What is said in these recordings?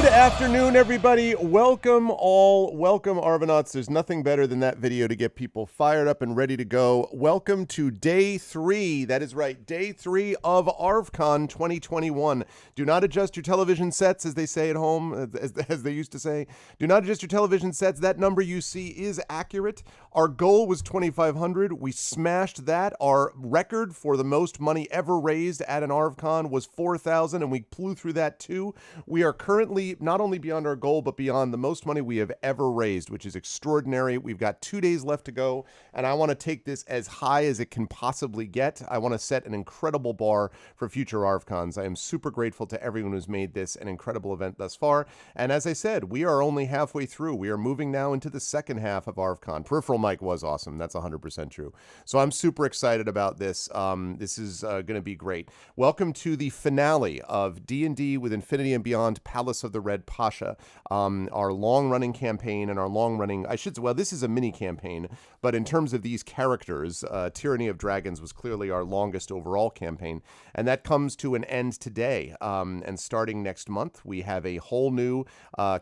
Afternoon, everybody. Welcome Arvanauts. There's nothing better than that video to get people fired up and ready to go. Welcome to day 3. That is right, day 3 of ArvCon 2021. Do not adjust your television sets, as they say at home, as they used to say. Do not adjust your television sets. That number you see is accurate. Our goal was 2,500. We smashed that. Our record for the most money ever raised at an ArvCon was 4,000, and we blew through that too. We are currently not only beyond our goal, but beyond the most money we have ever raised, which is extraordinary. We've got 2 days left to go, and I want to take this as high as it can possibly get. I want to set an incredible bar for future ArvCons. I am super grateful to everyone who's made this an incredible event thus far. And as I said, we are only halfway through. We are moving now into the second half of ArvCon. Peripheral Mike was awesome. That's 100% true. So I'm super excited about this. This is going to be great. Welcome to the finale of D&D with Infinity and Beyond Palace of the Red Pasha, our long-running campaign and our long-running, this is a mini campaign, but in terms of these characters, Tyranny of Dragons was clearly our longest overall campaign, and that comes to an end today. And starting next month, we have a whole new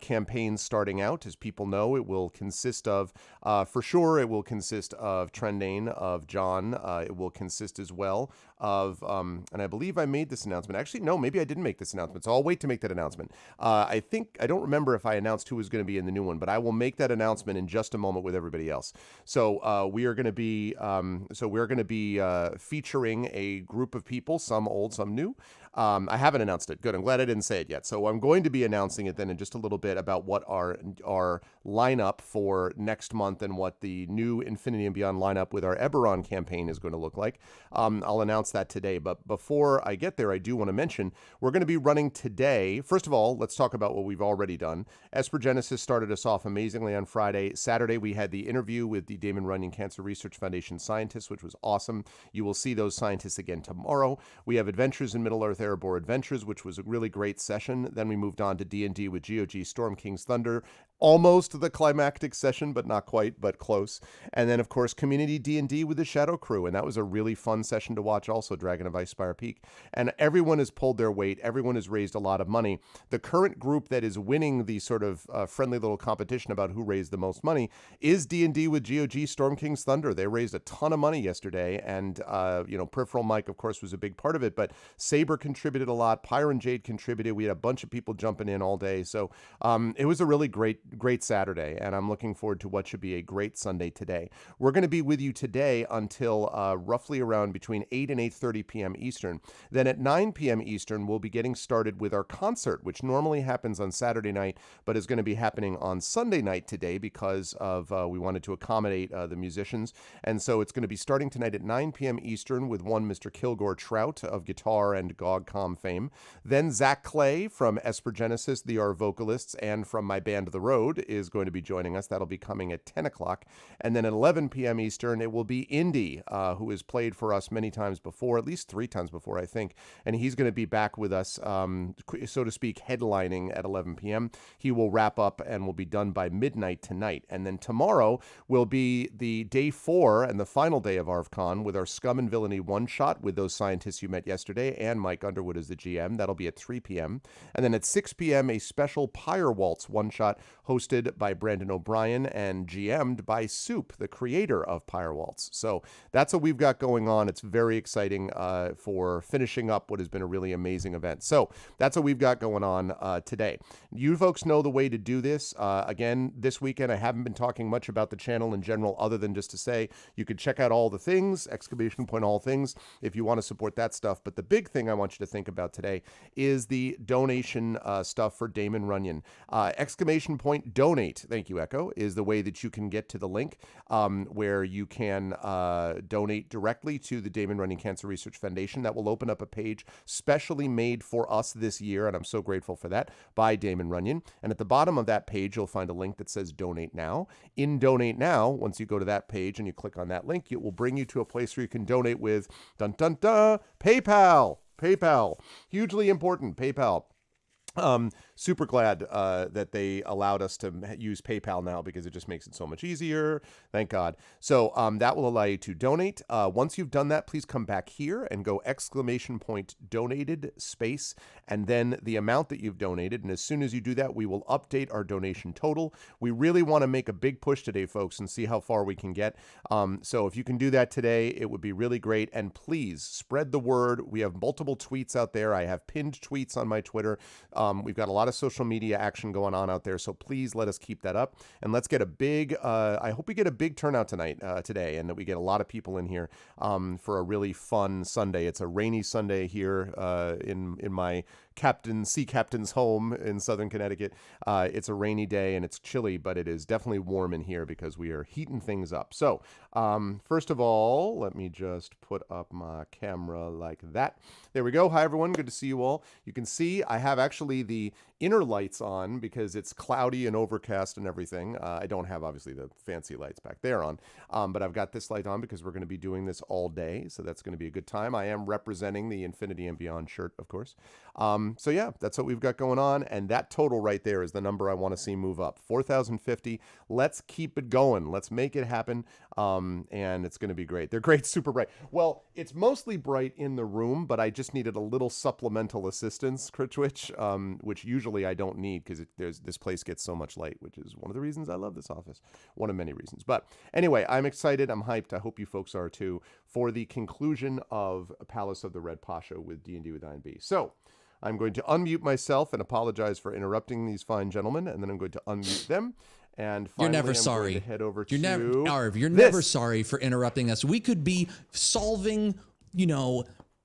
campaign starting out. As people know, it will consist of, for sure, it will consist of Trendane, of John. It will consist as well of, and I believe I made this announcement. Actually, no, maybe I didn't make this announcement, so I'll wait to make that announcement. I don't remember if I announced who was going to be in the new one, but I will make that announcement in just a moment with everybody else. So we are going to be, featuring a group of people, some old, some new. I haven't announced it. Good. I'm glad I didn't say it yet. So I'm going to be announcing it then in just a little bit about what our lineup for next month and what the new Infinity and Beyond lineup with our Eberron campaign is going to look like. I'll announce that today. But before I get there, I do want to mention we're going to be running today. First of all, let's talk about what we've already done. Esper Genesis started us off amazingly on Friday. Saturday, we had the interview with the Damon Runyon Cancer Research Foundation scientists, which was awesome. You will see those scientists again tomorrow. We have Adventures in Middle-earth Erebor Adventures, which was a really great session. Then we moved on to D&D with GOG Storm King's Thunder. Almost the climactic session, but not quite, but close. And then, of course, Community D&D with the Shadow Crew, and that was a really fun session to watch also, Dragon of Ice Spire Peak. And everyone has pulled their weight. Everyone has raised a lot of money. The current group that is winning the sort of friendly little competition about who raised the most money is D&D with GOG Storm King's Thunder. They raised a ton of money yesterday, and, Peripheral Mike, of course, was a big part of it, but Saber contributed a lot. Pyre and Jade contributed. We had a bunch of people jumping in all day. So it was a really great Saturday, and I'm looking forward to what should be a great Sunday today. We're going to be with you today until roughly around between 8 and 8:30 p.m. Eastern. Then at 9 p.m. Eastern, we'll be getting started with our concert, which normally happens on Saturday night, but is going to be happening on Sunday night today because of we wanted to accommodate the musicians. And so it's going to be starting tonight at 9 p.m. Eastern with one Mr. Kilgore Trout of guitar and GogCom fame. Then Zach Clay from Esper Genesis, the R vocalists, and from my band The Road is going to be joining us. That'll be coming at 10 o'clock. And then at 11 p.m. Eastern, it will be Indy, who has played for us many times before, at least 3 times before, I think. And he's going to be back with us, so to speak, headlining at 11 p.m. He will wrap up and will be done by midnight tonight. And then tomorrow will be the day 4 and the final day of ArvCon with our Scum and Villainy one-shot with those scientists you met yesterday and Mike Underwood as the GM. That'll be at 3 p.m. And then at 6 p.m., a special Pyre Waltz one-shot hosted by Brandon O'Brien and GM'd by Soup, the creator of Pyre Waltz. So that's what we've got going on. It's very exciting for finishing up what has been a really amazing event. So that's what we've got going on today. You folks know the way to do this. Again, this weekend, I haven't been talking much about the channel in general other than just to say you could check out all the things, ! All things, if you want to support that stuff. But the big thing I want you to think about today is the donation stuff for Damon Runyon. ! Donate, thank you, Echo, is the way that you can get to the link where you can donate directly to the Damon Runyon Cancer Research Foundation. That will open up a page specially made for us this year, and I'm so grateful for that, by Damon Runyon. And at the bottom of that page, you'll find a link that says Donate Now. In Donate Now, once you go to that page and you click on that link, it will bring you to a place where you can donate with, dun dun dun, PayPal. Hugely important, PayPal. Super glad that they allowed us to use PayPal now because it just makes it so much easier. Thank God. So that will allow you to donate. Once you've done that, please come back here and go !donated space and then the amount that you've donated. And as soon as you do that, we will update our donation total. We really want to make a big push today, folks, and see how far we can get. So if you can do that today, it would be really great. And please spread the word. We have multiple tweets out there. I have pinned tweets on my Twitter. We've got a lot of social media action going on out there, so please let us keep that up. And let's get a big, I hope we get a big turnout today, and that we get a lot of people in here for a really fun Sunday. It's a rainy Sunday here in my sea captain's home in Southern Connecticut. It's a rainy day, and it's chilly, but it is definitely warm in here because we are heating things up. So first of all, let me just put up my camera like that. There we go. Hi, everyone. Good to see you all. You can see I have actually the inner lights on because it's cloudy and overcast and everything. I don't have, obviously, the fancy lights back there on, but I've got this light on because we're going to be doing this all day, so that's going to be a good time. I am representing the Infinity and Beyond shirt, of course. So yeah, that's what we've got going on, and that total right there is the number I want to see move up. 4,050. Let's keep it going. Let's make it happen, and it's going to be great. They're great, super bright. Well, it's mostly bright in the room, but I just needed a little supplemental assistance, Twitch, which usually I don't need because this place gets so much light, which is one of the reasons I love this office. One of many reasons. But anyway, I'm excited. I'm hyped. I hope you folks are too for the conclusion of Palace of the Red Pasha with D&D with I&B. So I'm going to unmute myself and apologize for interrupting these fine gentlemen, and then I'm going to unmute them. And finally, you're never I'm sorry. Going to head over you're to never, Arv, you're never sorry for interrupting us. We could be solving,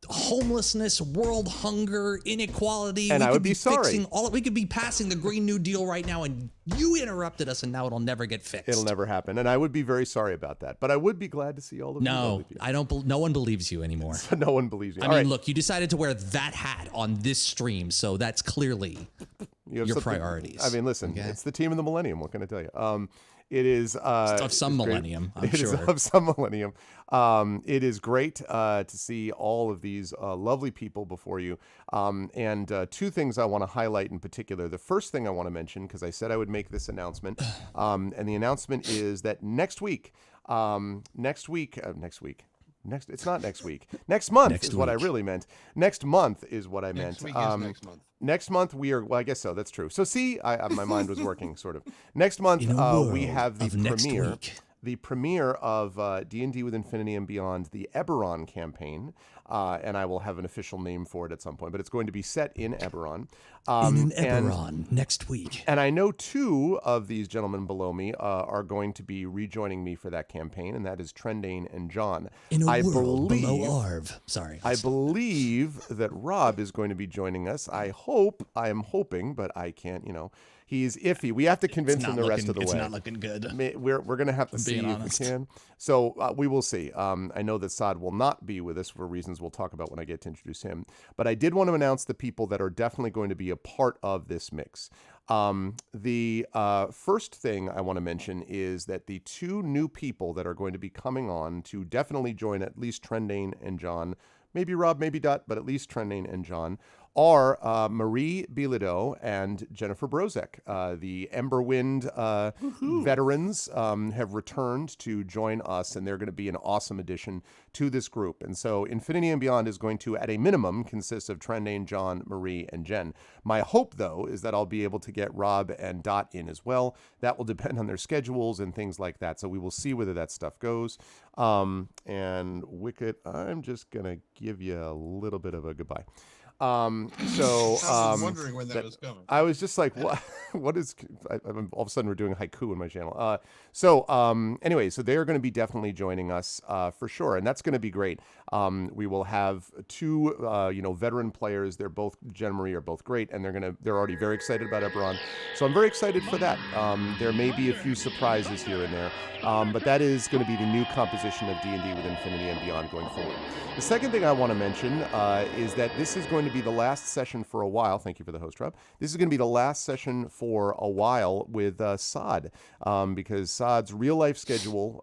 homelessness, world hunger, inequality. And we I could would be sorry. Fixing we could be passing the Green New Deal right now, and you interrupted us, and now it'll never get fixed. It'll never happen, and I would be very sorry about that. But I would be glad to see all of you. No, I don't. No one believes you anymore. So no one believes you. I mean, look, you decided to wear that hat on this stream, so that's clearly your priorities. I mean, listen, It's the team of the millennium. What can I tell you? It is of some millennium. I'm sure. It is of some millennium. It is great to see all of these lovely people before you. And two things I want to highlight in particular. The first thing I want to mention, because I said I would make this announcement, and the announcement is that next month is what I really meant. Next month is what I meant. Next month. Next month we are, well, I guess so, that's true. So see, my mind was working sort of. Next month we have the premiere of D&D with Infinity and Beyond, the Eberron campaign, and I will have an official name for it at some point, but it's going to be set in Eberron. Next week. And I know two of these gentlemen below me are going to be rejoining me for that campaign, and that is Trendane and John. In a world below Arv. Sorry. I believe that Rob is going to be joining us. I am hoping, but I can't, he's iffy. We have to convince him the rest of the way. It's not looking good. We're going to have to see if we can. So we will see. I know that Saad will not be with us for reasons we'll talk about when I get to introduce him. But I did want to announce the people that are definitely going to be a part of this mix. The first thing I want to mention is that the two new people that are going to be coming on to definitely join at least Trendane and John, maybe Rob, maybe Dot, but at least Trendane and John, are Marie Bilodeau and Jennifer Brozek. The Emberwind veterans have returned to join us, and they're going to be an awesome addition to this group. And so Infinity and Beyond is going to, at a minimum, consist of Trendane, John, Marie, and Jen. My hope, though, is that I'll be able to get Rob and Dot in as well. That will depend on their schedules and things like that. So we will see whether that stuff goes. And Wicket, I'm just going to give you a little bit of a goodbye. I was wondering when that was coming. I was just like, what? What is? All of a sudden, we're doing haiku in my channel. Anyway, so they are going to be definitely joining us for sure, and that's going to be great. We will have two, veteran players. They're both Jen and Marie are both great, and they're already very excited about Eberron. So I'm very excited for that. There may be a few surprises here and there, but that is going to be the new composition of D&D with Infinity and Beyond going forward. The second thing I want to mention is that this is going to to be the last session for a while. Thank you for the host, Rob. This is going to be the last session for a while with Saad, because Saad's real life schedule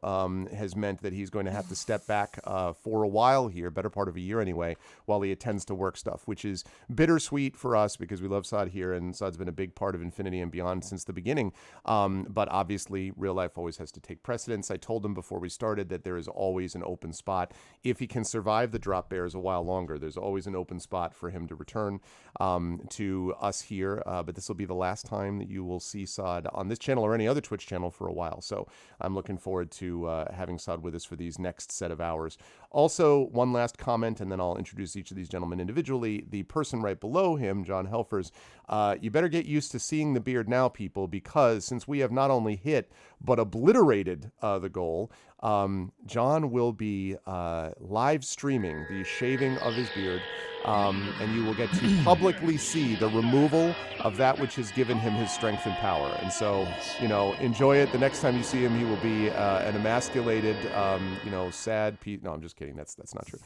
has meant that he's going to have to step back for a while here, better part of a year anyway, while he attends to work stuff, which is bittersweet for us because we love Saad here, and Saad's been a big part of Infinity and Beyond since the beginning. But obviously, real life always has to take precedence. I told him before we started that there is always an open spot. If he can survive the drop bears a while longer, there's always an open spot for him to return to us here. But this will be the last time that you will see Saad on this channel or any other Twitch channel for a while. So I'm looking forward to having Saad with us for these next set of hours. Also, one last comment, and then I'll introduce each of these gentlemen individually. The person right below him, John Helfers, you better get used to seeing the beard now, people, because since we have not only hit but obliterated the goal, John will be live streaming the shaving of his beard, and you will get to publicly see the removal of that which has given him his strength and power. And so, enjoy it. The next time you see him, he will be an emasculated, sad piece. No, I'm just kidding. That's not true.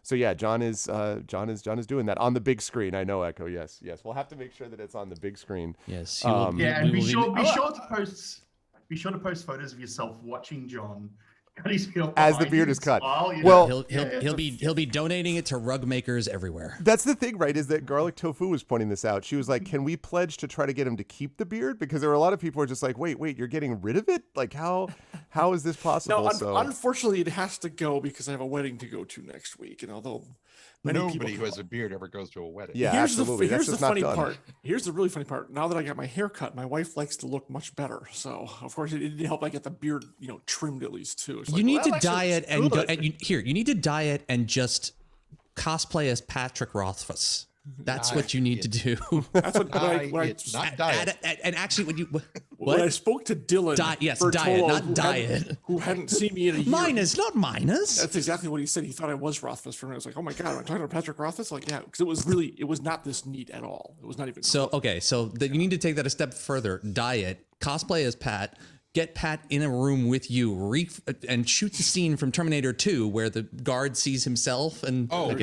So yeah, John is doing that on the big screen. I know, Echo. Yes. We'll have to make sure that it's on the big screen. Yes. And be sure to post photos of yourself watching John cut his beard off as the beard is cut. Well, he'll be donating it to rug makers everywhere. That's the thing, right? Is that Garlic Tofu was pointing this out. She was like, "Can we pledge to try to get him to keep the beard?" Because there were a lot of people who are just like, "Wait, you're getting rid of it? Like, how is this possible?" No, unfortunately, it has to go because I have a wedding to go to next week, and although nobody who has a beard ever goes to a wedding. Yeah, here's absolutely. Here's the funny part. Here's the really funny part. Now that I got my hair cut, my wife likes to look much better. So of course it didn't help I get the beard, trimmed at least too. You need to diet you need to diet and just cosplay as Patrick Rothfuss. That's what you need to do. That's what not diet. And actually, when I spoke to Dylan, diet, Bertolo, not diet. who hadn't seen me in a year. Minus, not minus. That's exactly what he said. He thought I was Rothfuss for a minute. I was like, oh my God, am I talking to Patrick Rothfuss? Like, yeah, because it was not this neat at all. It was not even. So, okay, so you need to take that a step further. Diet, cosplay as Pat, get Pat in a room with you, and shoot the scene from Terminator 2 where the guard sees himself and or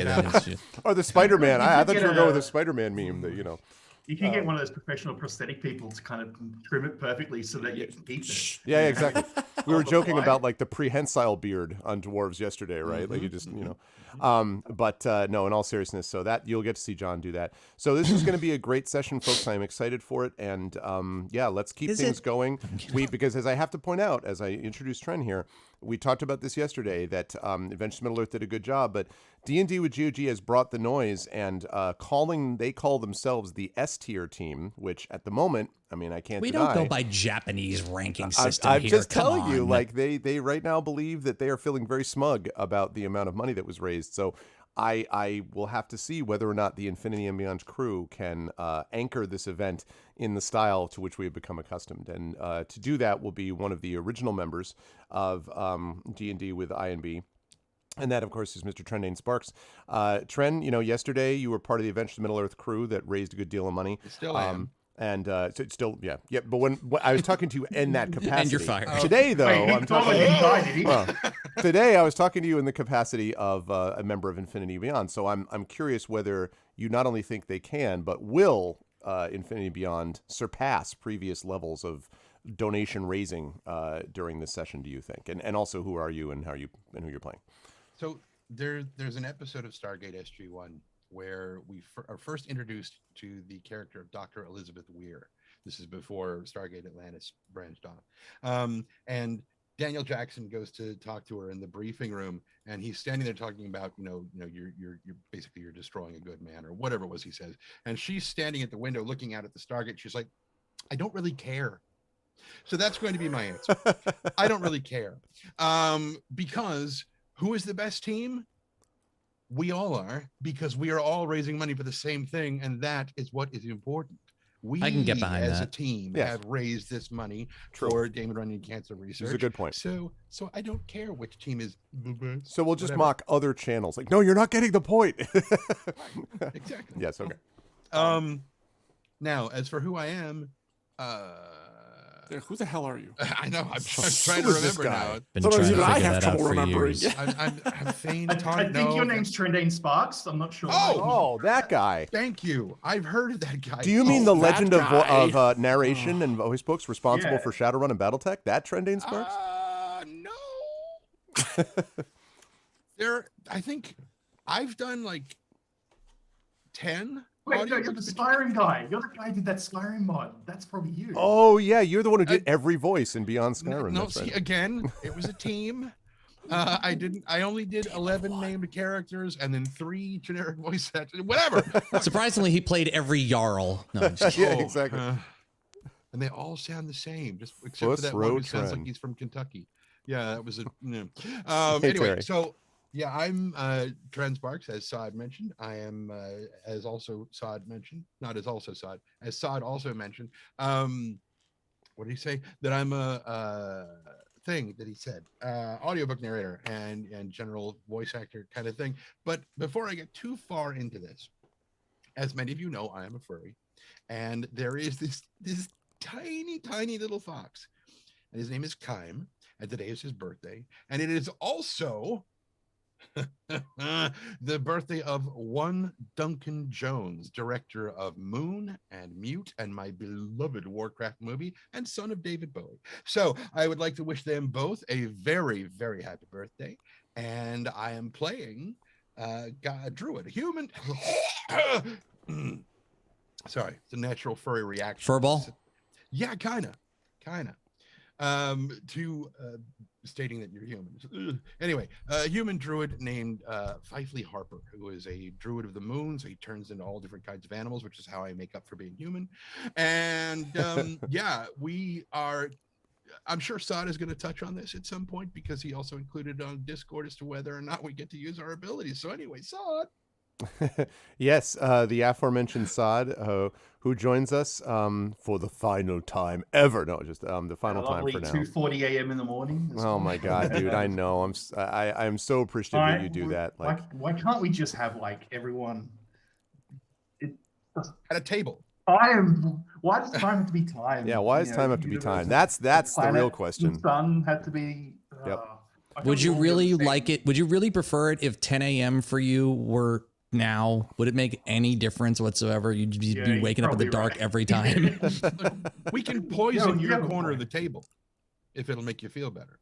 the Spider-Man. I thought you were going with the Spider-Man meme that You can get one of those professional prosthetic people to kind of trim it perfectly so that you can keep it. Yeah, exactly. We were joking about like the prehensile beard on dwarves yesterday, right? Like you just, but no, in all seriousness, so that you'll get to see John do that. So this is going to be a great session, folks. I'm excited for it. And let's keep things going. Because as I have to point out, as I introduce Tren here, we talked about this yesterday that Adventures Middle Earth did a good job, but D&D with GOG has brought the noise, and they call themselves the S-tier team, which at the moment, I mean, I can't deny. We don't go by Japanese ranking system I'm here. just telling you, like they right now believe that they are feeling very smug about the amount of money that was raised. So I will have to see whether or not the Infinity and Beyond crew can anchor this event in the style to which we have become accustomed. And to do that will be one of the original members of D&D with INB. And that, of course, is Mr. Trendane Sparks. Tren, yesterday you were part of the Adventures Middle Earth crew that raised a good deal of money. Still am. And so it's still, yeah. But when I was talking to you in that capacity, and you're fired. Today, though, I'm today I was talking to you in the capacity of a member of Infinity Beyond. So I'm curious whether you not only think they can, but will Infinity Beyond surpass previous levels of donation raising during this session? Do you think? And also, who are you and who you're playing? So there's an episode of Stargate SG-1 where we are first introduced to the character of Dr. Elizabeth Weir. This is before Stargate Atlantis branched off. And Daniel Jackson goes to talk to her in the briefing room, and he's standing there talking about, you're basically you're destroying a good man, or whatever it was he says. And she's standing at the window looking out at the Stargate. She's like, I don't really care. So that's going to be my answer. I don't really care. Because who is the best team? We all are, because we are all raising money for the same thing, and that is what is important. I can get behind as that. a team have raised this money for Damon Runyon Cancer Research. That's a good point. So I don't care which team is the best. So we'll just mock other channels. Like, no, you're not getting the point. Right. Exactly. Yes. Okay. Now, as for who I am, Who the hell are you? I know. I'm trying to Who is this remember guy? now. Been Sometimes trying even to I figure have that out trouble for remembering. years. I'm Fane I Ton. think your No, name's Trendane Sparks. I'm not sure. Oh, that guy. thank you. I've heard of that guy. Do you mean the that legend guy. of narration and voice books responsible Yeah. for Shadowrun and BattleTech? That Trendane Sparks? No. I think I've done like 10 Wait, no, you're the audiobooks. Skyrim guy. You're the guy who did that Skyrim mod. That's probably you. Oh yeah, you're the one who did every voice in Beyond Skyrim. No, That's see, right. again, it was a team. I only did 11 named characters and then 3 generic voice actors. Whatever. Surprisingly, he played every Jarl. No, I'm just Yeah, Oh, exactly. And they all sound the same, just except Puss, for that one who Row, sounds like Tren. he's from Kentucky. Yeah, that was a. Yeah. Hey, Anyway, Terry. so yeah, I'm Tren Sparks, as Saad mentioned. I am as also Saad mentioned, not as also Saad, as Saad also mentioned. What did he say? That I'm a thing that he said, audiobook narrator and general voice actor kind of thing. But before I get too far into this, as many of you know, I am a furry, and there is this tiny little fox, and his name is Kime, and today is his birthday, and it is also the birthday of one Duncan Jones, director of Moon and Mute and my beloved Warcraft movie, and son of David Bowie. So I would like to wish them both a very, very happy birthday. And I am playing a druid, a human. Sorry, it's a natural furry reaction. Furball? Yeah, kind of. To stating that you're human. Anyway, a human druid named Fifely Harper, who is a druid of the moon, so he turns into all different kinds of animals, which is how I make up for being human. And yeah, we are. I'm sure Saad is going to touch on this at some point because he also included on Discord as to whether or not we get to use our abilities. So anyway, Saad. Yes, the aforementioned Saad, who joins us for the final time ever. No, just the final time Lovely for now. 2:40 a.m. in the morning. Oh my God, dude! I know. I'm so appreciative that you do that. Like, why can't we just have like everyone? At a table. Why does time have to be time? yeah, why does time have to be time? That's the real question. The sun had to be. Yep. I Would feel you all really the same. like it? Would you really prefer it if 10 a.m. for you were now? Would it make any difference whatsoever? You'd be Yeah, waking up in the you're dark probably every right. time. We can poison you your have a corner of point. the table if it'll make you feel better.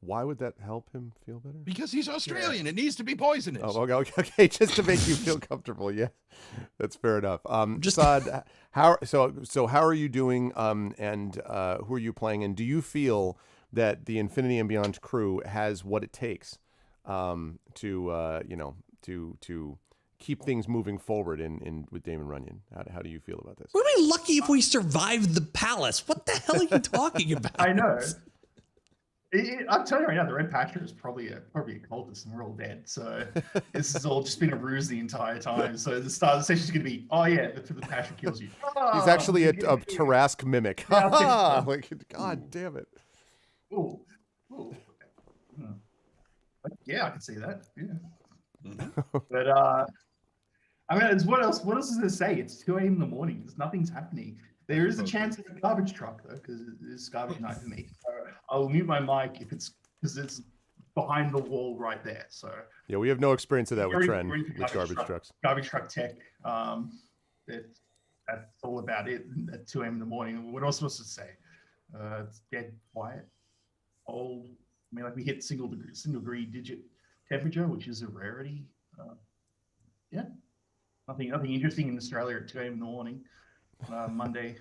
Why would that help him feel better? Because he's Australian. It needs to be poisonous. Oh, okay, just to make you feel comfortable. Yeah, that's fair enough. Saad, how are you doing? And who are you playing? And do you feel that the Infinity and Beyond crew has what it takes to keep things moving forward in with Damon Runyon? How do you feel about this? We'd be lucky if we survived the palace. What the hell are you talking about? I know. I'm telling you right now, the Red Pasha is probably a cultist, and we're all dead. So this has all just been a ruse the entire time. So the start of the session is going to be, oh yeah, the Pasha kills you. He's actually a Tarask mimic. Like, God damn it. Ooh. Yeah, I can see that. Yeah. But I mean, what else does it say? It's 2 a.m. in the morning. Nothing's happening. There is a chance of a garbage truck though, because it's garbage night for me. So I'll mute my mic if it's because it's behind the wall right there. So Yeah, we have no experience of that with We're into with garbage trucks. Garbage truck tech. That's all about it at 2 a.m. in the morning. What else was to say? It's dead quiet. Old. I mean, like we hit single degree digit temperature, which is a rarity. Yeah, nothing interesting in Australia at 2 a.m. in the morning, Monday.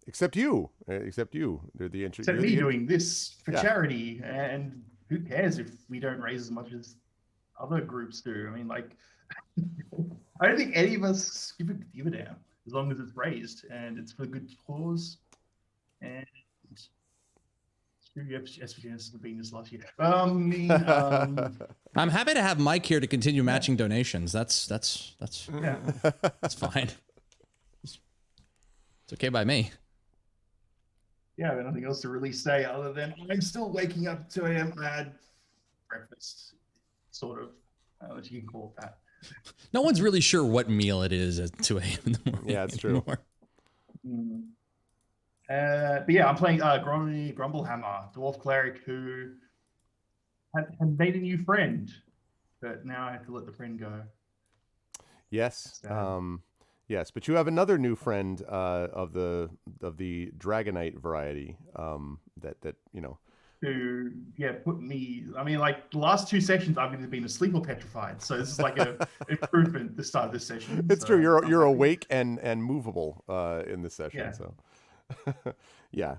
Except you. They're the Except me doing this for charity, and who cares if we don't raise as much as other groups do? I mean, like, I don't think any of us give a damn as long as it's raised and it's for a good cause. And screw you, SPGS and Venus last year. I'm happy to have Mike here to continue matching donations. That's Yeah. that's fine. It's okay by me. Yeah, I have nothing else to really say other than I'm still waking up at 2 a.m. I had breakfast, sort of. What you can call that. No one's really sure what meal it is at 2 a.m. in the morning. Yeah, it's true. anymore. But yeah, I'm playing Grumblehammer, dwarf cleric who had made a new friend, but now I have to let the friend go. Yes. Sad. Yes, but you have another new friend of the Dragonite variety. That you know. Who put me. I mean, like the last 2 sessions, I've either been asleep or petrified. So this is like a improvement the start of this session. It's So true. You're I'm you're happy. awake and movable in this session. Yeah. So. Yeah,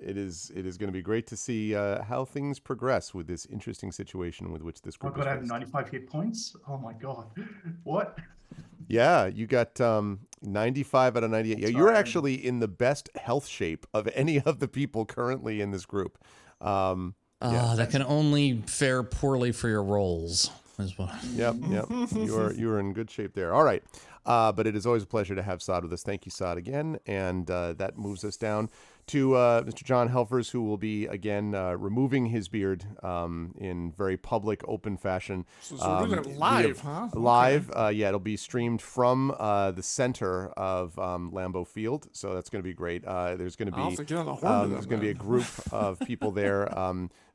it is going to be great to see how things progress with this interesting situation with which this I've group got is to have faced. 95 hit points. Oh my god, what? Yeah, you got 95 out of 98. Yeah, That's you're right. actually in the best health shape of any of the people currently in this group. Yeah. That can only fare poorly for your rolls. Is what. Yep. You're in good shape there. All right. But it is always a pleasure to have Sod with us. Thank you, Sod, again. And that moves us down to Mr. John Helfers, who will be, again, removing his beard in very public, open fashion. So we're doing it live, huh? Live. Yeah, it'll be streamed from the center of Lambeau Field. So that's going to be great. There's going to I'll be have to get on the horn to there's them, going to be a man. group of people there.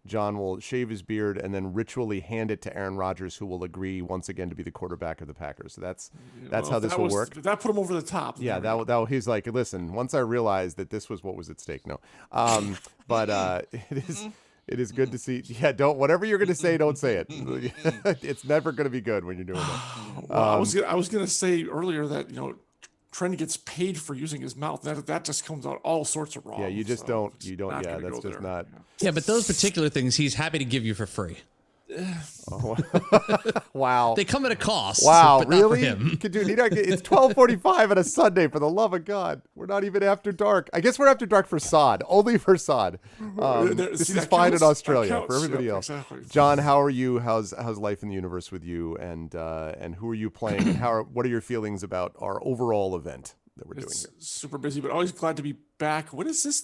John will shave his beard and then ritually hand it to Aaron Rodgers, who will agree once again to be the quarterback of the Packers. So that's how this will work. That put him over the top. Yeah, There we go. he's like, listen. Once I realized that this was what was at stake, no, but it is good to see. Yeah, don't whatever you're going to say, don't say it. It's never going to be good when you're doing that. Well, I was gonna say earlier that Trent gets paid for using his mouth. That just comes out all sorts of wrong. Yeah, you just so don't. it's You don't. not Yeah, gonna that's go just there. not. Yeah, but those particular things he's happy to give you for free. Oh. Wow. They come at a cost. Wow, but not for really? him. It's 12:45 on a Sunday. For the love of God, we're not even after dark. I guess we're after dark for Sod, only for Sod. This See, is that fine counts. in That Australia. counts. For everybody Yep, else, exactly. John, how are you? How's life in the universe with you? And who are you playing? And what are your feelings about our overall event that we're doing It's here? super busy, but always glad to be back. What is this,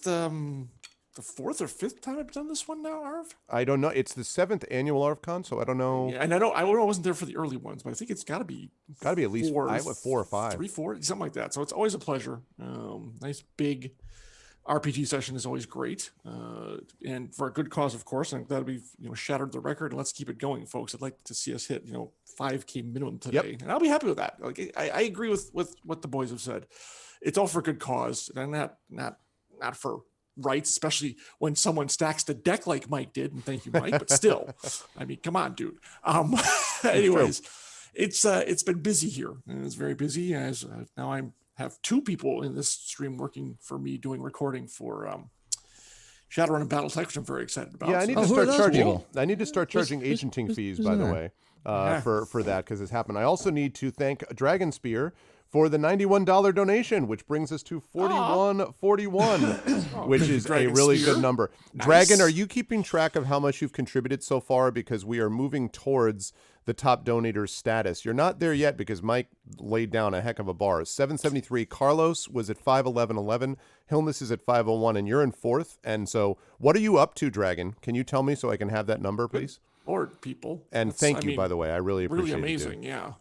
the fourth or fifth time I've done this one now, Arv? I don't know. It's the 7th annual ArvCon, so I don't know. Yeah, and I wasn't there for the early ones, but I think it's got to be Got to be at least 4 or 5. 3, 4, something like that. So it's always a pleasure. Nice big RPG session is always great, and for a good cause, of course. I'm glad we've shattered the record, and let's keep it going, folks. I'd like to see us hit 5K minimum today, and I'll be happy with that. Like I agree with what the boys have said. It's all for a good cause, and not for rights, especially when someone stacks the deck like Mike did. And thank you, Mike. But still, I mean, come on, dude. Anyways, it's been busy here, and it's very busy. As now I have 2 people in this stream working for me doing recording for Shadowrun and BattleTech, which I'm very excited about. Yeah, I need Oh, to who are start those charging. people? I need to start charging agenting fees, by in the there? way, Yeah. for that because it's happened. I also need to thank Dragon Spear for the $91 donation, which brings us to 41.41, which is a Dragon really Spear. good number. Nice. Dragon, are you keeping track of how much you've contributed so far? Because we are moving towards the top donator status. You're not there yet because Mike laid down a heck of a bar. 773. Carlos was at 511.11. Hilness is at 501, and you're in 4th. And so, what are you up to, Dragon? Can you tell me so I can have that number, please? Lord, people. And thank you, by the way. I really appreciate really it. dude. amazing. Yeah.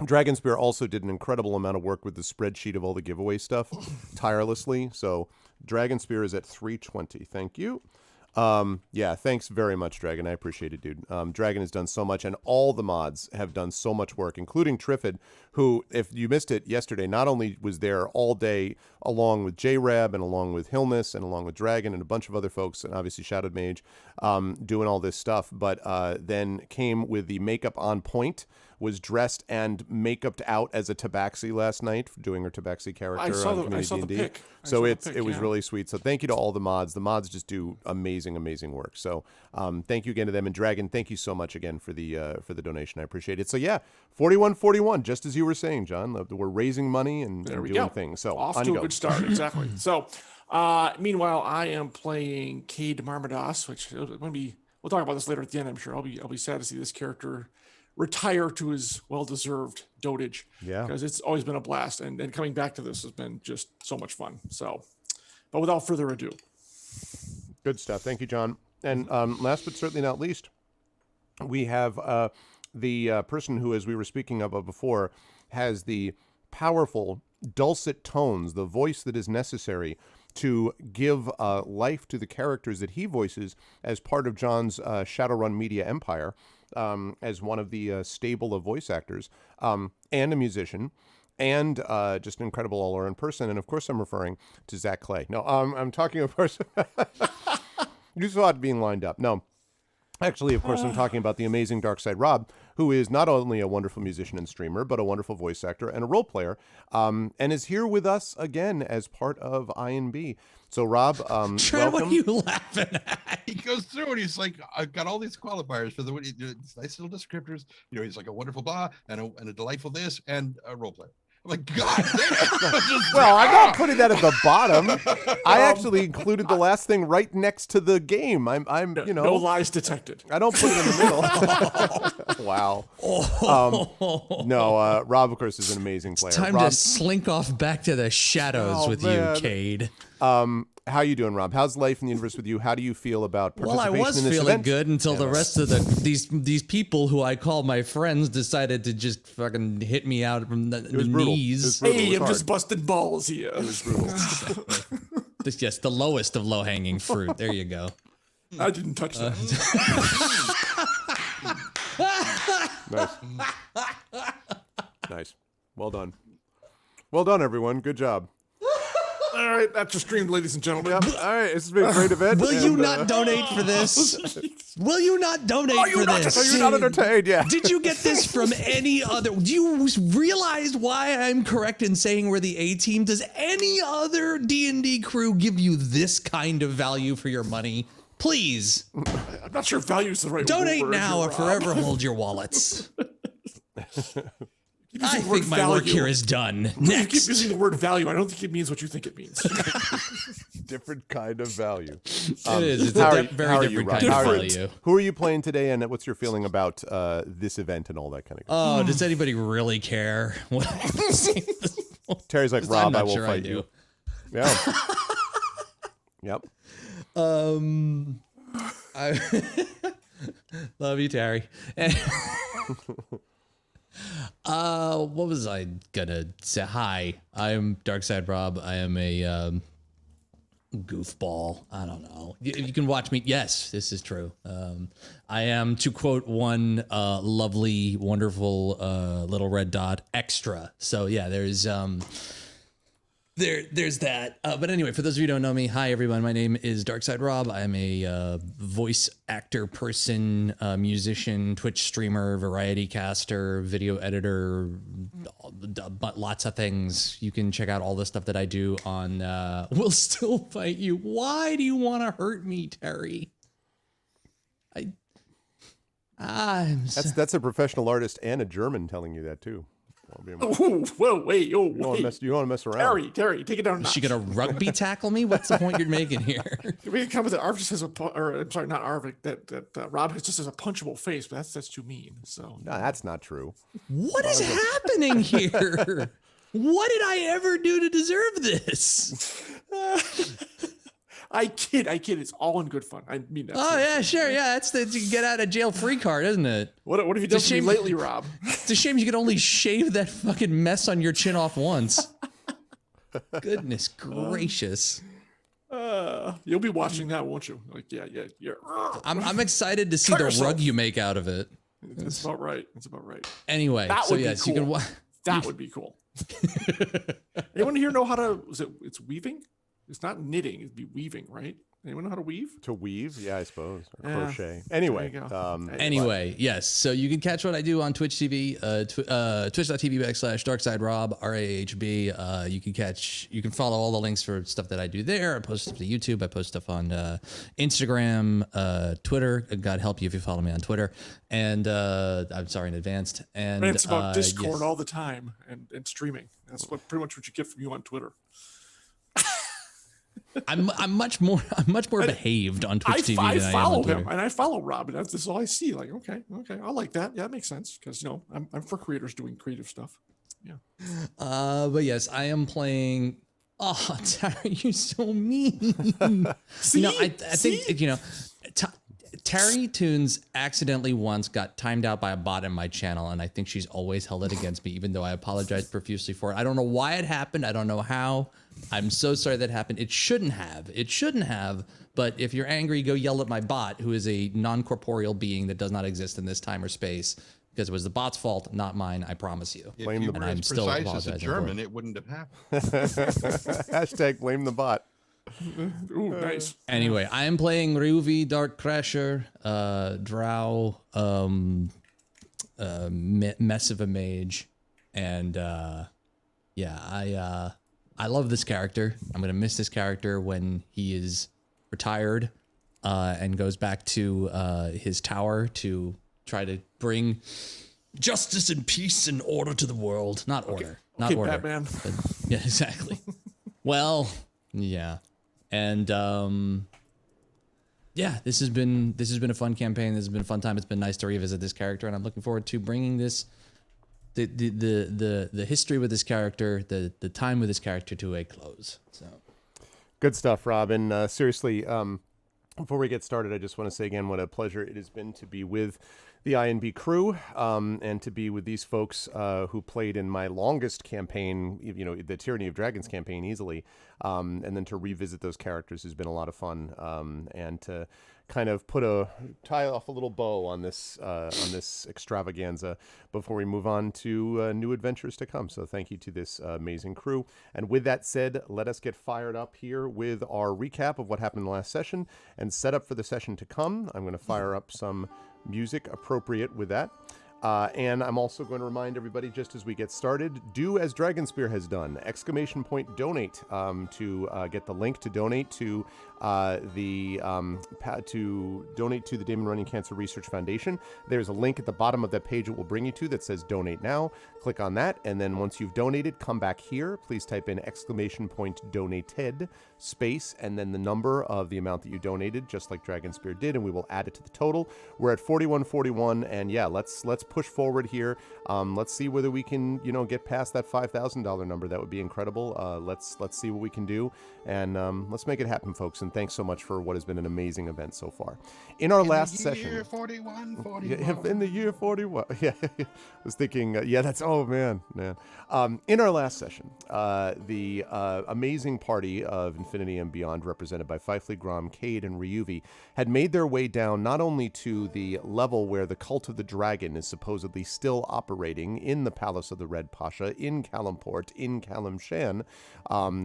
Dragonspear also did an incredible amount of work with the spreadsheet of all the giveaway stuff tirelessly. So Dragonspear is at 320. Thank you. Yeah, thanks very much, Dragon. I appreciate it, dude. Dragon has done so much, and all the mods have done so much work, including Triffid, who, if you missed it yesterday, not only was there all day along with J-Rab and along with Hilness and along with Dragon and a bunch of other folks, and obviously Shadowed Mage, doing all this stuff, but then came with the makeup on point, was dressed and makeuped out as a Tabaxi last night, doing her Tabaxi character I saw on the Community D&D. pic. So it was yeah. really sweet. So thank you to all the mods. The mods just do amazing work. So thank you again to them. And Dragon, thank you so much again for the donation. I appreciate it. So yeah, 41.41, just as you were saying, John. We're raising money and There we doing go. things. So Off on to you a go. good start. Exactly. So, meanwhile, I am playing Cade Marmadas, which we'll talk about this later at the end. I'm sure I'll be sad to see this character retire to his well-deserved dotage. Yeah. Because it's always been a blast, and coming back to this has been just so much fun. So, but without further ado, Good stuff. Thank you, John. And last but certainly not least, we have the person who, as we were speaking of before, has the powerful, dulcet tones, the voice that is necessary to give life to the characters that he voices as part of John's Shadowrun Media empire, as one of the stable of voice actors, and a musician, and just an incredible all-around person. And of course, I'm referring to Zach Clay. No, I'm talking, of course. You saw it being lined up. No. Actually, of course, I'm talking about the amazing Darkside Rob, who is not only a wonderful musician and streamer, but a wonderful voice actor and a role player, and is here with us again as part of INB. So, Rob, Trent, what welcome. are you laughing at? He goes through and he's like, I've got all these qualifiers for these nice little descriptors. You know, he's like a wonderful blah and a delightful this and a role player. I'm like, God damn. Well, I'm not putting that at the bottom. I actually included the last thing right next to the game. I'm you know, no lies detected. I don't put it in the middle. Wow. No, Rob, of course, is an amazing player. Time Rob, to slink off back to the shadows with man. you, Cade. how you doing, Rob? How's life in the universe with you? How do you feel about participation Well, I was in this feeling event? good until the rest of these people who I call my friends decided to just fucking hit me out from the was brutal. knees. It was brutal. Hey, It I'm was just busting balls here. Yes, the lowest of low-hanging fruit. There you go. I didn't touch that. Nice. Nice. Well done. Well done, everyone. Good job. All right, that's your stream, ladies and gentlemen. Yep. All right. This has been a great event. Will you and, not donate for this? Will you not donate for this? Are you not entertained? Yeah. Did you get this from any other? Do you realize why I'm correct in saying we're the A team? Does any other D&D crew give you this kind of value for your money? Please I'm not sure value is the right donate word now here, or Rob. forever hold your wallets. Keep I using the word think my work value. here is done. You keep Next. using the word value. I don't think it means what you think it means. Different kind of value. It is. It's how a are you- very how are you, different Rob? kind How of are you? value. Who are you playing today, and what's your feeling about this event and all that kind of Oh, does anybody really care? Terry's like, I'm Rob, not I will sure I fight do. you. Yeah. Yep. I love you, Terry. What was I gonna say? Hi, I'm Darkside Rob. I am a goofball. I don't know. You can watch me. Yes, this is true. I am, to quote one lovely, wonderful little red dot, extra. So yeah, there's that. But anyway, for those of you who don't know me, hi everyone. My name is Darkside Rob. I'm a voice actor person, musician, Twitch streamer, variety caster, video editor, lots of things. You can check out all the stuff that I do on We'll Still Fight You. Why do you want to hurt me, Terry? That's a professional artist and a German telling you that too. Oh, whoa, wait, oh, You don't want wait. to mess around. Terry, take it down a Is she notch. gonna rugby tackle me? What's the point you're making here? We can come with it. Arv just has I'm sorry, not Arv. That Rob just has a punchable face, but that's too mean. So No, that's not true. What is happening here? What did I ever do to deserve this? I kid. It's all in good fun. I mean that. Oh yeah, sure, yeah. That's the get out of jail free card, isn't it? What have you done It's for a me shame- lately, Rob? It's a shame you could only shave that fucking mess on your chin off once. Goodness gracious. You'll be watching that, won't you? Like, yeah. I'm excited to see Cut the yourself. rug you make out of it. That's about right. That's about right. Anyway, That so would be yes, you can cool. That would be cool. Anyone here know how to? It's weaving? It's not knitting. It'd be weaving, right? Anyone know how to weave? To weave, yeah, I suppose. Or Yeah. crochet. Anyway, There you go. Anyway, yes. So you can catch what I do on Twitch TV, twitch.tv/DarksideRob, RAHB. You can follow all the links for stuff that I do there. I post stuff to YouTube. I post stuff on Instagram, Twitter. God help you if you follow me on Twitter. And I'm sorry in advance. And Rants about Discord yes. all the time and streaming. That's pretty much what you get from you on Twitter. I'm much more behaved on Twitch TV I than I am follow on Twitter. him and I follow Rob, and that's all I see. Like, okay, I like that. Yeah, that makes sense because I'm for creators doing creative stuff. Yeah. But yes, I am playing. Oh, Terry, you're so mean. See? I think Terry Toons accidentally once got timed out by a bot in my channel, and I think she's always held it against me, even though I apologized profusely for it. I don't know why it happened. I don't know how, I'm so sorry that happened. It shouldn't have. It shouldn't have. But if you're angry, go yell at my bot, who is a non-corporeal being that does not exist in this time or space, because it was the bot's fault, not mine. I promise you. If Blame you the- were And I'm as still precise as a apologizing for German, it. it wouldn't have happened. Hashtag blame the bot. Ooh, nice. Anyway, I am playing Ryuvi Dark Crasher, Drow, mess of a mage, and yeah, I love this character. I'm gonna miss this character when he is retired and goes back to his tower to try to bring justice and peace and order to the world. Not order, not Okay, order. Batman. But, yeah, exactly. Well, yeah, and yeah, this has been a fun campaign. This has been a fun time. It's been nice to revisit this character, and I'm looking forward to bringing this the history with this character, the time with this character to a close. So Good stuff, Rob. And seriously, before we get started, I just want to say again what a pleasure it has been to be with the INB crew and to be with these folks who played in my longest campaign, you know, the Tyranny of Dragons campaign easily. And then to revisit those characters has been a lot of fun. And to kind of tie off a little bow on this extravaganza before we move on to new adventures to come. So thank you to this amazing crew. And with that said, let us get fired up here with our recap of what happened in the last session and set up for the session to come. I'm going to fire up some music appropriate with that. And I'm also going to remind everybody, just as we get started, do as Dragonspear has done. ! Donate to get the link to donate to the Damon Runyon Cancer Research Foundation. There's a link at the bottom of that page it will bring you to that says donate now. Click on that, and then once you've donated, come back here. Please type in ! Donated space and then the number of the amount that you donated, just like Dragonspear did, and we will add it to the total. We're at 4141, and yeah, let's push forward here. Let's see whether we can, get past that $5,000 number. That would be incredible. Let's see what we can do, and let's make it happen, folks. And thanks so much for what has been an amazing event so far. In our last session, Year 41. in the year 41, yeah, I was thinking, that's man. In our last session, the amazing party of Infinity and Beyond, represented by Fifely, Grom, Cade, and Ryuvi, had made their way down not only to the level where the Cult of the Dragon is supposedly still operating in the Palace of the Red Pasha, in Kalimport, in Kalimshan,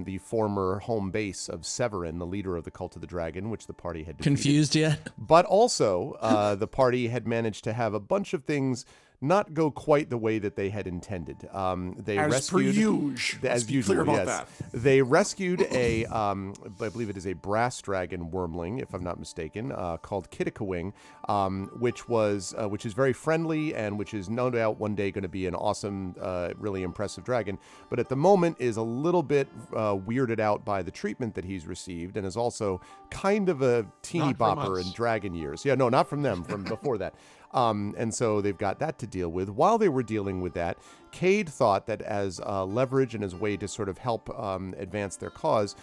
the former home base of Severin, the leader of the Cult of the Dragon, which the party had defeated. confused yet? But also, the party had managed to have a bunch of things not go quite the way that they had intended. They rescued, as usual, yes. They rescued a, I believe it is a brass dragon wormling, if I'm not mistaken, called Kittikawing, which is very friendly and which is no doubt one day going to be an awesome, really impressive dragon. But at the moment is a little bit weirded out by the treatment that he's received, and is also kind of a teeny bopper in dragon years. Yeah, no, not from them, from before that. And so they've got that to deal with. While they were dealing with that, Cade thought that as leverage and as a way to sort of help advance their cause,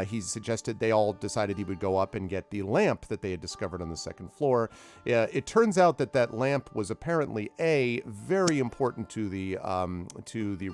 he suggested they all decided he would go up and get the lamp that they had discovered on the second floor. It turns out that lamp was apparently A, very important to the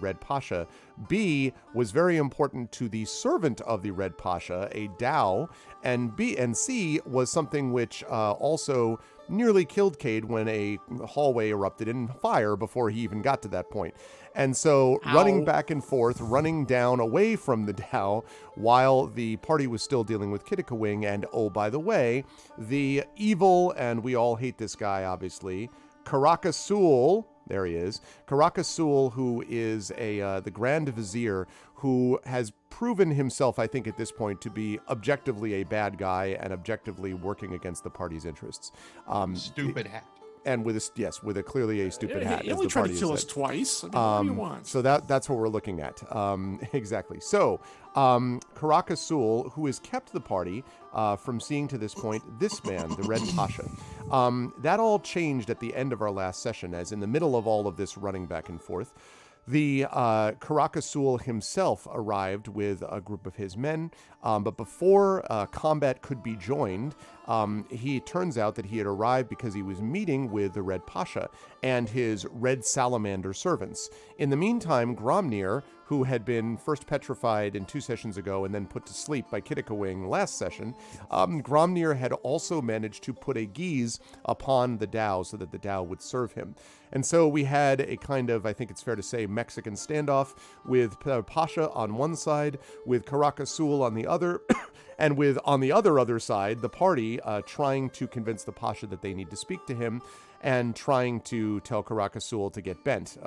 Red Pasha, B, was very important to the servant of the Red Pasha, a Dao, and C was something which also nearly killed Cade when a hallway erupted in fire before he even got to that point. And so running back and forth, running down away from the Dao while the party was still dealing with Kittikawing, and oh, by the way, the evil, and we all hate this guy, obviously, Karakasul, there he is, Karakasul, who is the Grand Vizier, who has proven himself, I think, at this point to be objectively a bad guy and objectively working against the party's interests. Stupid hat. And with clearly a stupid hat. He only tried to kill us twice. I mean, what do you want? So that's what we're looking at. Exactly. So Karakasul, who has kept the party from seeing to this point this man, the Red Pasha. That all changed at the end of our last session, as in the middle of all of this running back and forth, the Karakasul himself arrived with a group of his men, but before combat could be joined, he turns out that he had arrived because he was meeting with the Red Pasha and his Red Salamander servants. In the meantime, Gromnir, who had been first petrified in 2 sessions ago and then put to sleep by Kittikawing last session, Gromnir had also managed to put a geese upon the Dao so that the Dao would serve him. And so we had a kind of, I think it's fair to say, Mexican standoff with Pasha on one side, with Caracas-Sul on the other, and with, on the other side, the party trying to convince the Pasha that they need to speak to him, and trying to tell Caracas-Sul to get bent,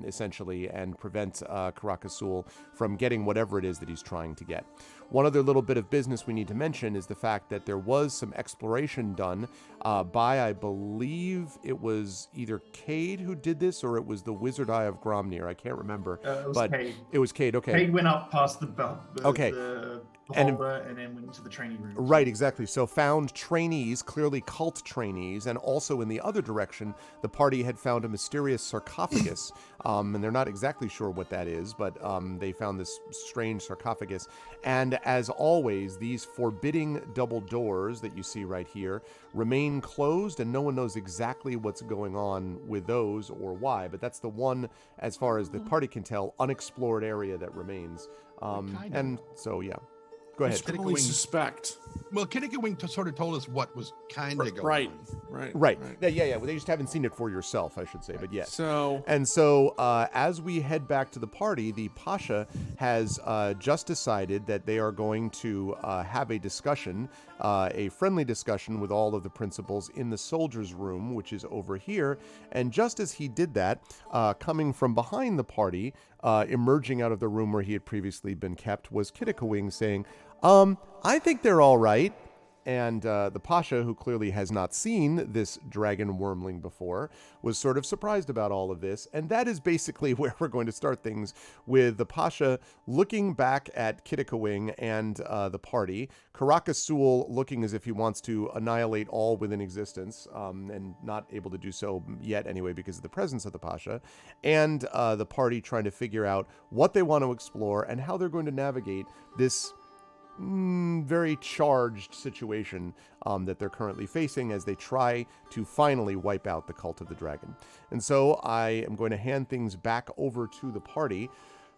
essentially, and prevent Caracas-Sul from getting whatever it is that he's trying to get. One other little bit of business we need to mention is the fact that there was some exploration done by, I believe it was either Cade who did this, or it was the Wizard Eye of Gromnir. I can't remember. It was but Cade. It was Cade, okay. Cade went up past the Okay. the And- beholder and then went into the training room. Right, exactly. So found trainees, clearly cult trainees, and also in the other direction, the party had found a mysterious sarcophagus, and they're not exactly sure what that is, but they found this strange sarcophagus. And as always, these forbidding double doors that you see right here remain closed, and no one knows exactly what's going on with those or why, but that's the one, as far as the party can tell, unexplored area that remains. And so, yeah. Go ahead. I only suspect. Well, Kittikawing sort of told us what was kind of going Right, on. right. Yeah. Well, they just haven't seen it for yourself, I should say, but yes. So, And so, as we head back to the party, the Pasha has just decided that they are going to have a discussion, a friendly discussion with all of the principals in the soldiers' room, which is over here. And just as he did that, coming from behind the party, emerging out of the room where he had previously been kept, was Kittikawing saying, I think they're all right. And the Pasha, who clearly has not seen this dragon wormling before, was sort of surprised about all of this. And that is basically where we're going to start things, with the Pasha looking back at Kittikawing and the party, Caracas-Sul looking as if he wants to annihilate all within existence, and not able to do so yet anyway because of the presence of the Pasha, and the party trying to figure out what they want to explore and how they're going to navigate this very charged situation that they're currently facing as they try to finally wipe out the Cult of the Dragon. And so I am going to hand things back over to the party.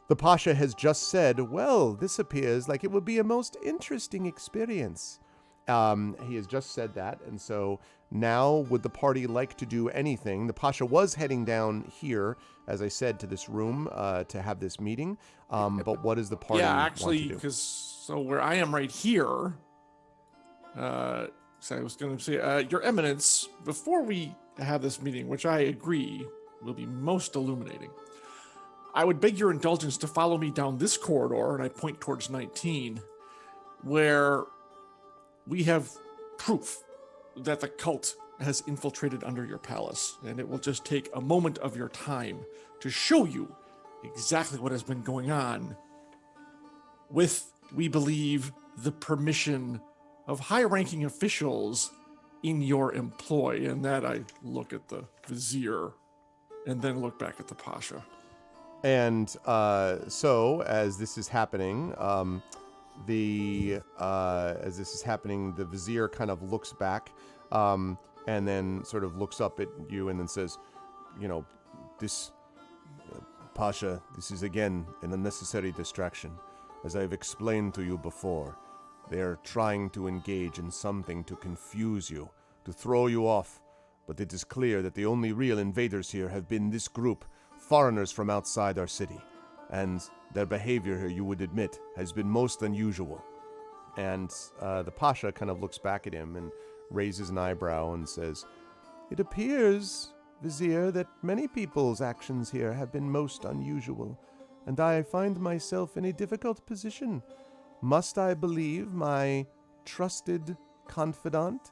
The Pasha has just said, well, this appears like it would be a most interesting experience. He has just said that, and so now would the party like to do anything? The Pasha was heading down here, as I said, to this room to have this meeting, but what does the party want to do? because so where I am right here, so I was going to say, Your Eminence, before we have this meeting, which I agree will be most illuminating, I would beg your indulgence to follow me down this corridor, and I point towards 19, where we have proof that the cult has infiltrated under your palace, and it will just take a moment of your time to show you exactly what has been going on with, we believe, the permission of high-ranking officials in your employ. And that I look at the vizier and then look back at the Pasha. And so, as this is happening, the vizier kind of looks back, and then sort of looks up at you and then says, this Pasha, this is again an unnecessary distraction. As I've explained to you before, they're trying to engage in something to confuse you, to throw you off. But it is clear that the only real invaders here have been this group, foreigners from outside our city. And their behavior here, you would admit, has been most unusual. And the Pasha kind of looks back at him and raises an eyebrow and says, it appears, Vizier, that many people's actions here have been most unusual, and I find myself in a difficult position. Must I believe my trusted confidant,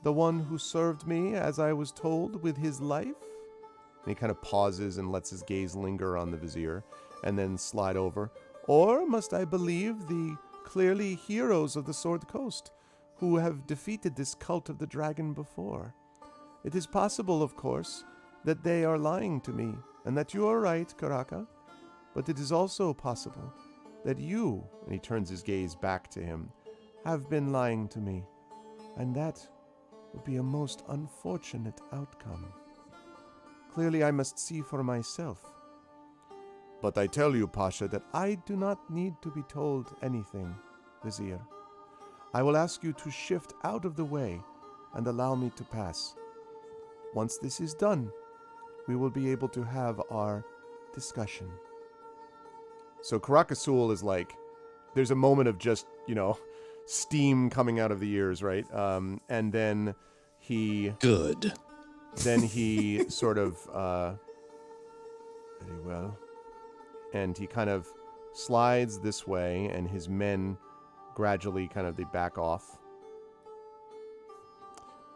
the one who served me as I was told with his life? And he kind of pauses and lets his gaze linger on the Vizier, and then slide over. Or must I believe the clearly heroes of the Sword Coast, who have defeated this cult of the dragon before? It is possible, of course, that they are lying to me, and that you are right, Karaka. But it is also possible that you, and he turns his gaze back to him, have been lying to me, and that would be a most unfortunate outcome. Clearly I must see for myself. But I tell you, Pasha, that I do not need to be told anything, Vizier. I will ask you to shift out of the way and allow me to pass. Once this is done, we will be able to have our discussion. So Karakasul is like, there's a moment of just, steam coming out of the ears, right? And then he Good. sort of, very well. And he kind of slides this way, and his men gradually they back off.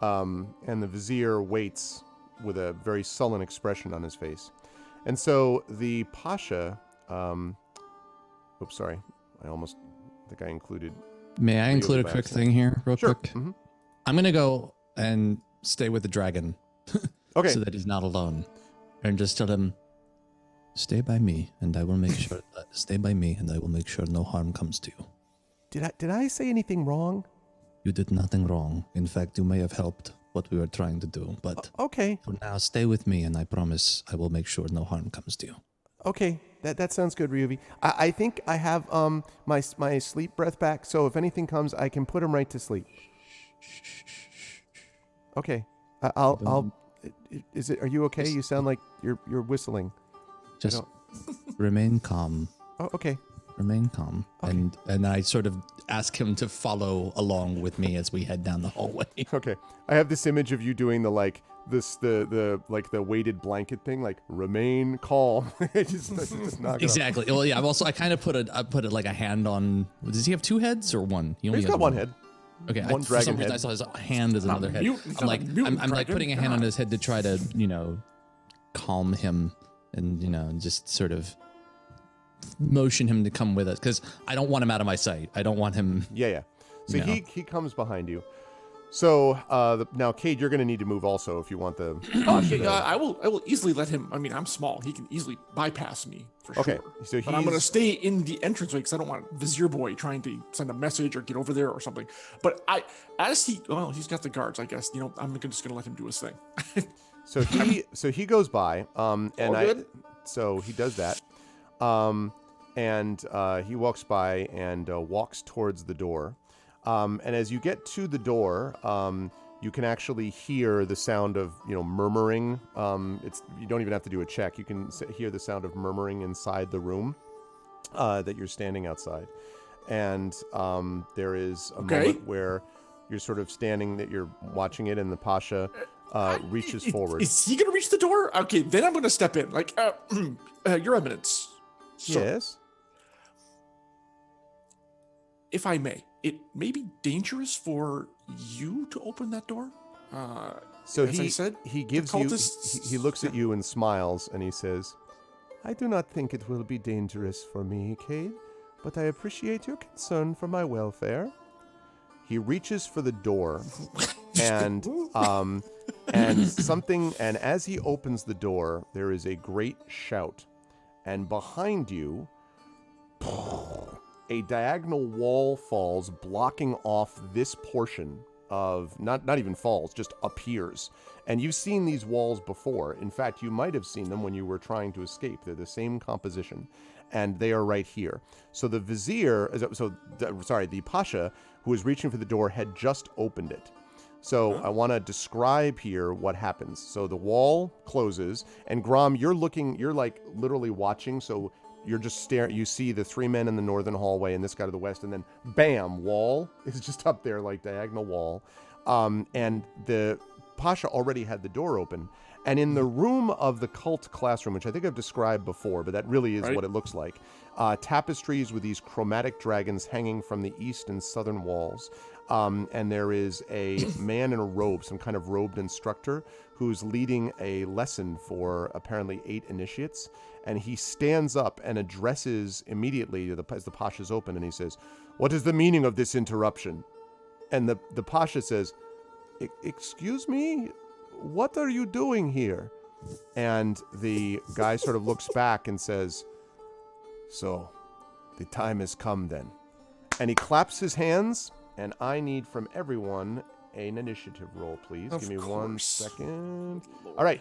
And the Vizier waits with a very sullen expression on his face. And so the Pasha, oops, sorry. I almost think I included. May I include a quick thing here, real Sure. quick? Mm-hmm. I'm going to go and stay with the dragon. Okay. So that he's not alone. And just tell him, stay by me, and I will make sure, stay by me, and I will make sure no harm comes to you. Did I say anything wrong? You did nothing wrong. In fact, you may have helped what we were trying to do. But Okay. for now, stay with me, and I promise I will make sure no harm comes to you. Okay. That sounds good, Ryuvi. I think I have my sleep breath back, so if anything comes, I can put him right to sleep. Okay. I'll. Is it? Are you okay? You sound like you're whistling. Just remain calm. Oh, okay. Remain calm. Okay. And I sort of ask him to follow along with me as we head down the hallway. Okay. I have this image of you doing the the weighted blanket thing, like remain calm. It's just knock it off. Exactly. Well, yeah. I kind of put like a hand on. Does he have two heads or one? He only He's has got one head. Okay. One for some dragon reason, head. I saw his hand as another head. I'm like dragon. putting a hand on his head to try to calm him and just sort of motion him to come with us because I don't want him out of my sight. I don't want him. Yeah. So No. he comes behind you. So now, Cade, you're going to need to move also if you want the. I will easily let him. I mean, I'm small. He can easily bypass me for Okay, sure. so But I'm going to he's- stay in the entranceway because I don't want Vizier Boy trying to send a message or get over there or something. But he's got the guards, I guess. I'm just going to let him do his thing. So he goes by, and good. so he does that, and he walks by and walks towards the door, and as you get to the door, you can actually hear the sound of murmuring. You don't even have to do a check. You can hear the sound of murmuring inside the room that you're standing outside, and there is a moment where you're sort of standing, that you're watching it, and the Pasha reaches forward. Is he going to reach the door? Okay, then I'm going to step in. Like, Your Eminence. Sir, Yes. if I may, it may be dangerous for you to open that door. So as I said, he gives the you, cultists- he looks at you and smiles, and he says, I do not think it will be dangerous for me, Cade, but I appreciate your concern for my welfare. He reaches for the door, and as he opens the door, there is a great shout, and behind you, a diagonal wall falls, blocking off this portion of, not even falls, just appears. And you've seen these walls before. In fact, you might have seen them when you were trying to escape. They're the same composition, and they are right here. So the the Pasha, who was reaching for the door, had just opened it. So I want to describe here what happens. So the wall closes, and Grom, you're like literally watching, so you're just staring. You see the three men in the northern hallway and this guy to the west, and then bam, wall is just up there, like diagonal wall. And the Pasha already had the door open. And in the room of the cult classroom, which I think I've described before, but that really is Right. what it looks like, tapestries with these chromatic dragons hanging from the east and southern walls. And there is a man in a robe, some kind of robed instructor, who's leading a lesson for apparently 8 initiates. And he stands up and addresses immediately as the Pasha's open, and he says, "What is the meaning of this interruption?" And the Pasha says, "Excuse me? What are you doing here?" And the guy sort of looks back and says, "So, the time has come then." And he claps his hands, and I need from everyone an initiative roll, please. Of Give me 1 course. second. All right.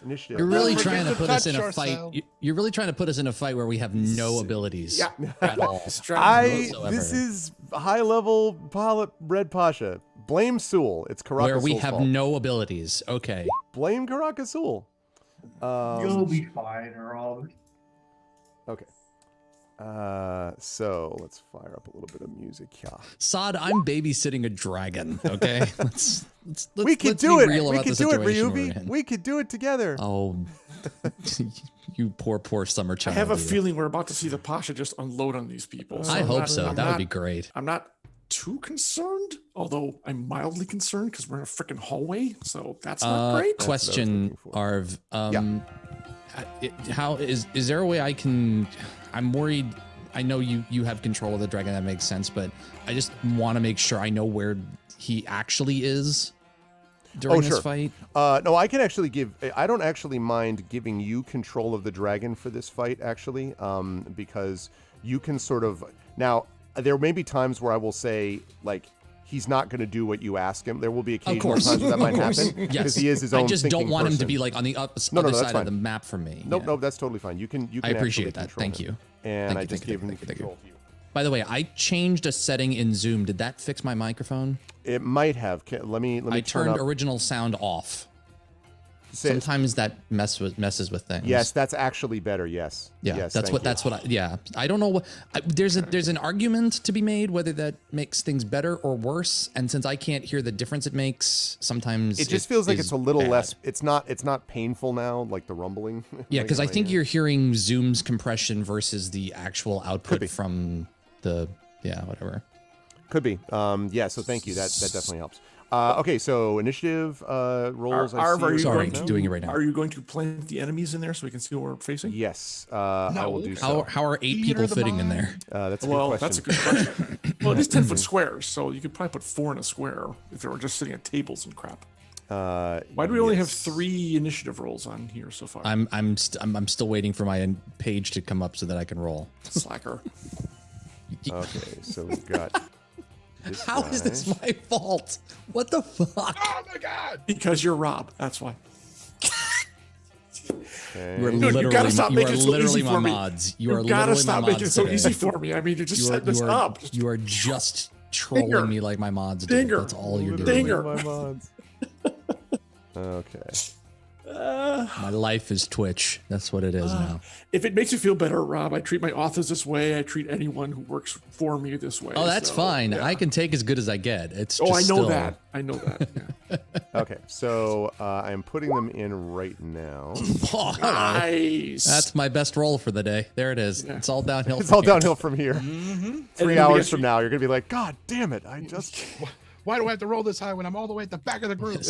Initiative. You're really Don't trying to forget to put us in touch a fight. yourself. You're really trying to put us in a fight where we have no abilities Yeah. at all. whatsoever. This is high level Red Pasha. Blame Sewell. It's Karaka Where we Sewell's have fault. no abilities. Okay. Blame Karaka Sewell. You'll be fine, Rob. Okay. So let's fire up a little bit of music here. Sod, I'm babysitting a dragon. Okay. We could let's do be it. real We about could the do it, situation we're Ryubi. in. We could do it together. Oh, you poor summer I child. have a you. feeling we're about to see the Pasha just unload on these people. I I'm hope not- so. I'm That would not- be great. I'm not too concerned, although I'm mildly concerned because we're in a freaking hallway, so that's not great. Question, That's what I was Arv. How is there a way I can? I'm worried. I know you have control of the dragon. That makes sense, but I just want to make sure I know where he actually is during this sure. fight. No, I can actually I don't actually mind giving you control of the dragon for this fight, actually, because you can sort of now. There may be times where I will say like he's not going to do what you ask him. There will be occasional times where that might happen because Yes. he is his own. I just don't thinking want him to person. be like on the other that's side fine. of the map from me. Nope, Yeah. nope, that's totally fine. You can. I appreciate actually that. control Thank him. you. And Thank I you, just thank you, gave him thank you, thank you. control of you. By the way, I changed a setting in Zoom. Did that fix my microphone? It might have. Let me I turn turned up. original sound off. Say- Sometimes that messes with things. Yes, that's actually better. Yes. Yeah, Yes, that's thank what you. yeah. I don't know what there's an argument to be made whether that makes things better or worse. And since I can't hear the difference it makes, sometimes It just feels like is it's a little bad. less. It's not painful now, like the rumbling. Yeah, Like, because I in my think ear. you're hearing Zoom's compression versus the actual be. output from the whatever. Could be. Yeah. So thank you. That definitely helps. Okay. So initiative rolls. Arv, I are see you Sorry, going to, doing it right now. Are you going to plant the enemies in there so we can see what we're facing? Yes. I will do so. How are 8 Peter people the fitting in Mind. there? That's a Well, good question. that's a good question. Well, it is 10-foot squares, so you could probably put 4 in a square if they were just sitting at tables and crap. Why do we only have yes. 3 initiative rolls on here so far? I'm still waiting for my page to come up so that I can roll. Slacker. Okay. So we've got. This How is guy. this my fault? What the fuck? Oh my god! Because you're Rob. That's why. Okay. You are Dude, you literally, gotta stop you are making it so literally easy my for me. mods. You are You gotta literally stop my making it mods so today. easy for me. I mean, you're just setting this up. You are just trolling Dinger. me like my mods do. Dinger. That's all you're Literally doing. Dinger. my mods. Okay. My life is Twitch. That's what it is now. If it makes you feel better, Rob, I treat my authors this way. I treat anyone who works for me this way. Oh, that's so, fine. yeah. I can take as good as I get. It's Oh, just I know still, that. I know that. Yeah. Okay. So I'm putting them in right now. Oh, hello. Nice. That's my best roll for the day. There it is. It's all downhill. It's from all here. downhill from here. And 3 then hours we from now, you're gonna be like, God damn it! I just. Why do I have to roll this high when I'm all the way at the back of the group?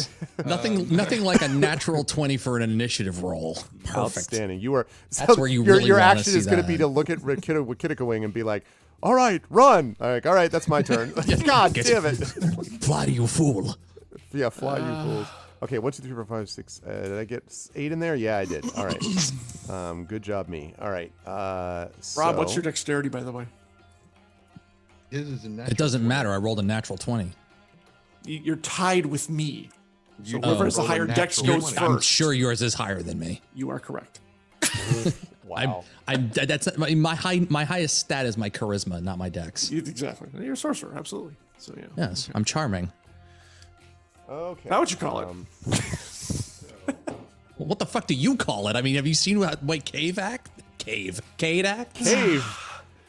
Nothing like a natural 20 for an initiative roll. Perfect. Outstanding. You are. That's where you your really your wanna action see is going to be that. to look at Kittaka and be like, "All right, run!" Like, all right, that's my turn. God damn it! Fly, you fool. Yeah, fly, you fools. Okay, 1, 2, 3, 4, 5, 6. Did I get 8 in there? Yeah, I did. All right. Good job, me. All right. Rob, what's your dexterity, by the way? His is a natural It doesn't 20. matter. I rolled a natural 20. You're tied with me. So You whoever has the rolled a higher dex natural goes 20. I'm first. sure yours is higher than me. You are correct. Wow. That's my highest stat is my charisma, not my dex. Exactly. You're a sorcerer, absolutely. So yeah. Yes, I'm charming. Okay. How would you call it? Well, what the fuck do you call it? I mean, have you seen what Cave act? Cave act? Cave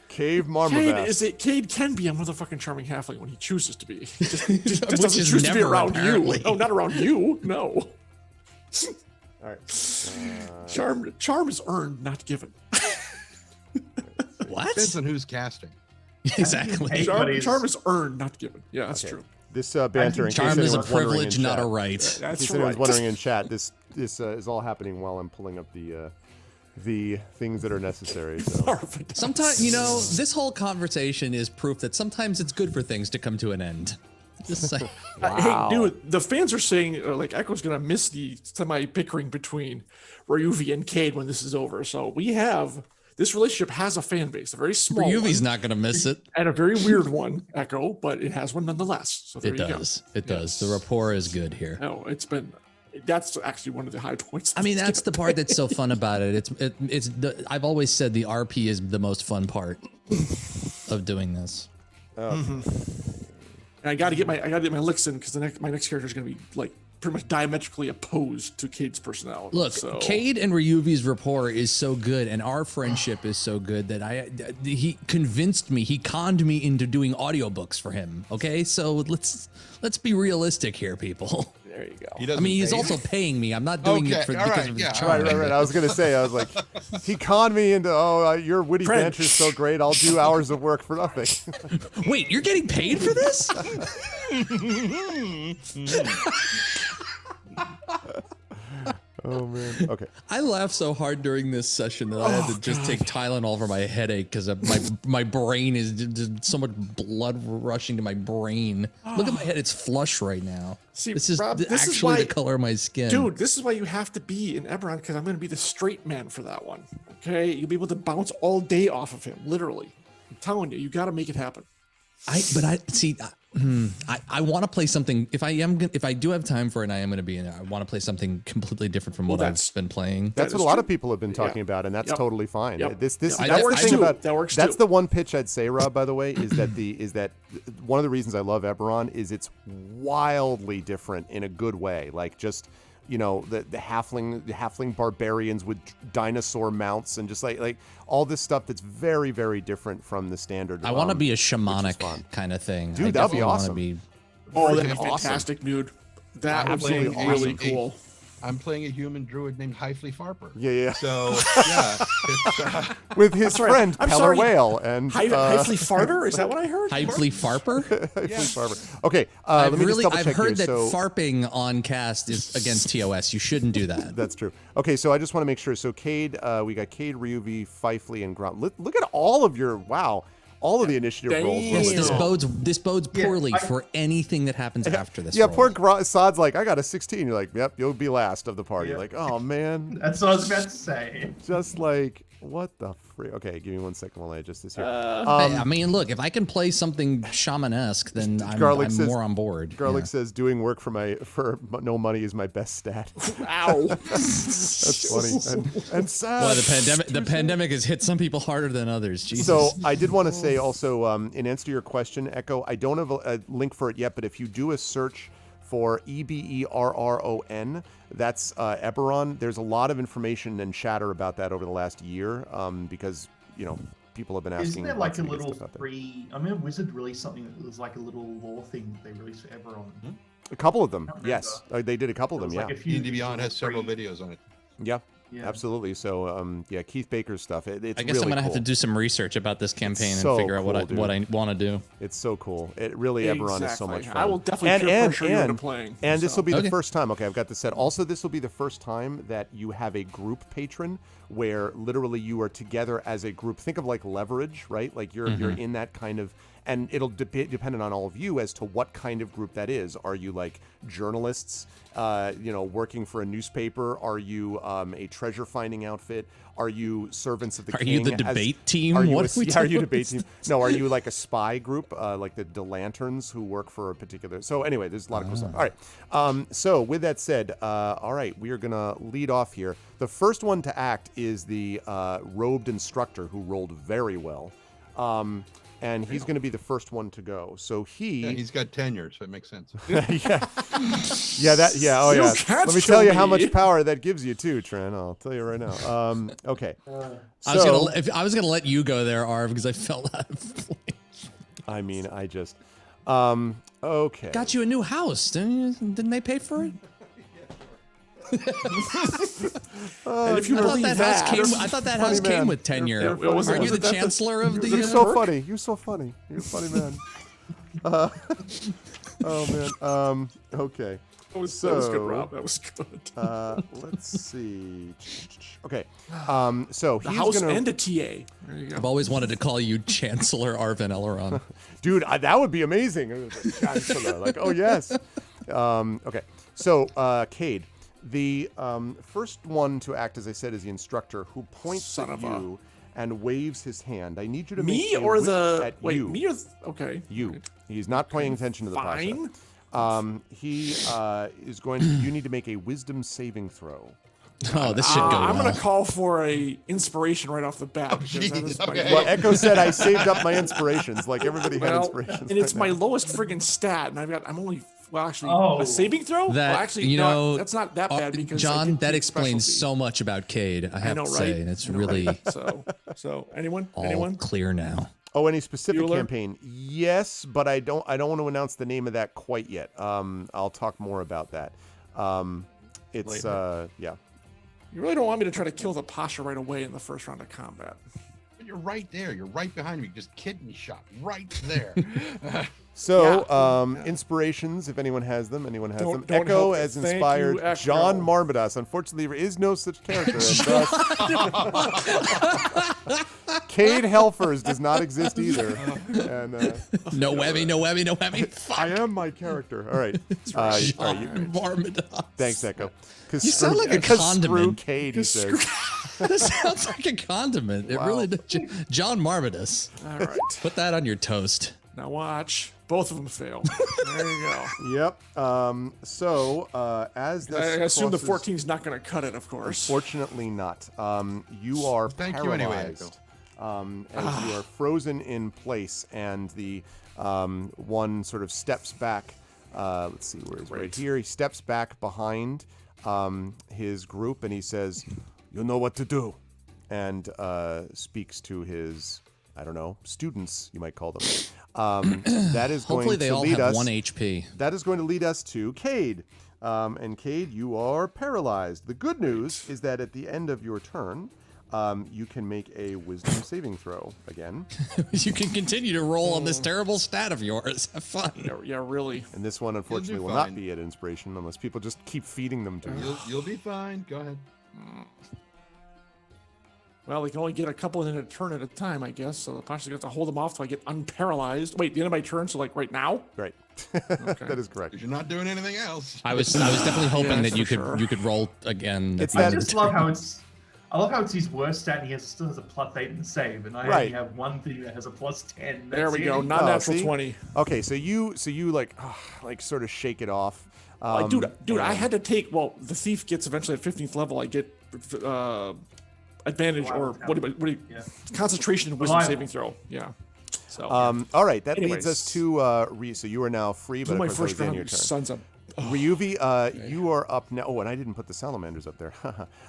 Cade Marmavast. is it? Cade can be a motherfucking charming halfling when he chooses to be. He just Which doesn't is choose to be never, around apparently. you. No, not around you. No. All right. Charm is earned, not given. What? Depends on who's casting. Exactly. Hey, buddies. Charm is earned, not given. Yeah, that's true. This banter. In Charm case is a anyone's wondering in privilege, not a chat. right. In That's case right. anyone's wondering in chat, this is all happening while I'm pulling up the things that are necessary. So. Perfect. Sometimes, this whole conversation is proof that sometimes it's good for things to come to an end. Just saying. Wow. Hey, dude, the fans are saying like Echo's gonna miss the semi-bickering between Ryuvi and Cade when this is over. So we have this relationship has a fan base, a very small Yuvi's one, not going to miss it. and a very weird one, Echo, but it has one nonetheless. So there It you does. go. It does. The rapport is good here. No, it's been That's actually one of the high points. I mean, that's the part that's so fun about it. I've always said the RP is the most fun part of doing this. And I got to get my licks in because my next character is going to be like pretty much diametrically opposed to Cade's personality. Look, Cade and Ryuvi's rapport is so good, and our friendship is so good that he convinced me, he conned me into doing audiobooks for him. Okay, so let's be realistic here, people. There you go. I mean, he's also paying me. I'm not doing it because of his charm. Right. I was gonna say, I was like, he conned me into, your witty banter is so great. I'll do hours of work for nothing. Wait, you're getting paid for this? Oh man. Okay. I laughed so hard during this session that I had to just take Tylenol for my headache because my brain is just so much blood rushing to my brain. Look at my head; it's flush right now. See, this is Rob, this actually is why, the color of my skin, dude. This is why you have to be in Eberron because I'm going to be the straight man for that one. Okay, you'll be able to bounce all day off of him, literally. I'm telling you, you got to make it happen. I want to play something. If I do have time for it, and I am going to be in it. I want to play something completely different from what I've been playing. That's what a lot of people have been talking about, and that's totally fine. That's the one pitch I'd say, Rob. By the way, is that one of the reasons I love Eberron is it's wildly different in a good way. Like just the halfling barbarians with dinosaur mounts and just like all this stuff that's very, very different from the standard. I want to be a shamanic kind of thing. Dude, that'd be awesome. That'd be fantastic, dude. That would be really cool. I'm playing a human druid named Hyfley Farper. Yeah. So, yeah. With his friend, Peller Whale. And Hyfley Farter? Is that what I heard? Hyfley Farper? Hyfley Farper. Okay, let me just double check I've heard here. that farping on cast is against TOS. You shouldn't do that. That's true. Okay, so I just want to make sure. So Cade, we got Cade, Ryuvi, Fifley, and Grom. Look at all of your, all of the initiative rolls. Yes, this bodes poorly for anything that happens after this. Yeah, roll. poor Sod's like, I got a 16. You're like, yep, you'll be last of the party. Yeah. Like, oh man. That's what I was about to say. Just like, what the freak? Okay, give me 1 second while I adjust this here. I mean, look, if I can play something shamanesque, then I'm more on board. Garlic says, doing work for no money is my best stat. Ow. That's funny. And sad. Well, the pandemic has hit some people harder than others. Jesus. So I did want to say also, in answer to your question, Echo, I don't have a link for it yet, but if you do a search for EBERRON, that's Eberron. There's a lot of information and chatter about that over the last year because, people have been asking. Isn't there like a little free? I mean, Wizard released something that was like a little lore thing they released for Eberron. Mm-hmm. A couple of them, yes. They did a couple of them, yeah. D&D Beyond has several videos on it. Yeah. Absolutely. So, Keith Baker's stuff. It's I guess really I'm gonna have cool. to do some research about this campaign and figure out what I want to do. It's so cool. It really Eberron is so much fun. I will definitely peer pressure you into playing. And this will be the first time. Okay, I've got this set. Also, this will be the first time that you have a group patron where literally you are together as a group. Think of like Leverage, right? Like you're in that kind of. And it'll depend on all of you as to what kind of group that is. Are you like journalists, working for a newspaper? Are you a treasure finding outfit? Are you servants of the king? Are you the debate team? Are you debate team? No, are you like a spy group, like the Lanterns who work for a particular? So anyway, there's a lot of cool stuff. All right. So with that said, all right, we are gonna lead off here. The first one to act is the robed instructor who rolled very well. And he's going to be the first one to go. So he's got tenure, so it makes sense. Oh yeah. Let me tell you how much power that gives you too, Trent. I'll tell you right now. Okay. I was gonna let you go there, Arv, because I felt out of place. I mean, I just. Okay. Got you a new house. Didn't they pay for it? And if you believe I thought that house came with tenure. Aren't you the chancellor of the? You're so funny. You're so funny. You're a funny man. Oh man. Okay. That was good, Rob. That was good. Let's see. Okay. So the he's house gonna... and a TA. There you go. I've always wanted to call you Chancellor Arvin Elrond. Dude, that would be amazing. Chancellor, like, oh yes. Okay. So, Cade. The first one to act, as I said, is the instructor who points at you and waves his hand. I need you to me make or the at wait you. Me or okay you. He's not paying attention to the Pasha. He is going to. You need to make a wisdom saving throw. Oh, this should go I'm well. going to call for a inspiration right off the bat. because that jeez, is my- okay. Well, Echo said I saved up my inspirations. Like everybody had Well, inspirations. and it's right my now. lowest friggin' stat, and I'm only actually Oh. a saving throw. That, well, actually, you no, know, that's not that bad because I John, did that take explains specialty. so much about Cade. I have know, to right? say, and it's I know, really right? So anyone? all clear now. Oh, any specific Bueller? campaign? Yes, but I don't want to announce the name of that quite yet. I'll talk more about that. It's yeah. You really don't want me to try to kill the Pasha right away in the first round of combat. But you're right there. You're right behind me. Just kidney shot right there. So, Yeah. inspirations, if anyone has them, anyone has Don't them. Echo help it. has Thank you, inspired Echo. John Marmaduke. Unfortunately, there is no such character. And thus, Cade Helfers does not exist either. And No whammy, no whammy, no whammy. I am my character. All right. All right. Marmaduke. Thanks, Echo. You sound like a Screw condiment. Cade, he says. That sounds like a condiment. It Wow. really does. John Marmaduke. All right. Put that on your toast. Now watch. Both of them fail. There you go. Yep. As this I assume the crosses- 14's not going to cut it, of course. Fortunately not. You are Thank you anyway, paralyzed. As you are frozen in place, and the one sort of steps back. Let's see, where he's right here. He steps back behind his group, and he says, "You know what to do," and speaks to his, I don't know, students, you might call them. That is going Hopefully they to all lead have us. 1 HP. That is going to lead us to Cade. And Cade, you are paralyzed. The good news is that at the end of your turn, you can make a wisdom saving throw again. You can continue to roll on this terrible stat of yours. Have fun. Yeah, really. And this one, unfortunately, will fine. not be at inspiration unless people just keep feeding them to you. You'll be fine. Go ahead. Well, they can only get a couple in a turn at a time, I guess. So the Pasha's going to have to hold them off till I get unparalyzed. Wait, the end of my turn, so like right now? Right. That is correct. Because you're not doing anything else. I was definitely hoping Yes, that you for could sure. you could roll again. It's I that- just love how it's. I love how it's his worst stat. And he still has a +8 in save, and I Right. only have one thing that has a +10. There we That's go. it. Not natural see? 20. Okay, so you like sort of shake it off. Dude, I and- had to take. Well, the thief gets eventually at 15th level. I get advantage or what do you Yeah. concentration and wisdom Reliable. saving throw. Yeah. So all right, that leads Anyways. us to so you are now free, but do of my course that first was in round, your you turn. sons of. Ryuvi, you are up now. Oh, and I didn't put the salamanders up there.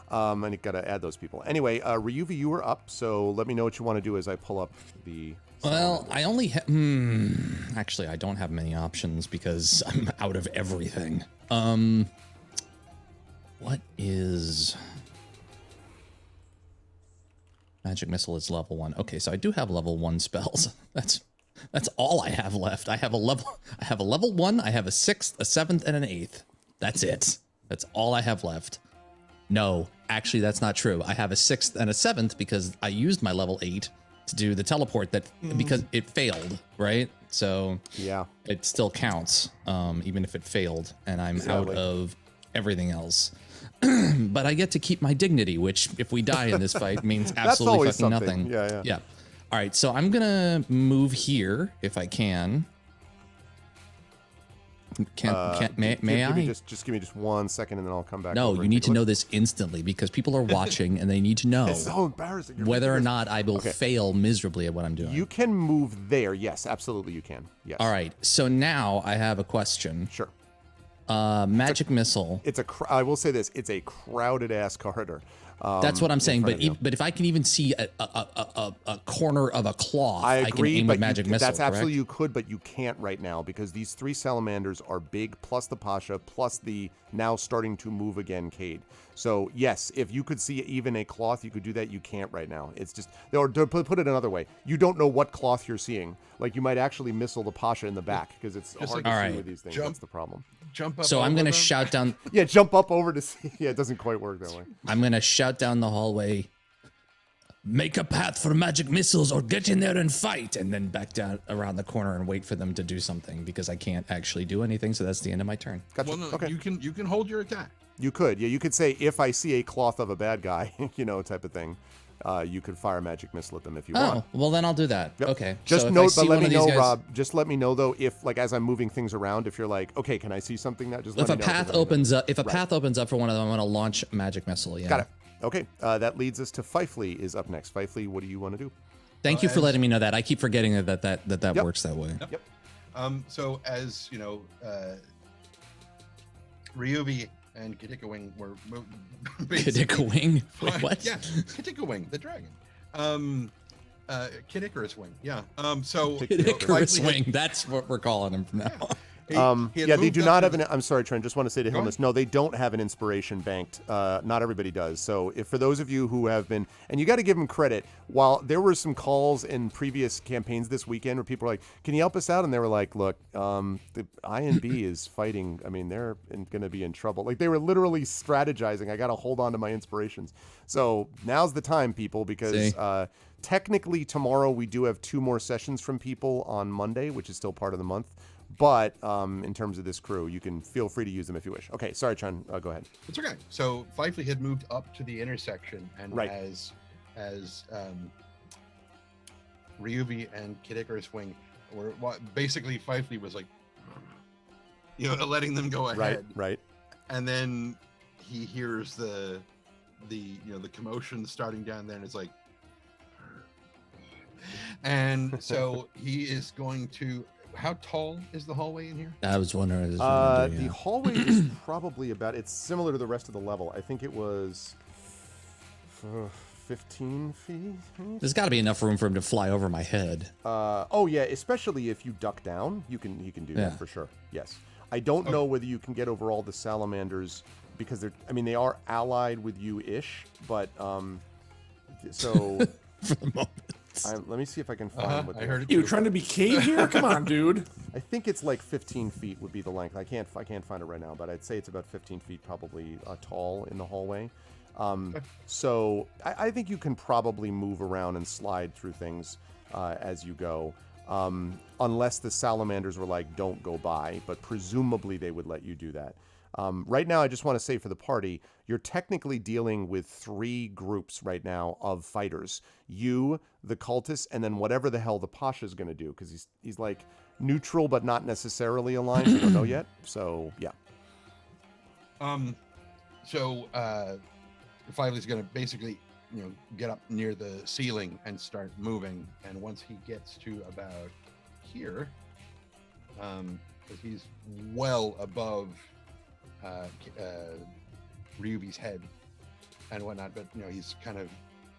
I got to add those people. Anyway, Ryuvi, you are up. So let me know what you want to do as I pull up the. Well, I only have. Actually, I don't have many options because I'm out of everything. What is magic missile? Is level 1. Okay, so I do have level 1 spells. That's all I have left. I have a level 1. I have a 6th, a 7th, and an 8th. That's it. That's all I have left. No, actually, that's not true. I have a 6th and a 7th because I used my level 8 to do the teleport because it failed, right? So Yeah. it still counts, even if it failed, and I'm out Exactly. of everything else. But I get to keep my dignity, which, if we die in this fight, means absolutely always fucking something. nothing. Yeah. All right, so I'm gonna move here if I can. May Give me I? just give me just 1 second, and then I'll come back. No, over you and need take to a know look. this instantly because people are watching and they need to know It's so embarrassing. You're whether or ridiculous. not I will Okay. fail miserably at what I'm doing. You can move there. Yes, absolutely, you can. Yes. All right, so now I have a question. Sure. Magic missile. It's I will say this. It's a crowded ass corridor. That's what I'm saying. front But of you. but if I can even see a corner of a cloth, I can agree, aim but with magic missile. that's absolutely correct? you could, but you can't right now because these 3 salamanders are big, plus the Pasha, plus the now starting to move again Cade. So yes, if you could see even a cloth, you could do that. You can't right now. It's just, or to put it another way, you don't know what cloth you're seeing. Like you might actually missile the Pasha in the back because it's hard like- to All see right. with these things. Jump. That's the problem. Jump up. So I'm over gonna them. shout down. Yeah, jump up over to see. Yeah, it doesn't quite work that way. I'm gonna shout down the hallway. Make a path for magic missiles, or get in there and fight, and then back down around the corner and wait for them to do something because I can't actually do anything. So that's the end of my turn. Gotcha. Well, no, Okay. you can hold your attack. You could. Yeah, you could say if I see a cloth of a bad guy, type of thing. you could fire magic missile at them if you Oh, want. well then I'll do that. Yep. Okay. Just so if I note, see but let one me of these know, guys- Rob. Just let me know though if, like, as I'm moving things around, if you're like, okay, can I see something now? Just let If me a know. path let me know. opens up, path opens up for one of them, I'm gonna launch magic missile. Yeah. Got it. Okay, that leads us to Fifely is up next. Fifely, what do you want to do? Thank you for as- letting me know that. I keep forgetting that Yep. works that way. Yep. So as you know, Ryuvi and Kitikawing were basically Wing. Wait, what? Yeah, Kitikawing, the dragon. Kid Icarus Wing. Yeah. So Kid Icarus Fifely Wing. That's what we're calling him from now on. he had Yeah, they moved do up not to have the- an. I'm sorry, Trent. Just want to say to Go Hilmus, no, they don't have an inspiration banked. Not everybody does. So, if for those of you who have been, and you got to give them credit, while there were some calls in previous campaigns this weekend where people were like, "Can you help us out?" and they were like, "Look, the INB is fighting. I mean, they're going to be in trouble." Like they were literally strategizing. I got to hold on to my inspirations. So now's the time, people, because technically tomorrow we do have 2 more sessions from people on Monday, which is still part of the month. But in terms of this crew, you can feel free to use them if you wish. Okay, sorry, Chun. Go ahead. It's okay. So Fifely had moved up to the intersection, and Right. as Ryuvi and Kid Icarus Wing were basically Fifely was like, letting them go ahead. Right. And then he hears the commotion starting down there, and it's like, and so he is going to. How tall is the hallway in here? I was wondering. The hallway is probably about. It's similar to the rest of the level. I think it was 15 feet. There's got to be enough room for him to fly over my head. Oh yeah, especially if you duck down, you can do Yeah. that for sure. Yes. I don't know whether you can get over all the salamanders because they are allied with you ish, but so For the moment. let me see if I can find what I the- heard it. You too. trying to be cave here? Come on, dude. I think it's like 15 feet would be the length. I can't find it right now, but I'd say it's about 15 feet probably tall in the hallway. So I think you can probably move around and slide through things as you go, unless the salamanders were like, don't go by, but presumably they would let you do that. Right now, I just want to say for the party, you're technically dealing with 3 groups right now of fighters. You, the cultists, and then whatever the hell the Pasha is going to do, because he's like neutral but not necessarily aligned. We don't know yet. So, yeah. So Fively's going to basically, get up near the ceiling and start moving. And once he gets to about here, because he's well above Ryubi's head and whatnot, but he's kind of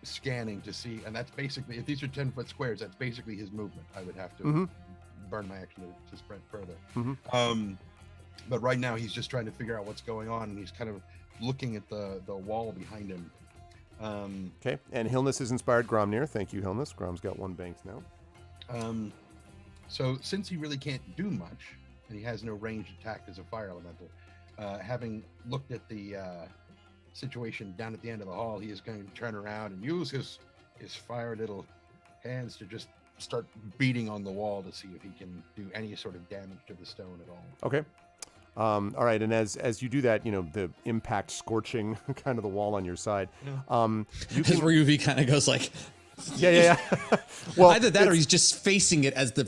scanning to see, and that's basically, if these are 10-foot squares, that's basically his movement. I would have to burn my action to sprint further. But right now he's just trying to figure out what's going on, and he's kind of looking at the wall behind him. Okay, and Hilnus has inspired Gromnir. Thank you, Hilnus. Grom's got 1 banked now. So since he really can't do much, and he has no ranged attack as a fire elemental, having looked at the situation down at the end of the hall, he is going to turn around and use his fire little hands to just start beating on the wall to see if he can do any sort of damage to the stone at all. Okay. All right, and as you do that, the impact scorching kind of the wall on your side. You As can, Ryuvi kind of goes like, yeah. Well, either that or it's- he's just facing it as the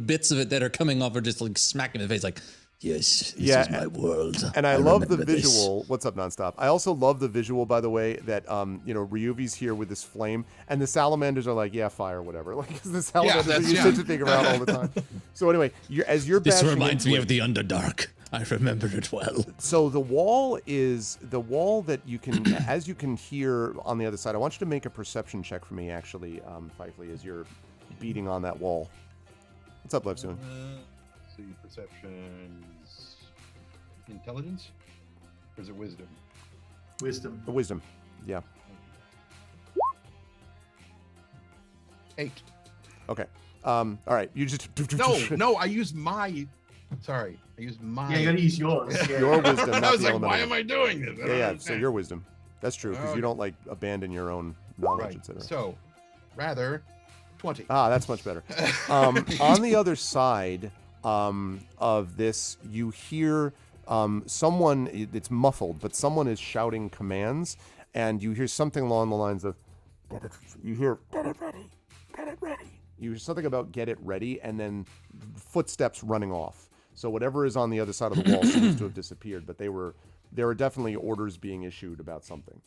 bits of it that are coming off are just like smacking in the face, like, yes, this is my world. And I love the remember this." visual. What's up, Nonstop? I also love the visual, by the way, that Ryuvi's here with this flame, and the salamanders are like, yeah, fire, whatever. Like, 'cause the salamanders are used to think around all the time. So anyway, as you're This bashing reminds into me it- of the Underdark. I remember it well. So the wall that you can, as you can hear on the other side. I want you to make a perception check for me, actually, Fifely, as you're beating on that wall. What's up, Levsoon? See, perceptions, intelligence, or is it wisdom? Wisdom. Yeah. 8. Okay. All right. You just No, I use my. Sorry, I use my. Yeah, you gotta use yours. Yeah. Your wisdom, not I was the like, why elemental. am I doing this? I don't Yeah. So understand. your wisdom. That's true because you don't like abandon your own knowledge, Right. etc. So, rather, 20. Ah, that's much better. On the other side of this, you hear someone. It's muffled, but someone is shouting commands, and you hear something along the lines of, You hear, get it ready, get it ready. You hear something about get it ready, and then footsteps running off. So whatever is on the other side of the wall seems to have disappeared, but there were definitely orders being issued about something.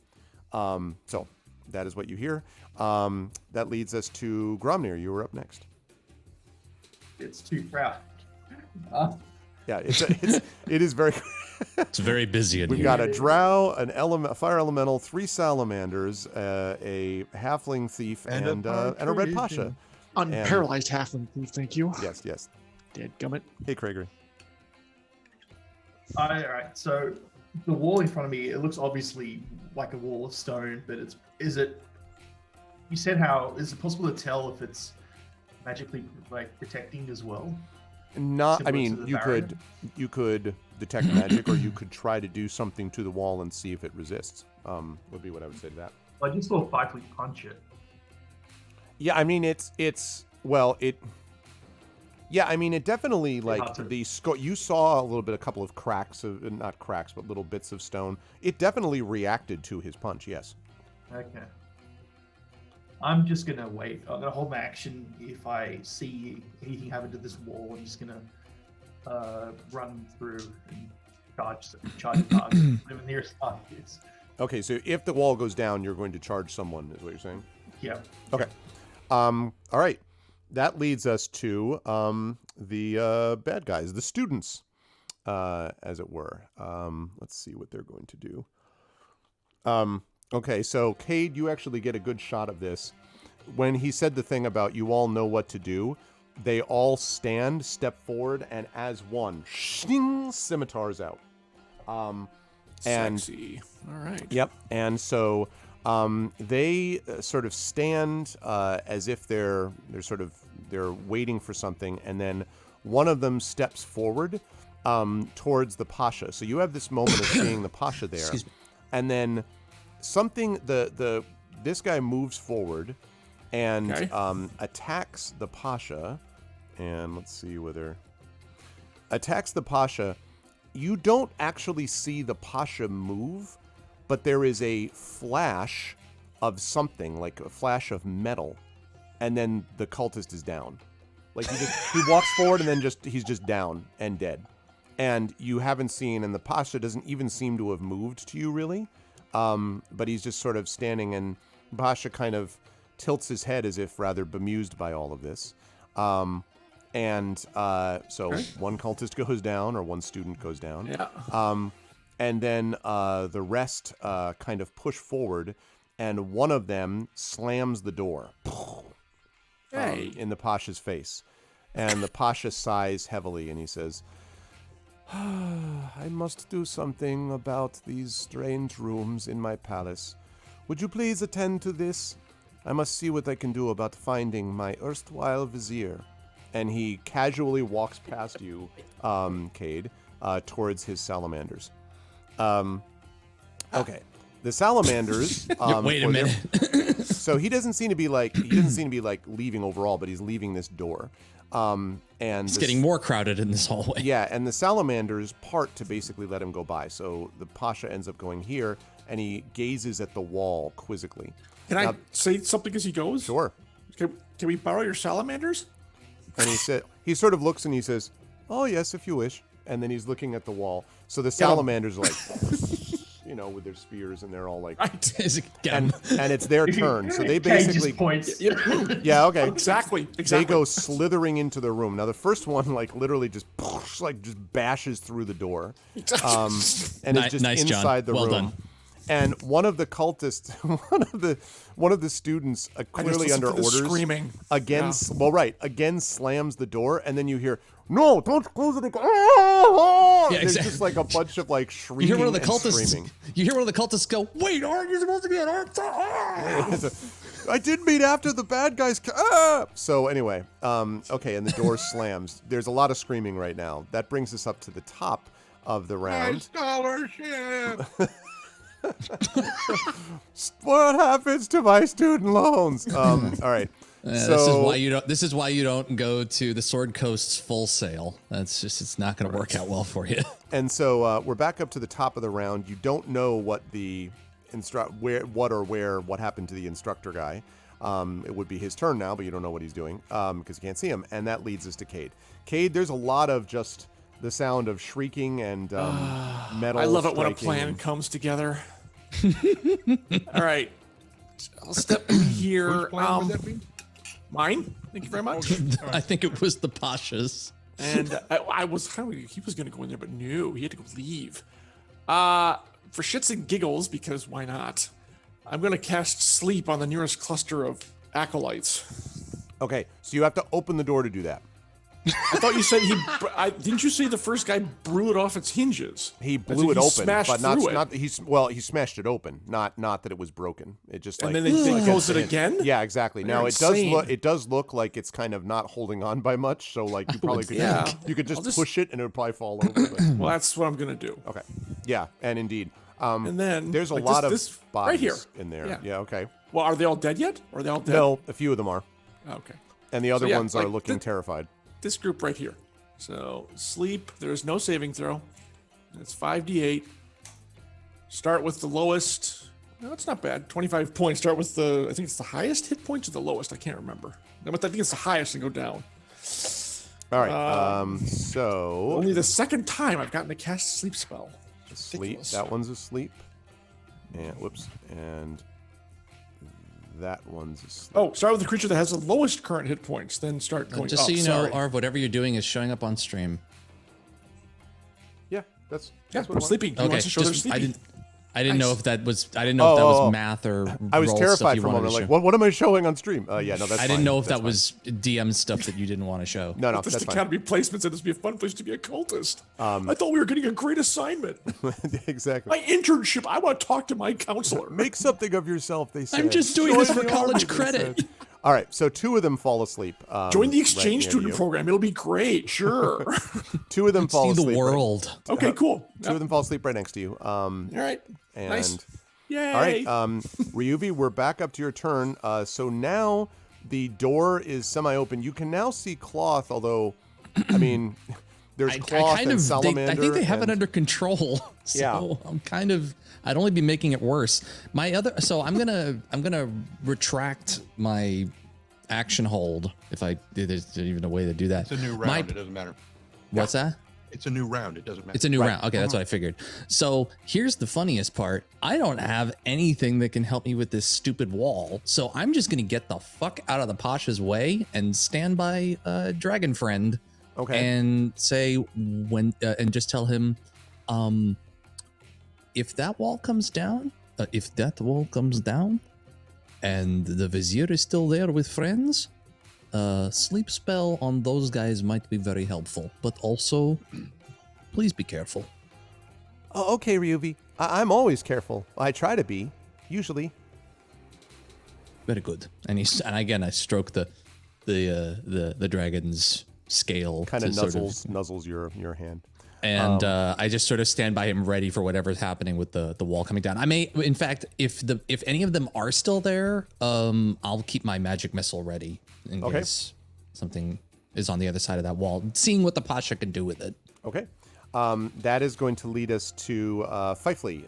So that is what you hear. That leads us to Gromnir. You were up next. It's too crowded. Yeah, it is very. It's very busy in We've here. got a drow, a fire elemental, 3 salamanders, a halfling thief, and a red pasha. Unparalyzed halfling thief, thank you. Yes. Dadgummit. Hey, Craiger. All right, so the wall in front of me, it looks obviously like a wall of stone, but is it possible to tell if it's magically like protecting as well? Not. I Similar to mean, the you could detect magic, or you could try to do something to the wall and see if it resists. Would be what I would say to that. I just thought 5 would punch it. Yeah, I mean it. Yeah, I mean it definitely like you saw a couple of cracks of not cracks, but little bits of stone. It definitely reacted to his punch. Yes. Okay. I'm just gonna wait. I'm gonna hold my action. If I see anything happen to this wall, I'm just gonna run through and charge the target. Whatever the nearest target is. Okay, so if the wall goes down, you're going to charge someone, is what you're saying? Yeah. Okay. All right. That leads us to the bad guys, the students, as it were. Let's see what they're going to do. Okay, so Cade, you actually get a good shot of this. When he said the thing about you all know what to do, they all step forward, and as one, shing, scimitars out. Sexy. All right. Yep. And so they sort of stand as if they're waiting for something, and then one of them steps forward towards the Pasha. So you have this moment of seeing the Pasha there, Excuse me. and then this guy moves forward and attacks the Pasha, and let's see whether attacks the Pasha. You don't actually see the Pasha move, but there is a flash of something, like a flash of metal, and then the cultist is down. Like he walks forward and then he's just down and dead. And you haven't seen, and the Pasha doesn't even seem to have moved to you really, but he's just sort of standing, and Pasha kind of tilts his head as if rather bemused by all of this. So one cultist goes down, or one student goes down. Yeah. And then the rest kind of push forward, and one of them slams the door in the Pasha's face. And the Pasha sighs heavily, and he says, I must do something about these strange rooms in my palace. Would you please attend to this? I must see what I can do about finding my erstwhile vizier. And he casually walks past you, Cade, towards his salamanders. Okay, the salamanders. Wait a minute. So he doesn't seem to be like leaving overall, but he's leaving this door. And It's getting more crowded in this hallway. Yeah, and the salamanders part to basically let him go by. So the Pasha ends up going here, and he gazes at the wall quizzically. Can I say something as he goes? Sure. Can we borrow your salamanders? And he sort of looks and he says, "Oh yes, if you wish." And then he's looking at the wall. So the salamanders are like, with their spears, and they're all like, and it's their turn. So they basically points. Yeah, okay. Exactly. They go slithering into the room. Now the first one literally just bashes through the door, and it's just nice, inside John. the Well room. done. And one of the cultists, one of the students, clearly under orders, screaming again slams the door, and then you hear, "No, don't close it again!" Yeah, exactly. There's just like a bunch of shrieking You hear one of the and cultists. screaming. You hear one of the cultists go, "Wait, aren't you supposed to be an I did meet after the bad guys. So anyway, okay, and the door slams. There's a lot of screaming right now. That brings us up to the top of the round. Scholarship. What happens to my student loans? All right. This is why you don't go to the Sword Coast's Full Sail. It's not going to work out well for you. And so we're back up to the top of the round. You don't know what the what happened to the instructor guy. It would be his turn now, but you don't know what he's doing because you can't see him. And that leads us to Cade. Cade, there's a lot of just the sound of shrieking and metal. I love it when a striking plan comes together. All right. I'll step in here. Whose plan would that be? Mine. Thank you very much. I think it was the Pasha's. And he was going to go in there, but no, he had to go leave. For shits and giggles, because why not? I'm going to cast Sleep on the nearest cluster of acolytes. Okay, so you have to open the door to do that. I thought you said didn't you say the first guy blew it off its hinges? He blew it open, but not. he smashed it open. Not that it was broken. It just And then they close it again. Yeah, exactly. Now it does look like it's kind of not holding on by much. So like you probably could you could just push it and it would probably fall over. But. Well, that's what I'm gonna do. Okay. Yeah, and indeed. And then there's a like lot this of bodies right here in there. Yeah. Yeah. Okay. Well, are they all dead yet? Or are they all dead? No, a few of them are, Okay. and the other yeah, ones are like looking terrified. This group right here. So Sleep. There's no saving throw. It's 5d8. Start with the lowest. No, it's not bad. 25 points. Start with I think it's the highest hit points or the lowest. I can't remember. I think it's the highest and go down. All right. So Only the second time I've gotten to cast a sleep spell. sleep. Ridiculous. That one's asleep. And whoops. And that one's asleep. Oh, start with the creature that has the lowest current hit points, then start going Just up. so you Sorry. know, Arv, whatever you're doing is showing up on stream. Yeah, that's Yeah, what we're it was. sleeping. He Okay, wants to show they're just, sleeping. I didn't know Nice. if that was if that was math or I was roll terrified stuff you for a wanted moment. to Like, show. what am I showing on stream? Yeah, no, that's I fine. didn't know if That's that was DM stuff that you didn't want to show. fine. No, This that's fine. Academy placement said this would be a fun place to be a cultist. I thought we were getting a great assignment. Exactly. My internship. I want to talk to my counselor. Make something of yourself, they said. I'm just doing Join this for the college army, they credit. said. All right, so two of them fall asleep. Join the right exchange near student you. program. It'll be great. Sure. Two of them fall See asleep. the world. Okay, cool. Two of them fall asleep right next to you. All right. And Nice. Yay. all right, Ryuvi, we're back up to your turn. So now the door is semi-open. You can now see Cloth, although, I mean, there's Cloth and Salamander. I think they have it and- under control. So Yeah. I'd only be making it worse. So I'm gonna retract my action hold if there's even a way to do that. It's a new round. It doesn't matter. What's that? It's a new round. It doesn't matter. It's a new round. Okay, that's what I figured. So here's the funniest part. I don't have anything that can help me with this stupid wall. So I'm just gonna get the fuck out of the Pasha's way and stand by Dragon Friend. Okay. And say and just tell him, if that wall comes down, and the Vizier is still there with friends, sleep spell on those guys might be very helpful, but also please be careful. Oh, okay, Ryuvi. I'm always careful. I try to be, usually. Very good. And again I stroke the dragon's scale, Kind of to sort nuzzles your hand. and I just sort of stand by him, ready for whatever's happening with the wall coming down. I may, in fact, if any of them are still there, I'll keep my magic missile ready in case something is on the other side of that wall, seeing what the Pasha can do with it. Okay. That is going to lead us to Fifely,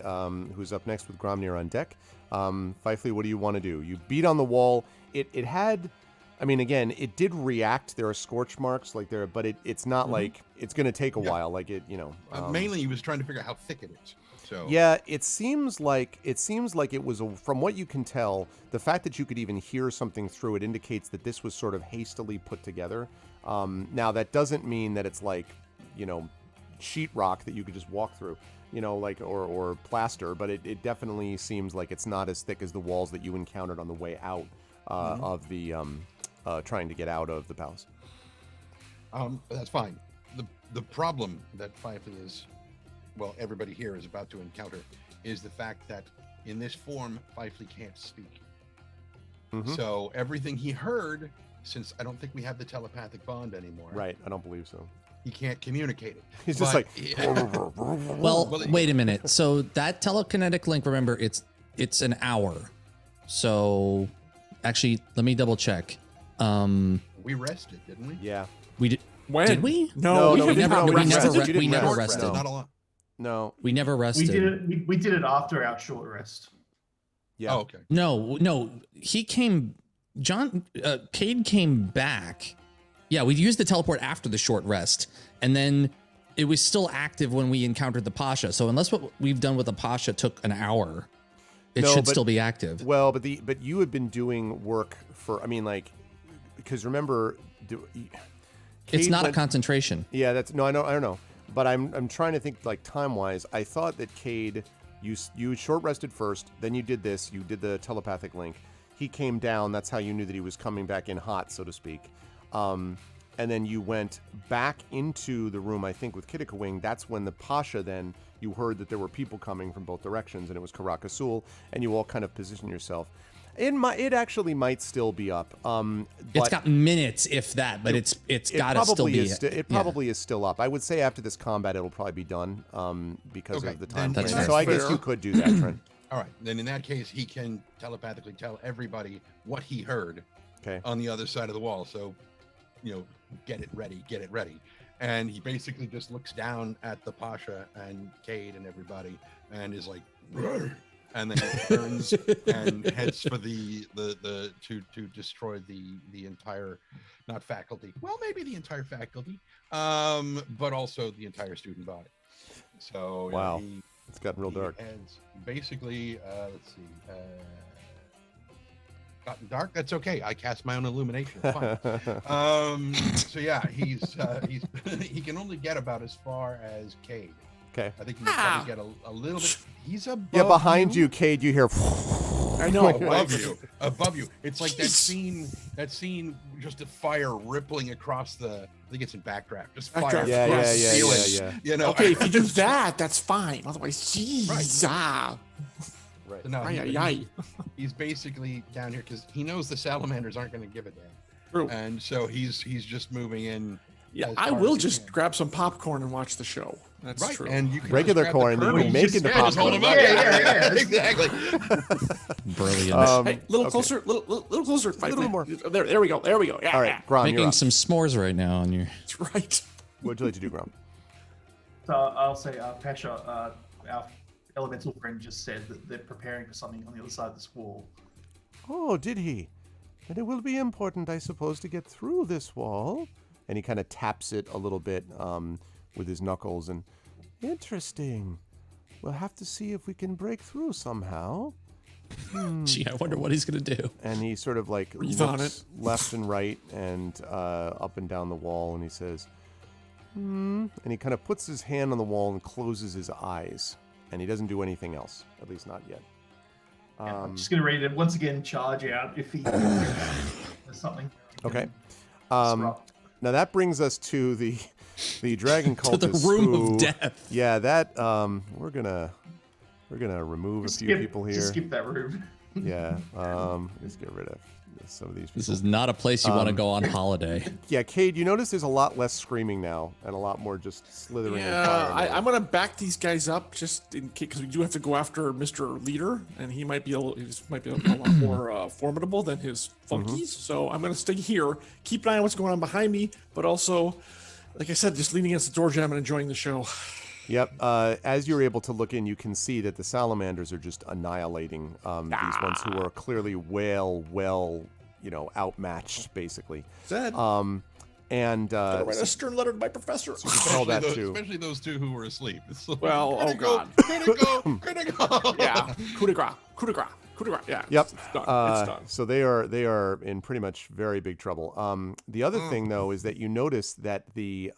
who's up next with Gromnir on deck. Fifely, what do you want to do? You beat on the wall. It had, I mean, again, it did react. There are scorch marks like there, but it's not like it's going to take a while. Like it, mainly, he was trying to figure out how thick it is. So yeah, it seems like it was from what you can tell. The fact that you could even hear something through it indicates that this was sort of hastily put together. Now that doesn't mean that it's like, sheetrock that you could just walk through, or plaster, but it definitely seems like it's not as thick as the walls that you encountered on the way out of the trying to get out of the palace. that's fine. The problem that Fifely everybody here is about to encounter is the fact that in this form, Fifely can't speak. Mhm. So everything he heard, since I don't think we have the telepathic bond anymore, Right, I don't believe so. he can't communicate it. He's just But- Well, Well, wait a minute. So that telekinetic link, remember, it's an hour. So actually, let me double check. we rested, didn't we? Yeah. We did. When? Did we? No, No, we we have never- not we rested. never- we never rest, rested. no. Not a lot. No. We never rested. We did it after our short rest. Yeah. Oh, okay. No, he came. Cade came back. Yeah, we used the teleport after the short rest, and then it was still active when we encountered the Pasha. So unless what we've done with the Pasha took an hour, it should still be active. Well, but you had been doing work for. I mean, like, because remember, It's not a concentration. Yeah, that's no. I don't know. But I'm trying to think like time wise. I thought that Cade, you short rested first, then you did this. You did the telepathic link. He came down. That's how you knew that he was coming back in hot, so to speak. And then you went back into the room, I think, with Kitika Wing. That's when the Pasha, then, you heard that there were people coming from both directions, and it was Karakasul, and you all kind of positioned yourself. It actually might still be up. It's got minutes, if that, but it's got to still be. It probably is still up. I would say after this combat, it'll probably be done because of the time frame. That's So I guess fair. you could do that, Trent. All right. Then in that case, he can telepathically tell everybody what he heard Okay. on the other side of the wall. So, get it ready. And he basically just looks down at the Pasha and Cade and everybody and is like, "Roar," and then he turns and heads for the to destroy the entire, not faculty, well, maybe the entire faculty, but also the entire student body. So Wow. It's gotten real dark. heads basically, let's see, gotten dark. That's okay. I cast my own illumination. It's fine. So yeah, he's he can only get about as far as Cade. Okay. I think he can probably get a little bit. He's above. Yeah, behind you, Cade, you hear. I know. above you. It's like that scene, just a fire rippling across the. I think it's in Backdraft. Just fire. Backdraft. Yeah, across yeah, the yeah, ceiling. yeah. Okay, if you do that, that's fine. Otherwise, jeez. Right. So no, Right. he's basically down here because he knows the salamanders aren't going to give a damn. True. And so he's just moving in. Yeah, as I far will as he just can. grab some popcorn and watch the show. That's Right, true. and you can Regular just grab corn, the you've kernel. been making the Just hold popcorn. him up. Yeah. Exactly. Brilliant. Hey, little okay. closer, little closer. A little more. There we go. Yeah, All right, Grom, you're Making up. some s'mores right now on your. that's right. What'd you like to do, Grom? So I'll say, Pasha, our elemental friend just said that they're preparing for something on the other side of this wall. Oh, did he? Then it will be important, I suppose, to get through this wall. And he kind of taps it a little bit with his knuckles. And interesting. We'll have to see if we can break through somehow. Gee, I wonder what he's gonna do. And he sort of like Breathe on looks left and right and up and down the wall. And he says, And he kind of puts his hand on the wall and closes his eyes. And he doesn't do anything else, at least not yet. I'm just getting ready to once again charge out if he there's something. Okay. Disrupt. Now that brings us to the dragon To cultists. the room who- of death. Yeah, that we're gonna remove a few people here. Just skip that room. Yeah, let's get rid of some of these people. This is not a place you want to go on holiday. Yeah, Cade, you notice there's a lot less screaming now and a lot more just slithering. and Yeah, firing. I'm gonna back these guys up just in case because we do have to go after Mr. Leader, and he might be a lot more formidable than his flunkies. So I'm gonna stay here, keep an eye on what's going on behind me, but also, like I said, just leaning against the door jam and enjoying the show. Yep. As you're able to look in, you can see that the salamanders are just annihilating these ones who are clearly well, outmatched, basically. Said. And Gotta write a stern letter to my professor. tell that too. Especially those two who were asleep. It's like, Well, oh critical, God. critical. Yeah, coup de grace. Yeah. Yep. It's done. It's done. So they are in pretty much very big trouble. The other thing though is that you notice that the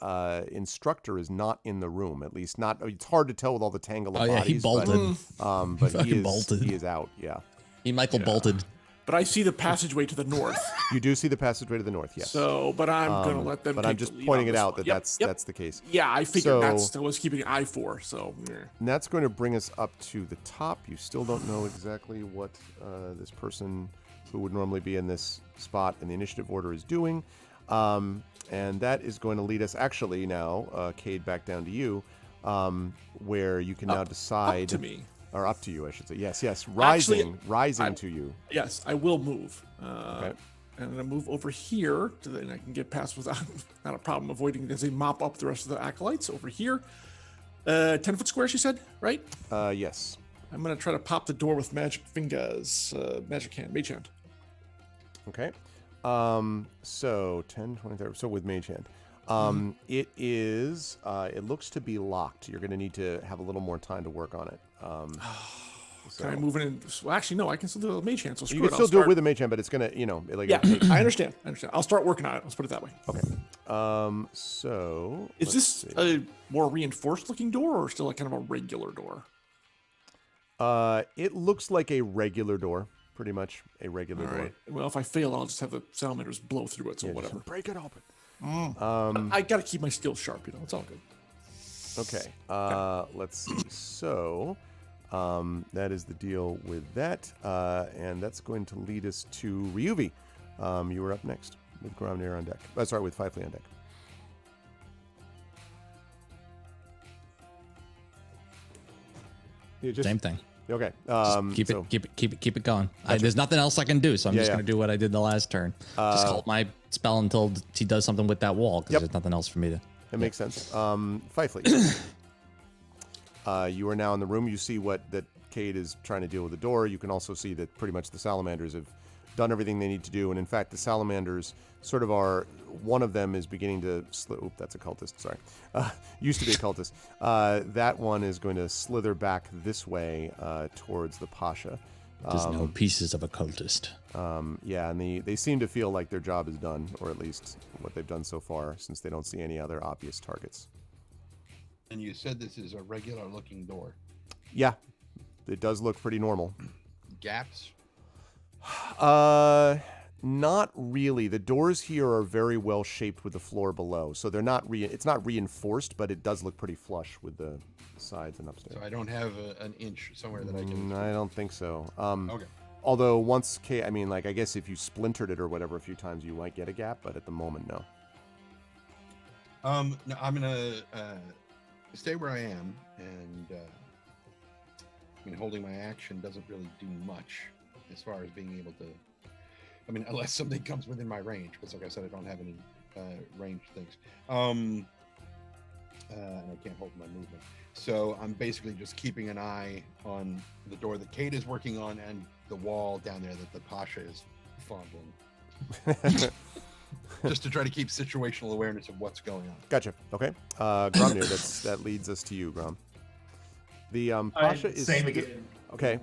instructor is not in the room. At least not. It's hard to tell with all the tangle of Oh yeah, bodies. he bolted. But he Fucking is bolted. he is out. Yeah. He Michael bolted. But I see the passageway to the north. You do see the passageway to the north. Yes. So, but I'm gonna let them. But take I'm the just lead pointing on it this out one. that that's the case. Yeah, I figured So- that's. I was keeping an eye for. So. Yeah. And that's going to bring us up to the top. You still don't know exactly what this person who would normally be in this spot in the initiative order is doing. And that is going to lead us actually now, Cade, back down to you, where you can now decide. Up to me. Or up to you, I should say. Yes. Actually, Rising to you. Yes, I will move. Okay. And then I move over here, to then I can get past without not a problem avoiding as they mop up the rest of the acolytes over here. 10-foot square, she said, right? Yes. I'm gonna try to pop the door with magic fingers, magic hand, mage hand. Okay. So 10, 20, 30. So with mage hand. It is, it looks to be locked. You're going to need to have a little more time to work on it. Can I move it in? Well, actually, no, I can still do a mage hand. So screw You it. can still do it with a mage hand, but it's going to, you know, like, Yeah, it'll take- I understand. I'll start working on it. Let's put it that way. Okay. So Is let's this see. a more reinforced looking door or still like kind of a regular door? It looks like a regular door, pretty much a regular All door. right. Well, if I fail, I'll just have the salamanders blow through it. So Yeah, whatever. just break it open. I got to keep my skills sharp. You know, it's all good. Okay. Let's see. So, that is the deal with that, and that's going to lead us to Ryuvi. You were up next with Gromnir on deck. Sorry, with Fifely on deck. You just- Same thing. Okay. Just keep it going. There's nothing else I can do, so I'm just yeah. gonna do what I did the last turn. Just call my spell until he does something with that wall, because there's nothing else for me to. That makes sense. Fifely. You are now in the room. You see that Cade is trying to deal with the door. You can also see that pretty much the salamanders have done everything they need to do. And in fact, the salamanders sort of are, one of them is beginning to, that's a cultist, sorry. Used to be a cultist. That one is going to slither back this way towards the Pasha. Just no pieces of a cultist. Yeah, and they seem to feel like their job is done, or at least what they've done so far, since they don't see any other obvious targets. And you said this is a regular looking door. Yeah, it does look pretty normal. Gaps? Not really. The doors here are very well shaped with the floor below, so they're not it's not reinforced, but it does look pretty flush with the sides and upstairs. So I don't have an inch somewhere that I can. I don't think so. Okay. Although once I mean, like, I guess if you splintered it or whatever a few times, you might get a gap, but at the moment, no. No, I'm gonna stay where I am, and I mean, holding my action doesn't really do much as far as being able to. I mean, unless something comes within my range, because like I said, I don't have any ranged things. And I can't hold my movement. So I'm basically just keeping an eye on the door that Kate is working on and the wall down there that the Pasha is fondling. Just to try to keep situational awareness of what's going on. Gotcha. Okay. Gromnir, that leads us to you, Grom. The Pasha is same again. Okay.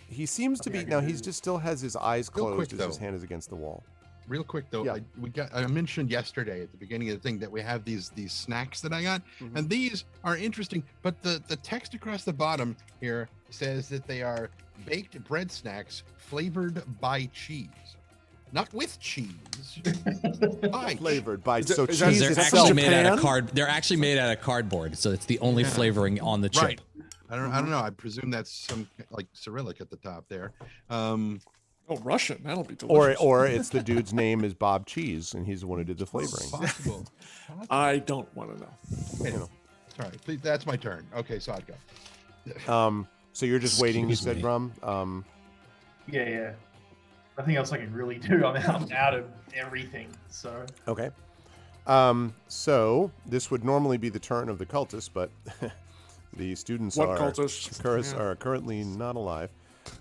He seems to be now. He's just still has his eyes Real closed quick, as his though. hand is against the wall. Real quick though, Yeah. I mentioned yesterday at the beginning of the thing that we have these snacks that I got, and these are interesting. But the text across the bottom here says that they are baked bread snacks flavored by cheese, not with cheese. By Flavored by Is it- so is that- cheese They're is that itself. actually made out of Japan? They're actually made out of cardboard, so it's the only flavoring on the chip. Right. I don't know. I presume that's some like Cyrillic at the top there. Oh, Russian. That'll be delicious. Or it's the dude's name is Bob Cheese, and he's the one who did the flavoring. Possible. I don't want to know. Anyway, sorry, please, that's my turn. Okay, Sodka. So you're just waiting, you Excuse said, me. Grom. Yeah. Nothing else I can really do. I'm out of everything. So Okay. So this would normally be the turn of the cultists, but the students What are cultists? are currently not alive.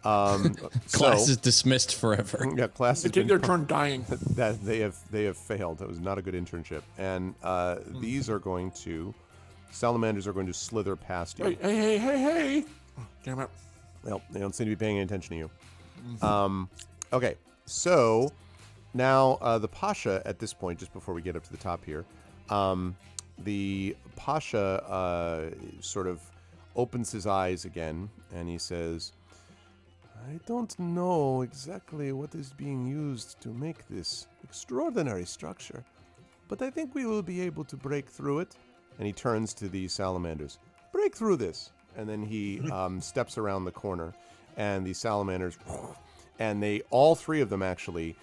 Class is dismissed forever. Yeah, class They has take been their turn dying. that they have failed. That was not a good internship. And these are going to salamanders are going to slither past you. Hey. Oh, damn it. Well, they don't seem to be paying any attention to you. Okay, so now the Pasha at this point, just before we get up to the top here, the Pasha sort of opens his eyes again and he says, I don't know exactly what is being used to make this extraordinary structure, but I think we will be able to break through it. And he turns to the salamanders. Break through this. And then he steps around the corner, and the salamanders, and all three of them actually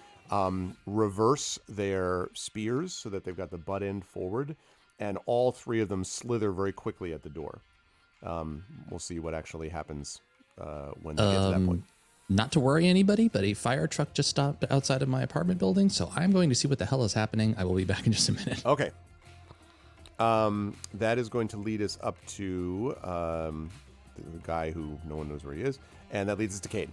reverse their spears so that they've got the butt end forward, and all three of them slither very quickly at the door. We'll see what actually happens when they get to that point. Not to worry anybody, but a fire truck just stopped outside of my apartment building, so I'm going to see what the hell is happening. I will be back in just a minute. Okay. That is going to lead us up to the guy who no one knows where he is, and that leads us to Cade.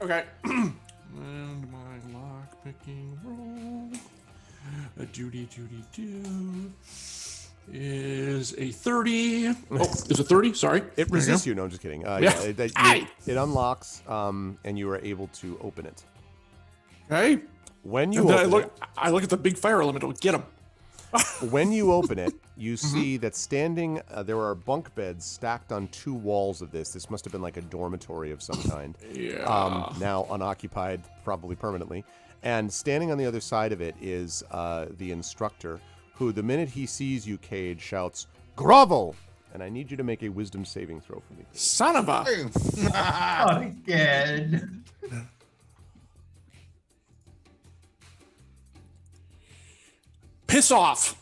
Okay. And my lock picking roll. A duty is a 30. Oh, it's a 30. Sorry. It resists you. No, I'm just kidding. Yeah. It unlocks, and you are able to open it. Okay. When you And then open I look at the big fire elemental. Get him. When you open it, you see that standing, there are bunk beds stacked on 2 walls of this. This must have been like a dormitory of some kind. Yeah. Now unoccupied, probably permanently. And standing on the other side of it is the instructor, who, the minute he sees you, Cade, shouts, "Grovel!" And I need you to make a wisdom saving throw for me. Son of a. Again. Piss off.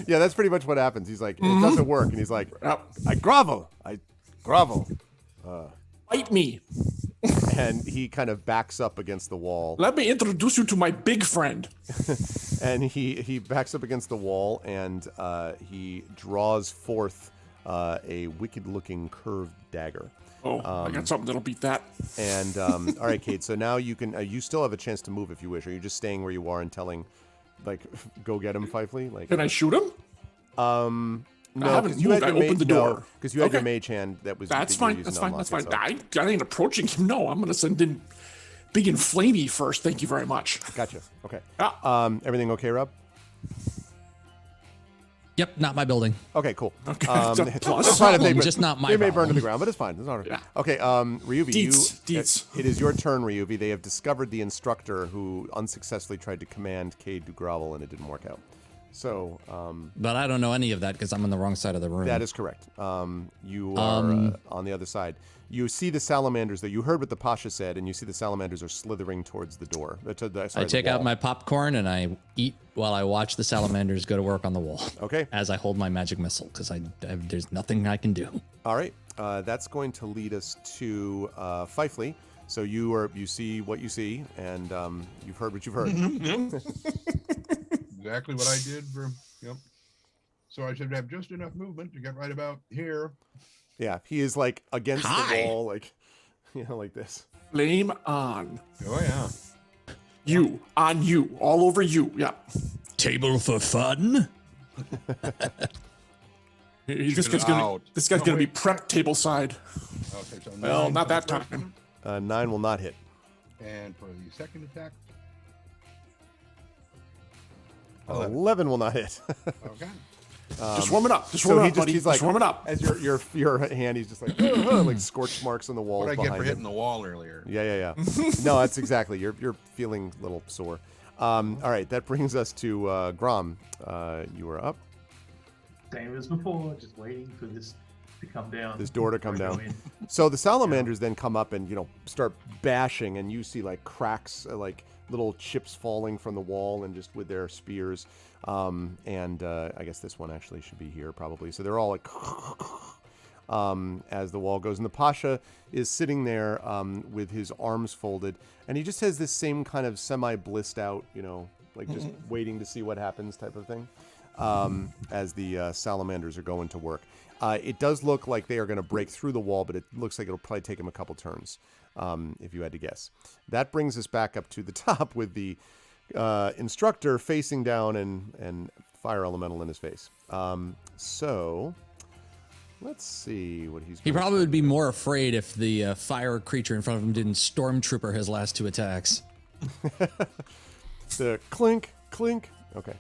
Yeah, that's pretty much what happens. He's like, it doesn't work. And he's like, Yep. I grovel. Bite me. And he kind of backs up against the wall. Let me introduce you to my big friend. And he backs up against the wall, and he draws forth a wicked-looking curved dagger. Oh, I got something that'll beat that. And all right, Kate. So now you can. You still have a chance to move if you wish. Or are you just staying where you are and telling, like, go get him, Fifely? Like, Can I shoot him? no, haven't because you had moved. your I opened the no, door. 'cause you had your Okay. mage hand that was. That's that you were fine. using That's to fine. unlock That's it, fine. so- I ain't approaching him. No, I'm gonna send in big and flamey first. Thank you very much. Gotcha. Okay. Ah. Everything okay, Rob? Yep, not my building. Okay, cool. Okay. It's Plus. fine if they Just not my They may burn to problem. the ground, but it's fine. It's not. Yeah. Okay, Ryuvi, Deets. it is your turn, Ryuvi. They have discovered the instructor who unsuccessfully tried to command Cade to grovel, and it didn't work out. So But I don't know any of that because I'm on the wrong side of the room. that is correct. You are on the other side. You see the salamanders, though. You heard what the Pasha said, and you see the salamanders are slithering towards the door. I take out my popcorn and I eat while I watch the salamanders go to work on the wall. Okay. As I hold my magic missile because there's nothing I can do. All right. That's going to lead us to Fifely. So you see what you see, and you've heard what you've heard. Exactly what I did for. Yep. So I should have just enough movement to get right about here. Yeah, he is like against Hi. the wall, like like this. Flame on. Oh yeah. You. On you. All over you. Yeah. Table for fun? This Get guy's gonna, out. this guy's No, gonna be wait. prepped table side. Okay, so Well, 9 not for that the first time. one, 9 will not hit. And for the second attack. 11 will not hit. Okay. Just warm it up. Just so warm it he up, just buddy. he's like Just warm it up. as your hand. He's just like like scorch marks on the wall What did I behind get for hitting him. the wall earlier? Yeah. No, that's exactly. You're feeling a little sore. All right, that brings us to Grom. You are up. Same as before, just waiting for this to come down. This door to come before I go down. in. So the salamanders then come up and start bashing, and you see like cracks, like little chips falling from the wall, and just with their spears. And I guess this one actually should be here probably. So they're all like as the wall goes, and the Pasha is sitting there with his arms folded, and he just has this same kind of semi-blissed out, like just waiting to see what happens type of thing. As the salamanders are going to work. It does look like they are going to break through the wall, but it looks like it'll probably take them a couple turns, if you had to guess. That brings us back up to the top with the instructor facing down and fire elemental in his face. So let's see what he's He gonna probably would be more afraid if the fire creature in front of him didn't stormtrooper his last 2 attacks. The clink. Okay.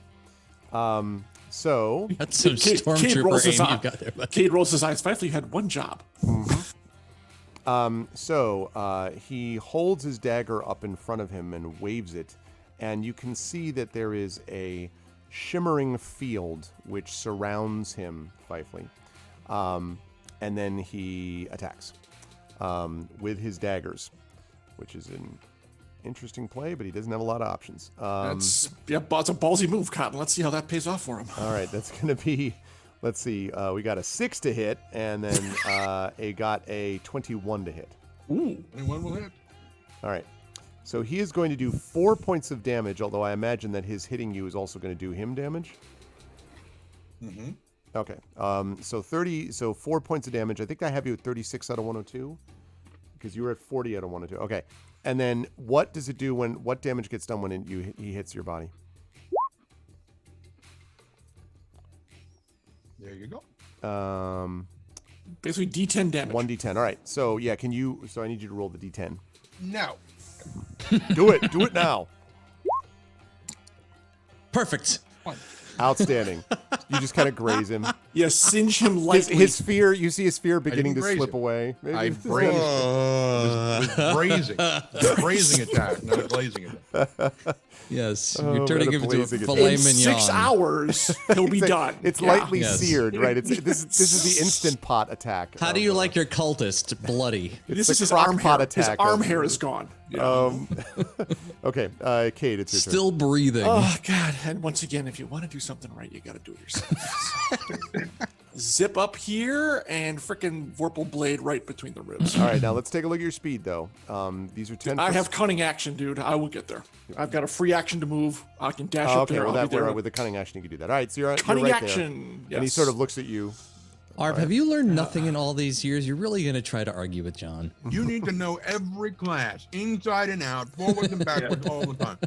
So That's some Cade rolls stormtrooper his aim eye. you've got there. But Cade rolls his eyes. Finally, you had one job. he holds his dagger up in front of him and waves it, and you can see that there is a shimmering field which surrounds him, Fifely. And then he attacks with his daggers, which is an interesting play, but he doesn't have a lot of options. It's a ballsy move, Cotton. Let's see how that pays off for him. All right, that's going to be, let's see, we got a 6 to hit, and then got a 21 to hit. Ooh. 21 will hit. All right, so he is going to do 4 points of damage, although I imagine that his hitting you is also going to do him damage. Mm-hmm. Okay. So 4 points of damage. I think I have you at 36 out of 102 because you were at 40 out of 102. Okay. And then what does it do what damage gets done when he hits your body? There you go. Basically D10 damage. 1d10. All right. So yeah, so I need you to roll the d10. No. Do it. Do it now. Perfect. Outstanding. You just kind of graze him. Yeah, singe him lightly. His fear, you see his fear beginning to graze slip him. away. Maybe I it's- brazed it. It was grazing. Grazing attack, not a glazing attack. Yes, Oh, you're turning man, him into a blazing attack. filet In mignon. 6 hours, he'll be It's like- done. It's Yeah. lightly Yes. seared, right? This is the instant pot attack. How do you like your cultist bloody? This the is his crock arm pot hair. His attack arm of- hair is gone. Yeah. Okay, Kate, it's your turn. Still breathing. Oh God! And once again, if you want to do something right, you got to do it yourself. Zip up here and frickin' Vorpal blade right between the ribs. All right, now let's take a look at your speed, though. These are 10. I have cunning action, dude. I will get there. I've got a free action to move. I can dash Oh, up okay, there. well, I'll be there. with the cunning action, you can do that. All right, so you're Cunning right action. there. And he yes. sort of looks at you. Arv, have you learned nothing in all these years? You're really going to try to argue with John. You need to know every class, inside and out, forwards and backwards, all the time.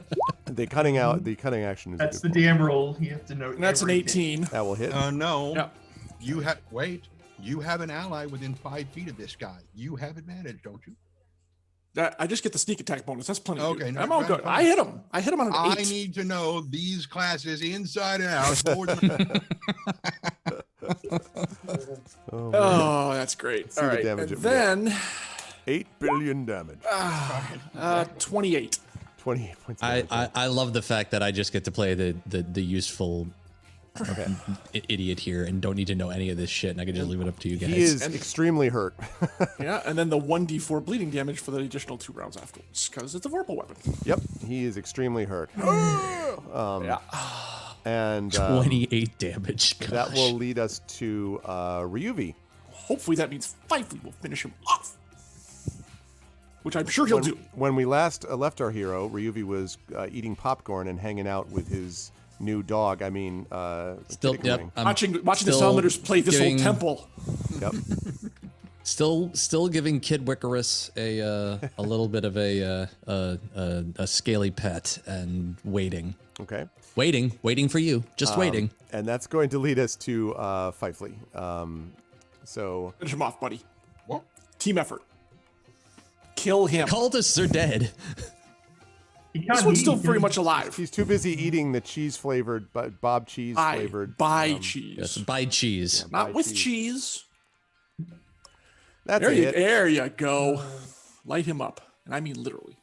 The cunning action is. That's a the good DM roll. You have to know. And that's an everything. 18. That will hit. No. Yeah. You have You have an ally within 5 feet of this guy. You have advantage, don't you? I just get the sneak attack bonus. That's plenty. Okay, Good. no, I'm all good. I hit him. I hit him on an 8. I need to know these classes inside and out. Forwards and Oh, man. Oh, that's great. see All the right. damage And it then 8 billion damage. 28. 28 points. of damage. I love the fact that I just get to play the useful idiot here and don't need to know any of this shit, and I can just leave it up to you guys. He is extremely hurt. Yeah, and then the 1d4 bleeding damage for the additional 2 rounds afterwards, because it's a Vorpal weapon. Yep, he is extremely hurt. Yeah. And 28 damage. that Gosh. will lead us to Ryuvi. Hopefully that means Fifely will finish him off. Which I'm sure he'll do. When we last left our hero, Ryuvi was eating popcorn and hanging out with his new dog. I mean, Still, Kitty yep. Wing. I'm Watching the still Salamanders play this giving- whole temple. Yep. Still giving Kid Wicarus a little bit of a scaly pet and waiting Okay. for you, just waiting. And that's going to lead us to Fifely. So Finish him off, buddy. What? Team effort. Kill him. Cultists are dead. He can't This one's eat, still he very can- much alive. he's too busy eating the cheese flavored, Bob cheese flavored. Buy cheese. Yes, buy cheese. Not buy with cheese. cheese. That's There it. you go. Light him up. And I mean literally.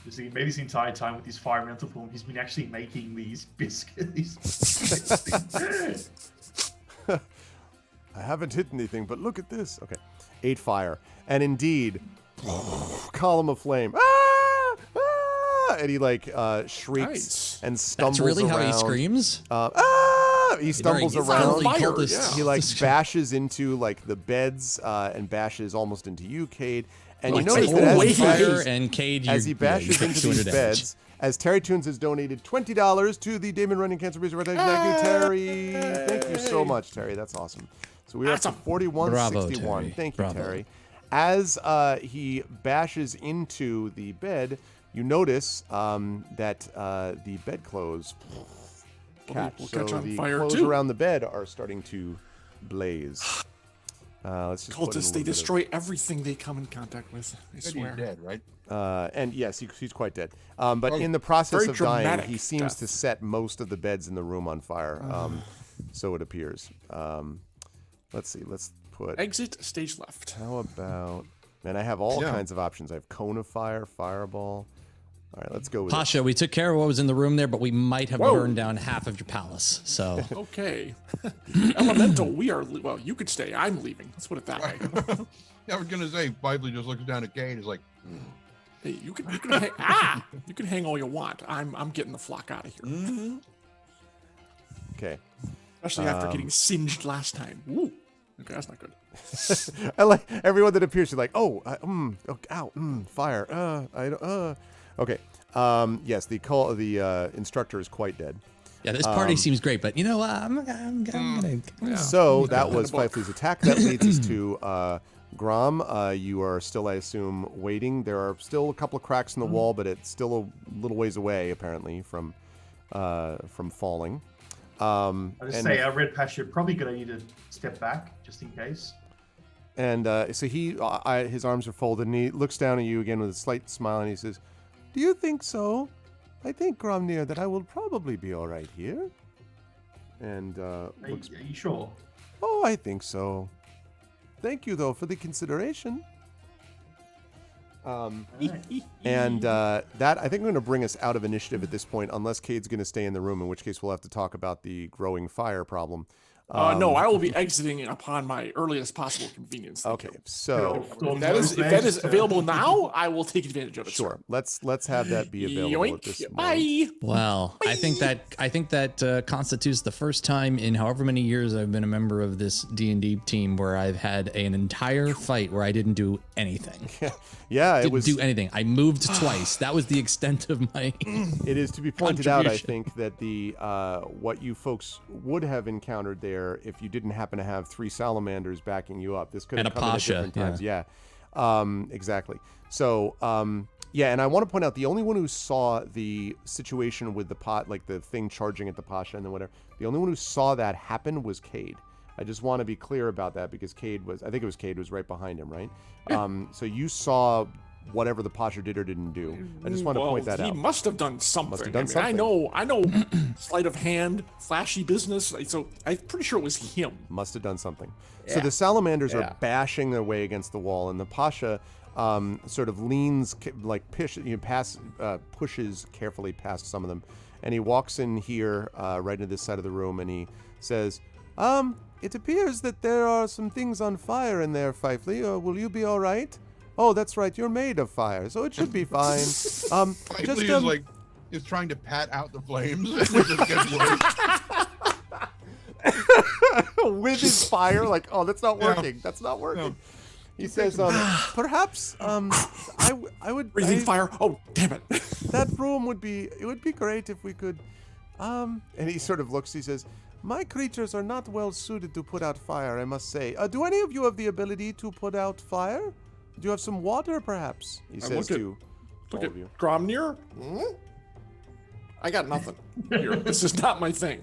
You see, maybe this entire time with his fire mental form, he's been actually making these biscuits. I haven't hit anything, but look at this. Okay. 8 fire. And indeed, column of flame. Ah! Ah! And he shrieks Nice. and stumbles That's really around. how he screams. He stumbles Very around. fire, cultist. yeah. He bashes into the beds and bashes almost into you, Cade. And you Like, notice take that away as he fire bashes, and Cade, as he bashes you into take these 200 damage. beds, as Terry Toons has donated $20 to the Damon Running Cancer Research Foundation. Thank you, Terry. Thank you so much, Terry. That's awesome. So we're up to Awesome. 4161. Bravo, Terry. Thank you, Bravo. Terry. As he bashes into the bed, you notice that the bedclothes catch. will So catch on the fire, clothes too. around the bed are starting to blaze. Let's just put in a Cultists, little they bit of- destroy everything they come in contact with. I But he's swear. dead, right? and yes, he's quite dead. But in the process very of dying, dramatic he seems death. to set most of the beds in the room on fire. So it appears. Let's see. Let's put. Exit stage left. How about? Man, I have all Yeah. kinds of options. I have cone of fire, fireball. All right, let's go with it. Pasha, we took care of what was in the room there, but we might have Whoa. burned down half of your palace. So Okay. Elemental, we are. Well, you could stay. I'm leaving. Let's put it that way. Yeah, I was gonna say, Bively just looks down at Kate and is like, Hey, you can hang, you can hang all you want. I'm getting the flock out of here. Okay. Especially after getting singed last time. Ooh. Okay, that's not good. I like everyone that appears. You're like, ow, fire. Okay. Yes, the instructor is quite dead. Yeah, this party seems great, but you know what? I'm gonna. So that was book. Fifley's attack. That leads us to Grom. You are still, I assume, waiting. There are still a couple of cracks in the wall, but it's still a little ways away, apparently, from falling. I'll just say, Red Pasha, probably good idea to step back just in case. And so his arms are folded, and he looks down at you again with a slight smile, and he says, "Do you think so? I think, Gromnir, that I will probably be all right here." And Are you sure? "Oh, I think so. Thank you, though, for the consideration." And that, I think, I'm going to bring us out of initiative at this point, unless Cade's going to stay in the room, in which case we'll have to talk about the growing fire problem. No, I will be exiting upon my earliest possible convenience. Thank Okay, you. so If that is available now, I will take advantage of it. sure, let's have that be available at this Yoink. moment. Bye. Well, I think that constitutes the first time in however many years I've been a member of this D&D team where I've had an entire fight where I didn't do anything. Yeah, it Didn't was. do anything. I moved twice. That was the extent of my. It is to be pointed out, I contribution. think, that the what you folks would have encountered there if you didn't happen to have 3 salamanders backing you up. This could have And a come in at Pasha, different times. Yeah, exactly. So yeah, and I want to point out the only one who saw the situation with the pot, like the thing charging at the Pasha and then whatever, the only one who saw that happen was Cade. I just want to be clear about that because Cade was right behind him, right? So you saw whatever the Pasha did or didn't do. I just want to point that he out. must have done something. Must have done I mean, something. I know sleight of hand, flashy business. So I'm pretty sure it was him. Must have done something. So the salamanders are bashing their way against the wall, and the Pasha sort of leans, pushes carefully past some of them, and he walks in here right into this side of the room, and he says, "It appears that there are some things on fire in there, Fifley. Will you be all right?" "Oh, that's right. You're made of fire, so it should be fine." Fifley is trying to pat out the flames. Which is good work. with his fire, like, "Oh, that's not working. That's not working." No. He says, "Perhaps I would Breathing fire. Oh, damn it. that room would be great if we could." And he sort of looks. He says, "My creatures are not well suited to put out fire, I must say. Do any of you have the ability to put out fire? Do you have some water, perhaps?" He says to all of you. Gromnir. I got nothing. Here, this is not my thing.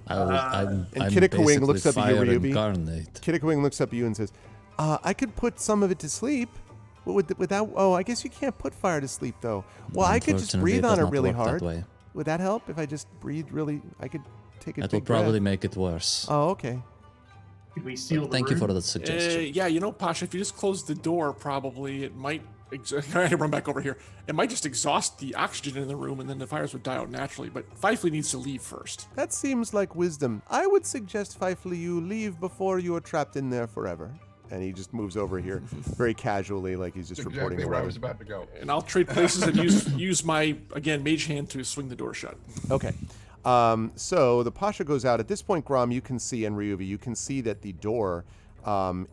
I'm Kinnikuing looks up at you, fire Ryubi. incarnate. Kinnikuing looks up at you and says, "I could put some of it to sleep. Without, I guess you can't put fire to sleep, though. Well, I could just Unfortunately, breathe it does on it not really work that hard. way. Would that help if I just breathed really? I could take a That will big breath." probably make it worse. Oh, okay. Could we seal the Thank you room? for the suggestion. Yeah, Pasha, if you just close the door, probably it might. I had to run back over here. It might just exhaust the oxygen in the room, and then the fires would die out naturally. But Fifley needs to leave first. That seems like wisdom. I would suggest, Fifley, you leave before you are trapped in there forever. And he just moves over here very casually, like he's just That's reporting exactly the where I weather. was about to go. And I'll trade places and use my mage hand to swing the door shut. Okay. So the Pasha goes out. At this point, Grom, you can see, and Ryuvi, you can see that the door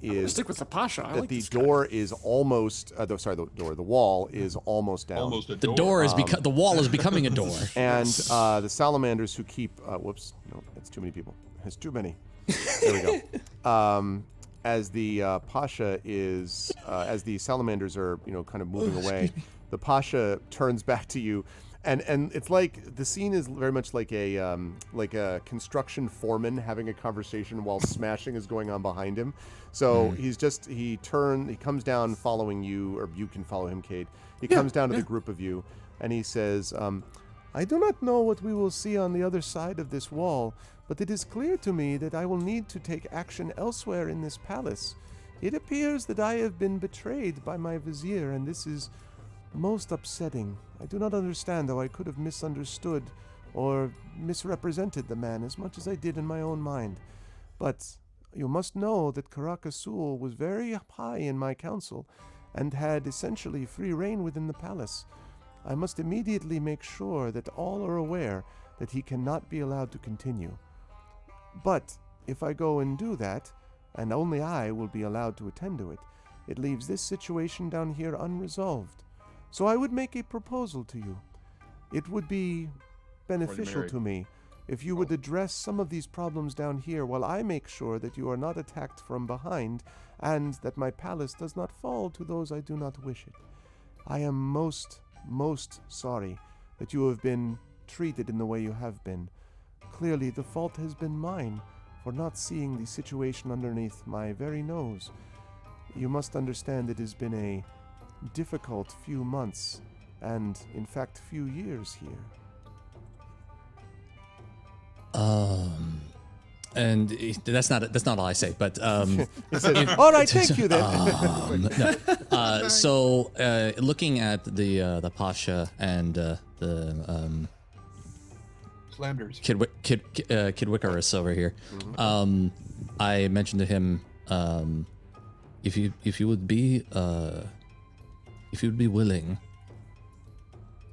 is Stick with the Pasha. I that like the this guy. door is almost. The wall is almost down. Almost a The door. door is the wall is becoming a door. And the salamanders who keep. Whoops, no, that's too many people. There's too many. There we go. As the Pasha is, as the salamanders are, kind of moving away, the Pasha turns back to you, and it's like the scene is very much like a construction foreman having a conversation while smashing is going on behind him. So he comes down following you, or you can follow him, Cade. He comes down to the group of you, and he says, "I do not know what we will see on the other side of this wall, but it is clear to me that I will need to take action elsewhere in this palace. It appears that I have been betrayed by my vizier, and this is most upsetting. I do not understand how I could have misunderstood or misrepresented the man as much as I did in my own mind. But you must know that Karakasul was very high in my council and had essentially free reign within the palace. I must immediately make sure that all are aware that he cannot be allowed to continue. But if I go and do that, and only I will be allowed to attend to it, it leaves this situation down here unresolved. So I would make a proposal to you. It would be beneficial married. to me If you would address some of these problems down here while I make sure that you are not attacked from behind and that my palace does not fall to those I do not wish it. I am most sorry that you have been treated in the way you have been. Clearly, the fault has been mine for not seeing the situation underneath my very nose. You must understand it has been a difficult few months and, in fact, few years here. And that's not all I say, but He says, all right, thank you then. so looking at the Pasha and the Slanders. Kid Wickerus over here, I mentioned to him, if you would be willing,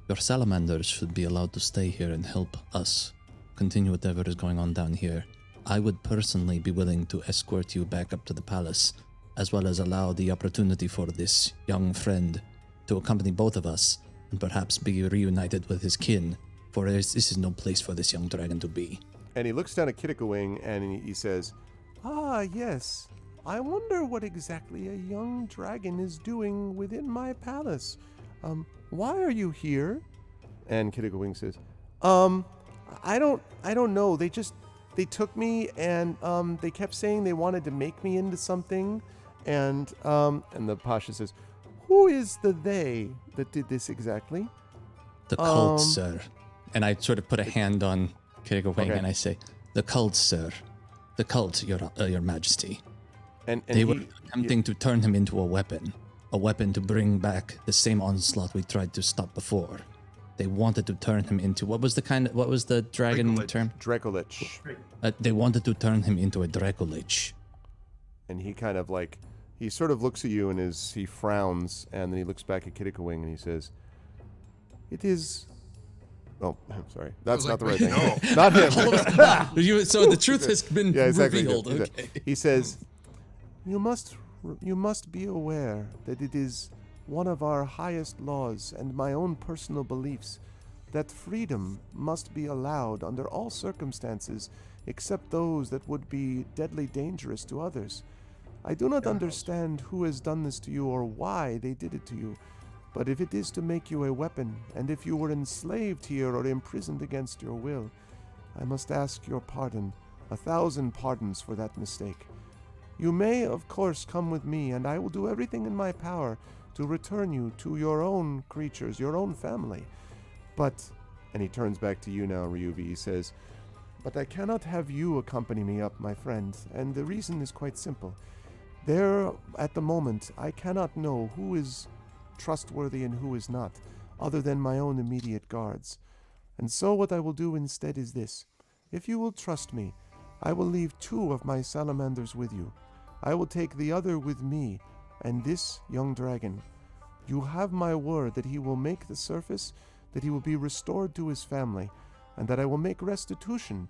your salamanders should be allowed to stay here and help us continue whatever is going on down here. I would personally be willing to escort you back up to the palace, as well as allow the opportunity for this young friend to accompany both of us and perhaps be reunited with his kin, for this is no place for this young dragon to be. And he looks down at Kittikawing and he says, ah, yes. I wonder what exactly a young dragon is doing within my palace. Why are you here? And Kittikawing says, I don't know. They took me and they kept saying they wanted to make me into something. And the Pasha says, who is the they that did this exactly? The cult, sir. And I sort of put a hand on Kittikawing Okay. and I say, the cult, sir. The cult, your majesty. And They were attempting to turn him into a weapon to bring back the same onslaught we tried to stop before. They wanted to turn him into what was the dragon Dracolich. term? Dracolich. They wanted to turn him into a Dracolich. And he kind of like, he sort of looks at you and he frowns, and then he looks back at Kittikawing and he says, it is... Oh, I'm sorry. That's not the right thing. No. Not him. So the truth has been Yeah, exactly. revealed. Exactly. Okay. He says, you must be aware that it is one of our highest laws and my own personal beliefs that freedom must be allowed under all circumstances except those that would be deadly dangerous to others. I do not understand who has done this to you or why they did it to you, but if it is to make you a weapon, and if you were enslaved here or imprisoned against your will, I must ask your pardon, 1,000 pardons for that mistake. You may, of course, come with me, and I will do everything in my power to return you to your own creatures, your own family. But, and he turns back to you now, Ryuvi, he says, but I cannot have you accompany me up, my friend, and the reason is quite simple. There, at the moment, I cannot know who is trustworthy and who is not, other than my own immediate guards. And so what I will do instead is this. If you will trust me, I will leave 2 of my salamanders with you. I will take the other with me, and this young dragon. You have my word that he will make the surface, that he will be restored to his family, and that I will make restitution,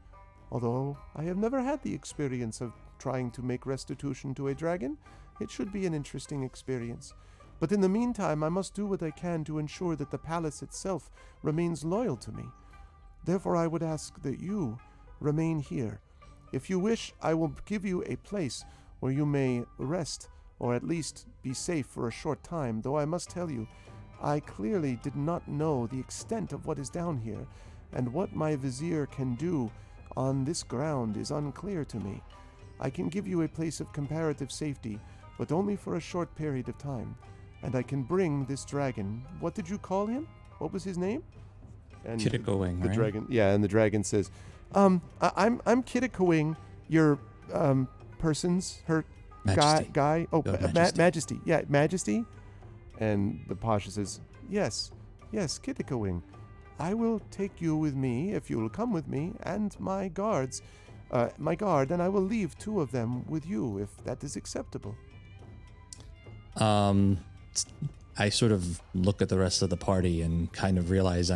although I have never had the experience of trying to make restitution to a dragon. It should be an interesting experience. But in the meantime, I must do what I can to ensure that the palace itself remains loyal to me. Therefore, I would ask that you remain here. If you wish, I will give you a place where you may rest, or at least be safe for a short time, though I must tell you, I clearly did not know the extent of what is down here, and what my vizier can do on this ground is unclear to me. I can give you a place of comparative safety, but only for a short period of time. And I can bring this dragon. What did you call him? What was his name? And Kittikawing, the right? dragon. Yeah, and the dragon says, I'm Kittikawing, your person's her Majesty. guy. Oh, Your Majesty. Majesty. Yeah, Majesty. And the Pasha says, yes, Kittikawing. I will take you with me if you will come with me, and my guard, and I will leave 2 of them with you if that is acceptable. I sort of look at the rest of the party and kind of realize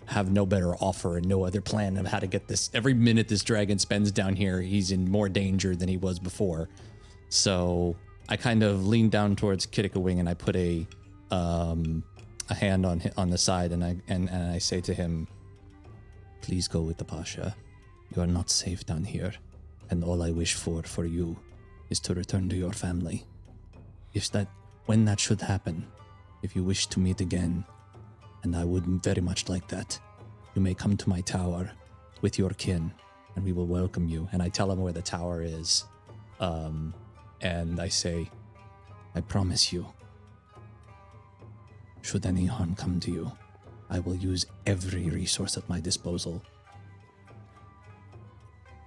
have no better offer and no other plan of how to get this. Every minute this dragon spends down here, he's in more danger than he was before. So I kind of lean down towards Kittikawing and I put a hand on the side and I say to him, please go with the Pasha. You are not safe down here, and all I wish for you is to return to your family. When that should happen, if you wish to meet again, and I would very much like that, you may come to my tower with your kin, and we will welcome you. And I tell him where the tower is, and I say, I promise you, should any harm come to you, I will use every resource at my disposal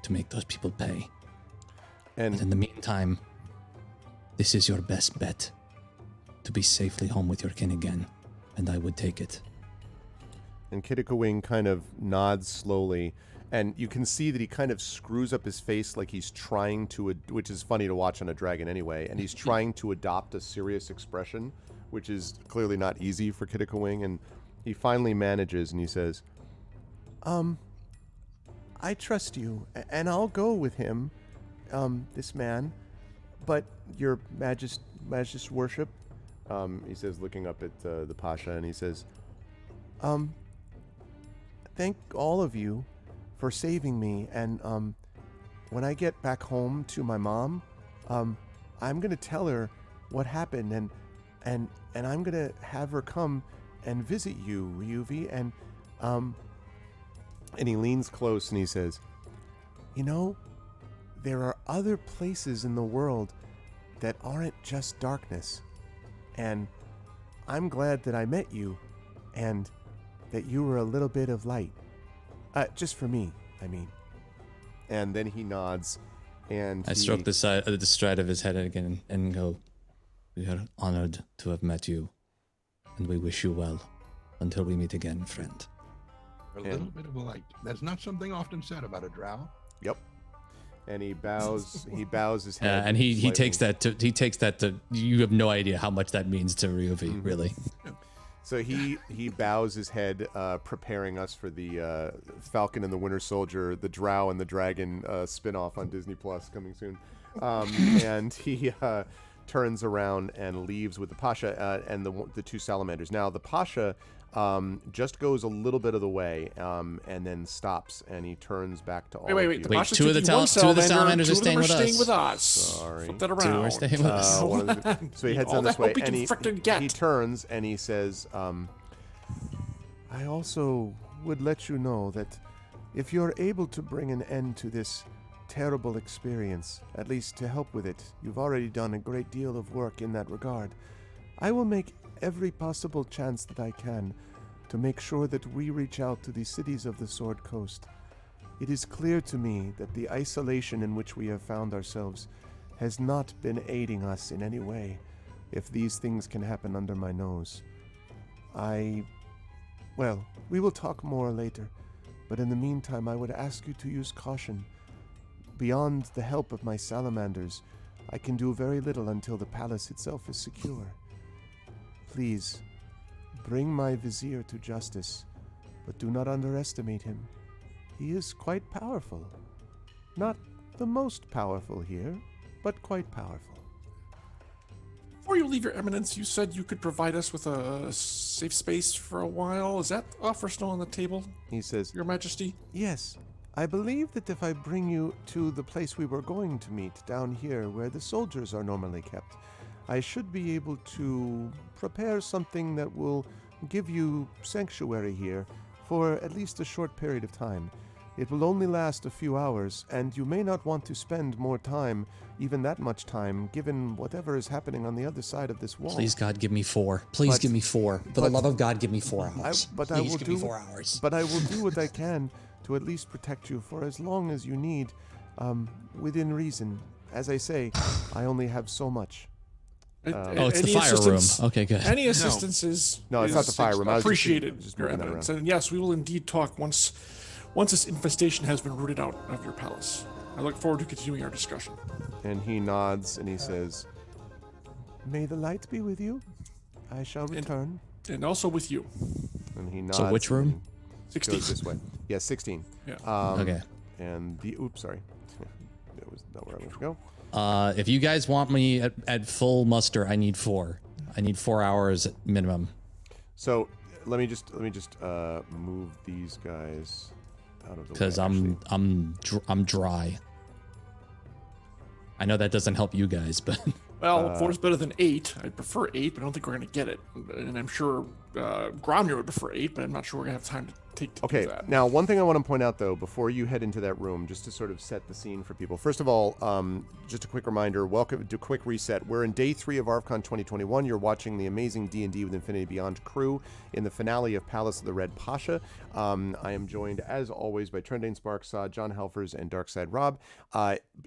to make those people pay. And But in the meantime, this is your best bet to be safely home with your kin again, and I would take it. And Kitakawing kind of nods slowly, and you can see that he kind of screws up his face like he's trying to, which is funny to watch on a dragon anyway, and he's trying to adopt a serious expression, which is clearly not easy for Kitakawing, and he finally manages, and he says, I trust you, and I'll go with him, this man, but your Majesty worship, he says, looking up at the Pasha, and he says, thank all of you for saving me, and when I get back home to my mom, I'm gonna tell her what happened, and I'm gonna have her come and visit you, Ryuvi, and he leans close and he says, you know, there are other places in the world that aren't just darkness, and I'm glad that I met you, and that you were a little bit of light. Just for me, I mean. And then he nods, and I stroke the stride of his head again and go, we are honored to have met you, and we wish you well until we meet again, friend. A little bit of a light. That's not something often said about a drow. Yep. And he bows. He bows his head. And he slightly. takes that to. You have no idea how much that means to Ryuvi, really. So he bows his head, preparing us for the Falcon and the Winter Soldier, the Drow and the Dragon spinoff on Disney Plus coming soon. And he turns around and leaves with the Pasha and the two salamanders. Now the Pasha just goes a little bit of the way and then stops, and he turns back to all Wait. of The you. Wait, Pasha's two of the taking one salamanders are two of them staying with us. Sorry. Flip that around. Two are staying with us. So he heads All on the this way, help he and can frickin' get. he turns and he says, I also would let you know that if you're able to bring an end to this terrible experience, at least to help with it, you've already done a great deal of work in that regard. I will make every possible chance that I can to make sure that we reach out to the cities of the Sword Coast. It is clear to me that the isolation in which we have found ourselves has not been aiding us in any way, if these things can happen under my nose. Well, we will talk more later, but in the meantime I would ask you to use caution. Beyond the help of my salamanders, I can do very little until the palace itself is secure. Please, bring my vizier to justice, but do not underestimate him. He is quite powerful. Not the most powerful here, but quite powerful. Before you leave, Your Eminence, you said you could provide us with a safe space for a while. Is that offer still on the table, He says, Your Majesty? yes, I believe that if I bring you to the place we were going to meet down here where the soldiers are normally kept, I should be able to prepare something that will give you sanctuary here for at least a short period of time. It will only last a few hours, and you may not want to spend more time, even that much time, given whatever is happening on the other side of this wall. Please, God, give me 4. Please But- give me 4. For the but- love of God, give me 4 hours. But Please I will give me do 4 hours. But I will do what I can to at least protect you for as long as you need, within reason. As I say, I only have so much. Oh, it's the Any fire room. assistance- Okay, good. Any assistance is No, it's not the fire room. I was just- appreciated, just Your moving that Eminence. around. And yes, we will indeed talk once this infestation has been rooted out of your palace. I look forward to continuing our discussion. And he nods and he says, May the light be with you. I shall return. And also with you. And he nods. So which and room? 16. Goes this way. Yeah, 16. Yeah. Okay. And the oops, sorry. That was not where I wanted to go. If you guys want me at full muster, I need 4. I need 4 hours at minimum. So let me just move these guys out of the way. Because actually. I'm dry. I know that doesn't help you guys, but Well, 4 is better than 8. I prefer 8, but I don't think we're going to get it. And I'm sure Gromner would prefer 8, but I'm not sure we're going to have time to do Okay, that. now one thing I want to point out though, before you head into that room, just to sort of set the scene for people. First of all, just a quick reminder, welcome to Quick Reset. We're in day 3 of ArvCon 2021. You're watching the amazing D&D with Infinity Beyond crew in the finale of Palace of the Red Pasha. I am joined, as always, by Trendane Sparks, John Helfers, and Darkside Rob.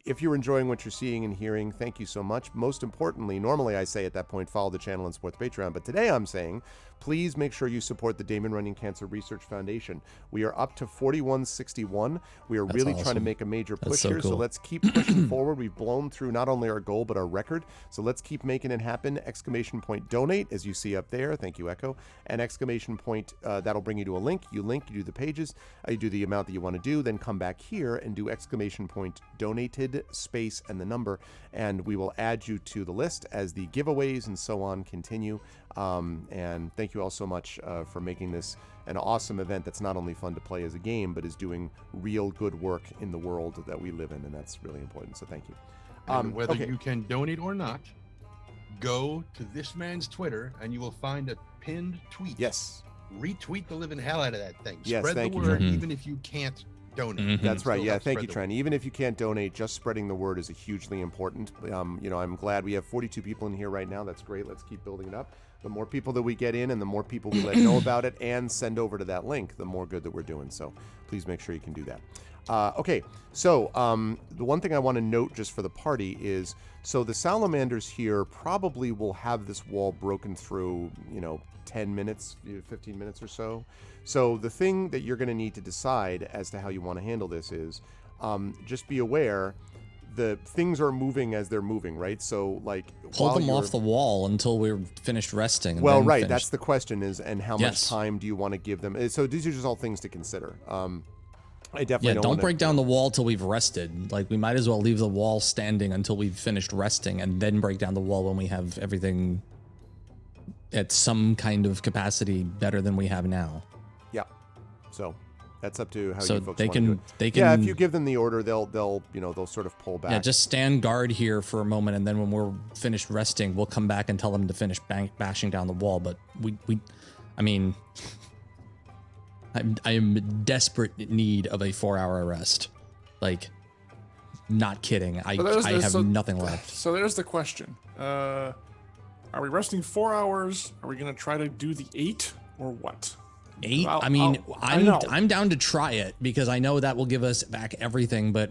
If you're enjoying what you're seeing and hearing, thank you so much. Most importantly, normally I say at that point, follow the channel and support the Patreon, but today I'm saying, please make sure you support the Damon Runyon Cancer Research Foundation. We are up to 4161. We are really trying to make a major push here, so let's keep pushing forward. We've blown through not only our goal, but our record, so let's keep making it happen. Exclamation point donate, as you see up there. Thank you, Echo. And exclamation point, that'll bring you to a link. You do the pages, you do the amount that you want to do, then come back here and do exclamation point donated space and the number, and we will add you to the list as the giveaways and so on continue. And thank you all so much for making this an awesome event that's not only fun to play as a game, but is doing real good work in the world that we live in, and that's really important, so thank you. And whether you can donate or not, go to this man's Twitter and you will find a pinned tweet. Yes. Retweet the living hell out of that thing. Yes, Spread thank the you, word, Trent. even if you can't donate. That's right. Still Yeah, help thank you, spread the Trent. Even if you can't donate, just spreading the word is hugely important. I'm glad we have 42 people in here right now. That's great. Let's keep building it up. The more people that we get in and the more people we let know about it and send over to that link, the more good that we're doing. So please make sure you can do that. Okay, so the one thing I want to note just for the party is, so the salamanders here probably will have this wall broken through, 10 minutes, 15 minutes or so. So the thing that you're going to need to decide as to how you want to handle this is, just be aware the things are moving as they're moving, right? So like pull them off the wall until we're finished resting. And well, then right. finish. That's the question is, and how much time do you want to give them? So these are just all things to consider. I definitely don't break down the wall till we've rested. Like we might as well leave the wall standing until we've finished resting and then break down the wall when we have everything at some kind of capacity better than we have now. Yeah. So that's up to how so you folks they want to do can it. they can Yeah, if you give them the order, they'll sort of pull back. Yeah, just stand guard here for a moment, and then when we're finished resting, we'll come back and tell them to finish bashing down the wall. But I mean, I am in desperate need of a 4-hour rest. Like, not kidding. I have nothing left. So there's the question. Are we resting 4 hours? Are we going to try to do the 8 or what? 8? I'm down to try it because I know that will give us back everything, but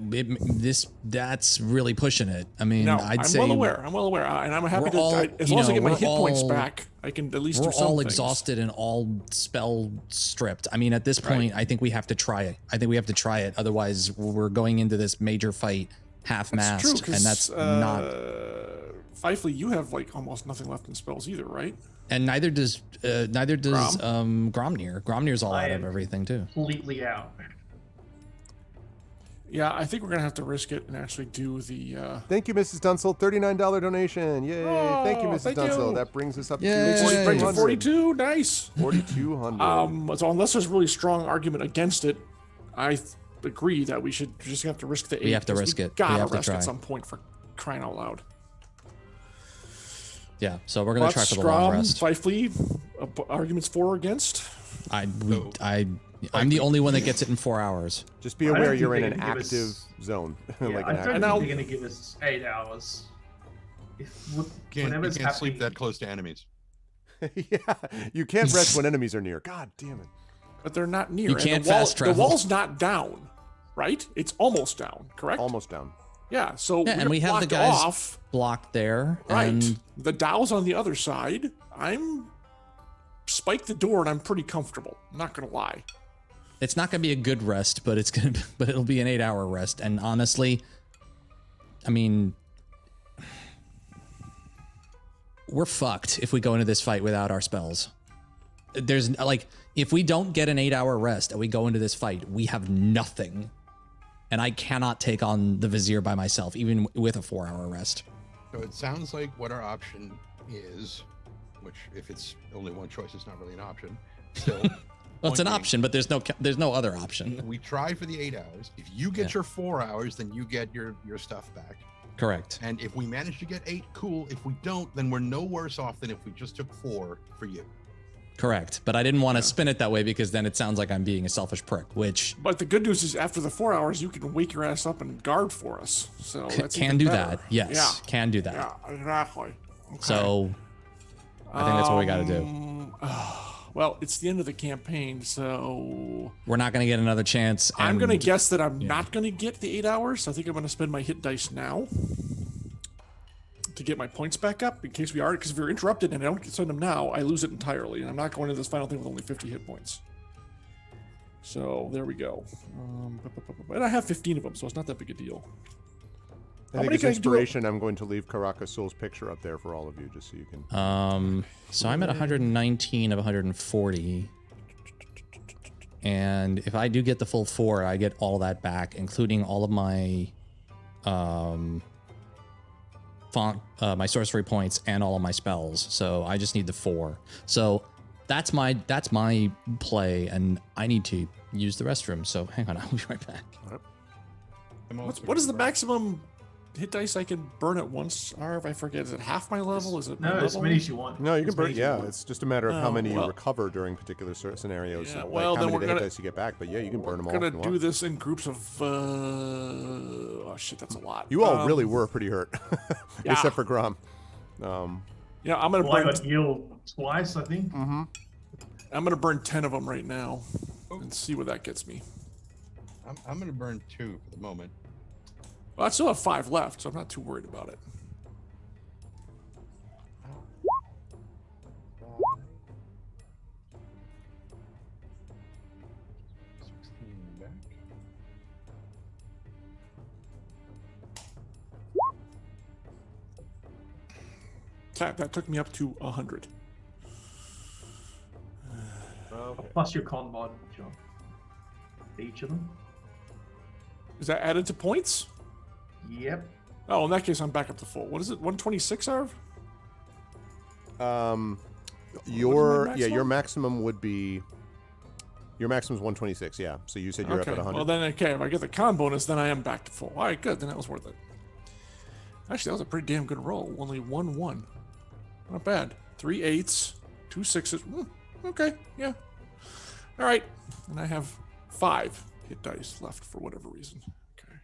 that's really pushing it. I mean, I'd say I'm well aware, and I'm happy to. As long as I get my hit points back, I can at least do something. We're all exhausted and all spell stripped. I mean, at this point, I think we have to try it. Otherwise, we're going into this major fight half-mast, and that's not. Fifely, you have like almost nothing left in spells either, right? And neither does Gromnir. Gromnir's all out of everything too. Completely out. Yeah, I think we're gonna have to risk it and actually do the. Thank you, Mrs. Dunsel. $39 donation. Yay! Thank you, Mrs. Dunsel. That brings us up to 42. Nice. 4,200. So unless there's really strong argument against it, I agree that we should just have to risk the 8. We have to risk it. Gotta we have risk to try. at some point, for crying out loud. Yeah, so we're gonna try for the long rest. Fifely, arguments for or against? I'm the only one that gets it in 4 hours. Just be aware you're in an active zone. Yeah, I don't think they're going to give us 8 hours. You can't sleep that close to enemies. Yeah, you can't rest when enemies are near. God damn it. But they're not near. You can't fast travel. The wall's not down, right? It's almost down, correct? Almost down. Yeah, so and we have the guys off, blocked there. Right. And the Dow's on the other side. I'm spiked the door and I'm pretty comfortable. I'm not gonna lie. It's not gonna be a good rest, but it'll be an 8-hour rest. And honestly, I mean, we're fucked if we go into this fight without our spells. There's like, if we don't get an 8-hour rest and we go into this fight, we have nothing. And I cannot take on the Vizier by myself, even with a 4-hour rest. So it sounds like what our option is, which if it's only one choice, it's not really an option. Still, Well, it's an Point being, option, but there's no other option. We try for the 8 hours. If you get your 4 hours, then you get your stuff back. Correct. And if we manage to get 8, cool. If we don't, then we're no worse off than if we just took 4 for you. Correct. But I didn't want to spin it that way because then it sounds like I'm being a selfish prick, which But the good news is after the 4 hours, you can wake your ass up and guard for us. So that's can even do better. that. Yes, Yeah. can do that. Yeah, exactly. Okay. So I think that's what we got to do. Well, it's the end of the campaign, so We're not going to get another chance. I'm going to and- guess that I'm not going to get the 8 hours. I think I'm going to spend my hit dice now to get my points back up in case we are. Because if we're interrupted and I don't send them now, I lose it entirely, and I'm not going into this final thing with only 50 hit points. So there we go. And I have 15 of them, so it's not that big a deal. I How think many as can I do? inspiration, I'm going to leave Caracas Soul's picture up there for all of you, just so you can. So I'm at 119 of 140. And if I do get the full 4, I get all that back, including all of my my sorcery points and all of my spells. So I just need the 4. So that's my play, and I need to use the restroom. So hang on, I'll be right back. What is the maximum hit dice I can burn at once, Arv? I forget. Is it half my level? Is it my No, as level? many as you want. No, you can As burn. many as you Yeah, want. it's just a matter of how Oh, many you well. recover during particular scenarios. Yeah, like well, how then many we're hit gonna- dice you get back. But yeah, you can burn them all. I'm if gonna you do want. this in groups of. Oh shit, that's a lot. You all really were pretty hurt, yeah. except for Grom. Yeah, I'm gonna Well, I burn. got healed twice, I think. Mm-hmm. I'm gonna burn 10 of them right now, and see where that gets me. I'm going to burn 2 for the moment. Well, I still have 5 left, so I'm not too worried about it. Back. That took me up to 100. Plus your con mod, John. Each of them. Is that added to points? Yep. Oh, in that case, I'm back up to full. What is it? 126, Arv? Your maximum? maximum would be. Your maximum is 126. Yeah. So you said you're Okay. up at 100. Well, then, okay, if I get the con bonus, then I am back to full. All right, good. Then that was worth it. Actually, that was a pretty damn good roll. Only 1-1. Not bad. 3 8s, 2 6s. Okay, yeah. All right. And I have 5 hit dice left for whatever reason. Okay.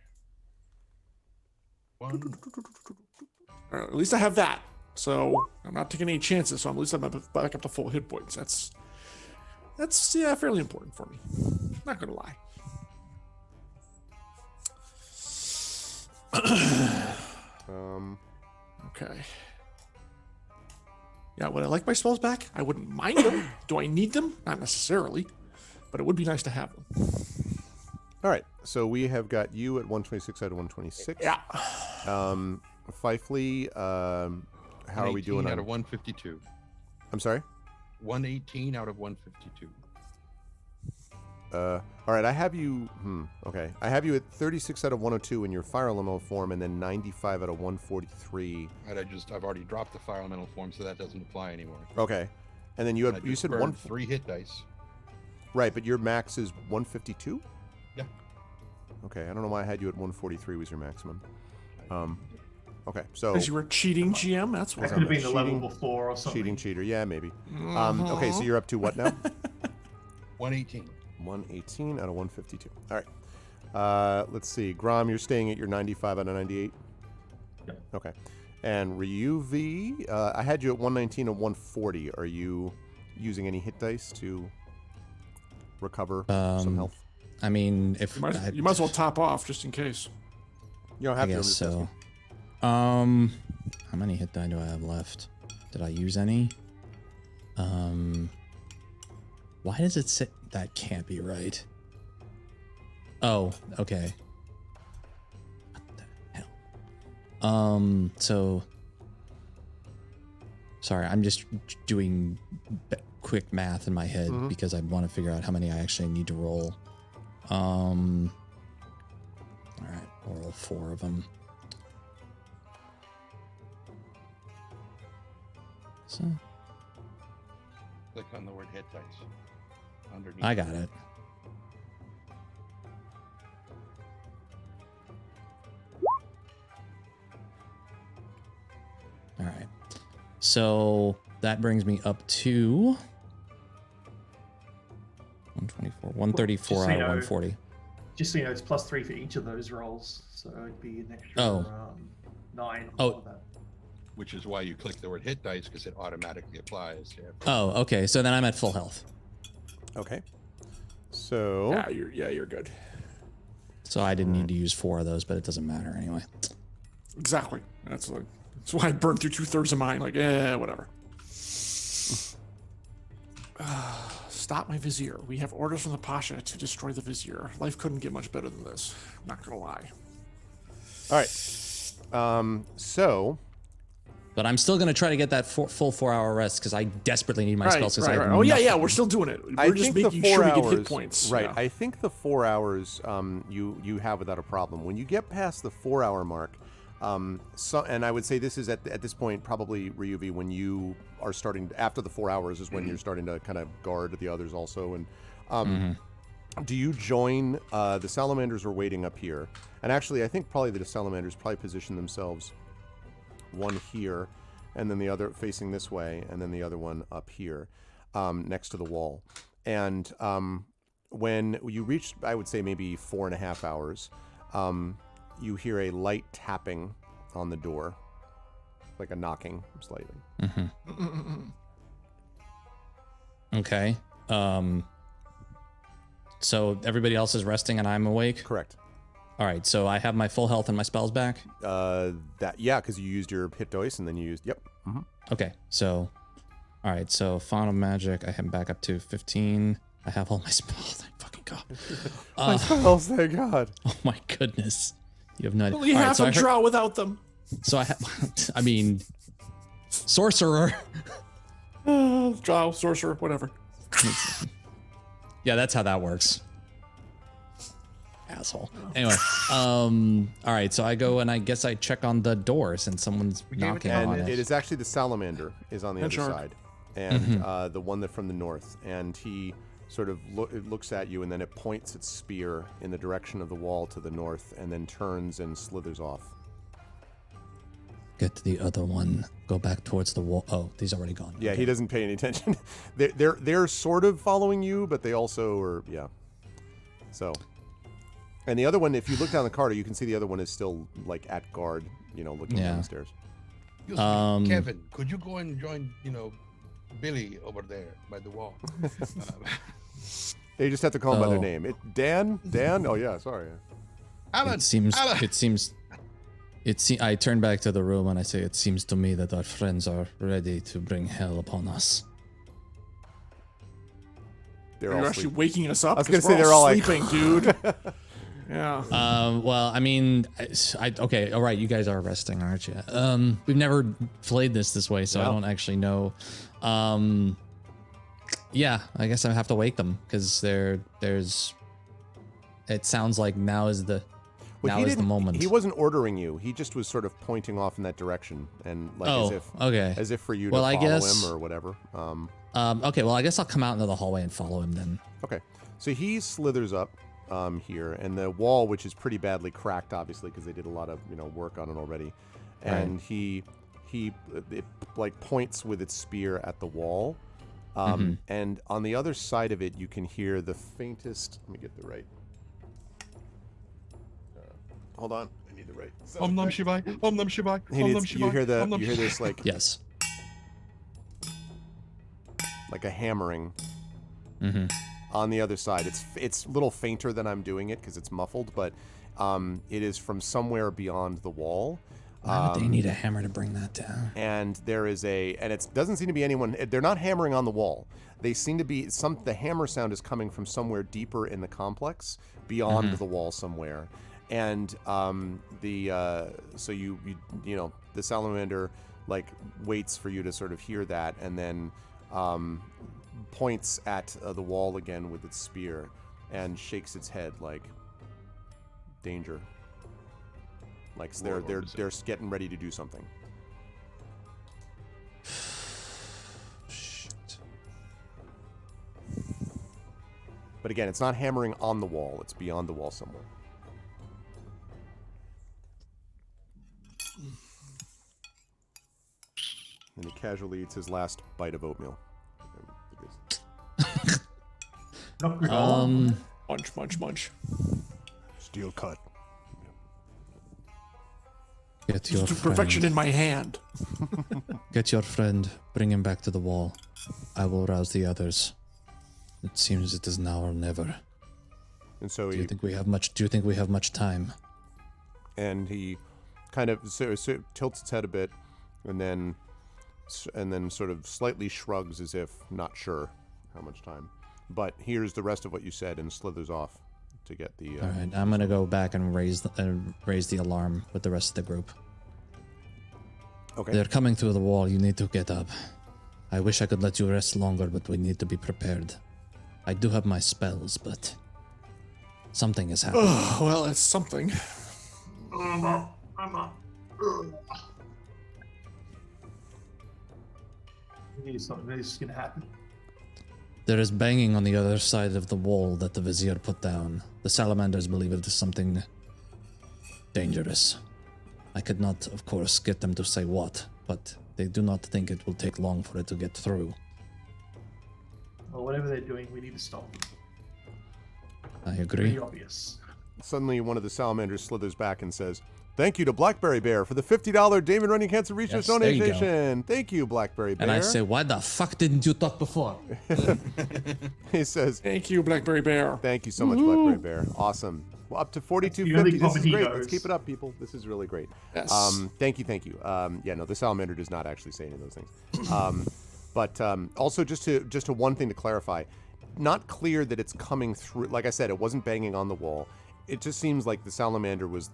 1. All right, at least I have that. So I'm not taking any chances. So at least I'm back up to full hit points. That's yeah, fairly important for me. Not gonna lie. Okay. Yeah, would I like my spells back? I wouldn't mind them. Do I need them? Not necessarily, but it would be nice to have them. All right. So we have got you at 126 out of 126. Yeah. Fifely, how are we doing? out On, of 152. I'm sorry. 118 out of 152. All right. I have you. Okay. I have you at 36 out of 102 in your fire elemental form, and then 95 out of 143. And I've already dropped the fire elemental form, so that doesn't apply anymore. Okay. And then you I had you just said burned 3 hit dice. Right, but your max is 152. Yeah. Okay. I don't know why I had you at 143 was your maximum. Okay. So Because you were cheating, GM. That's That what. could have been the level cheating- before or something. cheating cheater. Yeah, maybe. Okay. So you're up to what now? 118. 118 out of 152. All right. Let's see. Grom, you're staying at your 95 out of 98? Yep. Okay. And Ryu V, I had you at 119 and 140. Are you using any hit dice to recover some health? I mean, if You might as well top off just in case. You don't I have to. I'm guess just so. asking. How many hit die do I have left? Did I use any? Why does it say that can't be right? Oh, okay. What the hell? So sorry, I'm just doing quick math in my head because I want to figure out how many I actually need to roll. All right, I'll roll 4 of them. So Click on the word hit dice underneath. I got it. All right. So that brings me up to 124, 134 so you out of know- 140. Just so you know, it's +3 for each of those rolls, so it'd be an extra Oh. 9. Oh. for that. Which is why you click the word hit dice, because it automatically applies. Yeah. Oh, okay. So then I'm at full health. Okay. So You're good. So I didn't need to use 4 of those, but it doesn't matter anyway. Exactly. That's why I burned through 2/3 of mine. Like, whatever. Stop my vizier. We have orders from the Pasha to destroy the vizier. Life couldn't get much better than this. Not gonna lie. all right. So But I'm still going to try to get that full 4-hour rest because I desperately need my spells. 'Cause I have Oh yeah, nothing. we're still doing it. We're I just think the making 4 sure we hours, get hit points. right? Yeah. I think the 4 hours you have without a problem. When you get past the 4-hour mark, and I would say this is at this point probably Ryuvi when you are starting after the 4 hours is when you're starting to kind of guard the others also. And do you join the salamanders are waiting up here? And actually, I think probably the salamanders probably position themselves one here, and then the other facing this way, and then the other one up here, next to the wall. And when you reach, I would say maybe 4.5 hours, you hear a light tapping on the door, like a knocking slightly. Okay. So everybody else is resting and I'm awake? Correct. All right, so I have my full health and my spells back? Because you used your hit dice, and then you used, yep. Okay, so... All right, so Font of Magic, I am back up to 15. I have all my spells, thank fucking God. My spells, thank God. Oh my goodness. You have no idea. Only All right, half so a I heard- draw without them. So I have... I mean... Sorcerer. Draw, sorcerer, whatever. Yeah, that's how that works. Asshole. Anyway, all right, so I go and I guess I check on the door since someone's We gave it knocking to on And it. it is actually the salamander is on the And other shark. side, and the one that from the north, and he sort of looks at you, and then it points its spear in the direction of the wall to the north, and then turns and slithers off. Get to the other one. Go back towards the wall. Oh, he's already gone. Yeah, Okay. he doesn't pay any attention. they're sort of following you, but they also are, yeah. So, and the other one, if you look down the corridor, you can see the other one is still like at guard, looking down Yeah. the stairs. Excuse me, Kevin, could you go and join, Billy over there by the wall? You just have to call them by their Oh. name. Dan. Oh yeah, sorry. Alan, It seems. Alan. I turn back to the room and I say, "It seems to me that our friends are ready to bring hell upon us." They're You're all actually sleeping. waking us up. I was gonna 'cause say we're they're all like- sleeping, dude. Yeah. Well, I mean, okay, all right, you guys are resting, aren't you? We've never played this way, so I No. don't actually know. Yeah, I guess I have to wake them because there's. It sounds like now is the moment. He wasn't ordering you. He just was sort of pointing off in that direction, and like okay. as if for you Well, to I follow guess- him or whatever. Okay, well, I guess I'll come out into the hallway and follow him then. Okay, so he slithers up here, and the wall, which is pretty badly cracked, obviously, because they did a lot of work on it already, and it like points with its spear at the wall, and on the other side of it, you can hear the faintest. Let me get the right. Hold on, I need the right. Om Nam Shivai, Om Nam Shivai, He Om Nam needs, Shivai. you hear Om Nam Shivai. this like Yes. like a hammering Mm-hmm. on the other side. It's a little fainter than I'm doing it because it's muffled, but it is from somewhere beyond the wall. Why would they need a hammer to bring that down? And there is and it doesn't seem to be anyone. They're not hammering on the wall. They seem to be the hammer sound is coming from somewhere deeper in the complex, beyond the wall somewhere. And so you the salamander like waits for you to sort of hear that, and then points at the wall again with its spear and shakes its head like danger. Like they're getting ready to do something. Shit. But again, it's not hammering on the wall. It's beyond the wall somewhere. And he casually eats his last bite of oatmeal. Not good on. Munch, munch, munch. Steel cut. Get your To perfection friend. in my hand. Get your friend. Bring him back to the wall. I will rouse the others. It seems it is now or never. And so Do he you think we have much? Do you think we have much time? kind of so tilts its head a bit, and then sort of slightly shrugs as if not sure how much time. But here's the rest of what you said and slithers off to get the. All right, I'm gonna go back and raise the alarm with the rest of the group. Okay. They're coming through the wall. You need to get up. I wish I could let you rest longer, but we need to be prepared. I do have my spells, but something is happening. Oh, well, it's something. I'm up. Something is gonna happen. There is banging on the other side of the wall that the vizier put down. The salamanders believe it is something dangerous. I could not, of course, get them to say what, but they do not think it will take long for it to get through. Well, whatever they're doing, we need to stop them. I agree. Pretty obvious. Suddenly, one of the salamanders slithers back and says, "Thank you to Blackberry Bear for the $50 Damon Running Cancer Research Yes, there you go. donation. Thank you, Blackberry Bear." And I say, why the fuck didn't you talk before? he says, Thank you, Blackberry Bear. "Thank you so much, Blackberry Bear. Awesome. Well, up to That's the only $42.50. This is comment he great. knows. Let's keep it up, people. This is really great. Yes. Thank you. Yeah, no, the salamander does not actually say any of those things. But also, just to one thing to clarify, not clear that it's coming through. Like I said, it wasn't banging on the wall. It just seems like the salamander was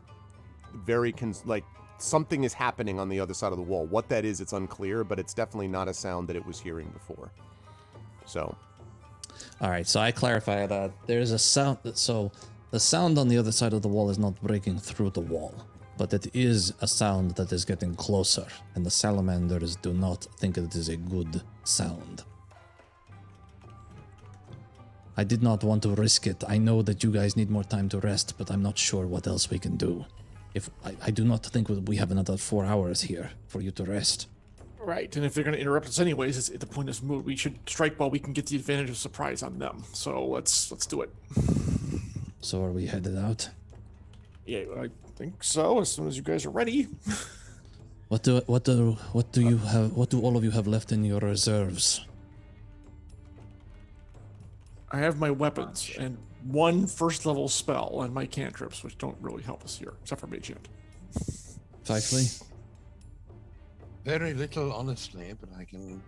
very like something is happening on the other side of the wall. What that is, it's unclear, but it's definitely not a sound that it was hearing before. So, All right, so I clarify that there's a sound. So the sound on the other side of the wall is not breaking through the wall, but it is a sound that is getting closer, and the salamanders do not think it is a good sound. I did not want to risk it. I know that you guys need more time to rest, but I'm not sure what else we can do. If I do not think we have another 4 hours here for you to rest. Right, and if they're going to interrupt us anyways, it's, the point is moot. We should strike while we can get the advantage of surprise on them. So let's do it. So are we headed out? Yeah, I think so. As soon as you guys are ready. What do you have? What do all of you have left in your reserves? I have my weapons and one first level spell and my cantrips, which don't really help us here, except for Mage Hand. Fifely? Very little, honestly, but I can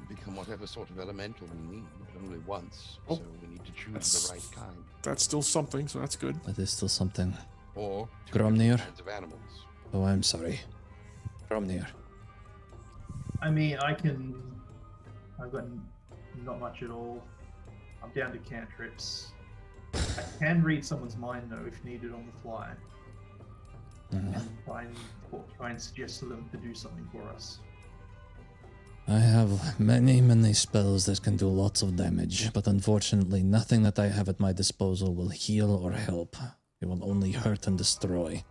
become whatever sort of elemental we need, but only once. Oh, So we need to choose that's- the right kind. That's still something, so that's good. That is still something. Or two Gromnir? different kinds of animals. Oh, I'm sorry. Gromnir. I mean, I've got not much at all. I'm down to cantrips. I can read someone's mind though if needed on the fly, and try and suggest to them to do something for us. I have many spells that can do lots of damage, but unfortunately nothing that I have at my disposal will heal or help. It will only hurt and destroy.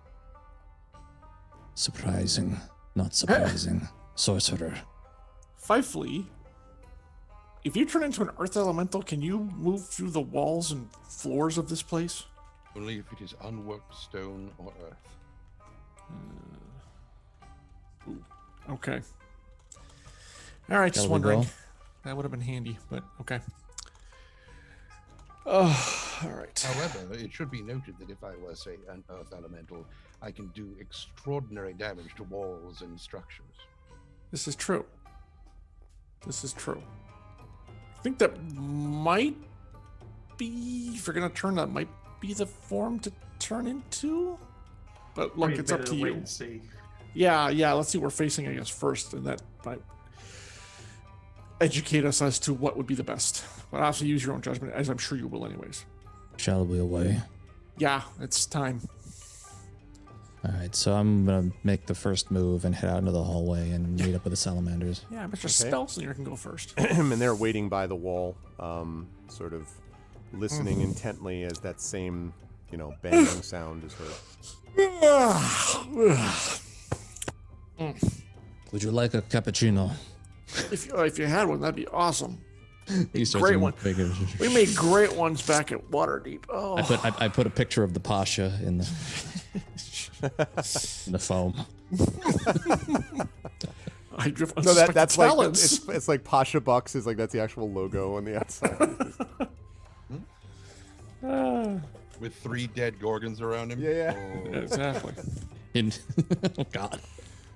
Surprising. Not surprising. Sorcerer. Fifely, if you turn into an earth elemental, can you move through the walls and floors of this place? Only if it is unworked stone or earth. Okay. All right, just Shall we wondering. go? That would have been handy, but okay. Oh, all right. However, it should be noted that if I were, say, an earth elemental, I can do extraordinary damage to walls and structures. This is true. This is true. I think that might be, if you're going to turn, that might be the form to turn into. But look, Probably it's up better to wait you. and see. Yeah, let's see what we're facing, I guess, first, and that might educate us as to what would be the best. But also use your own judgment, as I'm sure you will anyways. Shall we away? Yeah, it's time. Alright, so I'm gonna make the first move and head out into the hallway and meet up with the salamanders. Yeah, Mr. Spellslinger can go first. and they're waiting by the wall, sort of listening intently as that same, banging sound is heard. Would you like a cappuccino? If you had one, that'd be awesome. He starts Great one. making- We made great ones back at Waterdeep. Oh, I put a picture of the Pasha in the in the foam. No, That's like it's like Pasha Bucks is like that's the actual logo on the outside. With 3 dead gorgons around him. Yeah. Oh. exactly. Oh God.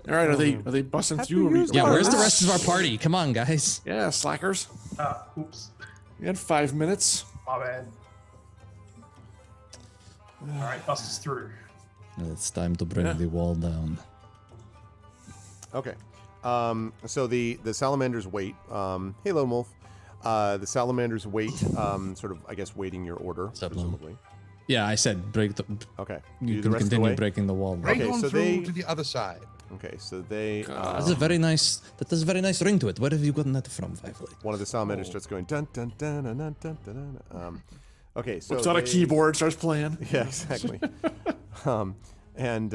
All right, are they busting Happy through? Year's Yeah, Oh, where's the wow. rest of our party? Come on, guys. Yeah, slackers. Oops. We had 5 minutes. My bad. All right, bust us through. It's time to bring the wall down. Okay. So the salamanders wait. Hey, Lone Wolf. The salamanders wait, sort of, I guess, waiting your order, up, Lone? presumably. Yeah, I said break the. Okay. You Do the can rest of the continue way? breaking the wall. Right Okay, on so through they- to the other side. Okay, so they... That's a very nice. That has a very nice ring to it. Where have you gotten that from, Fively? one of the salamanders starts going dun dun dun dun dun dun dun. Dun. Okay, so It's on a they- keyboard, starts playing. Yeah, exactly. And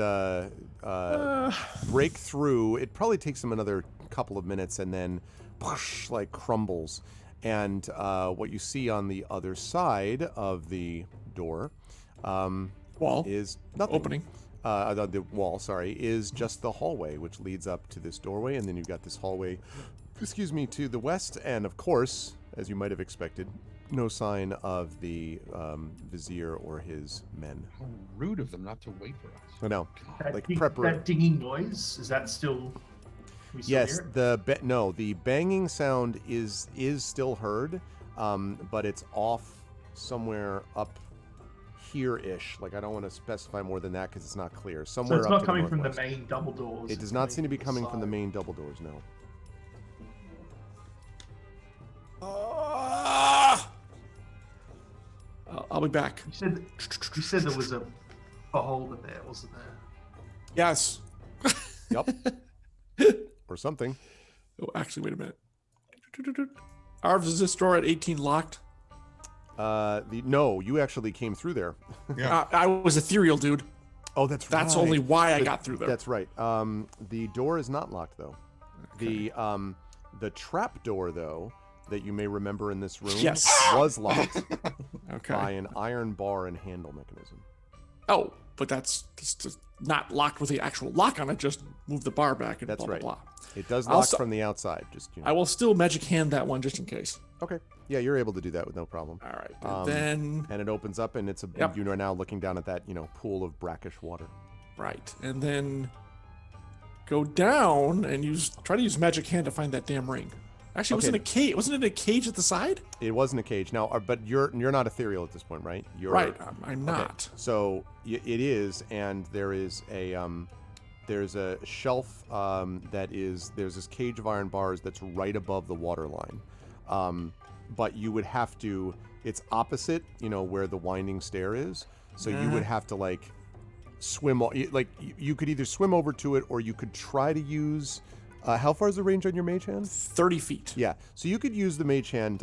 break through. It probably takes them another couple of minutes, and then whoosh, like crumbles. And what you see on the other side of the door Wall. is nothing. Opening. The wall, sorry, is just the hallway, which leads up to this doorway, and then you've got this hallway, to the west, and of course, as you might have expected, no sign of the vizier or his men. How rude of them not to wait for us. Oh, no, That, like that prepper. dinging noise, is that still... we still Yes, hear it? the banging sound is still heard, but it's off somewhere up here-ish. Like, I don't want to specify more than that because it's not clear. So Somewhere it's up not to coming the from the northwest. main double doors. It it's does not seem to be coming coming from the side. main double doors, no. I'll be back. You said there was a beholder there, wasn't there? Yes. Yep. Or something. Oh, actually, wait a minute. Arvs, is this door at 18 locked? No, you actually came through there. Yeah. I was ethereal, dude. Oh, that's right. That's only why I got through there. That's right. The door is not locked though. Okay. The trap door though that you may remember in this room Yes. was locked Okay. by an iron bar and handle mechanism. Oh, but that's just not locked with the actual lock on it. Just move the bar back and That's blah, right. blah, blah. It does I'll lock st- from the outside. Just I will still magic hand that one just in case. Okay. Yeah, you're able to do that with no problem. All right. And then, And it opens up, and it's a. Yep. You are now looking down at that, pool of brackish water. right. And then go down and try to use magic hand to find that damn ring. Actually, it was Okay. in a cage. Wasn't it a cage at the side? It wasn't a cage now, but you're not ethereal at this point, right? You're Right. I'm Okay, not. so it is, and there is there's a shelf there's this cage of iron bars that's right above the water line, but you would have to. It's opposite, where the winding stair is. So you would have to like swim. You could either swim over to it, or you could try to use. How far is the range on your mage hand? 30 feet. Yeah, so you could use the mage hand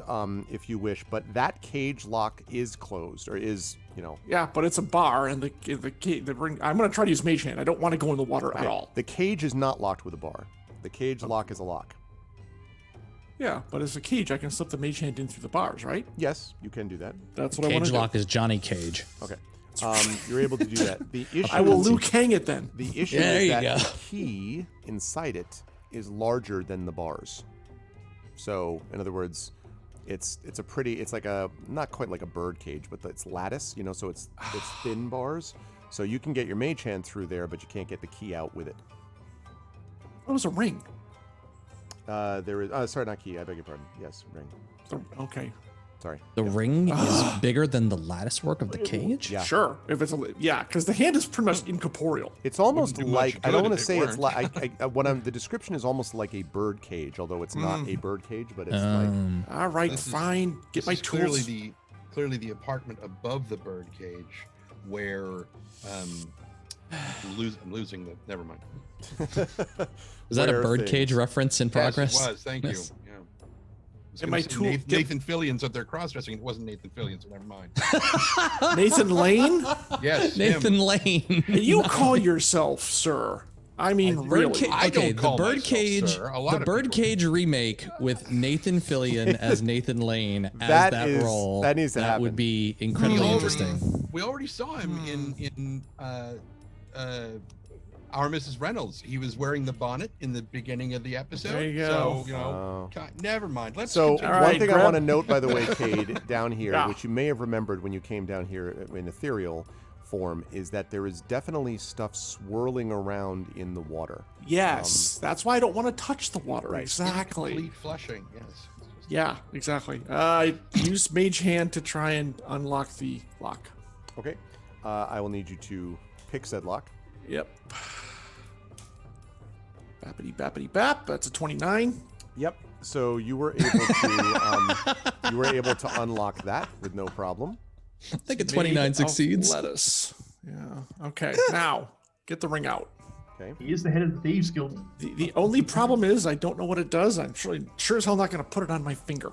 if you wish, but that cage lock is closed, or is, Yeah, but it's a bar, and the ring. I'm gonna try to use mage hand. I don't want to go in the water at all. The cage is not locked with a bar. The cage lock is a lock. Yeah, but as a cage, I can slip the mage hand in through the bars, right? Yes, you can do that. That's what I want Cage to lock is Johnny Cage. Okay. You're able to do that. The issue do. I will is, Liu Kang it then. the issue Yeah, there is you that go. the key inside it is larger than the bars. So, in other words, it's like a, not quite like a bird cage, but it's lattice, so it's thin bars. So you can get your mage hand through there, but you can't get the key out with it. What was a ring? There is, sorry, not key, I beg your pardon. Yes, ring. Okay. Sorry. The ring is bigger than the lattice work of the cage? Yeah. Sure. If it's because the hand is pretty much incorporeal. It's almost Wouldn't do like, much I don't good want to if say it it's like, the description is almost like a bird cage, although it's not a bird cage, but it's like, All right, This is- fine. Get my This is clearly tools. clearly the apartment above the bird cage where I'm losing the. Never mind. Is that a Rare birdcage things. reference in progress? Yes, it was. Thank Yes. you. Yeah. And my tool, Nathan Fillion's up there cross-dressing. It wasn't Nathan Fillion, so never mind. Nathan Lane? Yes, Nathan him. Lane. And you call yourself, sir? I mean, really? I don't Okay, call the myself, Birdcage, sir. A lot the of people- Birdcage remake with Nathan Fillion as Nathan Lane as That that is- role. that needs to happen. would be incredibly interesting. We already saw him in Our Mrs. Reynolds. He was wearing the bonnet in the beginning of the episode. There you So, go. never mind. Let's So continue. All one right, thing I grab- want to note, by the way, Cade, down here, Yeah. which you may have remembered when you came down here in ethereal form, is that there is definitely stuff swirling around in the water. Yes, that's why I don't want to touch the water. Right. Exactly. Complete flushing. Yes. Yeah, exactly. I use Mage Hand to try and unlock the lock. Okay. I will need you to pick said lock. Yep. Bappity bappity bap. That's a 29. Yep. So you were able to unlock that with no problem. I think a 29 Made of succeeds. Lettuce. Yeah. Okay. Now get the ring out. Okay. He is the head of the Thieves Guild. The only problem is I don't know what it does. I'm sure as hell not going to put it on my finger.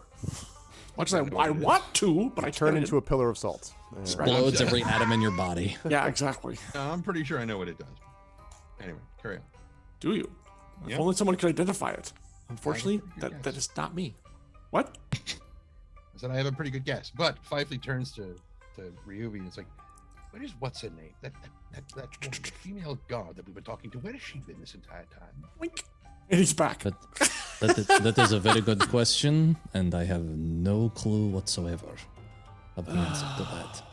Much as I want to, but I Turn can't. into a pillar of salt. Explodes every atom in your body. Yeah, exactly. I'm pretty sure I know what it does. Anyway, carry on. Do you? If Yep. only someone could identify it. Unfortunately, pretty good that guess. is not me. What? I said I have a pretty good guess, but Fifely turns to Ryuvi and it's like, what's her name? That woman, the female god that we've been talking to. Where has she been this entire time? Wink. And he's back. That is a very good question, and I have no clue whatsoever of the answer to that.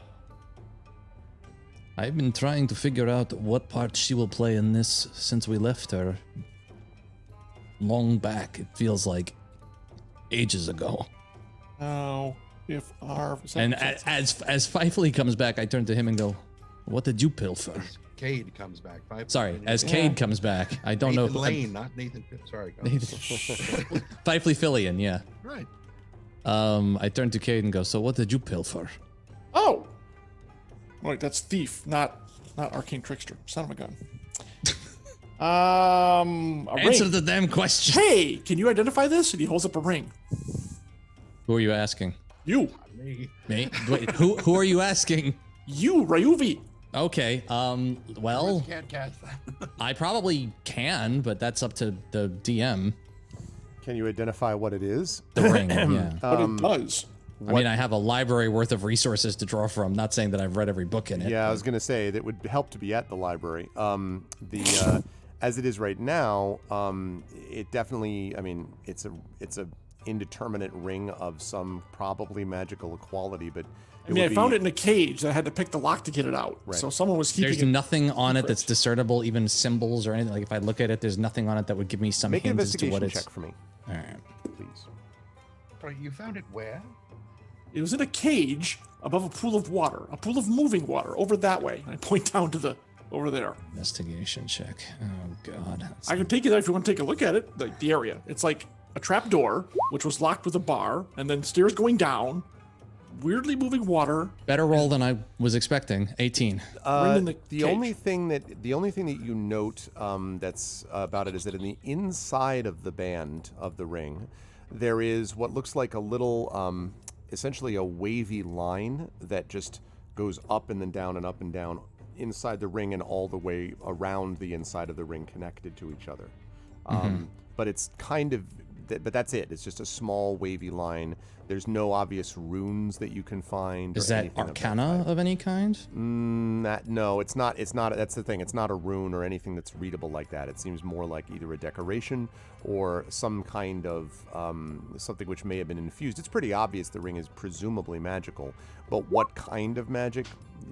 I've been trying to figure out what part she will play in this since we left her long back. It feels like ages ago. Oh, if Arv. And as Fifely comes back, I turn to him and go, "What did you pilfer?" Cade comes back. Sorry, as Cade comes back, I don't know. Nathan Lane, not Nathan. Sorry. go on. Fifely Fillion, yeah. Right. I turn to Cade and go, "So what did you pilfer?" Oh. Wait, that's thief, not arcane trickster. Son of a gun. A Answer ring. the damn question. Hey, can you identify this? And he holds up a ring. Who are you asking? You, Me. Me? Wait, who are you asking? you, Ryuvi. Okay. Well, Can't cast that. I probably can, but that's up to the DM. Can you identify what it is? The ring. Yeah. But it does. I mean, I have a library worth of resources to draw from. Not saying that I've read every book in it. Yeah, I was gonna say that would help to be at the library. As it is right now, it definitely. I mean, it's a indeterminate ring of some probably magical quality, but I mean, I found it in a cage. I had to pick the lock to get it out. Right. So someone was keeping There's it. nothing on it that's secret. discernible, even symbols or anything. Like if I look at it, there's nothing on it that would give me some Make an hint as to what investigation it's. check for me, All right. please. Sorry, you found it where? It was in a cage above a pool of water, a pool of moving water over that way. And I point down to over there. Investigation check. Oh God. I can take it if you want to take a look at it. The area. It's like a trap door, which was locked with a bar, and then stairs going down, weirdly moving water. Better roll than I was expecting. 18. Ring in the The cage. only thing that you note that's about it is that in the inside of the band of the ring, there is what looks like a little, essentially a wavy line that just goes up and then down and up and down inside the ring and all the way around the inside of the ring, connected to each other. But it's kind of, but that's it. It's just a small wavy line. There's no obvious runes that you can find. Is or that anything of arcana type. of any kind? No, it's not. It's not. That's the thing. It's not a rune or anything that's readable like that. It seems more like either a decoration or some kind of something which may have been infused. It's pretty obvious the ring is presumably magical, but what kind of magic?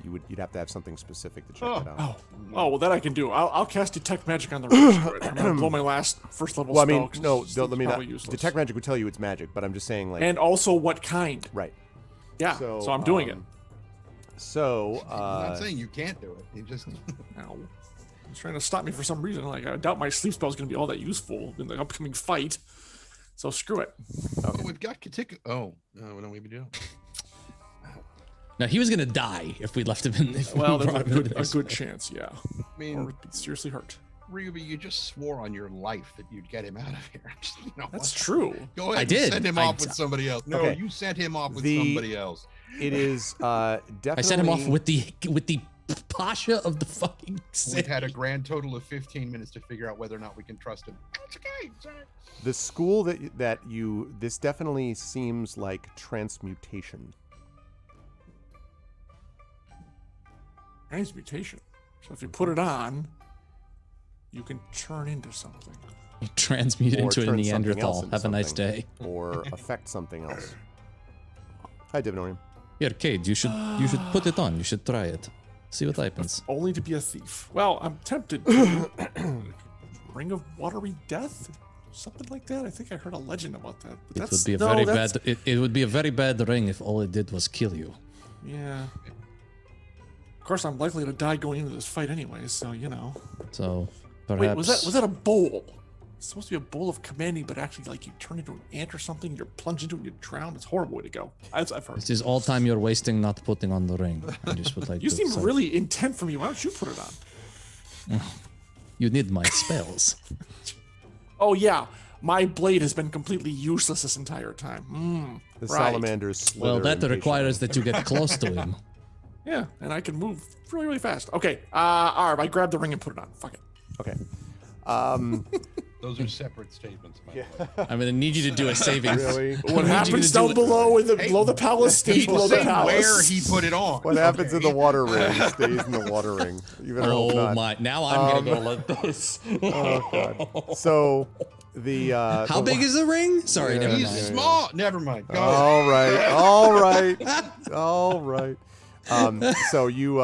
You'd have to have something specific to check it out. Oh, well, that I can do. I'll cast detect magic on the ring. I'm gonna blow my last first level Well, I spell. mean, 'cause no, it's let me not. probably useless. Detect magic would tell you it's magic, but I'm just saying, like, And also what kind? right. Yeah. So I'm doing it. So, I'm not saying you can't do it. You just Ow. He's trying to stop me for some reason. Like I doubt my sleep spell is going to be all that useful in the upcoming fight. So screw it. Oh, we've got Katika. Oh, no, we don't even do. No, he was gonna die if we left him in. If Well, we brought him there's into a this. good chance, yeah. I mean, Or be seriously hurt. Ruby, you just swore on your life that you'd get him out of here. You know That's what? true. Go ahead I and did. send him off with somebody else. No, Okay. you sent him off with The- somebody else. It is definitely. I sent him off with the Pasha of the fucking We've city. had a grand total of 15 minutes to figure out whether or not we can trust him. It's okay. It's all right. the school that you. This definitely seems like transmutation. Transmutation. So if you put it on, you can turn into something. Transmute Or into a turn something else Neanderthal. into Have a nice something. day. Or affect something else. Hi, Divinorium. Here, Cade, you should put it on. You should try it. See what happens. Only to be a thief. Well, I'm tempted to. Ring of Watery Death? Something like that. I think I heard a legend about that. But It would be a very bad. It would be a very bad ring if all it did was kill you. Yeah. Of course, I'm likely to die going into this fight anyway, so you know. So perhaps. Wait, was that a bowl? It's supposed to be a bowl of commanding, but actually, like you turn into an ant or something, you're plunged into it, and you drown. It's a horrible way to go. I've heard. This is all time you're wasting not putting on the ring. I just would like You to seem say- really intent for me. Why don't you put it on? You need my spells. Oh yeah, my blade has been completely useless this entire time. The Right. salamanders slither Well, that impatiently. requires that you get close to him. Yeah, and I can move really, really fast. Okay, Arv, I grabbed the ring and put it on. Fuck it. Okay. Those are separate statements, by the way. I'm gonna need you to do a saving. Really? What you happens gonna down do it? below in the Hey, below the palace stays He below didn't the say palace. where he put it on. What happens in okay? the water ring stays in the water ring. You better hope Oh not. my! Now I'm gonna go like this. Oh god. So the How big is the ring? Sorry, Yeah. never He's mind. small. Never mind. Go. All right. All right. All right. So you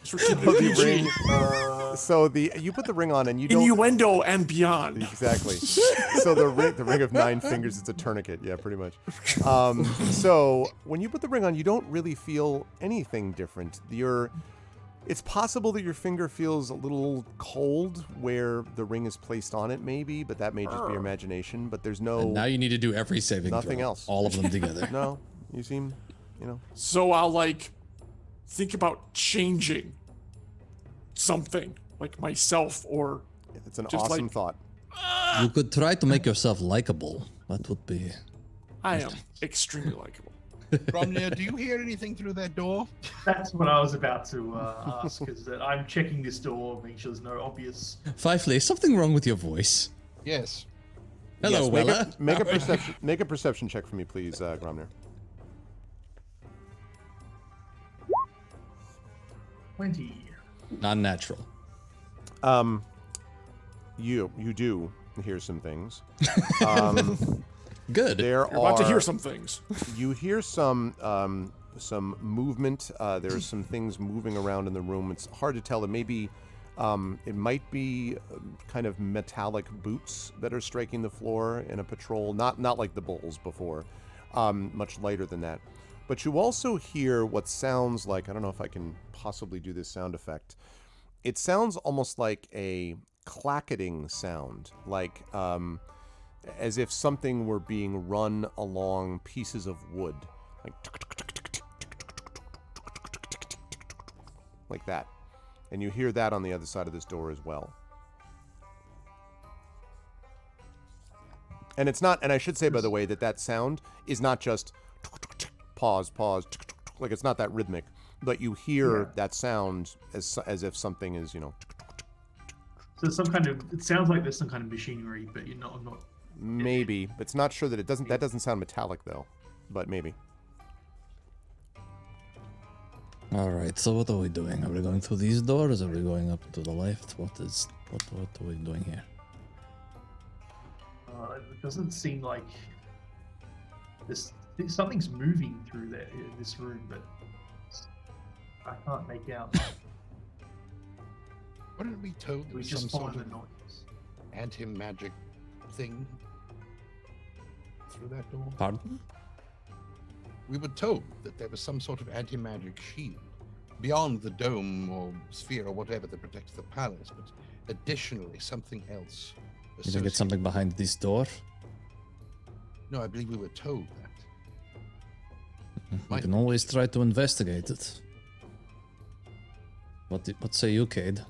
Just for keeping put it the PG. ring. You put the ring on and you don't Innuendo and beyond. exactly. So the ring of 9 fingers, it's a tourniquet. Yeah, pretty much. So when you put the ring on, you don't really feel anything different. It's possible that your finger feels a little cold where the ring is placed on it, maybe, but that may just be your imagination. But there's no And now you need to do every saving Nothing throw. else. All of them together. no. You seem, So I'll like think about changing something, like myself or it's an Just awesome like- thought. You could try to make yourself likable. That would be. I am extremely likable. Bromnia, do you hear anything through that door? That's what I was about to ask, because I'm checking this door, making sure there's no obvious. Fifely, is something wrong with your voice? Yes. Hello, Yes, Wella. make a perception check for me, please, Gromner. 20. Non-natural. You do hear some things. Good. There You're about to are hear some things. you hear some movement. There's some things moving around in the room. It's hard to tell. It might be kind of metallic boots that are striking the floor in a patrol. Not like the bulls before. Much lighter than that. But you also hear what sounds like, I don't know if I can possibly do this sound effect. It sounds almost like a clacketing sound, like as if something were being run along pieces of wood, like that. And you hear that on the other side of this door as well. And it's not, and I should say, by the way, that sound is not just pause, like it's not that rhythmic, but you hear that sound as if something is, So it sounds like there's some kind of machinery, but you're not. maybe. It's not sure that that doesn't sound metallic though, but maybe. All right. So what are we doing? Are we going through these doors? Are we going up to the left? What are we doing here? It doesn't seem like something's moving through this room, but I can't make out. Weren't we told there We was just some follow sort the of noise. anti-magic thing through that door? Pardon? We were told that there was some sort of anti-magic shield beyond the dome or sphere or whatever that protects the palace, but additionally something else. You think it's something behind this door? No, I believe we were told that. We Might- can always try to investigate it. What say you, Cade?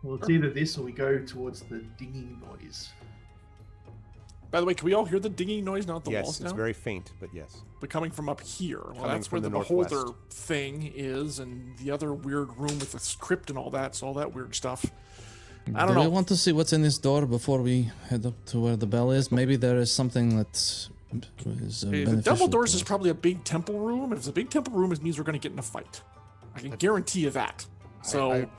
Well, it's either this or we go towards the dinging noise. By the way, can we all hear the dinging noise now at the walls Yes, now? it's very faint, but yes. But coming from up here. Well, Coming that's where from the the beholder northwest. thing is, and the other weird room with the script and all that, so all that weird stuff. I Do don't we know. want to see what's in this door before we head up to where the bell is? Maybe there is something that is If the beneficial double doors to is us. probably a big temple room. If it's a big temple room, it means we're going to get in a fight. I can guarantee you that. So,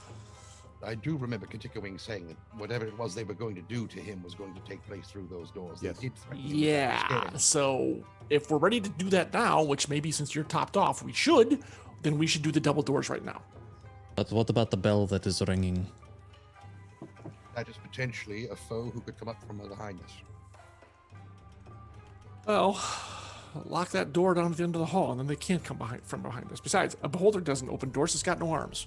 I do remember Katika saying that whatever it was they were going to do to him was going to take place through those doors. Yes. They did threaten him with that yeah. scare. So, if we're ready to do that now, which maybe since you're topped off, we should, then we should do the double doors right now. But what about the bell that is ringing? That is potentially a foe who could come up from behind us. Well, lock that door down at the end of the hall, and then they can't come from behind us. Besides, a beholder doesn't open doors; it's got no arms,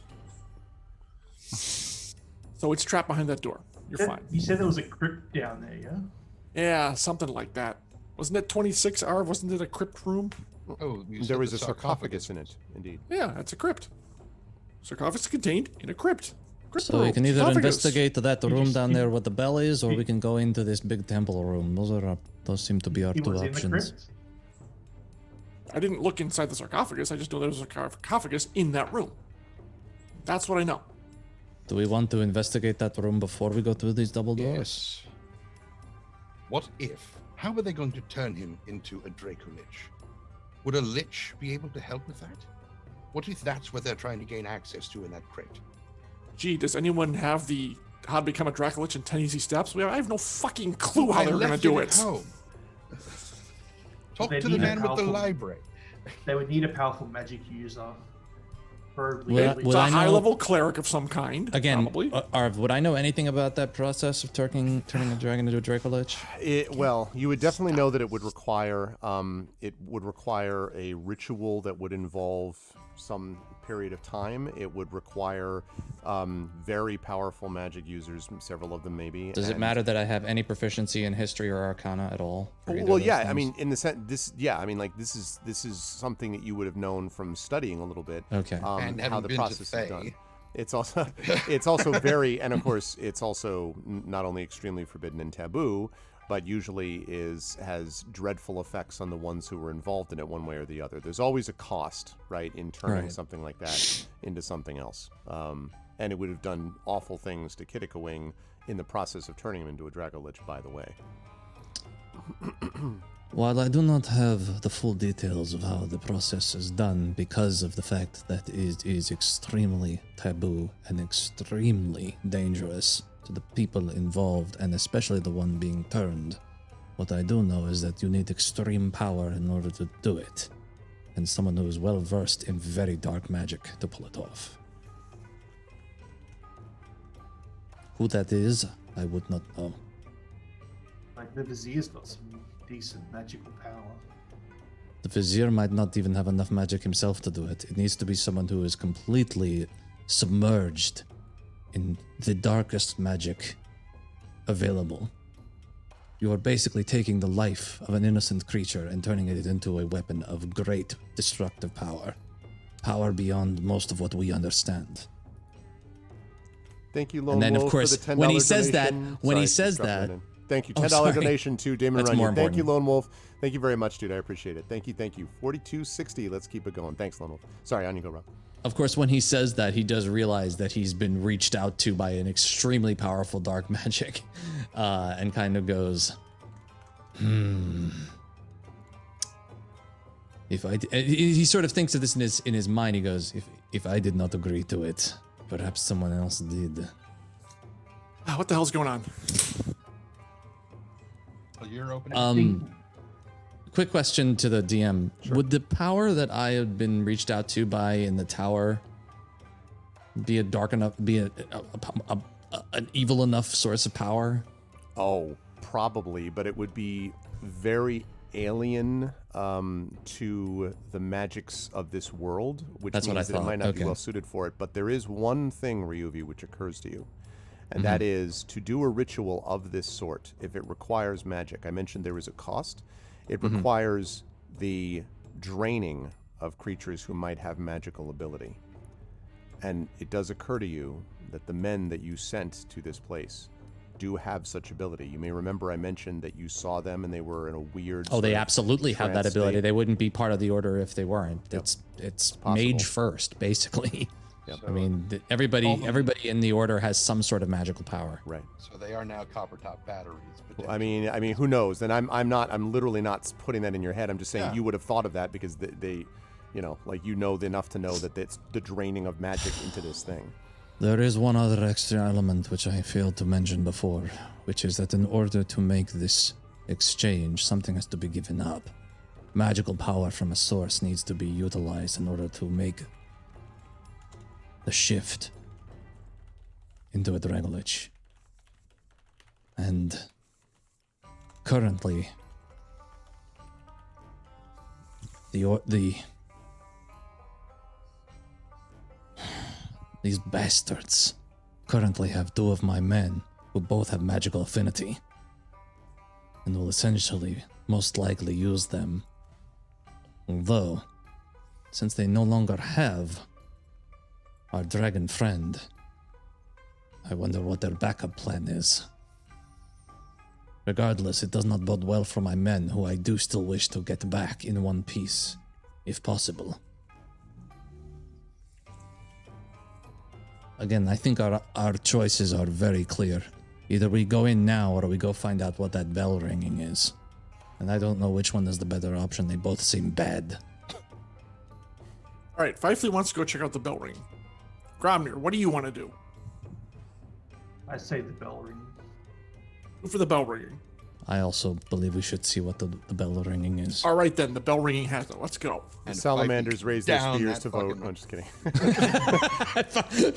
so it's trapped behind that door. You're fine. You said there was a crypt down there, yeah? Yeah, something like that. Wasn't it 26 Arv? Wasn't it a crypt room? Oh, you There said was the a sarcophagus in it, indeed. Yeah, that's a crypt. Sarcophagus contained in a crypt. Crypt So we can either sarcophagus. investigate that room just- down there where the bell is, or we can go into this big temple room. Those seem to be our He two was in the options. crypt. I didn't look inside the sarcophagus. I just know there's a sarcophagus in that room. That's what I know. Do we want to investigate that room before we go through these double doors? Yes. What if? How are they going to turn him into a Draco Lich? Would a Lich be able to help with that? What if that's what they're trying to gain access to in that crate? Gee, does anyone have the how to become a Dracolich in 10 easy steps? I have no fucking clue how I they're going to left do at it. home. Talk They to the need a man with the powerful- library. They would need a powerful magic user. Probably. Well, at least- It's Would a I know- high-level cleric of some kind, Again, probably. Arv, would I know anything about that process of turning a dragon into a Draco Lich? Well, you would definitely know that it would require a ritual that would involve some period of time. It would require very powerful magic users, several of them maybe. Does it and- matter that I have any proficiency in history or arcana at all? for either Well, of those yeah. I things? mean, in the sense, this is something that you would have known from studying a little bit. Okay. And how having the been to process is Fae. done. It's also very, and of course, it's also not only extremely forbidden and taboo, but usually has dreadful effects on the ones who were involved in it one way or the other. There's always a cost, right, in turning Right. something like that into something else. And it would have done awful things to Kittikawing in the process of turning him into a Dracolich, by the way. While I do not have the full details of how the process is done because of the fact that it is extremely taboo and extremely dangerous to the people involved and especially the one being turned, what I do know is that you need extreme power in order to do it, and someone who is well versed in very dark magic to pull it off. Who that is, I would not know. Like the Vizier's got some decent magical power. The Vizier might not even have enough magic himself to do it. It needs to be someone who is completely submerged in the darkest magic available. You are basically taking the life of an innocent creature and turning it into a weapon of great destructive power. Power beyond most of what we understand. Thank you, Lone And then, of Wolf, course, for the $10 when he says that- donation. when he Sorry, says just dropped that- in. Thank you. Oh, $10 sorry. donation to Damon That's Runyon. more Thank you, important. Lone Wolf. Thank you very much, dude. I appreciate it. Thank you. 4260. Let's keep it going. Thanks, Lone Wolf. Sorry, on you go, Rob. Of course, when he says that, he does realize that he's been reached out to by an extremely powerful dark magic, and kind of goes, If I, he sort of thinks of this in his mind. He goes, if I did not agree to it, perhaps someone else did. What the hell's going on? Well, you're opening. Um, quick question to the DM: would the power that I had been reached out to by in the tower be an evil enough source of power? Oh, probably, but it would be very alien to the magics of this world, which That's what means I that it thought. might not Okay. be well suited for it. But there is one thing, Ryuvi, which occurs to you, and that is to do a ritual of this sort. If it requires magic, I mentioned there is a cost. It requires the draining of creatures who might have magical ability. And it does occur to you that the men that you sent to this place do have such ability. You may remember I mentioned that you saw them and they were in a weird. Oh, they absolutely have that trance ability. state. They wouldn't be part of the order if they weren't. Yep. It's possible. mage first, basically. Yep. I mean, everybody in the order has some sort of magical power. Right. So they are now copper top batteries. Well, I mean, who knows? And I'm literally not putting that in your head. I'm just saying you would have thought of that because they like enough to know that it's the draining of magic into this thing. There is one other extra element which I failed to mention before, which is that in order to make this exchange, something has to be given up. Magical power from a source needs to be utilized in order to make the shift into a Dragolich. And currently, these bastards currently have 2 of my men who both have magical affinity and will essentially most likely use them. Although, since they no longer have our dragon friend, I wonder what their backup plan is. Regardless, it does not bode well for my men, who I do still wish to get back in one piece, if possible. Again, I think our choices are very clear. Either we go in now or we go find out what that bell ringing is. And I don't know which one is the better option. They both seem bad. All right, Fifley wants to go check out the bell ring. Gromnir, what do you want to do? I say the bell ring. Go for the bell ringing. I also believe we should see what the bell ringing is. All right, then. The bell ringing has it. Let's go. The And salamanders raise their down spears that to vote. fucking- I'm just kidding.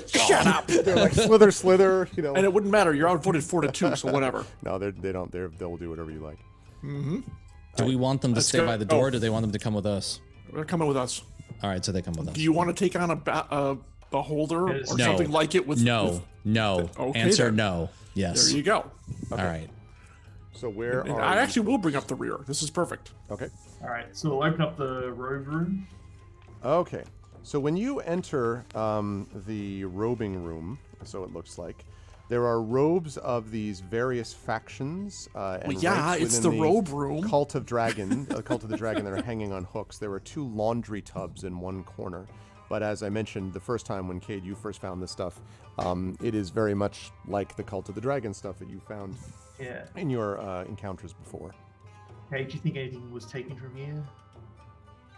Shut up. They're like slither, you know. And it wouldn't matter. You're outvoted 4-2, so whatever. No, they don't. They'll do whatever you like. Do we want them to Let's stay go. by the door, or do they want them to come with us? They're coming with us. All right, so they come with us. Do you want to take on a beholder or No. something like it with... No. Okay, Answer then. no. Yes. There you go. All right. So where And are I you? actually will bring up the rear. This is perfect. Okay. All right, so we'll open up the robe room. Okay. So when you enter the robing room, so it looks like, there are robes of these various factions. And Well, yeah, ranks it's within the robe room. Cult of Dragon, Cult of the Dragon that are hanging on hooks. There are 2 laundry tubs in one corner. But as I mentioned the first time when Cade, you first found this stuff, it is very much like the Cult of the Dragon stuff that you found Yeah. in your encounters before. Hey, do you think anything was taken from here?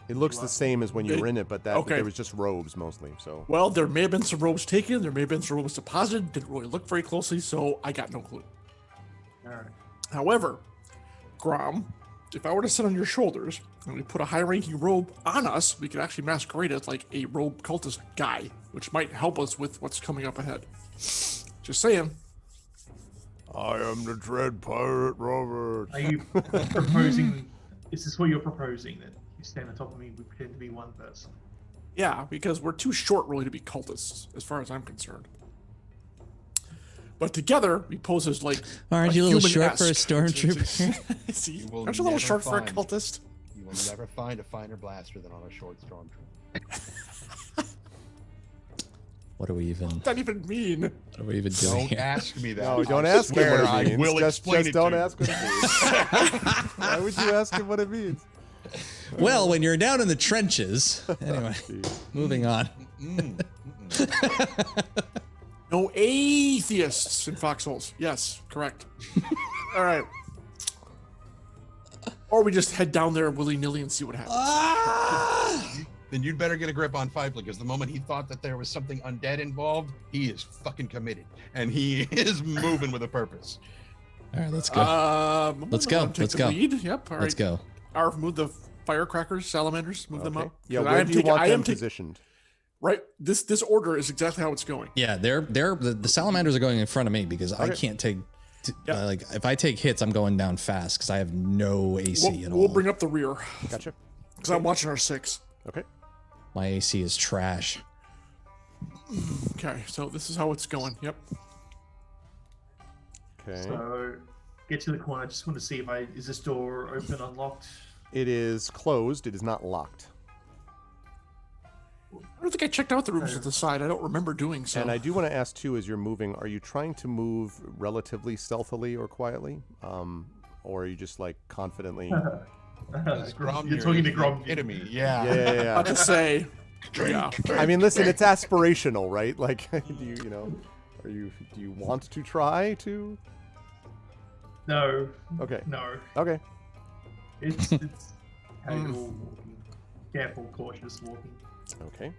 It looks the same as when you were in it, but that Okay. there was just robes mostly. So Well, there may have been some robes taken. There may have been some robes deposited. Didn't really look very closely, so I got no clue. All right. However, Grom, if I were to sit on your shoulders and we put a high-ranking robe on us, we could actually masquerade as like a robe cultist guy, which might help us with what's coming up ahead. Just saying. I am the Dread Pirate Robert. Are you proposing? Is this what you're proposing? That you stand on top of me, we pretend to be one person. Yeah, because we're too short really to be cultists, as far as I'm concerned. But together, we pose as like Aren't you a little short for a human-esque. stormtrooper? See, You will aren't you a little never short for a find- cultist? You will never find a finer blaster than on a short stormtrooper. What are we even? What does that even mean? What are we even doing Don't here? ask me that. No, don't I ask him swear what it I means. will just explain it don't to you. ask what it means. Why would you ask him what it means? Well, when you're down in the trenches. Anyway, moving on. No atheists in foxholes. Yes, correct. All right. Or we just head down there willy-nilly and see what happens. Then you'd better get a grip on Fifley, because the moment he thought that there was something undead involved, he is fucking committed. And he is moving with a purpose. All right, let's go. Let's go, Take let's the go. Lead. Yep. All right. Let's go. Arv, move the firecrackers, salamanders, move them Okay. up. Yeah, 'Cause where do you want them taking- positioned? Right. This order is exactly how it's going. Yeah, the salamanders are going in front of me because I Okay. can't take. Yeah. Like if I take hits, I'm going down fast because I have no AC at all. We'll bring up the rear Gotcha. because I'm watching our 6. Okay. My AC is trash. Okay, so this is how it's going. Yep. Okay. So, get to the corner. I just want to see if is this door open, unlocked? It is closed. It is not locked. I don't think I checked out the rooms at the side. I don't remember doing so. And I do want to ask too, as you're moving, are you trying to move relatively stealthily or quietly, or are you just like confidently? You're talking to Grom. Enemy, Yeah. I'll just say, yeah. I mean, listen, it's aspirational, right? Like, do you want to try to? No. Okay. No. Okay. It's casual walking. Careful, cautious walking. Okay.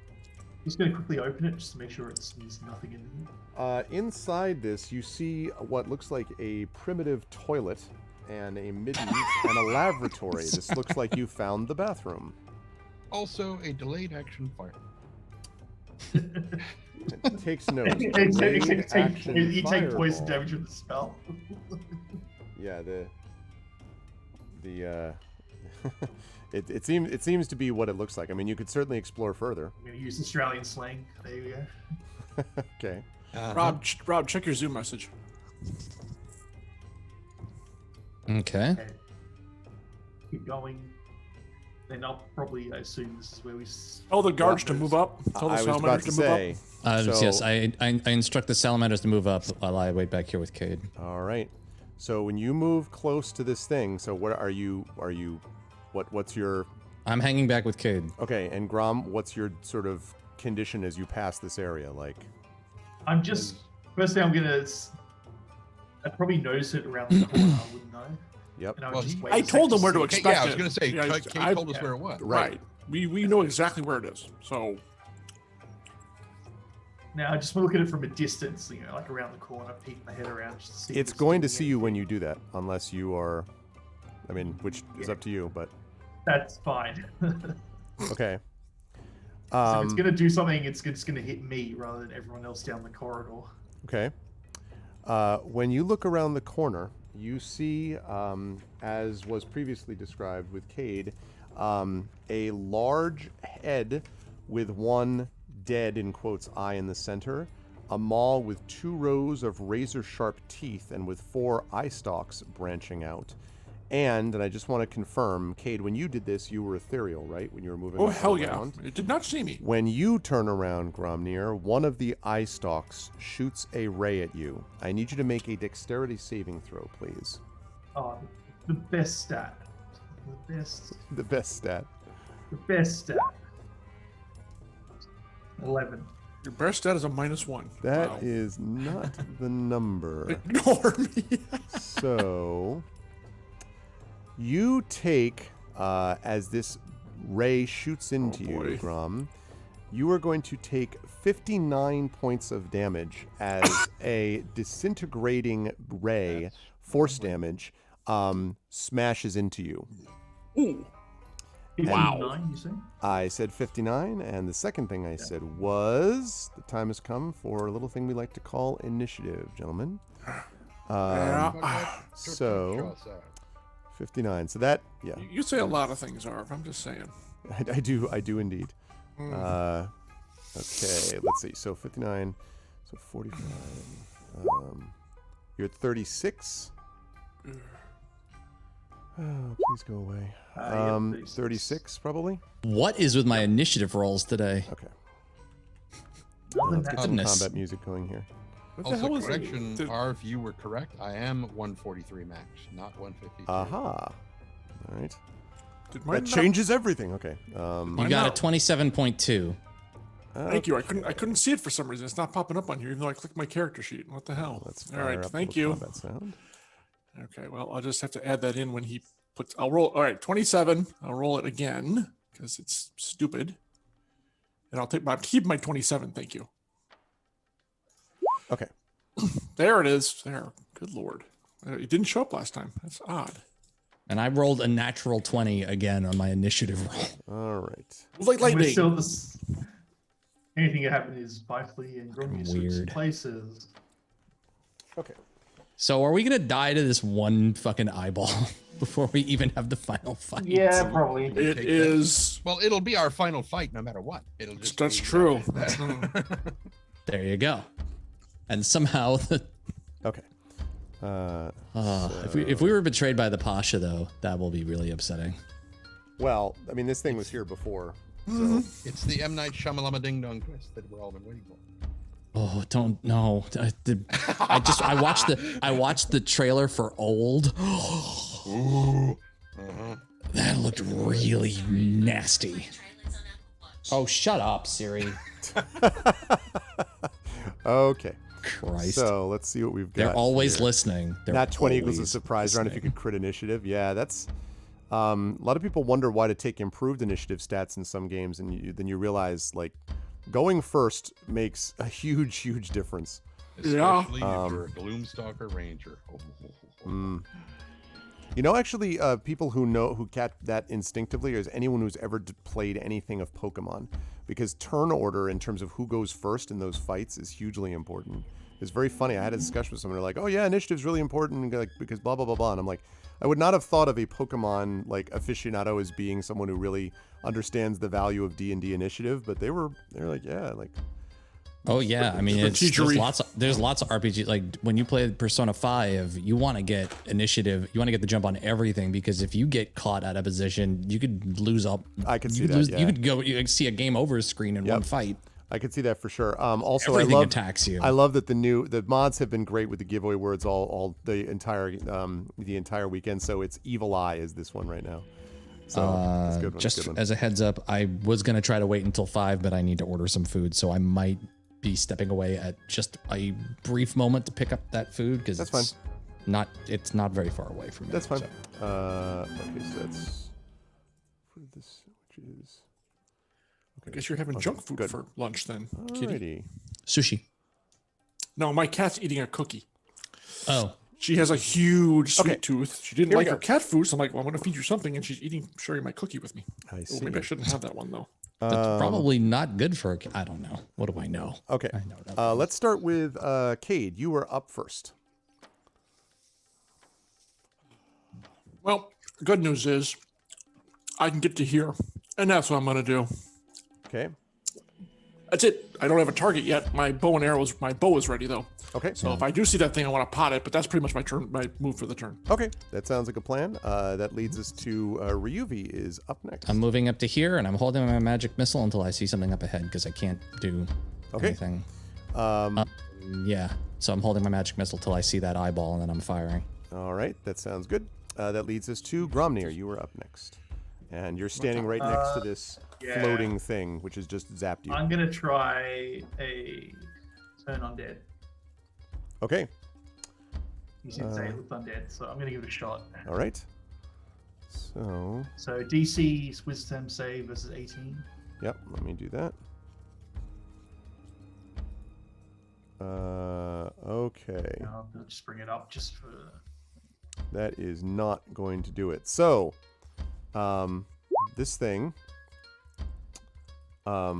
Just gonna quickly open it just to make sure there's nothing in here. Inside this, you see what looks like a primitive toilet and a midden and a lavatory. This looks like you found the bathroom. Also, a delayed action fire. It takes note. You Delayed take action poison fireball. damage with the spell. Yeah, it seems to be what it looks like. I mean, you could certainly explore further. I'm gonna use Australian slang. There you go. Okay. Rob, check your Zoom message. Okay. Okay. Keep going. Then I'll probably assume this is where we. Tell the guards to move up. Tell the I was about salamanders to to move say. up. Yes, I instruct the salamanders to move up while I wait back here with Cade. All right. So when you move close to this thing, so what are you? What's your? I'm hanging back with Cade. Okay, and Grom, what's your sort of condition as you pass this area? Like, I'm just. First thing I'm gonna. I'd probably notice it around the corner, wouldn't I? yep. And I would Well, just wait I a told sec them where to see. expect Yeah, I was it. going to say, Yeah, Kate told us where it was. Right. We know exactly where it is. So Now I just want to look at it from a distance, like around the corner, peek my head around just to see. if It's there's going to anything see you in when here. you do that, unless you are. I mean, which is up to you, but That's fine. okay. If it's gonna do something, it's just gonna hit me rather than everyone else down the corridor. Okay. When you look around the corner, you see, as was previously described with Cade, a large head with one dead, in quotes, eye in the center, a maw with 2 rows of razor-sharp teeth and with 4 eye stalks branching out. And I just want to confirm, Cade, when you did this, you were ethereal, right? When you were moving oh hell yeah, around? it did not see me. When you turn around, Gromnir, one of the eye stalks shoots a ray at you. I need you to make a dexterity saving throw, please. Oh, the best stat. The best stat. The best stat. 11. Your best stat is a -1. That Wow. is not the number. Ignore me. So you take, as this ray shoots into you, boy. Grom, you are going to take 59 points of damage as a disintegrating ray, force damage, smashes into you. Ooh. 59, you say? I said 59, and the second thing I said was the time has come for a little thing we like to call initiative, gentlemen. Yeah. So 59. So that, yeah, You say a lot of things, Arv. I'm just saying. I do indeed. Okay, let's see. So 59, so 45. You're at 36. Oh, please go away. 36 probably. What is with my initiative rolls today? Okay. Other Let's than get that, some Goodness. combat music going here. What the Also, hell is correction, it? Arv, you were correct. I am 143 max, not 152. Aha. All right. Did That mine not- changes everything. Okay. You Why got a not? 27.2. Thank you. I couldn't see it for some reason. It's not popping up on here, even though I clicked my character sheet. What the hell? Let's All fire right. up a Thank little you. combat sound. Okay. Well, I'll just have to add that in when he puts. I'll roll. All right. 27. I'll roll it again because it's stupid. And I'll keep my 27. Thank you. Okay. There it is. There. Good lord. It didn't show up last time. That's odd. And I rolled a natural 20 again on my initiative roll. All right. Like we're lightning. still this. Anything that happened is Bifley and Grumby switch Weird. places. Okay. So are we going to die to this one fucking eyeball before we even have the final fight? Yeah, probably. It Take that. is. Well, it'll be our final fight no matter what. It'll just That's be, true. There you go. And somehow, Okay. if we were betrayed by the Pasha, though, that will be really upsetting. Well, I mean, this thing was here before So It's the M. Night Shyamalama Ding Dong twist that we're all been waiting for. Oh, don't know. I watched the trailer for Old. Ooh. That looked really nasty. Oh, shut up, Siri. okay. Christ. So let's see what we've got. They're always here. listening. Not 20 equals a surprise round if you listening. could crit initiative. Yeah, that's a lot of people wonder why to take improved initiative stats in some games, and then you realize like going first makes a huge difference. Especially if you're a Gloomstalker Ranger. You know, actually, people who catch that instinctively is anyone who's ever played anything of Pokemon, because turn order in terms of who goes first in those fights is hugely important. It's very funny. I had a discussion with someone. They're like, "Oh yeah, initiative's really important, like because blah blah blah blah." And I'm like, I would not have thought of a Pokemon like aficionado as being someone who really understands the value of D&D initiative, but they're like, yeah, like. Oh yeah, I mean, there's lots of RPG. Like when you play Persona 5, you want to get initiative. You want to get the jump on everything, because if you get caught out of position, you could lose up. I could see that. You could see a game over screen in one fight. I could see that for sure. Also, Everything attacks you. I love that the mods have been great with the giveaway words all the entire weekend. So it's Evil Eye is this one right now. So that's a good one. Just as a heads up, I was gonna try to wait until 5, but I need to order some food, so I might be stepping away at just a brief moment to pick up that food, because it's not very far away from me. That's fine. So. Okay, so that's for this, which is. I guess you're having junk food for lunch then, Kitty. Sushi. No, my cat's eating a cookie. Oh. She has a huge sweet tooth. She didn't Here like we her go. cat food, so I'm like, well, I'm going to feed you something, and she's sharing my cookie with me. I see. Oh, maybe I shouldn't have that one, though. That's probably not good for I don't know. What do I know? Okay. I know that. Let's start with Cade. You were up first. Well, good news is I can get to here, and that's what I'm going to do. Okay. That's it. I don't have a target yet. My bow is ready, though. Okay. So if I do see that thing, I want to pot it, but that's pretty much my move for the turn. Okay. That sounds like a plan. That leads us to Ryuvi is up next. I'm moving up to here, and I'm holding my magic missile until I see something up ahead, because I can't do anything. Yeah. So I'm holding my magic missile till I see that eyeball, and then I'm firing. All right. That sounds good. That leads us to Gromnir. You were up next. And you're standing right next to this floating thing, which has just zapped you. I'm going to try a turn undead. Okay. You seem to say it looked undead, so I'm going to give it a shot. All right. So DC Wisdom save versus 18. Yep. Let me do that. Okay. I'll just bring it up just for... That is not going to do it. So, this thing, I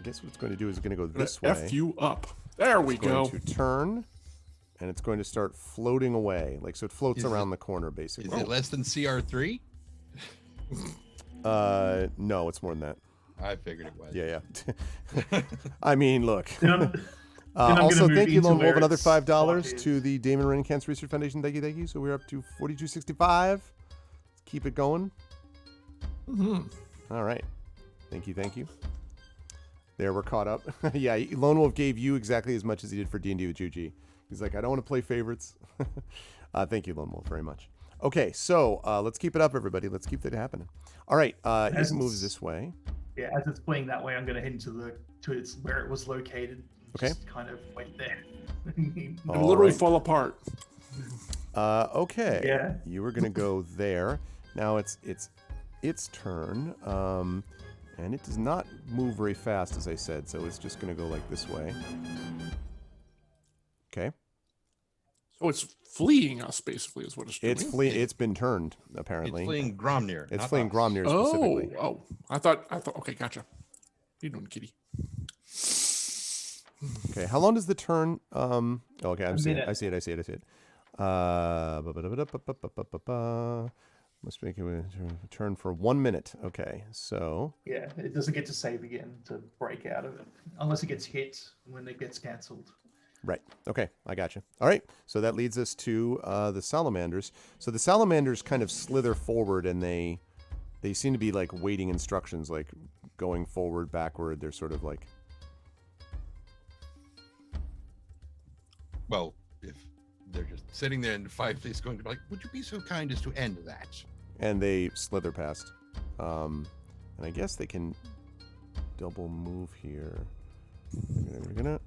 guess what it's going to do is it's going to go this way. F you up. There we go. It's going to turn, and it's going to start floating away. Like, so it floats around the corner, basically. Is it less than CR3? No, it's more than that. I figured it was. Yeah. I mean, look. I'm Also, gonna move thank you, into Lone Wolf, where another it's $5 spotted. to the Damon Wren Cancer Research Foundation. Thank you. So we're up to $42.65. Let's keep it going. All right. Thank you. There, we're caught up. Yeah, Lone Wolf gave you exactly as much as he did for D&D with Juji. He's like, I don't want to play favorites. Thank you, Lone Wolf, very much. Okay, so let's keep it up, everybody. Let's keep that happening. All right, it moves this way. Yeah, as it's playing that way, I'm going to head into its where it was located. Okay. Just kind of wait there. And All literally right. fall apart. Okay. Yeah. You were gonna go there. Now it's turn. And it does not move very fast, as I said, so it's just gonna go like this way. Okay. So it's fleeing us, basically, is what it's doing. It's been turned, apparently. It's fleeing Gromnir. It's not fleeing us. Gromnir specifically. Oh, I thought, okay, gotcha. What are you doing, kitty? Okay, how long does the turn? Okay, I see it. Must make a turn for 1 minute. Okay, so Yeah, it doesn't get to save again to break out of it unless it gets hit when it gets cancelled. right. Okay, I gotcha. All right, so that leads us to the salamanders. So the salamanders kind of slither forward and they They seem to be like waiting instructions, like going forward, backward. They're sort of like. Well, if they're just sitting there and Fifely is going to be like, would you be so kind as to end that? And they slither past. And I guess they can double move here. We're gonna.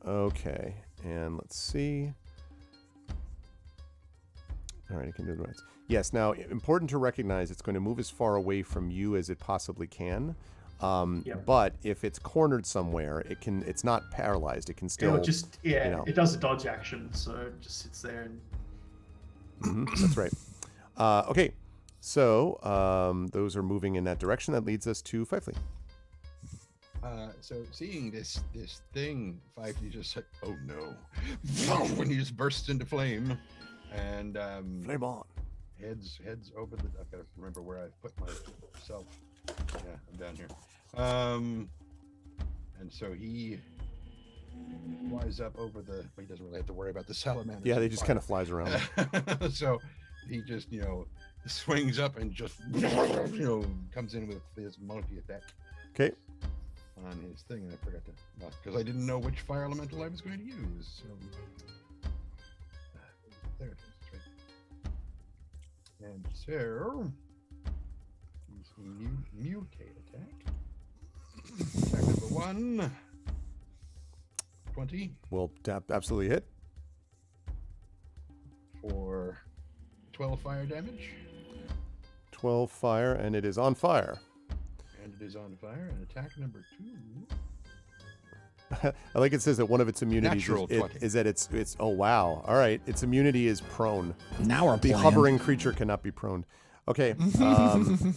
Okay, and let's see. All right, I can do the right. Yes. Now, important to recognize, it's going to move as far away from you as it possibly can. But if it's cornered somewhere, it can. It's not paralyzed. It can still. It'll just it does a dodge action, so it just sits there and. That's right. Okay, so those are moving in that direction. That leads us to Fifely. So seeing this thing, Fifely just said, "Oh no!" when he just bursts into flame, and Flame on. heads over the. I've got to remember where I put myself. Yeah, I'm down here. And so he flies up over the. He doesn't really have to worry about the salamander. Yeah, they just kind of flies around. So he just swings up and just comes in with his multi attack. Okay. On his thing, and I forgot to because I didn't know which fire elemental I was going to use. So there it is. Right. And so he's mutate attack. Attack number 1. 20 Will absolutely hit. for 12 fire damage. 12 fire, and it is on fire. And it is on fire. And attack number 2. I like it says that one of its immunities Natural 20. is that it's oh wow. All right, its immunity is prone. Now we're The playing. hovering creature cannot be prone. Okay.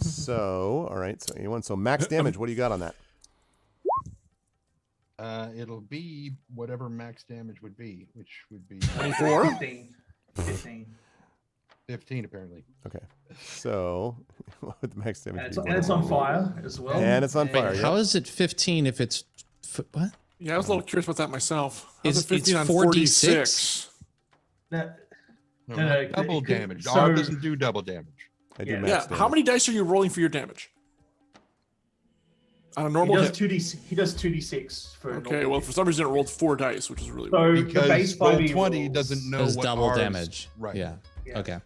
So all right. So anyone. So max damage. What do you got on that? It'll be whatever max damage would be, which would be 24. 15. 15 apparently. Okay. So what would the max damage? And it's on fire as well. And it's on Wait, fire. how Yep. is it 15 if it's what? Yeah, I was a little curious about that myself. How's Is it 15 it's on 4d6? 46? That, No, No, not no, double it could- damage. so- Arv doesn't do double damage. I do Yeah. max Yeah. damage. How many dice are you rolling for your damage? On a he normal does hit. 2d. He does 2d6 for. a Okay, normal well, hit. for some reason it rolled 4 dice, which is really So weird. the base Because roll 5e 20 rolls, doesn't know Does what double Arv's- damage. Right. Yeah. Yeah. Okay.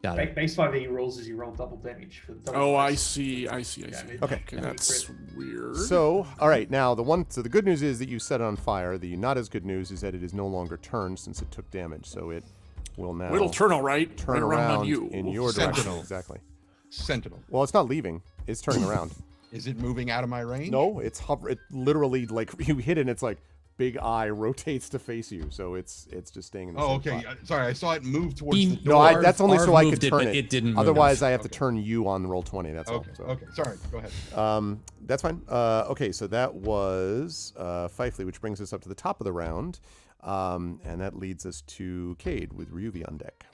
Got it. Base 5e rolls as you roll double damage for the double Oh, I dice. see. Yeah, see. it- Okay. Okay, that's weird. So, all right, now so the good news is that you set it on fire. The not as good news is that it is no longer turned since it took damage. So it will now It'll turn all right. turn right around on you. in your direction. Sentinel. Exactly. Sentinel. Well, it's not leaving. It's turning around. Is it moving out of my range? No, it's hover. It literally like you hit it, and it's like big eye rotates to face you. So it's just staying in the Oh, same okay. spot. Sorry, I saw it move towards He- the No, door. that's only Arv so I moved could it, turn but it. it didn't move. Otherwise, I have to Okay. turn you on roll 20. That's Okay. all. So. Okay. Sorry. Go ahead. That's fine. Okay, so that was Fifely, which brings us up to the top of the round, and that leads us to Cade with Ryuvi on deck.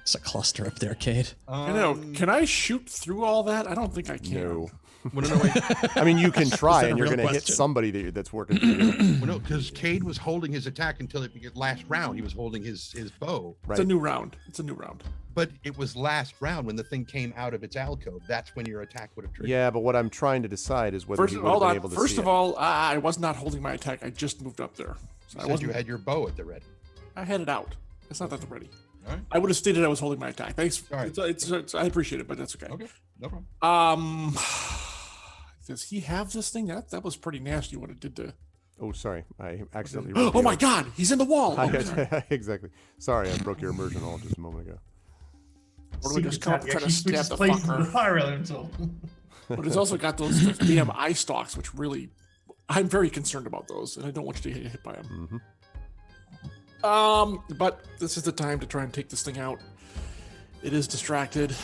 It's a cluster up there, Cade. I know. Can I shoot through all that? I don't think I can. No. Well, no, wait. I mean, you can try, that a and you're real going to hit question? somebody that's working for you. Well, no, because Cade was holding his attack until it began last round. He was holding his bow, It's a Right. new round. It's a new round. but it was last round when the thing came out of its alcove. That's when your attack would have triggered. Yeah, but what I'm trying to decide is whether First, he would have hold been on. able to First see of it. all, I was not holding my attack. I just moved up there. So You I said wasn't. you had your bow at the ready. I had it out. It's not that ready. All right. I would have stated I was holding my attack. Thanks. All right. It's I appreciate it, but that's okay. Okay. No problem. Does he have this thing? That was pretty nasty. What it did to. Oh, sorry. I accidentally. Oh my God! He's in the wall. Oh, sorry. Exactly. Sorry, I broke your immersion all just a moment ago. Or do we just come up and try to stab the The fucker? fire elemental. But it's also got those damn eye stalks, which really, I'm very concerned about those, and I don't want you to get hit by them. But this is the time to try and take this thing out. It is distracted.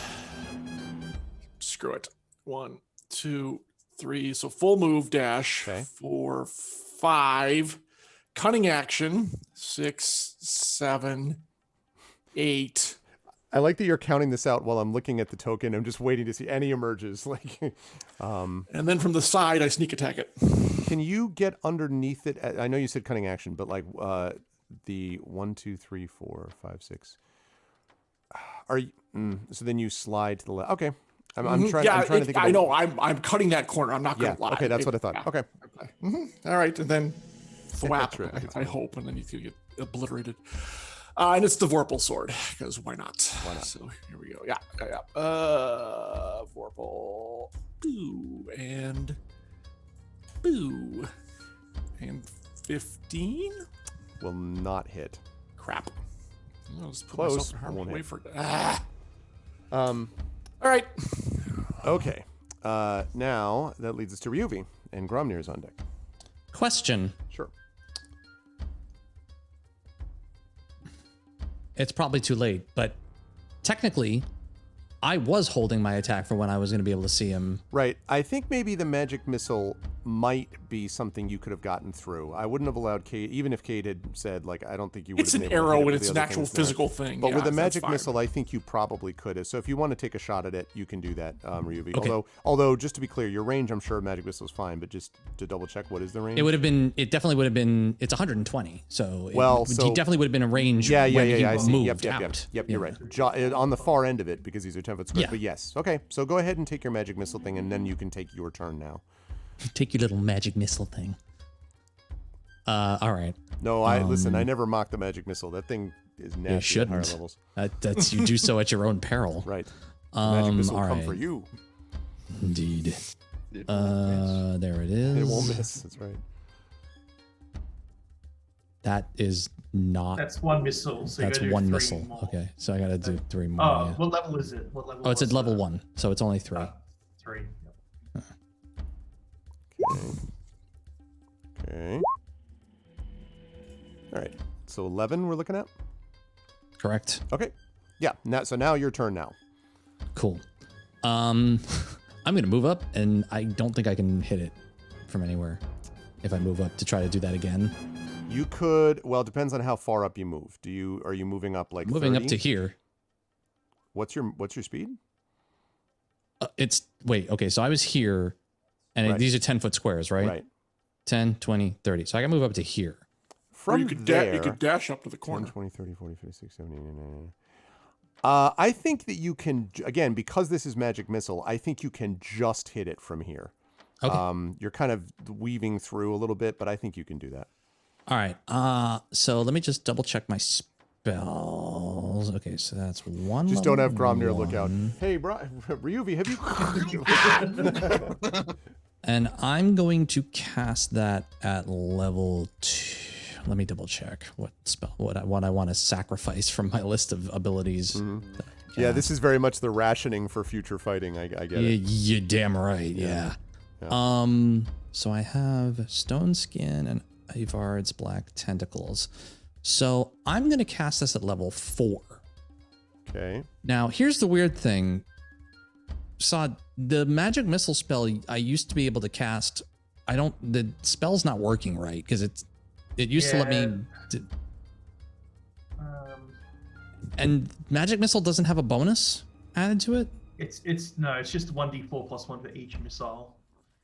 Screw it. 1, 2, 3. So full move dash. Okay. 4, 5. Cunning action. 6, 7, 8. I like that you're counting this out while I'm looking at the token. I'm just waiting to see any emerges. Like, And then from the side, I sneak attack it. can you get underneath it? I know you said cunning action, but like, the 1, 2, 3, 4, 5, 6. Are you? So then you slide to the left. Okay. I'm trying. Yeah, I'm trying to think. I know. I'm cutting that corner. I'm not Yeah. gonna lie. Okay, that's what I thought. Yeah. Okay. All right, and then thwap. True, it's I fine. hope, and then you could get obliterated. And it's the Vorpal sword, because why not? Why not? So here we go. Yeah. Vorpal. Boo. And boo. And 15? Will not hit. Crap. I'll just put Close, myself in harm's won't way hit. for Um. All right. Okay. Now that leads us to Ryuvi, and Gromnir is on deck. Question. Sure. It's probably too late, but technically, I was holding my attack for when I was going to be able to see him. Right. I think maybe the magic missile might be something you could have gotten through. I wouldn't have allowed Kate, even if Kate had said, like, I don't think you would It's have an been able to hit arrow it and with it's the an other actual things there. physical thing. But yeah, with the that's magic fine. missile, I think you probably could have. So if you want to take a shot at it, you can do that, Ryuvi. Okay. Although, just to be clear, your range, I'm sure a magic missile is fine, but just to double check, what is the range? It would have been. It definitely would have been. It's 120. So Well, he so- definitely would have been in range. Yeah, when he I see. moved Yep, out. you're right. On the far end of it, because these are 10-foot squares. Yeah. But yes. Okay, so go ahead and take your magic missile thing, and then you can take your turn now. Take your little magic missile thing. All right. No, listen, I never mock the magic missile. That thing is nasty at higher shouldn't. levels. That's you do so at your own peril. Right. The magic missile will all come right. for you. Indeed. It won't miss. There it is. It won't miss. That's right. That is not. That's one missile. So That's you gotta do one 3 missile. more. Okay, so I gotta do 3 more. Oh, yeah. what level is it? What level? Oh, it's at was level that? 1, so it's only 3. 3. Yep. Okay. All right. So 11 we're looking at? Correct. Okay. Yeah. Now your turn now. Cool. I'm gonna move up, and I don't think I can hit it from anywhere. If I move up to try to do that again, You could, well, it depends on how far up you move. Are you moving up like moving 30? up to here. What's your speed? Okay, so I was here, and Right. these are 10-foot squares, right? Right. 10, 20, 30. So I can move up to here. Or From you could there, you could dash up to the 10, corner. 20, 30, 40, 50, 60, 70, 89. I think that you can, again, because this is magic missile, I think you can just hit it from here. Okay. You're kind of weaving through a little bit, but I think you can do that. All right. So let me just double check my spells. Okay, so that's one. Just don't have Gromnir level look out. one. Hey, Ryuvi, have you? And I'm going to cast that at level 2. Let me double check what spell, what I want to sacrifice from my list of abilities. Yeah, this is very much the rationing for future fighting. I get it. You're damn right. Yeah. So I have Stone Skin and Ivar's Black Tentacles. So I'm going to cast this at level 4. Okay. Now, here's the weird thing. The magic missile spell I used to be able to cast. The spell's not working right because it used to let me. And magic missile doesn't have a bonus added to it. It's just 1d4 plus 1 for each missile.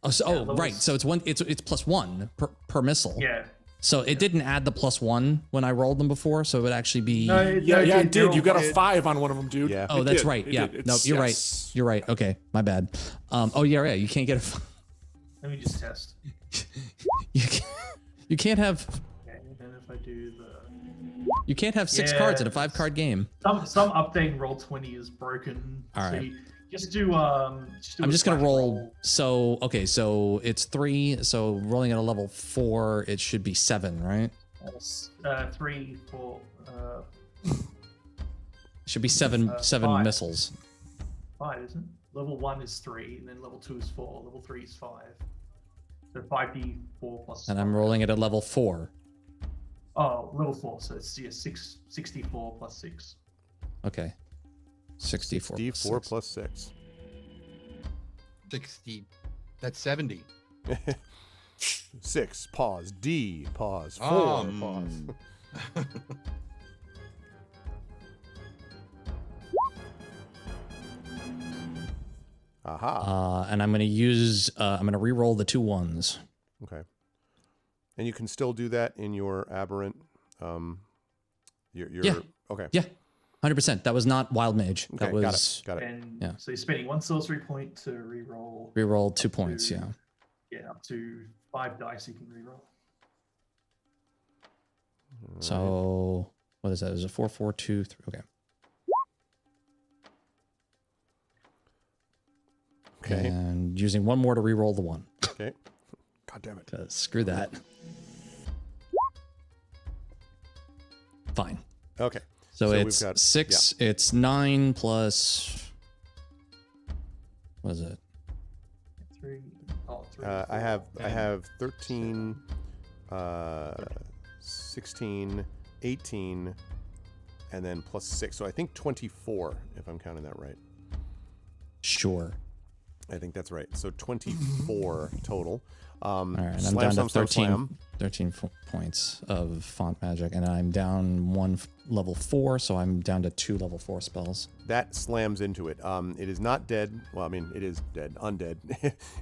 Right. So it's +1 per missile. Yeah. So it didn't add the +1 when I rolled them before, so it would actually be. It did. You got a 5 on one of them, dude. Yeah. Oh, It that's did. right. It Yeah. did. No, It's- you're yes. right. You're right. Okay, my bad. Yeah. You can't get a. Let me just test. You can't have. Okay, and then if I do the You can't have 6 Yeah. cards in a 5-card game. some update roll 20 is broken. All so right. you just do I'm a just gonna flash roll. So it's 3. So rolling at a level 4, it should be 7, right? 3, 4, Should be seven 5. missiles. 5, isn't it? Level 1 is 3, and then level 2 is 4, level 3 is 5. So 5d4 plus. And I'm rolling it at level 4. Oh, level 4, so it's 64 plus 6. Okay. 64. D4 plus 6. 60. That's 70. 6, pause. D, pause. 4, pause. Aha. And I'm gonna use. I'm gonna re-roll the 2 1s. Okay. And you can still do that in your aberrant You're Yeah. okay. Yeah, 100%. That was not Wild Mage. Okay, That was got it. And Yeah. so you're spending 1 sorcery point to reroll. reroll 2 points. Yeah. Yeah, up to 5 dice you can reroll. So what is that? Is it 4, 4, 2, 3? Okay. Okay. And using 1 more to reroll the 1. Okay. God damn it. Screw that. Fine. Okay. So we've it's got 6. It's 9 plus. What is it? 3. I have 13, 16, 18, and then plus 6. So I think 24, if I'm counting that right. Sure. I think that's right. So 24 total. All right, and I'm Slam, down slam, to slam, 13, slam. 13 points of font magic, and I'm down 1 level 4, so I'm down to 2 level 4 spells. That slams into it. It is not dead. Well, I mean, it is dead, undead.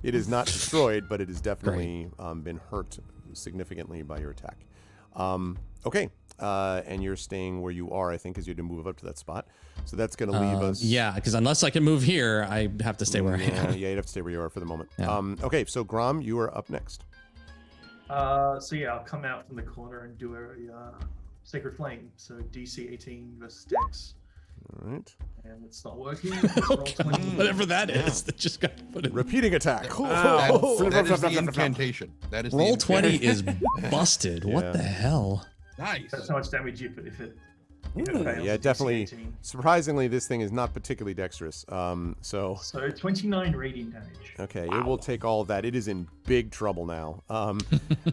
It is not destroyed, but it has definitely been hurt significantly by your attack. Okay, and you're staying where you are, I think, because you had to move up to that spot. So that's going to leave us. Yeah, because unless I can move here, I have to stay where I am. Yeah, you'd have to stay where you are for the moment. Yeah. Okay, so Grom, you are up next. So yeah, I'll come out from the corner and do a Sacred Flame. So DC 18 versus Dex. All right. And it's not working. Let's roll 20. Whatever that is, that just got put in. Repeating attack. That is the incantation. That is the Roll 20 incantation. is busted. What Yeah. the hell? Nice. That's how much damage if it fails. Yeah, DC definitely. 18. Surprisingly, this thing is not particularly dexterous. So So 29 radiant damage. okay, it will take all of that. It is in big trouble now.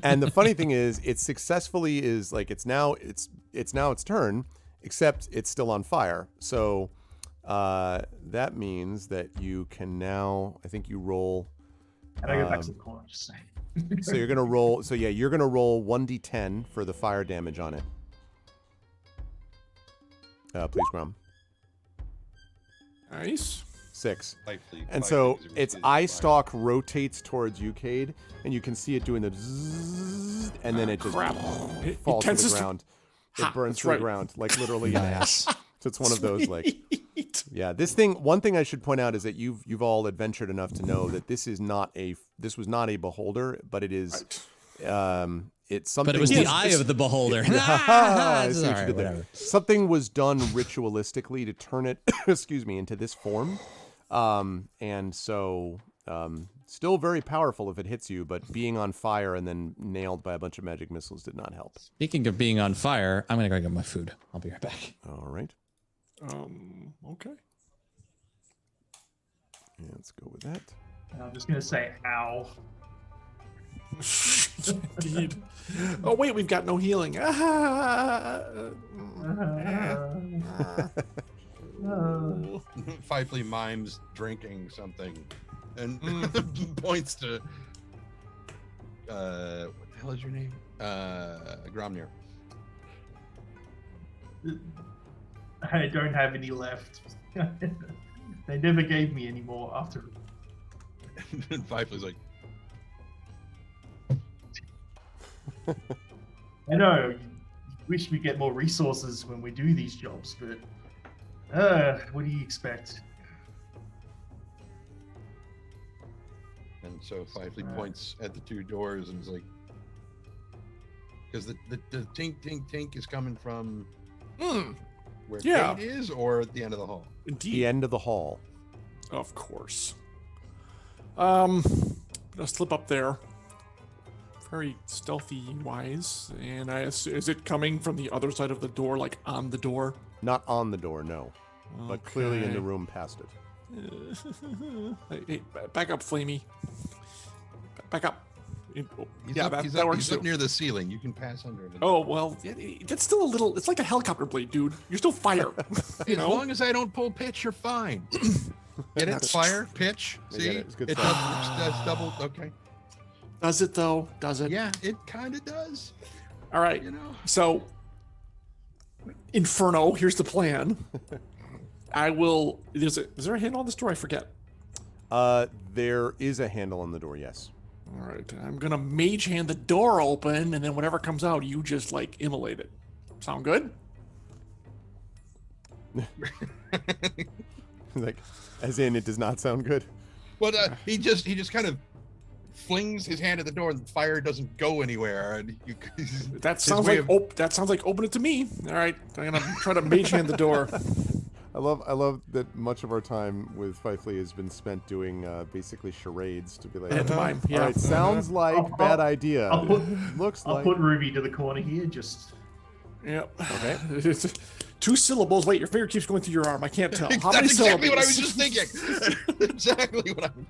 And the funny thing is, it successfully is like it's now its turn, except it's still on fire. So that means that you can now. I think you roll. And I go back to the corner, just saying. So you're gonna roll. So yeah, you're gonna roll 1d10 for the fire damage on it. Please, Grom. Nice. 6. Likely, And five so things its is eye fire. stalk rotates towards you, Cade, and you can see it doing the zzz, and then it just Crap. It falls to the tenses to- ground. It Ha, burns that's to the right. ground, like literally in half. Nice. So it's one of those like, Sweet. yeah. This thing. One thing I should point out is that you've all adventured enough to know that this was not a beholder, but it is. It's something. But it was the eye of the beholder. Ah, I it's see what all you right, did there. whatever. Something was done ritualistically to turn it, excuse me, into this form, and so still very powerful if it hits you, but being on fire and then nailed by a bunch of magic missiles did not help. Speaking of being on fire, I'm going to go get my food. I'll be right back. All right, Okay. yeah, let's go with that. And I'm just going to say, ow. Indeed. Oh wait, we've got no healing. Fifely mimes drinking something and points to what the hell is your name? Gromnir. I don't have any left. They never gave me any more after. And Fifely's like, I know. You wish we get more resources when we do these jobs, but what do you expect? and so Fifely points at the two doors and is like, because the tink tink tink is coming from where Yeah. Kate is, or at the end of the hall. Indeed. The end of the hall. Of course. Gonna slip up there, very stealthy wise, and is it coming from the other side of the door, like on the door? Not on the door, no, but clearly in the Okay. room past it. Hey, back up, Flamey. Back up. He's Yeah, up, that he's works up too. near the ceiling. You can pass under it. Oh well, that's still a little. It's like a helicopter blade, dude. You're still fire. As long as I don't pull pitch, you're fine. Get it? Fire, pitch. I See, get it. It's good it stuff. does double. Okay. Does it though? Does it? Yeah, it kind of does. All right. You know. So, Inferno. Here's the plan. I will. Is there a handle on this door? I forget. There is a handle on the door. Yes. All right. I'm gonna mage hand the door open, and then whatever comes out, you just like immolate it. Sound good? Like, as in, it does not sound good. But he just kind of flings his hand at the door, and the fire doesn't go anywhere. And That sounds like open it to me. All right, I'm gonna try to mage hand the door. I love that much of our time with Fifely has been spent doing basically charades to be like, Pantomime, all right, sounds like bad idea. I'll put Ruby to the corner here. Just Yep. Okay. It's 2 syllables. Wait, your finger keeps going through your arm. I can't tell. How many That's exactly syllables? what I was just thinking. Exactly what I was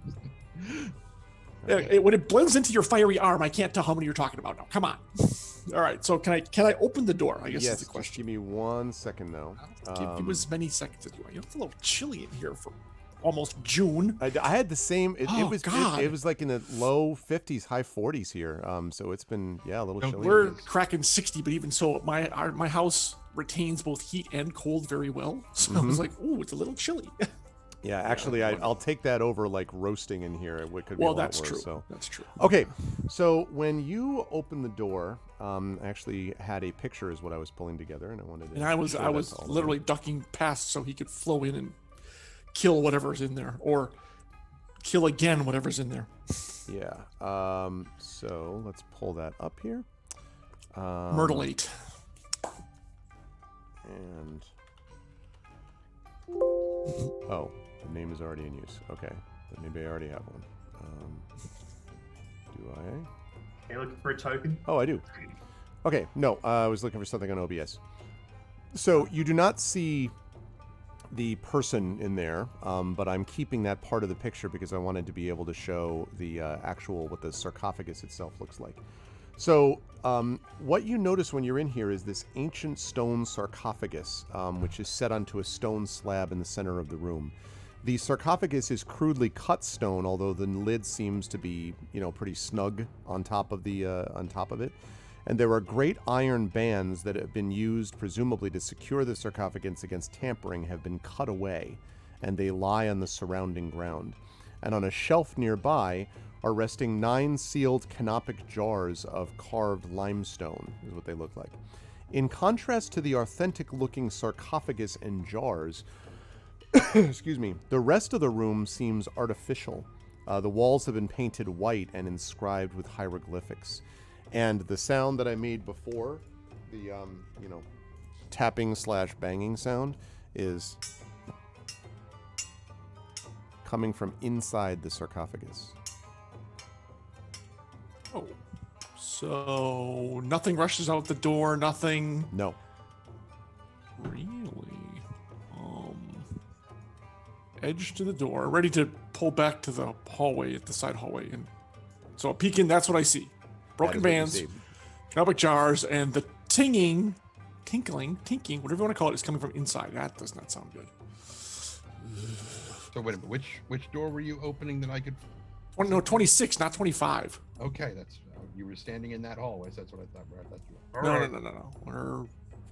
Yeah, when it blends into your fiery arm, I can't tell how many you're talking about now. Come on. All right, so can I open the door? I guess Yes, is the just question. give me 1 second though. Give you as many seconds as you want. It's a little chilly in here for almost June. I had the same. It was God. it was like in the low 50s, high 40s here. So it's been a little chilly. We're cracking 60, but even so, my house retains both heat and cold very well. So I was like, ooh, it's a little chilly. Yeah, actually, I'll take that over like roasting in here. It could be a lot that's worse. true. So. That's true. Okay, so when you open the door, I actually had a picture is what I was pulling together, and I wanted to. And I was literally ducking past so he could flow in and kill whatever's in there, or kill again whatever's in there. Yeah. So let's pull that up here. Myrtlate. And oh, the name is already in use. Okay, then maybe I already have one. Do I? Are you looking for a token? Oh, I do. Okay, no, I was looking for something on OBS. So you do not see the person in there, but I'm keeping that part of the picture because I wanted to be able to show the actual, what the sarcophagus itself looks like. So what you notice when you're in here is this ancient stone sarcophagus, which is set onto a stone slab in the center of the room. The sarcophagus is crudely cut stone, although the lid seems to be, pretty snug on top of it. And there are great iron bands that have been used, presumably to secure the sarcophagus against tampering, have been cut away, and they lie on the surrounding ground. And on a shelf nearby are resting 9 sealed canopic jars of carved limestone, is what they look like. In contrast to the authentic-looking sarcophagus and jars, excuse me, the rest of the room seems artificial. The walls have been painted white and inscribed with hieroglyphics. And the sound that I made before, the, tapping/banging sound, is coming from inside the sarcophagus. Oh, so nothing rushes out the door. Nothing. No. Really? Edge to the door, ready to pull back to the hallway, at the side hallway, and so peeking. That's what I see. Broken bands, canopic jars, and the tinkling, whatever you want to call it, is coming from inside. That does not sound good. So wait a minute, which door were you opening that I could? 26, not 25. Okay, that's you were standing in that hallway. So that's what I thought. That's you. No. We're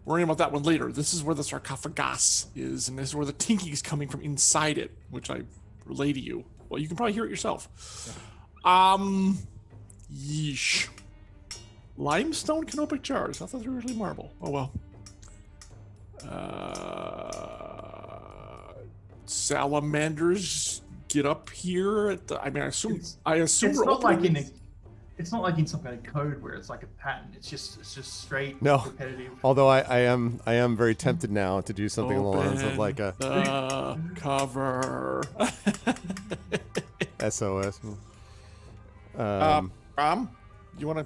worrying about that one later. This is where the sarcophagus is, and this is where the tinking is coming from inside it, which I relay to you. Well, you can probably hear it yourself. Yeesh. Limestone canopic jars. I thought they were usually marble. Oh well. Salamanders get up here. I assume. It's not like it's not like in some kind of code where it's like a pattern. It's just straight repetitive. Although I am very tempted now to do something along the lines of like a cover. SOS. You want to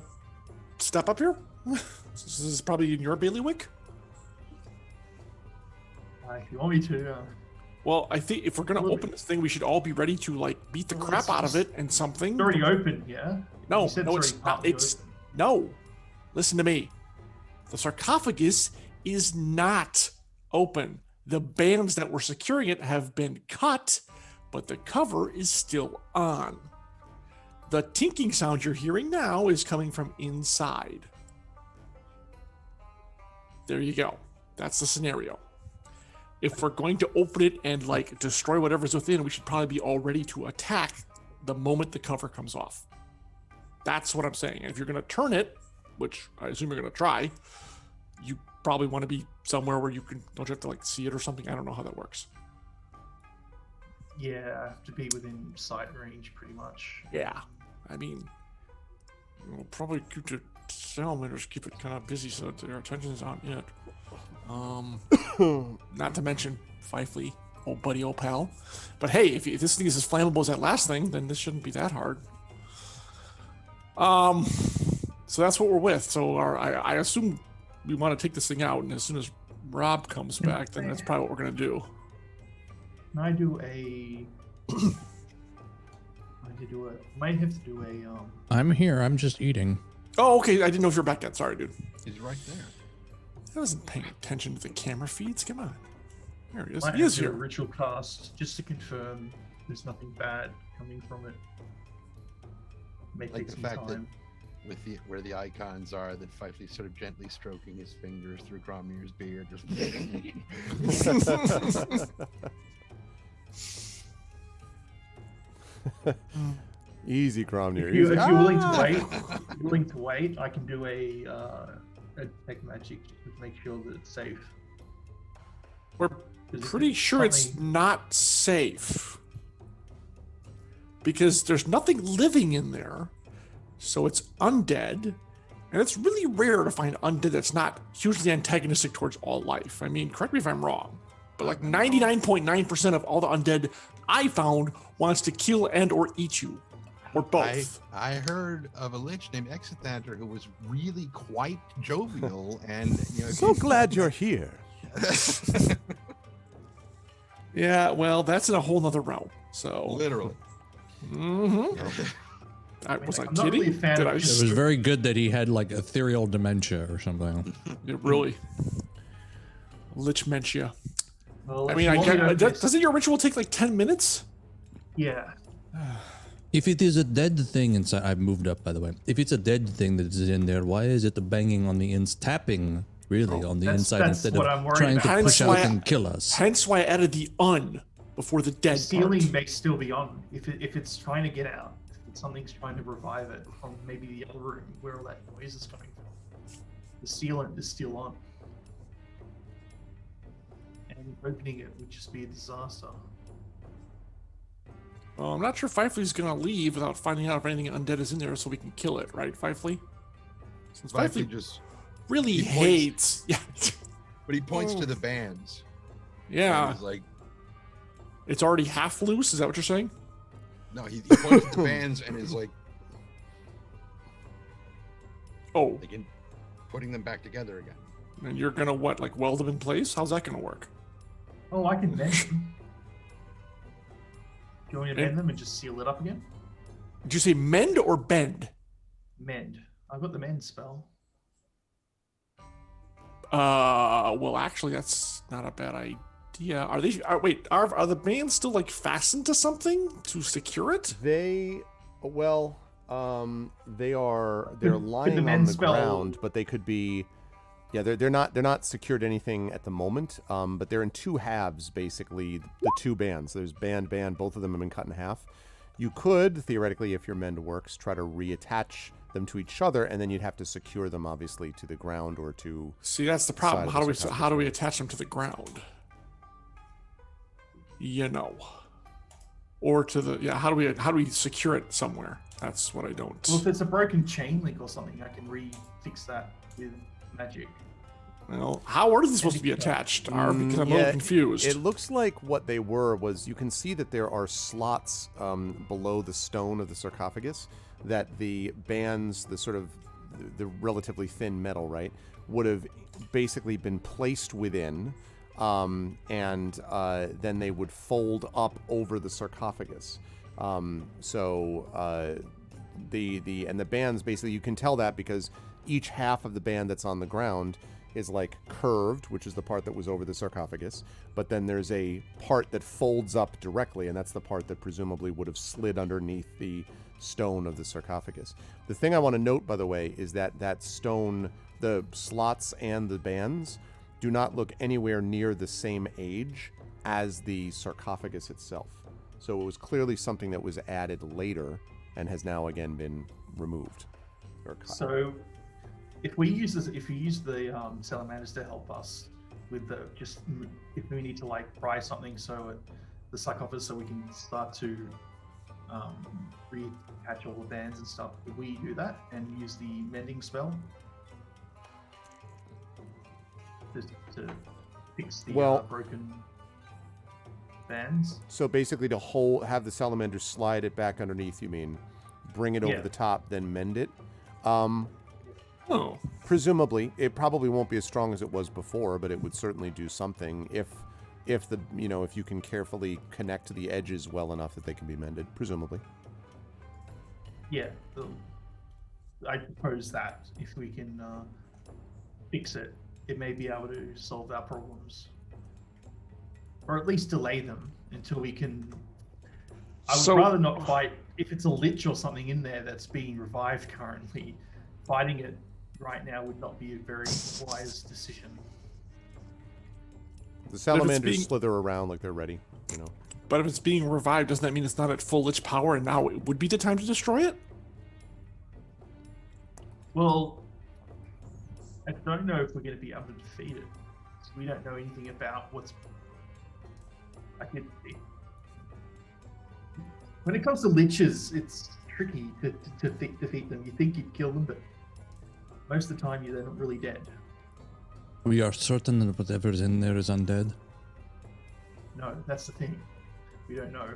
step up here? This is probably in your bailiwick. If you want me to. Well, I think if we're gonna open this thing, we should all be ready to beat the crap out of it and something. It's already open, yeah. No, it's not. No. Listen to me. The sarcophagus is not open. The bands that were securing it have been cut, but the cover is still on. The tinking sound you're hearing now is coming from inside. There you go. That's the scenario. If we're going to open it and destroy whatever's within, we should probably be all ready to attack the moment the cover comes off. That's what I'm saying. And if you're going to turn it, which I assume you're going to try, you probably want to be somewhere where don't you have to like see it or something? I don't know how that works. Yeah, I have to be within sight range, pretty much. Yeah, I mean, we'll probably keep the salamanders keep it kind of busy so that their attention is on it. Not to mention Fifely, old buddy, old pal. But hey, if this thing is as flammable as that last thing, then this shouldn't be that hard. So that's what we're with. So I assume we want to take this thing out, and as soon as Rob comes back, then that's probably what we're gonna do. Can I do a? Might have to do a. I'm here. I'm just eating. Oh, okay. I didn't know if you're back yet. Sorry, dude. He's right there. I wasn't paying attention to the camera feeds. Come on. There he is. Might He have is to do a here. ritual cast just to confirm there's nothing bad coming from it. May Like take the some fact that time. with where the icons are, that Fifely's sort of gently stroking his fingers through Gromir's beard. Easy, Cromnir. If you're Ah! willing to wait, I can do a detect magic to make sure that it's safe. We're 'Cause if pretty it's sure it's something- not safe. Because there's nothing living in there. So it's undead. And it's really rare to find undead that's not hugely antagonistic towards all life. I mean, correct me if I'm wrong, but like 99.9% of all the undead I found wants to kill and or eat you. Or both. I heard of a lich named Exithander who was really quite jovial and So glad you're here. Yeah, well, that's in a whole nother realm. So Literally. Was I I'm not really kidding? a fan Did of I just- It was very good that he had like ethereal dementia or something. Yeah, really? Lichmentia. Well, I if mean, you I want me to- get, doesn't your ritual take like 10 minutes? Yeah. If it is a dead thing inside, I've moved up by the way. If it's a dead thing that is in there, why is it banging on the tapping really on the that's- inside that's instead what of I'm worried trying about. to Hence push out why- and kill us? Hence why I added the before the dead The ceiling part. may still be on. If it's trying to get out, if something's trying to revive it from maybe the other room where all that noise is coming from, the ceiling is still on. And opening it would just be a disaster. Well, I'm not sure Fifely's gonna leave without finding out if anything undead is in there so we can kill it, right, Fifely? Since Fifely Fifely just, really he points- hates... Yeah. but he points to the bands. Yeah. And he's like, It's already half loose, is that what you're saying? no, he points to the bands and is like, Oh, again, putting them back together again. and you're gonna what, like weld them in place? How's that gonna work? Oh, I can mend them. Do you want me to Eh? mend them and just seal it up again? Did you say mend or bend? Mend. I've got the mend spell. Well, actually, that's not a bad idea. Are they? Are the bands still like fastened to something to secure it? They're the lying on men the spell- ground, but they could be. Yeah, they're not secured to anything at the moment. But they're in two halves basically. The two bands. There's band. Both of them have been cut in half. You could theoretically, if your mend works, try to reattach them to each other, and then you'd have to secure them obviously to the ground or to. See, that's the problem. Side of the How do we attach them to the ground? Or to the how do we secure it somewhere? That's what I don't. Well, if it's a broken chain link or something, I can refix that with magic. Well, how are these supposed to be attached? Because I'm a little Yeah, confused. It looks like what they were was you can see that there are slots below the stone of the sarcophagus that the bands, the sort of the relatively thin metal, right, would have basically been placed within, and then they would fold up over the sarcophagus. The bands basically, you can tell that because each half of the band that's on the ground is like curved, which is the part that was over the sarcophagus, but then there's a part that folds up directly, and that's the part that presumably would have slid underneath the stone of the sarcophagus. The thing I want to note, by the way, is that that stone, the slots and the bands, do not look anywhere near the same age as the sarcophagus itself. So it was clearly something that was added later and has now again been removed or cut. So if we use this, if we use the salamanders to help us with the if we need to like pry something the sarcophagus so we can start to reattach all the bands and stuff, could we do that and use the mending spell to fix the broken bands? So basically to have the salamander slide it back underneath, you mean bring it over the top, then mend it. Presumably, it probably won't be as strong as it was before, but it would certainly do something if you can carefully connect the edges well enough that they can be mended, presumably. Yeah, I propose that if we can fix it, it may be able to solve our problems, or at least delay them until we can. I would rather not fight if it's a lich or something in there that's being revived currently. Fighting it right now would not be a very wise decision. The salamanders slither around like they're ready, But if it's being revived, doesn't that mean it's not at full lich power and now it would be the time to destroy it? Well, I don't know if we're going to be able to defeat it. We don't know anything about what's... When it comes to liches, it's tricky to defeat them. You think you'd kill them, but most of the time they're not really dead. We are certain that whatever's in there is undead. No, that's the thing. We don't know.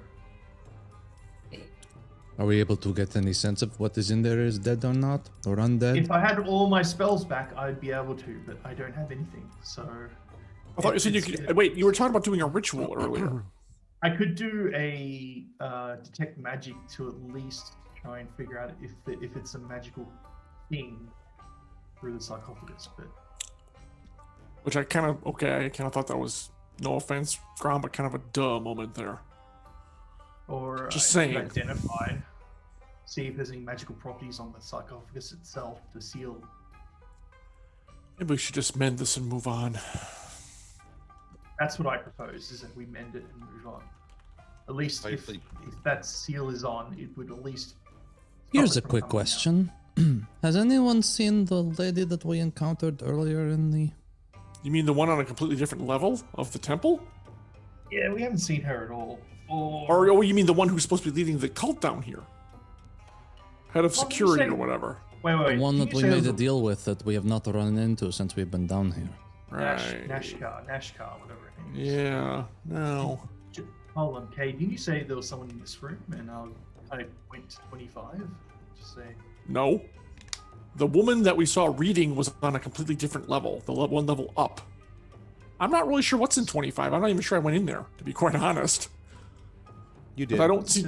Are we able to get any sense of what is in there is dead or not? Or undead? If I had all my spells back, I'd be able to, but I don't have anything, so... I thought you said you could... Wait, you were talking about doing a ritual earlier. I could do a detect magic to at least try and figure out if it's a magical thing through the sarcophagus, but... Which I kind of thought that was, no offense, Grom, but kind of a duh moment there. Or just saying. Identify, see if there's any magical properties on the sarcophagus itself to seal. Maybe we should just mend this and move on. That's what I propose, is that we mend it and move on. At least if that seal is on, it would at least... Here's a quick question. Has anyone seen the lady that we encountered earlier in the... You mean the one on a completely different level of the temple? Yeah, we haven't seen her at all. Or you mean the one who's supposed to be leading the cult down here? Head of security or whatever. Wait. The one that we made a deal with that we have not run into since we've been down here. Right. Nashkar, whatever her name is. Yeah, no. Hold on, Kay, didn't you say there was someone in this room? And I'll kind of point to 25? Just say... No. The woman that we saw reading was on a completely different level, the one level up. I'm not really sure what's in 25. I'm not even sure I went in there, to be quite honest. You did. But I don't see...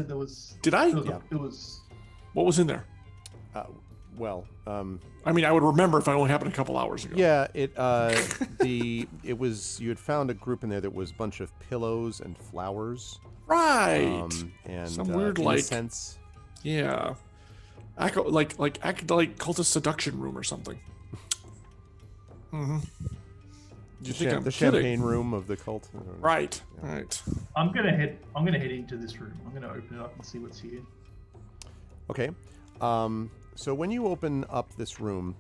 Did I? It was... What was in there? I mean, I would remember if it only happened a couple hours ago. Yeah, it was, you had found a group in there that was a bunch of pillows and flowers. Right. And some weird incense. Yeah. Like cultist seduction room or something. Mm-hmm. You think I'm the kidding? champagne room of the cult. Right. Yeah. Right. I'm gonna head into this room. I'm gonna open it up and see what's here. Okay. So when you open up this room,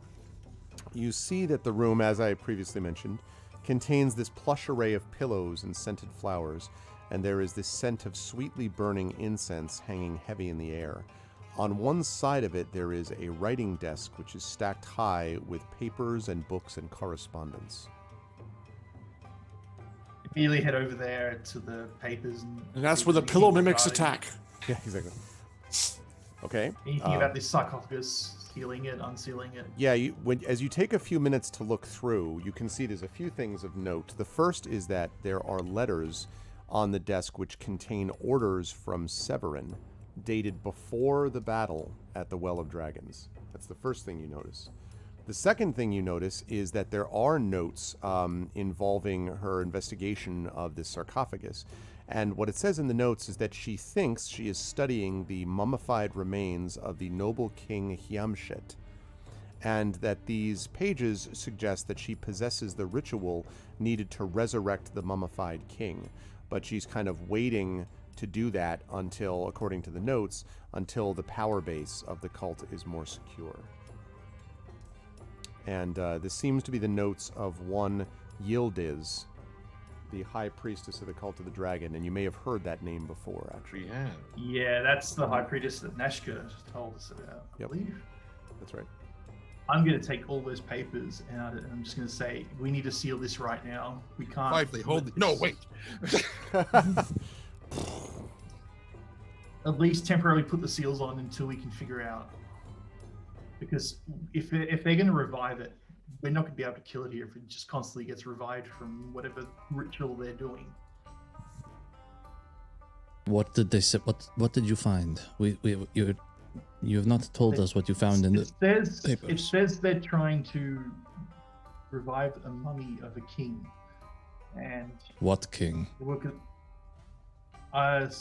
you see that the room, as I previously mentioned, contains this plush array of pillows and scented flowers, and there is this scent of sweetly burning incense hanging heavy in the air. On one side of it, there is a writing desk which is stacked high with papers and books and correspondence. Immediately head over there to the papers. And that's where the pillow mimics attack. Yeah, exactly. Okay. Anything about this sarcophagus, sealing it, unsealing it? Yeah, as you take a few minutes to look through, you can see there's a few things of note. The first is that there are letters on the desk which contain orders from Severin, dated before the battle at the Well of Dragons. That's the first thing you notice. The second thing you notice is that there are notes involving her investigation of this sarcophagus. And what it says in the notes is that she thinks she is studying the mummified remains of the noble king Hiamshet, and that these pages suggest that she possesses the ritual needed to resurrect the mummified king. But she's kind of waiting to do that until, according to the notes, until the power base of the cult is more secure. And this seems to be the notes of one Yildiz, the high priestess of the cult of the dragon, and you may have heard that name before, actually. We have. Yeah, that's the high priestess that Nashka told us about, I Yep. believe. That's right. I'm going to take all those papers and I'm just going to say, we need to seal this right now. We can't. Lively, hold it. No, wait. At least temporarily put the seals on until we can figure out. Because if they're going to revive it, we're not going to be able to kill it here if it just constantly gets revived from whatever ritual they're doing. What did they say? What did you find? You have not told us what you found in the It papers. says they're trying to revive a mummy of a king, and What king? look at I don't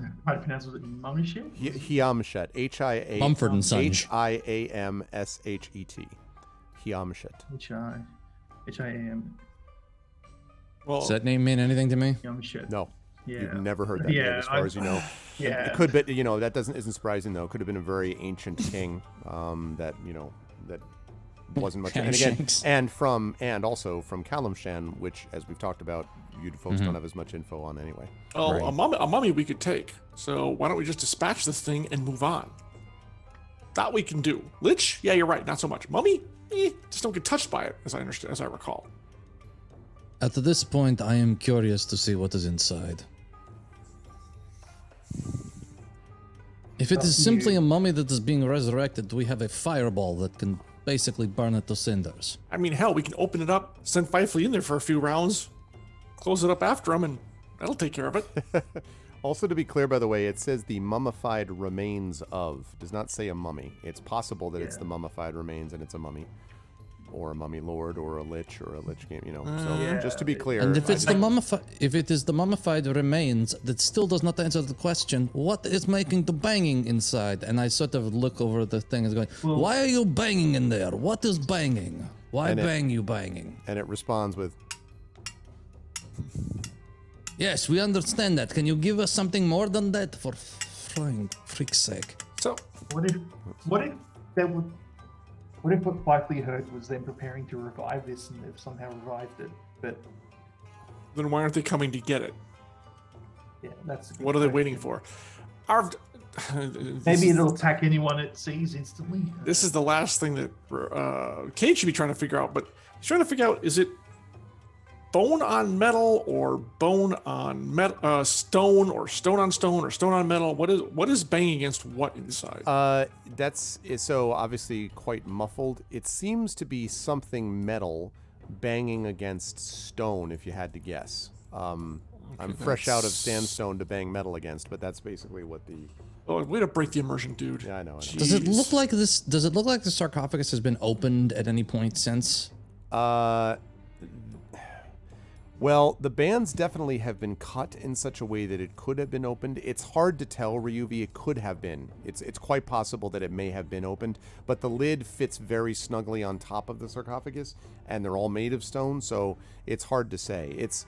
know how to pronounce it. Mummishet? Hiamshet. H-I-A... Mumford and Sons. H-I-A-M-S-H-E-T. Hiamshet. H-I-A-M. Well, Does that name mean anything to me? Mummishet. No. Yeah. You've never heard that name, as far as you know. Yeah. It could be, that isn't surprising, though. It could have been a very ancient king that wasn't much. And again, Shanks. and also from Kalimshan, which, as we've talked about, you folks don't have as much info on anyway. well, Right. a mummy we could take. So why don't we just dispatch this thing and move on? That we can do. Lich? Yeah, you're right. Not so much. Mummy? Just don't get touched by it, as I understand, as I recall. At this point, I am curious to see what is inside. If it is simply a mummy that is being resurrected, we have a fireball that can basically burn it to cinders. I mean, hell, we can open it up, send Fifely in there for a few rounds, close it up after him, and that'll take care of it. Also, to be clear, by the way, it says the mummified remains of. Does not say a mummy. It's possible that it's the mummified remains and it's a mummy. Or a mummy lord, or a lich game, So just to be clear, And if it's if it is the mummified remains, that still does not answer the question: what is making the banging inside? And I sort of look over the thing and going, "Why are you banging in there? What is banging? Why you banging?" and it responds with, Yes, we understand that. Can you give us something more than that, for freak's sake? So, What if what Fifely heard was them preparing to revive this and they've somehow revived it? But then why aren't they coming to get it? yeah, that's a good What are they question. waiting for? Arv, Maybe it'll attack anyone it sees instantly. This is the last thing that Cade should be trying to figure out, but he's trying to figure out, is it bone on metal or bone on stone or stone on stone or stone on metal? What is banging against what inside? that's so obviously quite muffled. It seems to be something metal banging against stone, if you had to guess. I'm fresh out of sandstone to bang metal against, but that's basically what the... Oh, way to break the immersion, dude. Yeah, I know. Does it look like this? Does it look like the sarcophagus has been opened at any point since? Well, the bands definitely have been cut in such a way that it could have been opened. It's hard to tell, Ryuvi. It could have been. It's quite possible that it may have been opened, but the lid fits very snugly on top of the sarcophagus, and they're all made of stone, so it's hard to say. It's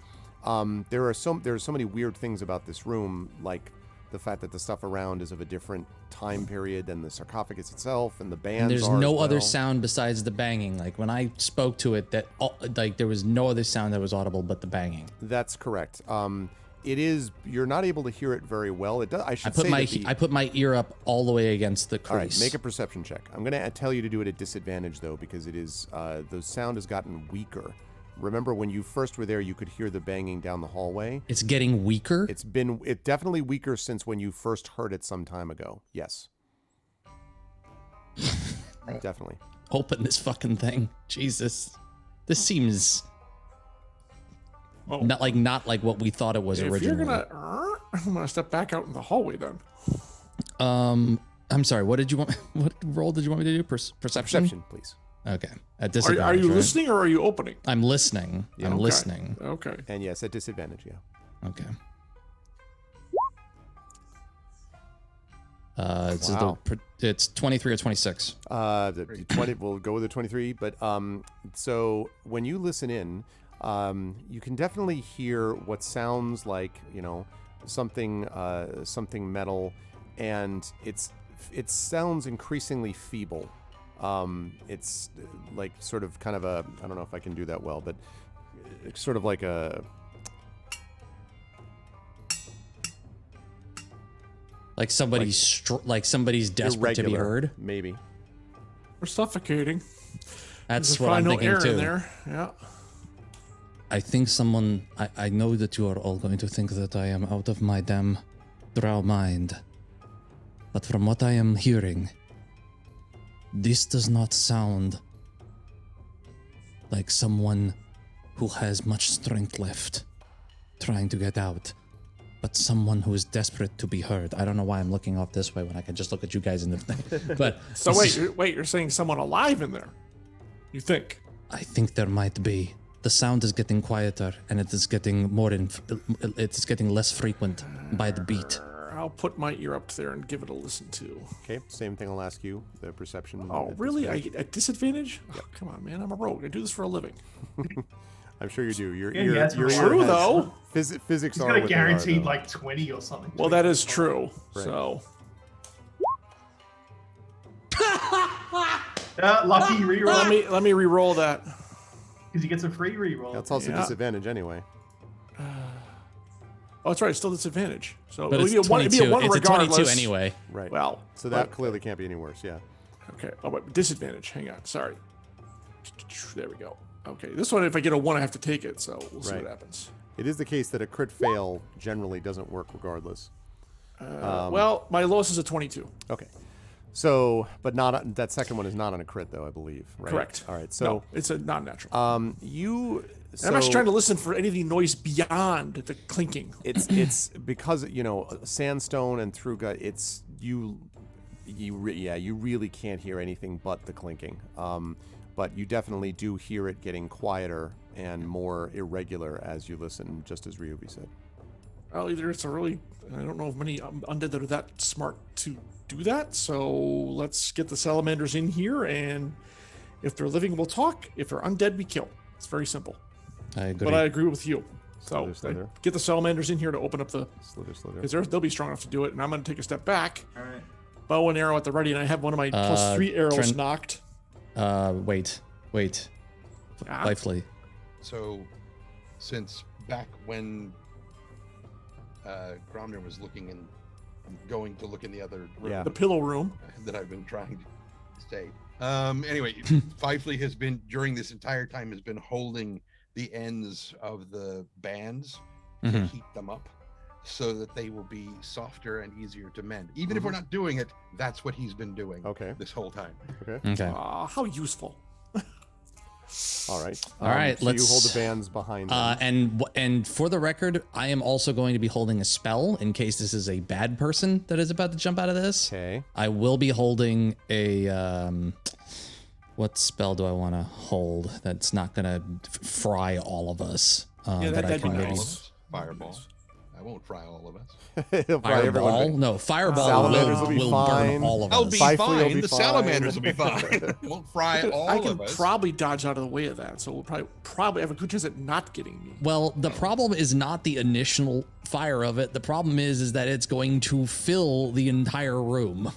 there's so many weird things about this room, like the fact that the stuff around is of a different time period than the sarcophagus itself, and the bands. And there's are no as other well. sound besides the banging. Like when I spoke to it, there was no other sound that was audible but the banging. That's correct. It is. You're not able to hear it very well. It does. I should I put say my that the, I put my ear up all the way against the crease. All right, make a perception check. I'm going to tell you to do it at disadvantage, though, because it is the sound has gotten weaker. Remember, when you first were there, you could hear the banging down the hallway. It's getting weaker. It's definitely weaker since when you first heard it some time ago. Yes. Definitely. Open this fucking thing. Jesus, this seems Oh. not like what we thought it was If originally. you're I'm gonna step back out in the hallway then. I'm sorry. What did you want? What role did you want me to do? Perception. Perception, please. Okay. At Are disadvantage. you right? listening or are you opening? I'm listening. I'm Okay. listening. Okay. And yes, at disadvantage, yeah. Okay. It's Wow. it's 23 or 26. The 20. We'll go with the 23. But so when you listen in, you can definitely hear what sounds like something metal, and it sounds increasingly feeble It's like sort of kind of a, I don't know if I can do that well, but it's sort of like a... Like somebody's desperate to be irregular, heard. maybe. We're suffocating. That's There's what I'm probably no thinking air in too. there. Yeah. I think I know that you are all going to think that I am out of my damn drow mind. But from what I am hearing, this does not sound like someone who has much strength left trying to get out, but someone who is desperate to be heard. I don't know why I'm looking off this way when I can just look at you guys in the thing. But So wait, you're saying someone alive in there? You think? I think there might be. The sound is getting quieter, and it is getting it's getting less frequent by the beat. I'll put my ear up there and give it a listen to. Okay, same thing I'll ask you, the perception. Oh, at really? I disadvantage. get a disadvantage? Oh, come on, man. I'm a rogue. I do this for a living. I'm sure you do. Your Yeah, ear, that's your ear True, has- though. Physics He's are got a what they are, guaranteed though. like 20 or something. Well, that is true. Right. So, Lucky reroll. let me re-roll that. Because he gets a free reroll. That's also Yeah. disadvantage anyway. Oh, that's right. It's still disadvantage. So But it'd it's be a 22. one It's a 22 regardless. anyway. Right. Well, So that clearly can't be any worse. Yeah. okay. Oh, but disadvantage. Hang on. Sorry. There we go. Okay. This one, if I get a 1, I have to take it. So we'll see Right. what happens. It is the case that a crit fail generally doesn't work regardless. Well, my lowest is a 22. Okay. So, but not that second one is not on a crit though, I believe. Right? Correct. All right. No, So, it's a non-natural. you. I'm actually trying to listen for any noise beyond the clinking. It's because sandstone and throughgut. It's you really can't hear anything but the clinking. But you definitely do hear it getting quieter and more irregular as you listen, just as Ryubi said. Well, either it's a really, I don't know of many undead that are that smart to do that. So let's get the salamanders in here, and if they're living, we'll talk. If they're undead, we kill. It's very simple. I agree. But I agree with you. So Slither. get the salamanders in here to open up the, Slither. because they'll be strong enough to do it. And I'm going to take a step back, All right. bow and arrow at the ready, and I have one of my +3 arrows Trent- knocked. Wait. Ah. Lively. So, since back when Gromner was looking and going to look in the other room Yeah. The pillow room. that I've been trying to stay. Anyway, Fifely has been during this entire time has been holding the ends of the bands to Mhm. heat them up so that they will be softer and easier to mend. Even if we're not doing it, that's what he's been doing Okay. this whole time. Okay. How useful. All right. All right, So let's- you hold the bands behind. them. And for the record, I am also going to be holding a spell in case this is a bad person that is about to jump out of this. Okay. I will be holding a what spell do I want to hold that's not gonna fry all of us? Yeah, that I that'd be can Fry maybe all of us. Fireball. I won't fry all of us. It'll probably fireball. everyone- No, fireball Salamanders will be will fine. burn all of I'll us. be Fifely fine. will be The fine. salamanders will be fine. Won't fry all I can of us. probably dodge out of the way of that, so we'll probably have a good chance at not getting me. Well, the problem is not the initial fire of it. The problem is that it's going to fill the entire room.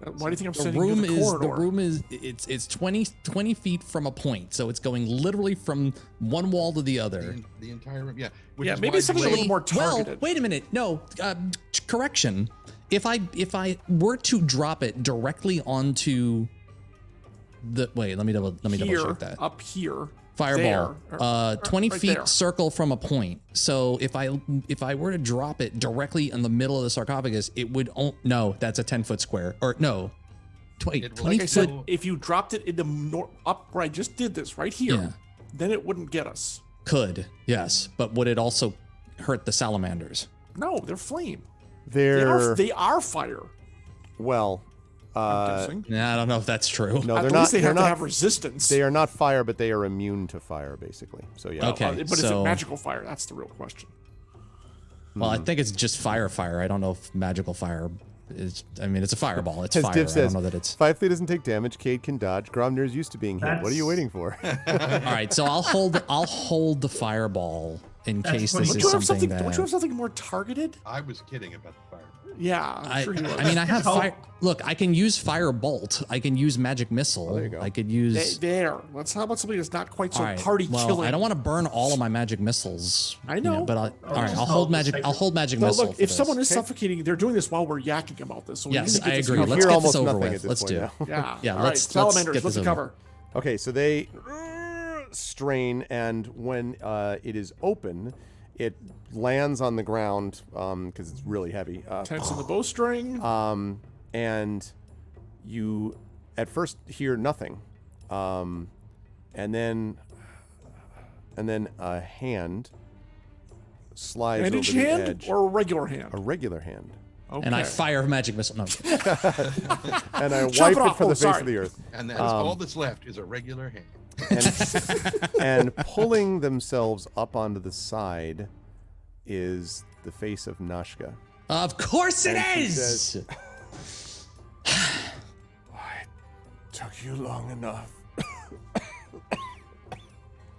Why do you think I'm The sending room you the is corridor? it's 20 feet from a point, so it's going literally from one wall to the other. The entire room, yeah. Which Yeah, is maybe why something a Blade- little more targeted. Well, wait a minute. No, correction. If I were to drop it directly onto the let me double Here, check that. up here, Fireball. there, 20 right feet there. circle from a point. So if I were to drop it directly in the middle of the sarcophagus, it would no, that's a 10-foot square. Or no. Wait, It will- 20 Like I foot. said, if you dropped it in the up where I just did this, right here, Yeah. then it wouldn't get us. Could, yes, but would it also hurt the salamanders? No, they're flame. They're They are fire. well. I'm guessing. Nah, I don't know if that's true. No, At they're least not. they They're have to not. have resistance. They are not fire, but they are immune to fire, basically. So yeah. Okay. But is so- it magical fire? That's the real question. Well, I think it's just fire. I don't know if magical fire is. I mean, it's a fireball. It's As fire. Div I says, don't know that it's. Fifely doesn't take damage. Cade can dodge. Gromner's used to being hit. What are you waiting for? All right, so I'll hold the fireball in That's case funny. this Don't is you have something something? Don't you that. have something more targeted? I was kidding about the fire. Yeah, I'm sure he was. I mean, I have How- fire. Look, I can use fire bolt. I can use magic missile. there you go. I could use. There. Let's how about somebody that's not quite so All right. party Well, killing. I don't want to burn all of my magic missiles. I know. But all right, just I'll hold hold the magic. sacred- I'll hold magic No, missile. look, for if this. someone is suffocating, they're doing this while we're yakking about this. So we Yes, need to I get this agree. covered. Let's hear get almost this over nothing with. at Let's this do. point Yeah. Yeah, All let's right, salamanders. get Let's this over. cover. Okay, so they strain, and when it is open, it lands on the ground because it's really heavy. Tense in the bowstring. And you at first hear nothing, and then a hand slides Bandage over the hand edge. or a regular hand? A regular hand, Okay. And I fire a magic missile. No. and I Chop wipe it it off. for Oh, the face sorry. of the earth. And that's all that's left is a regular hand. And pulling themselves up onto the side is the face of Nashka. Of course it And she is. says, "Why took you long enough?"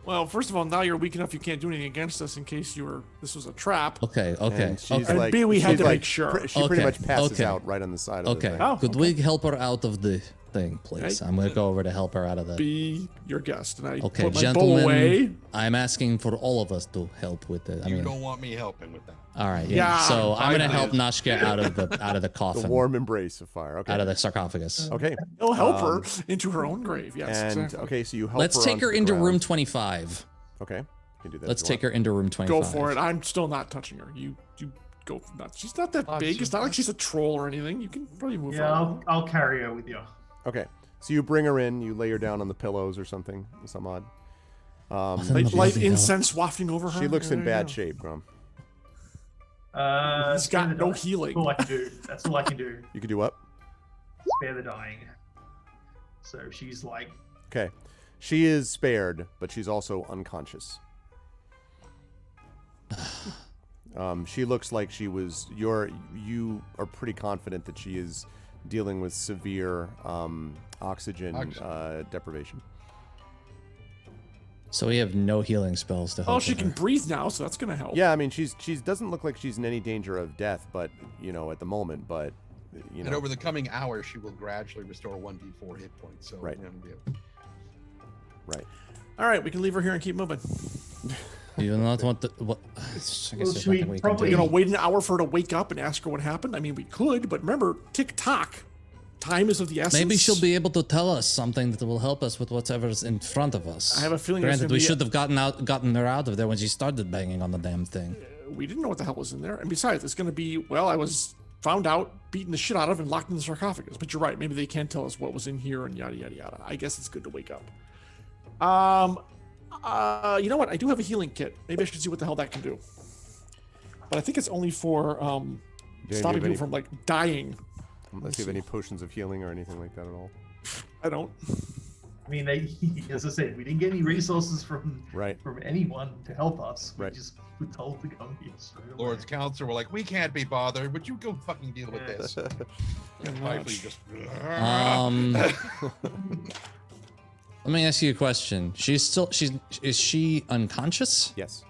Well, first of all, now you're weak enough you can't do anything against us in case this was a trap. Okay. Okay. And she's And like, B, we had she's to like make sure. she pretty Okay, much passes okay. out right on the side of the Okay. thing. Oh, Could we help her out of the thing, please? Okay. I'm gonna go over to help her out of the. Be your guest. And I Okay, put my bow away. gentlemen. I'm asking for all of us to help with it. I You mean, don't want me helping with that. all right. Yeah. Yeah, So I'm gonna I help do. Nashka out of the The coffin, warm embrace of fire. Okay. out of the sarcophagus. Okay. He'll help her into her own grave. Yes, And exactly. okay, so you help Let's her take onto her the into ground. room 25. Okay. You can do that. Let's if you take her into room 25. Go for it. I'm still not touching her. You go nuts. She's not that big. It's not like she's a troll or anything. You can probably move her. Yeah, around. I'll carry her with you. want. Okay. So you bring her in. You lay her down on the pillows or something. Some odd. What in Light, the light bloody hell? incense wafting over her. She looks in There you bad go. shape, Grum. He's Spare got the no dying. healing. That's all I can do. That's all I can do. You could do what? Spare the dying. So she's like, Okay. She is spared, but she's also unconscious. She looks like she was. You are pretty confident that she is dealing with severe oxygen deprivation. So we have no healing spells to help. Oh, she with can her. breathe now, so that's gonna help. Yeah, I mean, she doesn't look like she's in any danger of death, but at the moment, but And over the coming hours, she will gradually restore 1d4 hit points. So Right. Right. All right, we can leave her here and keep moving. You do not want the what? I guess Well, there's should we nothing we can probably- do. We're gonna wait an hour for her to wake up and ask her what happened. I mean, we could, but remember, tick tock. Time is of the essence. Maybe she'll be able to tell us something that will help us with whatever's in front of us. I have a feeling there's Granted, gonna we be should have gotten her out of there when she started banging on the damn thing. We didn't know what the hell was in there, and besides, it's gonna be I was found out, beaten the shit out of, and locked in the sarcophagus. But you're right. Maybe they can't tell us what was in here and yada yada yada. I guess it's good to wake up. You know what? I do have a healing kit. Maybe I should see what the hell that can do. But I think it's only for you stopping have any- people from like dying. Unless you have any potions of healing or anything like that at all. I don't. I mean, as I said, we didn't get any resources from Right. anyone to help us. We Right. just were told to come here straight away. Lord's Counselor were like, we can't be bothered. Would you go fucking deal with this? And Pipely just. Let me ask you a question. Is she unconscious? Yes.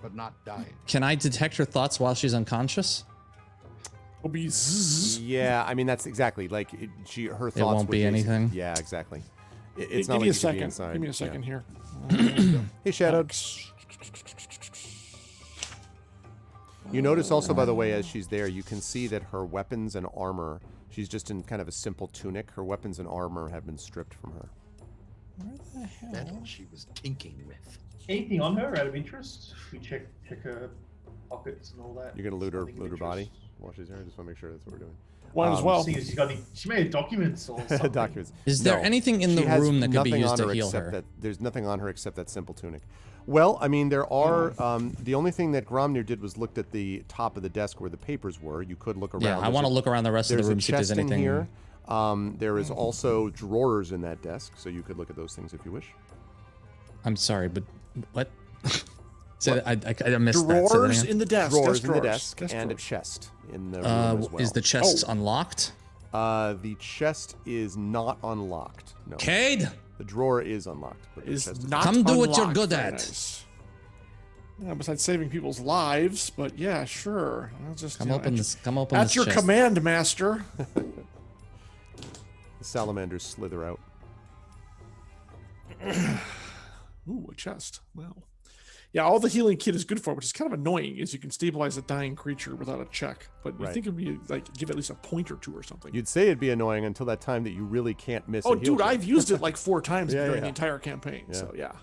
But not dying. Can I detect her thoughts while she's unconscious? Will be zzz. Yeah, I mean that's exactly like her thoughts. won't would be anything? Yeah, exactly. It's Give not me like a you could be second. inside. Give me a Yeah. second here. Hey, Shadow. You notice also, by the way, as she's there, you can see that her weapons and armor. She's just in kind of a simple tunic. Her weapons and armor have been stripped from her. Metal she was tinking with. Anything on her out of interest? We check her pockets and all that. You're gonna loot her Something of body interest? while she's there. I just want to make sure that's what we're doing. One as well. See if she's got any, she may have documents or something. Documents. Is there No. anything in the She has room that could be nothing used on to her heal except her? That, there's nothing on her except that simple tunic. Well, I mean, there are. The only thing that Gromnir did was looked at the top of the desk where the papers were. You could look around. Yeah, I There's want to a- look around the rest of the There's a room, see if there's chest in anything. here. There is also drawers in that desk, so you could look at those things if you wish. I'm sorry, but what? I missed that. Say that Drawers again. in the desk. Drawers Desk in the drawers. desk Desk and a drawers. chest in the room as well. Is the chest unlocked? The chest is not unlocked. No. Cade, The drawer is unlocked. But the Is chest not Come do what you're unlocked. good Very at. nice. besides saving people's lives, but yeah, sure. I'll just Come you know, open at this. your- Come open That's this your chest. command, master. The salamanders slither out. Ooh, a chest. Well, yeah, all the healing kit is good for, which is kind of annoying, is you can stabilize a dying creature without a check. But you Right. think it'd be like give at least a point or two or something. You'd say it'd be annoying until that time that you really can't miss. Oh, a heal dude, check. I've used it like 4 times Yeah, during yeah. the entire campaign. Yeah. So yeah.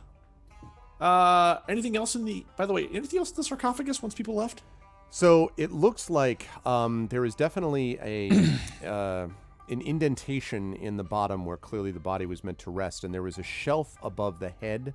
Anything else in the? By the way, anything else in the sarcophagus once people left? So it looks like there is definitely a an indentation in the bottom where clearly the body was meant to rest, and there was a shelf above the head.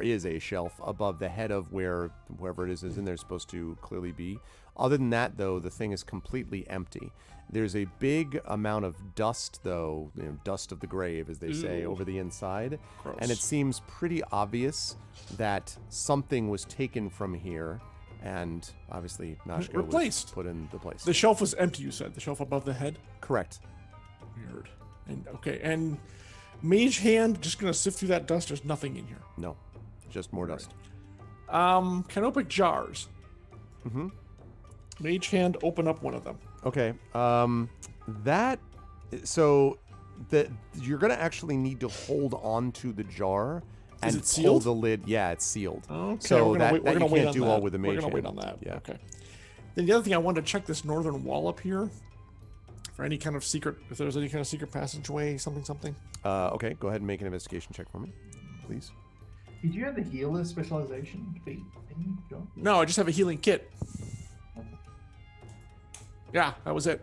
Is a shelf above the head of whoever it is in there supposed to clearly be. Other than that, though, the thing is completely empty. There's a big amount of dust, though, dust of the grave, as they say, Ew. over the inside. Gross. And it seems pretty obvious that something was taken from here, and obviously Nashka was Replaced. put in the place. The shelf was empty. You said the shelf above the head. Correct. Weird. And okay, and mage hand just gonna sift through that dust. There's nothing in here. No, just more dust. Canopic jars. Mm-hmm. Mage hand, open up one of them. Okay. You're gonna actually need to hold on to the jar Is and it pull sealed? the lid. Yeah, it's sealed. Okay, So we're gonna wait, that we're gonna you wait can't on do that. all with the We're mage gonna wait hand. on that. Yeah. Okay. Then the other thing I wanted to check this northern wall up here for any kind of secret. If there's any kind of secret passageway, something. Okay, go ahead and make an investigation check for me, please. Did you have the healer specialization feat thing, John? No, I just have a healing kit. Yeah, that was it.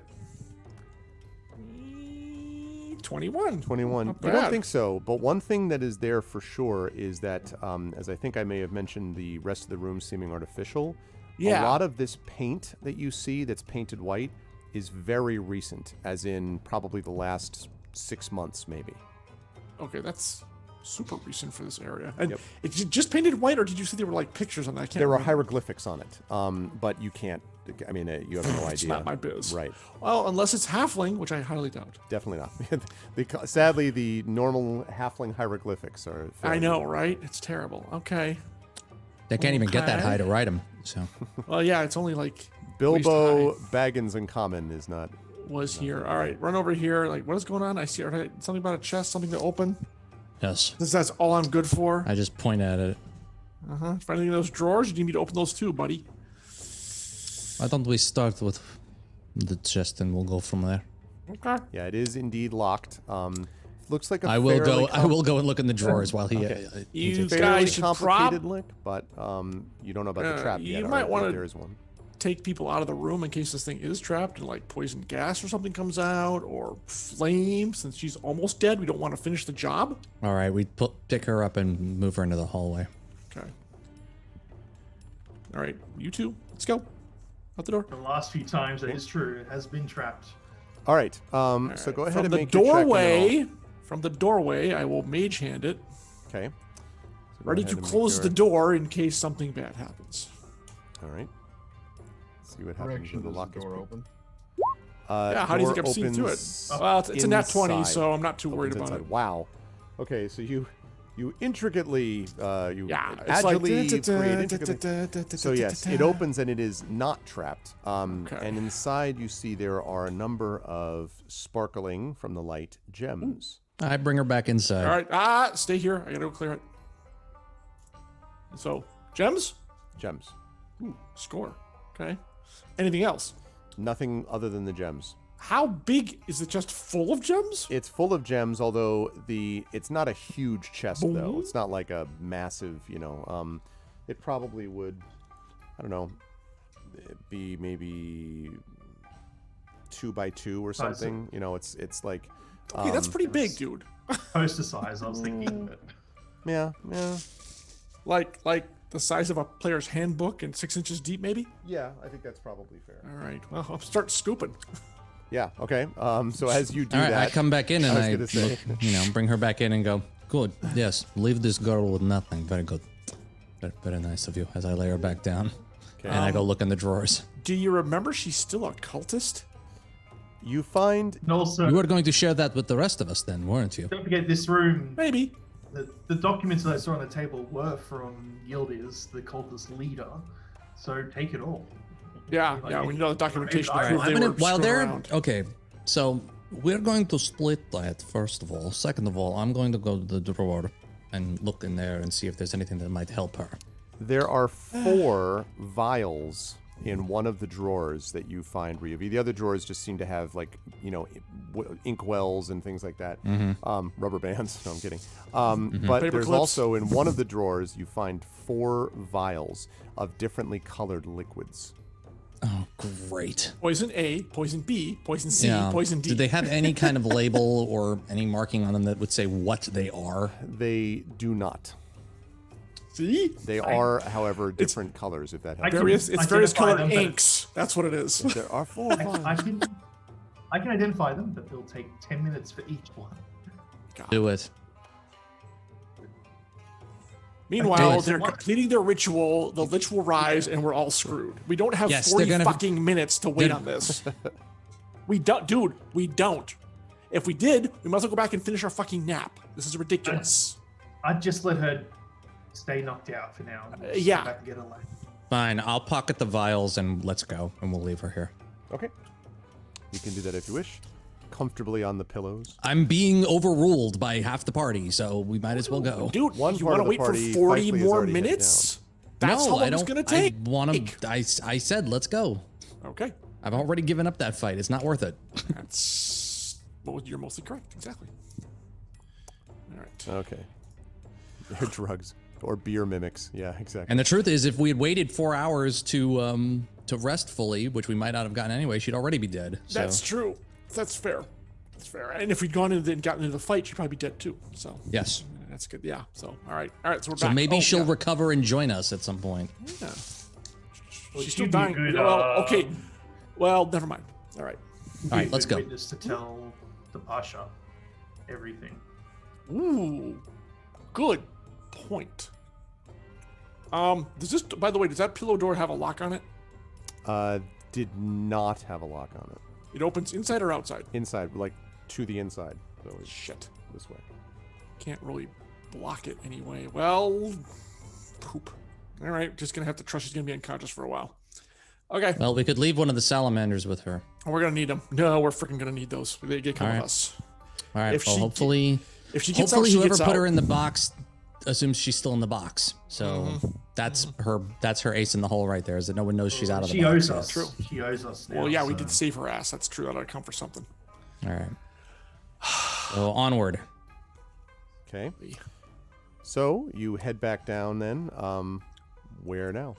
21. 21. Not You don't bad. think so, but one thing that is there for sure is that, as I think I may have mentioned, the rest of the room seeming artificial. Yeah. A lot of this paint that you see that's painted white is very recent, as in probably the last 6 months, maybe. Okay, that's super recent for this area. And Yep. it's just painted white, or did you say there were like pictures on that? I can't There were remember. hieroglyphics on it, but you can't. I mean, you have no idea. It's not my biz. Right? Well, unless it's halfling, which I highly doubt. Definitely not. Sadly, the normal halfling hieroglyphics are. I fairly- know, right? It's terrible. Okay. They can't even get that Okay. high to write them. So Well, yeah, it's only like Bilbo waist Baggins in common is not. was here. All right, run over here. Like, what is going on? I see something about a chest, something to open. yes, That's all I'm good for. I just point at it. Find any of those drawers? You need me to open those too, buddy. Why don't we start with the chest and we'll go from there? Okay. Yeah, it is indeed locked. Looks like a I will fairly go. I will go and look in the drawers while he. You fairly guys should complicated lick, but you don't know about the trap you yet. or might if wanna- there is one. take people out of the room in case this thing is trapped and like poison gas or something comes out, or flame. Since she's almost dead, we don't want to finish the job. All right, we pick her up and move her into the hallway. Okay. All right, you two, let's go. Out the door. The last few times, that is true, it has been trapped. All right. So go ahead From and the make your check and then doorway. From the doorway, I will mage hand it, I'll- Okay. So go ready ahead to and make close your- the door in case something bad happens. All right. See what happens Direction when the does lock the is door put. open? Yeah, how do you door think I've seen through it? opens Well, it's a nat 20, inside. so I'm not too worried Opens about inside. it. Wow. Okay, so you intricately Yeah, it's agilely like create intricately. So yes, it opens and it is not trapped. Okay. And inside you see there are a number of sparkling from the light gems. I bring her back inside. All right, stay here. I gotta go clear it. So, gems? Gems. Score. Okay. Anything else? Nothing other than the gems. How big is it? Just full of gems? It's full of gems, although it's not a huge chest though. Boom. It's not like a massive, it probably would, I don't know, be maybe 2 by 2 or Size. something. It's like Okay, that's pretty big, dude. Poster size, I was thinking. But yeah. Like the size of a player's handbook and 6 inches deep, maybe? Yeah, I think that's probably fair. All right. Well, I'll start scooping. Yeah, okay. So as you do All right, that, I come back in and I was I, gonna say. look, bring her back in and go. Good. Yes, leave this girl with nothing. Very good. Very nice of you. As I lay her back down, Okay. and I go look in the drawers. Do you remember she's still a cultist? You find and also, You were going to share that with the rest of us, then, weren't you? don't forget this room Maybe. the documents that I saw on the table were from Yildiz, the cultist leader. So take it all. Yeah, Like, yeah, we know the documentation All right, proved they were while screwing they're around. okay, so we're going to split that first of all. Second of all, I'm going to go to the drawer and look in there and see if there's anything that might help her. There are 4 vials in one of the drawers that you find, Ryovi. The other drawers just seem to have, like, you know, ink wells and things like that. Rubber bands. No, I'm kidding. But Paper there's clips. also, in one of the drawers, you find 4 vials of differently colored liquids. Oh, great. Poison A, poison B, poison C, Yeah. poison D. Do they have any kind of label or any marking on them that would say what they are? They do not. See? They are, however, different colors, if that helps. can Various, it's various identify colored them, but- inks. That's what it is. There are 4 vials. I can identify them, but they'll take 10 minutes for each one. Do it. Meanwhile, Okay. they're completing their ritual. The lich will rise, and we're all screwed. We don't have Yes, 40 they're gonna- fucking minutes to wait on this. We don't, dude. We don't. If we did, we might as well go back and finish our fucking nap. This is ridiculous. I'd just let her stay knocked out for now. Just yeah. go back and get her life. Fine, I'll pocket the vials and let's go, and we'll leave her here. Okay. You can do that if you wish. Comfortably on the pillows. I'm being overruled by half the party, so we might as well go. Dude, One you part want of to the wait for party, 40 Feisty has more already headed minutes? That's no, how long I don't. it's going to take. I want to. I said let's go. Okay. I've already given up that fight. It's not worth it. That's well, you're mostly correct. Exactly. All right. Okay. They're drugs. Or beer mimics. Yeah, exactly. And the truth is, if we had waited 4 hours to rest fully, which we might not have gotten anyway, she'd already be dead. So. That's true. That's fair. That's fair. And if we'd gone in and gotten into the fight, she'd probably be dead too. So Yes. that's good. Yeah. So all right. All right. So we're So back. maybe Oh, she'll yeah. recover and join us at some point. Yeah. Well, She's it still should be a dying. good, Well, okay. Well, never mind. All right. All right, let's go. Witness to tell the Pasha everything. Ooh. Good point. Does this, by the way, does that pillow door have a lock on it? Did not have a lock on it. It opens inside or outside? Inside, like to the inside. So it's Shit. this way. Can't really block it anyway. Well, poop. All right. Just going to have to trust she's going to be unconscious for a while. Okay. Well, we could leave one of the salamanders with her. We're going to need them. No, we're freaking going to need those. They get come All with right. us. All right. If Well, she hopefully, If she gets out, hopefully she whoever gets put out. her in the box assumes she's still in the box. So Mm-hmm. that's her. That's her ace in the hole right there. Is that no one knows she's out of the She box. owes yet. us. True. She owes us now. Well, yeah, we so- did save her ass. That's true. That ought to count for something. All right. So onward. Okay. So you head back down then. Where now?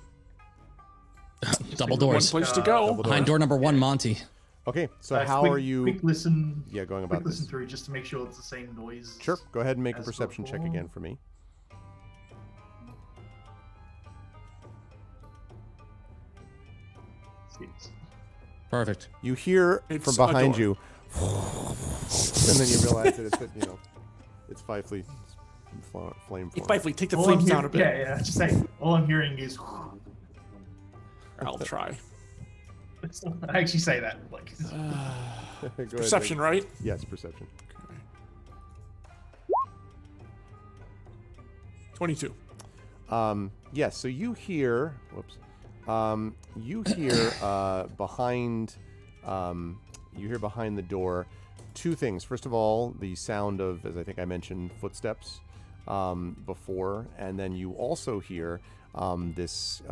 Double One doors. place to go. Double Behind door number 1, Monty. Okay, so Guys, how quick- are you? Quick listen. Yeah, going Quick about listen this. through just to make sure it's the same noise. Sure. Go ahead and make a as perception check before. again for me. Six. Perfect. You hear It's from a behind door. you, and then you realize that it's Fifely flame. Hey, Fifely, take the All I'm flames down a bit. Yeah, just say. All I'm hearing is. I'll try. I actually say that. Like, Perception, right? Yes, perception. 22. Yes, so you hear, you hear behind the door two things. First of all, the sound of, as I think I mentioned, footsteps before, and then you also hear this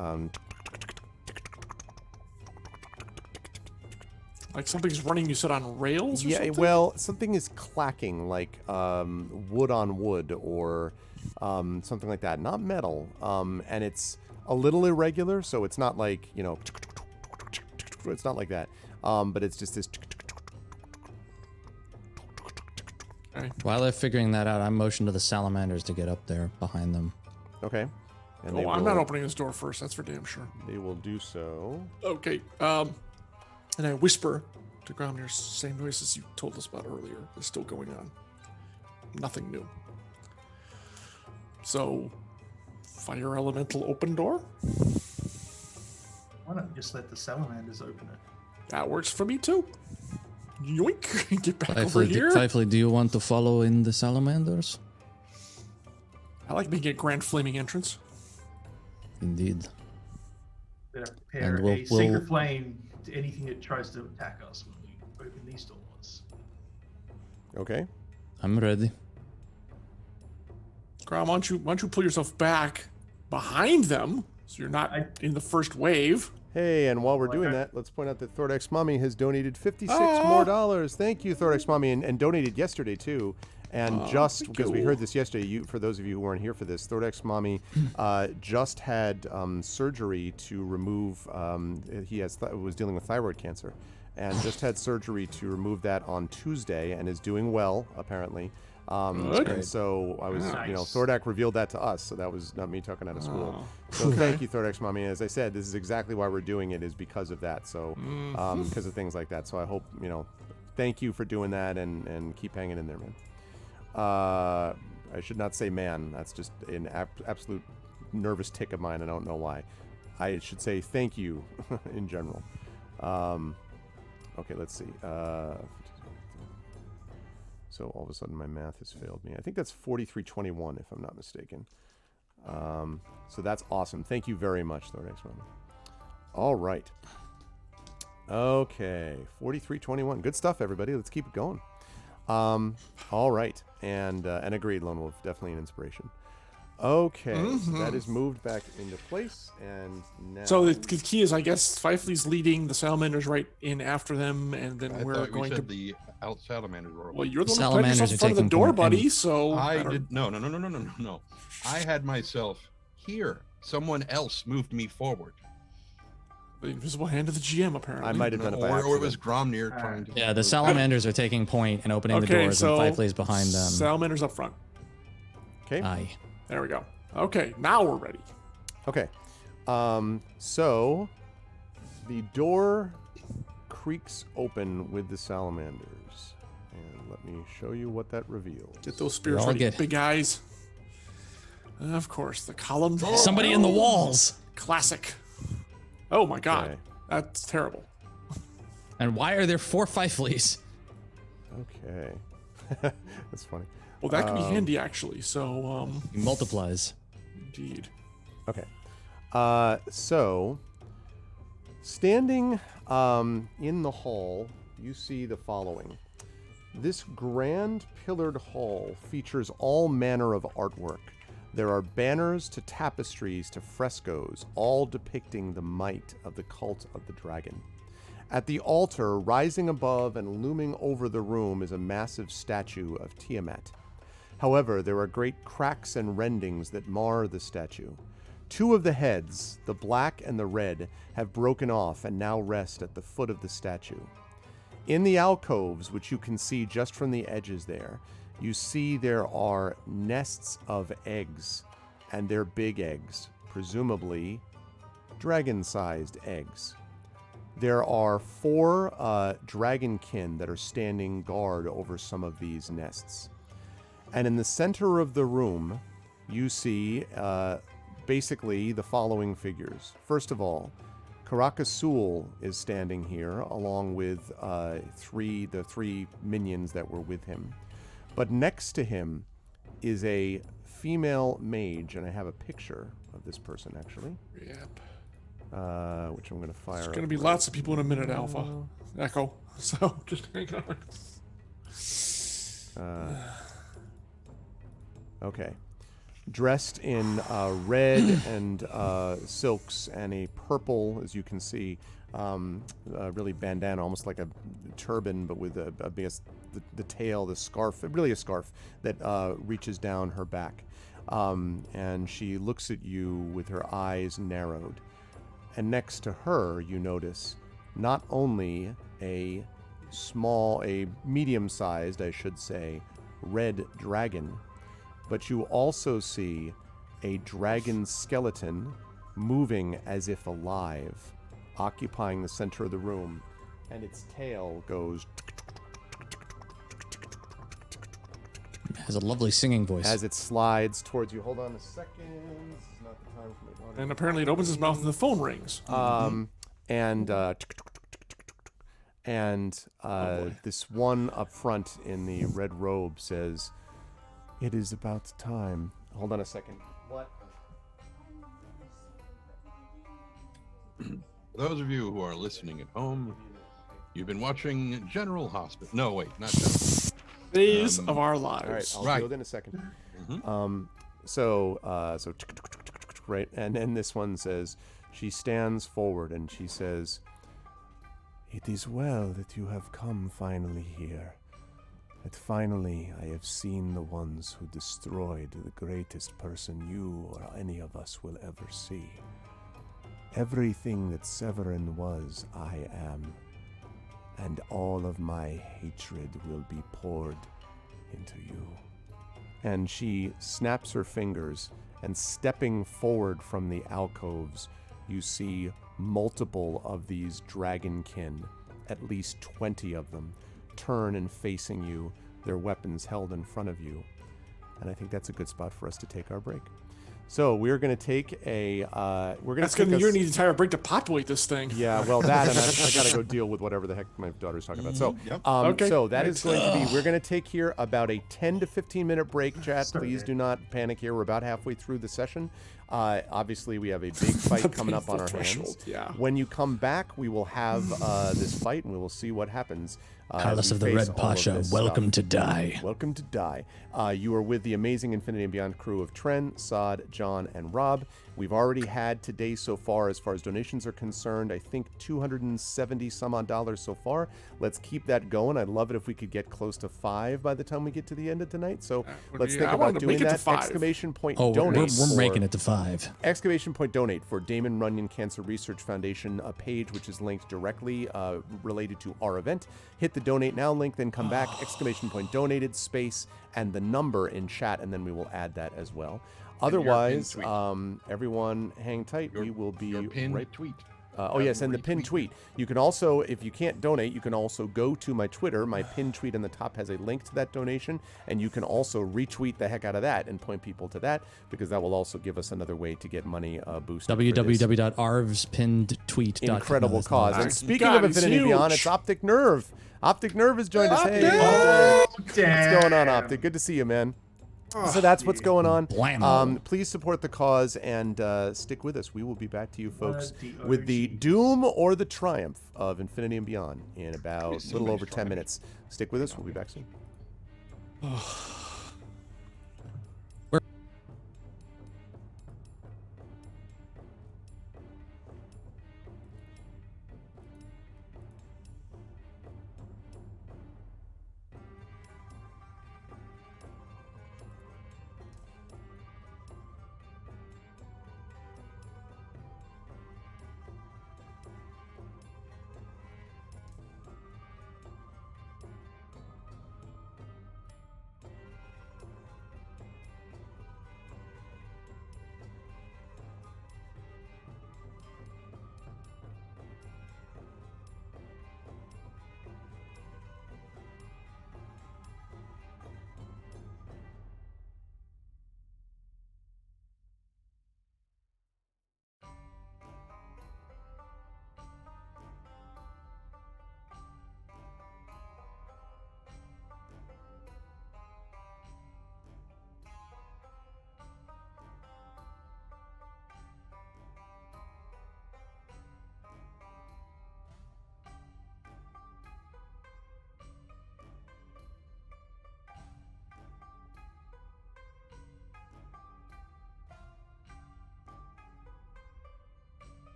Like something's running, you said, on rails or yeah, something? well, something is clacking, like wood on wood or something like that. Not metal, and it's a little irregular, so it's not like, you know, it's not like that. But it's just this. Okay. While they're figuring that out, I'm motioning to the salamanders to get up there behind them. Okay. And Oh, I'm not opening this door first. That's for damn sure. They will do so. Okay. And I whisper to Gromnir, same noises you told us about earlier is still going on. Nothing new. So, fire elemental open door? why not just let the salamanders open it? That works for me too. Yoink! Get back over Fifely, here. Fifely, do you want to follow in the salamanders? I like making a grand flaming entrance. Indeed. Better prepare And a sacred flame to anything that tries to attack us when we open these doors. Okay. I'm ready. Grom, why don't you pull yourself back behind them so you're not in the first wave? Hey, and while we're doing that, let's point out that Thordex Mommy has donated 56 more dollars. Thank you, Thordex Mommy, and donated yesterday too. And just because we heard this yesterday, for those of you who weren't here for this, Thordex Mommy just had surgery to remove. He was dealing with thyroid cancer, and just had surgery to remove that on Tuesday, and is doing well apparently. And so I was, Thordak revealed that to us, so that was not me talking out of school. So thank you, Thordex Mommy. As I said, this is exactly why we're doing it, is because of that. So, because of things like that. So I hope, thank you for doing that, and keep hanging in there, man. I should not say man. That's just an absolute nervous tick of mine. I don't know why. I should say thank you in general. Okay, let's see. So all of a sudden my math has failed me. I think that's 4321 if I'm not mistaken. So that's awesome. Thank you very much, Thordex Mommy. All right. Okay, 4321. Good stuff, everybody. Let's keep it going. All right. And agreed, Lone Wolf. Definitely an inspiration. Okay, so that is moved back into place, and now... So the key is, I guess, Fifely's leading, the salamanders right in after them, and then we're going to... the salamanders were... Well, you're the one who put yourself in front of the door, buddy, so... I did... No. I had myself here. Someone else moved me forward. The invisible hand of the GM, apparently. I might have done it by accident. Or it was Gromnir trying to... Yeah, the salamanders are taking point and opening the doors, and Fifely's behind them. Salamanders up front. Okay. Aye. There we go. Okay, now we're ready. Okay. So the door creaks open with the salamanders. And let me show you what that reveals. Get those spears ready, big guys. Of course, the column. Somebody in the walls. Classic. Oh my god. Okay. That's terrible. And why are there 4 Fifeleys? Okay. That's funny. Well, that could be handy, actually. So, He multiplies. Indeed. Okay. So, standing in the hall, you see the following. This grand pillared hall features all manner of artwork. There are banners to tapestries to frescoes, all depicting the might of the cult of the dragon. At the altar, rising above and looming over the room, is a massive statue of Tiamat. However, there are great cracks and rendings that mar the statue. 2 of the heads, the black and the red, have broken off and now rest at the foot of the statue. In the alcoves, which you can see just from the edges there, you see there are nests of eggs, and they're big eggs, presumably dragon-sized eggs. There are 4 dragonkin that are standing guard over some of these nests. And in the center of the room, you see basically the following figures. First of all, Karakasul is standing here, along with the 3 minions that were with him. But next to him is a female mage, and I have a picture of this person, actually. Yep. Which I'm going to fire. There's going to be lots of people in a minute, Alpha. Echo. So, just hang on. Okay. Dressed in red and silks and a purple, as you can see, really bandana, almost like a turban, but with the tail, the scarf, really a scarf that reaches down her back. And she looks at you with her eyes narrowed. And next to her, you notice not only a medium-sized, I should say, red dragon, but you also see a dragon skeleton moving as if alive, occupying the center of the room, and its tail goes... It has a lovely singing voice. As it slides towards you. Hold on a second. This is not the time for my daughter. And apparently it opens its mouth and the phone rings. This one up front in the red robe says, "It is about time Hold on a second. What? Those of you who are listening at home, you've been watching General Hospital. No, wait, not General. Days of our All right, lives. I'll Right. do it in a second. Mhm. So right, and then this one says, she stands forward and she says, "It is well that you have come finally here. That finally I have seen the ones who destroyed the greatest person you or any of us will ever see. Everything that Severin was, I am, and all of my hatred will be poured into you." And she snaps her fingers, and stepping forward from the alcoves, you see multiple of these dragonkin, at least 20 of them, turn and facing you, their weapons held in front of you. And I think that's a good spot for us to take our break. So we're going to take a That's good. You're going to need an entire break to populate this thing. Yeah, well, that and I got to go deal with whatever the heck my daughter's talking about. So, Yep. Okay, so that is right. going to be. We're going to take here about a 10 to 15 minute break. Chat, please do not panic here. We're about halfway through the session. Obviously, we have a big fight coming up on our hands. Yeah. When you come back, we will have this fight, and we will see what happens. Palace of the Red Pasha, welcome to die. Welcome to Die. You are with the amazing Infinity and Beyond crew of Tren, Sod, John, and Rob. We've already had today so far, as donations are concerned, I think $270 some odd so far. Let's keep that going. I'd love it if we could get close to 5 by the time we get to the end of tonight. So let's think I wanted about to doing make it to that. 5. Exclamation point Oh, donate. we're making for- it to 5. Exclamation point donate for Damon Runyon Cancer Research Foundation, a page which is linked directly related to our event. Hit the donate now link, then come back, exclamation point donated, space, and the number in chat, and then we will add that as well. Otherwise, pinned tweet. everyone hang tight. We will be Your pinned right. tweet. Oh yes, and the pinned tweet. You can also, if you can't donate, you can also go to my Twitter. My pinned tweet on the top has a link to that donation, and you can also retweet the heck out of that and point people to that, because that will also give us another way to get money boosted. for this www.arvspinnedtweet.com. incredible cause. And speaking God, of he's Infinity Beyond, huge. it's Optic Nerve. Optic Nerve has joined us. Hey, Oh, Optic. What's going on, Optic? Good to see you, man. So that's what's going on. Blammo. Please support the cause and stick with us. We will be back to you folks DOG. with the doom or the triumph of Infinity and Beyond in about a so little many over 10 minutes. Stick with us. We'll be back soon.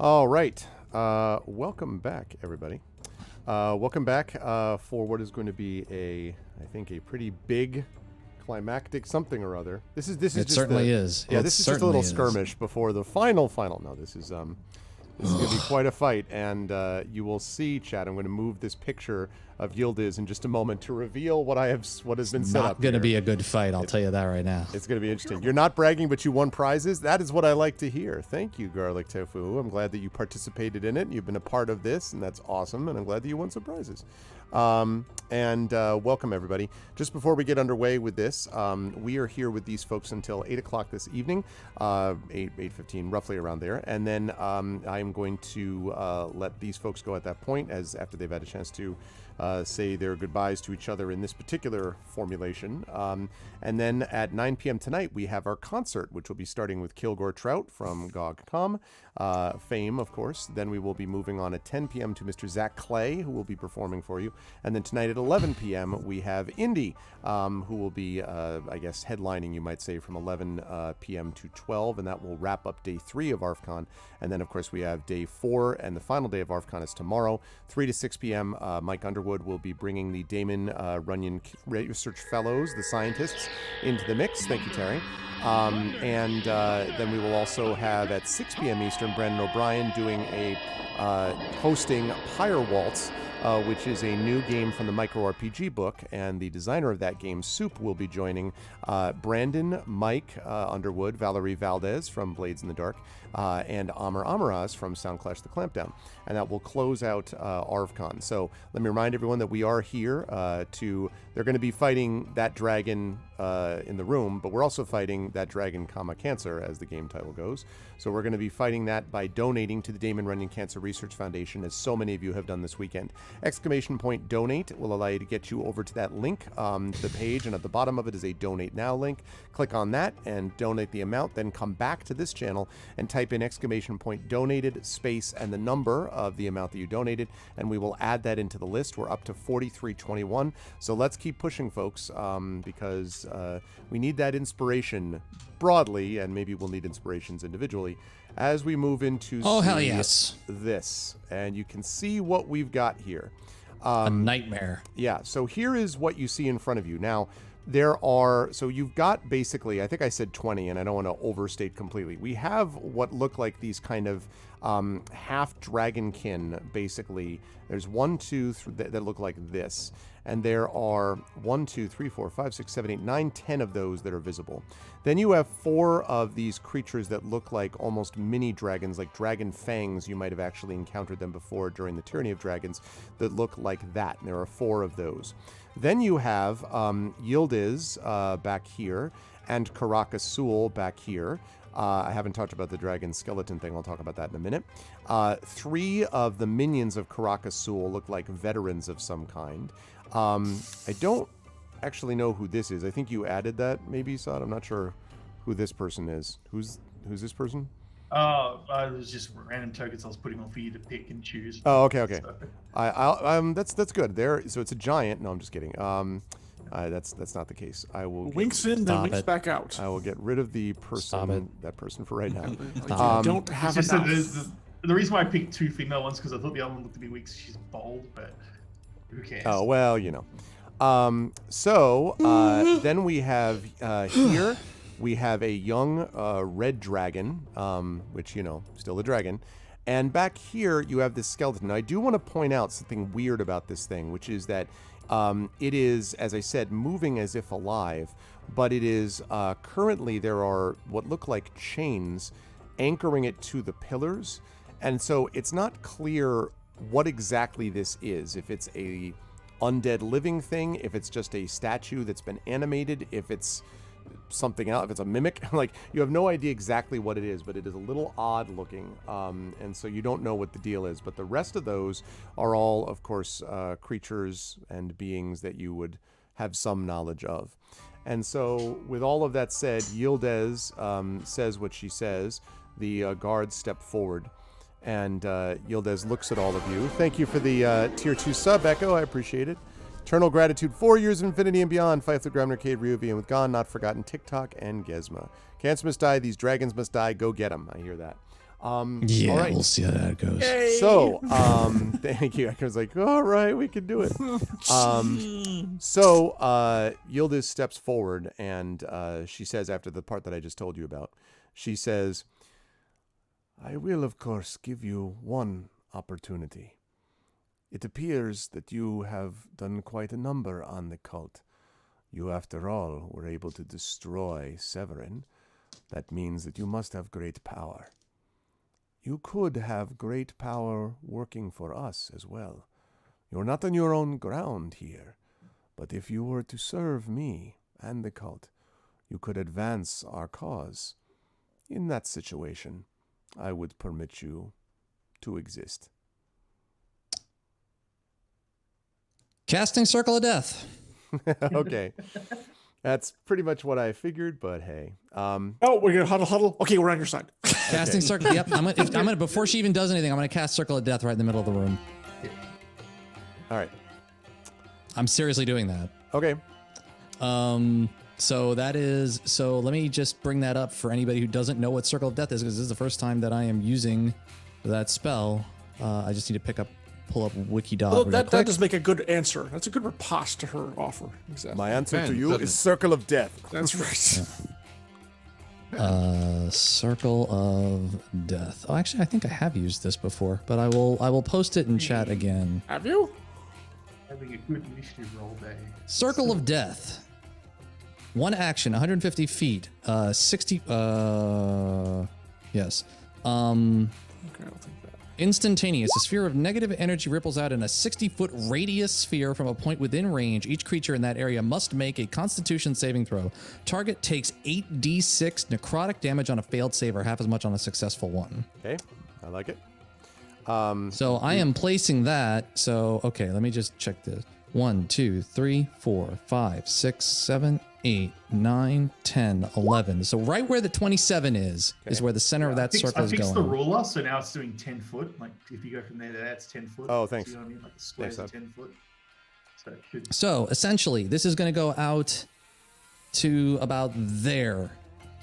All right. Welcome back, everybody. Welcome back for what is going to be I think a pretty big climactic something or other. This is It just certainly is. Yeah, It this is just a certainly little is. skirmish before the final. No, this is going to be quite a fight, and you will see, Chad. I'm going to move this picture of Yildiz in just a moment to reveal what has been set up. Not going to here. be a good fight, I'll tell you that right now. It's going to be interesting. You're not bragging, but you won prizes. That is what I like to hear. Thank you, Garlic Tofu. I'm glad that you participated in it. You've been a part of this, and that's awesome. And I'm glad that you won some prizes. Welcome, everybody. Just before we get underway with this, we are here with these folks until 8 o'clock this evening, 8:15, roughly around there. And then I am going to let these folks go at that point, as after they've had a chance to say their goodbyes to each other in this particular formulation. And then at 9 p.m. tonight, we have our concert, which will be starting with Kilgore Trout from GOG.com fame, of course. Then we will be moving on at 10 p.m. to Mr. Zach Clay, who will be performing for you. And then tonight at 11 p.m., we have Indy, who will be, I guess, headlining, you might say, from 11 p.m. to 12. And that will wrap up day 3 of ArvCon. And then, of course, we have day 4, and the final day of ArvCon is tomorrow, 3 to 6 p.m. Mike Underwood will be bringing the Damon Runyon Research Fellows, the scientists, into the mix. Thank you, Terry. Then we will also have at 6 p.m. Eastern, Brandon O'Brien doing hosting Pyre Waltz, which is a new game from the Micro RPG book, and the designer of that game, Soup, will be joining Brandon, Mike Underwood, Valerie Valdez from Blades in the Dark, and Amar Amaraz from Soundclash the Clampdown. And that will close out ArvCon. So let me remind everyone that we are here they're going to be fighting that dragon in the room, but we're also fighting that dragon, Cancer, as the game title goes. So we're going to be fighting that by donating to the Damon Runyon Cancer Research Foundation, as so many of you have done this weekend. !donate will allow you to get you over to that link, to the page, and at the bottom of it is a Donate Now link. Click on that and donate the amount, then come back to this channel and type in !donated space and the number of the amount that you donated, and we will add that into the list. We're up to 4321, so let's keep pushing, folks, because we need that inspiration broadly, and maybe we'll need inspirations individually as we move into hell yes, this. And you can see what we've got here. A nightmare. Yeah, so here is what you see in front of you. Now, so you've got basically, I think I said 20, and I don't want to overstate completely. We have what look like these kind of half dragonkin, basically. There's 1, 2, 3 that look like this. And there are 1, 2, 3, 4, 5, 6, 7, 8, 9, 10 of those that are visible. Then you have 4 of these creatures that look like almost mini dragons, like dragon fangs. You might have actually encountered them before during the Tyranny of Dragons that look like that. And there are 4 of those. Then you have Yildiz back here and Karakasul back here. I haven't talked about the dragon skeleton thing. I'll talk about that in a minute. 3 of the minions of Karakasul look like veterans of some kind. I don't actually know who this is. I think you added that, maybe, Saad. I'm not sure who this person is. Who's this person? It was just random tokens I was putting on for you to pick and choose. Oh, okay. So. That's good. So it's a giant. No, I'm just kidding. That's not the case. I will winks in, then winks back out. I will get rid of the person, that person for right now. Don't have enough. The reason why I picked 2 female ones because I thought the other one looked to be weak. She's bold, but who cares? Oh well, you know. Then we have here. We have a young red dragon, which, still a dragon. And back here, you have this skeleton. Now, I do want to point out something weird about this thing, which is that it is, as I said, moving as if alive, but it is currently there are what look like chains anchoring it to the pillars. And so it's not clear what exactly this is, if it's a undead living thing, if it's just a statue that's been animated, if it's something else, if it's a mimic. Like, you have no idea exactly what it is, but it is a little odd looking, and so you don't know what the deal is. But the rest of those are all, of course, creatures and beings that you would have some knowledge of. And so with all of that said, Yildiz says what she says. The guards step forward, and Yildiz looks at all of you. Thank you for the tier 2 sub, Echo. I appreciate it. Eternal gratitude, 4 years of infinity and beyond. Fight the Ground Arcade, Ryuvi, and with Gone, Not Forgotten, TikTok, and Gizma. Cancer must die, these dragons must die, go get them. I hear that. Yeah, all right. we'll see how that goes. So, thank you. I was like, all right, we can do it. So, Yildiz steps forward and she says, after the part that I just told you about, she says, I will, of course, give you one opportunity. It appears that you have done quite a number on the cult. You, after all, were able to destroy Severin. That means that you must have great power. You could have great power working for us as well. You're not on your own ground here, but if you were to serve me and the cult, you could advance our cause. In that situation, I would permit you to exist. Casting Circle of Death. Okay. That's pretty much what I figured, but hey. Oh, we're gonna huddle. Okay, we're on your side. Casting Circle. Yep. I'm gonna before she even does anything, I'm gonna cast Circle of Death right in the middle of the room. All right. I'm seriously doing that. Okay. So that is, so let me just bring that up for anybody who doesn't know what Circle of Death is, because this is the first time that I am using that spell. I just need to pull up Wikidot. Well, that does make a good answer. That's a good riposte to her offer. Exactly. My answer to you doesn't is Circle of Death. That's right. Circle of Death. Oh, actually, I think I have used this before, but I will post it in chat again. Have you? Having a good initiative roll day. Circle of Death. One action, 150 feet. 60. Yes. Okay, I'll take that. Instantaneous. A sphere of negative energy ripples out in a 60-foot radius sphere from a point within range. Each creature in that area must make a Constitution saving throw. Target takes 8d6 necrotic damage on a failed save, or half as much on a successful one. Okay. I like it. So I am placing that. So, okay, let me just check this. 1, 2, 3, 4, 5, 6, 7, 8, 9, 10, 11. So right where the 27 is where the center of that circle is I fixed going. the ruler, so now it's doing 10 foot. Like if you go from there to there, it's 10 foot. Oh, thanks. See what I mean? Like the squares Thanks, are 10 foot. So it should. So essentially, this is going to go out to about there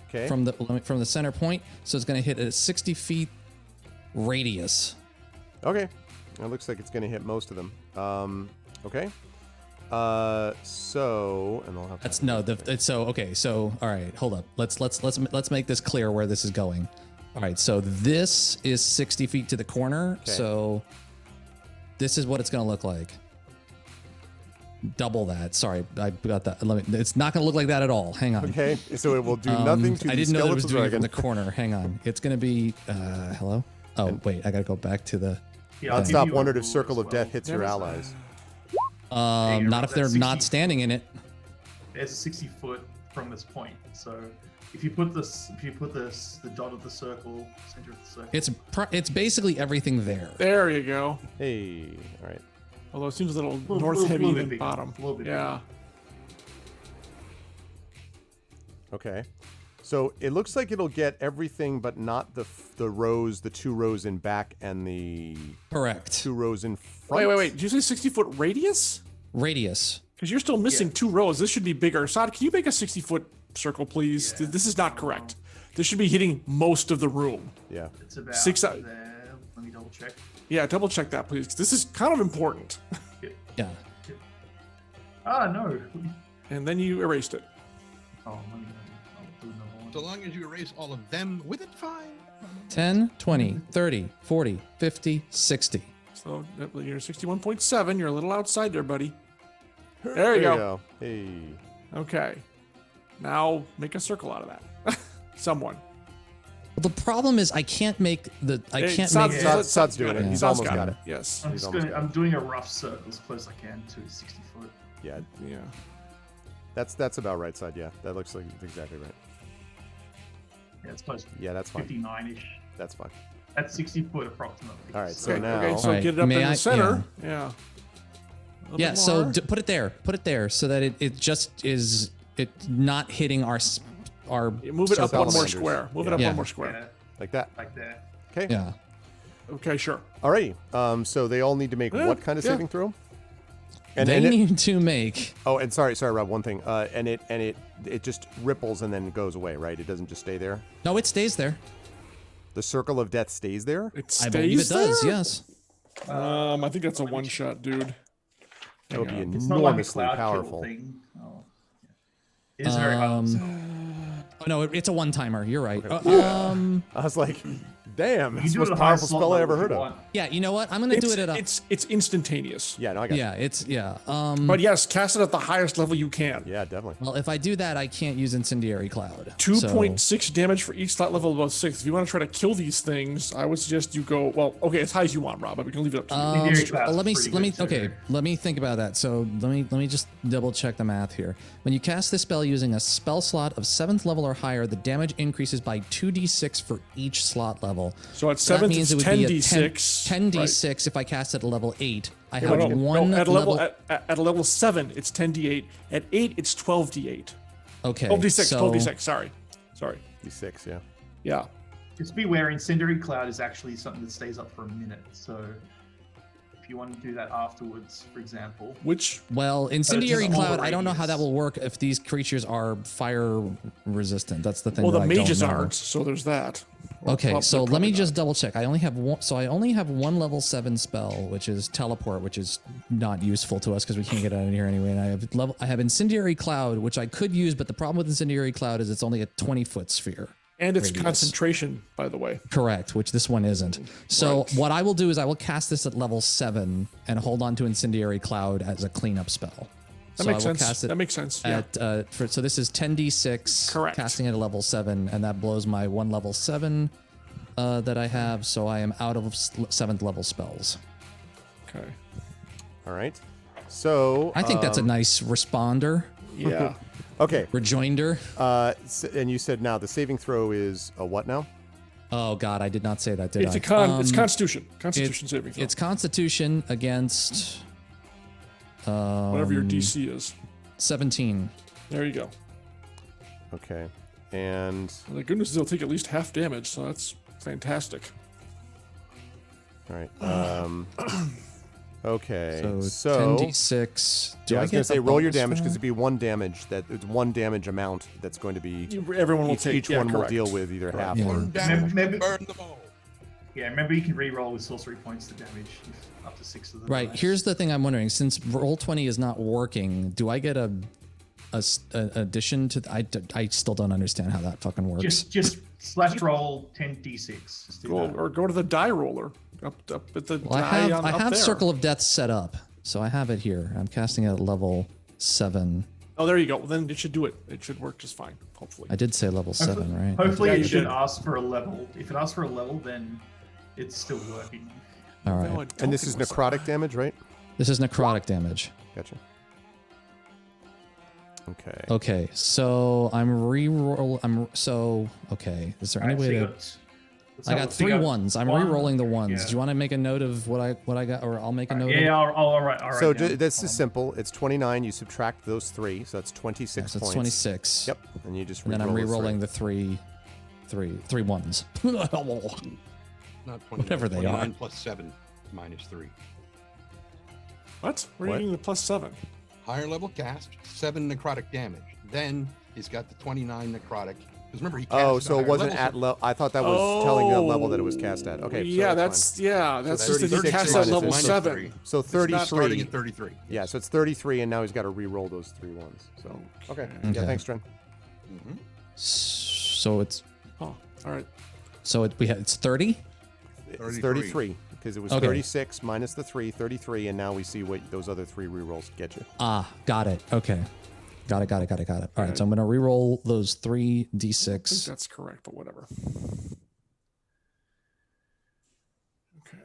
Okay. from the center point. So it's going to hit a 60 feet radius. Okay. It looks like it's going to hit most of them. Okay. So, and I'll have to. That's no. It's so okay. So all right, hold up. Let's make this clear where this is going. All right. So this is 60 feet to the corner. Okay. So this is what it's going to look like. Double that. Sorry, I got that. It's not going to look like that at all. Hang on. Okay. So it will do nothing to I the didn't know that it was skeletal doing it dragon. from the corner. Hang on. It's going to be. Hello. Oh wait, I got to go back to the. Yeah, I'll give Stop you a wondered if ruler Circle as of Death well. hits your allies. Not if they're that's not 60. standing in it. There's a 60 foot from this point. So if you put the dot of the circle, center of the circle. It's basically everything there. There you go. Hey. All right. Although it seems a little Little- north little heavy bit than bigger, bottom. a little bit Yeah. Okay. So it looks like it'll get everything, but not the rows, the 2 rows in back and the Correct. 2 rows in front. Wait. Did you say 60-foot radius? Radius. Because you're still missing 2 rows. This should be bigger. Sod, can you make a 60-foot circle, please? Yeah. This is not correct. This should be hitting most of the room. Yeah. It's about 6 out. there. Let me double check. Yeah, double check that, please. 'Cause this is kind of important. Yeah. Ah, no. And then you erased it. Oh, let me I'll do another one. So long as you erase all of them with it, fine. 10, 20, 30, 40, 50, 60. So you're 61.7. You're a little outside there, buddy. There you go. Hey. Okay. Now make a circle out of that. Someone. Well, the problem is I can't make the. I Hey, can't Sod's- make. Sod's- Sod's doing it. He's Sod's almost got it. Yes. I'm He's just almost going. I'm doing a rough circle as close as I can to 60 foot. Yeah. Yeah. That's about right side. Yeah. That looks like exactly right. Yeah, it's close. Yeah, that's fine. 59ish. That's fine. That's 60 foot approximately. All right, so Okay, now- okay, so Alright, get it up may in I- the center. Yeah. A little Yeah. bit So more. put it there. Put it there so that it just is. It's not hitting our. Yeah, move it up one more Salamanders. square. Move it up Yeah. one more square. Yeah, Like that. like that. Okay. Yeah. Okay, sure. Alrighty. So they all need to make Yeah, what kind of yeah. saving throw? They and it- need to make. Oh, and sorry, Rob. One thing. And it just ripples and then goes away, right? It doesn't just stay there. No, it stays there. The circle of death stays there. It I believe it stays does. there? Yes. I think that's a one-shot, dude. That would be It's not like a enormously cloud kill powerful. thing. Oh, yeah. It is very hard. Oh no, it's a one-timer. You're right. I was like, damn, You it's the do it most at powerful high slot spell I level ever if heard you of. want. Yeah, you know what? I'm gonna do it at a. It's instantaneous. Yeah, no, I got Yeah, it's yeah. But yes, cast it at the highest level you can. Yeah, definitely. Well, if I do that, I can't use Incendiary Cloud. 2.6 damage for each slot level above 6. If you want to try to kill these things, I would suggest you go, well, okay, as high as you want, Rob, but we can leave it up to you. Incendiary Cloud's let me pretty good too. let me think about that. So let me just double check the math here. When you cast this spell using a spell slot of 7th level or higher, the damage increases by 2d6 for each slot level. So at that 7th, means it's it would be a 10d6. 10d6 if I cast it at level 8. I have No, one at level. at a level 7, it's 10d8. At 8, it's 12d8. Okay. 12d6, so, 12d6, sorry. D6, yeah. Yeah. Just be aware, Incendiary Cloud is actually something that stays up for a minute. So if you want to do that afterwards, for example. Which, Well, Incendiary all the Cloud, I don't know how that radius. will work if these creatures are fire resistant. That's the thing. well, that the I don't mages know. aren't, so there's that. Okay, Well, so they're let probably me not. just double check. I only have one. So I only have one level 7 spell, which is teleport, which is not useful to us because we can't get out of here anyway. And I have Incendiary Cloud, which I could use, but the problem with Incendiary Cloud is it's only a 20-foot sphere. And it's radius. concentration, by the way. Correct, which this one isn't. So Right. what I will do is I will cast this at level 7 and hold on to Incendiary Cloud as a cleanup spell. That So makes I will sense. cast it That makes sense. Yeah. at so this is 10d6 Correct. casting it at level 7, and that blows my one level 7 that I have, so I am out of 7th level spells. Okay. All right. So I think that's a nice responder, Yeah. okay. rejoinder. And you said now the saving throw is a what now? Oh God, I did not say that, did It's I? it's Constitution. Constitution saving throw. It's Constitution against Whatever your DC is. 17. There you go. Okay. And Well, the goodness is they'll take at least half damage, so that's fantastic. all right. Okay. So, So 10d6. Do yeah, I I was gonna get say the roll your bonus damage for because that? it'd be one damage. It's one damage amount that's going to be. Everyone will take. Each yeah, one will correct. deal with either half Yeah. or. Damage, Maybe- burn them all. Yeah, remember you can re-roll with sorcery points to damage if up to 6 of them. Right. Here's the thing I'm wondering. Since Roll20 is not working, do I get a addition to? I still don't understand how that fucking works. Just slash roll 10d6. Just do Go, that. or go to the die roller up at the Well, die on, I up have there. Circle of Death set up, so I have it here. I'm casting it at level 7. Oh, there you go. Then it should do it. It should work just fine, hopefully. I did say level 7, right? Hopefully Yeah, it you should did. ask for a level. If it asks for a level, then it's still working. All No, right. I don't And this think is we're set. necrotic damage, right? This is necrotic damage. Gotcha. Okay. Okay, so I'm re-roll. Okay. Is there any Alright, way so you to? got- I got so you 3 got ones. I'm one- re-rolling the ones. yeah. Do you want to make a note of what I got, or I'll make a note? Yeah, all right. So this is simple. It's 29. You subtract those 3, so that's 26 So it's points. 26. Yep. And you just And then I'm re-roll those re-rolling three. the three ones. Not 29. Whatever they are. 29 plus 7 minus 3. What? We're What? getting the plus 7. Higher level cast, 7 necrotic damage. Then he's got the 29 necrotic. Because remember, he cast Oh, at so a it higher wasn't level, at level. I thought that was telling you the level that it was cast at. Okay. Yeah, so that's that's just that you 36 cast at minus level this. 7. 3. So It's not starting 33. at 33. Yeah, so it's 33, and now he's got to re-roll those 3 ones. So okay. Yeah, Okay. thanks, Tren. Mhm. So it's Oh, all right. it's 30. It's 33. 33 because it was Okay. 36 minus the 3, 33, and now we see what those other 3 re-rolls get you. Got it. Okay. Got it. All right, so I'm gonna re-roll those 3 I think d6. that's correct, but whatever. Okay.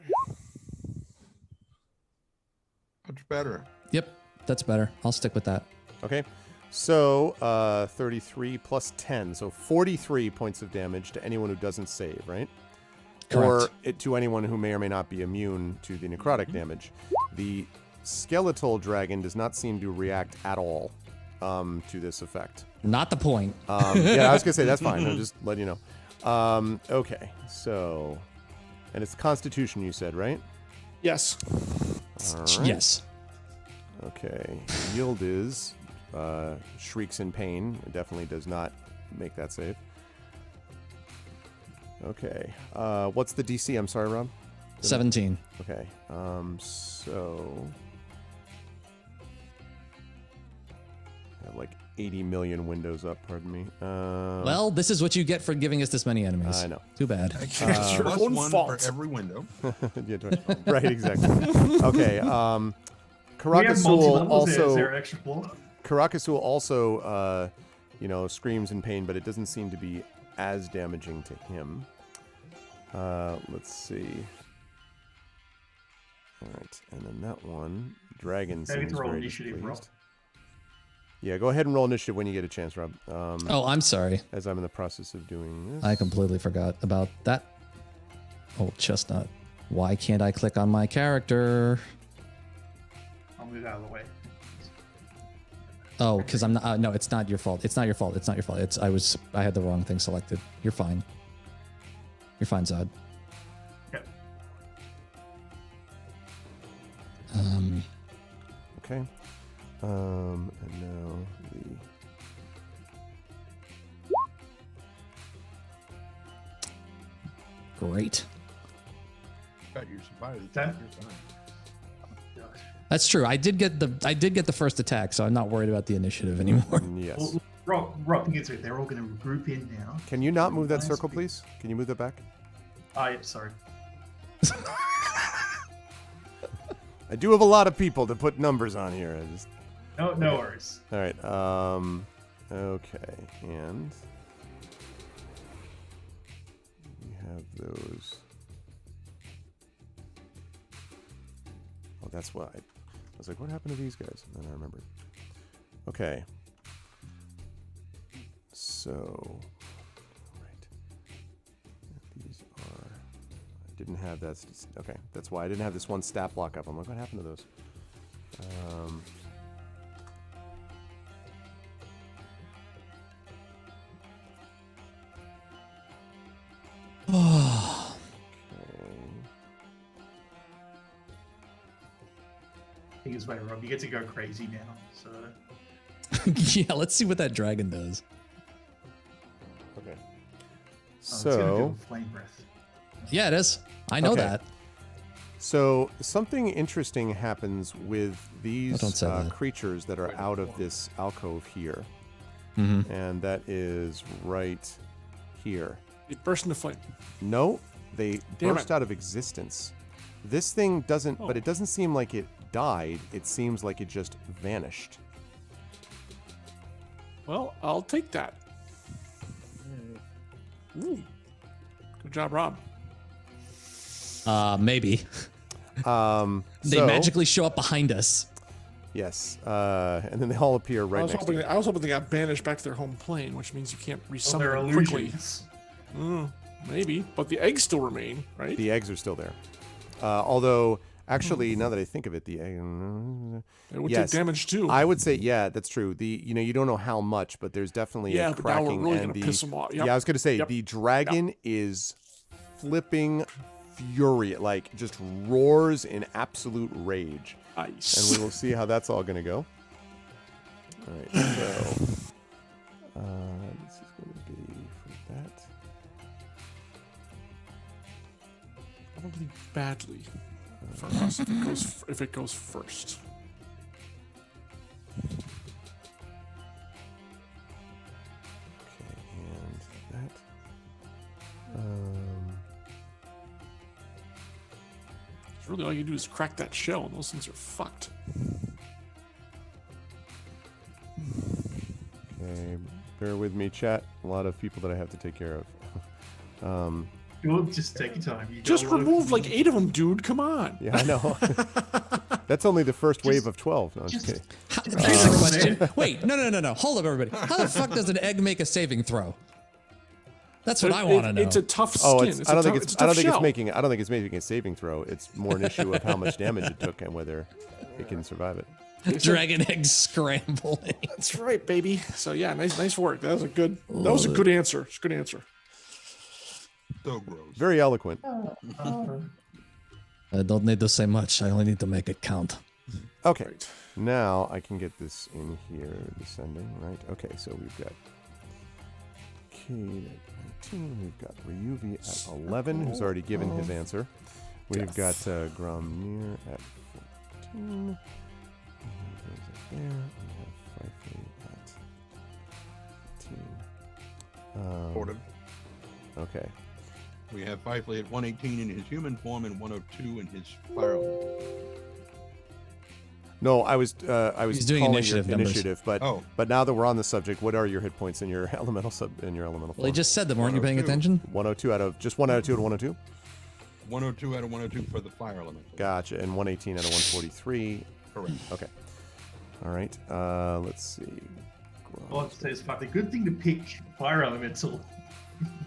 Much better. Yep, that's better. I'll stick with that. Okay. So 33 plus 10, so 43 points of damage to anyone who doesn't save, right? Or to anyone who may or may not be immune to the necrotic damage. The skeletal dragon does not seem to react at all to this effect. Not the point. Yeah, I was gonna say that's fine. I'm just letting you know. Okay, so, and it's Constitution, you said, right? Yes. All right. Yes. Okay. Yield is shrieks in pain. It definitely does not make that save. Okay. What's the DC? I'm sorry, Rob. 17. Okay. So I have like 80 million windows up. Pardon me. Well, this is what you get for giving us this many enemies. I know. Too bad. Actually, It's your plus own one fault. for every window. Yeah, right. Exactly. Okay. We have Karakasul multi-levels here. Is also. there an extra floor? Karakasul also, screams in pain, but it doesn't seem to be as damaging to him. Let's see. All right, and then that one, Dragon Maybe seems to roll very initiative, Rob. displeased. Yeah, go ahead and roll initiative when you get a chance, Rob. Oh, I'm sorry. As I'm in the process of doing this. I completely forgot about that. Old chestnut. Why can't I click on my character? I'll move out of the way. Oh, because I'm not. No, it's not your fault. It's not your fault. It's not your fault. I had the wrong thing selected. You're fine. You're fine, Zod. Okay. Okay. And now the. Great. Got your survivor. That- Gosh. That's true. I did get the first attack, so I'm not worried about the initiative anymore. Yes. Well, Rob, thing is, they're all going to group in now. Can you not move that Nice. circle, please? Can you move that back? Sorry. I do have a lot of people to put numbers on here. I just. No worries. All right. Okay. And we have those. Oh, that's why. I was like, what happened to these guys? And then I remembered. Okay. So, right. These are. I didn't have that. Okay, that's why I didn't have this one stat block up. I'm like, what happened to those? Thing is, wait, Rob, you get to go crazy now. So Yeah, let's see what that dragon does. Okay. it's gonna do So. a flame breath. Yeah, it is. I know Okay. that. So something interesting happens with these don't say that. creatures that are out of this alcove here, Mm-hmm. and that is right here. It burst into flame. No, they Damn burst it. out of existence. This thing doesn't, Oh. but it doesn't seem like it died. It seems like it just vanished. Well, I'll take that. Ooh. Good job, Rob. Maybe. They So- magically show up behind us. Yes, and then they all appear right next to you. I was hoping they got banished back to their home plane, which means you can't Well, resummon they're them quickly. illusions. Maybe, but the eggs still remain, right? The eggs are still there. Although, actually, now that I think of it, the egg. It would Yes. take damage too. I would say, yeah, that's true. You don't know how much, but there's definitely Yeah, a but now we're cracking really and gonna the. piss 'em off. Yep. Yeah, I was gonna say Yep. the dragon is flipping furious, like just roars in absolute rage, Nice. and we will see how that's all gonna go. All right, so this is going to be for that. Probably badly for us if it goes first. Okay, and that. It's really all you do is crack that shell, and those things are fucked. Okay, bear with me, chat. A lot of people that I have to take care of. You'll just take your time. You Just got a lot of- remove like 8 of them, dude. Come on. Yeah, I know. That's only the first wave of 12. No, I'm just kidding. Here's a question. Wait, no. Hold up, everybody. How the fuck does an egg make a saving throw? That's what I want to know. It's a tough skin. Oh, It's I don't a think tough- it's. a I don't tough think it's shell. making. I don't think it's making a saving throw. It's more an issue of how much damage it took and whether it can survive it. Dragon egg scrambling. That's right, baby. So yeah, nice work. That was a good answer. It's a good answer. So gross. Very eloquent. I don't need to say much. I only need to make it count. Okay. Right. Now I can get this in here, descending, right? Okay, so we've got key. 14. We've got Ryuvi at 11, who's already given his answer. We've got Gromnir at 14. There. We have Fifey at 15. Sort of. Okay. We have Fifey at 118 in his human form and 102 in his fire element. No, I was He's doing calling initiative your numbers. initiative, but now that we're on the subject, what are your hit points in your elemental Well, form? he just said them. Weren't you paying 102. attention? 102 out of just 1 out of 2 out of 102. 102 out of 102 for the fire element. Gotcha, and 118 out of 143. Correct. Okay. All right. Let's see. All I have to say is, fuck, a good thing to pick fire elemental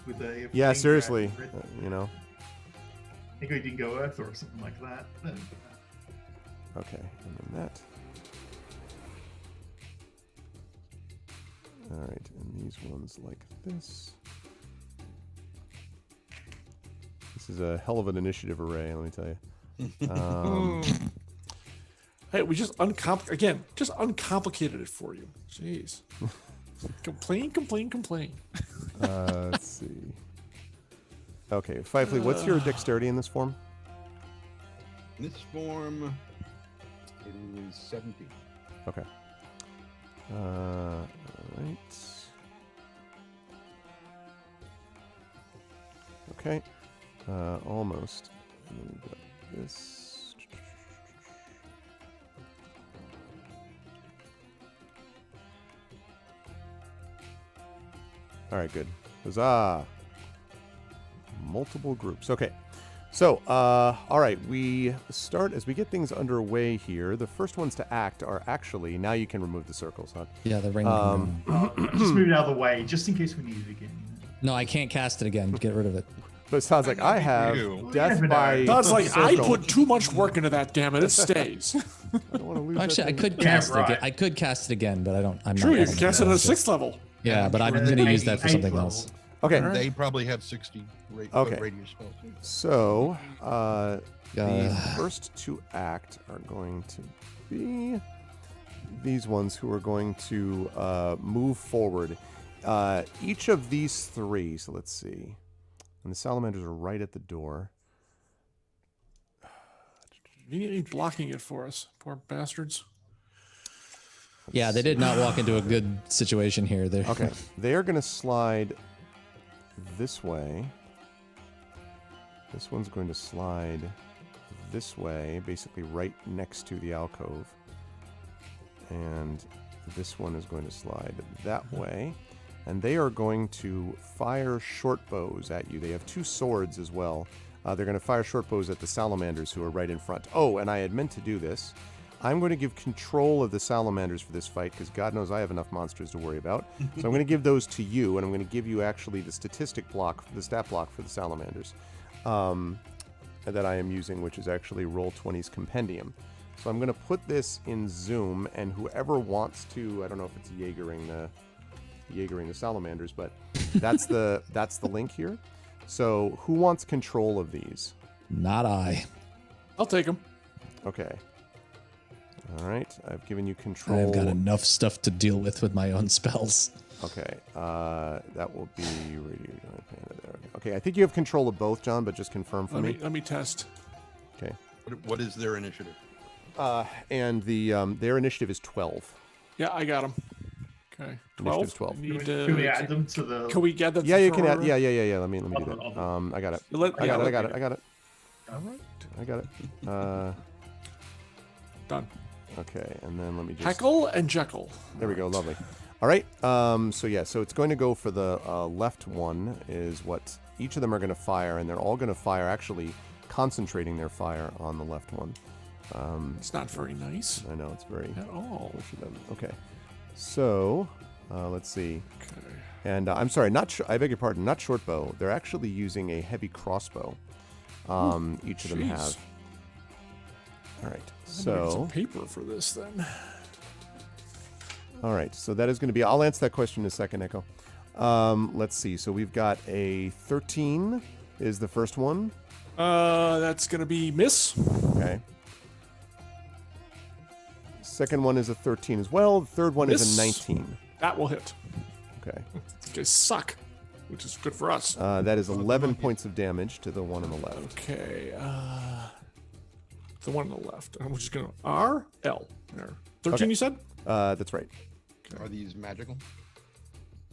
with a. Yeah, green seriously. dragon. You know. I think we didn't go Earth or something like that. Okay, and then that. All right, and these ones like this. This is a hell of an initiative array, let me tell you. Hey, we just uncomplicated it for you. Jeez. Complain. Let's see. Okay, Fifey, what's your dexterity in this form? In this form, it is 17. Okay. All right. Okay. Almost. And then we've got this. All right, good. Huzzah! Multiple groups. Okay. So, all right, we start as we get things underway here. The first ones to act are actually, now you can remove the circles, huh? Yeah, the ring. Just move it out of the way, just in case we need it again. No, I can't cast it again. Get rid of it. But it sounds like I have you. death You never by know. Sounds like I circle. put too much work into that. Damn it! It stays. I don't want to lose that Actually, I thing. could Yeah, cast it. right. Again. I could cast it again, but I don't. I'm True, not you can cast it at a 6th level. Yeah, but I'm Right. going to use that for something Eighth else. Okay, And they probably have 60 Okay. radius spells. so the Uh, first to act are going to be these ones who are going to move forward. Each of these three, so let's see. And the salamanders are right at the door. Immediately blocking it for us, poor bastards. Yeah, they did not walk into a good situation here. They're, Okay, they are going to slide this way. This one's going to slide this way, basically right next to the alcove. And this one is going to slide that way. And they are going to fire short bows at you. They have 2 swords as well. They're going to fire short bows at the salamanders who are right in front. Oh, and I had meant to do this. I'm going to give control of the salamanders for this fight because God knows I have enough monsters to worry about. So I'm going to give those to you, and I'm going to give you actually the statistic block, the stat block for the salamanders that I am using, which is actually Roll20's Compendium. So I'm going to put this in Zoom, and whoever wants to, I don't know if it's Jaegering the salamanders, but that's the link here. So who wants control of these? not I. I'll take them. Okay. All right. I've given you control. I've got enough stuff to deal with my own spells. Okay. That will be radio giant panda there. Okay. I think you have control of both, John, but just confirm for me. Let me test. Okay. What is their initiative? And the their initiative is 12. Yeah, I got them. Okay, 12. Initiative's 12. Need, Can we add them to the? Can we get that? Yeah, you can for- add. Yeah. Let me do I'll that. do it. I got it. Let- I yeah, got it. I let- got it. I got it. All right. I got it. Done. Okay. And then let me just. Heckle and Jekyll. There we go. Lovely. All right. So yeah. So it's going to go for the left one. Is what each of them are going to fire, and they're all going to fire. Actually, concentrating their fire on the left one. It's not very nice I know it's very. at all. Okay. So let's see. Okay. And I'm sorry. I beg your pardon. Not short bow. They're actually using a heavy crossbow. Each of them jeez. have. All right. I'm gonna get So. some paper for this then. All right, so that is going to be. I'll answer that question in a second, Echo. Let's see. So we've got a 13 is the first one. That's gonna be miss. Okay. Second one is a 13 as well. The third one is a Miss. 19. That will hit. Okay. You guys suck. which is good for us. That is 11 points of damage to the one on the left. Okay. The one on the left. I'm just gonna R L. There. 13. Okay. You said? That's right. Are these magical?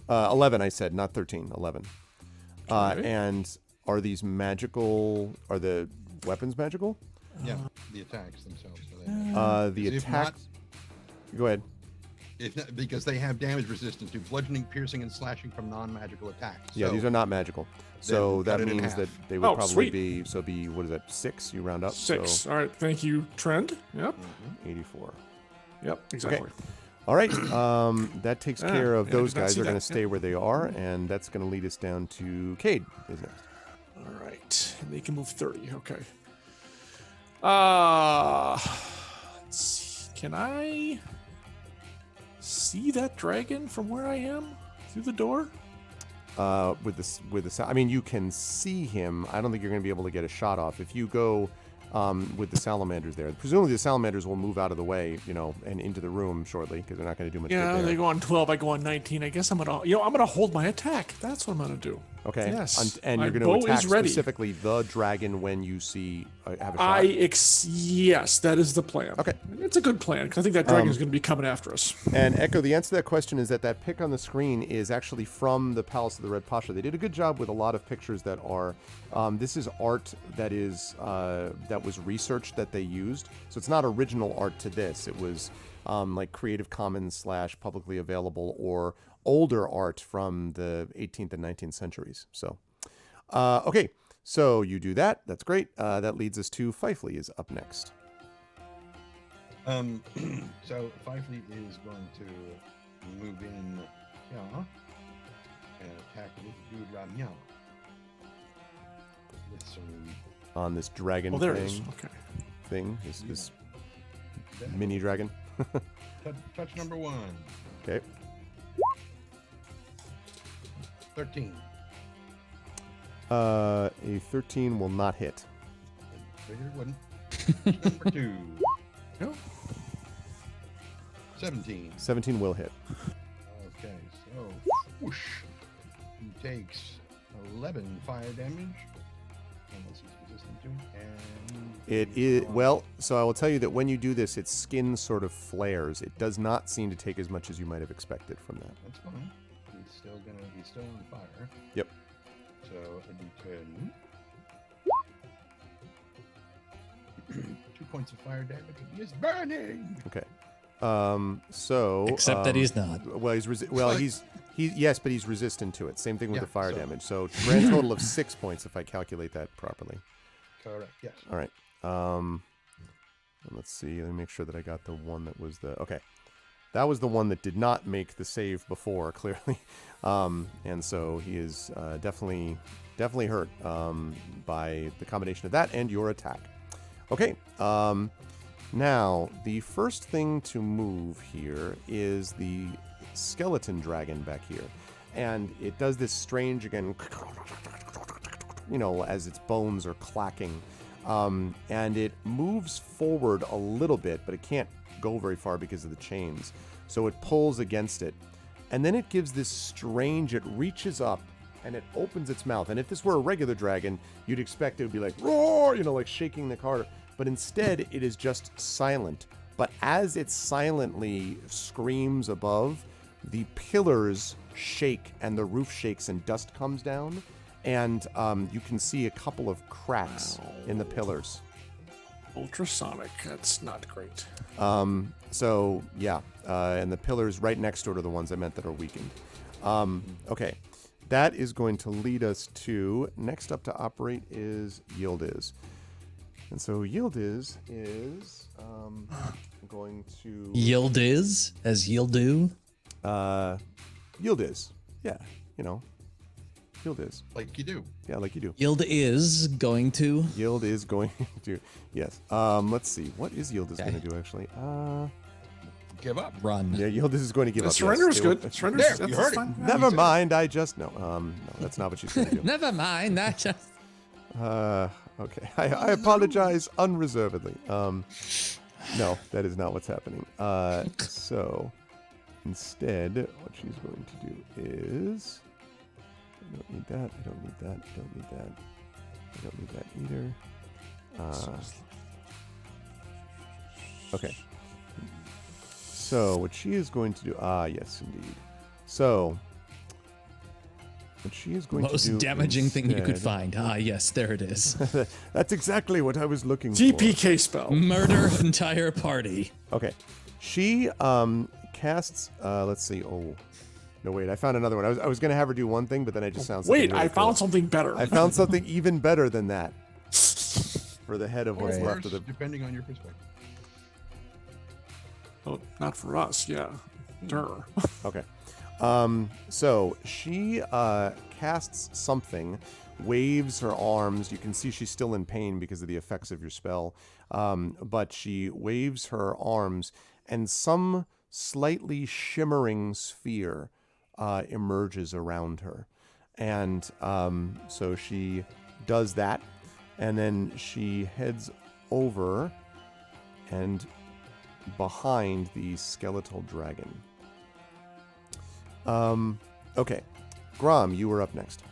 11, I said, not 13. 11. Okay. And are these magical? Are the weapons magical? Yeah, the attacks themselves. Are they magical? The If attack. not- Go ahead. If not, because they have damage resistance to bludgeoning, piercing, and slashing from non-magical attacks. Yeah, So these are not magical. So cut that it in means half. that they would Oh, probably sweet. be. So be what is that? 6? You round up. 6. So All right. Thank you, Trend. Yep. 84. Yep. Exactly. All right. That takes care of yeah, I those did not guys. see They're going to that. stay where they are, and that's going to lead us down to Cade. Is next. All right. And they can move 30. Okay. Let's see. Can I see that dragon from where I am through the door? With the I mean, you can see him. I don't think you're going to be able to get a shot off if you go with the salamanders there. Presumably, the salamanders will move out of the way, and into the room shortly because they're not going to do much Yeah, good there. they go on 12. I go on 19. I guess I'm gonna hold my attack. That's what I'm gonna do. Okay. Yes. And My you're bow going to attack is ready. specifically the dragon when you see have a shot. Yes, that is the plan. Okay. It's a good plan because I think that dragon is going to be coming after us. And Echo, the answer to that question is that pic on the screen is actually from the Palace of the Red Pasha. They did a good job with a lot of pictures that are. This is art that was researched that they used. So it's not original art to this. It was like Creative Commons / publicly available or older art from the 18th and 19th centuries. So, okay. So you do that. That's great. That leads us to Fifely is up next. So Fifely is going to move in, and attack this dude right now. With some On this dragon Oh, there it is. Okay. thing. This mini dragon. touch number 1. Okay. 13. A 13 will not hit. Figured it wouldn't. Number 2. Yeah. 17. 17 will hit. Okay, so whoosh. He takes 11 fire damage. Unless he's resistant to it. And so I will tell you that when you do this, its skin sort of flares. It does not seem to take as much as you might have expected from that. that's fine. He's still on fire. Yep. So a d10. 2 points of fire damage. He is burning. Okay. So Except that he's not. Well, he's yes, but he's resistant to it. Same thing with Yeah, the fire so- damage. So grand total of 6 points if I calculate that properly. Correct. Yes. All right. Let's see. Let me make sure that I got the one that was okay. That was the one that did not make the save before, clearly. And so he is definitely hurt by the combination of that and your attack. Okay. Now, the first thing to move here is the skeleton dragon back here. And it does this strange, again, as its bones are clacking. And it moves forward a little bit, but it can't go very far because of the chains. So it pulls against it. And then it gives this strange, it reaches up and it opens its mouth. And if this were a regular dragon, you'd expect it would be like, roar, like shaking the car. But instead, it is just silent. But as it silently screams above, the pillars shake and the roof shakes and dust comes down. And you can see a couple of cracks in the pillars. Ultrasonic. That's not great. So, yeah. And the pillars right next door to the ones I meant that are weakened. Okay. That is going to lead us to, next up to operate is Yildiz. And so Yildiz is going to... Yildiz, as Yildu. Yildiz. Yeah, Yildiz. Like you do. Yeah, like you do. Yield is going to. Yield is going to... Yes. Let's see. What is Yildiz going to do, actually? Give up. Run. Yeah, Yildiz is going to give up. Surrender yes. is They will- good. Surrender There, is you that's heard it. fine. Yeah, Never mind. I just... No, that's not what she's going to do. Never mind. That just. Okay. I apologize unreservedly. No, that is not what's happening. So instead, what she's going to do is I don't need that. I don't need that. I don't need that. I don't need that either. Okay. So what she is going to do? Yes, indeed. So what she is going to do? Most damaging thing you could instead- find. Ah, yes, there it is. That's exactly what I was looking for. TPK spell. Murder entire party. Okay. She casts. Let's see. Oh, no, wait. I found another one. I was going to have her do one thing, but then I just found something. Wait, really I cool. found something better. I found something even better than that. For the head of Or what's worse, left of the. depending on your perspective. Oh, not for us. Yeah. Durr. Okay. So she casts something, waves her arms. You can see she's still in pain because of the effects of your spell. But she waves her arms, and some slightly shimmering sphere emerges around her. And so she does that, and then she heads over and behind the skeletal dragon. Okay. Grom, you were up next.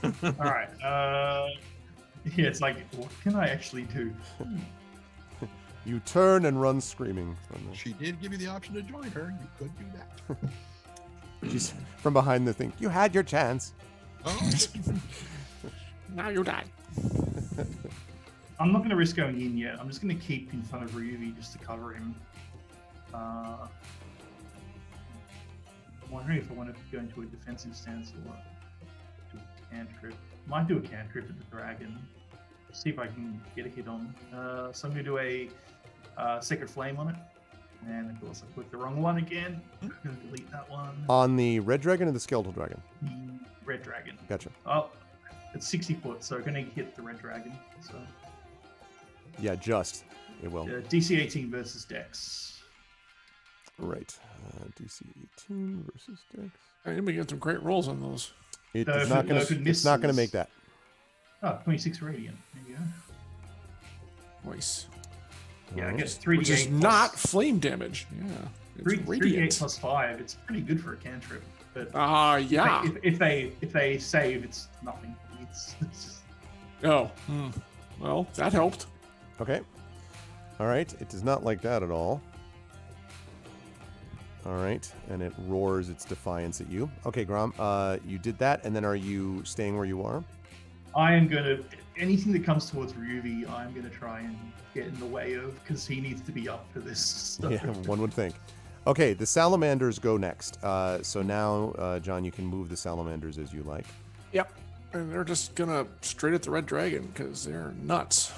All right. Yeah, it's like, what can I actually do? You turn and run screaming from the, She did give you the option to join her. You could do that. she's from behind the thing. You had your chance. Oh, Now you die. I'm not going to risk going in yet. I'm just going to keep in front of Ryuvi just to cover him. I'm wondering if I want to go into a defensive stance or do a cantrip. Might do a cantrip at the dragon. See if I can get a hit on. So I'm going to do a Sacred Flame on it. And of course, I clicked the wrong one again. I'm going to delete that one. On the red dragon or the skeletal dragon? The red dragon. Gotcha. Oh, it's 60 foot, so I'm going to hit the red dragon. So Yeah, just. It will. DC 18 versus Dex. Right. DC 18 versus Dex. You'll be getting some great rolls on those. It No, is if not it- going no, if it to. It's not going to misses- make that. Oh, 26 radiant. There you go. Nice. Yeah, I Alright. guess 3d8 Which is plus- not flame damage. Yeah. It's 3d8 radiant. plus 5. It's pretty good for a cantrip. But Yeah. if they save, it's nothing. It's just, Oh. Well, that helped. Okay. All right. It does not like that at all. All right. And it roars its defiance at you. Okay, Grom. You did that, and then are you staying where you are? I am gonna anything that comes towards Ryuvi, I'm gonna try and get in the way of because he needs to be up for this stuff. Yeah, one would think. Okay, the salamanders go next. So now, John, you can move the salamanders as you like. Yep. And they're just gonna straight at the red dragon because they're nuts.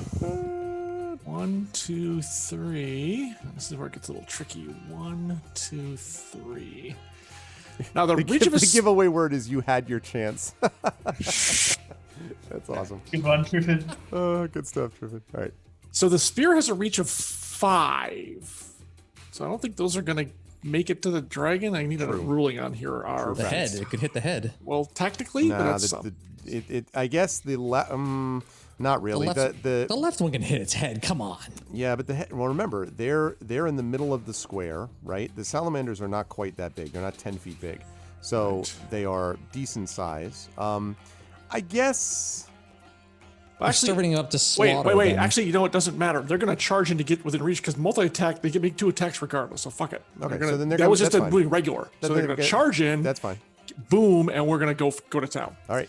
1, 2, 3. This is where it gets a little tricky. 1, 2, 3. Now the reach of The his giveaway word is you had your chance. That's awesome. Good one, Triffid. Oh, good stuff, Triffid. All right. so the spear has a reach of 5. So I don't think those are gonna make it to the dragon. I need a ruling on here. Are The head. It could hit the head. well, technically, but Nah, that's I guess not really. The left one can hit its head. Come on. Yeah, but well, remember, they're in the middle of the square, right? The salamanders are not quite that big. They're not 10 feet big. So they are decent size. I guess. We're serving up to slaughter. wait. them. Actually, you know, it doesn't matter. They're going to charge in to get within reach because multi-attack, they can make 2 attacks regardless. So fuck it. Okay, Gonna, so then they're that gonna- was just that's a fine. doing regular. That- So they're going to okay, charge in, That's fine. boom, and we're going to go to town. All right.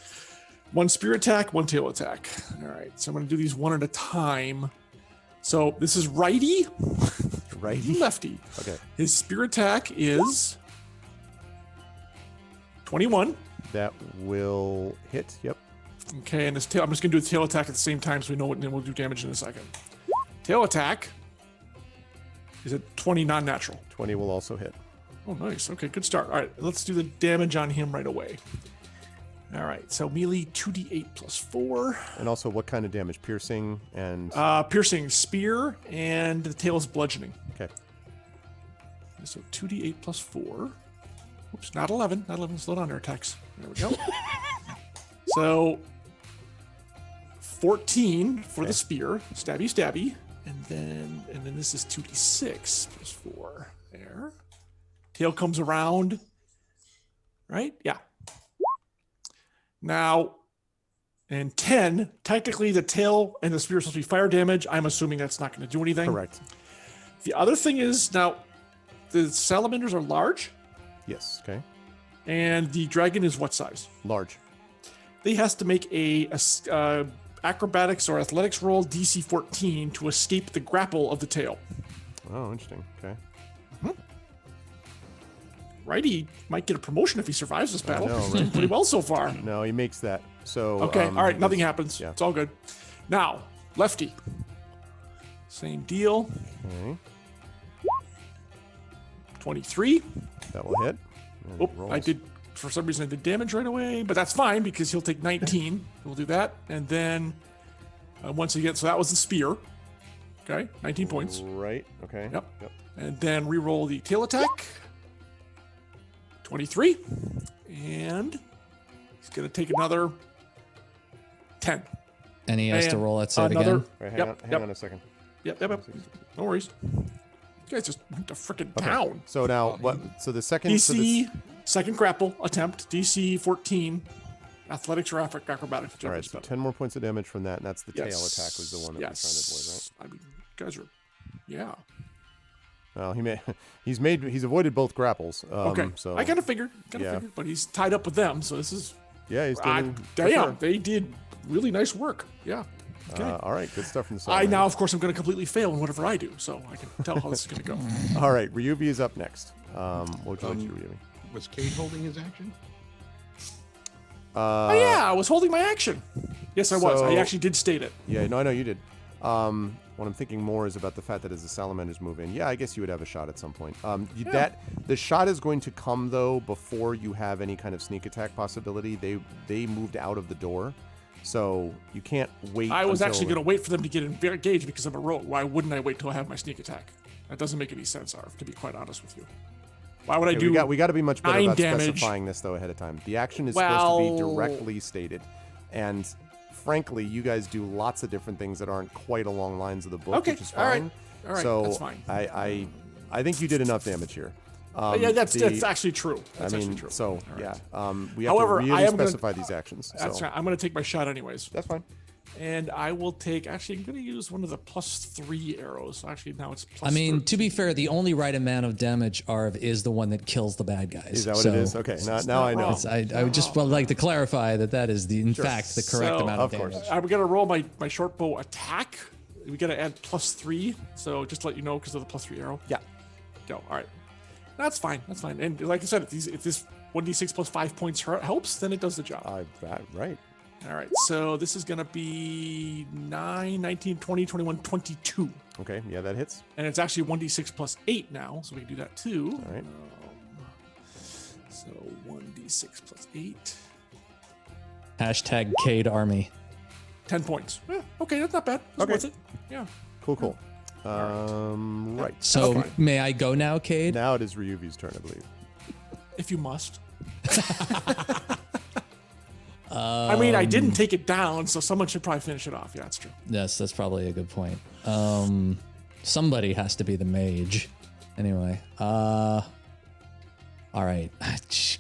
1 spear attack, 1 tail attack. All right, so I'm going to do these one at a time. So this is righty, Righty. lefty. Okay. His spear attack is 21. That will hit. Yep. Okay, and his tail, I'm just going to do a tail attack at the same time so we know what, and then we'll do damage in a second. Tail attack is a 20 non-natural. 20 will also hit. Oh, nice. Okay, good start. All right, let's do the damage on him right away. All right, so melee 2d8 plus 4. And also, what kind of damage? Piercing and. Piercing spear, and the tail is bludgeoning. Okay. So 2d8 plus 4. Oops, not 11. Not 11. Slow down there, attacks. There we go. So 14 for the spear. Stabby, stabby. And then this is 2d6 plus 4. There. Tail comes around. Right? Yeah. Now, and 10, technically the tail and the spear are supposed to be fire damage. I'm assuming that's not going to do anything. Correct. The other thing is, now, the salamanders are large, Yes. Okay. and the dragon is what size? Large. They has to make a acrobatics or athletics roll DC 14 to escape the grapple of the tail. Oh, interesting. Okay. Right? He might get a promotion if he survives this battle. know, He's right? doing pretty well so far. No, he makes that. So Okay, all right, nothing this- happens. Yeah. It's all good. Now, lefty. Same deal. Okay. 23. That will hit. And Oh, it rolls. I did, for some reason, I did damage right away, but that's fine because he'll take 19. We'll do that. And then once again, so that was the spear. Okay, 19 points. Right. Okay. Yep. Yep. And then re-roll the tail attack. 23. And he's going to take another 10. And he has to And roll that save another- again. Right, Yep, hang yep. on a second. Yep. No worries. You guys just went to freaking Okay. town. So now what? So the second. So DC, second grapple attempt, DC 14, athletics or acrobatics. all whichever right. is So better. 10 more points of damage from that, and that's the tail Yes. attack was the one that we're trying to avoid, right? I mean, you guys are, yeah. Well, he's avoided both grapples. Okay. So I kind of figured, yeah. but he's tied up with them, so this is. yeah, he's doing. Damn, for sure. they did really nice work. Yeah. Okay. All right, good stuff from the I salamander. now, of course, I'm going to completely fail in whatever I do, so I can tell how this is going to go. All right, Ryubi is up next. What would you like to do, Ryubi? Was Cade holding his action? Oh yeah, I was holding my action. Yes, I was. I So- actually did state it. Yeah, no, I know you did. What I'm thinking more is about the fact that as the salamanders move in, yeah, I guess you would have a shot at some point. That the shot is going to come though before you have any kind of sneak attack possibility. They moved out of the door, so you can't wait. I was until- actually going to wait for them to get engaged because I'm a rogue. Why wouldn't I wait till I have my sneak attack? That doesn't make any sense, Arv, to be quite honest with you. Why would I Okay, do? we got to be much better 9 about damage. specifying this though ahead of time. The action is supposed to be Well- directly stated, and frankly, you guys do lots of different things that aren't quite along lines of the book, Okay, which is all right. fine. All right, so that's fine. I think you did enough damage here. Yeah, that's the- actually true. That's I mean, actually true. so All right. yeah, we have However, to I really am gonna- specify these actions. That's so right. I'm going to take my shot anyways. that's fine. And I will take, actually, I'm going to use one of the +3 arrows. Actually, now it's plus I mean, 13. to be fair, the only right amount of damage, Arv, is the one that kills the bad guys. Is that what So it is? Okay, now I know. wrong. I would just like to clarify that is in fact the correct So- amount of Of course. damage. I'm going to roll my short bow attack. We got to add +3. So just to let you know, because of the +3 arrow. Yeah. Go. All right. That's fine. That's fine. And like I said, if this 1d6 plus 5 points helps, then it does the job. Right. All right. So this is going to be 9, 19, 20, 21, 22. Okay. Yeah, that hits. And it's actually 1d6 plus 8 now. So we can do that too. All right. So 1d6 plus 8. Hashtag Cade Army. 10 points. Yeah, okay, that's not bad. That's Okay. worth it. Yeah. Cool. Right. So Okay. may I go now, Cade? Now it is Ryuvi's turn, I believe. If you must. I mean, I didn't take it down, so someone should probably finish it off. Yeah, that's true. Yes, that's probably a good point. Somebody has to be the mage. Anyway, all right.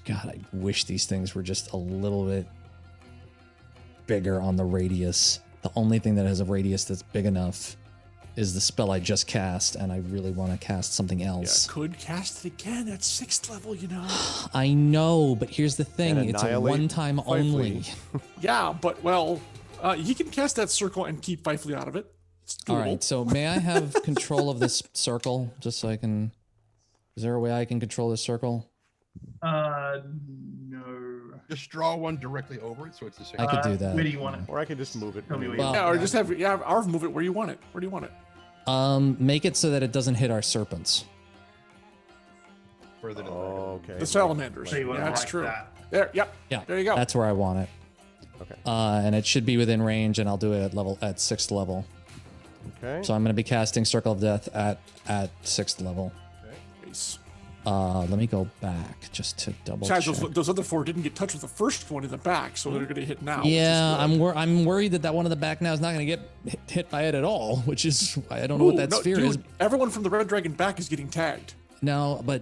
God, I wish these things were just a little bit bigger on the radius. The only thing that has a radius that's big enough is the spell I just cast, and I really want to cast something Yeah, else. could cast it again at 6th level, you know. I know, but here's the thing: And it's a annihilate one-time Fifely. only. Yeah, but well, he can cast that circle and keep Fifely out of it. It's doable. All right, so may I have control of this circle, just so I can? Is there a way I can control this circle? No. Just draw one directly over it, so it's the same. I could do that. Where do you want it? Or I can just move it. Tell me where Well- Yeah, or just have Arv move it where you want it. Where do you want it? Make it so that it doesn't hit our serpents. Further to the right. Oh, okay. The salamanders. So you want Yeah, it that's like true. that. There, yep. Yeah, There you go. That's where I want it. Okay. And it should be within range, and I'll do it at 6th level. Okay. So I'm going to be casting Circle of Death at 6th level. Nice. Let me go back just to double Besides, check. those other 4 didn't get touched with the first one in the back, so they're going to hit now. which is Yeah, good. I'm worried that one in the back now is not going to get hit by it at all, which is I don't know what Ooh, that no, sphere dude, is. Everyone from the Red Dragon back is getting tagged. No, but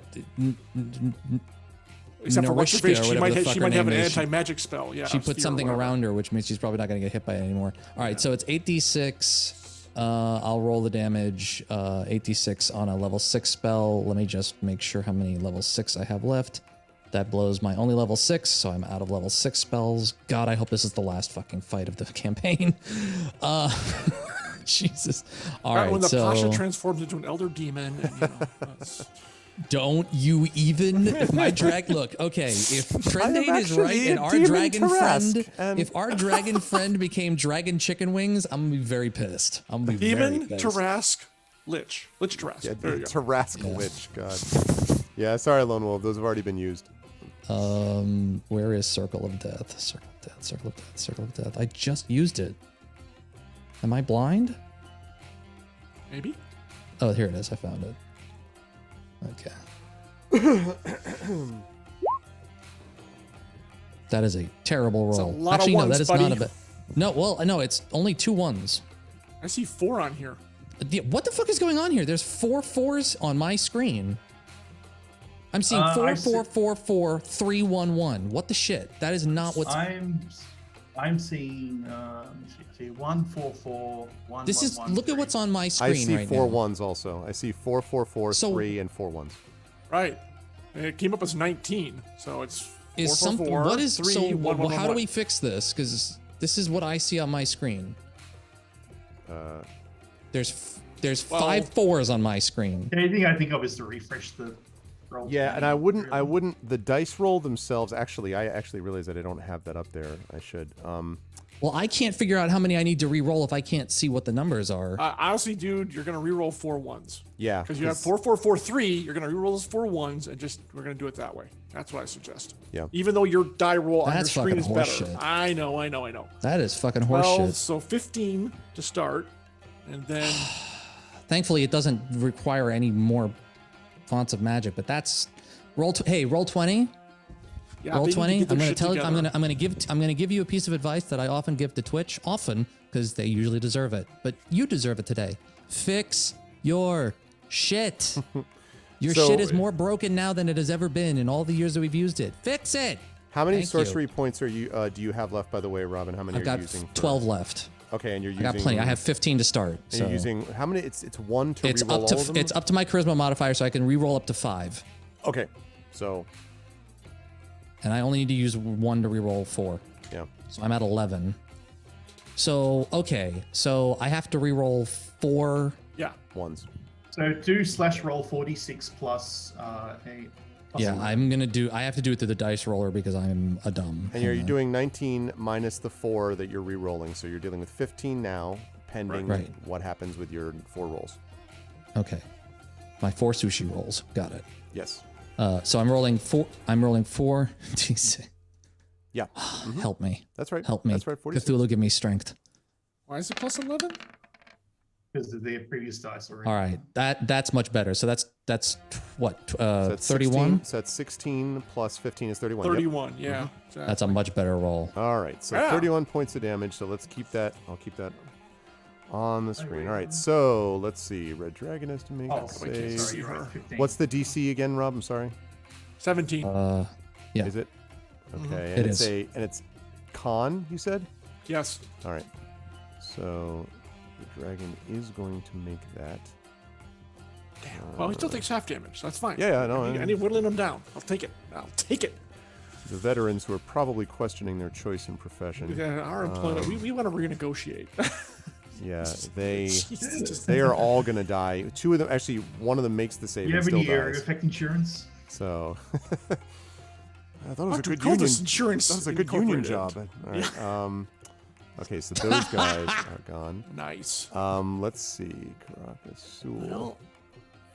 Except for what's her face, Narishka or she whatever might the have, fuck she her might have an name is, anti-magic spell. Yeah, she put sphere or something whatever. around her, which means she's probably not going to get hit by it anymore. All right, so it's 8d6. I'll roll the damage. 8d6 on a level 6 spell. Let me just make sure how many level 6 I have left. That blows my only level 6, so I'm out of level 6 spells. God, I hope this is the last fucking fight of the campaign. Jesus. All right, When the so Pasha transforms into an elder demon. And, that's- don't you even? If my drag, look, okay. If Trendate is right, actually and a our demon dragon Tarask, friend, and- if our dragon friend became Dragon Chicken Wings, I'm gonna be very pissed. I'm gonna be very demon, pissed. Tarask, Lich Tarask. Yeah, there you go. Tarask Lich. God. Yeah, sorry, Lone Wolf. Those have already been used. Where is Circle of Death? Circle of Death. Circle of Death. Circle of Death. I just used it. Am I blind? Maybe. Oh, here it is. I found it. Okay. That is a terrible roll. a lot of Actually, no, ones, that is buddy. not a bit. No, well, no, it's only 2 1s. I see 4 on here. What the fuck is going on here? There's 4 4s on my screen. I'm seeing I 4 see- 4 4 4 3 1 1. What the shit? That is not what's. I'm seeing. Let me see 1 4 4 1. This is. Look at what's on my I screen see right 4 now. ones also. I see 4, 4, 4, So- 3, and 4 ones. Right. And it came up as 19, so it's 4, Is 4, something? 4, What is 3, so? 1, 1, 1, how do 1. we fix this? Because this is what I see on my screen. There's Well- 5 4s on my screen. The only thing I think of is to refresh the roll. Yeah, and I really. wouldn't. The dice roll themselves. Actually, I actually realized that I don't have that up there. I should. Well, I can't figure out how many I need to re-roll if I can't see what the numbers are. Honestly, dude, you're gonna reroll 4 1s. Yeah, Because you have 4, 4, 4, 3, you're gonna reroll those 4 1s, and just we're gonna do it that way. That's what I suggest. Yeah. Even though your die roll on your That's screen is fucking better. horseshit. I know. That is fucking 12, horseshit. so 15 to start, and then Thankfully, it doesn't require any more fonts of magic. But that's roll. Hey, roll 20. yeah, Roll they need to 20. get their I'm gonna shit tell you. together. I'm gonna give you a piece of advice that I often give to Twitch, because they usually deserve it. But you deserve it today. Fix your shit. Your So- shit is more broken now than it has ever been in all the years that we've used it. Fix it. How many Thank sorcery points are you? Do you have left, by the way, Robin? How many I've are got you using? 12 left. Okay, and you're I using. got plenty. I have 15 to start. And So you're using how many? It's 1 to it's reroll up to all of them. it's up to my charisma modifier, so I can re-roll up to 5, Okay, so and I only need to use 1 to re-roll 4. yeah. So I'm at 11. So okay, so I have to re-roll 4. Yeah. Ones. So 2/roll 46 plus a. plus Yeah, 11. I have to do it through the dice roller because I'm a dumb. And you're doing 19 minus the 4 that you're re-rolling, so you're dealing with 15 now, pending Right. what happens with your 4 rolls. Okay. My 4 sushi rolls. Got it. Yes. So I'm rolling 4. I'm rolling 4. D6. Yeah. Help me. That's right. Help me. That's right. 46. Cthulhu, give me strength. Why is it plus 11? Because of the previous dice already. All right. That's much better. So that's what? So that's 31. 16, so that's 16 plus 15 is 31. Yep. 31, yeah. Mm-hmm. Exactly. That's a much better roll. All right. So Yeah. 31 points of damage. So let's keep that. I'll keep that on the screen. All right. So let's see. Red Dragon has to make Oh, a sorry, save. you're right. 15. What's the DC again, Rob? I'm sorry. 17. Yeah. Is it? Okay. It And it's is. and it's con, you said? Yes. All right. So the dragon is going to make that. Damn. Well, he still takes half damage. So that's fine. Yeah, no, I need whittling him down. I'll take it. The veterans who are probably questioning their choice in profession. Our employment, we want to renegotiate. Yeah, they Jesus. they are all gonna die. 2 of them, actually, one of them makes the save Do you and have still any area dies. effect insurance? So I thought it was a Dr. good Call this union. Insurance That was a good union Incorporated. job. All right. Okay, so those guys are gone. Nice. Let's see. Caracas, Sewell. Well,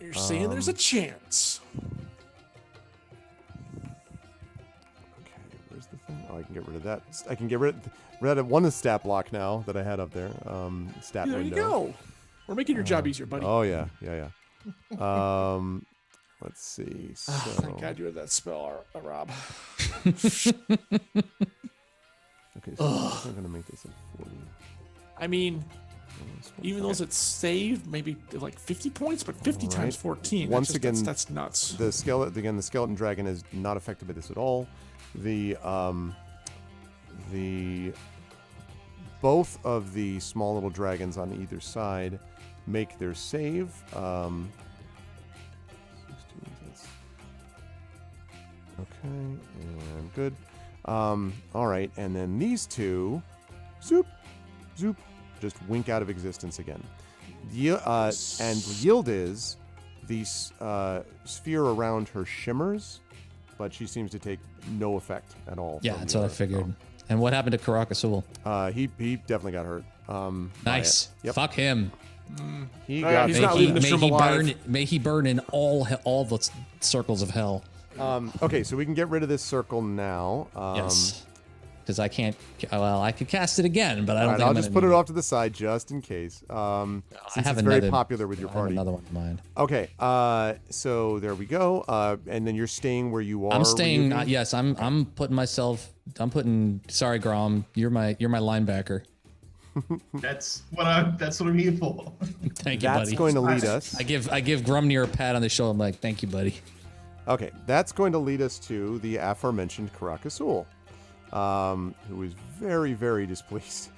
you're saying there's a chance. Okay, where's the thing? Oh, I can get rid of that. I can get rid of one of the stat block now that I had up there. Stat There window. you go. We're making your job easier, buddy. Oh yeah. Let's see. So Thank God you had that spell, Rob. okay, so I'm gonna make this a 40. I mean, Even those that save, maybe like 50 points, but 50 times 14. Once again, that's nuts. The skeleton dragon is not affected by this at all. Both of the small little dragons on either side make their save. 16, okay, and good. All right, and then these two, zoop, just wink out of existence again. And Yildiz, the sphere around her shimmers, but she seems to take no effect at all. Yeah, that's what I figured. And what happened to Caracas? He definitely got hurt. Nice. Yep. Fuck him. He got. He's not leaving this room alive. May he burn in all the circles of hell. Okay, so we can get rid of this circle now. Yes. Because I can't. Well, I could cast it again, but I don't think I'll I'm just gonna put it need off to the side just in case. Since have it's very another- popular with your I have party. another one in mind. Okay, so there we go. And then you're staying where you are. I'm staying. Ryuki? Yes, I'm putting myself. I'm putting. Sorry, Grom. You're my linebacker. That's what I'm here for. Thank you, That's buddy. going to lead us. I give Grumnir a pat on the shoulder. I'm like, thank you, buddy. Okay, that's going to lead us to the aforementioned Caracas, who is very, very displeased.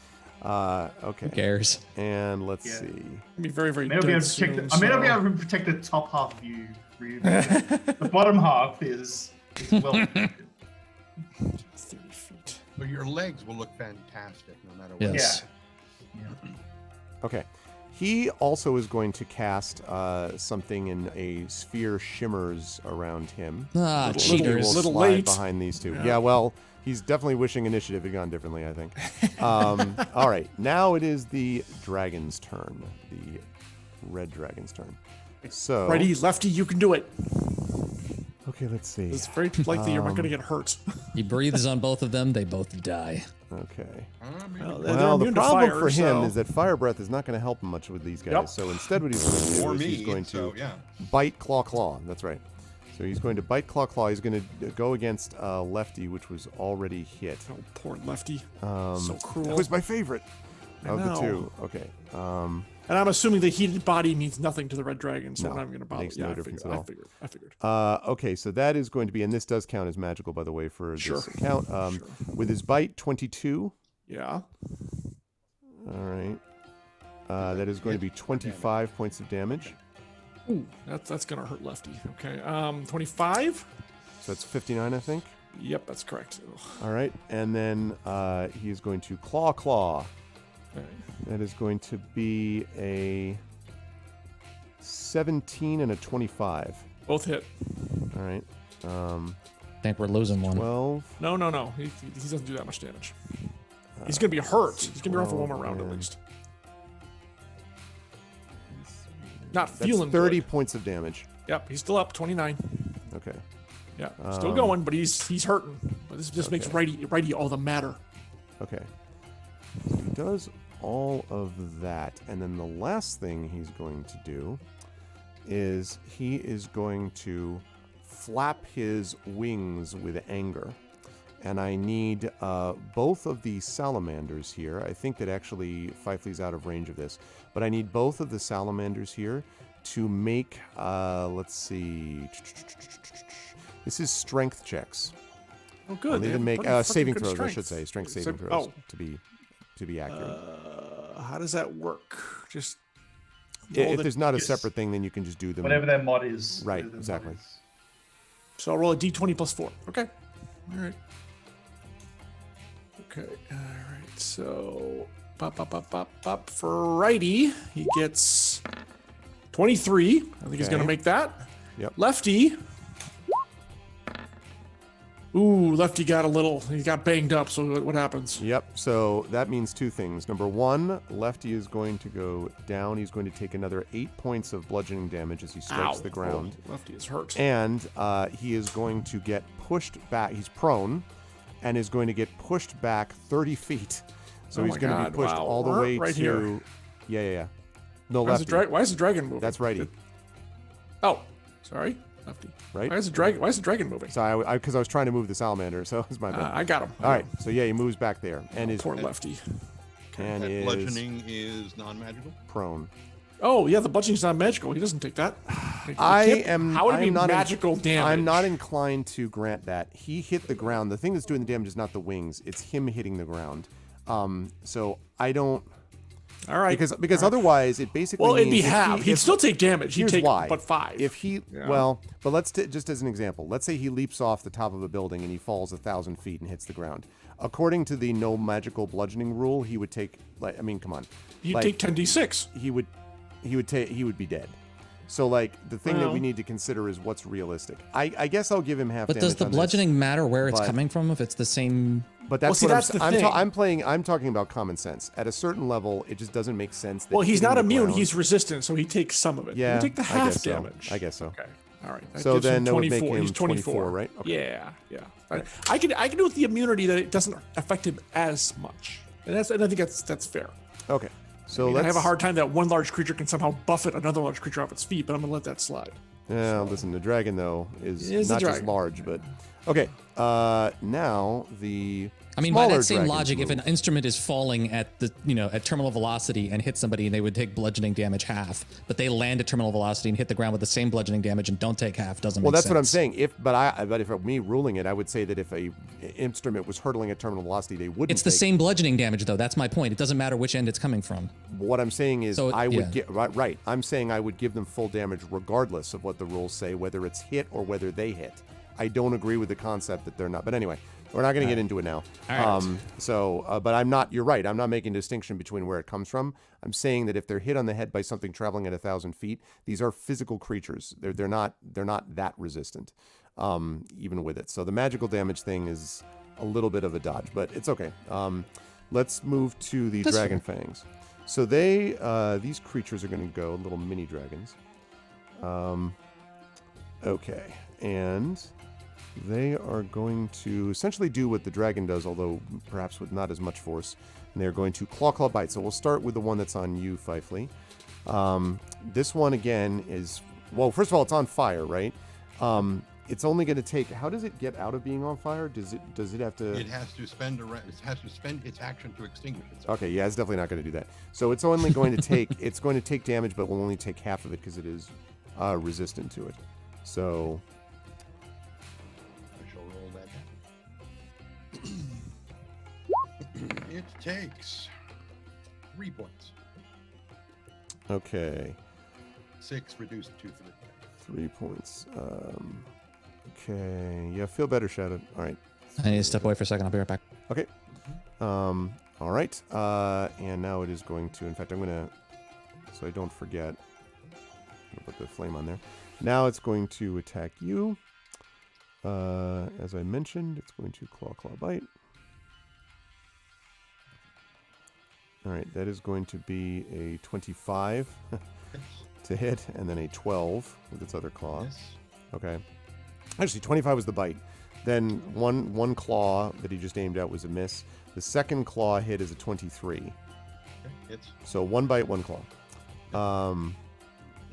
Okay. Who cares? And let's Yeah. see. Be very, very I may not be able dead to protect soon, I may not be so- able to protect the top half of you. The bottom half is well protected. 30 feet. But your legs will look fantastic no matter what. Yes. Okay. He also is going to cast something in a sphere shimmers around him. Ah, Which he cheaters. will Little slide late. behind these two. Yeah, well, he's definitely wishing initiative had gone differently, I think. All right, now it is the dragon's turn. The red dragon's turn. So, Righty, lefty, you can do it. okay, let's see. It's very likely you're not going to get hurt. He breathes on both of them. They both die. Okay. Well, Well, the immune to problem fire, for him so- is that fire breath is not going to help him much with these guys. Yep. So instead, what he's going to do For is me, he's going to so, yeah. bite claw. That's right. So he's going to bite claw. He's going to go against Lefty, which was already hit. Oh, poor lefty. Um, So cruel. That was my favorite I of the know. two. Okay. And I'm assuming the heated body means nothing to the red dragon, so No, I'm not even going to bother. makes Yeah, no I difference figured, at all. I figured. Okay, so that is going to be, and this does count as magical, by the way, for Sure. this account. With his bite, 22. Yeah. All right. That is going to be 25 points of damage. Ooh, that's going to hurt lefty. Okay. 25? So that's 59, I think. Yep, that's correct. Ugh. All right, and then he is going to claw. Okay. That is going to be a 17 and a 25. Both hit. All right. I think we're losing one. 12. No. He doesn't do that much damage. He's going to be hurt. He's going to be off for one more round at and- least. Not That's feeling 30 good. points of damage. Yep, he's still up 29. Okay. Yeah, still going, but he's hurting. But this just makes righty all the matter. Okay. So he does all of that. And then the last thing he's going to do is he is going to flap his wings with anger. And I need both of the salamanders here. I think that actually Fifley's out of range of this. But I need both of the salamanders here to make, let's see. This is strength checks. Oh, good. I'll they even have make pretty saving good throws, I strength. should say. Strength So- saving throws oh. to be accurate. How does that work? Just If the- there's not a yes. separate thing, then you can just do them. Whatever their mod is. Right, whatever their mod exactly. is. So I'll roll a d20 plus 4. Okay. All right. Okay. All right. So pop. For righty, he gets 23. I think he's going to Okay. make that. Yep. Lefty. Ooh, lefty he got banged up. So what happens? Yep. So that means two things. Number one, Lefty is going to go down. He's going to take another 8 points of bludgeoning damage as he strikes Ow. the ground. Oh, lefty is hurt. And he is going to get pushed back. He's prone and is going to get pushed back 30 feet. So Oh he's my going to God, be pushed wow. all the way Right to. here. Yeah. No, Why is, Lefty. why is the dragon moving? That's righty, Oh, sorry. Lefty. right? Why is the dragon moving? So because I was trying to move the salamander, so it was my bad. I got him. All right. So yeah, he moves back there and is Poor lefty. and That is bludgeoning is non-magical. prone. Oh yeah, the bludgeoning's not magical. He doesn't take that. I It can't- am. How would I it am be not magical damage? I'm not inclined to grant that. He hit the ground. The thing that's doing the damage is not the wings. It's him hitting the ground. So I don't. All right. Because otherwise it basically Well, it'd be means if half. He'd still take damage. He'd here's take why. but 5. If he but let's just as an example, let's say he leaps off the top of a building and he falls 1,000 feet and hits the ground. According to the no magical bludgeoning rule, he would take come on. He'd take 10d6. He would be dead. So the thing that we need to consider is what's realistic. I guess I'll give him half But damage. does the on this, bludgeoning matter where it's but- coming from if it's the same? But that's see, what that's the thing. I'm talking about common sense. At a certain level, it just doesn't make sense. That Well, he's hitting not the immune. ground- He's resistant, so he takes some of it. Yeah, He'll take the I half guess so. damage. I guess so. Okay. All right. That So gives him then that would make 24. him He's 24, right? Okay. Yeah. I can do with the immunity that it doesn't affect him as much, and I think that's fair. Okay. So I let's have a hard time that one large creature can somehow buffet another large creature off its feet, but I'm gonna let that slide. Yeah, listen, the dragon though is It is a not just dragon. large, but okay. Now the I mean, by smaller that same dragons logic, if an move. instrument is falling at at terminal velocity and hits somebody, and they would take bludgeoning damage half, but they land at terminal velocity and hit the ground with the same bludgeoning damage and don't take half, doesn't Well, make that's sense. what I'm saying. But if me ruling it, I would say that if a instrument was hurtling at terminal velocity, they wouldn't. It's the take- same bludgeoning damage, though. That's my point. It doesn't matter which end it's coming from. What I'm saying is, So, I would yeah. get right. I'm saying I would give them full damage regardless of what the rules say, whether it's hit or whether they hit. I don't agree with the concept that they're not. But anyway, we're not going to get into it now. All right. But I'm not. You're right. I'm not making a distinction between where it comes from. I'm saying that if they're hit on the head by something traveling at 1,000 feet, these are physical creatures. They're not that resistant, even with it. So the magical damage thing is a little bit of a dodge, but it's okay. Let's move to the That's dragon fangs. So these creatures are going to go little mini dragons. Okay, and they are going to essentially do what the dragon does, although perhaps with not as much force. And they're going to claw bite. So we'll start with the one that's on you, Fifely. This one again is, well, first of all, it's on fire, right? It's only going to take. How does it get out of being on fire? Does it have to? It has to spend its action to extinguish itself. Okay, yeah, it's definitely not going to do that. So it's only going to take it's going to take damage, but will only take half of it because it is resistant to it. So I shall roll that down. It takes 3 points. okay, 6 reduced 2 for the 3 points. Okay, yeah, feel better, Shadow. All right, I need to step away for a second. I'll be right back. okay. All right. And now it is going to. In fact, I'm gonna. So I don't forget. I'm gonna put the flame on there. Now it's going to attack you. As I mentioned, it's going to claw bite. All right, that is going to be a 25 to hit, and then a 12 with its other claw. Yes. Okay. Actually, 25 was the bite. Then one claw that he just aimed at was a miss. The second claw hit is a 23. Okay. Hits. So one bite, one claw.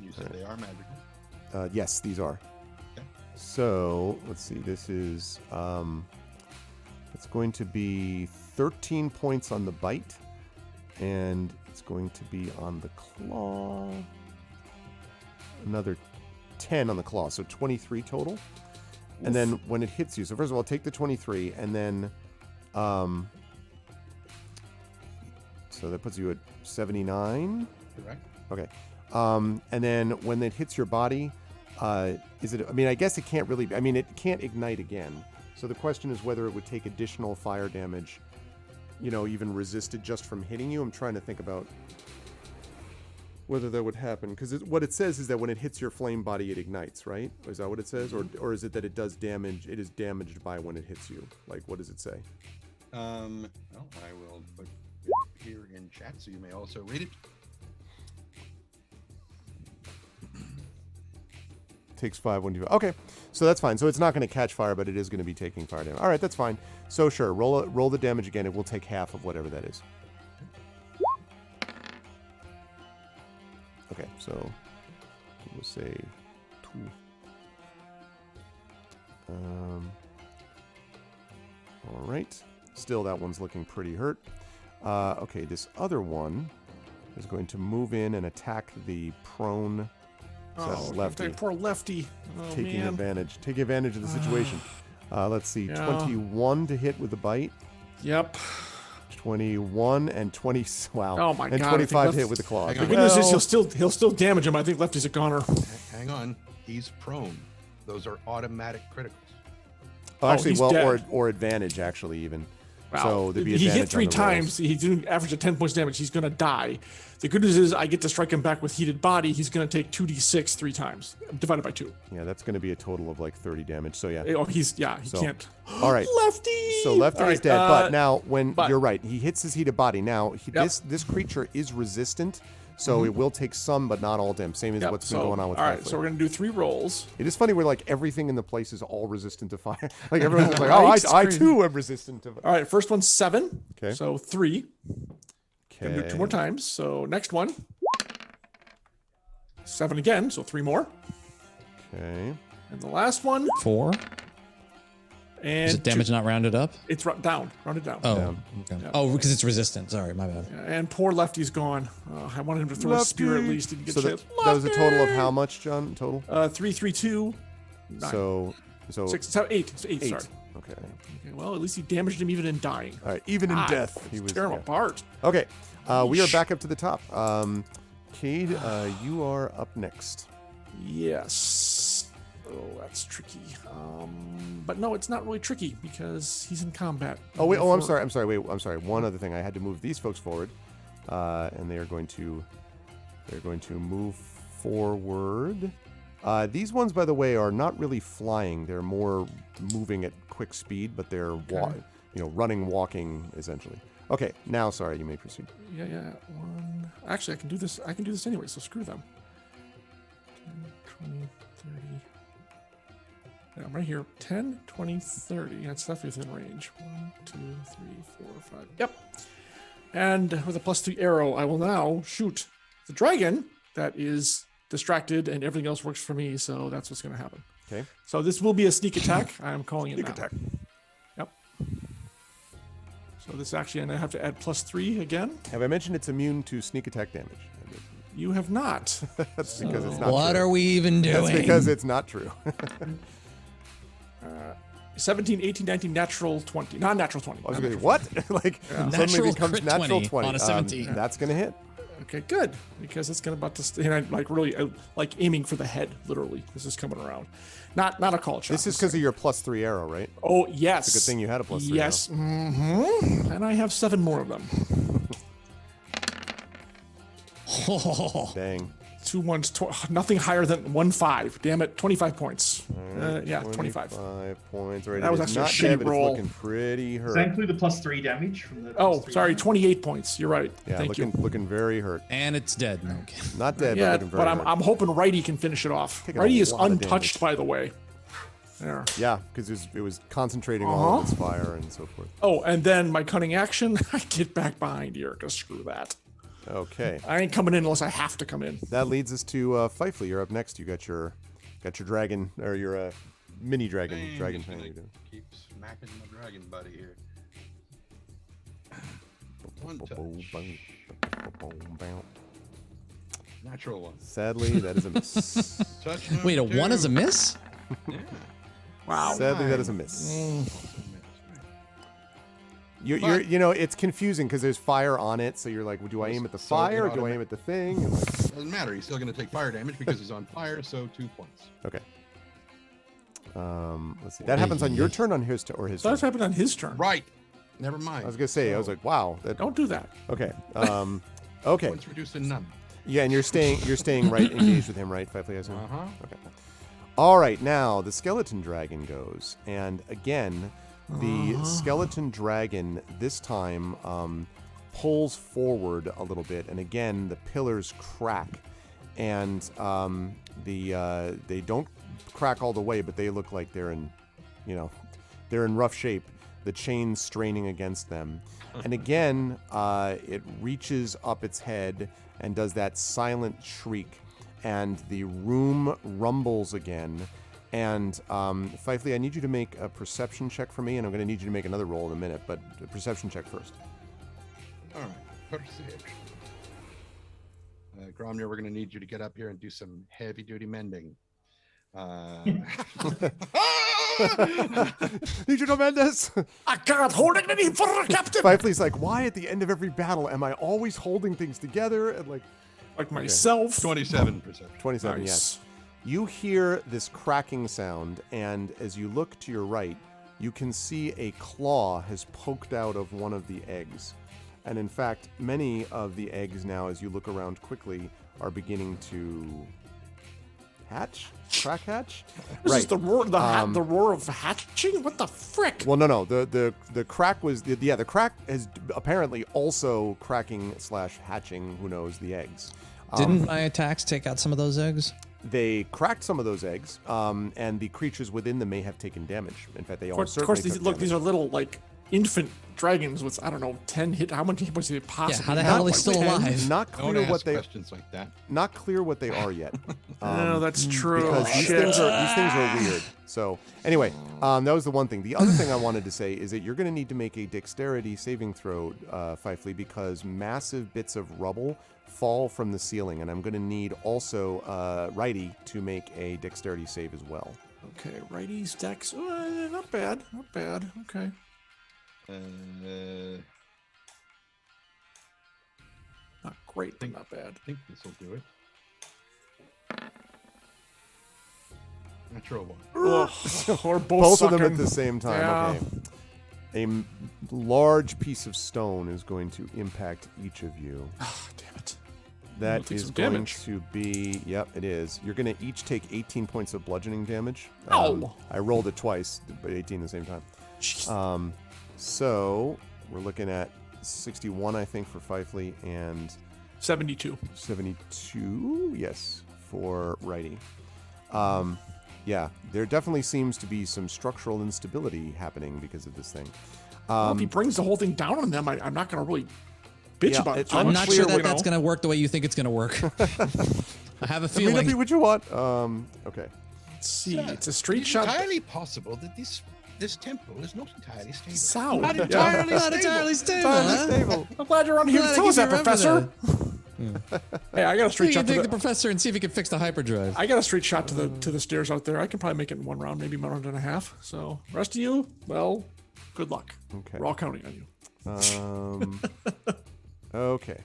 You said they are magical. Yes, these are. Okay. So let's see. This is it's going to be 13 points on the bite, and it's going to be on the claw. Another 10 on the claw, so 23 total. And then when it hits you, so first of all, take the 23, and then so that puts you at 79. Correct. Okay. And then when it hits your body, is it? I mean, I guess it can't really. I mean, it can't ignite again. So the question is whether it would take additional fire damage, even resisted just from hitting you. I'm trying to think about whether that would happen, because what it says is that when it hits your flame body, it ignites, right? Is that what it says, or is it that it does damage? It is damaged by when it hits you. Like, what does it say? Well, I will put it here in chat so you may also read it. Takes 5 when you. Okay, so that's fine. So it's not going to catch fire, but it is going to be taking fire damage. All right, that's fine. So sure, roll the damage again. It will take half of whatever that is. Okay, so we'll say 2. All right. Still, that one's looking pretty hurt. Okay, this other one is going to move in and attack the prone lefty. Poor lefty. Oh, Taking man. advantage. Taking advantage of the situation. Let's see. Yeah. 21 to hit with the bite. Yep. 21 and 20. Wow. Oh my and God, 25 to hit with the claw. Hang The on. good news is he'll still damage him. I think lefty's a goner. Hang on. He's prone. Those are automatic criticals. Oh, actually, he's well, dead. or advantage, actually, even. Wow. So there'd be He advantage hit 3 on the times. rolls. He's doing average of 10 points damage. He's going to die. The good news is I get to strike him back with heated body. He's going to take 2d6 3 times, divided by 2. Yeah, that's going to be a total of like 30 damage. So yeah. Oh, he So, can't. All right. Lefty! So lefty All is right, dead, but now you're right, he hits his heated body. Now this creature is resistant, so it will take some, but not all damage. Same as what's been going on with all Fire right, so Flare. we're going to do 3 rolls. It is funny where like everything in the place is all resistant to fire. Like everyone's just like, Right? oh, I too am resistant to fire. All right, first one's 7. Okay. So 3. Gonna do it 2 Okay. more times. So next one. 7 again, so 3 more. Okay. And the last one. 4. And Is it damage not rounded up? It's rounded down. Oh, Down. okay. Oh, because it's resistant. Sorry, my bad. And poor lefty's gone. I wanted him to throw a spear at Lefty. least. Didn't get So a chance. that was a total of how much, John? Total? 3, 3, 2. 9. So 6, 7, 8. It's 8, 8. sorry. Okay. Okay, well, at least he damaged him even in dying. All right. Even in God, death, he was. Tear him yeah. apart. Okay. We are back up to the top. Cade, you are up next. Yes. Oh, that's tricky. But no, it's not really tricky because he's in combat. Oh wait! Oh, I'm Therefore- sorry. Wait, I'm sorry. One other thing. I had to move these folks forward, and they're going to move forward. These ones, by the way, are not really flying. They're more moving at quick speed, but they're running, walking, essentially. Okay. Now, sorry. You may proceed. Yeah. 1. Actually, I can do this. I can do this anyway, so screw them. 10, 20, 30. Yeah, I'm right here. 10, 20, 30. That's definitely within range. 1, 2, 3, 4, 5. Yep. And with a +3 arrow, I will now shoot the dragon that is distracted, and everything else works for me. So that's what's going to happen. Okay. So this will be a sneak attack. I'm calling it Sneak now. attack. Yep. So this actually, and I have to add +3 again. Have I mentioned it's immune to sneak attack damage? You have not. That's because it's not What true. are we even doing? That's because it's not true. 17, 18, 19, natural 20. Non-natural 20. I was gonna say, what? Like suddenly Natural becomes crit natural 20 20 on a 17. That's gonna hit. Okay, good. Because it's about to, and I'm like really like aiming for the head, literally. This is coming around. Not a call shot. This is because of your +3 arrow, right? Oh, yes. It's a good thing you had a +3 Yes. Mm-hmm. And I have 7 more of them. Oh, Dang. 2 1s, nothing higher than 1 5. Damn it, 25 points. Yeah, 25. 5 points. Right. That was it is actually a not shitty dead, but roll. It's looking pretty Does that hurt. include the +3 damage from the? Oh, +3 sorry, damage? 28 points. You're right. Yeah, Thank you. looking very hurt. and it's dead. No, okay. Not dead, Yeah, but looking very but hurt. I'm hoping Righty can finish it off. Taking a Righty is lot of untouched, damage. by the way. There. Yeah, because it was concentrating all of its fire and so forth. Oh, and then my cunning action, I get back behind here, because screw that. Okay. I ain't coming in unless I have to come in. That leads us to Fifely. You're up next. You got your dragon, or your mini dragon. I'm Dragon just thing. gonna you do. keep smacking my dragon buddy here. One touch. Natural one. Sadly, that is a miss. Touch Wait, a number 1 is a 2. miss? Yeah. Wow. Sadly, that is a miss. But- It's confusing because there's fire on it, so you're like, well, do I aim at the So fire or it do I aim at the thing? And like, Doesn't matter. He's still going to take fire damage because he's on fire. So 2 points. okay. Let's see. That happens on your turn, on his or his. So that's turn? happened on his turn. Right. Never mind. I was gonna say. I was like, wow. That, Don't do that. okay. Okay. Points reduced to none. Yeah, and you're staying right engaged with him, right, Fifely? I assume? Uh-huh. Okay. All right, now the skeleton dragon goes, and again, the skeleton dragon this time pulls forward a little bit, and again the pillars crack, and they don't crack all the way, but they look like they're in rough shape. The chains straining against them, and again, it reaches up its head and does that silent shriek. And the room rumbles again. And Fifely, I need you to make a perception check for me, and I'm going to need you to make another roll in a minute, but a perception check first. All right, perception. Gromner, we're going to need you to get up here and do some heavy-duty mending. Need you to mend this? I can't hold it any further, Captain. Fifley's like, why at the end of every battle am I always holding things together? And like myself. 27 perception. 27, Nice. yes. You hear this cracking sound, and as you look to your right, you can see a claw has poked out of one of the eggs. And in fact, many of the eggs now, as you look around quickly, are beginning to hatch? Crack hatch? This is the roar, the roar of hatching? What the frick? Well, no. The crack was the crack is apparently also cracking / hatching. Who knows the eggs? Didn't my attacks take out some of those eggs? They cracked some of those eggs, and the creatures within them may have taken damage. In fact, they all Of certainly course, took damage. these are little like infant dragons with 10 hit. How much hit points did it possibly? how the hell are they still alive? Not Don't clear ask what they questions like that. not clear what they are yet. No, that's true. Because these things are weird. So anyway, that was the one thing. The other thing I wanted to say is that you're going to need to make a dexterity saving throw, Fifley, because massive bits of rubble fall from the ceiling, and I'm going to need also Righty to make a dexterity save as well. Okay, righty's dex. Not bad. Not bad. Okay. Not great, but not bad. I think this will do it. Natural one. Ugh, or Both of them sucking. at the same time. Yeah. Okay. Large piece of stone is going to impact each of you. Ah, damn it. That take is some going damage. to be, yep, it is. You're going to each take 18 points of bludgeoning damage. Ow. I rolled it twice, but 18 at the same time. Jeez. So we're looking at 61, I think, for Fifley, and 72. 72, yes, for Righty. Yeah, there definitely seems to be some structural instability happening because of this thing. Well, if he brings the whole thing down on them, I'm not going to really bitch Yeah, about it. it's too I'm much. not unclear, sure you that's going to work the way you think it's going to work. I have a I mean, that'd be feeling. what you want. Okay. Let's see. It's a straight shot. Entirely possible that this temple is not entirely stable. Sound. Not Yeah. entirely Not stable. entirely stable, Entirely huh? stable. I'm glad you're on here to Glad I tell can us that, remember Professor. Hey, I got a We straight can shot to take the the. professor and see if he can fix the hyperdrive. I got a straight shot to the stairs out there. I can probably make it in one round, maybe 1.5 rounds. So, rest of you, well, good luck. Okay. We're all counting on you. Okay.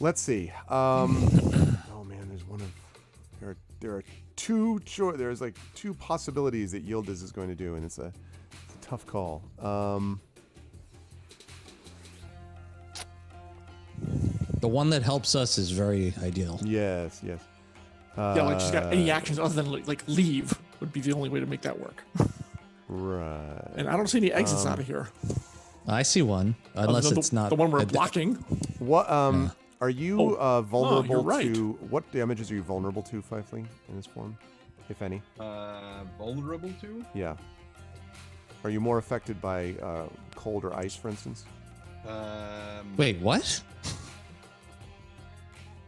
Let's see. Oh man, there's one of there are there's like two possibilities that Yildiz is going to do, and it's a tough call. The one that helps us is very ideal. Yes. Yeah, like she's got any actions other than like leave would be the only way to make that work. Right. And I don't see any exits out of here. I see one, unless Other than it's not the one we're a- blocking. What are you vulnerable you're right. to? What damages are you vulnerable to, Fifley, in this form, if any? Vulnerable to? Yeah. Are you more affected by cold or ice, for instance? Wait, what?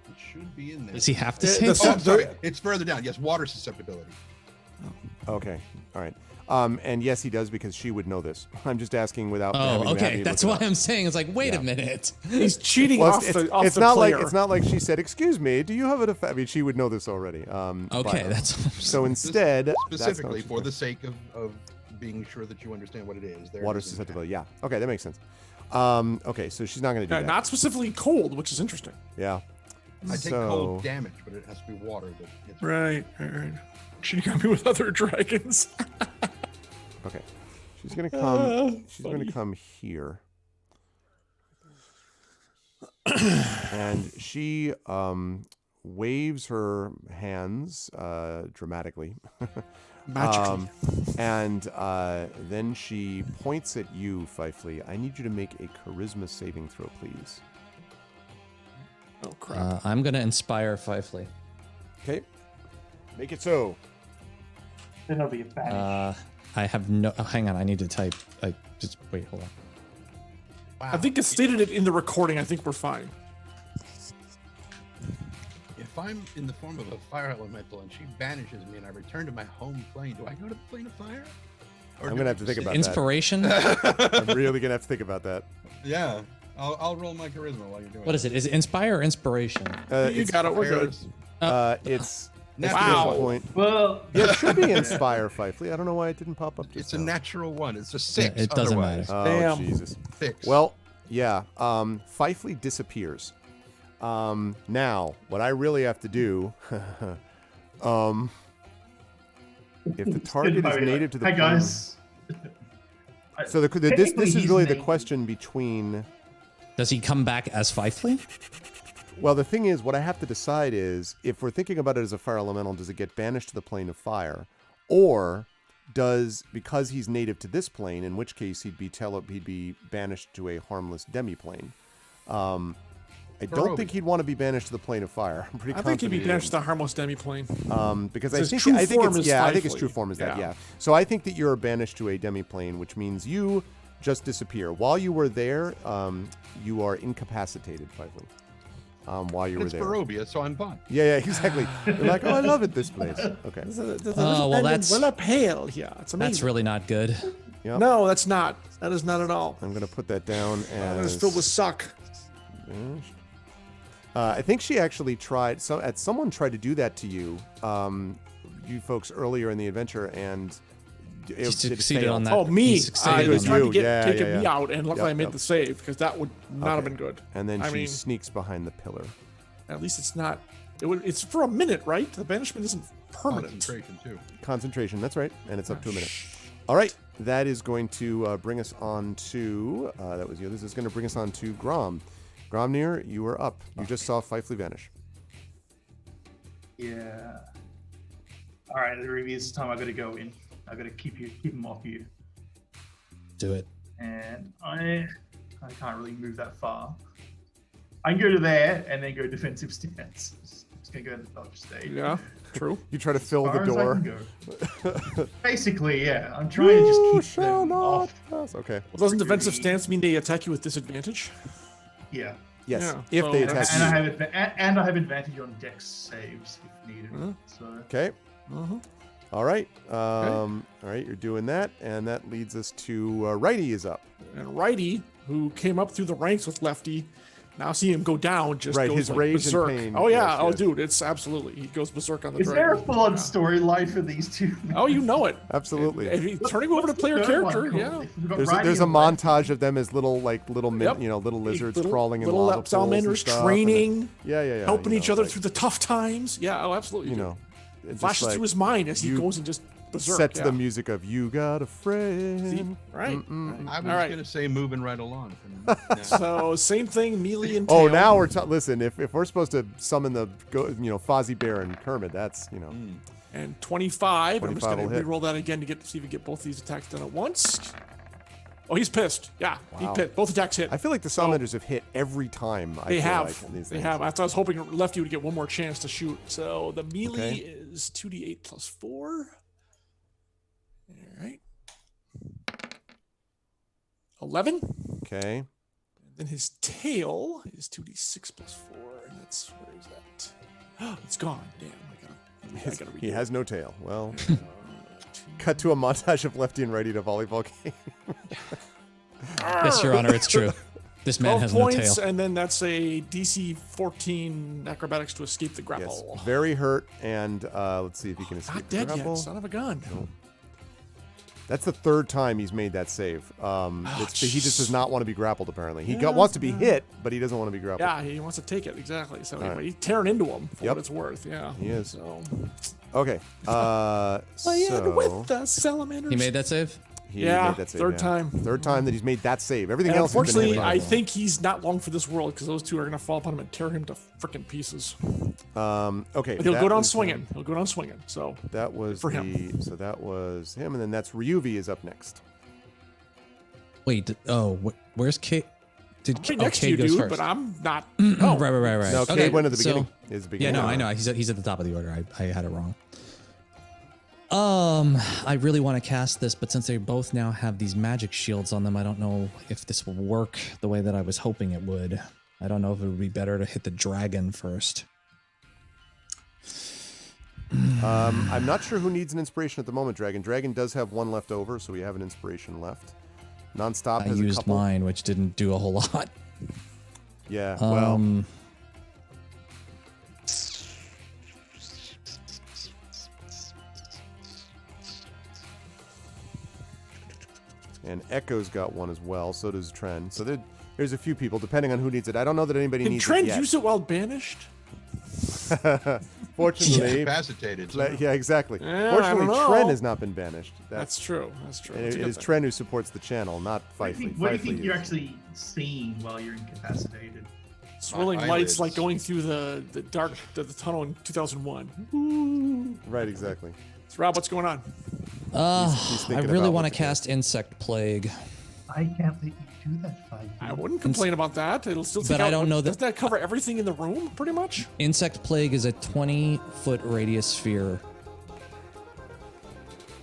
It should be in there. Does he have to Yeah, say that's- that? Oh, sorry. It's further down. Yes, water susceptibility. Okay. All right. And yes, he does, because she would know this. I'm just asking without. having Oh, to have okay. me That's look it why up. I'm saying it's like, wait Yeah. a minute. He's cheating Well, off the it's the not player. like it's not like she said, "Excuse me, do you have a?" I mean, she would know this already. Okay, but- that's so instead, that's not Specifically what for she the sake of being sure that you understand what it is. There water it is in susceptibility. Yeah. Okay, that makes sense. Okay, so she's not going to do that. Not specifically cold, which is interesting. Yeah. I take cold damage, but it has to be water that hits me. Right. She got me with other dragons. Okay. She's gonna come. She's gonna come here, and she waves her hands dramatically, Magically. and then she points at you, Fifley. I need you to make a charisma saving throw, please. Oh crap. I'm going to inspire Fifley. Okay. Make it so. Then it'll be a banish. I have no. Oh, hang on. I need to type. Just wait. Hold on. Wow. I think it stated it in the recording. I think we're fine. If I'm in the form of a fire elemental and she banishes me and I return to my home plane, do I go to the plane of fire? Or I'm do gonna I have to think just- about Inspiration? that. I'm really gonna have to think about that. Yeah. I'll roll my charisma while you're doing What is it? Is it inspire or inspiration? You got it. We're good. It's Natural. point. Well, Yeah, it should be inspire Fifely. I don't know why it didn't pop up. It's Just a now. natural one. It's a 6. it doesn't otherwise. matter. Oh Damn. Jesus. 6. Well, yeah. Fifely disappears. Now, what I really have to do, if the target is native to the Hi plane, guys. so this Technically, is he's really the named. question between. Does he come back as Fifely? Well, the thing is, what I have to decide is, if we're thinking about it as a fire elemental, does it get banished to the plane of fire, or because he's native to this plane, in which case he'd be banished to a harmless demiplane. I don't think he'd want to be banished to the plane of fire. I'm pretty I think he'd be confident banished to the harmless demiplane. because His I true think form it's is I think its Fifely. true form is that, Yeah. yeah. So I think that you're banished to a demiplane, which means you just disappear. While you were there, you are incapacitated, Fifely. While you were It's there. Barovia, so I'm fine. Yeah, exactly. You're like, oh, I love it, this place. Okay. Oh, well, that's well up hail. Yeah, it's amazing. that's really not good. Yep. No, that's not. That is not at all. I'm going to put that down That is as... filled with suck. I think she actually tried... someone tried to do that to you, you folks, earlier in the adventure, and... He succeeded on that. Oh, me. He I succeeded was on trying that. to Yeah, take yeah, me yeah. out, and luckily I made the save, because that would not have been good. And then I she mean, sneaks behind the pillar. at least it's not... It's for a minute, right? The banishment isn't permanent. Concentration, too. Concentration, that's right. And it's up to a minute. All right. That is going to bring us on to... that was you. This is going to bring us on to Grom. Gromnir, you are up. You just saw Fifely vanish. Yeah. All right, Ruby, this time I got to go in. I got to keep him off you, Do it. and I can't really move that far. I can go to there and then go defensive stance. Just gonna go to the dodge stage. Yeah, true. You try to fill As the far as I door. can go. Basically, yeah. I'm trying to You just keep shall them not off. pass. Okay. Well, doesn't defensive stance mean they attack you with disadvantage? Yeah. Yes. Yeah, If so- they And attack I you. have and I have advantage on dex saves if needed. So Okay. Uh-huh. All right. All right. You're doing that, and that leads us to Righty is up. And Righty, who came up through the ranks with Lefty, now see him go down, just Right, goes his like rage and berserk. pain, Oh yeah, yes, oh yes. dude, it's absolutely he goes berserk on the is there a dragon. full-on Yeah. storyline for these two? Oh, you know it. Absolutely. If you turning over to What's the player third one character, called? yeah. We've got There's Riding a and Lefty. montage of them as little Yep. little lizards Little- crawling in little lava pools and salamanders stuff, and then- training, yeah, helping you each know, other like, through the tough times. Yeah, oh absolutely. you dude. know, it just, Flashes like, through his mind as he you goes and just berserk. sets yeah. the music of "You Got a Friend." See? Right. I was All right. going to say moving right along. Yeah. So same thing, melee and tail. Oh, now we're listen. If we're supposed to summon the Fozzie Bear and Kermit, that's And 25. I'm just 25 going will to hit. re-roll that again to see if we get both these attacks done at once. Oh, he's pissed. Yeah, he Wow. pissed. Both attacks hit. I feel like the salamanders have hit every time. They I feel have. Like, these They things. have. I was hoping Lefty would get one more chance to shoot. So the melee Okay. is 2d8 plus 4. All right. 11. Okay. And then his tail is 2d6 plus 4. And that's, where is that? It's gone. Damn. I gotta He redo has no tail. Well, it. cut to a montage of Lefty and Righty at a volleyball game. Yes, Your Honor, it's true. This man 12 has no points, tail. and then that's a DC 14 acrobatics to escape the Yes, grapple. very hurt, and let's see if he can escape Not the dead grapple. yet, son of a gun. That's the third time he's made that save. He just does not want to be grappled. Apparently, he Yeah, wants to be hit, but he doesn't want to be grappled. Yeah, he wants to take it, exactly. So right. he's tearing into him for Yep. what it's worth, yeah. He is. So, Okay. playing with the salamanders. He made that save? He Yeah, made that save, third time. Third time that he's made that save. Everything And else has been unfortunately, hit. I think he's not long for this world because those two are going to fall upon him and tear him to freaking pieces. Okay. But he'll that go down was, swinging. He'll go down swinging. So That was for him. So that was him, and then that's Ryuvi is up next. Wait, where's Kate? I'm right next to you, Cade goes dude, first. but I'm not. Oh, No. right. No, Okay, Cade went at the so- beginning. Is the Yeah, beginning. no, I know. He's at the top of the order. I had it wrong. I really want to cast this, but since they both now have these magic shields on them, I don't know if this will work the way that I was hoping it would. I don't know if it would be better to hit the dragon first. I'm not sure who needs an inspiration at the moment, Dragon. Dragon does have one left over, so we have an inspiration left. Nonstop I has a used couple. mine, which didn't do a whole lot. Yeah. Well. And Echo's got one as well. So does Tren. So there's a few people, depending on who needs it. I don't know that anybody Can needs Trent it yet. use it while banished? Fortunately, Incapacitated. yeah, exactly. Yeah, I Fortunately, don't know. Tren has not been banished. That's true. That's true. And That's it a good is thing. Tren who supports the channel, not What do Fifely. you think, what do you Fifely think you're is- actually seeing while you're incapacitated? Swirling My lights eyelids. like going through the dark the tunnel in 2001. Right, exactly. So Rob, what's going on? He's I thinking really about want what to to do. cast Insect Plague. I can't let you do that, Five. I wouldn't complain about that. It'll still take But I out, don't know that- doesn't that cover everything in the room, pretty much? Insect Plague is a 20-foot radius sphere.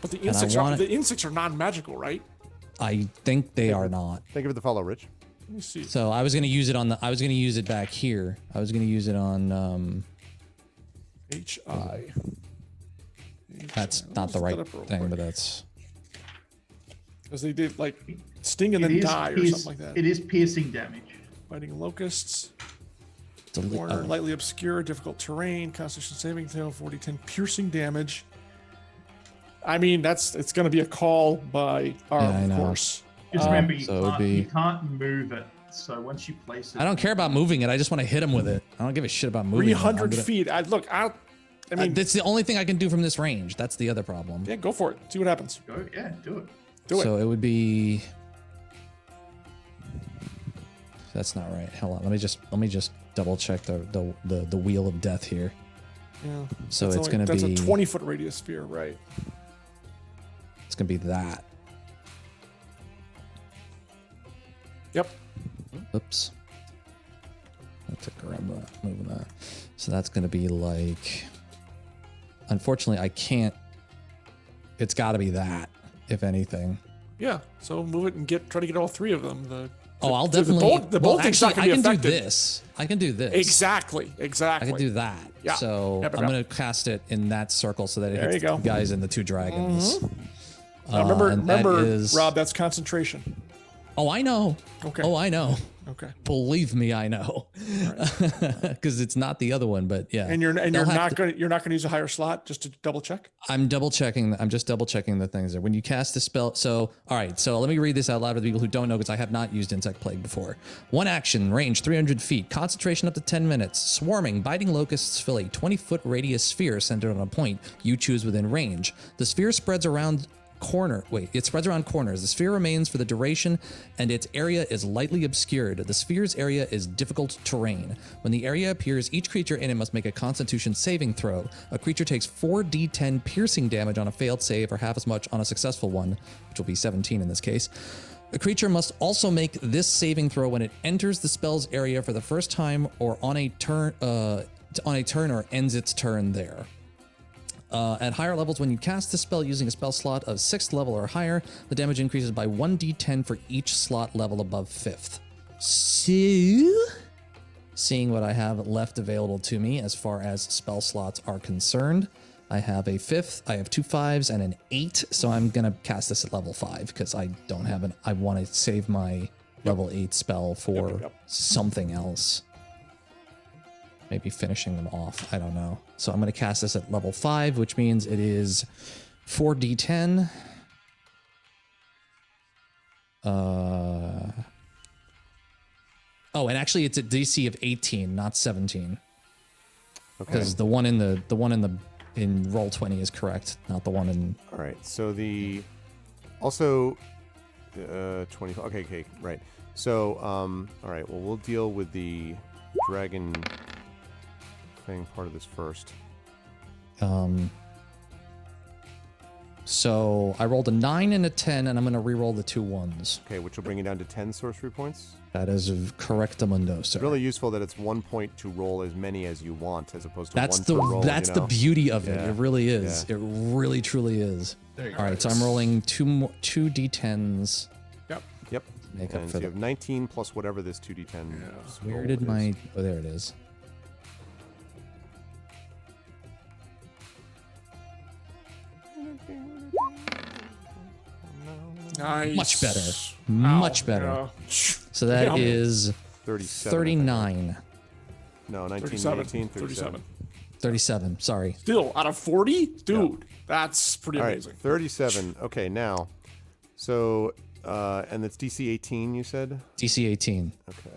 But the I insects want it- the insects are non-magical, right? I think they are not. Thank you for the follow, Rich. Let me see. So I was gonna use it on the. I was gonna use it back here. I was gonna use it on. HI. That's not the right thing, but that's. Because they did like sting and It then is die or pierce- something like that. It is piercing damage. Fighting locusts. Dele- Corner, oh. lightly obscure, difficult terrain, Constitution saving throw, 40-10 piercing damage. I mean, it's going to be a call by Arv, Yeah, I of know. course. Just remember, you so it'd can't, be- you can't move it. So once you place it, I don't care about moving it. I just want to hit him with it. I don't give a shit about moving it. I'm 300 gonna- feet. I mean, that's the only thing I can do from this range. That's the other problem. yeah, go for it. See what happens. go, yeah, do it. Do So it. it would be. That's not right. Hold on. Let me just double check the wheel of death here. Yeah. So That's it's gonna that's be a 20-foot radius sphere, right? it's gonna be that. Yep. Oops. I took a grab that, moving that. So that's gonna be like. Unfortunately, I can't. It's got to be that, if anything. Yeah. So move it and try to get all three of them. I'll the definitely. bolting's not actually, going to be I can affected. do this. I can do this. Exactly. I Exactly. can do that. Yeah. So Yep, yep, I'm yep. gonna cast it in that circle so that it There hits you go. the guys and the two dragons. Now remember, and that is- Rob, that's concentration. Oh, I know. Okay. Oh, I know. Okay. Believe me, I know. Because it's not the other one, but yeah. And you're They'll have to- you're not gonna use a higher slot just to double check. I'm just double checking the things there. When you cast the spell, so all right, so let me read this out loud to the people who don't know because I have not used Insect Plague before. One action, range 300 feet, concentration up to 10 minutes. Swarming, biting locusts fill a 20-foot radius sphere centered on a point you choose within range. The sphere spreads around it spreads around corners. The sphere remains for the duration, and its area is lightly obscured. The sphere's area is difficult terrain. When the area appears, each creature in it must make a Constitution saving throw. A creature takes 4d10 piercing damage on a failed save, or half as much on a successful one, which will be 17 in this case. A creature must also make this saving throw when it enters the spell's area for the first time, or on a turn, or ends its turn there. At higher levels, when you cast the spell using a spell slot of 6th level or higher, the damage increases by 1d10 for each slot level above 5th. So, seeing what I have left available to me as far as spell slots are concerned, I have a 5th, I have 2 5s, and an 8, so I'm going to cast this at level 5 because I don't have an. I want to save my level 8 spell for Yep. something else. Maybe finishing them off. I don't know. So I'm going to cast this at level 5, which means it is 4d10. Oh, and actually it's a DC of 18, not 17. Okay. Because the one in roll 20 is correct, not the one in. All right. So also 20. Okay. Right. So all right. Well, we'll deal with the dragon thing part of this first. So I rolled a 9 and a 10, and I'm going to re-roll the 2 1s. Okay, which will bring you down to 10 sorcery points. That is correctamundo, sir. Really useful that it's 1 point to roll as many as you want, as opposed to That's one the per roll. that's you the know? beauty of it. Yeah. It really is. Yeah. It really truly is. There you go. All right, so I'm rolling two d10s. Yep. Yep. Make up And for so you the. have 19 plus whatever this 2d10. Where roll did is. my? Oh, there it is. Nice. Much better. Ow. Much better. Yeah. So that Yeah. is 37. 39. No, 19, 37. 18, 37. 37. Sorry. Still, out of 40? Dude, that's pretty All right, amazing. 37. Okay, now. So, and it's DC 18, you said? DC 18. Okay.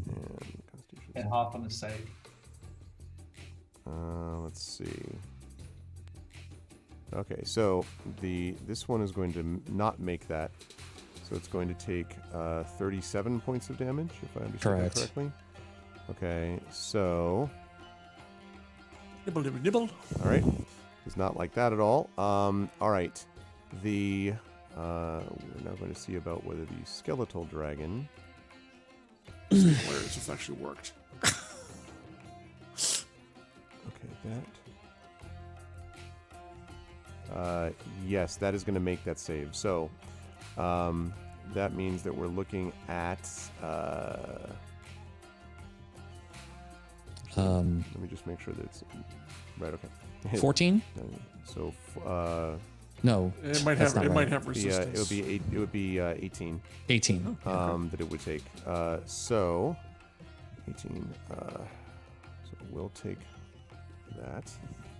And Constitution. And half on the save. Let's see. Okay, so this one is going to not make that. So it's going to take 37 points of damage, if I understand that Correct. correctly. Okay, so Nibble, nibble, nibble. all right, it's not like that at all. All right, we're now going to see about whether the skeletal dragon. Where it's actually worked. Okay, that. Yes, that is going to make that save. So that means that we're looking at. Let me just make sure that it's right. Okay. 14? So No. It might that's have. not It right. might have it resistance. would be 18. 18. That it would take. So 18. So we'll take that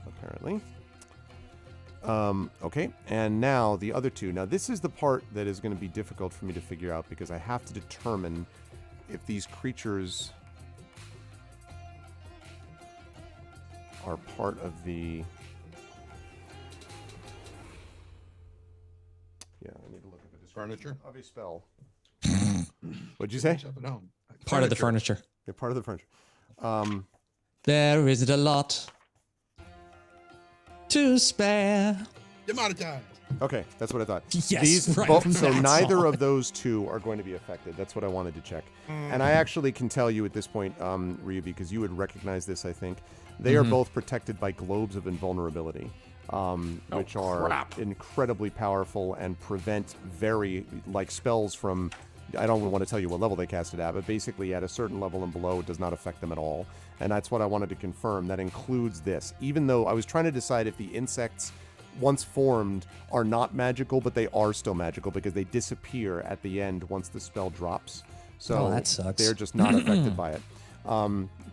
apparently. Okay, and now the other two. Now this is the part that is going to be difficult for me to figure out because I have to determine if these creatures are part of the. Yeah, I need to look at the description Furniture? of a spell. What'd you say? No. Part of the furniture. They're part of the furniture. There isn't a lot to spare. Demonetized. Okay, that's what I thought. Yes, right from So that neither song. of those two are going to be affected. That's what I wanted to check. And I actually can tell you at this point, Ryu, because you would recognize this, I think. They are both protected by globes of invulnerability, which are crap. incredibly powerful and prevent spells from. I don't want to tell you what level they cast it at, but basically at a certain level and below, it does not affect them at all. And that's what I wanted to confirm. That includes this. Even though I was trying to decide if the insects, once formed, are not magical, but they are still magical because they disappear at the end once the spell drops. So Oh, that sucks. they're just not affected by it.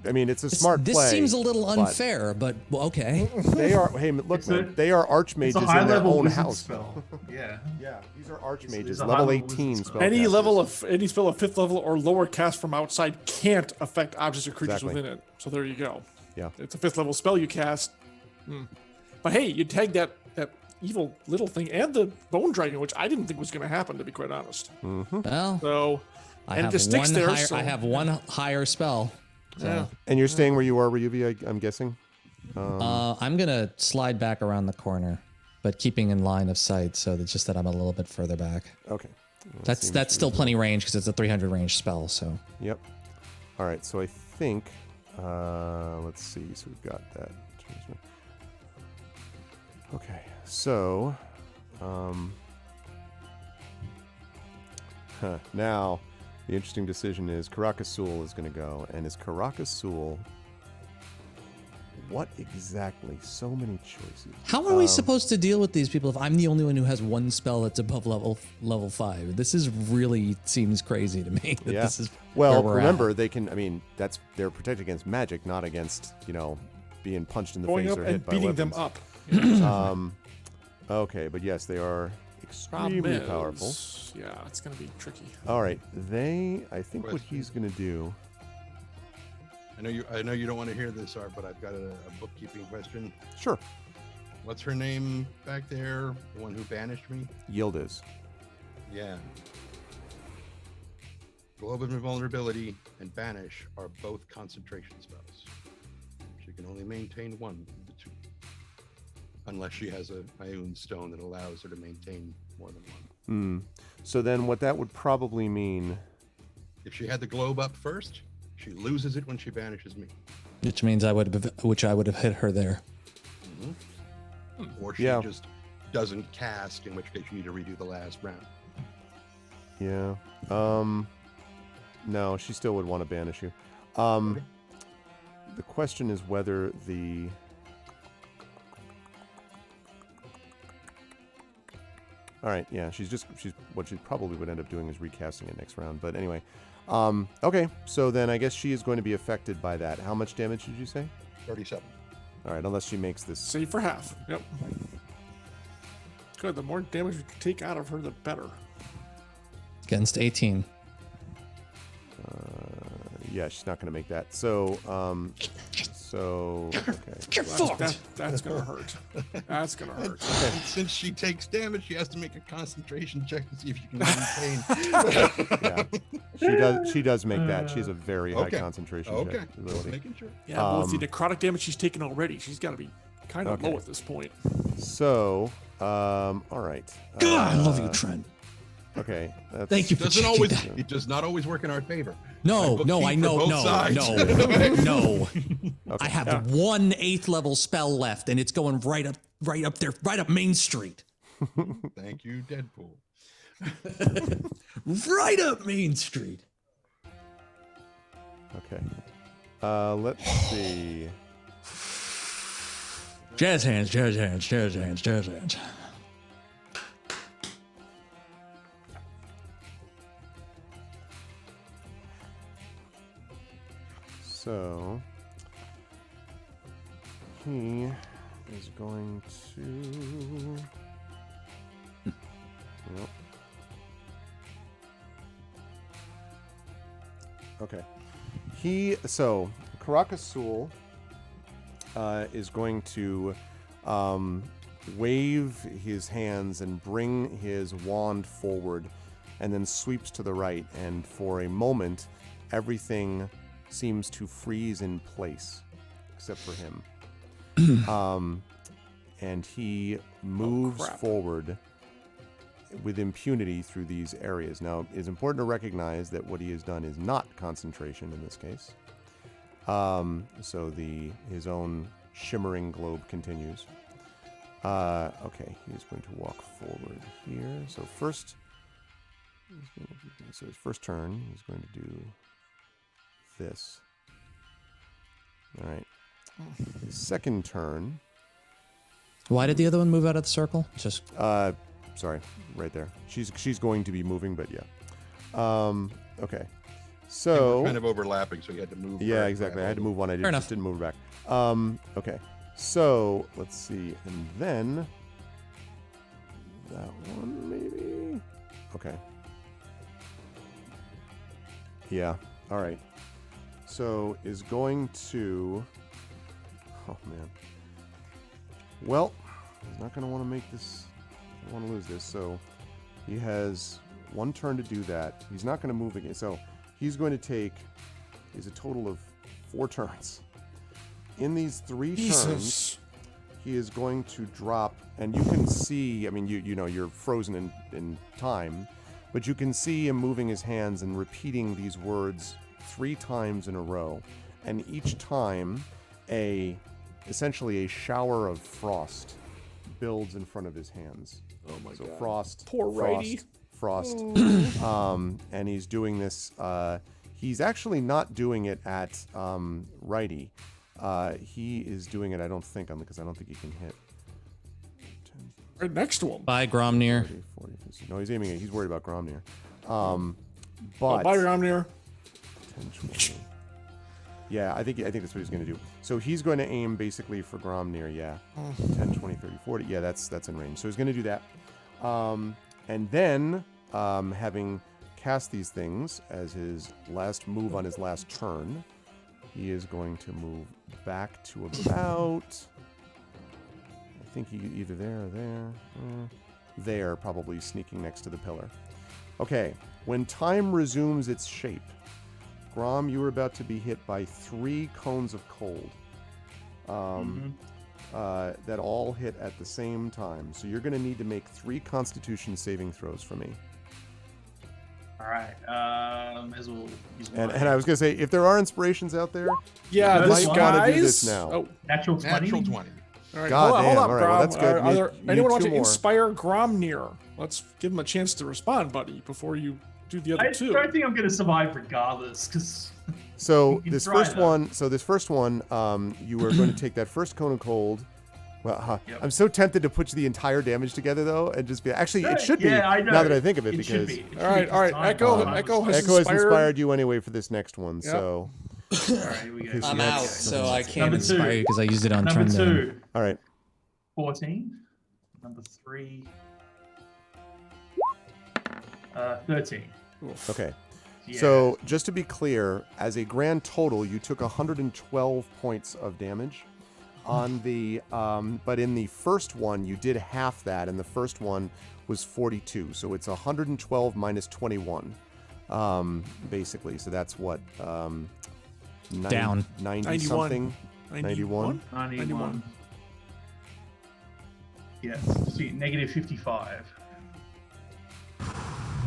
I mean, it's a smart This play. seems a little but unfair, but well, okay. They are. Hey, look, man, they are It's archmages a in high their level own wizard house. spell. Yeah. Yeah, these are It's archmages, a level high-level 18 wizard spell. Any spell of 5th level or lower cast from outside can't affect objects or creatures Exactly. within it. So there you go. Yeah. It's a 5th level spell you cast. But hey, you tag that evil little thing and the bone dragon, which I didn't think was going to happen, to be quite honest. Well, So, I and have it just sticks one there. higher, So, I have one higher spell. yeah. And you're staying where you are, Ryuvi, I'm guessing? I'm gonna slide back around the corner, but keeping in line of sight, so that's just that I'm a little bit further back. Okay. That's still plenty range because it's a 300 range spell. So Yep. All right, so I think, let's see, so we've got that. Okay, so, now the interesting decision is Caracas-Sul is going to go, and is Caracas-Sul, what exactly? So many choices. how are we supposed to deal with these people if I'm the only one who has one spell that's above level 5? This is really seems crazy to me. That Yeah. This is Well, where we're remember, at. they can, I mean, they're protected against magic, not against, being punched in the Going face up or and hit by beating weapons. them up. Okay, but yes, they are Problem extremely is, powerful. Yeah, it's going to be tricky. All right, I think what Question. he's going to do. I know you don't want to hear this, Art, but I've got a bookkeeping question. Sure. What's her name back there? The one who banished me? Yield is. Yeah. Globe of Invulnerability and Banish are both concentration spells. She can only maintain one of the two. Unless she has a Ioun stone that allows her to maintain more than one. So then what that would probably mean. If she had the globe up first, she loses it when she banishes me. which means I would have hit her there. Or she Yeah. just doesn't cast, in which case you need to redo the last round. Yeah. No, she still would want to banish you. The question is whether All right. Yeah. She's what she probably would end up doing is recasting it next round. But anyway. Okay. So then I guess she is going to be affected by that. How much damage did you say? 37. All right. Unless she makes this. Save for half. Yep. Good. The more damage we can take out of her, the better. Against 18. Yeah, she's not going to make that. So, okay. You're fucked. That's gonna hurt. That's gonna hurt. And since she takes damage, she has to make a concentration check to see if you can maintain. Yeah, she does make that. She has a very high Okay. concentration Okay. check ability. Making sure. Yeah, well, with the necrotic damage she's taken already, she's got to be kind of Okay. low at this point. So, all right. God, I love you, Trent. Okay. That's, Thank you for Doesn't checking always. that. It does not always work in our favor. No, My book no, keep I for know, both no, sides. no. Okay. I have one 8th level spell left, and it's going right up there, right up Main Street. Thank you, Deadpool. Right up Main Street. Okay. Let's see. Jazz hands, jazz hands, jazz hands, jazz hands. So he is going to. Yep. Okay. So Caracas is going to wave his hands and bring his wand forward, and then sweeps to the right. And for a moment, everything seems to freeze in place, except for him. And he moves forward with impunity through these areas. Now, it's important to recognize that what he has done is not concentration in this case. So his own shimmering globe continues. Okay, he's going to walk forward here. So his first turn, he's going to do this. All right. His second turn. Why did the other one move out of the circle? Just Sorry, right there. She's going to be moving, but yeah. Okay. So We're kind of overlapping, so you had to move. yeah, her exactly. back I had to move one. I Fair just didn't move her back. Okay. So let's see, and then that one maybe. Okay. Yeah. All right. So is going to. Oh man. Well, he's not going to want to make this. I don't want to lose this. So he has one turn to do that. He's not going to move again. So he's going to take. Is a total of 4 turns. In these 3 turns, he is going to drop, and you can see. I mean, you know you're frozen in time, but you can see him moving his hands and repeating these words 3 times in a row, and each time essentially a shower of frost builds in front of his hands. Oh my So god. frost, Poor righty. frost. And he's doing this. He's actually not doing it at righty. He is doing it, I don't think, because I don't think he can hit. 10, Right next to him. by Gromnir. 30, 40, 50. No, he's aiming at. He's worried about Gromnir. Oh, But bye, Romnir. 10, 20. Yeah, I think that's what he's going to do. So he's going to aim basically for Gromnir, yeah. 10, 20, 30, 40. Yeah, that's in range. So he's going to do that. And then, having cast these things as his last move on his last turn, he is going to move back to about... I think he either there or there. There, probably sneaking next to the pillar. Okay, when time resumes its shape, Grom, you are about to be hit by 3 cones of cold. That all hit at the same time. So you're going to need to make 3 Constitution saving throws for me. All right. May as well use And mine. I was going to say, if there are inspirations out there, Yeah, you this might guys. want to do this now. Oh, Natural 20. Natural 20. all right. God hold damn, up, all right, well, Grom. that's good. Are You there need anyone want 2 to more. inspire Gromnir? Let's give him a chance to respond, buddy, before you do the other I 2. don't think I'm going to survive regardless, because So You can this try, first though. one, you are going to take that first cone of cold, Well, Yep. I'm so tempted to put the entire damage together though, and just be. Actually, it should be. Yeah, I know. Now that I think of it, It because should be. It should All right, be all right. time. Echo has Echo has inspired. inspired you anyway for this next one. Yep. So, All right, here we go. Because I'm you have- out, so I can't Number inspire two. you because I used it on Number Trend. 2, all right. 14. Number 3, 13. Oof. Okay. Yeah. So, just to be clear, as a grand total, you took 112 points of damage on the but in the first one you did half that, and the first one was 42. So it's 112 minus 21. Basically. So that's what Down. 90 91. something. 91? 91. Yes. See, negative 55. I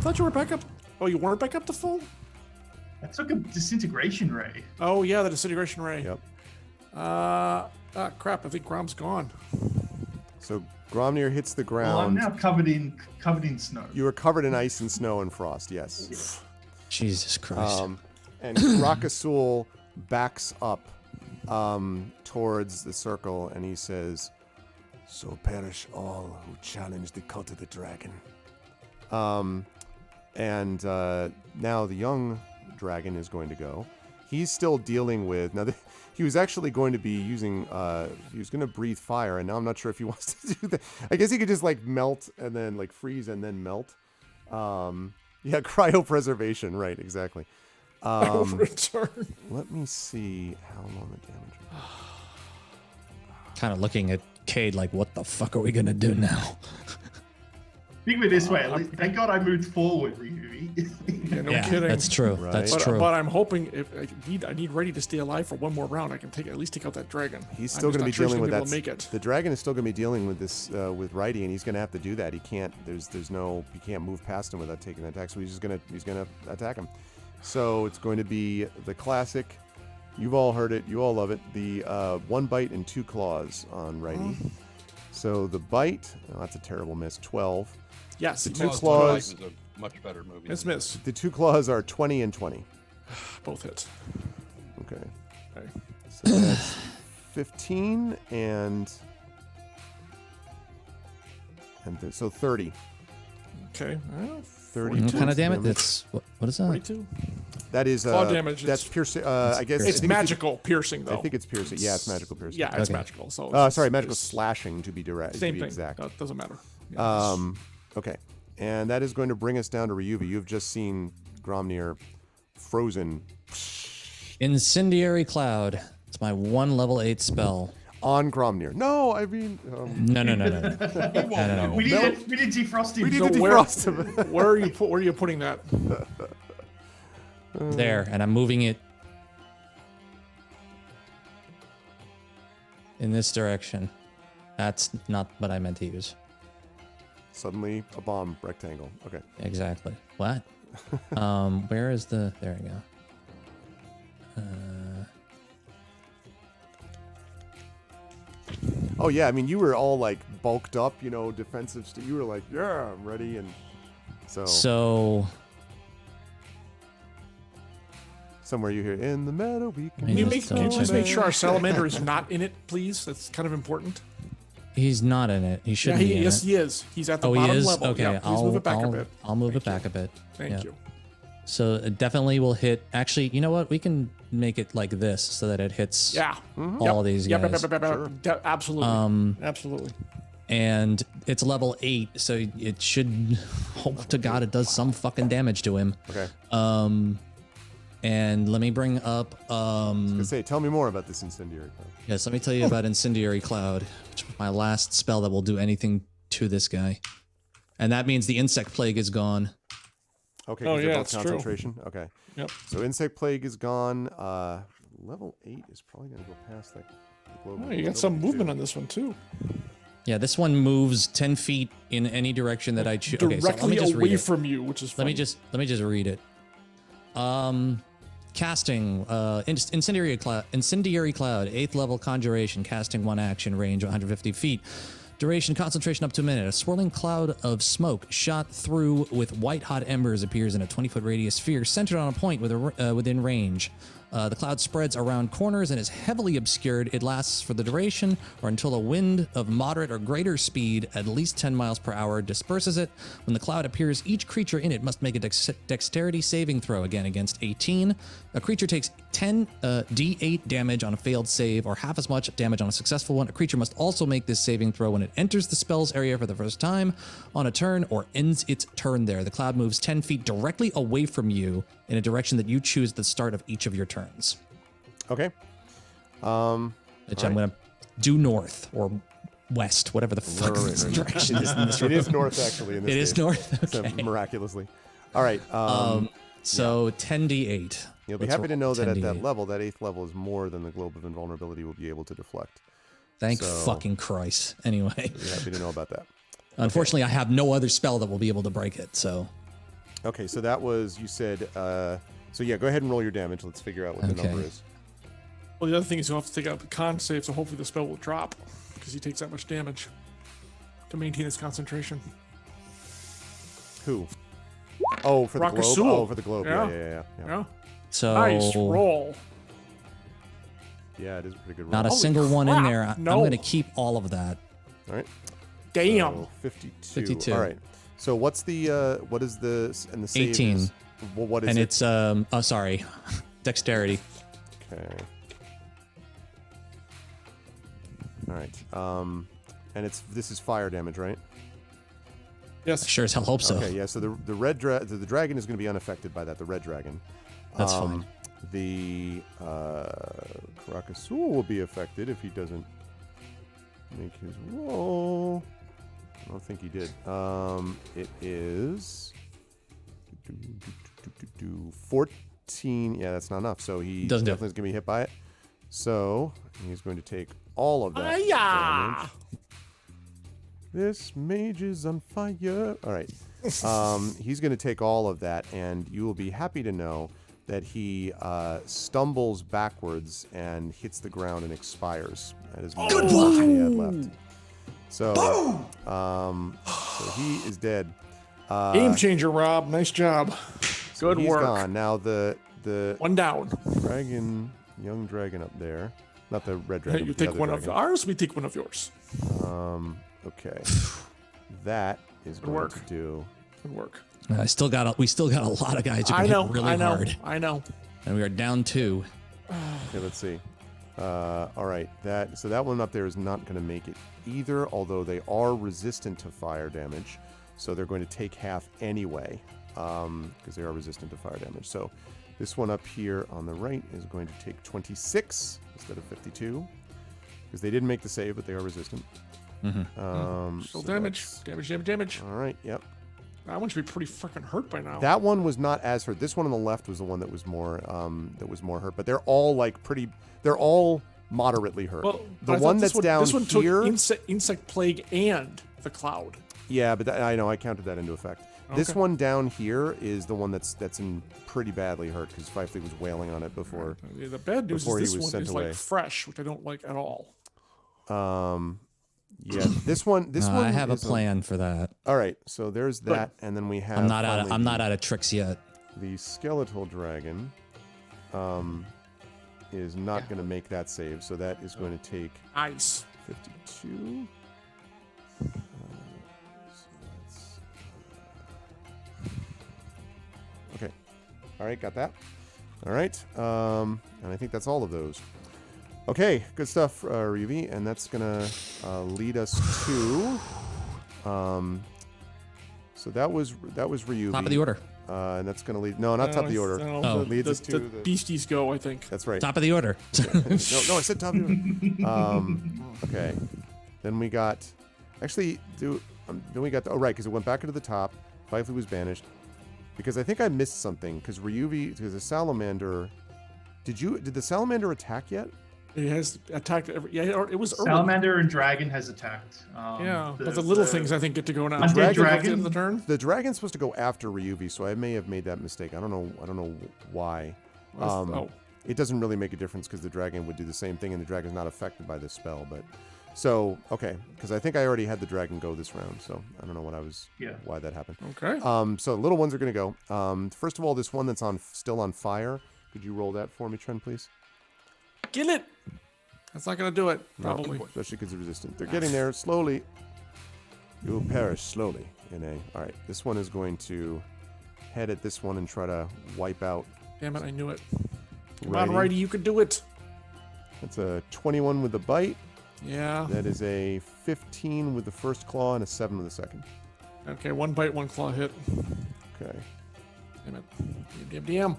thought you were back up. Oh, you weren't back up to full? I took a disintegration ray. Oh, yeah, the disintegration ray. Yep. Crap. I think Grom's gone. So Gromnir hits the Well, I'm ground. now covered in snow. You were covered in ice and snow and frost, yes. Jesus Christ. And Rakasul backs up towards the circle, and he says, "So perish all who challenge the cult of the dragon." And now the young dragon is going to go. He's still dealing with he was actually going to be using he was going to breathe fire, and now I'm not sure if he wants to do that. I guess he could just like melt and then like freeze and then melt. Yeah, cryopreservation, right? Exactly. Return. Let me see how long the damage is. Kind of looking at Cade like, what the fuck are we gonna do now? Think of it this way. At least, thank God I moved forward, Ryuvi. Yeah, no yeah, kidding. that's true. Right. That's But, true. but I'm hoping if I need ready to stay alive for one more round, I can at least take out that dragon. He's I'm still just going to be not sure he's dealing with gonna that. be able to make it. The dragon is still going to be dealing with this with Righty, and he's going to have to do that. He can't. There's no. He can't move past him without taking the attack. So he's gonna attack him. So it's going to be the classic. You've all heard it. You all love it. The 1 bite and 2 claws on Righty. So the bite. Oh, that's a terrible miss. 12. Yes, The it's two missed. claws- is a much better movie. It's than missed. The 2 claws are 20 and 20. Both hits. Okay. Okay. So that's 15 so 30. Okay. Well, 30 What kind of damage? damage. That's what is that? 42. That is Claw damage, That's it's- piercing. I guess It's I think magical piercing, though. I think it's piercing. Yeah, it's magical piercing. Yeah, it's Okay. magical. So Sorry, magical it's slashing to be direct. Same to be thing. Exact. That doesn't matter. Yeah, Okay, and that is going to bring us down to Ryuvi. You've just seen Gromnir frozen Incendiary Cloud. It's my 1 level 8 spell. on Gromnir. No, I mean No. He won't know. we need defrost him. we need So to where- defrost him. where are you putting that? There, and I'm moving it in this direction. That's not what I meant to use. Suddenly, a bomb rectangle. Okay. Exactly. What? Where is the? There we go. Oh yeah, I mean you were all like bulked up, defensive. You were like, yeah, I'm ready, and So somewhere you hear in the meadow we can. Can you Can you just make sure our salamander is not in it, please? That's kind of important. he's not in it. He Yeah, shouldn't be in yes, it. he is. He's at the Oh, he bottom is. level. Okay, Yeah, please move it back a bit. I'll move it back a bit. Thank Yeah. you. So it definitely will hit. Actually, you know what? We can make it like this so that it hits Yeah. all these Yep, guys. absolutely. Absolutely. And it's level 8, so it should. Hope to God it does some fucking damage to him. Okay. And let me bring up. Tell me more about this incendiary cloud. Yes, let me tell you about Incendiary Cloud, which is my last spell that will do anything to this guy. And that means the insect plague is gone. Okay. Oh, 'cause they're yeah, both it's true. concentration. Okay. Yep. So insect plague is gone. Level 8 is probably gonna go past that. Oh, you got some movement on this one too. Yeah, this one moves 10 feet in any direction that I choose. Okay, so let me Directly just read away it. from you, which is Let funny. me just read it. Casting incendiary cloud, 8th level conjuration, casting 1 action, range 150 feet. Duration concentration up to a minute. A swirling cloud of smoke shot through with white hot embers appears in a 20-foot radius sphere centered on a point within range. The cloud spreads around corners and is heavily obscured. It lasts for the duration or until a wind of moderate or greater speed, at least 10 miles per hour, disperses it. When the cloud appears, each creature in it must make a dexterity saving throw, again against 18. A creature takes 10 d8 damage on a failed save, or half as much damage on a successful one. A creature must also make this saving throw when it enters the spell's area for the first time on a turn or ends its turn there. The cloud moves 10 feet directly away from you in a direction that you choose at the start of each of your turns. Okay. Which I'm going to do north or west, whatever the fuck this direction is in this room. It is north, actually. In this It is case. north? So Okay. miraculously. All right. So 10d8. You'll be Let's happy to roll know that at 10d8. that level, that 8th level is more than the Globe of Invulnerability will be able to deflect. Thank So- fucking Christ. Anyway, Be happy to know about that. unfortunately, I have no other spell that will be able to break it. So Okay, so that was, you said, so yeah, go ahead and roll your damage. Let's figure out what the Okay. number is. Well, the other thing is you'll have to take out the con save, so hopefully the spell will drop because he takes that much damage to maintain his concentration. Who? Oh, for the globe? Rakasul. Oh, for the globe. Yeah. Yeah. Yeah. so Nice roll. Yeah, it is a pretty good roll. not a Holy single one in crap, there. I'm no. going to keep all of that. All right. Damn. So 52. 52. All right. So what's the, what is the, and the save 18. is- well, what is And it? it's sorry, dexterity. Okay. All right. And this is fire damage, right? Yes. Sure as hell hope so. Okay, yeah. So the dragon is going to be unaffected by that. The red dragon. That's fine. The Karakasul will be affected if he doesn't make his roll. I don't think he did. It is 14. Yeah, that's not enough. So he Doesn't do it. definitely is going to be hit by it. So he's going to take all of that Hi-ya! damage. This mage is on fire. All right. He's going to take all of that, and you will be happy to know that he stumbles backwards and hits the ground and expires. That is more than he had left. So, so he is dead. Game changer, Rob. Nice job. So Good he's work. gone. Now the One down. dragon, young dragon up there, not the red dragon. You but the take other one of dragon. ours, we take one of yours. Okay, that is going work. to do. Good work. We still got a lot of guys who I can know. hit really I know. hard, I know. and we are down 2. Okay, let's see. All right, so that one up there is not going to make it either, although they are resistant to fire damage, so they're going to take half anyway, because they are resistant to fire damage. So this one up here on the right is going to take 26 instead of 52, because they didn't make the save, but they are resistant. Still So damage. that's- Damage. All right, yep. That one should be pretty freaking hurt by now. That one was not as hurt. This one on the left was the one that was more hurt. But they're all they're all moderately hurt. well, The but I thought one this that's down this one here, took insect plague and the cloud. yeah, but I know I counted that into effect. This Okay. one down here is the one that's in pretty badly hurt because Fifely was wailing on it before. Yeah, the bad news Before he is this was one sent is away. like fresh, which I don't like at all. Yeah, this one. I have a is plan for that. all right, so there's that, and then we have. I'm not finally out of tricks yet. The skeletal dragon is not going to make that save, so that is going to take Nice. 52. Okay. All right, got that. All right. And I think that's all of those. Okay, good stuff, Ryuvi, and that's gonna lead us to. So that was Ryuvi. Top of the order. And that's gonna lead. No, not top of the order. No, Oh. the, Leads the, us to the the- beasties go, I think. That's right. Top of the order. No, I said top of the order. Okay. Then we got. Actually, then we got. Oh, right, because it went back into the top. Fifely was banished. Because I think I missed something. Because Ryuvi, because the salamander. Did the salamander attack yet? It has attacked every. Yeah, it was early. Salamander and dragon has attacked. Yeah, but the little things I think get to go now. Undead At the dragon? end of the turn. The dragon's supposed to go after Ryuvi, so I may have made that mistake. I don't know why. Oh, It doesn't really make a difference because the dragon would do the same thing, and the dragon's not affected by this spell. But so okay, because I think I already had the dragon go this round, so I don't know why that happened. okay. So little ones are going to go. First of all, this one that's still on fire Could you roll that for me, Trent, please? Kill it. That's not going to do it, No, probably. especially because it's resistant. They're getting there slowly. You will perish slowly in a... All right, this one is going to head at this one and try to wipe out... Damn it, I knew it. Come Righty. on, Righty, you can do it. That's a 21 with the bite. Yeah. That is a 15 with the first claw and a 7 with the second. Okay, 1 bite, 1 claw hit. Okay. Damn it. Damn.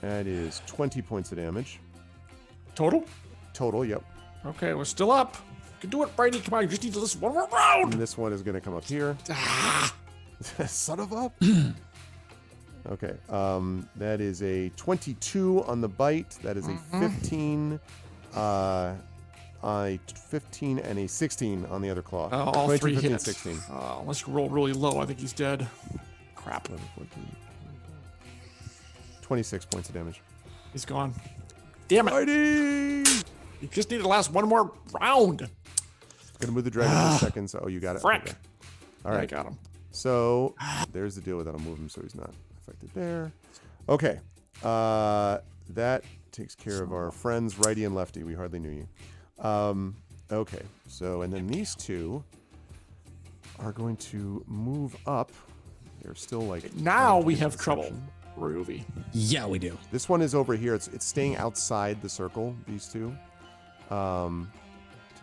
That is 20 points of damage. Total? Total, yep. Okay, we're still up. You can do it, Righty. Come on, you just need to listen one more round. And this one is going to come up here. Ah. Son of a... Okay, that is a 22 on the bite. That is a 15, a 15 and a 16 on the other claw. All 22, 3 15, hits. 16. Unless you roll really low, I think he's dead. Crap. 11, 14, 26 points of damage. He's gone. Damn it. Righty! You just need to last one more round. Gonna move the dragon for a second. So, oh, you got it. Frick. Okay. All I right. got him. So there's the deal with that. I'll move him so he's not affected there. Okay. That takes care of our friends, righty and lefty. We hardly knew you. Okay. So, and then these two are going to move up. They're still like... Now we have trouble, Ruby. Yeah, we do. This one is over here. It's staying outside the circle, these two. To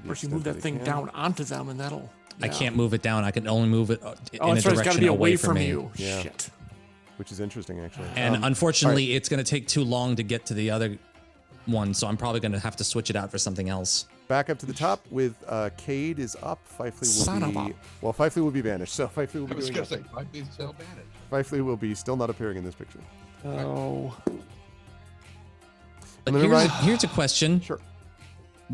the First, you extent move that they thing can. down onto them, and that'll. I Yeah. can't move it down. I can only move it in Oh, a that's right. It's got to direction be away away from from me. you. Yeah. Shit. Which is interesting, actually. And unfortunately, it's going to take too long to get to the other one, so I'm probably going to have to switch it out for something else. Back up to the top with Cade is up. Fifely Son of will a- be... Well, Fifely will be banished, so Fifely will I be was doing going to say, nothing. might be still banished. Fifely will be still not appearing in this picture. Oh. But And then here's a question. Sure.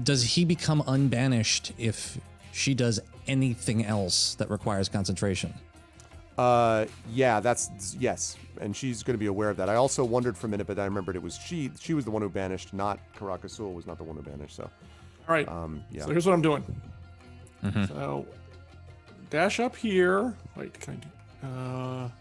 Does he become unbanished if she does anything else that requires concentration? Yeah, that's... Yes. And she's going to be aware of that. I also wondered for a minute, but I remembered it was she. She was the one who banished, not Caracas was not the one who banished, so... All right. yeah. So here's what I'm doing. So dash up here. Wait, can I do?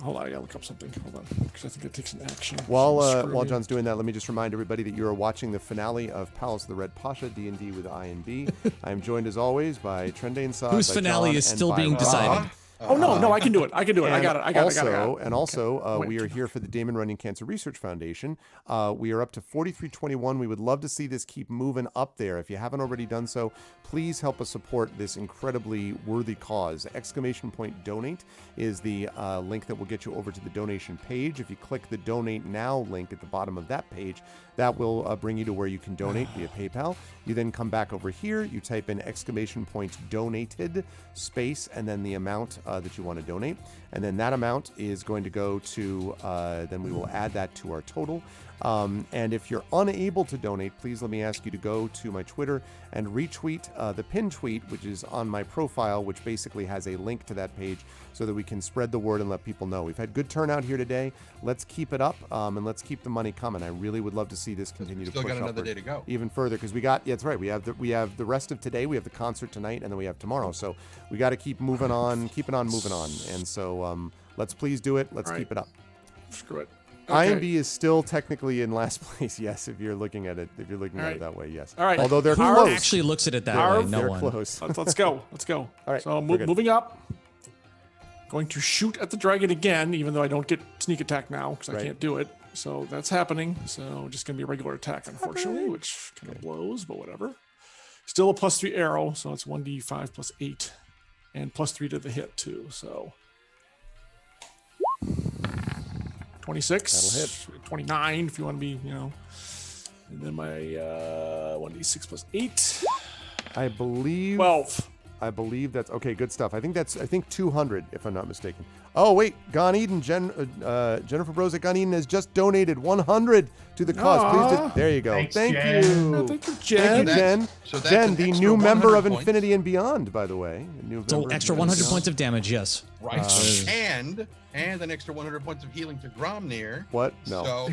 Hold on, I gotta look up something. Hold on, because I think it takes an action. While John's doing that, let me just remind everybody that you are watching the finale of Palace of the Red Pasha, D&D with I and B. I am joined as always by Trendane Saad, Whose by finale John, is and still by being Rob. decided. Oh no, I can do it. I can do it. I got it. I got it. And also, Wait. we are here for the Damon Runyon Cancer Research Foundation. We are up to 4321. We would love to see this keep moving up there. If you haven't already done so, please help us support this incredibly worthy cause. !donate is the link that will get you over to the donation page. If you click the Donate Now link at the bottom of that page, that will bring you to where you can donate via PayPal. You then come back over here, you type in !donated space and then the amount that you want to donate. And then that amount is going to go to, then we will add that to our total. And if you're unable to donate, please let me ask you to go to my Twitter and retweet the pinned tweet, which is on my profile, which basically has a link to that page so that we can spread the word and let people know. We've had good turnout here today. Let's keep it up and let's keep the money coming. I really would love to see this continue to Still push got another upward day to go. even further because we got, yeah, that's right. We have the rest of today. We have the concert tonight, and then we have tomorrow. So we got to keep moving on, moving on. And so let's please do it. Let's keep it up. Screw it. IMB is still technically in last place. Yes, if you're looking at it, right. that way, yes. All right. Although they're Who close. actually looks at it that way? No they're one. close. Let's go. Let's go. All right, So we're good. moving up. Going to shoot at the dragon again, even though I don't get sneak attack now because I can't do it. So that's happening. So just gonna be a regular attack, unfortunately, which kind of blows, but whatever. Still a +3 arrow, so it's 1d5 plus 8, and +3 to the hit too. So 26. That'll hit. 29 if you want to be, And then my 1d6 plus 8. I believe 12. I believe that's okay. Good stuff. I think 200, if I'm not mistaken. Oh wait, Gone Eden, Jennifer Brozak Gone Eden has just donated 100 to the cause. Please, there you go. Thanks, Thank Jen. you. Oh, thank you, Thank Jen. you, Jen. So that's Jen, an the extra new member of 100 points. Infinity and Beyond, by the way. A new So member of extra Infinity 100 and points of damage, yes. Right. And an extra 100 points of healing to Gromnir. What? No. So,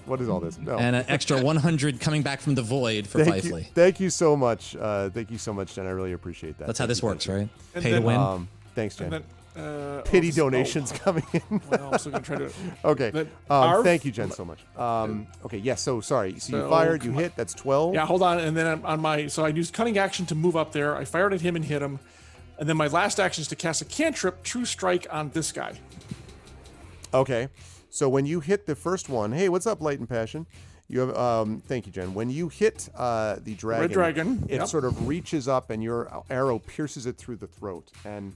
What is all this? No. And an extra 100 coming back from the void for Thank you, Fifely. thank you so much. Thank you so much, Jen. I really appreciate that. That's how this works, right? And Pay to then, win. Thanks, Jen. And then Pity donations coming in. Well, I'm still gonna try to. Okay. But Arv- Thank you, Jen, so much. Okay. Yes. So sorry. So you So, fired. You come on. hit. That's 12. Yeah, hold on. And then on my, so I used cunning action to move up there. I fired at him and hit him. And then my last action is to cast a cantrip, True Strike, on this guy. Okay. So when you hit the first one, hey, what's up, Light and Passion? You have. Thank you, Jen. When you hit the dragon, Red dragon, it yep. sort of reaches up and your arrow pierces it through the throat and.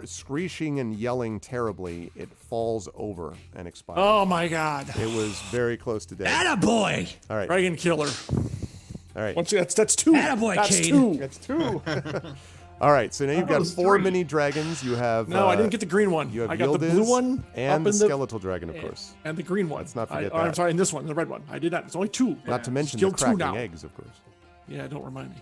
Screeching and yelling terribly, it falls over and expires. Oh my God! It was very close to death. Attaboy! All right. Dragon killer. All right. Once that's two. Attaboy, That's Cade. two. That's 2. All right. So now you've got was 4 3. mini dragons. You have. No, I didn't get the green one. You have I got the Yildiz blue one and up the in skeletal dragon, of course. and the green one. Let's not forget I'm that. sorry, and this one, the red one. I did not. It's only 2. Not to mention the Still 2 cracking now. eggs, of course. Yeah, don't remind me.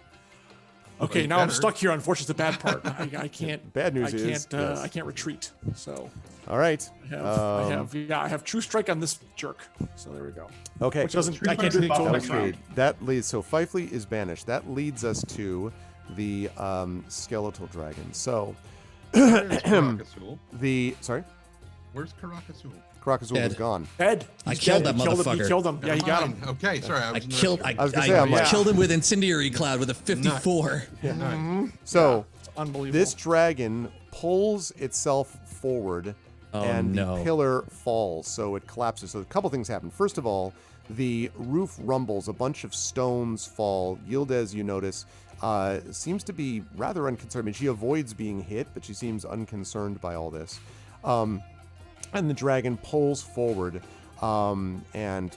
Okay, Well, now I'm better. stuck here. Unfortunately, the bad part. I can't. Bad news I can't, is, yes. I can't retreat. So All right. I have True Strike on this jerk. So there we go. Okay. Which doesn't. True I can't Strike do anything is until That next was round. great. That leads. So Fifely is banished. That leads us to the skeletal dragon. So Where's Caracazul? sorry, Where's Caracazul? Crocozul Dead. is gone. Dead. I He's killed dead. that He killed him. motherfucker. He killed him. Yeah, he got him. Okay, sorry. I was killed. I, was gonna say, I'm I like- killed him with incendiary cloud with a 54. Nice. So It's unbelievable. this dragon pulls itself forward, Oh, and no. the pillar falls, so it collapses. So a couple things happen. First of all, the roof rumbles. A bunch of stones fall. Yildiz, you notice, seems to be rather unconcerned. I mean, she avoids being hit, but she seems unconcerned by all this. And the dragon pulls forward and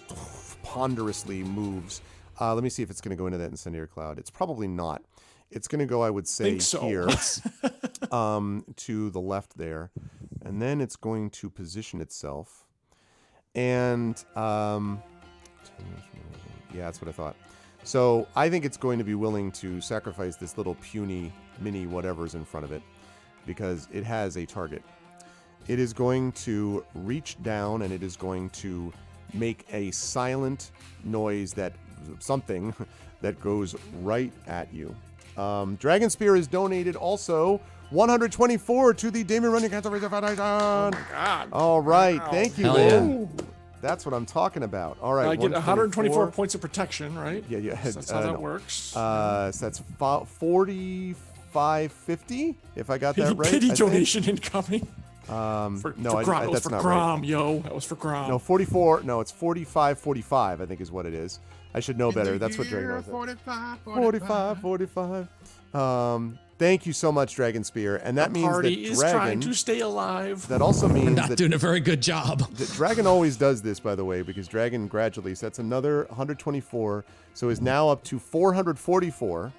ponderously moves. Let me see if it's going to go into that incendiary cloud. It's probably not. It's going to go, I would say, Think so. here to the left there. And then it's going to position itself. And yeah, that's what I thought. So I think it's going to be willing to sacrifice this little puny mini whatever's in front of it because it has a target. It is going to reach down and it is going to make a silent noise that something that goes right at you. Dragon Spear is donated also 124 to the Damien Runyon Cancer Foundation. God. All right, Wow. thank you, Hell man. That's what I'm talking about. All right, I get 124 points of protection, right? Yeah, yeah. So that's how that no. works. So that's 45.50 if I got Pity, that right. pity I think. donation incoming. For no, Grom. That was that's for not Grom, right. yo. That was for Grom. No, 44. No, it's 45.45. I think is what it is. I should know better. That's what Dragon knows. 45. Thank you so much, Dragon Spear, and that the means party that is trying Dragon. to stay alive. That also We're means not that doing a very good job. Dragon always does this, by the way, because Dragon gradually sets another 124, so is now up to 444,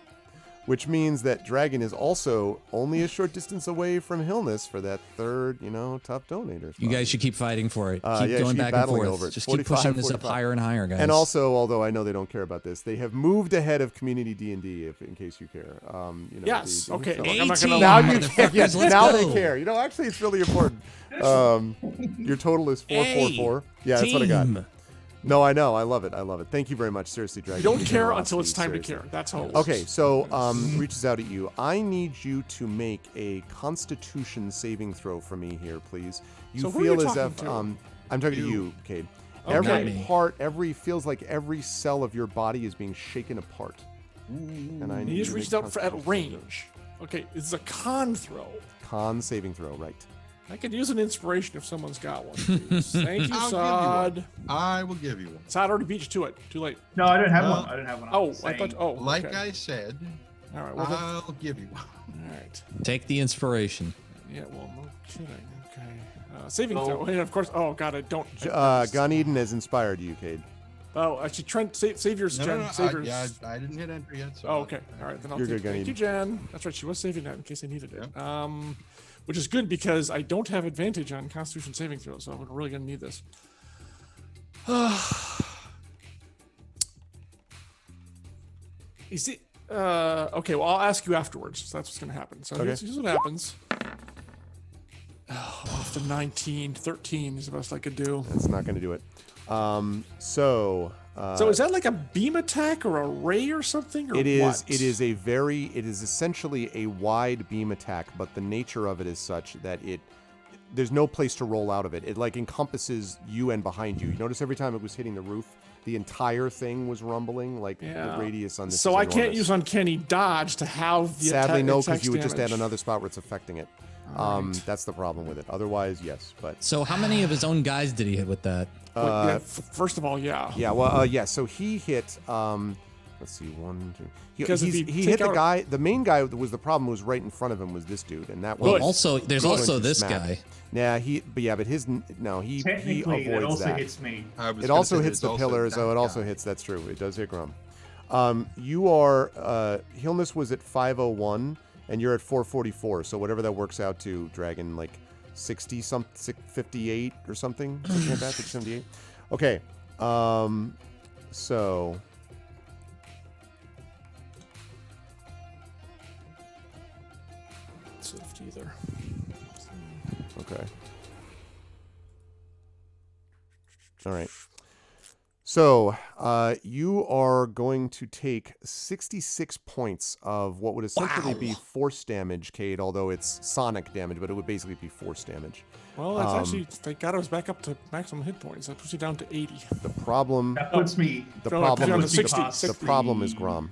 which means that Dragon is also only a short distance away from Hillness for that third, top donator. You guys should keep fighting for it. Keep yeah, going keep back and battling forth. over it. Just keep 45, pushing this up 45. higher and higher, guys. And also, although I know they don't care about this, they have moved ahead of Community D&D, in case you care. Yes, okay. so- Look, I'm not gonna 18. now lie. you care. Motherfuckers, Yes, let's now go. they care. Actually, it's really important. Your total is 444. Yeah, that's what I got. Team. No, I know. I love it. Thank you very much. Seriously, Dragon. You don't Your care until it's generosity, time to seriously. care. That's how it works. Okay, so reaches out at you. I need you to make a Constitution saving throw for me here, please. You So who are you feel as talking if to? I'm talking to you, Cade. Okay. Not Every me. part, feels like every cell of your body is being shaken apart. And I need He you just to reached make out at Constitution range. Okay, it's a con throw. Con saving throw, right? I could use an inspiration if someone's got one. Please. Thank you, I'll Sod. give you one. I will give you one. Sod already beat you to it. Too late. No, I don't have Well- one. I don't have one. Oh, I'm I thought. saying- Oh, Like okay. I said, All right. Well, then, I'll give you one. all right. Take the inspiration. Yeah. Well, no kidding. Okay. Saving throw. And of course. Oh God, I don't. Gun Eden has inspired you, Cade. Oh, actually, Trent, save yours, No, Jen. no, no, Save I, yours. yeah, I didn't hit enter yet. So Oh, okay. All right, then I'll You're take good, Thank Gunny. you, Jen. That's right. She was saving that in case I needed it. Yep. Which is good because I don't have advantage on Constitution saving throws, so I'm really gonna need this. Is it? Okay. Well, I'll ask you afterwards. So that's what's gonna happen. So Okay. here's what happens. Oh, off the 19, 13 is the best I could do. That's not going to do it. So So is that like a beam attack or a ray or something? Or It is. what? It is a very. It is essentially a wide beam attack, but the nature of it is such that there's no place to roll out of it. It like encompasses you and behind you. You notice every time it was hitting the roof, the entire thing was rumbling. Like the radius on this. So is I can't enormous. use Uncanny Dodge to have the Sadly, no, because attacks you would just add damage. another spot where it's affecting it. That's the problem with it. Otherwise, yes. But So how many of his own guys did he hit with that? But, yeah, first of all, yeah. yeah. Well, yeah. So he hit. Let's see, 1, 2. Because if He you hit take the out- guy. The main guy was the problem. Was right in front of him was this dude, and that was Well, also there's going also to this smack. guy. Yeah, but he Technically, that avoids also that. hits me. It also hits the pillar, so it also hits. That's true. It does hit Grum. You are Hilness was at 501, and you're at 444. So whatever that works out to, Dragon, like 60 something, 58 or something like that. 78. Okay. So. Safety there. Okay. All right. So, you are going to take 66 points of what would essentially be force damage, Cade, although it's sonic damage, but it would basically be force damage. Well, that's actually, thank God I was back up to maximum hit points. That puts you down to 80. The problem, That puts me. the No, problem, down to is, 60. the problem is Grom.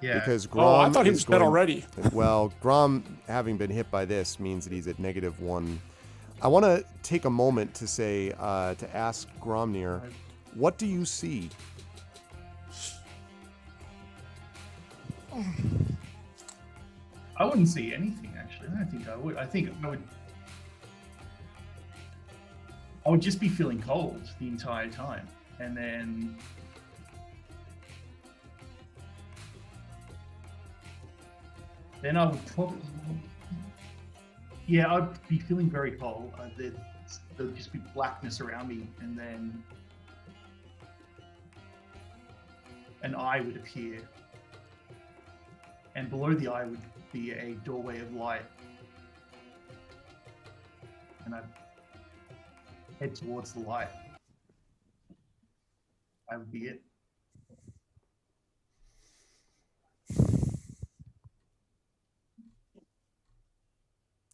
Yeah. Because Grom Oh, I thought he is was dead going- already. Well, Grom, having been hit by this, means that he's at -1. I want to take a moment to say, to ask Gromnir, what do you see? I wouldn't see anything actually. I don't think I would. I think I would just be feeling cold the entire time, and then I would probably, yeah, I'd be feeling very cold. There'd just be blackness around me, and then an eye would appear, and below the eye would be a doorway of light, and I'd head towards the light. That would be it.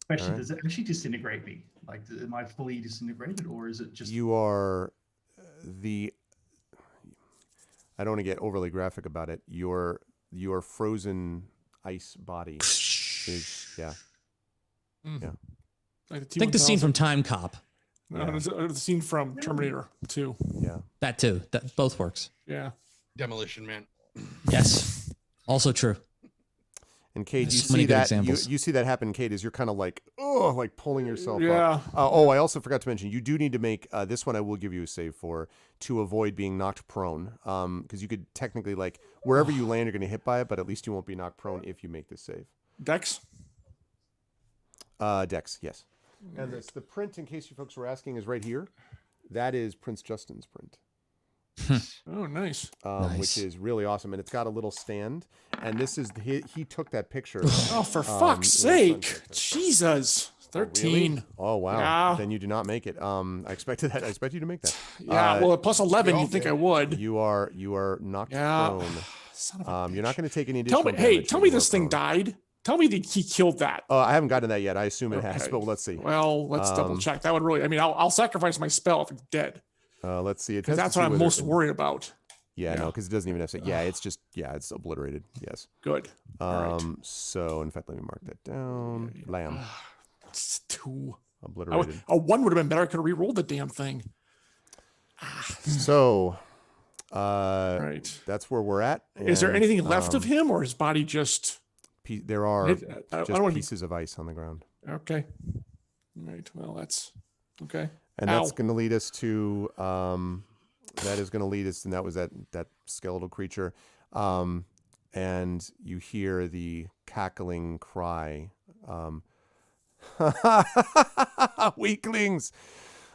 Question: Alright. Does it actually disintegrate me? Like, am I fully disintegrated, or is it just? You are I don't want to get overly graphic about it. Your frozen ice body is Like I think the scene from Time Cop. No, the scene from Terminator 2. yeah. That too. That both works. Yeah. Demolition Man. Yes. Also true. And Cade, you So many see good that examples. you see that happen, Cade, as you're kind of like, oh, like pulling yourself Yeah. up. Oh, I also forgot to mention, you do need to make this one. I will give you a save for to avoid being knocked prone. Because you could technically, like, wherever you land, you're going to hit by it, but at least you won't be knocked prone if you make this save. Dex? Dex, yes. And the print, in case you folks were asking, is right here. That is Prince Justin's print. Oh, nice. Nice. Which is really awesome, and it's got a little stand. And this is he took that picture. Oh, for fuck's with his sake. son. Jesus. 13. Oh wow! Yeah. Then you do not make it. I expected that. I expect you to make that. Yeah, well, at plus 11, we all you'd think did. I would. You are knocked Yeah. prone. Son of a You're not bitch. going to take any Tell additional me, hey, damage tell when me you are this thing prone. died. Tell me that he killed that. I haven't gotten that yet. I assume it has, Okay. but let's see. Well, let's double check. That would really, I mean, I'll sacrifice my spell if it's dead. Let's see. It Because has to that's see what I'm whether most it- worried about. Yeah, Yeah. no, because it doesn't even have to. Yeah, it's just it's obliterated. Yes. Good. All right. So in fact, let me mark that down. Lamb It's 2. obliterated. A 1 would have been better. I could have re-rolled the damn thing. So, Right. that's where we're at. Is there and, anything left of him, or his body just? There are I just don't want to. pieces of ice on the ground. Okay. All right. Well, that's okay. And that's Ow. going to lead us to that is going to lead us, and that was that skeletal creature. And you hear the cackling cry. Weaklings!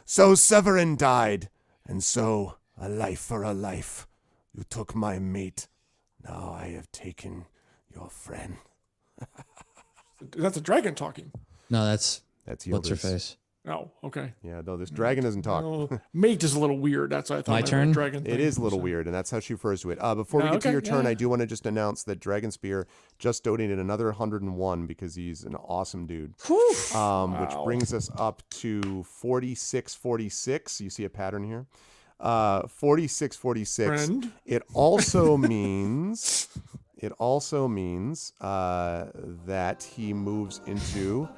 So Severin died, and so a life for a life. You took my mate. Now I have taken your friend. That's a dragon talking. No, that's That's what's her Yildiz. face. Oh, okay. Yeah, no, this dragon doesn't talk. Oh, mate is a little weird. That's what I thought. My about turn? the dragon It thing, is a little so. weird, and that's how she refers to it. Before we get to Okay, your turn, yeah. I do want to just announce that Dragon Spear just donated another 101 because he's an awesome dude. Which Wow. brings us up to 4646. You see a pattern here. 4646. Friend. It also means that he moves into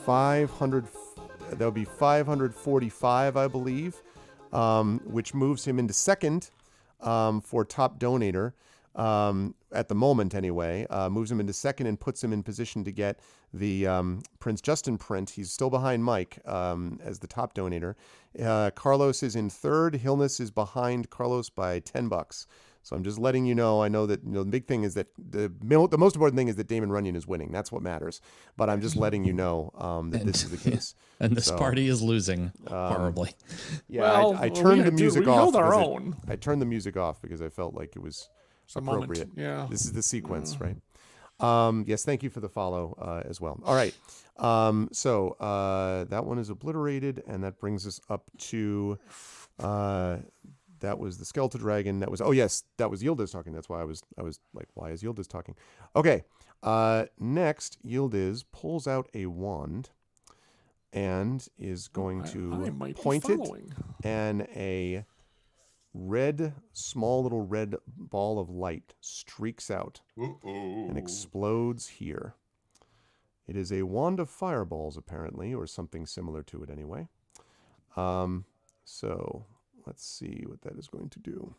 500. That would be 545, I believe, which moves him into second for top donator at the moment anyway. Moves him into second and puts him in position to get the Prince Justin print. He's still behind Mike as the top donator. Carlos is in third. Hilness is behind Carlos by $10. So I'm just letting you know. I know that the big thing is that the most important thing is that Damon Runyon is winning. That's what matters. But I'm just letting you know that this is the case. And this party is losing horribly. Yeah, Well, I turned the music we off. held our because own. I turned the music off because I felt like it was It's a moment. appropriate. Yeah. This is the sequence, right? Yes, thank you for the follow as well. All right. So that one is obliterated, and that brings us up to that was the skeletal dragon. That was that was Yildiz talking. That's why I was like, why is Yildiz talking? Okay. Next, Yildiz pulls out a wand and is going to point it, and a small little red ball of light streaks out and explodes here. It is a wand of fireballs, apparently, or something similar to it anyway. So let's see what that is going to do.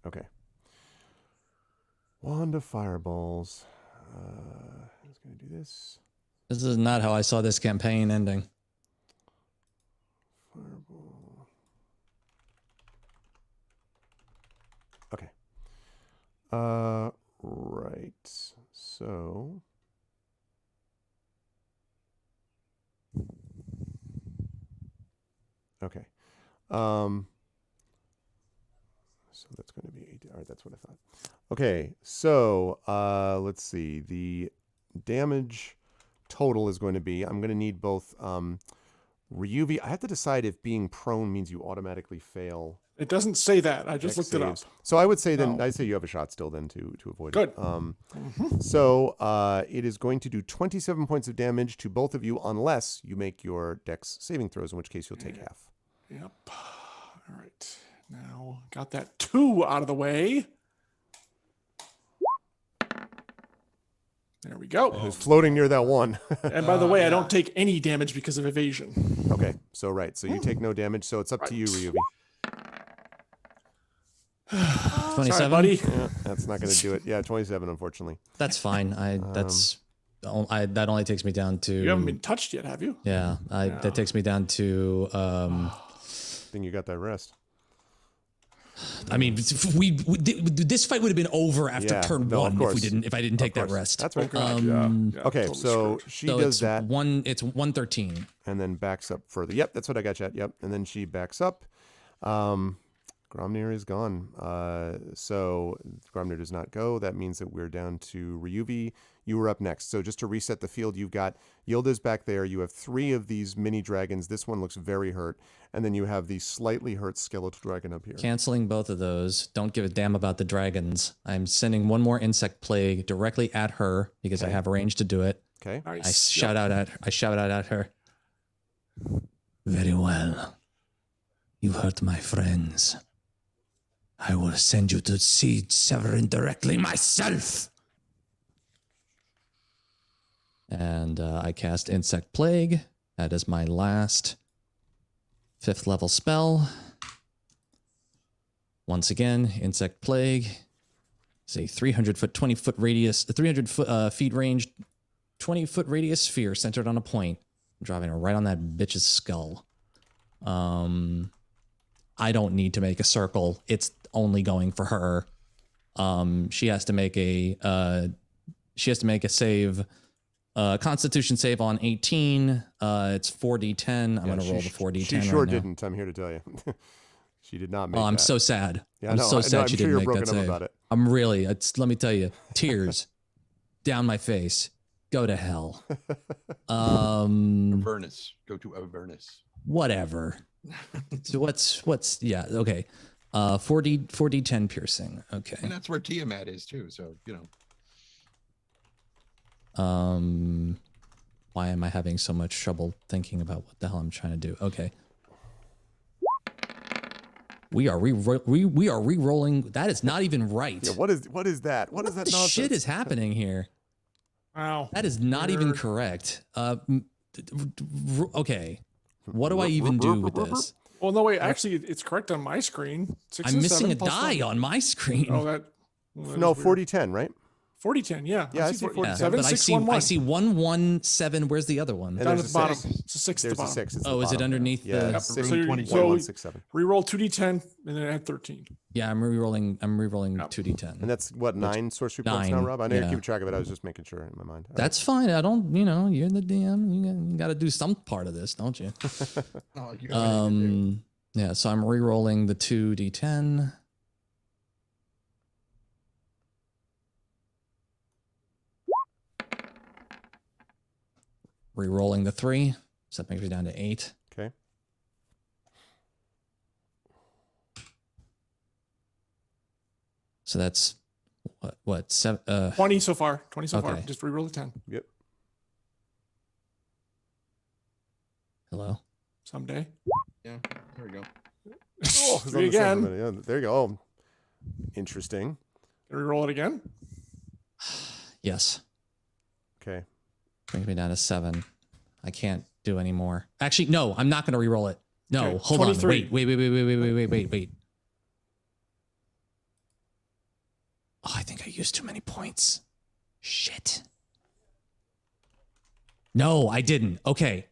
Okay. Wand of fireballs. It's going to do this. This is not how I saw this campaign ending. Fireball. Okay. Right. So. Okay. So that's going to be 8. All right, that's what I thought. Okay, so let's see. The damage total is going to be, I'm going to need both Ryuvi. I have to decide if being prone means you automatically fail. It doesn't say that. I just looked it up. So I would say then, No. I'd say you have a shot still then to avoid Good. it. So it is going to do 27 points of damage to both of you unless you make your dex saving throws, in which case you'll take half. Yep. All right. Now got that 2 out of the way. There we go. Who's floating near that one. And by the way, I don't take any damage because of evasion. Okay, so right. So you take no damage, so it's up to you, Ryuvi. 27. Sorry, buddy. Yeah, that's not going to do it. Yeah, 27, unfortunately. That's fine. That only takes me down to. You haven't been touched yet, have you? Yeah, that takes me down to. Then you got that rest. I mean, this fight would have been over after turn no, one if I didn't take that rest. That's right. Yeah, Okay, totally so screwed. she So does it's that It's 113. and then backs up further. Yep, that's what I got, Chat. Yep, and then she backs up. Gromnir is gone. So Gromnir does not go. That means that we're down to Ryuvi. You were up next. So just to reset the field, you've got Yildiz back there. You have 3 of these mini dragons. This one looks very hurt. And then you have the slightly hurt skeletal dragon up here. Canceling both of those. Don't give a damn about the dragons. I'm sending one more insect plague directly at her because I have range to do it. Okay. I shout out at her. Very well. You hurt my friends. I will send you to see Severin directly myself. And I cast Insect Plague. That is my last 5th level spell. Once again, Insect Plague. It's a 300-foot, 20-foot radius, 300 feet range, 20-foot radius sphere centered on a point, driving it right on that bitch's skull. I don't need to make a circle. It's only going for her. She has to make a save, Constitution save on 18. It's 4d10. I'm gonna roll the 4d10. She sure right now. didn't. I'm here to tell you. She did not make Oh, I'm that. so sad. Yeah, I'm no, so sad I'm she sure didn't you're make broken that up save. about it. I'm really. Let me tell you, tears down my face. Go to hell. Avernus. Go to Avernus. Whatever. So what's yeah, okay. 4D10 piercing. Okay. And that's where Tiamat is too. So, Why am I having so much trouble thinking about what the hell I'm trying to do? Okay. We are re-rolling. That is not even right. Yeah, what is that? What is that What the nonsense? shit is happening here? Wow. That is not even Weird. correct. Okay. What do I even do with this? Well, no, wait. Actually, it's correct on my screen. 6 I'm and missing 7 a plus die 1. on my screen. Oh, that. Well, that No, is weird. 40-10, right? 40-10, yeah. Yeah, I see 40. Yeah, 7, but 6, I 1, 1. see 117. Where's the other one? And Down there's at the a bottom. six. It's a 6 at There's the a bottom. 6. It's the Oh, is it bottom. underneath Yeah, the? Yep. six, So you- 1, so 1, 6, 7. Reroll 2d10 and then add 13. Yeah, I'm re-rolling. I'm re-rolling Yep. 2d10. And that's what, 9 sorcery points now, 9, Rob? I know you're yeah. keeping track of it. I was just making sure in my mind. All right. That's fine. I don't. You're the DM. You got to do some part of this, don't you? Oh, you got anything to do. Yeah. So I'm re-rolling the 2d10. Re-rolling the 3. So that brings me down to 8. Okay. So that's what 7. 20 so far. 20 so far. Okay. Just reroll the 10. Yep. Hello. Someday. Yeah, there we go. Oh, it's on 3 the same again. for a minute. Yeah, there you go. Oh, interesting. Reroll it again. Yes. Okay. Brings me down to 7. I can't do any more. Actually, no. I'm not going to re-roll it. No. Okay, Hold 23. on. Wait. Oh, I think I used too many points. Shit. No, I didn't. Okay.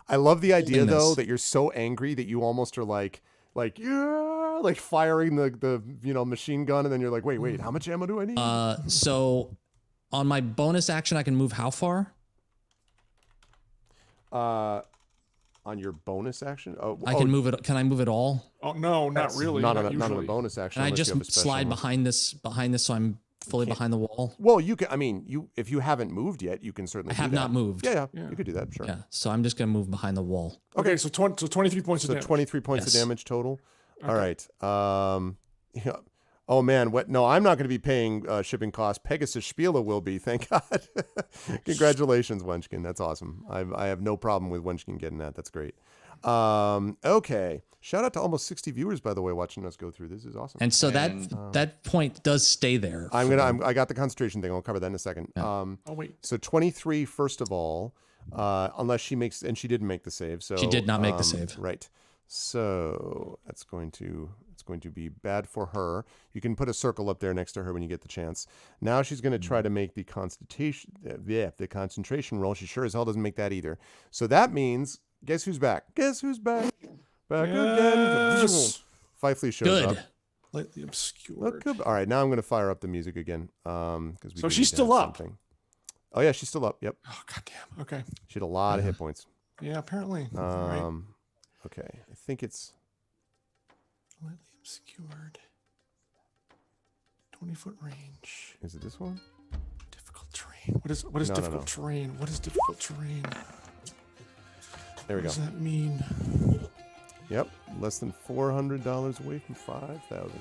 I love the idea Holding though this. that you're so angry that you almost are like yeah, like firing the machine gun, and then you're like, wait, how much ammo do I need? So on my bonus action, I can move how far? On your bonus action, I can move it. Can I move it all? Oh, no, not That's really. not Not on a usually. bonus action. Can I unless you have a just special slide one. behind this so I'm fully behind the wall? Well, you can. I mean, if you haven't moved yet, you can certainly. I have do that. not moved. Yeah, Yeah. you could do that. Sure. Yeah. So I'm just gonna move behind the wall. Okay, so 23 points of So damage. 23 points Yes. of damage total. Okay. All right. Yeah. Oh man, what? No, I'm not going to be paying shipping costs. Pegasus Spiela will be. Thank God. Congratulations, Wenchkin. That's awesome. I have no problem with Wenchkin getting that. That's great. Okay. Shout out to almost 60 viewers, by the way, watching us go through. This is awesome. And so And, that point does stay there. I got the concentration thing. I'll cover that in a second. Yeah. Oh, wait. So 23 first of all, unless she makes, and she didn't make the save. So She did not make the save. Right. So it's going to be bad for her. You can put a circle up there next to her when you get the chance. Now she's going to try to make the concentration roll. She sure as hell doesn't make that either. So that means, guess who's back? Guess who's back? Back again. Yes. Fifely shows Good. up. Lightly obscured. Look good. All right, now I'm going to fire up the music again. Because So she's still up. Oh yeah, she's still up. Yep. Oh, goddamn. Okay. She had a lot of hit points. Yeah, apparently. All right. Okay, I think it's Lightly obscured. 20-foot range. is it this one? Difficult terrain. What is No, difficult no. terrain? What is difficult terrain? There we What go. does that mean? Yep, less than $400 away from 5,000.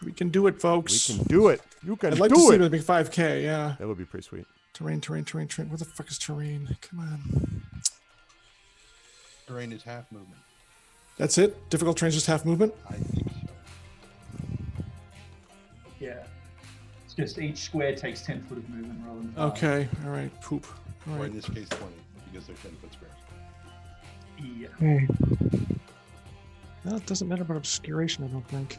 We can do it, We folks. can do it. You can I'd like to do see it. it make 5K. Yeah. That would be pretty sweet. Terrain. What the fuck is terrain? Come on. Terrain is half movement. That's it? Difficult terrain is just half movement? I think so. Yeah. It's just each square takes 10 foot of movement rather than 5. Okay. All right. Poop. All Or right. in this case, 20, because they're 10-foot squares. Yeah. Well, it doesn't matter about obscuration, I don't think.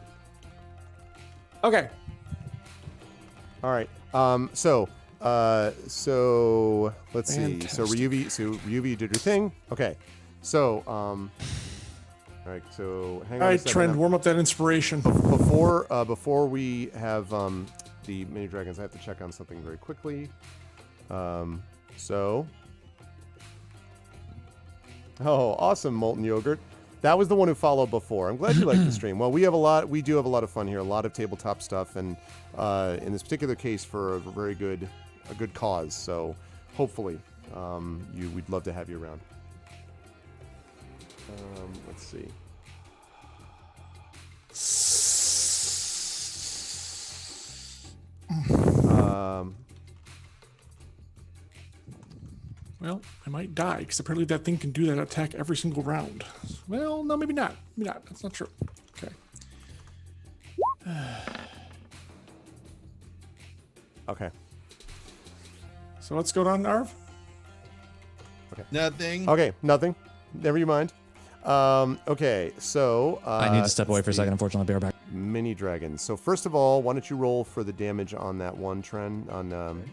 Okay. All right. So let's see. So Ryuvi did her thing. Okay. So all right. So hang on. All a right, second. Trend, warm up that inspiration. Before we have the mini dragons, I have to check on something very quickly. So, oh, awesome, molten yogurt. That was the one who followed before. I'm glad you liked the stream. Well, we do have a lot of fun here, a lot of tabletop stuff, and in this particular case, for a good cause. So hopefully, we'd love to have you around. Let's see. Well, I might die because apparently that thing can do that attack every single round. Well, no, maybe not. Maybe not. That's not true. Okay. Okay. So what's going on, Arv? Nothing. Okay, nothing. Never you mind. Okay, so I need to step away for a second. Unfortunately, I'll be right back. Mini dragons. So first of all, why don't you roll for the damage on that one trend on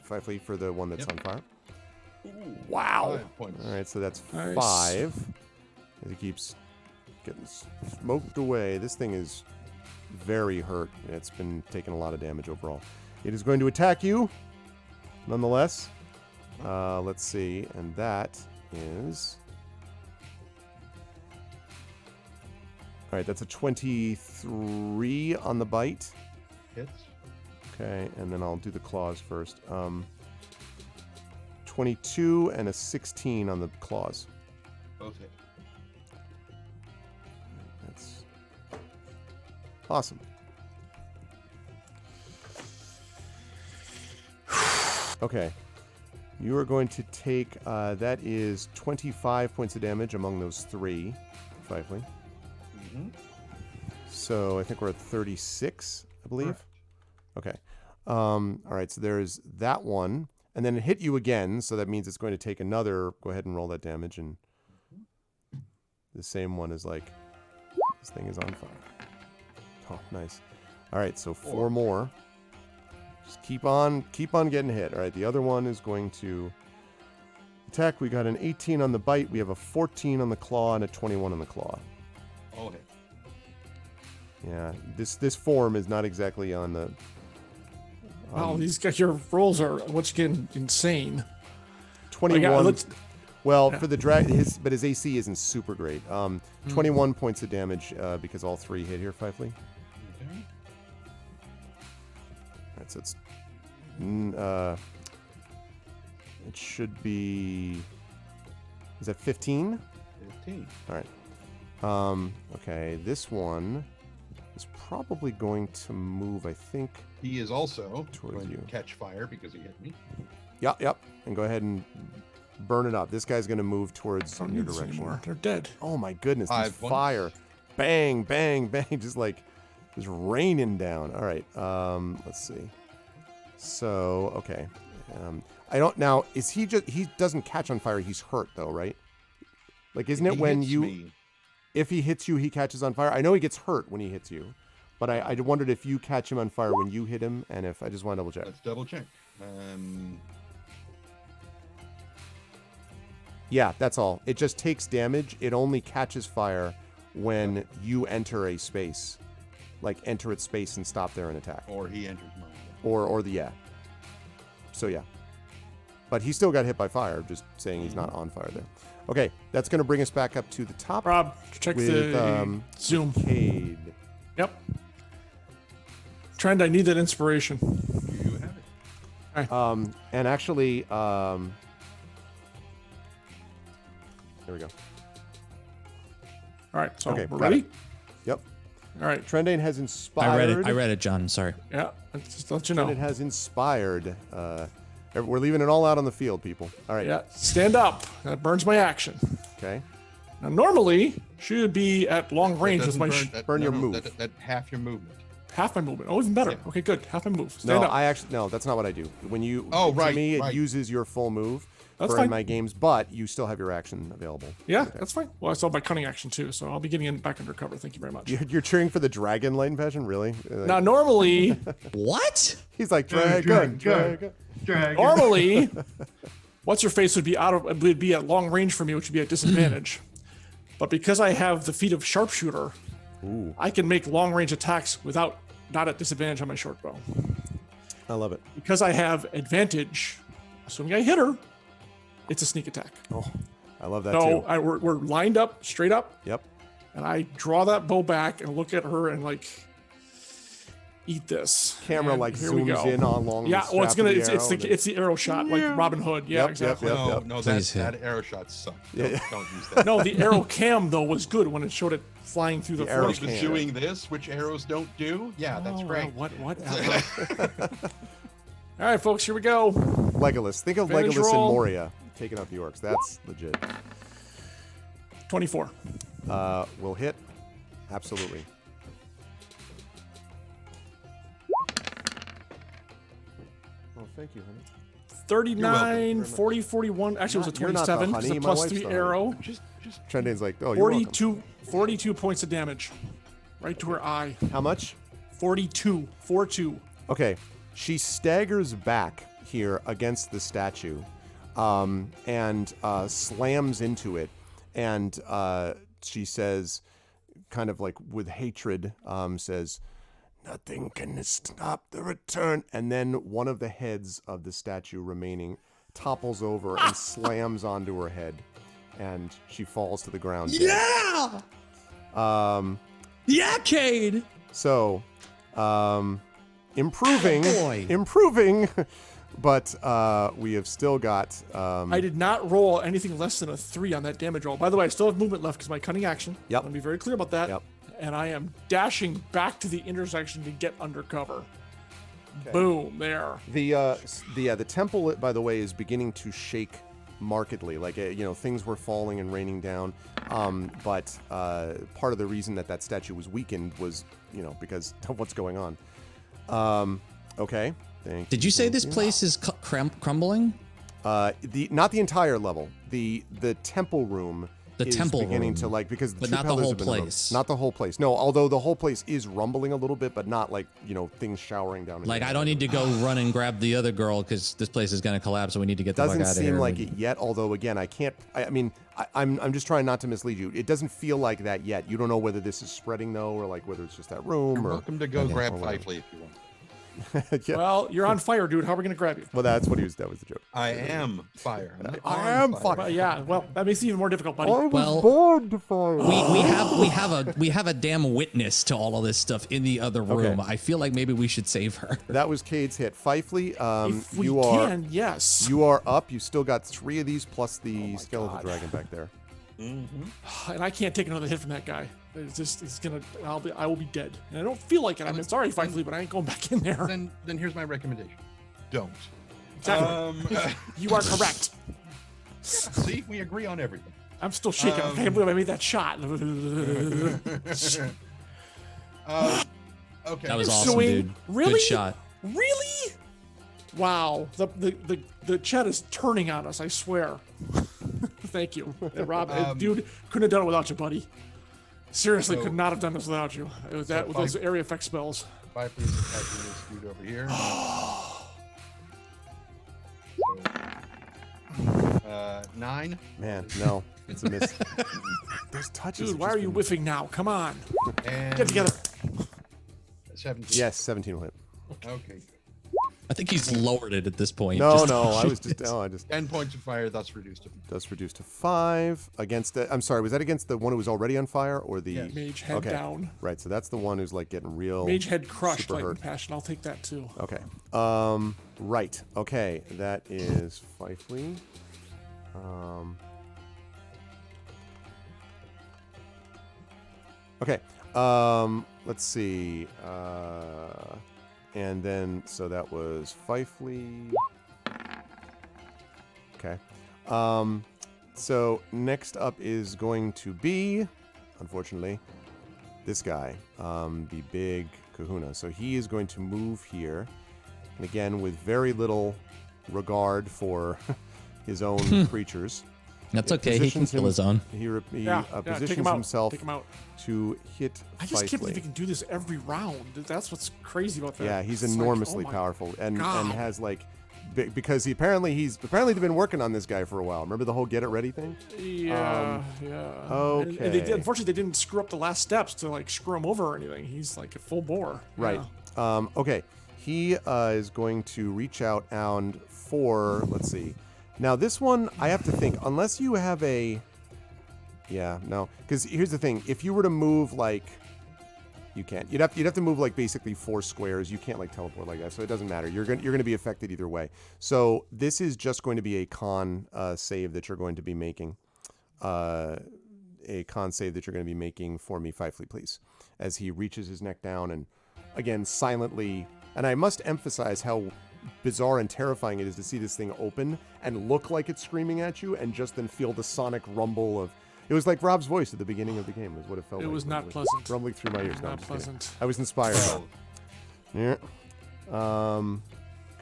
Fifely for the one that's on fire. Wow. 5 points. All right, so that's Nice. 5. As it keeps getting smoked away. This thing is very hurt. It's been taking a lot of damage overall. It is going to attack you, nonetheless. Let's see, and that is... All right, that's a 23 on the bite. Hits. Okay, and then I'll do the claws first. 22 and a 16 on the claws. Both hit. That's awesome. Okay. You are going to take, that is 25 points of damage among those 3, Fifely. Mm-hmm. So I think we're at 36, I believe. Okay. All right, so there's that one. And then it hit you again, so that means it's going to take another... Go ahead and roll that damage, and the same one is like... This thing is on fire. Oh, nice. All right, so 4 more. Just keep on getting hit. All right, the other one is going to attack. We got an 18 on the bite. We have a 14 on the claw and a 21 on the claw. All hit. Yeah, this form is not exactly on the... Wow, these guys, your rolls are once again insane. 21. Well, yeah. for the drag, his AC isn't super great. 21 points of damage because all 3 hit here, Fifely. Okay. Alright, so it's it should be... Is that 15? 15. Alright. Okay, this one is probably going to move, I think. He is also Towards going you. to catch fire because he hit me. Yep. And go ahead and burn it up. This guy's going to move towards I don't your need this direction. anymore. They're dead. Oh my goodness, these 5 points. fire. Bang, bang, bang, just raining down. All right, let's see. So, okay. I don't, now, is he doesn't catch on fire, he's hurt though, right? Like, isn't it He when hits you, me. if he hits you, he catches on fire? I know he gets hurt when he hits you, but I wondered if you catch him on fire when you hit him, and if, I just want to double check. Let's double check. Yeah, that's all. It just takes damage. It only catches fire when you enter a space. Like, enter its space and stop there and attack. Or he enters mine. Or the, yeah. So, yeah. But he still got hit by fire, just saying he's not on fire there. Okay, that's going to bring us back up to the top. Rob, check with, the Zoom. Cade. Yep. Trend, I need that inspiration. You have it. And actually, there we go. All right, so Okay, we're got ready? it. Yep. All right. Trendane has inspired. I read it, John. Sorry. Yeah, just to let you know. Trendane has inspired. We're leaving it all out on the field, people. All right. Yeah, stand up. That burns my action. Okay. Now, normally, she would be at long range with my burn your move. That half your movement. half my movement. Oh, even better. Yeah. Okay, good. Half my move. Stand No, up. that's not what I do. When you, Oh, to right, me, it right. uses your full move That's for fine. in my games, but you still have your action available. Yeah, that's fine. Well, I saw my cunning action too, so I'll be getting back under cover. Thank you very much. You're cheering for the dragon, Light and Passion, really? Like, Now, normally, What? he's like dragon. normally, what's her face would be at long range for me, which would be at disadvantage. But because I have the feat of sharpshooter, Ooh, I can make long range attacks without not at disadvantage on my short bow. I love it. Because I have advantage, assuming I hit her, it's a sneak attack. Oh, I love that So too. we're lined up, straight up, Yep. and I draw that bow back and look at her and like eat this. Camera And like here we zooms go. in along. Yeah, the well, it's strap gonna of it's arrow and then- it's the arrow shot like Robin Hood. Yeah, Yep, exactly. yep. No, Please that hit. arrow shot sucked. Yeah. Don't use that. No, the arrow cam though was good when it showed it flying through the The arrow forest. Arrows was cam. doing this, which arrows don't do. Yeah, that's Oh, great. well, whatever. All right, folks, here we go. Legolas. Think of Advantage Legolas and roll. Moria taking out the orcs. That's legit. 24. Will hit. Absolutely. Oh, thank you, honey. 39, 40, 41. Actually, it was a You're not the 27. 'cause honey, the my plus wife's 3 the honey. arrow. Just Trendane's like, oh, you're welcome. 42 points of damage. Right to her eye. How much? 42. 4-2. Okay. She staggers back here against the statue and slams into it. And she says, kind of like with hatred, says, nothing can stop the return. And then one of the heads of the statue remaining topples over and slams onto her head. And she falls to the ground. dead. Yeah! The arcade! So, improving, Boy. improving, but we have still got. I did not roll anything less than a 3 on that damage roll. By the way, I still have movement left because my cunning action. Yep. I'm going to be very clear about that. Yep. And I am dashing back to the intersection to get under cover. Boom, there. the temple, by the way, is beginning to shake markedly. Like things were falling and raining down. But part of the reason that statue was weakened was because of what's going on. Okay. Did you say this place is crumbling? Not the entire level. The temple room. The is temple beginning room. to because But two not the pillars whole have been removed. place. Not the whole place. No, although the whole place is rumbling a little bit, but not like things showering down. Like, I don't need to go run and grab the other girl because this place is going to collapse and we need to get the fuck Doesn't out of here. seem like it yet. Although again, I can't. I'm just trying not to mislead you. It doesn't feel like that yet. You don't know whether this is spreading though, or like whether it's just that room. you're Or welcome to go grab or whatever. Fifely if you want. Yeah. Well, you're on fire, dude. How are we going to grab you? Well, that's what he was. That was the joke. I am fire. I am fire. Well, yeah, well, that makes it even more difficult, buddy. I was Well, born to fire. we have a damn witness to all of this stuff in the other room. Okay. I feel like maybe we should save her. That was Cade's hit. Fifely, If we you can, yes. you are up. You still got 3 of these plus the skeletal God. dragon back there. And I can't take another hit from that guy. It's just, I will be dead. And I don't feel like it. I'm sorry, Fifely, but I ain't going back in there. Then here's my recommendation. Don't. Exactly. You are correct. See, we agree on everything. I'm still shaking. I can't believe I made that shot. Okay. That was awesome, Swing. dude. Really? Good shot. Really? Wow. The chat is turning on us, I swear. Thank you. And Rob, dude, couldn't have done it without you, buddy. Seriously, So- could not have done this without you. It was that with those area effect spells. Fifely is attacking this dude over here. So, 9. Man, no, it's a miss. Those touches. Dude, why are you whiffing now? Come on. And Get together. 17. Yes, 17 will hit. Okay. I think he's lowered it at this point. No, Just- no, I just 10 points of fire, thus reduced to. does reduce to 5 against the. I'm sorry, was that against the one who was already on fire or the? Yes. Mage head Okay. down. Right, so that's the one who's like getting real. Mage head crushed, super like hurt. passion. I'll take that too. Okay. Right. Okay, that is Fifely. Okay. Let's see. And then so that was Fifely. Okay. So next up is going to be, unfortunately, this guy, the big kahuna. So he is going to move here. And again, with very little regard for his own creatures. That's It okay. He can positions kill him- his own. He Yeah, take positions him out. himself Take him out. to hit I just can't believe Fifely. he can do this every round. That's what's crazy about that. Yeah, he's It's like, enormously oh my powerful and God. has like because he's apparently been working on this guy for a while. Remember the whole get it ready thing? Yeah, yeah. And they okay. unfortunately, they didn't screw up the last steps to like screw him over or anything. He's like a full bore. Right. Yeah. Okay. He is going to reach out and let's see, Now this one, I have to think. Unless you have a, yeah, no, because here's the thing: if you were to move like, you can't. You'd have to move like basically 4 squares. You can't like teleport like that, so it doesn't matter. You're gonna be affected either way. So this is just going to be a con save that you're going to be making. A con save that you're going to be making for me, Fifely, please, as he reaches his neck down and again silently. And I must emphasize how bizarre and terrifying it is to see this thing open and look like it's screaming at you, and just then feel the sonic rumble of. It was like Rob's voice at the beginning of the game, is what it felt like. It was not pleasant. Rumbling through my ears. No, I'm Not just kidding. pleasant. I was inspired. Yeah.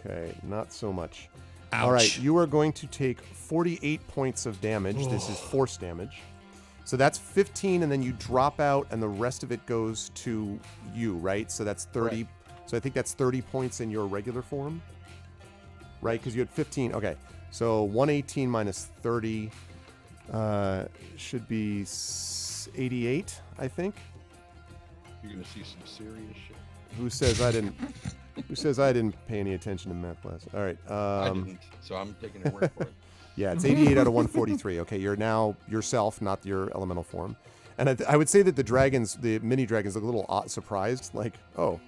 Okay, not so much. Ouch. All right, you are going to take 48 points of damage. This is force damage. So that's 15, and then you drop out, and the rest of it goes to you, right? So that's 30. Right. So I think that's 30 points in your regular form, right? Because you had 15. Okay, so 118 minus 30 should be 88, I think. You're gonna see some serious shit. Who says I didn't? Who says I didn't pay any attention in math class? All right. I didn't, so I'm taking your word for it. Yeah, it's 88 out of 143. Okay, you're now yourself, not your elemental form. And I would say that the mini dragons, look a little surprised, like, oh.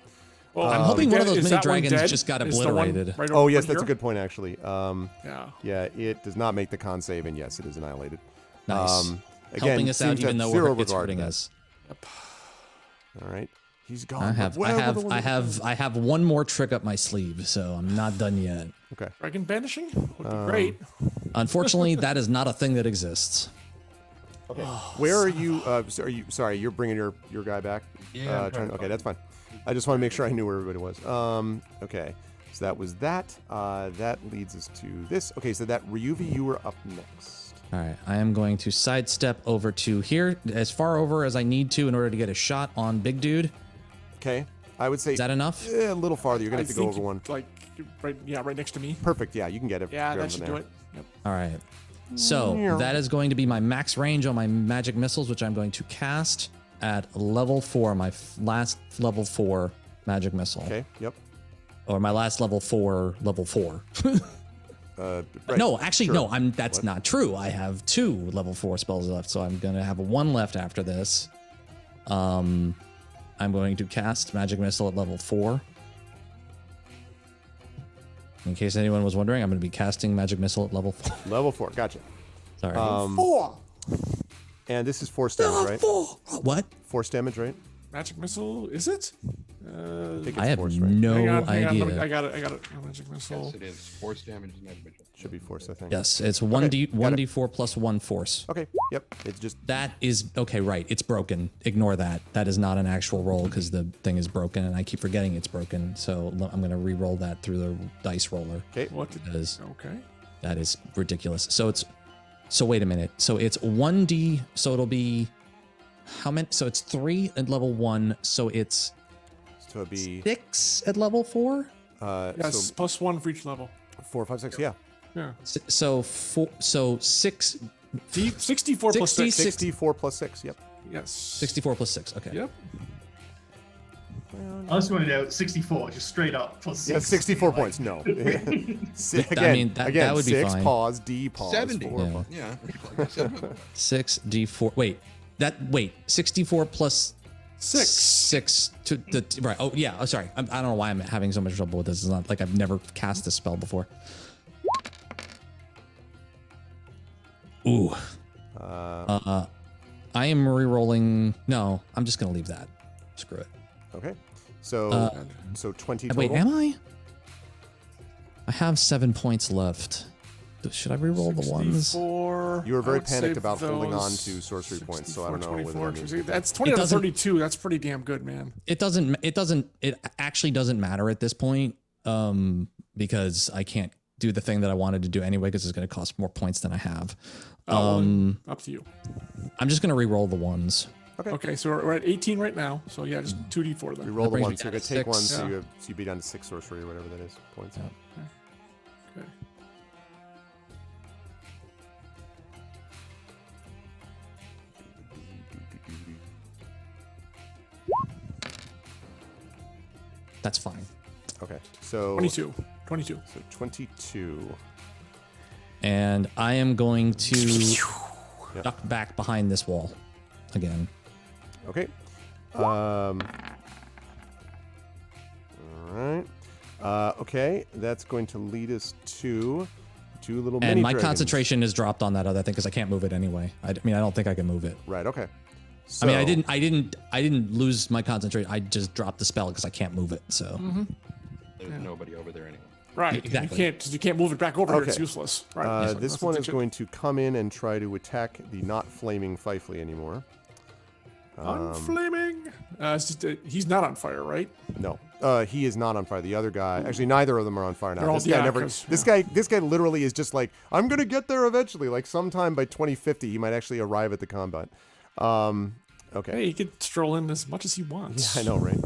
Well, I'm hoping one of those is mini that one dragons dead? just got Is the one obliterated. right Oh, over yes, that's a here? good point, actually. Yeah. Yeah, it does not make the con save, and yes, it is annihilated. Nice. Again, Helping us out seems to even have though zero it's regard hurting to that. us. All right, he's gone. I have one more trick up my sleeve, so I'm not done yet. Okay. Dragon banishing would be great. Unfortunately, that is not a thing that exists. Okay. Where are you? Sorry, you're bringing your guy back. Yeah, I'm trying to Okay, find that's fine. I just want to make sure I knew where everybody was. Okay. So that was that. That leads us to this. Okay, so that Ryuvi, you were up next. All right, I am going to sidestep over to here, as far over as I need to in order to get a shot on Big Dude. Okay. I would say Is that enough? a little farther. You're gonna I have to go think over one. like right next to me. Perfect. Yeah, you can get it. Yeah, grab that from should do there. it. Yep. All right. So that is going to be my max range on my magic missiles, which I'm going to cast at level 4, my last level 4 magic missile. Okay. Yep. Or my last level 4, level 4. Right. No, actually, Sure. no, that's not true. I have 2 level 4 spells left, so I'm going to have 1 left after this. I'm going to cast magic missile at level 4. In case anyone was wondering, I'm going to be casting magic missile at level 4. Level 4. Gotcha. Sorry. 4 And this is force damage, right? What? Force damage, right? magic missile. Is it? think it's I have force, right? no Hang on, idea. I got it. Magic missile. Yes, it is. Force damage is magic missile. Should be force, I think. Yes, it's got 1d4 plus 1 force. Okay. Yep. It's just That is okay, right? It's broken. Ignore that. That is not an actual roll because the thing is broken, and I keep forgetting it's broken. So I'm going to re-roll that through the dice roller. okay. What? Did, Because okay. that is ridiculous. So wait a minute. So it's 1d. So it'll be how many? So it's 3 at level 1. So it's So it'd be 6 at level 4. Yes, so plus 1 for each level. 4, 5, 6. Yeah. Yeah. So 6. 64 plus 6. 64 plus 6. Yep. Yes. 64 plus 6. Okay. Yep. I just wanted to know 64, just straight up plus 6. Yeah, 64 points. No. Again, that would be 6, fine. pause, D, pause. 70. 4, Yeah. pause. Yeah. Like I said, 6d4. Wait, 64 plus 6 to the right. Oh yeah. Oh, sorry. I don't know why I'm having so much trouble with this. It's not like I've never cast this spell before. Ooh. I am re-rolling. No, I'm just gonna leave that. Screw it. Okay. So so 20 total. Wait, am I? I have 7 points left. Should I re-roll the ones? 64. You were very I would panicked save about holding on those. to sorcery points, so I don't know 24, whether that means 24. That's 20 out of doesn't- 32. That's pretty damn good, man. It actually doesn't matter at this point, because I can't do the thing that I wanted to do anyway because it's going to cost more points than I have. Up to you. I'm just going to re-roll the ones. Okay, so we're at 18 right now. So yeah, just 2d4 You then. roll the brings one, me so you're down gonna to take one, 6. so Yeah. you be down to 6 sorcery or whatever that is points. Yeah. Okay. That's fine. Okay, so 22. 22. So 22. And I am going to duck back behind this wall again. Okay. All right. Okay, that's going to lead us to two little mini And my dragons. concentration is dropped on that other thing because I can't move it anyway. I mean, I don't think I can move it. Right. Okay. So, I mean, I didn't lose my concentration. I just dropped the spell because I can't move it. So There's nobody over there anyway. Right. Exactly. You can't move it back over here. It's Okay. useless. Right. this one is going to come in and try to attack the not flaming Fifley anymore. Unflaming. He's not on fire, right? No, he is not on fire. The other guy, actually, neither of them are on fire now. They're all- This guy yeah, never. 'cause- This guy literally is just like, I'm gonna get there eventually. Like sometime by 2050, he might actually arrive at the combat. Okay. Hey, he could stroll in as much as he wants. I know, right?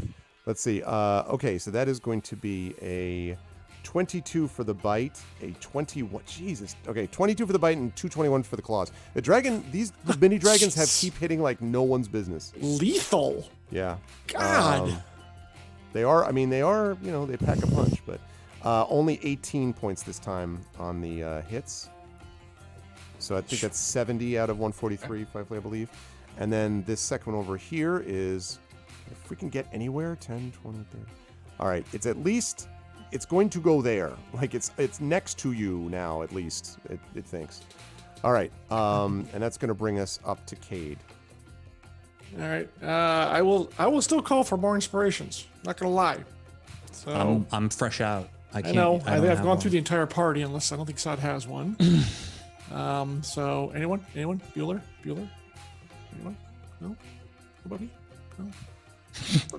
Let's see. Okay, so that is going to be a 22 for the bite, a 21. Jesus. Okay, 22 for the bite and 221 for the claws. The dragon, the mini dragons keep hitting like no one's business. Lethal. Yeah. God. They are. I mean, they are. You know, they pack a punch, but only 18 points this time on the hits. So I think that's 70 out of 143, Fifley, I believe. And then this second one over here is, if we can get anywhere, 10, 20, 30. All right, it's at least, it's going to go there. Like it's next to you now, at least, it thinks. All right, and that's going to bring us up to Cade. All right. I will still call for more inspirations. Not gonna lie. So I'm fresh out. I I can't. know. I don't I've have gone through one. the entire party, unless I don't think Sod has one. So anyone? Bueller? Anyone? No? Nobody? No?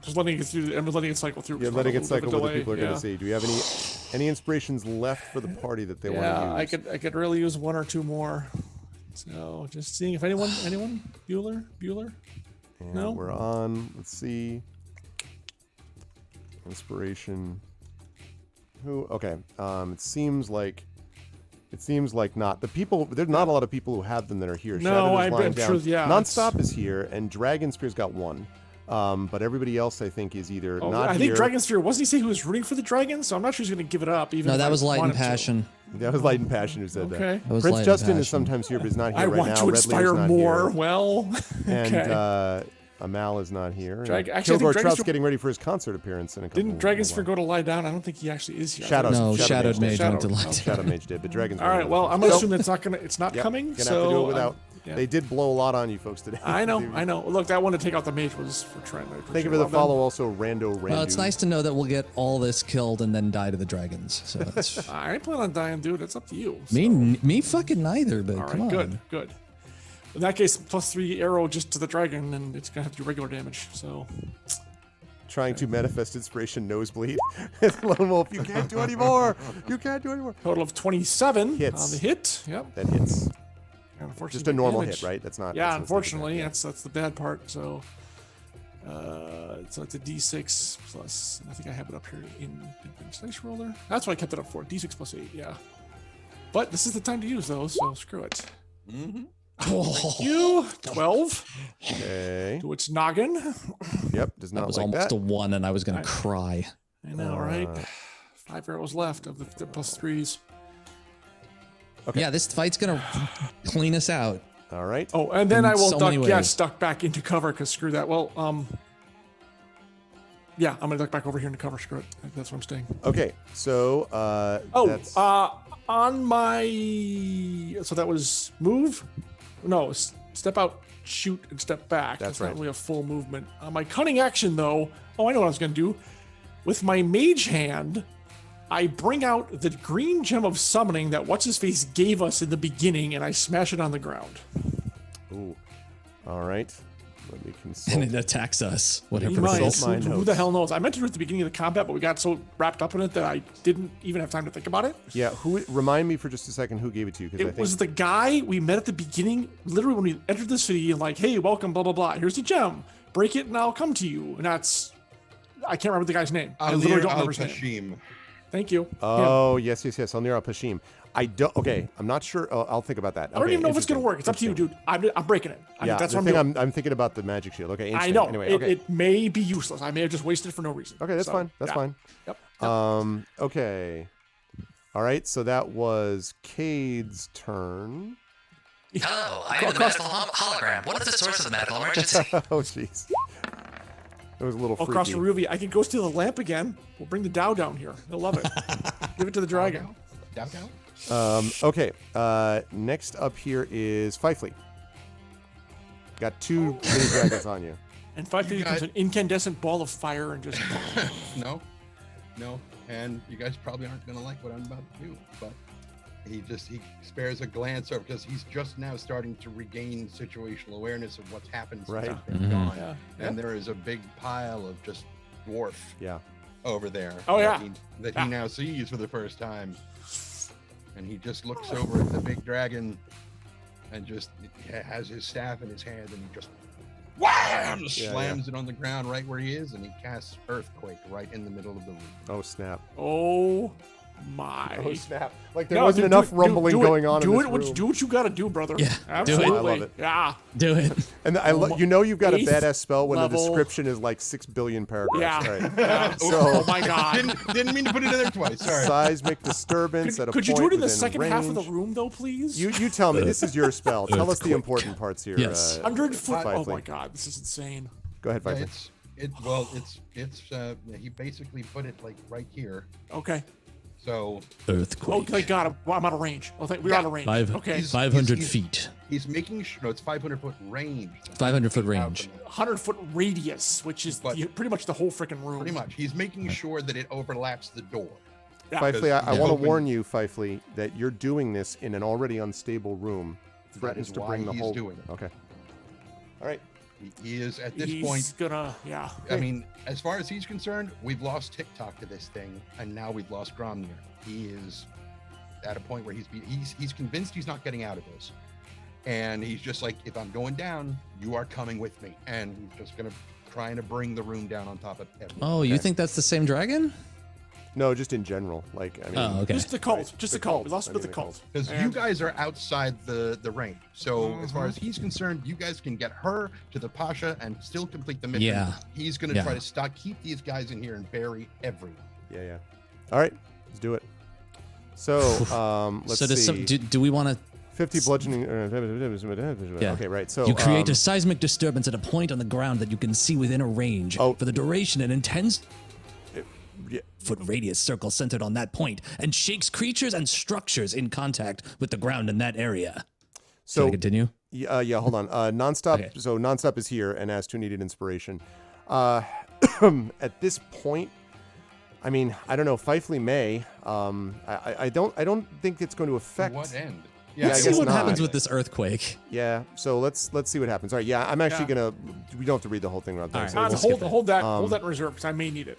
Just letting it through. I'm letting it cycle through. You're Just letting a it little bit cycle of what the delay. people are going to see. Do you have any inspirations left for the party that they want to use? I could really use one or two more. So just seeing if anyone? Bueller? And No? we're on. Let's see. Inspiration. Who? Okay. It seems like not the people. There's not a lot of people who have them that are here. No, Shadowed is lying I'm down. sure. Yeah, Nonstop is here, and Dragon Spear's got one. But everybody else, I think, is either not I here. think Dragon Sphere, wasn't he say he was rooting for the dragon? So I'm not sure he's going to give it up. Even No, if that I was Light and wanted to. Passion. That was Light and Passion who said Okay. that. That was Prince Light and Justin is Passion. sometimes here, but he's not here I right want now. to Red Lear's inspire not more. here. Well, And okay. Amal is not here. And Actually, I think Kilgore Dragon Trout's Sphere- getting ready for his concert appearance in a couple. Didn't Dragon Sphere go to lie down? I don't think he actually is here. Shadows. No, Shadow Shadowed Mage Mage did. went to Shadow. Light. Shadow Mage did, but Dragon's. All right. Well, I'm gonna assume it's not gonna. It's not coming. Gonna so have to do it without. yeah. They did blow a lot on you folks today. I know. Look, that one to take out the mage was for Trent. Thank you for the follow. Also, Rando. Well, it's nice to know that we'll get all this killed and then die to the dragons. So it's, I ain't planning on dying, dude. It's up to you. me fucking neither. But All come right. on. Good. In that case, +3 arrow just to the dragon, and it's gonna have to do regular damage. So Trying to manifest inspiration nosebleed. Lone Wolf, you can't do any more. You can't do any more. total of 27 Hits. on the hit. Yep. That hits. And unfortunately, Just a normal damage. hit, right? That's not. Yeah, that's unfortunately, that's the bad part. So, it's a D6 plus. And I think I have it up here in Dice Roller. That's what I kept it up for. D6 plus 8. Yeah. But this is the time to use those, so screw it. You 12 Okay. to its noggin. Yep. Does not That was like almost that. a 1, and I was gonna cry. I know, right? 5 arrows left of the +3s. Okay. Yeah, this fight's gonna clean us out. All right. Oh, and then In I will so duck. many Yeah, ways. duck back into cover because screw that. Well, yeah, I'm gonna duck back over here into cover. Screw it. That's where I'm staying. Okay. So. That's, On my. So that was move? No, step out, shoot, and step back. That's not right. really a full movement. My cunning action, though. Oh, I know what I was going to do. With my mage hand, I bring out the green gem of summoning that What's His Face gave us in the beginning, and I smash it on the ground. Ooh. All right. Let me And consult. it attacks us. Whatever. He it might. is. my Who notes. the hell knows? I meant to do it at the beginning of the combat, but we got so wrapped up in it that I didn't even have time to think about it. Yeah. Who? Remind me for just a second who gave it to you, because I It think. was the guy we met at the beginning, literally when we entered the city, and like, hey, welcome, blah, blah, blah. Here's the gem. Break it and I'll come to you. And that's, I can't remember the guy's name. I literally don't remember his name. Al-Tashim. Thank you. Oh, yes. Alnir Pashim. I don't. Okay. I'm not sure. I'll think about that. I don't even know if it's going to work. It's up to you, dude. I'm breaking it. Yeah, That's the what thing I'm doing. I'm thinking about the magic shield. Okay, I interesting. know. Anyway, it, okay. it may be useless. I may have just wasted it for no reason. Okay, that's So, fine. That's yeah. fine. Yep. Okay. All right, so that was Cade's turn. Hello, I am the medical hologram. What is the source of the medical emergency? Oh, jeez. It was a little Across freaky. Ruvia, I can go steal the lamp again. We'll bring the Dow down here. He'll love it. Give it to the dragon. Down, down. Okay, next up here is Fifely. Got 2 mini dragons on you. And 5 feet becomes an incandescent ball of fire and just. No. And you guys probably aren't going to like what I'm about to do, but he spares a glance over because he's just now starting to regain situational awareness of what's happened since Right. he's been gone. Yeah. And there is a big pile of just dwarf Yeah. over there. Oh, that yeah. he now sees for the first time. And he just looks over at the big dragon and just has his staff in his hand and he just wham! Slams it on the ground right where he is and he casts Earthquake right in the middle of the room. Oh, snap. Oh my. Oh, snap. Like there No, wasn't do enough it, rumbling do it, going on in do this it, room. do what you gotta do, brother. Yeah, do it. Absolutely. I love it. Yeah. Do it. And you know you've got a 8th badass spell when the level. description is like 6 billion paragraphs. Yeah. Right. Yeah. So- Oh my god. Didn't mean to put it in there twice. Sorry. Seismic disturbance at a Could you point do it in the within second half of the range. room though, please? You tell me. This is your spell. Tell us the Earthquake. important parts here. Yes. 100 foot. Oh Fifely. my god, this is insane. Go ahead, Yeah, Fifely. he basically put it like right here. Okay. So Earthquake. Oh, thank God, I'm out of range. Oh, we're out of range. Okay. 500 he's- feet. he's making sure it's 500-foot range. 500-foot Out range. from there. 100-foot radius, which is But- pretty much the whole freaking room. Pretty much. He's making sure that it overlaps the door. Yeah. Fifely, I Yeah. want to Open- warn you, Fifely, that you're doing this in an already unstable room. Threatens is to why bring the he's whole. doing it. Okay. All right. He is at this He's point. gonna, yeah. I mean, as far as he's concerned, we've lost TikTok to this thing, and now we've lost Gromnir. He is at a point where he's convinced he's not getting out of this, and he's just like, if I'm going down, you are coming with me, and he's just gonna trying to bring the room down on top of everything. Oh, you think that's the same dragon? No, just in general. Like, I mean, Oh, okay. Just the cult. Right. Just The the cult. cult. We lost I with mean, the the cult. Because you guys are outside the range, so as far as he's concerned, you guys can get her to the Pasha and still complete the mission. Yeah. He's gonna Yeah. try to keep these guys in here and bury everyone. Yeah. All right. Let's do it. So, let's So does see. do we want to? 50 bludgeoning. Yeah. Okay, right. So You create a seismic disturbance at a point on the ground that you can see within a range. Oh. For the duration, an intense yeah, foot radius circle centered on that point and shakes creatures and structures in contact with the ground in that area. so Can I continue? yeah, hold on. Nonstop. Okay. So nonstop is here and asks who needed inspiration. At this point, I mean, I don't know. Fifely may. I don't think it's going to To affect. what end? Yeah, I Let's guess see what not. happens with this earthquake. Yeah. So let's see what happens. All right. Yeah, I'm actually gonna. We don't have to read the whole thing right there. All right. So We'll we'll- skip it. Hold that in reserve because I may need it.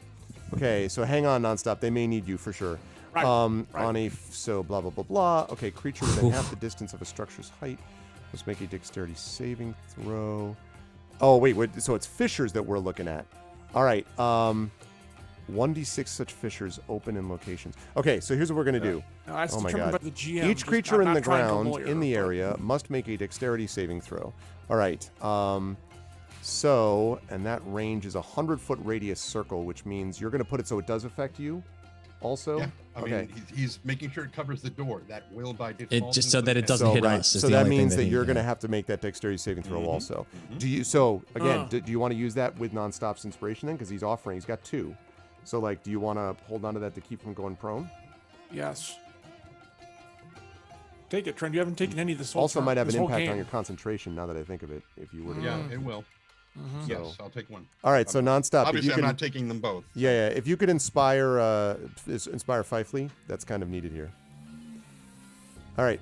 Okay, so hang on, nonstop. They may need you for sure. Right, right. On a so blah blah blah blah. Okay, creature within half the distance of a structure's height must make a dexterity saving throw. Oh wait, so it's fissures that we're looking at. All right. 1d6 such fissures open in locations. Okay, so here's what we're gonna do. No, that's Oh my determined God. by the GM. Each just creature not in the trying to ground lawyer, in the but- area must make a dexterity saving throw. All right. So, and that range is a 100-foot radius circle, which means you're going to put it so it does affect you also? Yeah, I Okay. mean, he's making sure it covers the door. That will by default. It just so that it include doesn't So, hit right. us. is So the that only thing means that he- you're yeah. going to have to make that dexterity saving throw Mhm. also. Do you? So again, Ugh. do you want to use that with nonstop's inspiration then? Because he's offering. He's got 2. So like, do you want to hold on to that to keep from going prone? Yes. Take it, Trent. You haven't taken any of this whole Also, turn- might have this an whole impact game. on your concentration. Now that I think of it, if you were to. Yeah, it will. Mhm. Yes, So- I'll take one. All right. So nonstop. If Obviously, you I'm can, not taking them both. Yeah. If you could inspire Fifely, that's kind of needed here. All right.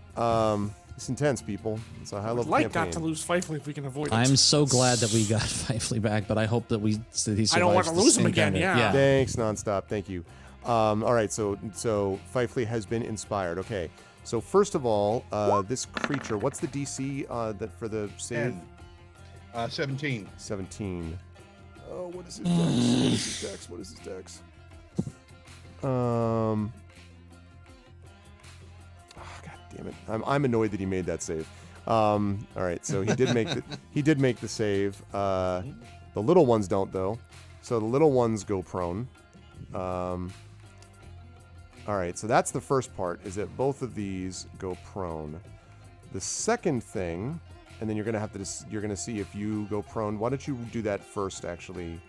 It's intense, people. It's a high I'd level like campaign. not to lose Fifely if we can avoid it. I'm so glad that we got Fifely back, but I hope that he survives. I don't want to the lose him same again, kind of- yeah. Thanks, nonstop. Thank you. All right. So Fifely has been inspired. Okay. So first of all, this creature. What's the DC that for the save? 17. 17. Oh, what is his dex? What is his dex? What is his dex? Oh, God damn it! I'm annoyed that he made that save. All right, so he did make the save. The little ones don't though, so the little ones go prone. All right, so that's the first part, is that both of these go prone. The second thing, and then you're gonna have to you're gonna see if you go prone. Why don't you do that first, actually,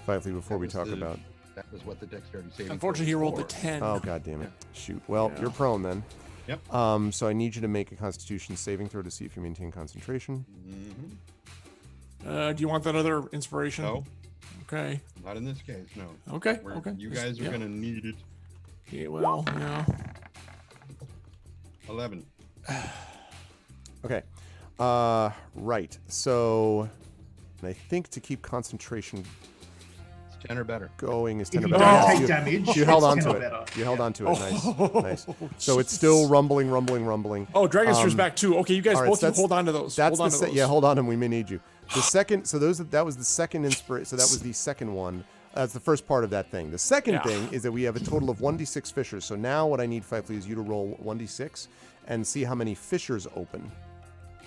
Fively, before we talk about? That was what the dexterity saving. Unfortunately, he rolled a 10. Oh god damn it! Shoot. Well, Yeah. you're prone then. Yep. So I need you to make a Constitution saving throw to see if you maintain concentration. Mm-hmm. Do you want that other inspiration? No, Okay. not in this case. No. Okay. We're- Okay. You guys are gonna need it. Yeah, well, yeah. 11. Okay. Right. So, I think to keep concentration It's 10 or better. going is If 10 you or don't better. take You- damage, You held it's on 10 to or it. better. You held Yeah. on to it. Nice. Nice. So it's jeez. still rumbling. Oh, Dragon Spear's back too. Okay, you guys all right, both so hold on to those. That's hold on the to those. yeah. Hold on, and we may need you. The second. So that was the second inspiration. So that was the second one. That's the first part of that thing. The second Yeah. thing is that we have a total of 1d6 fissures. So now what I need, Fively, is you to roll 1d6 and see how many fissures open.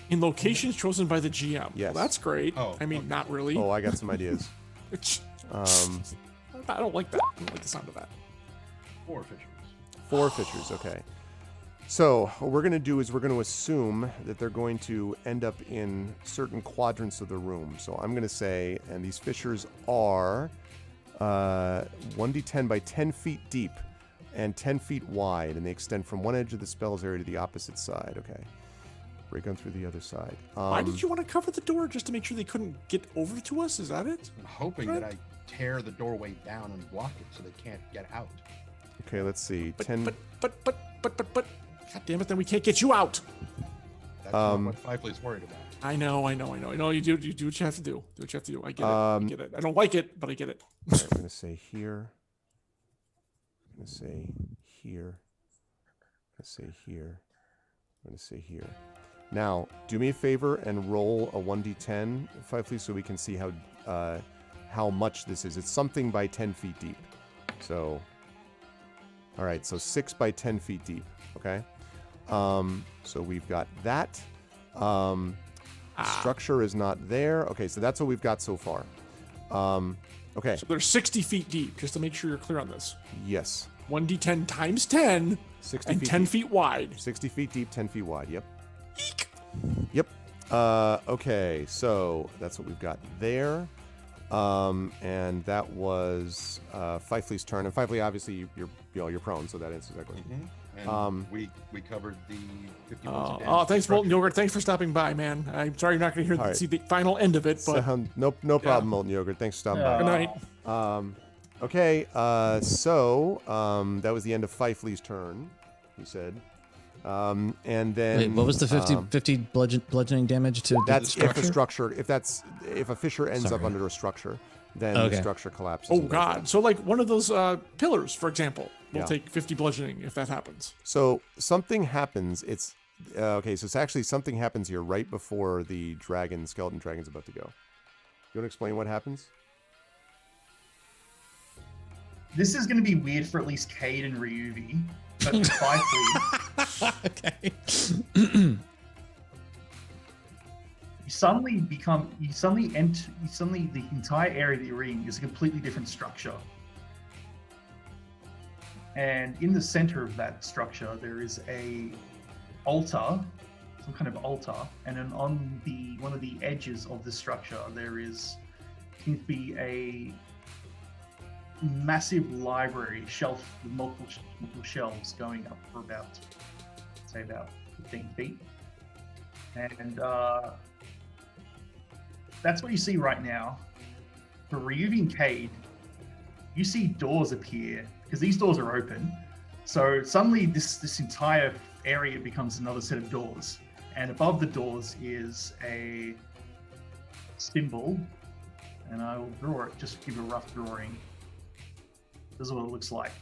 In locations chosen by the GM. Yes. Well, that's great. Oh, I mean, not really. Oh, I got some ideas. I don't like that. I don't like the sound of that. 4 fissures. 4 fissures, okay. So what we're going to do is we're going to assume that they're going to end up in certain quadrants of the room. So I'm going to say, and these fissures are 1d10 by 10 feet deep and 10 feet wide, and they extend from one edge of the spell's area to the opposite side. Okay. Break on through the other side. Why did you want to cover the door just to make sure they couldn't get over to us? Is that it? I'm hoping that I tear the doorway down and block it so they can't get out. Okay, let's see. But, 10. but. God damn it! Then we can't get you out. That's not what Fively's worried about. I know. You do what you have to do. Do what you have to do. I get it. I get it. I don't like it, but I get it. All right, I'm going to say here. I'm going to say here. I'm going to say here. I'm going to say here. Now, do me a favor and roll a 1d10, Fively, so we can see how much this is. It's something by 10 feet deep. So, all right, so 6 by 10 feet deep, okay? So we've got that. Structure is not there. Okay, so that's what we've got so far. Okay, So they're 60 feet deep, just to make sure you're clear on this. yes. 1d10 times 10 60 and feet 10 deep. feet wide. 60 feet deep, 10 feet wide. Yep. Yep. Okay, so that's what we've got there. And that was Fively's turn. And Fively, obviously, you're prone, so that answers that question. And we covered the 50 points of damage. Oh, thanks, Structure. Molten Yogurt. Thanks for stopping by, man. I'm sorry you're not going to All right. see the final end of it, but So, no problem, Molten Yogurt. Thanks for stopping good by. night. Okay, so that was the end of Fively's turn, he said. And then Wait, what was the 50 bludgeoning damage to that's the if a structure, if a fissure ends up Sorry. under a structure, then the Okay. structure collapses. Oh, and goes God. down. So, like, one of those pillars, for example, will Yeah. take 50 bludgeoning if that happens. So something happens. It's okay. So it's actually something happens here right before the skeleton dragon's about to go. You want to explain what happens? This is going to be weird for at least Cade and Ryuvi, but Fively, Okay. the entire area that you're in is a completely different structure. And in the center of that structure, there is a altar, some kind of altar, and then on one of the edges of the structure, there seems to be a massive library shelf with multiple shelves going up for about 15 feet. And that's what you see right now. For Ryuvi and Cade, you see doors appear because these doors are open. So suddenly this entire area becomes another set of doors. And above the doors is a symbol. And I will draw it, just give a rough drawing. This is what it looks like.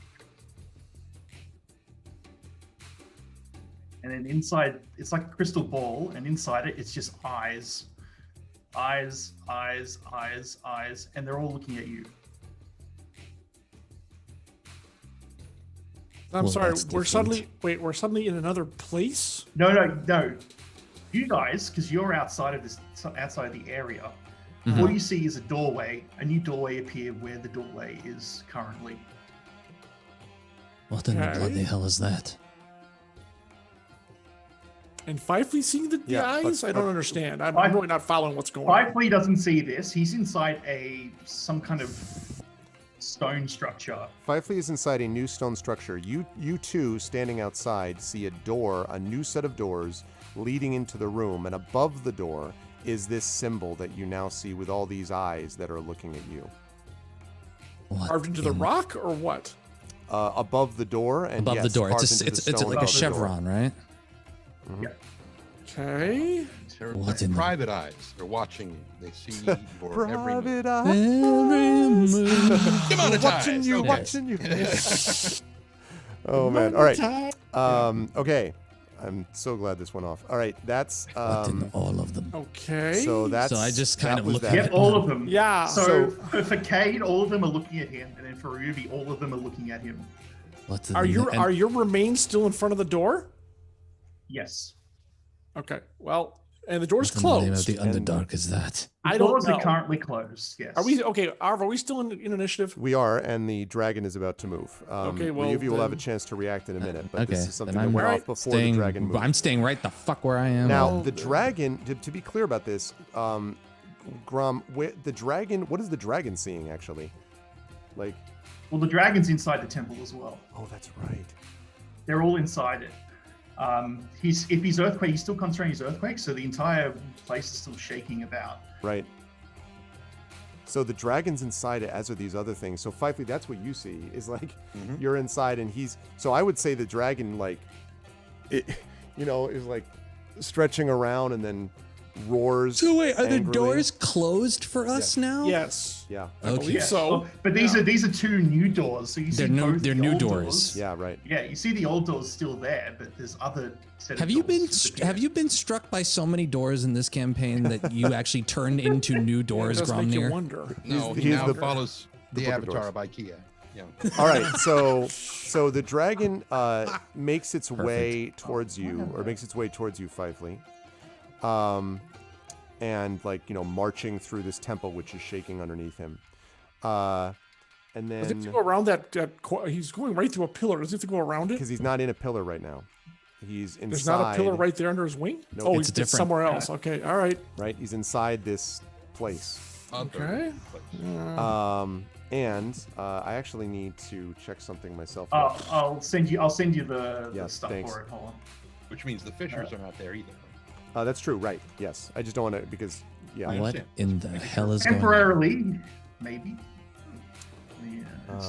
And then inside, it's like a crystal ball, and inside it, it's just eyes. Eyes, eyes, eyes, eyes, and they're all looking at you. I'm Well, sorry, that's we're different. suddenly in another place? No. You guys, because you're outside of the area, all you see is a new doorway appear where the doorway is currently. What in the Okay. bloody hell is that? And Fifely seeing the Yeah, but- eyes? I don't understand. I'm Five- really not following what's going on. Fifely doesn't see this. He's inside some kind of stone structure. Fifely is inside a new stone structure. You two standing outside see a door, a new set of doors leading into the room, and above the door is this symbol that you now see with all these eyes that are looking at you. What Carved into the in- rock or what? Above the door and above yes, the door? carved It's into the it's stone like a above the door. chevron, right? Okay. They're What in the- private eyes. They're watching you. They see your every move. Private Every move. Demonetized. watching you, Okay. watching you. Oh man! All right. Okay. I'm so glad this went off. All right. That's What in all of them? Okay. so that's So I just kind that of was look that. at Yep, all of them. Yeah. So for Cade, all of them are looking at him, and then for Ruby, all of them are looking at him. What in Are the- your and- are your remains still in front of the door? Yes. Okay. Well, and the door's what in the name of closed. the Underdark is that? I The don't doors know. are currently closed. Yes. Are we okay? Arv, are we still in initiative? We are, and the dragon is about to move. Okay, well, Leave you will have a then- chance to react in a minute, but Okay, this is something then that I'm went Alright, off before staying, the dragon moved. I'm staying right the fuck where I am. Now, the dragon, to be clear about this, Grom, the dragon, what is the dragon seeing, actually? Like, Well, the dragon's inside the temple as well. oh, that's right. They're all inside it. If he's earthquake, he's still concentrating his earthquake, so the entire place is still shaking about. Right. So the dragon's inside it, as are these other things. So Fifely, that's what you see, is like, you're inside and he's, so I would say the dragon, like, it, is like stretching around and then roars. So wait, are the angrily. doors closed for us now? Yes. Yeah. I Okay. believe Yeah. so. Well, but these are two new doors, so you see both They're the new old doors. Yeah, right. Yeah, you see the old doors still there, but there's other set of Have you doors been disappearing. have you been struck by so many doors in this campaign that you actually turned into new It doors, does make you Gromnir? wonder. No, He's he now the- follows the the, book of avatar doors. of IKEA. Yeah. All right, so the dragon makes its way towards you, or makes its way towards you, Fifely, and marching through this temple which is shaking underneath him, and Does he have to then go around he's going right through a pillar. Does he have to go around it? because he's not in a pillar right now, he's inside. There's not a pillar right there under his wing? Nope. Oh, It's it's different. somewhere else. Okay. All right. Right, he's inside this place. Okay. And I actually need to check something myself. I'll send you the Yes, stuff thanks. for it. Hold on. Which means the fishers are not there either. That's true, right? Yes, I just don't want to because I What understand. in the hell is going on? Temporarily, maybe. That's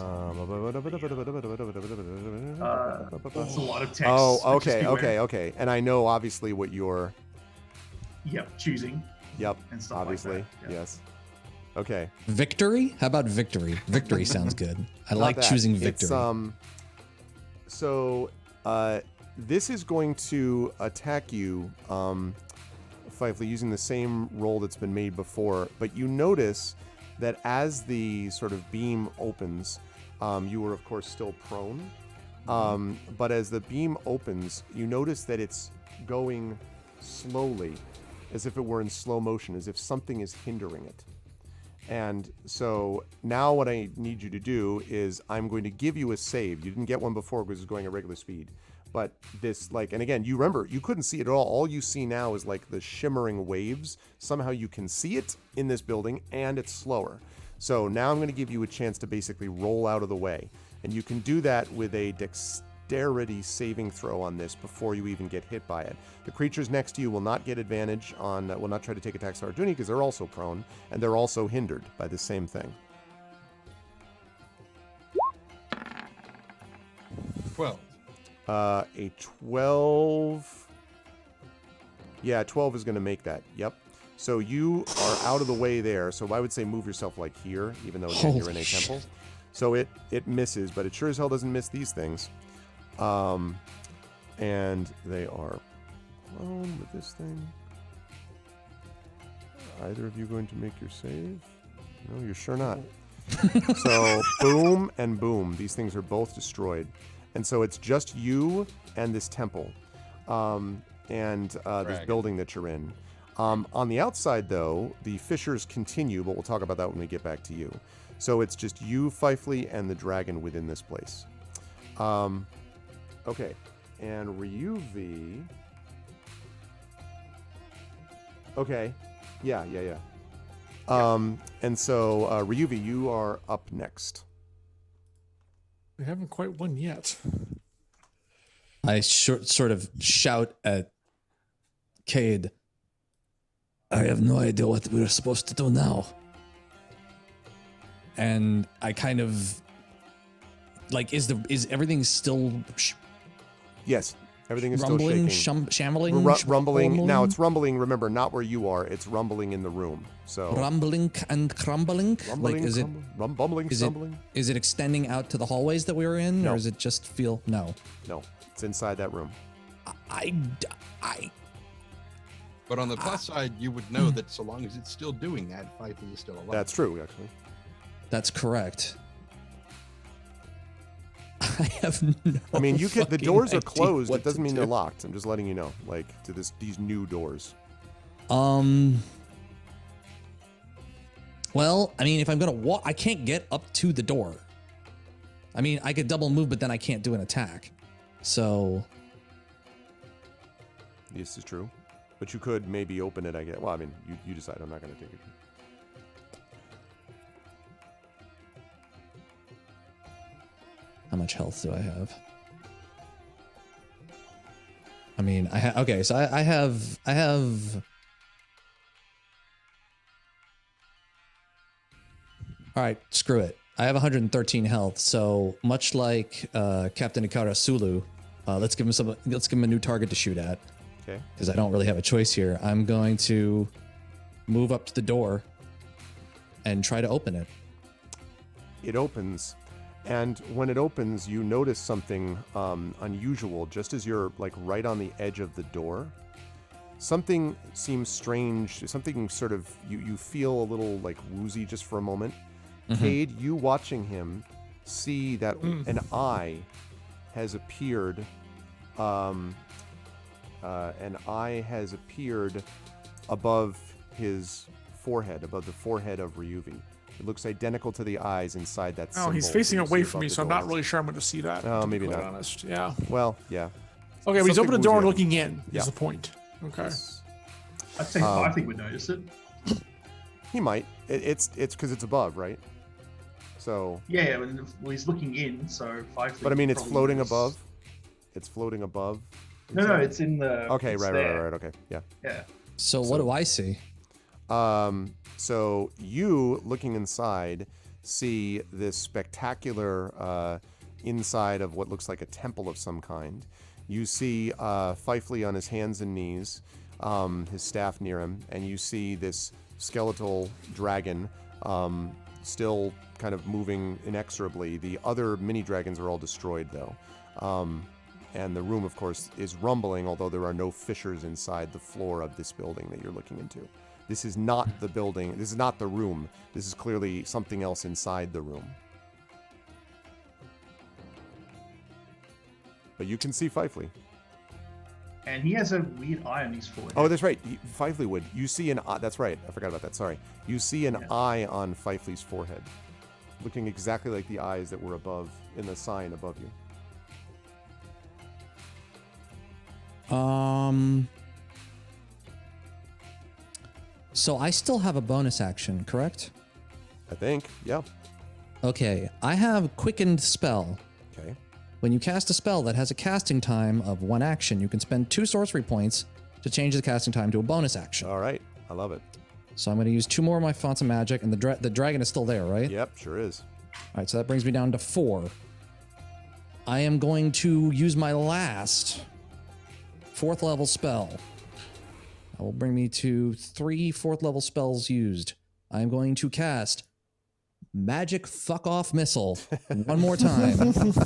That's a lot of text. Oh, but just okay, beware. okay. And I know obviously what you're. Yep, choosing. Yep, And stuff obviously, like that, yeah. yes. Okay. Victory? How about victory? Victory sounds good. I like Not that. choosing It's, victory. this is going to attack you, Fifely, using the same roll that's been made before. But you notice that as the sort of beam opens, you were of course still prone. But as the beam opens, you notice that it's going slowly, as if it were in slow motion, as if something is hindering it. And so now what I need you to do is I'm going to give you a save. You didn't get one before because it was going at regular speed. But this, and again, you remember, you couldn't see it at all. All you see now is the shimmering waves. Somehow you can see it in this building and it's slower. So now I'm going to give you a chance to basically roll out of the way. And you can do that with a dexterity saving throw on this before you even get hit by it. The creatures next to you will not get advantage on, will not try to take attacks on Arduni because they're also prone and they're also hindered by the same thing. 12. A 12. Yeah, 12 is going to make that. Yep. So you are out of the way there. So I would say move yourself here, even though again, you're in a temple. So it misses, but it sure as hell doesn't miss these things. And they are prone with this thing. Either of you going to make your save? No, you're sure not. So boom and boom. These things are both destroyed. And so it's just you and this temple and this building that you're in. On the outside, though, the fissures continue, but we'll talk about that when we get back to you. So it's just you, Fifely, and the dragon within this place. Okay. And Ryuvi. Okay. Yeah. And so Ryuvi, you are up next. We haven't quite won yet. I sort of shout at Cade. I have no idea what we're supposed to do now. And I kind of like, is everything still Yes, everything is rumbling, still shaking. shambling, Rumbling. Now it's rumbling. Remember, not where you are. It's rumbling in the room. So rumbling and crumbling. Rumbling, like, is it bumbling, stumbling? Is it extending out to the hallways that we were in, No. or is it just feel no? No, it's inside that room. I But on the plus side, you would know that so long as it's still doing that, Fifey is still alive. That's true, actually. That's correct. I have no. I mean, you can. The fucking doors are idea closed. what It doesn't to mean do. they're locked. I'm just letting you know, like to these new doors. Well, I mean, if I'm gonna walk, I can't get up to the door. I mean, I could double move, but then I can't do an attack. So This is true, but you could maybe open it. I guess. Well, I mean, you decide. I'm not going to take it. how much health do I have? I mean, okay, so I have. All right, screw it. I have 113 health, so much like Captain Ikara Sulu, let's give him a new target to shoot at. Okay. Because I don't really have a choice here. I'm going to move up to the door and try to open it. It opens, and when it opens, you notice something unusual. Just as you're like right on the edge of the door, something seems strange. Something sort of you feel a little like woozy just for a moment. Cade, you watching him see that an eye has appeared. An eye has appeared above his forehead, above the forehead of Ryuvi. It looks identical to the eyes inside that symbol. Oh, he's facing that you see away from above me, the so I'm not door. really sure I'm going to see that. Oh, to be maybe quite not. Honest. Yeah. Well, yeah. Okay, but he's Something opened the door and woozy. looking in. Yeah. Is the point. Okay. I think I think would notice it. He might. It's because it's above, right? So. Yeah, well, he's looking in, so 5 feet. But I mean, it's probably floating notice. above. It's floating above. No, inside? it's in the. Okay, it's right. there. Okay, yeah. Yeah. So what do I see? So you looking inside see this spectacular inside of what looks like a temple of some kind. You see Fifely on his hands and knees, his staff near him, and you see this skeletal dragon still kind of moving inexorably. The other mini dragons are all destroyed though. And the room, of course, is rumbling, although there are no fissures inside the floor of this building that you're looking into. This is not the building. This is not the room. This is clearly something else inside the room. But you can see Fifely. And he has a weird eye on his forehead. Oh, that's right. Fifely would. You see an eye. That's right. I forgot about that. Sorry. You see an eye on Fifely's forehead, looking exactly like the eyes that were above in the sign above you. So I still have a bonus action, correct? I think. Yeah. Okay, I have quickened spell. Okay. When you cast a spell that has a casting time of 1 action, you can spend 2 sorcery points to change the casting time to a bonus action. All right. I love it. So I'm going to use 2 more of my fonts of magic, and the dragon is still there, right? Yep. Sure is. All right, so that brings me down to 4. I am going to use my last 4th level spell. That will bring me to 3 4th level spells used. I am going to cast Magic Fuck Off Missile one more time. And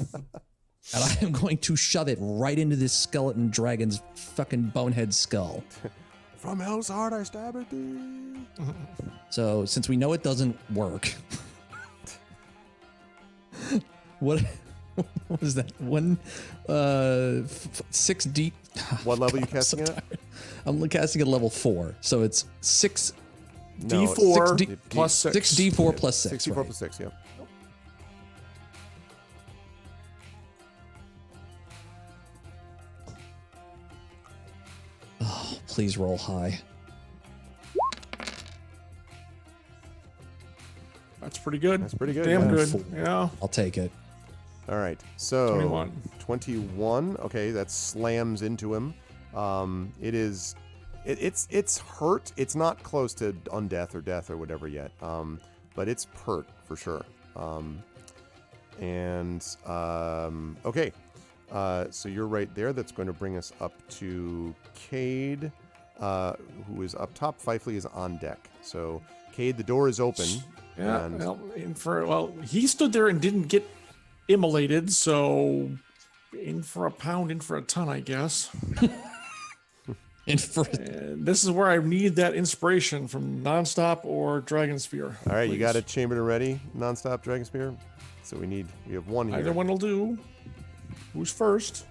I am going to shove it right into this skeleton dragon's fucking bonehead skull. From hell's heart I stab at thee. So since we know it doesn't work, what was that? 6D. What level are you I'm so casting it at? tired. I'm casting at level 4, so it's 6 No, it's D4 6D plus 6. 6d4 plus 6. 64 right? plus 6, yeah. please roll high. That's pretty good. That's pretty good, Damn yeah. good. Four. Yeah. I'll take it. All right. So 21. 21. Okay, that slams into him. It's hurt. It's not close to undeath or death or whatever yet. But it's hurt for sure. Okay. So you're right there. That's going to bring us up to Cade, who is up top. Fifely is on deck. So Cade, the door is open. Yeah. And Well, he stood there and didn't get immolated, so in for a pound, in for a ton, I guess. And this is where I need that inspiration from Nonstop or Dragon Spear. all right, you please. got it chambered and ready. Nonstop Dragon Spear. So we have one here. Either one will do. Who's first?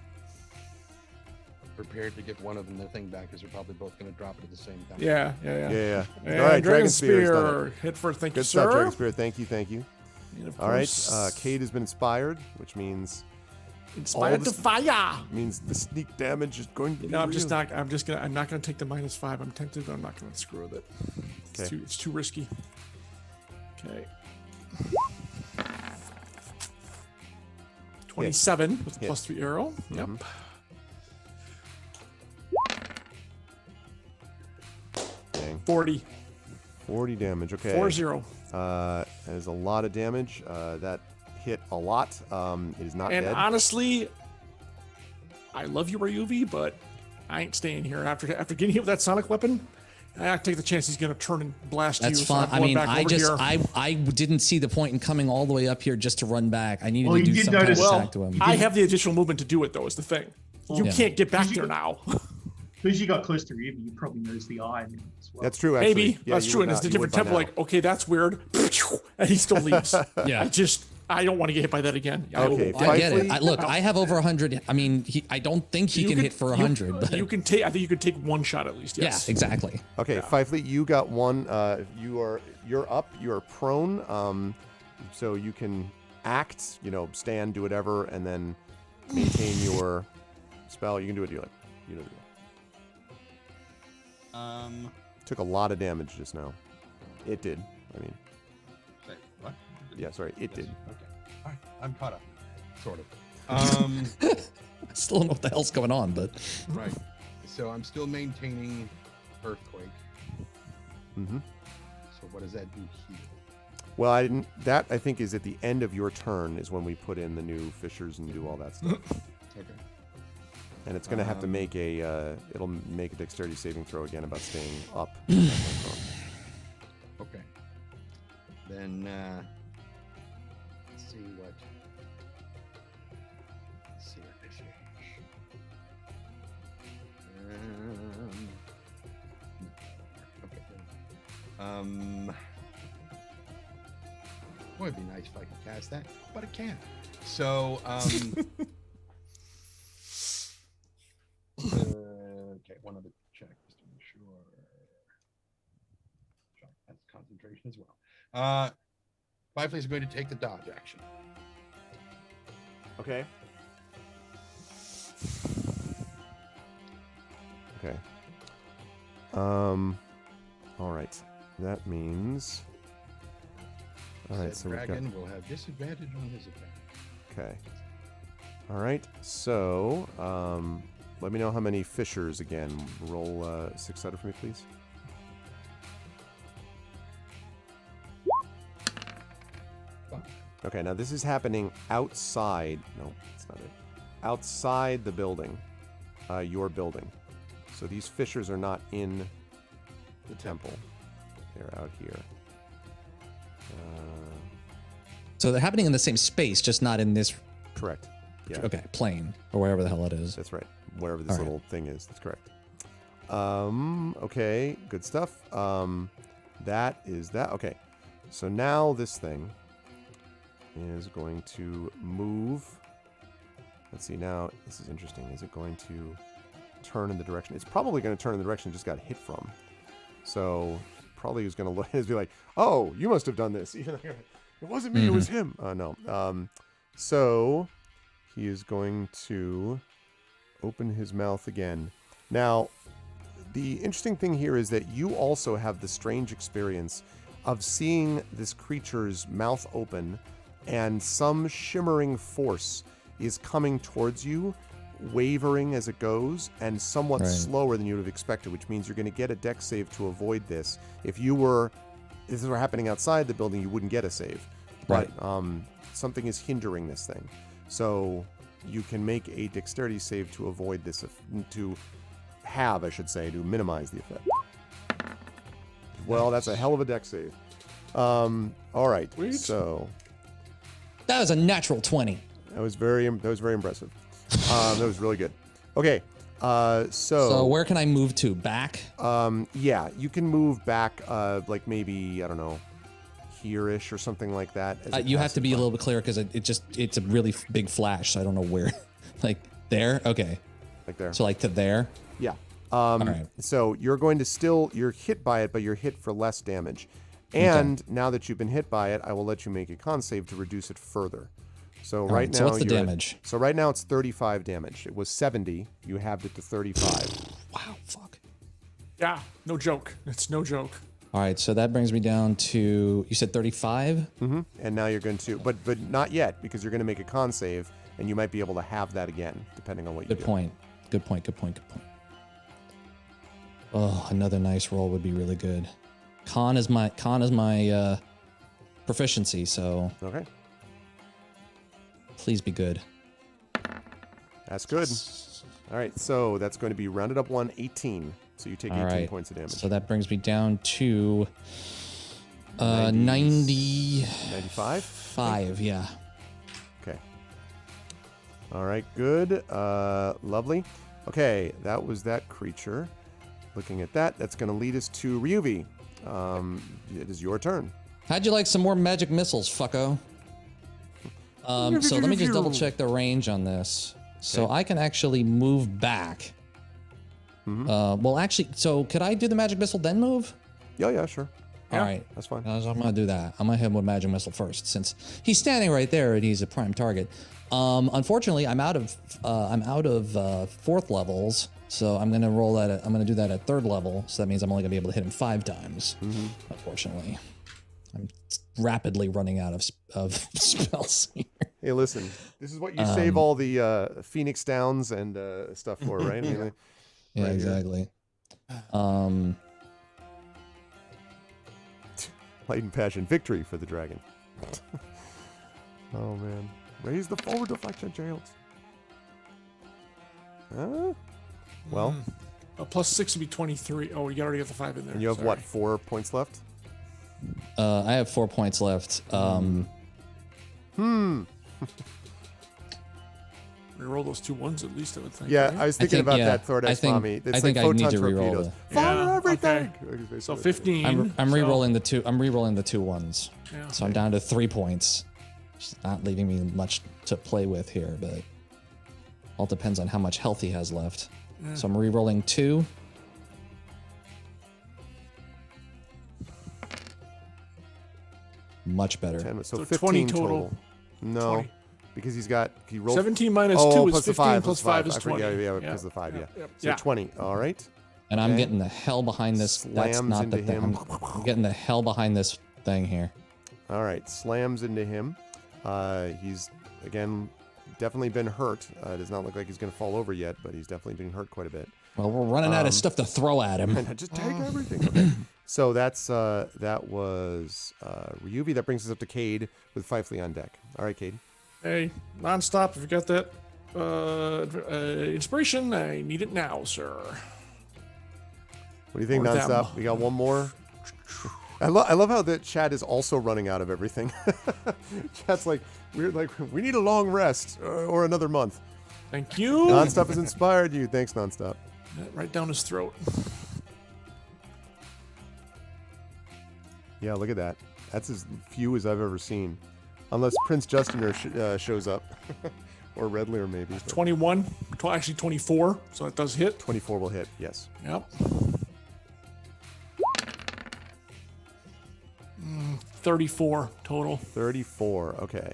Prepared to give one of them the thing back because they're probably both going to drop it at the same time. Yeah. Yeah. And All right, Dragon Spear's done it. Spear. Hit for thank you, Good stuff, sir. Dragon Spear. Thank you. And of All right, course, Cade has been inspired, which means inspired to this- fire. the sneak damage is going to be No, I'm real. not gonna take the -5. I'm tempted, but I'm not gonna screw with it. Okay. It's too risky. Okay. 27 with a Hit. +3 arrow. Yep. Mhm. Dang. 40. 40 damage. Okay. 4-0. That is a lot of damage. That hit a lot. It is not And dead. honestly, I love you, Ryuvi, but I ain't staying here. After getting hit with that sonic weapon, I take the chance he's gonna turn and blast That's you. so fine. I'm I going mean, back over here. I didn't see the point in coming all the way up here just to run back. I needed Well, to you do did some kind of notice- attack to him. I have the additional movement to do it, though, is the thing. You Yeah. can't get back You- there now. Because you got close to Ruby, you probably noticed the eye as well. That's true, actually. Maybe Yeah, that's you true, would and it's not- a you different would by tempo. now. Like, okay, that's weird, and he still leaves. Yeah. I don't want to get hit by that again. Okay, I get it. Fifely- Look, I have over 100. I mean, I don't think he can hit for 100. But You can take. I think you could take one shot at least. yeah, Yes. exactly. Okay, Fifely, you got one. You're up. You are prone. So you can act. Stand, do whatever, and then maintain your spell. You can do what you like. Took a lot of damage just now. It did. I mean, Say, what? yeah. Sorry, it did. Okay. All right. I'm caught up. Sort of. I still don't know what the hell's going on, but Right. So I'm still maintaining Earthquake. Mm-hmm. So what does that do here? Well, I didn't. That I think is at the end of your turn is when we put in the new fissures and do all that stuff. Okay. And it's going to have to make it'll make a dexterity saving throw again about staying up. Okay. Then let's see what this is. Okay. Boy, it'd be nice if I could cast that, but I can't. So okay, one other check just to make sure. That's concentration as well. Fifely is going to take the dodge action. Okay. Okay. All right. That means. All right. Said So we've got. dragon will have disadvantage on his attack. Okay. All right. So, let me know how many fissures again. Roll 6-sided for me, please. Okay. Now this is happening outside. No, it's not it. Outside the building, your building. So these fissures are not in the temple. They're out here. so they're happening in the same space, just not in this Correct. Yeah. okay plane or wherever the hell it is. That's right. Wherever this All right. little thing is. That's correct. Okay. Good stuff. That is that. Okay. So now this thing is going to move. Let's see. Now, this is interesting. Is it going to turn in the direction? It's probably going to turn in the direction it just got hit from. So probably is going to look and be like, oh, you must have done this. Even though it wasn't me, it was him. No. So he is going to open his mouth again. Now, the interesting thing here is that you also have the strange experience of seeing this creature's mouth open and some shimmering force is coming towards you, wavering as it goes, and somewhat slower than you would have expected, which means you're going to get a dex save to avoid this. If this were happening outside the building, you wouldn't get a save. But something is hindering this thing. So you can make a dexterity save to avoid this, to minimize the effect. Well, that's a hell of a dex save. All right, so That was a natural 20. that was very impressive. That was really good. Okay, So where can I move to? Back? yeah, you can move back, like maybe, I don't know, here-ish or something like that. as it You have passes to be a by. little bit clearer because it's a really big flash, so I don't know where. Like there? Okay. Like there. So like to there? Yeah. right. So you're going to you're hit by it, but you're hit for less damage. And now that you've been hit by it, I will let you make a con save to reduce it further. So right now, so what's the you're at- damage? so right now it's 35 damage. It was 70. You halved it to 35. Wow, fuck. Yeah, no joke. It's no joke. All right, so that brings me down to, you said 35? Mm-hmm. And now you're going to, but not yet, because you're going to make a con save, and you might be able to have that again, depending on what you Good do. point. Good point. Oh, another nice roll would be really good. Con is my proficiency, so Okay, please be good. that's good. All right, so that's going to be rounded up 18. So you take 18 All right. points of damage. So that brings me down to 95? 5, yeah. Okay. All right, good. Lovely. Okay, that was that creature. Looking at that, that's going to lead us to Ryuvi. It is your turn. How'd you like some more magic missiles, fucko? So let me just double check the range on this. So Okay. I can actually move back. Well, actually, so could I do the magic missile then move? Yeah, sure. All right. That's fine. So I'm gonna do that. I'm gonna hit him with magic missile first, since he's standing right there and he's a prime target. Unfortunately, I'm out of fourth levels, so I'm gonna I'm gonna do that at third level. So that means I'm only gonna be able to hit him 5 times. Unfortunately, I'm rapidly running out of spells here. Hey, listen. This is what you save all the Phoenix Downs and stuff for, right? I mean, Yeah, Right here. exactly. Light and passion victory for the dragon. Oh man, raise the forward deflection, Jails. Well, Plus 6 would be 23. Oh, you already got the 5 in there. and you have Sorry. what, 4 points left? I have 4 points left. Reroll those 2 1s at least, I would think. Yeah, right? I was thinking about that Thordax Mommy. It's I think like I need photon to reroll torpedoes. that. Fire Yeah, everything! okay. So 15. I'm so- re-rolling the two. I'm re-rolling the 2 1s. Yeah. So I'm down to 3 points. Which is not leaving me much to play with here, but all depends on how much health he has left. So I'm re-rolling 2. Much better. 10, so So 15 20 total. total. No, 20. because he rolled 17 minus oh, 2 plus is the 15, 5, plus 5 is I forget, 20. Yeah, because of the 5, yeah. Yep. So 20, all right. And I'm Okay. getting the hell behind this. That's Slams not the into thing. him. I'm getting the hell behind this thing here. All right, slams into him. He's, again, definitely been hurt. It does not look like he's going to fall over yet, but he's definitely been hurt quite a bit. Well, we're running out of stuff to throw at him. And just take everything. Okay. So that was Ryuvi. That brings us up to Cade with Fifely on deck. All right, Cade. Hey, nonstop. If you got that inspiration, I need it now, sir. What do you think, Or them. Nonstop? We got one more? I love how the chat is also running out of everything. Chat's like, we need a long rest or another month. Thank you. Nonstop has inspired you. Thanks, Nonstop. Right down his throat. Yeah, look at that. That's as few as I've ever seen. Unless Prince Justiner shows up. Or Red Lear, maybe. but 21. Actually, 24. So it does hit. 24 will hit, yes. Yep. 34 total. 34, okay.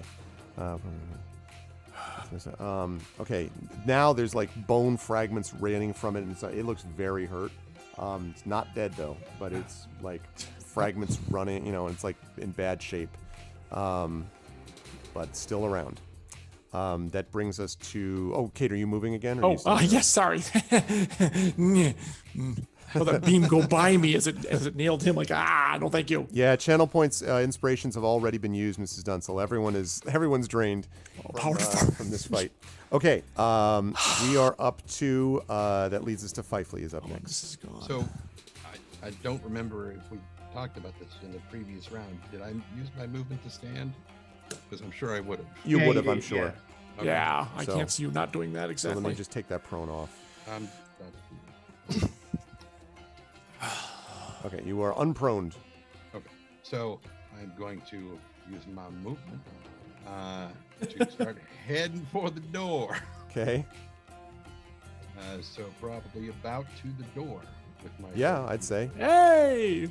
Okay, now there's like bone fragments raining from it, and it looks very hurt. It's not dead though, but it's like fragments running, and it's like in bad shape, but still around. That brings us to. Oh, Kate, are you moving again? Or Yes, sorry. Well, that beam go by me as it nailed him. Like, no, thank you. Yeah, channel points inspirations have already been used, Mrs. Dunsel. Everyone's drained from this fight. Okay, we are up to that leads us to Fifely is up next. This is gone. So I don't remember if we talked about this in the previous round. Did I use my movement to stand? Because I'm sure I would have. You Yeah, would you have, I'm did, sure. Okay. Yeah, I So- can't see you not doing that So exactly. let me just take that prone off. Okay, you are unproned. Okay, so I'm going to use my movement to start heading for the door. Okay. So probably about to the door with my. Yeah, I'd say. Hey!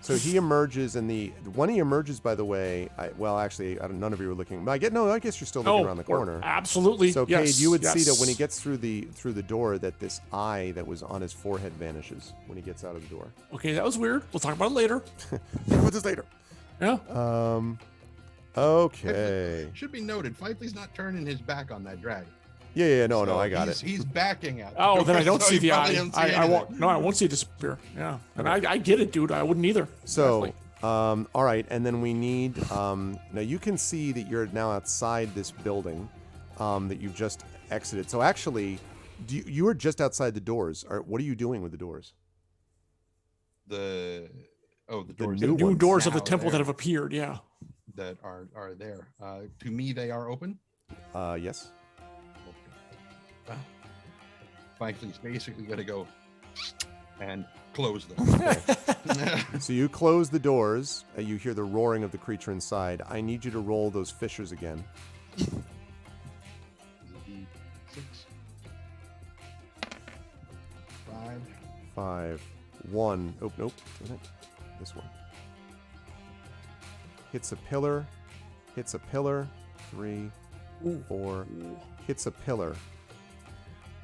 So he emerges, and when he emerges, by the way, none of you were looking. I guess you're still looking around the corner. Absolutely. So, yes, Cade, you would see that yes. when he gets through the door, that this eye that was on his forehead vanishes when he gets out of the door. Okay, that was weird. We'll talk about it later. Talk about this later. Yeah. Okay. Should be noted, Fifely's not turning his back on that dragon. Yeah, no, So I got it. He's backing out. Oh, then I don't So see you the probably eye. don't see I anything. won't. No, I won't see it disappear. Yeah, and I get it, dude. I wouldn't either. So, Definitely. all right, and then we need. Now you can see that you're now outside this building, that you've just exited. So actually, you are just outside the doors. What are you doing with the doors? The doors. new New ones doors of the now temple that there. have appeared. Yeah. That are there. To me, they are open. Yes. Okay. Fifely's basically going to go and close them. So you close the doors. You hear the roaring of the creature inside. I need you to roll those fissures again. Is it D6? 5. 5, 1. Oh, nope. Isn't it? This one. Hits a pillar. Hits a pillar. 3, 4. Hits a pillar.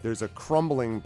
There's a crumbling.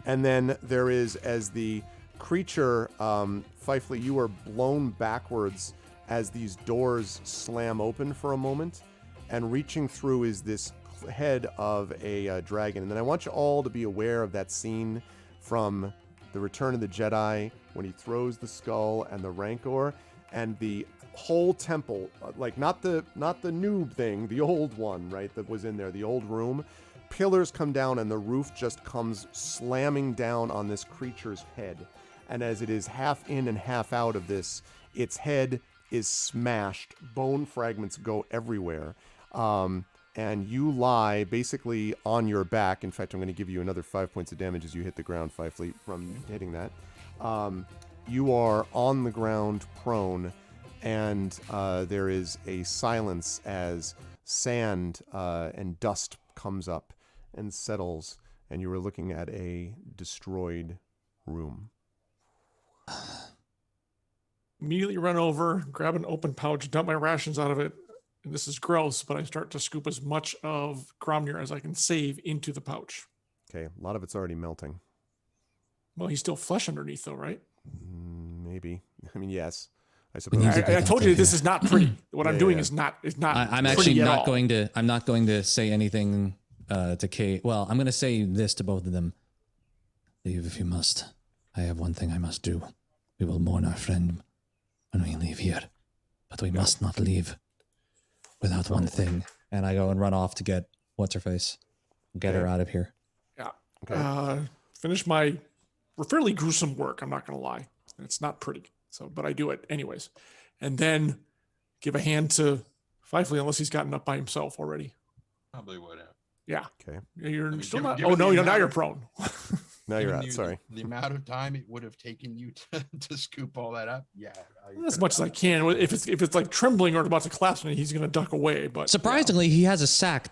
And then there is, as the creature, Fifely, you are blown backwards as these doors slam open for a moment. And reaching through is this head of a dragon. And then I want you all to be aware of that scene from The Return of the Jedi when he throws the skull and the Rancor and the whole temple, like not the noob thing, the old one, right, that was in there, the old room. Pillars come down and the roof just comes slamming down on this creature's head. And as it is half in and half out of this, its head is smashed. Bone fragments go everywhere. And you lie basically on your back. In fact, I'm going to give you another 5 points of damage as you hit the ground, Fifely, from hitting that. You are on the ground prone, and there is a silence as sand and dust comes up and settles, and you are looking at a destroyed room. Immediately run over, grab an open pouch, dump my rations out of it. And this is gross, but I start to scoop as much of Gromnir as I can save into the pouch. Okay, a lot of it's already melting. Well, he's still flesh underneath, though, right? Maybe. I mean, yes. I We suppose. need to I told you this is not pretty. What I'm Yeah, doing yeah. is not. I'm pretty actually at not all. going to. I'm not going to say anything to Kate. Well, I'm going to say this to both of them. Leave if you must. I have one thing I must do. We will mourn our friend when we leave here, but we must not leave without one thing. And I go and run off to get what's her face, get her out of here. Yeah. Okay. Finish my fairly gruesome work. I'm not going to lie. It's not pretty. So, but I do it anyways. And then give a hand to Fifely unless he's gotten up by himself already. Probably would have. Yeah. Okay. You're mean, still given- not. given Oh, no, the now amount you're of- prone. Now you're Given out. you Sorry. The amount of time it would have taken you to scoop all that up. Yeah. As much as I can. If it's like trembling or about to collapse me, he's going to duck away. But Surprisingly, he has a sack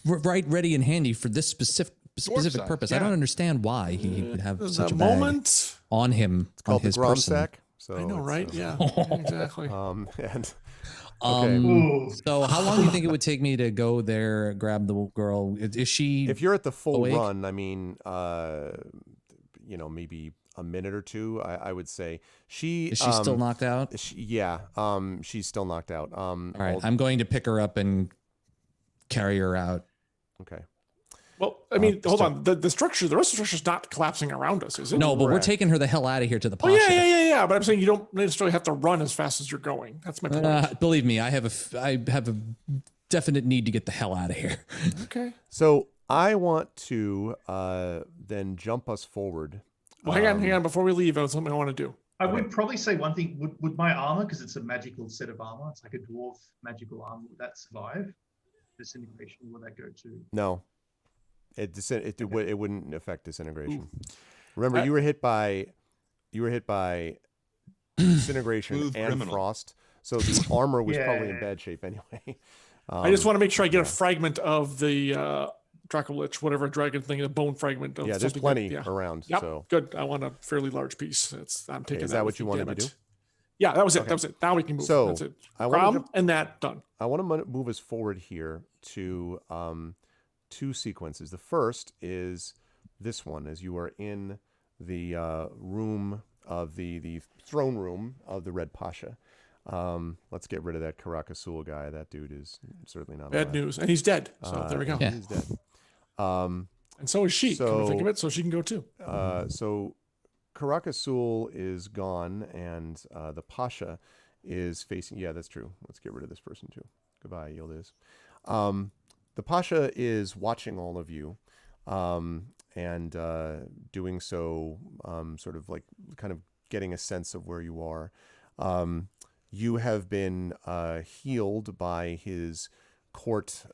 right ready and handy for this specific size, purpose. I yeah. don't understand why he would have there's such a a bag moment. on him, It's called on his the Grom person. sack. So I know, it's, right? Yeah, exactly. And Okay. Ooh. So how long do you think it would take me to go there, grab the girl? Is she? If you're at the full awake? run, I mean, maybe a minute or two, I would say. Is she still knocked out? She's still knocked out. All right, I'm going to pick her up and carry her out. Okay. Well, I mean, hold on. The structure, the rest of the structure is not collapsing around us, is it? No, but we're Correct. taking her the hell out of here to the Oh Pasha. yeah. But I'm saying you don't necessarily have to run as fast as you're going. That's my point. Believe me, I have a definite need to get the hell out of here. Okay. So I want to then jump us forward. Well, hang on. Before we leave, that's something I want to do. I would probably say one thing. Would my armor, because it's a magical set of armor, it's like a dwarf magical armor, would that survive disintegration? Will that go to? No, it wouldn't affect disintegration. Remember, you were hit by disintegration Smooth and criminal. frost, so the armor was probably in Yeah. bad shape anyway. I just want to make sure I get a fragment of the Dracolich, whatever dragon thing, a bone fragment. Of Yeah, there's something plenty that, around. Yep, So good. I want a fairly large piece. I'm taking. is that what with you me, wanted damn to it. do? Yeah, that was it. Okay. That was it. Now we can move. So, That's it. I wanted Grom and that done. I want to move us forward here to two sequences. The first is this one, as you are in the room of the throne room of the Red Pasha. Let's get rid of that Caracas guy. That dude is certainly not Bad alive. news, and he's dead. So there we go. Yeah. He's dead. And so is she. Come to think of it, so she can go too. So Caracas is gone, and the Pasha is facing. Yeah, that's true. Let's get rid of this person too. Goodbye, Yildiz. The Pasha is watching all of you, and doing so, sort of like kind of getting a sense of where you are. You have been healed by his court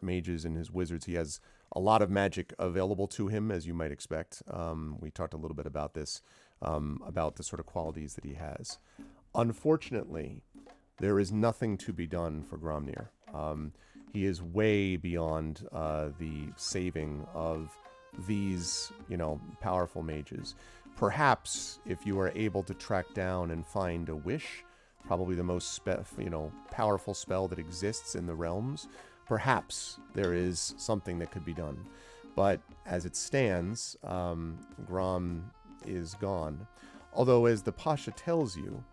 mages and his wizards. He has a lot of magic available to him, as you might expect. We talked a little bit about this, about the sort of qualities that he has. Unfortunately, there is nothing to be done for Gromnir. He is way beyond the saving of these, powerful mages. Perhaps if you are able to track down and find a wish, probably the most powerful spell that exists in the realms, perhaps there is something that could be done. But as it stands, Grom is gone. Although, as the Pasha tells you,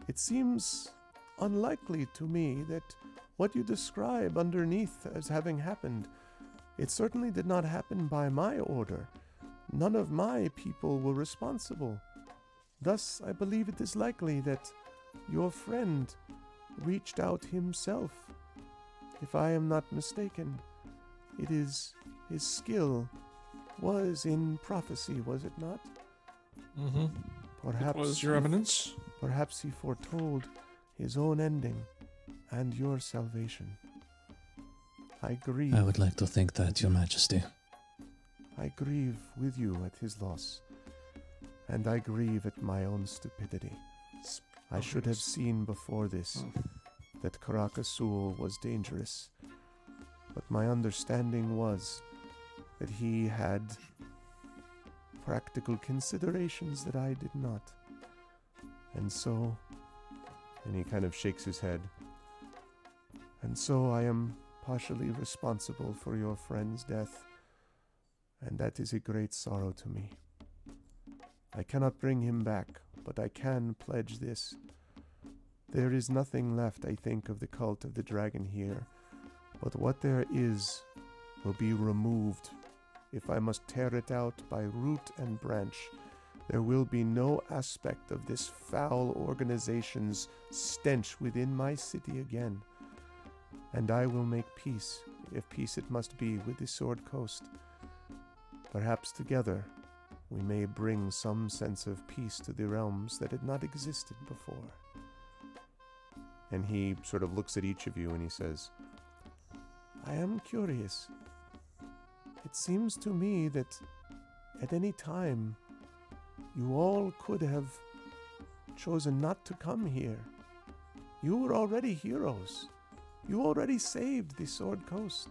it seems unlikely to me that what you describe underneath as having happened, it certainly did not happen by my order. None of my people were responsible. Thus, I believe it is likely that your friend reached out himself. If I am not mistaken, it is his skill was in prophecy, was it not? Mm-hmm. Perhaps Was your eminence? Perhaps he foretold his own ending and your salvation. I grieve. I would like to think that, Your Majesty. I grieve with you at his loss, and I grieve at my own stupidity. I should have seen before this that Caracas was dangerous, but my understanding was that he had practical considerations that I did not. And so, and he kind of shakes his head, and so I am partially responsible for your friend's death, and that is a great sorrow to me. I cannot bring him back, but I can pledge this. There is nothing left, I think, of the cult of the dragon here, but what there is will be removed. If I must tear it out by root and branch, there will be no aspect of this foul organization's stench within my city again. And I will make peace, if peace it must be, with the Sword Coast. Perhaps together we may bring some sense of peace to the realms that had not existed before. And he sort of looks at each of you and he says, I am curious. It seems to me that at any time you all could have chosen not to come here. You were already heroes. You already saved the Sword Coast.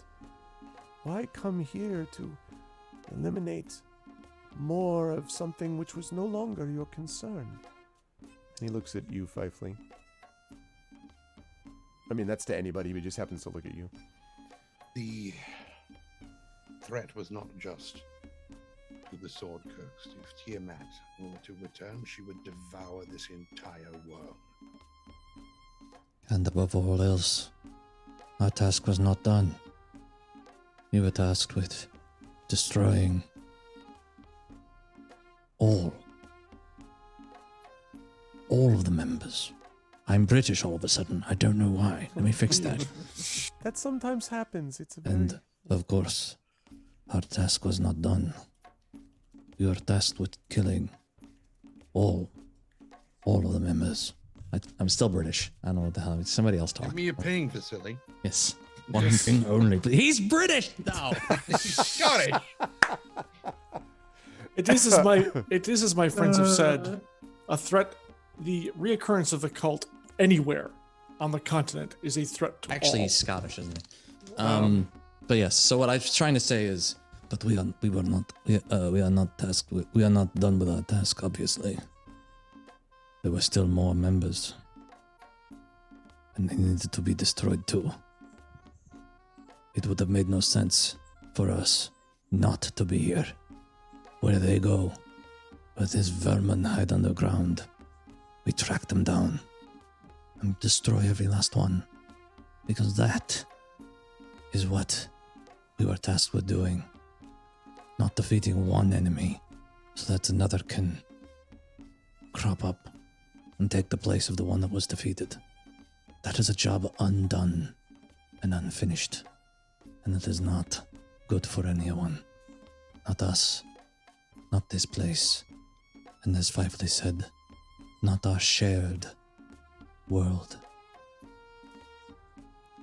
Why come here to eliminate more of something which was no longer your concern? And he looks at you, Fifely. I mean, that's to anybody who just happens to look at you. The threat was not just to the Sword Coast. If Tiamat were to return, she would devour this entire world. And above all else, our task was not done. We were tasked with destroying all of the members. I'm British all of a sudden. I don't know why. Let me fix that. That sometimes happens. It's a very... And, of course, our task was not done. We were tasked with killing all of the members. I'm still British. I don't know what the hell. Somebody else talk. Give me a ping, Vasily. Yes. One thing only. He's British! No. Got it. It is as my friends have said, a threat. The reoccurrence of the cult anywhere on the continent is a threat to Actually, all. he's Scottish, isn't he? But yes. So what I was trying to say is, but we are not tasked. We are not done with our task. Obviously, there were still more members, and they needed to be destroyed too. It would have made no sense for us not to be here. Where they go, where these vermin hide underground, we track them down and destroy every last one. Because that is what we were tasked with doing. Not defeating one enemy so that another can crop up and take the place of the one that was defeated. That is a job undone and unfinished. And it is not good for anyone. Not us. Not this place. And as Fifely said, not our shared world.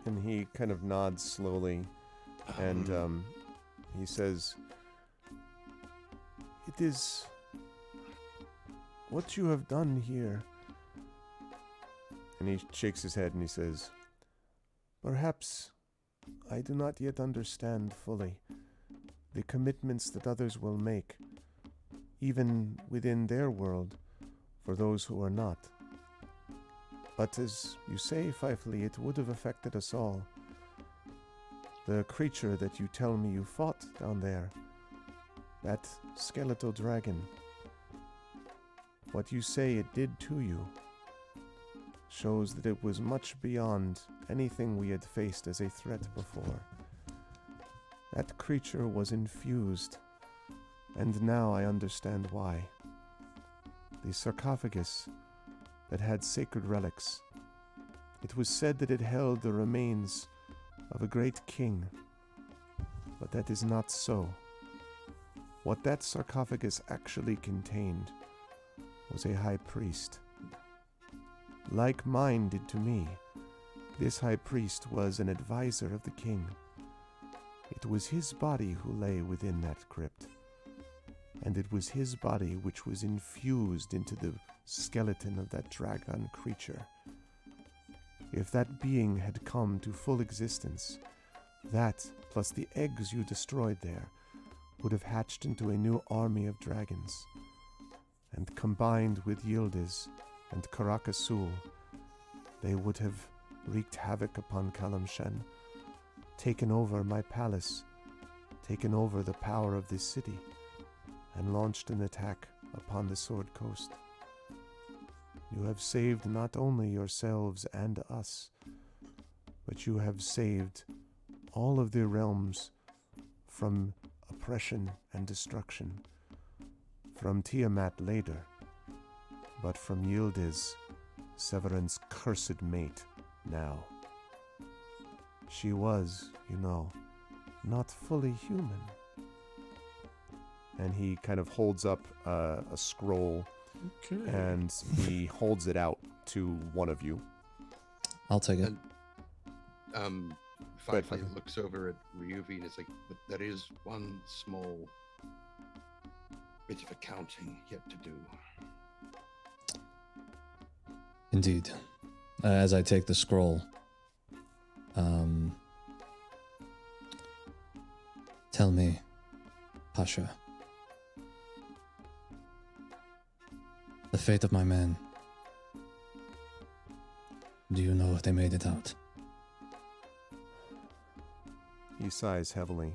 And he kind of nods slowly, and he says, "It is what you have done here." And he shakes his head and he says, "Perhaps I do not yet understand fully the commitments that others will make, even within their world, for those who are not. But as you say, Fifely, it would have affected us all. The creature that you tell me you fought down there, that skeletal dragon, what you say it did to you, shows that it was much beyond anything we had faced as a threat before. That creature was infused, and now I understand why. The sarcophagus that had sacred relics. It was said that it held the remains of a great king, but that is not so. What that sarcophagus actually contained was a high priest. Like-minded to me, this high priest was an advisor of the king. It was his body who lay within that crypt, and it was his body which was infused into the skeleton of that dragon creature. If that being had come to full existence, that, plus the eggs you destroyed there, would have hatched into a new army of dragons, and combined with Yildiz and Karakasul, they would have wreaked havoc upon Kalamshan, taken over my palace, taken over the power of this city, and launched an attack upon the Sword Coast. You have saved not only yourselves and us, but you have saved all of the realms from oppression and destruction, from Tiamat later, but from Yildiz, Severin's cursed mate, now. She was, you know, not fully human." And he kind of holds up a scroll, Okay. and he holds it out to one of you. I'll take it. Firefly looks over at Ryuvi and is like, "But there is one small bit of accounting yet to do." Indeed. As I take the scroll, tell me, Pasha, the fate of my men. Do you know if they made it out? He sighs heavily.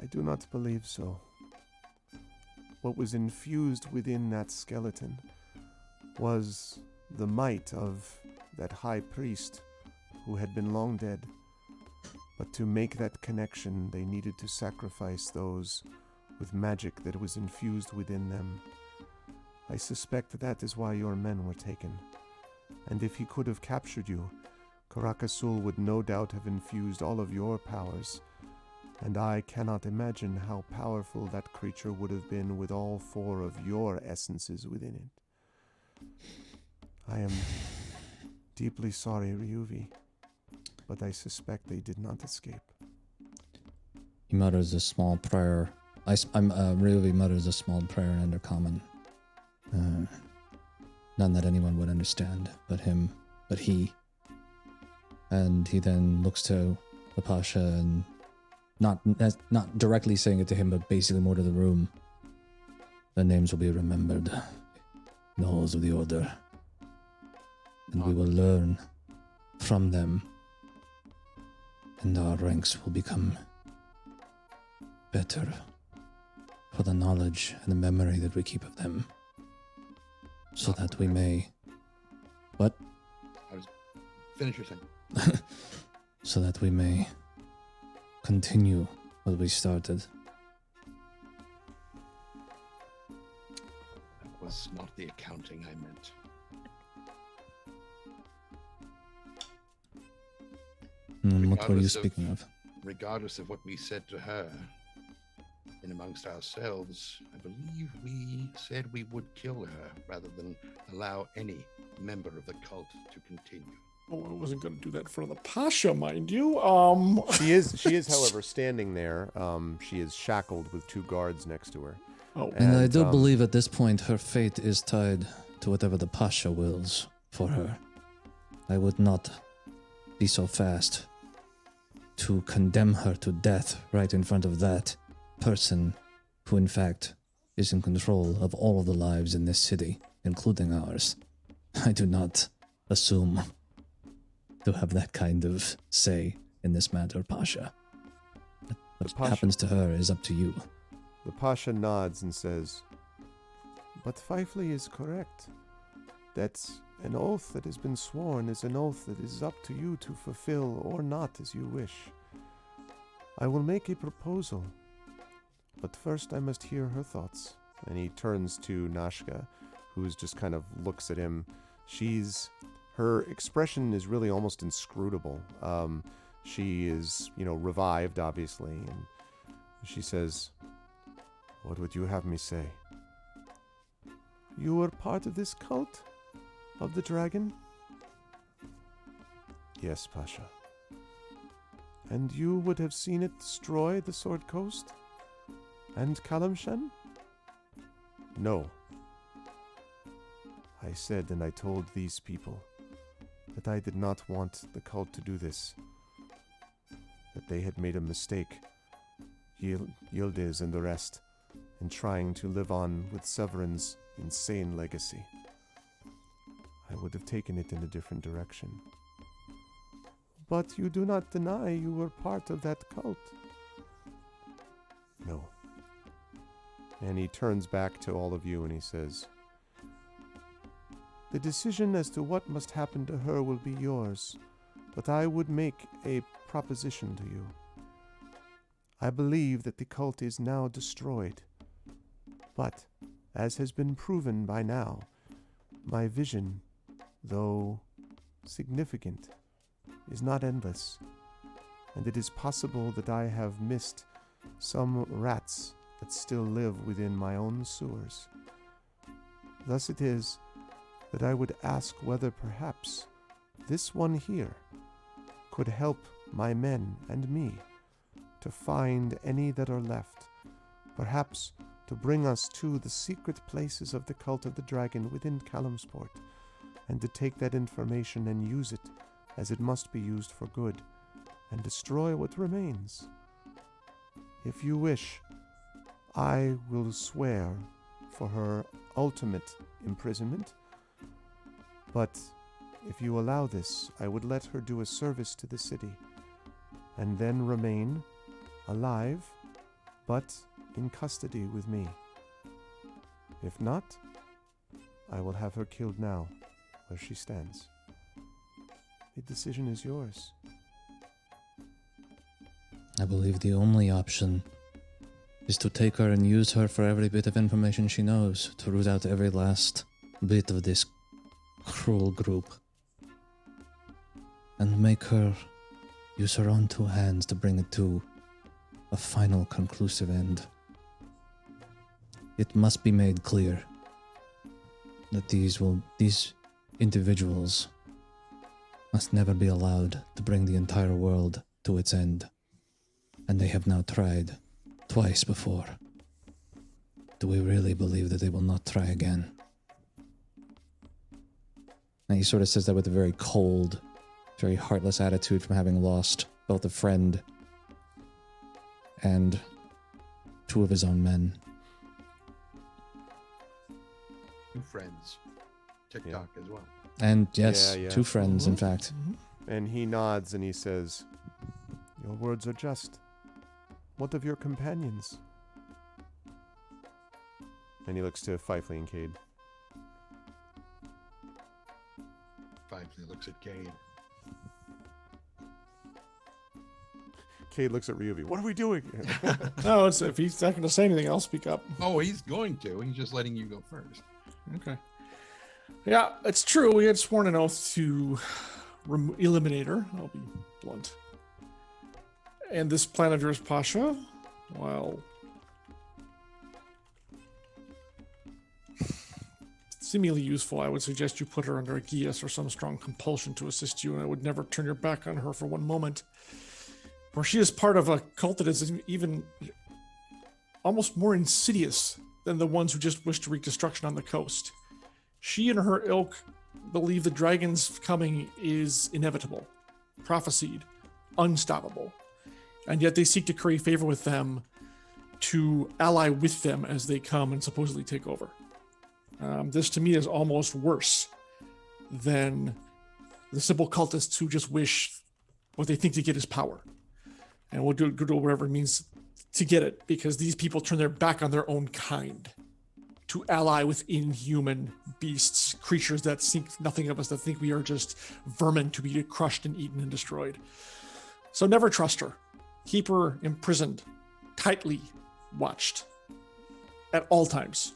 I do not believe so. What was infused within that skeleton was the might of that high priest who had been long dead. But to make that connection, they needed to sacrifice those with magic that was infused within them. I suspect that is why your men were taken. And if he could have captured you, Caracazul would no doubt have infused all of your powers. And I cannot imagine how powerful that creature would have been with all 4 of your essences within it. I am deeply sorry, Ryuvi, but I suspect they did not escape. He mutters a small prayer. Ryuvi mutters a small prayer in Undercommon. None that anyone would understand, but he. And he then looks to the Pasha and not directly saying it to him, but basically more to the room. Their names will be remembered in the halls of the Order. And we will learn from them. And our ranks will become better for the knowledge and the memory that we keep of them. So that we may... What? Finish your sentence. So that we may continue what we started. That was not the accounting I meant. What were you speaking of? Regardless of what we said to her, in amongst ourselves, I believe we said we would kill her rather than allow any member of the cult to continue. Oh, I wasn't going to do that in front of the Pasha, mind you. She is, however, standing there. She is shackled with 2 guards next to her. Oh, And I do believe at this point her fate is tied to whatever the Pasha wills for her. I would not be so fast to condemn her to death right in front of that person who in fact is in control of all of the lives in this city, including ours. I do not assume to have that kind of say in this matter, Pasha. What happens to her is up to you. The Pasha nods and says, but Fifley is correct. That an oath that has been sworn is an oath that is up to you to fulfill or not as you wish. I will make a proposal, but first I must hear her thoughts. And he turns to Nashka, who just kind of looks at him. Her expression is really almost inscrutable. She is, revived, obviously, and she says, what would you have me say? You were part of this cult? Of the dragon? Yes, Pasha. And you would have seen it destroy the Sword Coast? And Kalamshan? No. I said and I told these people that I did not want the cult to do this. That they had made a mistake, Yildiz and the rest, in trying to live on with Severin's insane legacy. I would have taken it in a different direction. But you do not deny you were part of that cult. No. And he turns back to all of you and he says, the decision as to what must happen to her will be yours, but I would make a proposition to you. I believe that the cult is now destroyed. But, as has been proven by now, my vision, though significant, is not endless, and it is possible that I have missed some rats that still live within my own sewers. Thus it is that I would ask whether perhaps this one here could help my men and me to find any that are left, perhaps to bring us to the secret places of the Cult of the Dragon within Kalamsport, and to take that information and use it as it must be used for good, and destroy what remains. If you wish, I will swear for her ultimate imprisonment, but if you allow this, I would let her do a service to the city, and then remain alive, but in custody with me. If not, I will have her killed now, where she stands. The decision is yours. I believe the only option is to take her and use her for every bit of information she knows to root out every last bit of this cruel group. And make her use her own two hands to bring it to a final conclusive end. It must be made clear that these individuals must never be allowed to bring the entire world to its end. And they have now tried twice before. Do we really believe that they will not try again? And he sort of says that with a very cold, very heartless attitude from having lost both a friend and two of his own men. 2 friends. TikTok as well. And yes, Yeah. 2 friends, in fact. And he nods and he says, "Your words are just. What of your companions?" And he looks to Fifely and Cade. Fifely looks at Cade. Cade looks at Ryuvi. What are we doing? No, it's, if he's not going to say anything, I'll speak up. Oh, he's going to. He's just letting you go first. Okay. Yeah, it's true. We had sworn an oath to eliminate her. I'll be blunt. And this plan of yours, Pasha, while seemingly useful, I would suggest you put her under a geas or some strong compulsion to assist you, and I would never turn your back on her for one moment. For she is part of a cult that is even almost more insidious than the ones who just wish to wreak destruction on the coast. She and her ilk believe the dragon's coming is inevitable, prophesied, unstoppable, and yet they seek to curry favor with them to ally with them as they come and supposedly take over. This to me is almost worse than the simple cultists who just wish what they think to get is power. And will do whatever it means to get it, because these people turn their back on their own kind to ally with inhuman beasts, creatures that think nothing of us, that think we are just vermin to be crushed and eaten and destroyed. So never trust her. Keep her imprisoned, tightly watched at all times.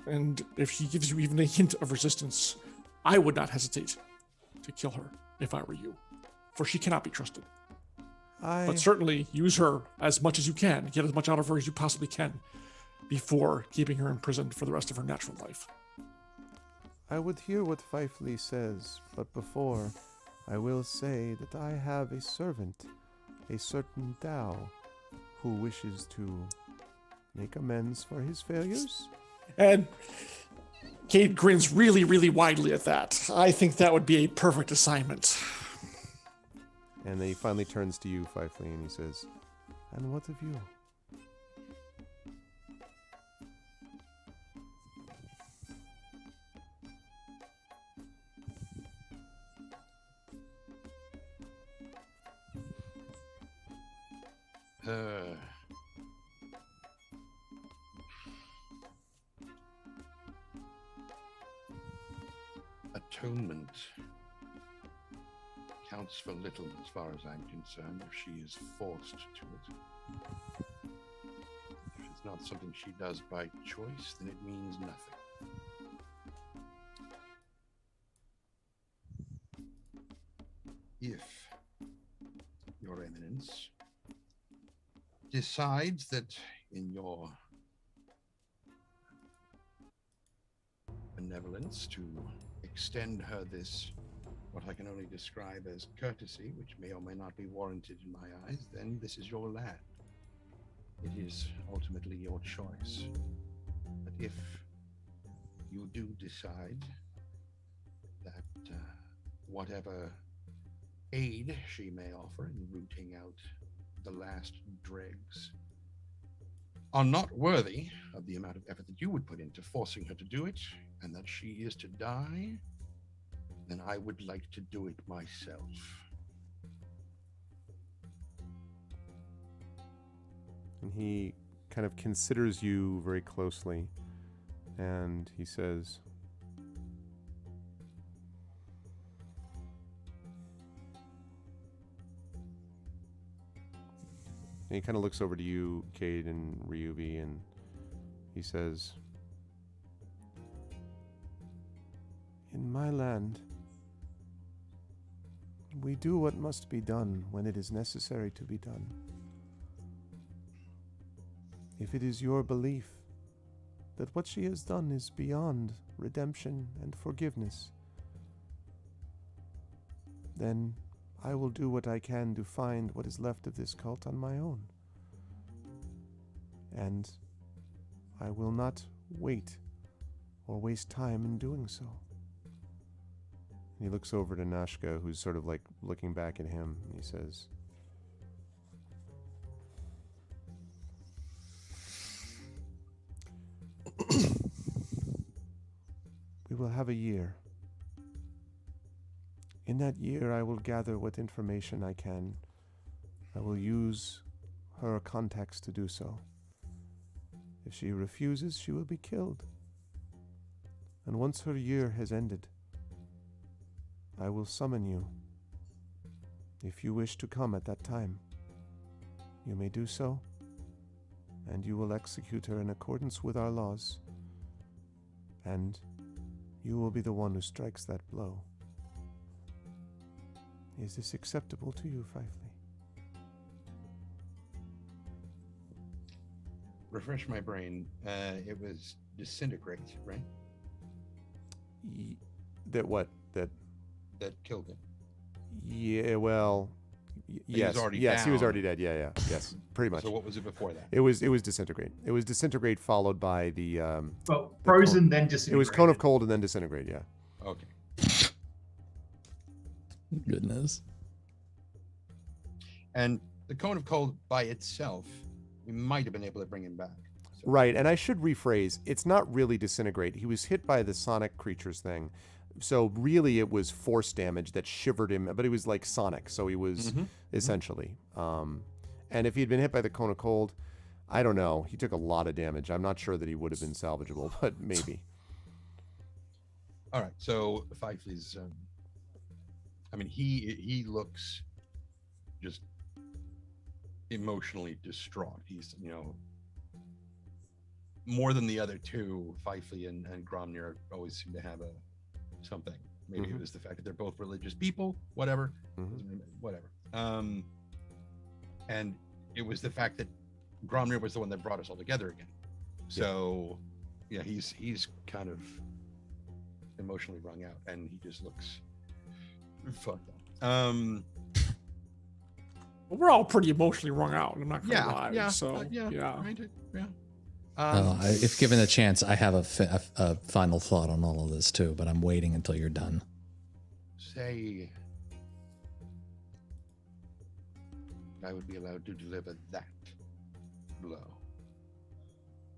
And if she gives you even a hint of resistance, I would not hesitate to kill her if I were you, for she cannot be trusted. But certainly use her as much as you can. Get as much out of her as you possibly can before keeping her imprisoned for the rest of her natural life. I would hear what Fifely says, but before, I will say that I have a servant, a certain Tao, who wishes to make amends for his failures. And Cade grins really, really widely at that. I think that would be a perfect assignment. And then he finally turns to you, Fifely, and he says, "And what of you?" Atonement counts for little as far as I'm concerned if she is forced to it. If it's not something she does by choice, then it means nothing. If Your Eminence decides that in your benevolence to extend her this, what I can only describe as courtesy, which may or may not be warranted in my eyes, then this is your land. It is ultimately your choice. But if you do decide that whatever aid she may offer in rooting out the last dregs are not worthy of the amount of effort that you would put into forcing her to do it, and that she is to die, then I would like to do it myself. And he kind of considers you very closely. And he says, and he kind of looks over to you, Cade and Ryubi, and he says, in my land, we do what must be done when it is necessary to be done. If it is your belief that what she has done is beyond redemption and forgiveness, then I will do what I can to find what is left of this cult on my own. And I will not wait or waste time in doing so. And he looks over to Nashka, who's sort of like looking back at him, and he says, we will have a year. In that year, I will gather what information I can. I will use her contacts to do so. If she refuses, she will be killed. And once her year has ended, I will summon you. If you wish to come at that time, you may do so, and you will execute her in accordance with our laws, and you will be the one who strikes that blow. Is this acceptable to you, Fifely? Refresh my brain. It was disintegrate, right? That what? That killed him. Yeah, well, He was yes, already yes, he was down. already dead. Yeah, yes, pretty much. So what was it before that? It was disintegrate. It was disintegrate followed by the Well, frozen, then disintegrated. it was cone of cold and then disintegrate. Yeah. Okay. Goodness. And the cone of cold by itself, we might have been able to bring him back. So, Right, and I should rephrase. It's not really disintegrate. He was hit by the sonic creatures thing. So really it was force damage that shivered him, but it was like sonic, so he was essentially. And if he'd been hit by the cone of cold, I don't know. He took a lot of damage. I'm not sure that he would have been salvageable, but maybe. All right. So Fifely's, I mean, he looks just emotionally distraught. He's, more than the other two, Fifely and Gromnir always seem to have something. Maybe it was the fact that they're both religious people, whatever. And it was the fact that Gromnir was the one that brought us all together again. So yeah, he's kind of emotionally wrung out, and he just looks fucked up. Well, we're all pretty emotionally wrung out. I'm not gonna lie. Yeah. So yeah. If given a chance, I have a final thought on all of this too, but I'm waiting until you're done. Say I would be allowed to deliver that blow,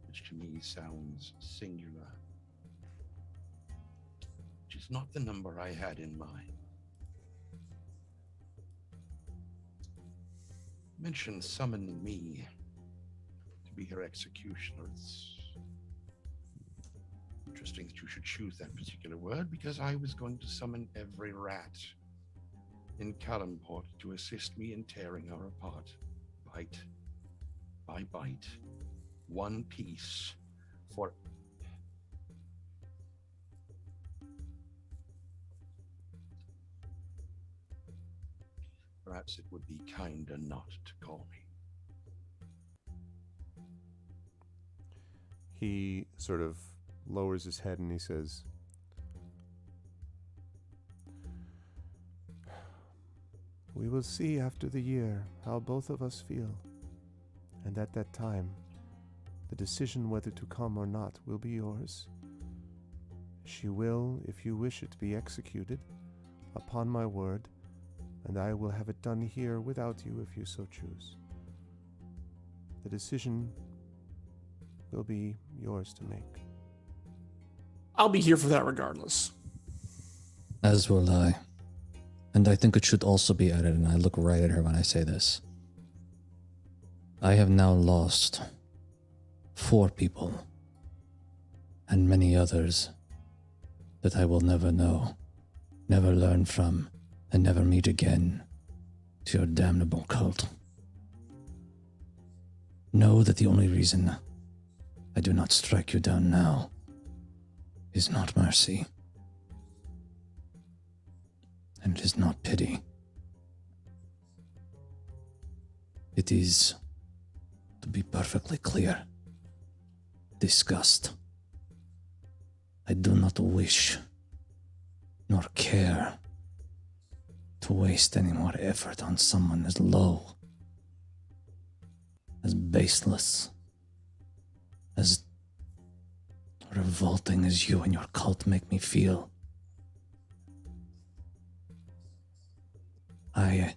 which to me sounds singular, which is not the number I had in mind. Mention summoning me to be her executioner. It's interesting that you should choose that particular word, because I was going to summon every rat in Kalamport to assist me in tearing her apart, bite by bite, one piece for. Perhaps it would be kinder not to call me. He sort of lowers his head and he says, we will see after the year how both of us feel. And at that time, the decision whether to come or not will be yours. She will, if you wish it, be executed, upon my word, and I will have it done here without you if you so choose. The decision will be yours to make. I'll be here for that regardless. As will I. And I think it should also be added, and I look right at her when I say this. I have now lost 4 people, and many others that I will never know, never learn from, and never meet again to your damnable cult. Know that the only reason I do not strike you down now is not mercy, and it is not pity. It is, to be perfectly clear, disgust. I do not wish nor care to waste any more effort on someone as low, as baseless, as revolting as you and your cult make me feel. I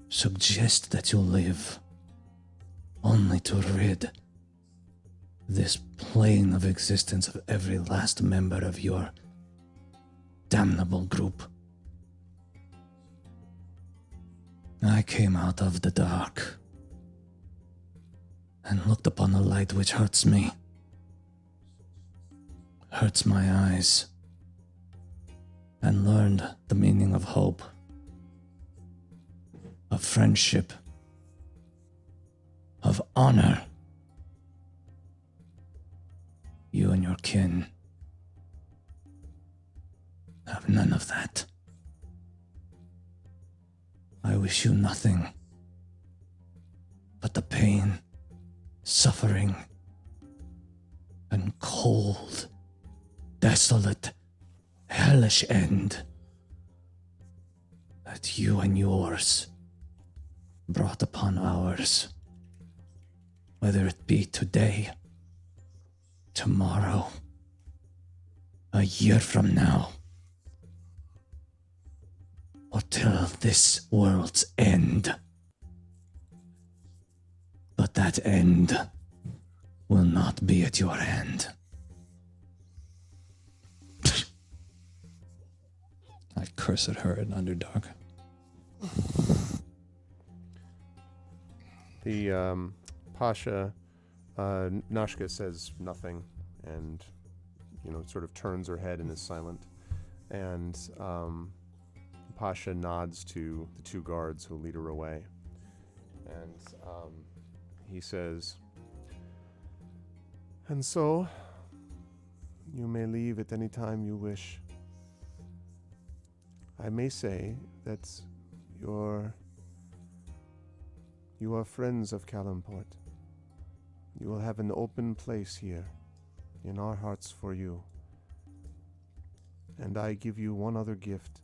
suggest that you live only to rid this plane of existence of every last member of your damnable group. I came out of the dark and looked upon a light which hurts me, hurts my eyes, and learned the meaning of hope, of friendship, of honor. You and your kin have none of that. I wish you nothing but the pain, suffering, and cold, desolate, hellish end that you and yours brought upon ours, whether it be today, tomorrow, a year from now, or till this world's end. But that end will not be at your hand. I curse at her in Underdog. The Pasha, Nashka says nothing and, sort of turns her head and is silent. And Pasha nods to the 2 guards who lead her away. And he says, "And so, you may leave at any time you wish. I may say that you are friends of Calimport. You will have an open place here, in our hearts for you. And I give you one other gift.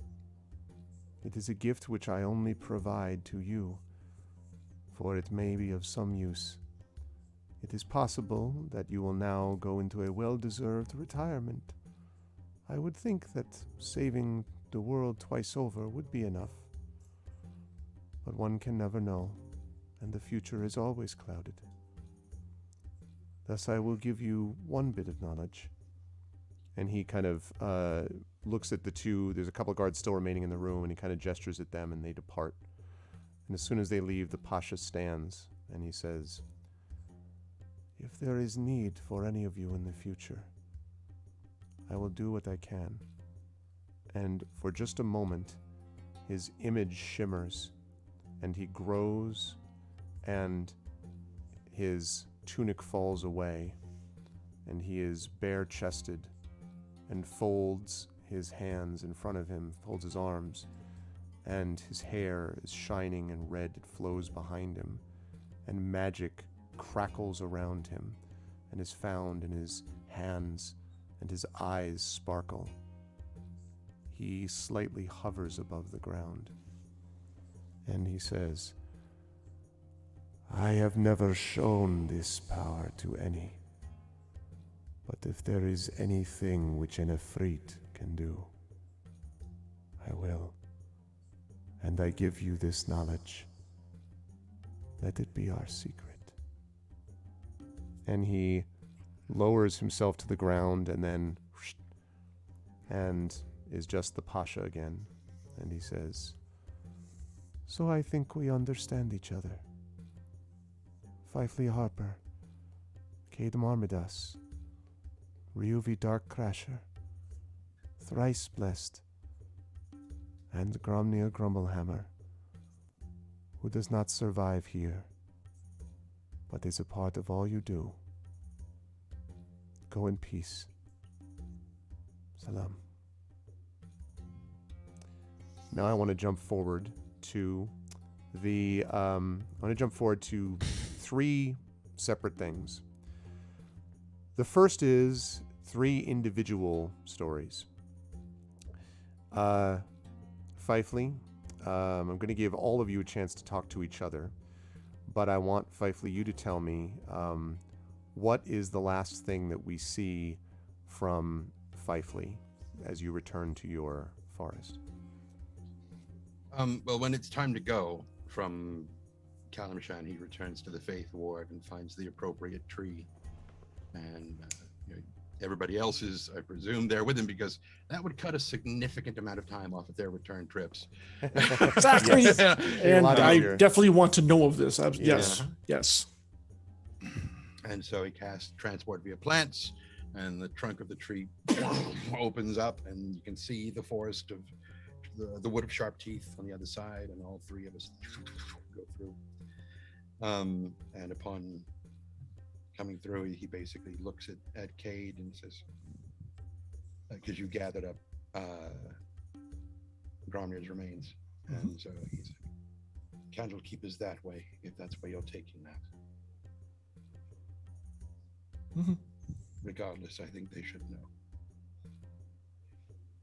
It is a gift which I only provide to you, for it may be of some use. It is possible that you will now go into a well-deserved retirement. I would think that saving the world twice over would be enough. But one can never know, and the future is always clouded. Thus I will give you one bit of knowledge." And he kind of looks at the 2. There's a couple of guards still remaining in the room, and he kind of gestures at them, and they depart. And as soon as they leave, the Pasha stands, and he says, "If there is need for any of you in the future, I will do what I can." And for just a moment, his image shimmers, and he grows, and his tunic falls away, and he is bare-chested, and folds his hands in front of him, folds his arms, and his hair is shining and red. It flows behind him, and magic crackles around him, and is found in his hands, and his eyes sparkle. He slightly hovers above the ground, and he says, "I have never shown this power to any. But if there is anything which an Efreet can do, I will. And I give you this knowledge. Let it be our secret." And he lowers himself to the ground and is just the Pasha again. And he says, So I think we understand each other. Fifely Harper, Cade Marmidas, Ryuvi Dark Crasher, Thrice Blessed, and Gromnir Grumblehammer, who does not survive here, but is a part of all you do. Go in peace. Salam. Now I want to jump forward to three separate things. The first is 3 individual stories. Fifely, I'm going to give all of you a chance to talk to each other, but I want, Fifely, you to tell me what is the last thing that we see from Fifely as you return to your forest. Well, when it's time to go from Kalimshan, he returns to the Faith Ward and finds the appropriate tree. And everybody else is, I presume, there with him, because that would cut a significant amount of time off of their return trips. Exactly. Yes. And A lot I easier. definitely want to know of this. Yeah. Yes. And so he casts transport via plants, and the trunk of the tree opens up, and you can see the forest of the wood of sharp teeth on the other side, and all 3 of us go through. And upon coming through, he basically looks at Cade and says, because you gathered up Gromnir's remains, and so he's Candle Keeper's that way, if that's where you're taking that. Regardless, I think they should know.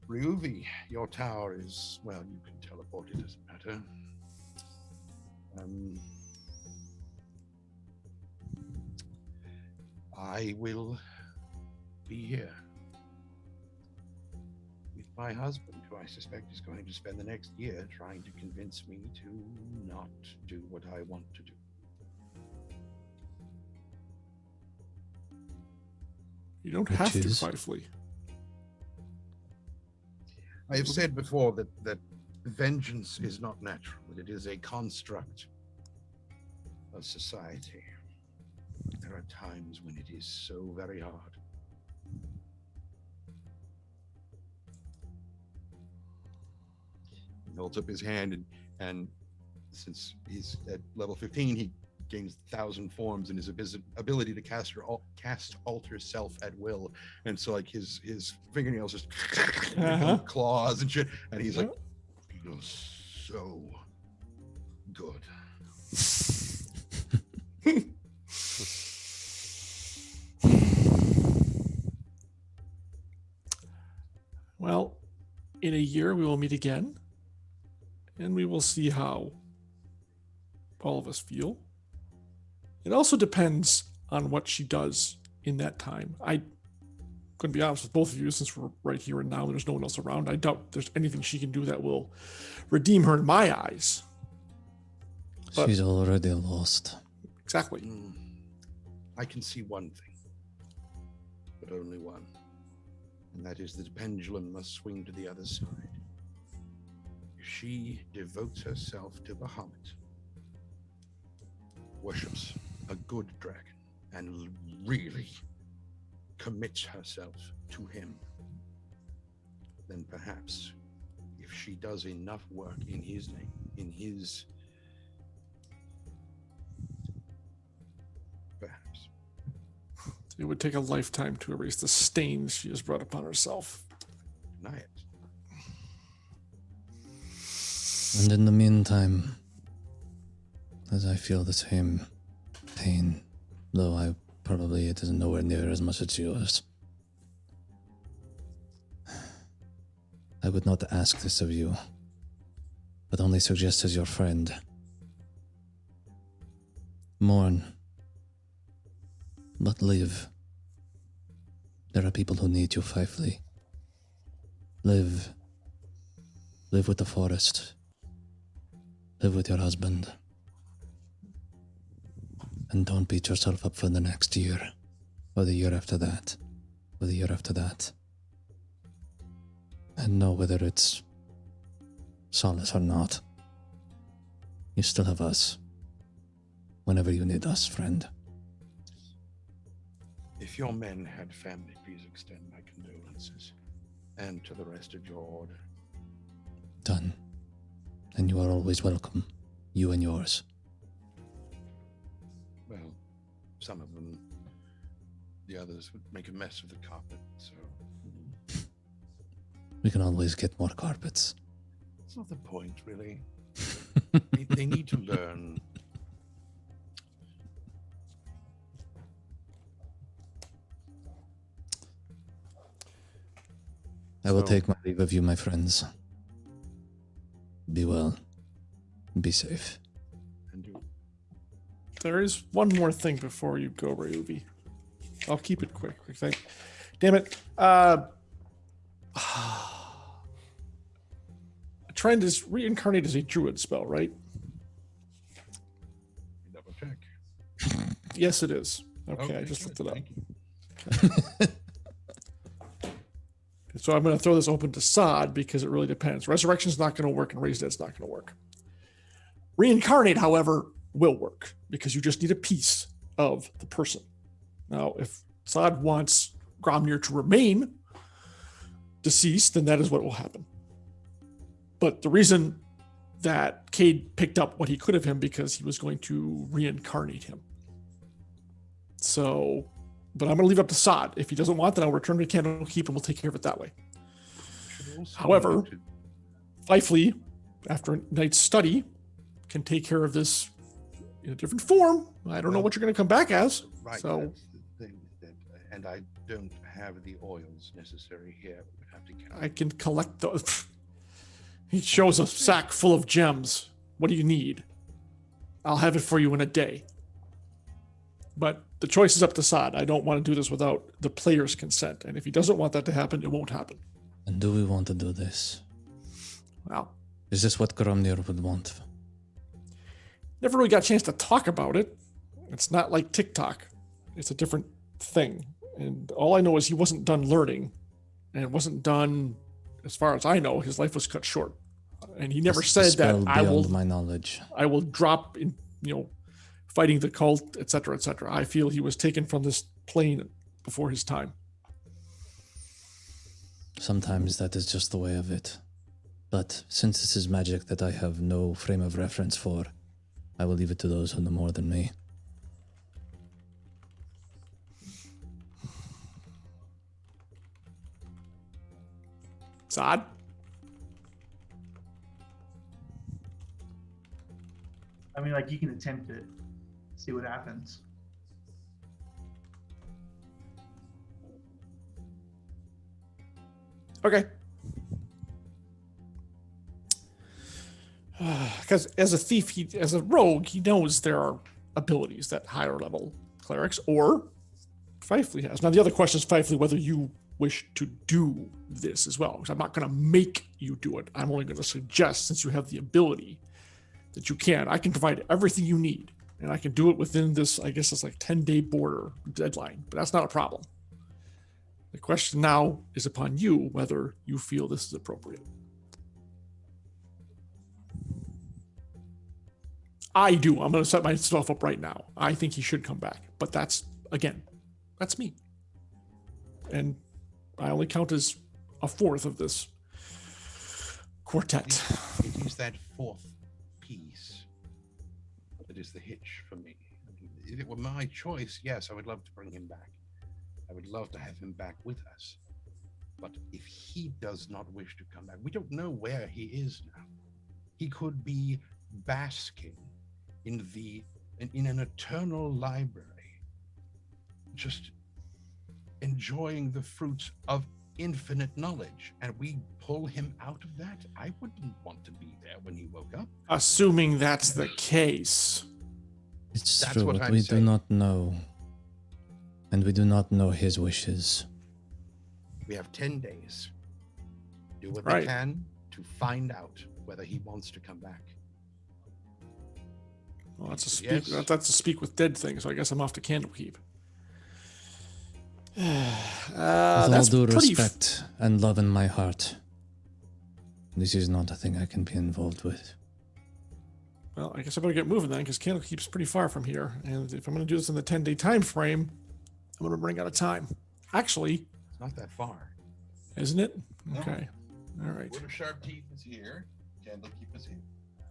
Ryuvi, your tower is, well, you can teleport, it doesn't matter. I will be here with my husband, who I suspect is going to spend the next year trying to convince me to not do what I want to do. You don't have to, Fifely. I have said before that vengeance is not natural, that it is a construct of society. There are times when it is so very hard. He holds up his hand, and since he's at level 15, he gains 1,000 forms, and his ability to cast alter self at will, and so like his fingernails just become claws and shit, and he's like, feels so good. Well, in a year we will meet again, and we will see how all of us feel. It also depends on what she does in that time. I'm going to be honest with both of you, since we're right here and now, there's no one else around. I doubt there's anything she can do that will redeem her in my eyes. But she's already lost. Exactly. I can see one thing, but only one. And that is that the pendulum must swing to the other side. If she devotes herself to Bahamut, worships a good dragon, and really commits herself to him, then perhaps if she does enough work in his name, perhaps. It would take a lifetime to erase the stains she has brought upon herself. Deny it. And in the meantime, as I feel the same pain, though it isn't nowhere near as much as yours. I would not ask this of you, but only suggest as your friend. Mourn, but live. There are people who need you, Fifely. Live. Live with the forest. Live with your husband. And don't beat yourself up for the next year, or the year after that, or the year after that. And know whether it's solace or not. You still have us. Whenever you need us, friend. If your men had family, please extend my condolences. And to the rest of your order. Done. And you are always welcome. You and yours. Well, some of them, the others would make a mess of the carpet, so... We can always get more carpets. That's not the point, really. They need to learn. I will So- take my leave of you, my friends. Be well. Be safe. And you, There is one more thing before you go, Rayuvi. I'll keep it quick. Damn it. Trying to reincarnate as a druid spell, right? double check. Yes, it is. Okay, I just good, looked it up. thank you. So I'm going to throw this open to Sod because it really depends. Resurrection's not going to work and Raise Dead's not going to work. Reincarnate, however, will work because you just need a piece of the person. Now, if Sod wants Gromnir to remain deceased, then that is what will happen. But the reason that Cade picked up what he could of him because he was going to reincarnate him. So, but I'm going to leave it up to Sod. If he doesn't want that, I'll return to Candlekeep and we'll take care of it that way. Should also However, note it- Fifely, after a night's study, can take care of this in a different form. I don't know what you're going to come back as. right, So, that's the thing, and I don't have the oils necessary here. We would have to count. I can collect those. He shows a sack full of gems. What do you need? I'll have it for you in a day. But the choice is up to Sod. I don't want to do this without the player's consent. And if he doesn't want that to happen, it won't happen. And do we want to do this? Well, Is this what Gromnir would want? never really got a chance to talk about it. It's not like TikTok. It's a different thing. And all I know is he wasn't done learning. And it wasn't done, as far as I know, his life was cut short. And he never A said that spell I beyond will my knowledge. drop in, fighting the cult, etc., etc. I feel he was taken from this plane before his time. Sometimes that is just the way of it. But since this is magic that I have no frame of reference for, I will leave it to those who know more than me. Sod? I mean, like, you can attempt it, see what happens. Okay. Because as a thief, as a rogue, he knows there are abilities that higher level clerics or Fifely has. Now, the other question is, Fifely, whether you wish to do this as well. Because I'm not going to make you do it. I'm only going to suggest, since you have the ability, that you can. I can provide everything you need. And I can do it within this, I guess it's like 10-day border deadline. But that's not a problem. The question now is upon you whether you feel this is appropriate. I do. I'm going to set myself up right now. I think he should come back. But that's me. And I only count as a fourth of this quartet. It is that fourth piece that is the hitch for me. If it were my choice, yes, I would love to bring him back. I would love to have him back with us. But if he does not wish to come back, we don't know where he is now. He could be basking in an eternal library, just enjoying the fruits of infinite knowledge, and we pull him out of that. I wouldn't want to be there when he woke up. Assuming that's the case. It's That's true, what but I'm we saying. do not know. And we do not know his wishes. We have 10 days. Do what Right. we can to find out whether he wants to come back. Well, that's a speak. Yes. That's a speak with dead thing. So I guess I'm off to Candlekeep. With That's all due pretty. respect and love in my heart, this is not a thing I can be involved with. Well, I guess I better get moving then, because Candlekeep's pretty far from here. And if I'm going to do this in the 10-day time frame, I'm going to run out of time. Actually, It's not that far. isn't it? No. Okay. All right. Wood of Sharp Teeth is here. Candlekeep is here.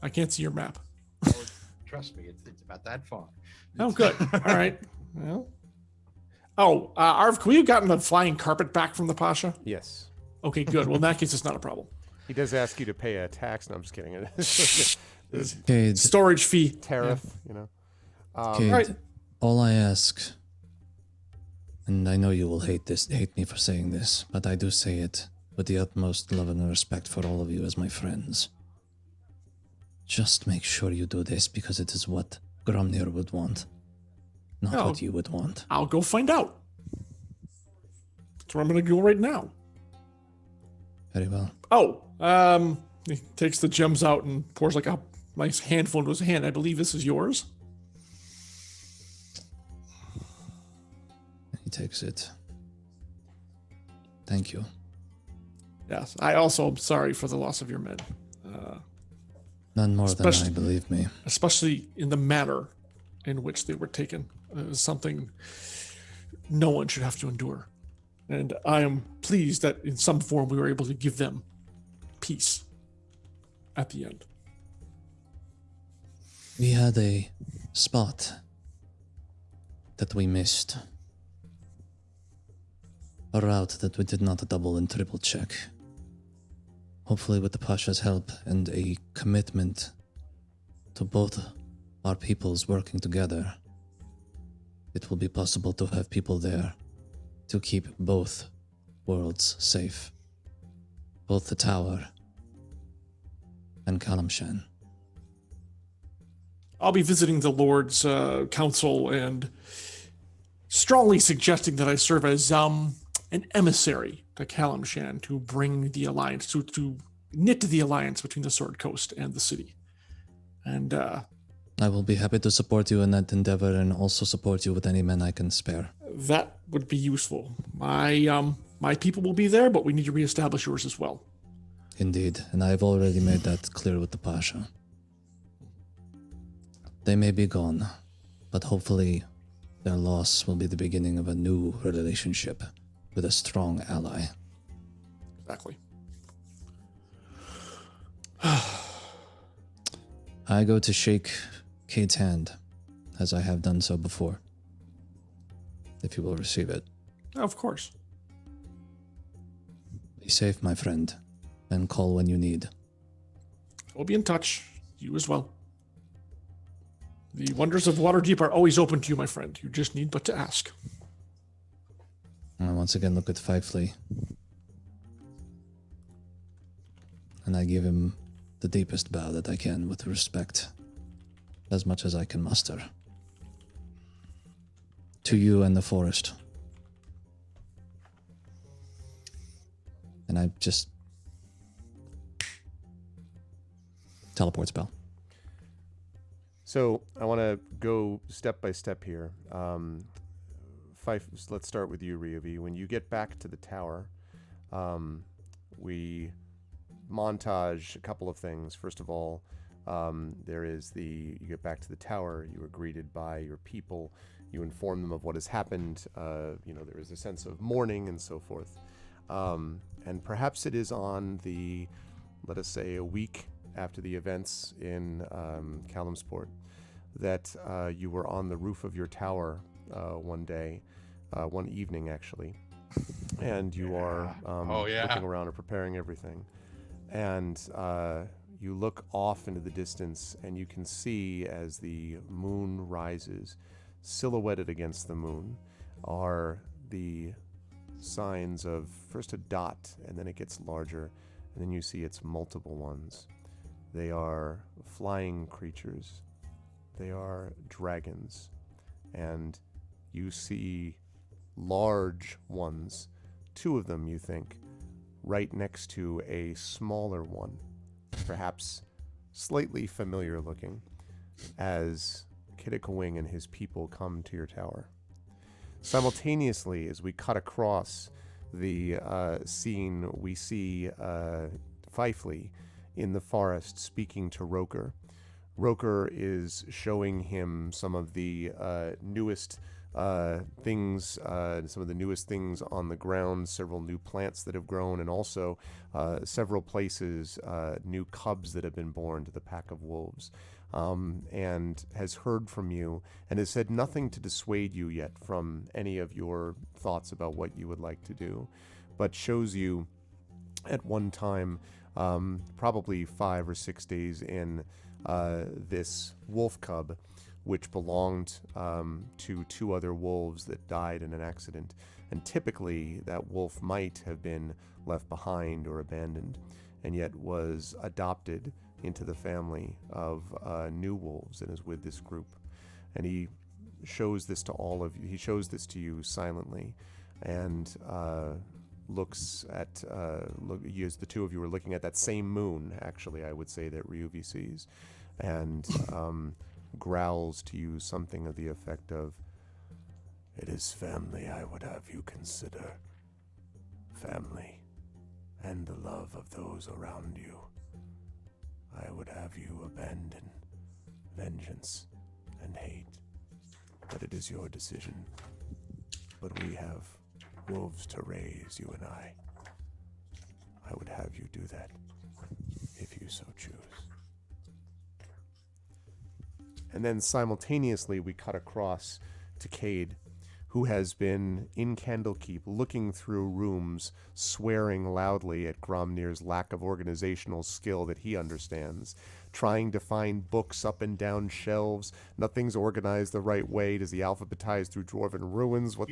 I can't see your map. Oh, trust me, it's about that far. Oh, good. All right. Well. Oh, Arv, can we have gotten the flying carpet back from the Pasha? Yes. Okay, good. Well, in that case, it's not a problem. He does ask you to pay a tax. No, I'm just kidding. Okay, Storage fee. Tariff, you know. okay. right. All I ask, and I know you will hate me for saying this, but I do say it with the utmost love and respect for all of you as my friends. Just make sure you do this because it is what Gromnir would want, not Oh. what you would want. I'll go find out. That's where I'm going to go right now. Very well. Oh, he takes the gems out and pours like a nice handful into his hand. I believe this is yours. He takes it. Thank you. Yes. I also am sorry for the loss of your men, None more than I, Especially- believe me. especially in the manner in which they were taken. It is something no one should have to endure. And I am pleased that in some form we were able to give them peace at the end. We had a spot that we missed. A route that we did not double and triple check. Hopefully, with the Pasha's help and a commitment to both our peoples working together, it will be possible to have people there to keep both worlds safe. Both the tower and Kalamshan. I'll be visiting the Lord's council and strongly suggesting that I serve as an emissary to Kalamshan to bring the alliance, to knit the alliance between the Sword Coast and the city. And I will be happy to support you in that endeavor and also support you with any men I can spare. that would be useful. My people will be there, but we need to reestablish yours as well. Indeed, and I have already made that clear with the Pasha. They may be gone, but hopefully their loss will be the beginning of a new relationship with a strong ally. Exactly. I go to shake Kate's hand, as I have done so before. If you will receive it. Of course. Be safe, my friend, and call when you need. We'll be in touch. You as well. The wonders of Waterdeep are always open to you, my friend. You just need but to ask. I once again look at Fifely, and I give him the deepest bow that I can with respect, as much as I can muster. To you and the forest. And I just teleport spell. So I want to go step by step here. Let's start with you, Ryovi. When you get back to the tower, we montage a couple of things. First of all, there is you get back to the tower, you are greeted by your people, you inform them of what has happened, there is a sense of mourning and so forth. And perhaps it is on let us say, a week after the events in Kalimsport that you were on the roof of your tower one evening actually, and you are looking around and preparing everything. And you look off into the distance, and you can see as the moon rises, silhouetted against the moon, are the signs of first a dot, and then it gets larger, and then you see its multiple ones. They are flying creatures. They are dragons. And you see large ones, two of them, you think, right next to a smaller one, perhaps slightly familiar looking, as Kiddikawing and his people come to your tower. Simultaneously, as we cut across the scene, we see Fifely in the forest speaking to Roker. Roker is showing him some of the newest things, some of the newest things on the ground, several new plants that have grown, and also several places, new cubs that have been born to the pack of wolves, and has heard from you and has said nothing to dissuade you yet from any of your thoughts about what you would like to do, but shows you at one time, probably 5 or 6 days in, this wolf cub, which belonged to 2 other wolves that died in an accident. And typically that wolf might have been left behind or abandoned, and yet was adopted into the family of new wolves and is with this group. And he shows this to all of you. He shows this to you silently, and looks at as the 2 of you are looking at that same moon, actually, I would say, that Ryuvi sees, and growls to you something of the effect of, "It is family I would have you consider. Family, and the love of those around you. I would have you abandon vengeance and hate. But it is your decision. But we have wolves to raise, you and I. I would have you do that, if you so choose." And then simultaneously we cut across to Cade, who has been in Candlekeep looking through rooms, swearing loudly at Gromnir's lack of organizational skill that he understands, trying to find books up and down shelves. Nothing's organized the right way. Does he alphabetize through Dwarven runes? What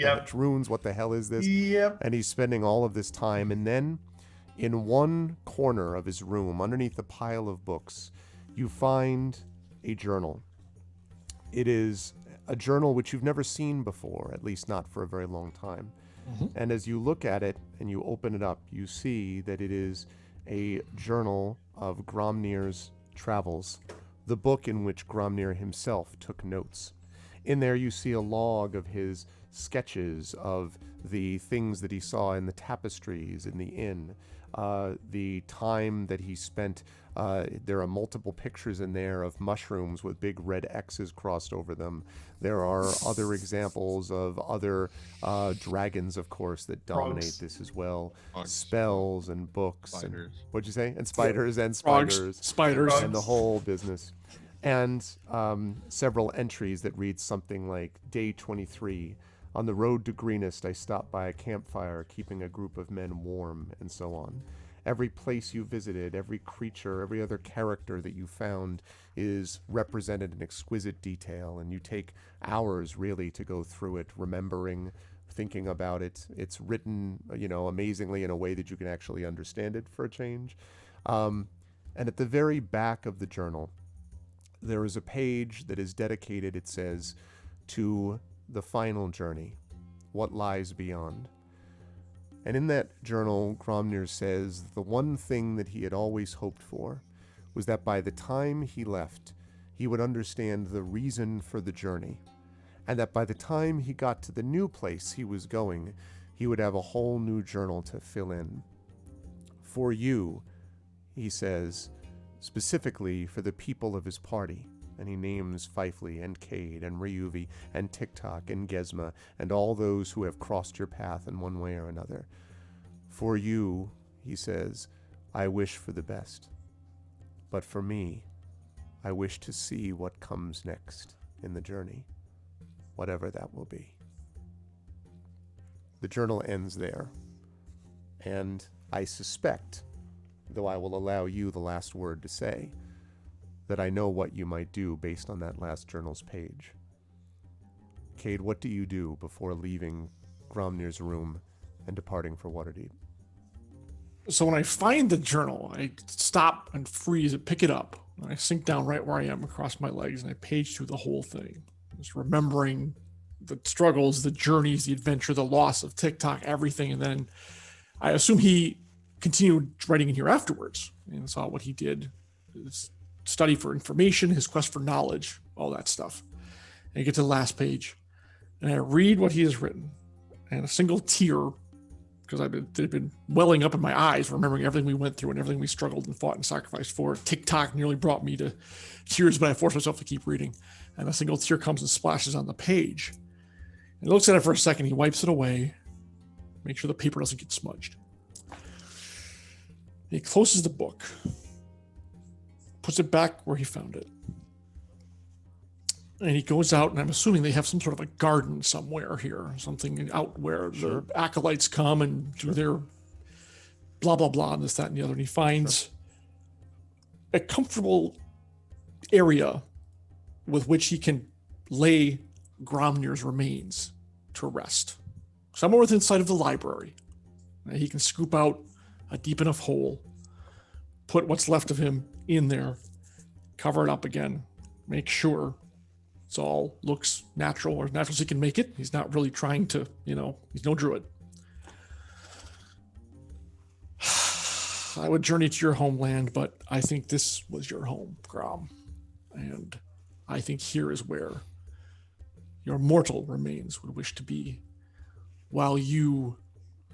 the hell is this? Yep. And he's spending all of this time. And then in one corner of his room, underneath the pile of books, you find a journal. It is a journal which you've never seen before, at least not for a very long time. Mm-hmm. And as you look at it and you open it up, you see that it is a journal of Gromnir's travels, the book in which Gromnir himself took notes. In there you see a log of his sketches of the things that he saw in the tapestries in the inn, the time that he spent. There are multiple pictures in there of mushrooms with big red X's crossed over them. There are other examples of other dragons, of course, that dominate Frogs. this as well. Frogs. Spells and books. And, Spiders. what'd you say? And spiders and Frogs, spiders. spiders. And the whole business. And several entries that read something like, "Day 23. On the road to Greenest, I stopped by a campfire, keeping a group of men warm," and so on. Every place you visited, every creature, every other character that you found is represented in exquisite detail, and you take hours really to go through it, remembering, thinking about it. It's written, amazingly in a way that you can actually understand it for a change. And at the very back of the journal, there is a page that is dedicated, it says, to the final journey, what lies beyond. And in that journal, Gromnir says the one thing that he had always hoped for was that by the time he left, he would understand the reason for the journey, and that by the time he got to the new place he was going, he would have a whole new journal to fill in. For you, he says, specifically for the people of his party, and he names Fifley and Cade and Ryuvi and TikTok and Gesma and all those who have crossed your path in one way or another. For you, he says, I wish for the best. But for me, I wish to see what comes next in the journey, whatever that will be. The journal ends there, and I suspect, though I will allow you the last word to say, that I know what you might do based on that last journal's page. Cade, what do you do before leaving Gromnir's room and departing for Waterdeep? So when I find the journal, I stop and freeze and pick it up. And I sink down right where I am across my legs, and I page through the whole thing, just remembering the struggles, the journeys, the adventure, the loss of TikTok, everything. And then I assume he continued writing in here afterwards and saw what he did, his study for information, his quest for knowledge, all that stuff. And I get to the last page, and I read what he has written, and a single tear because they've been welling up in my eyes, remembering everything we went through and everything we struggled and fought and sacrificed for. TikTok nearly brought me to tears, but I forced myself to keep reading. And a single tear comes and splashes on the page. And he looks at it for a second. He wipes it away, make sure the paper doesn't get smudged. He closes the book, puts it back where he found it. And he goes out, and I'm assuming they have some sort of a garden somewhere here, something out where the acolytes come and do their blah, blah, blah, and this, that, and the other. And he finds a comfortable area with which he can lay Gromnir's remains to rest. Somewhere within sight of the library. And he can scoop out a deep enough hole, put what's left of him in there, cover it up again, make sure it all looks natural, or as natural as he can make it. He's not really trying to, he's no druid. I would journey to your homeland, but I think this was your home, Grom. And I think here is where your mortal remains would wish to be, while you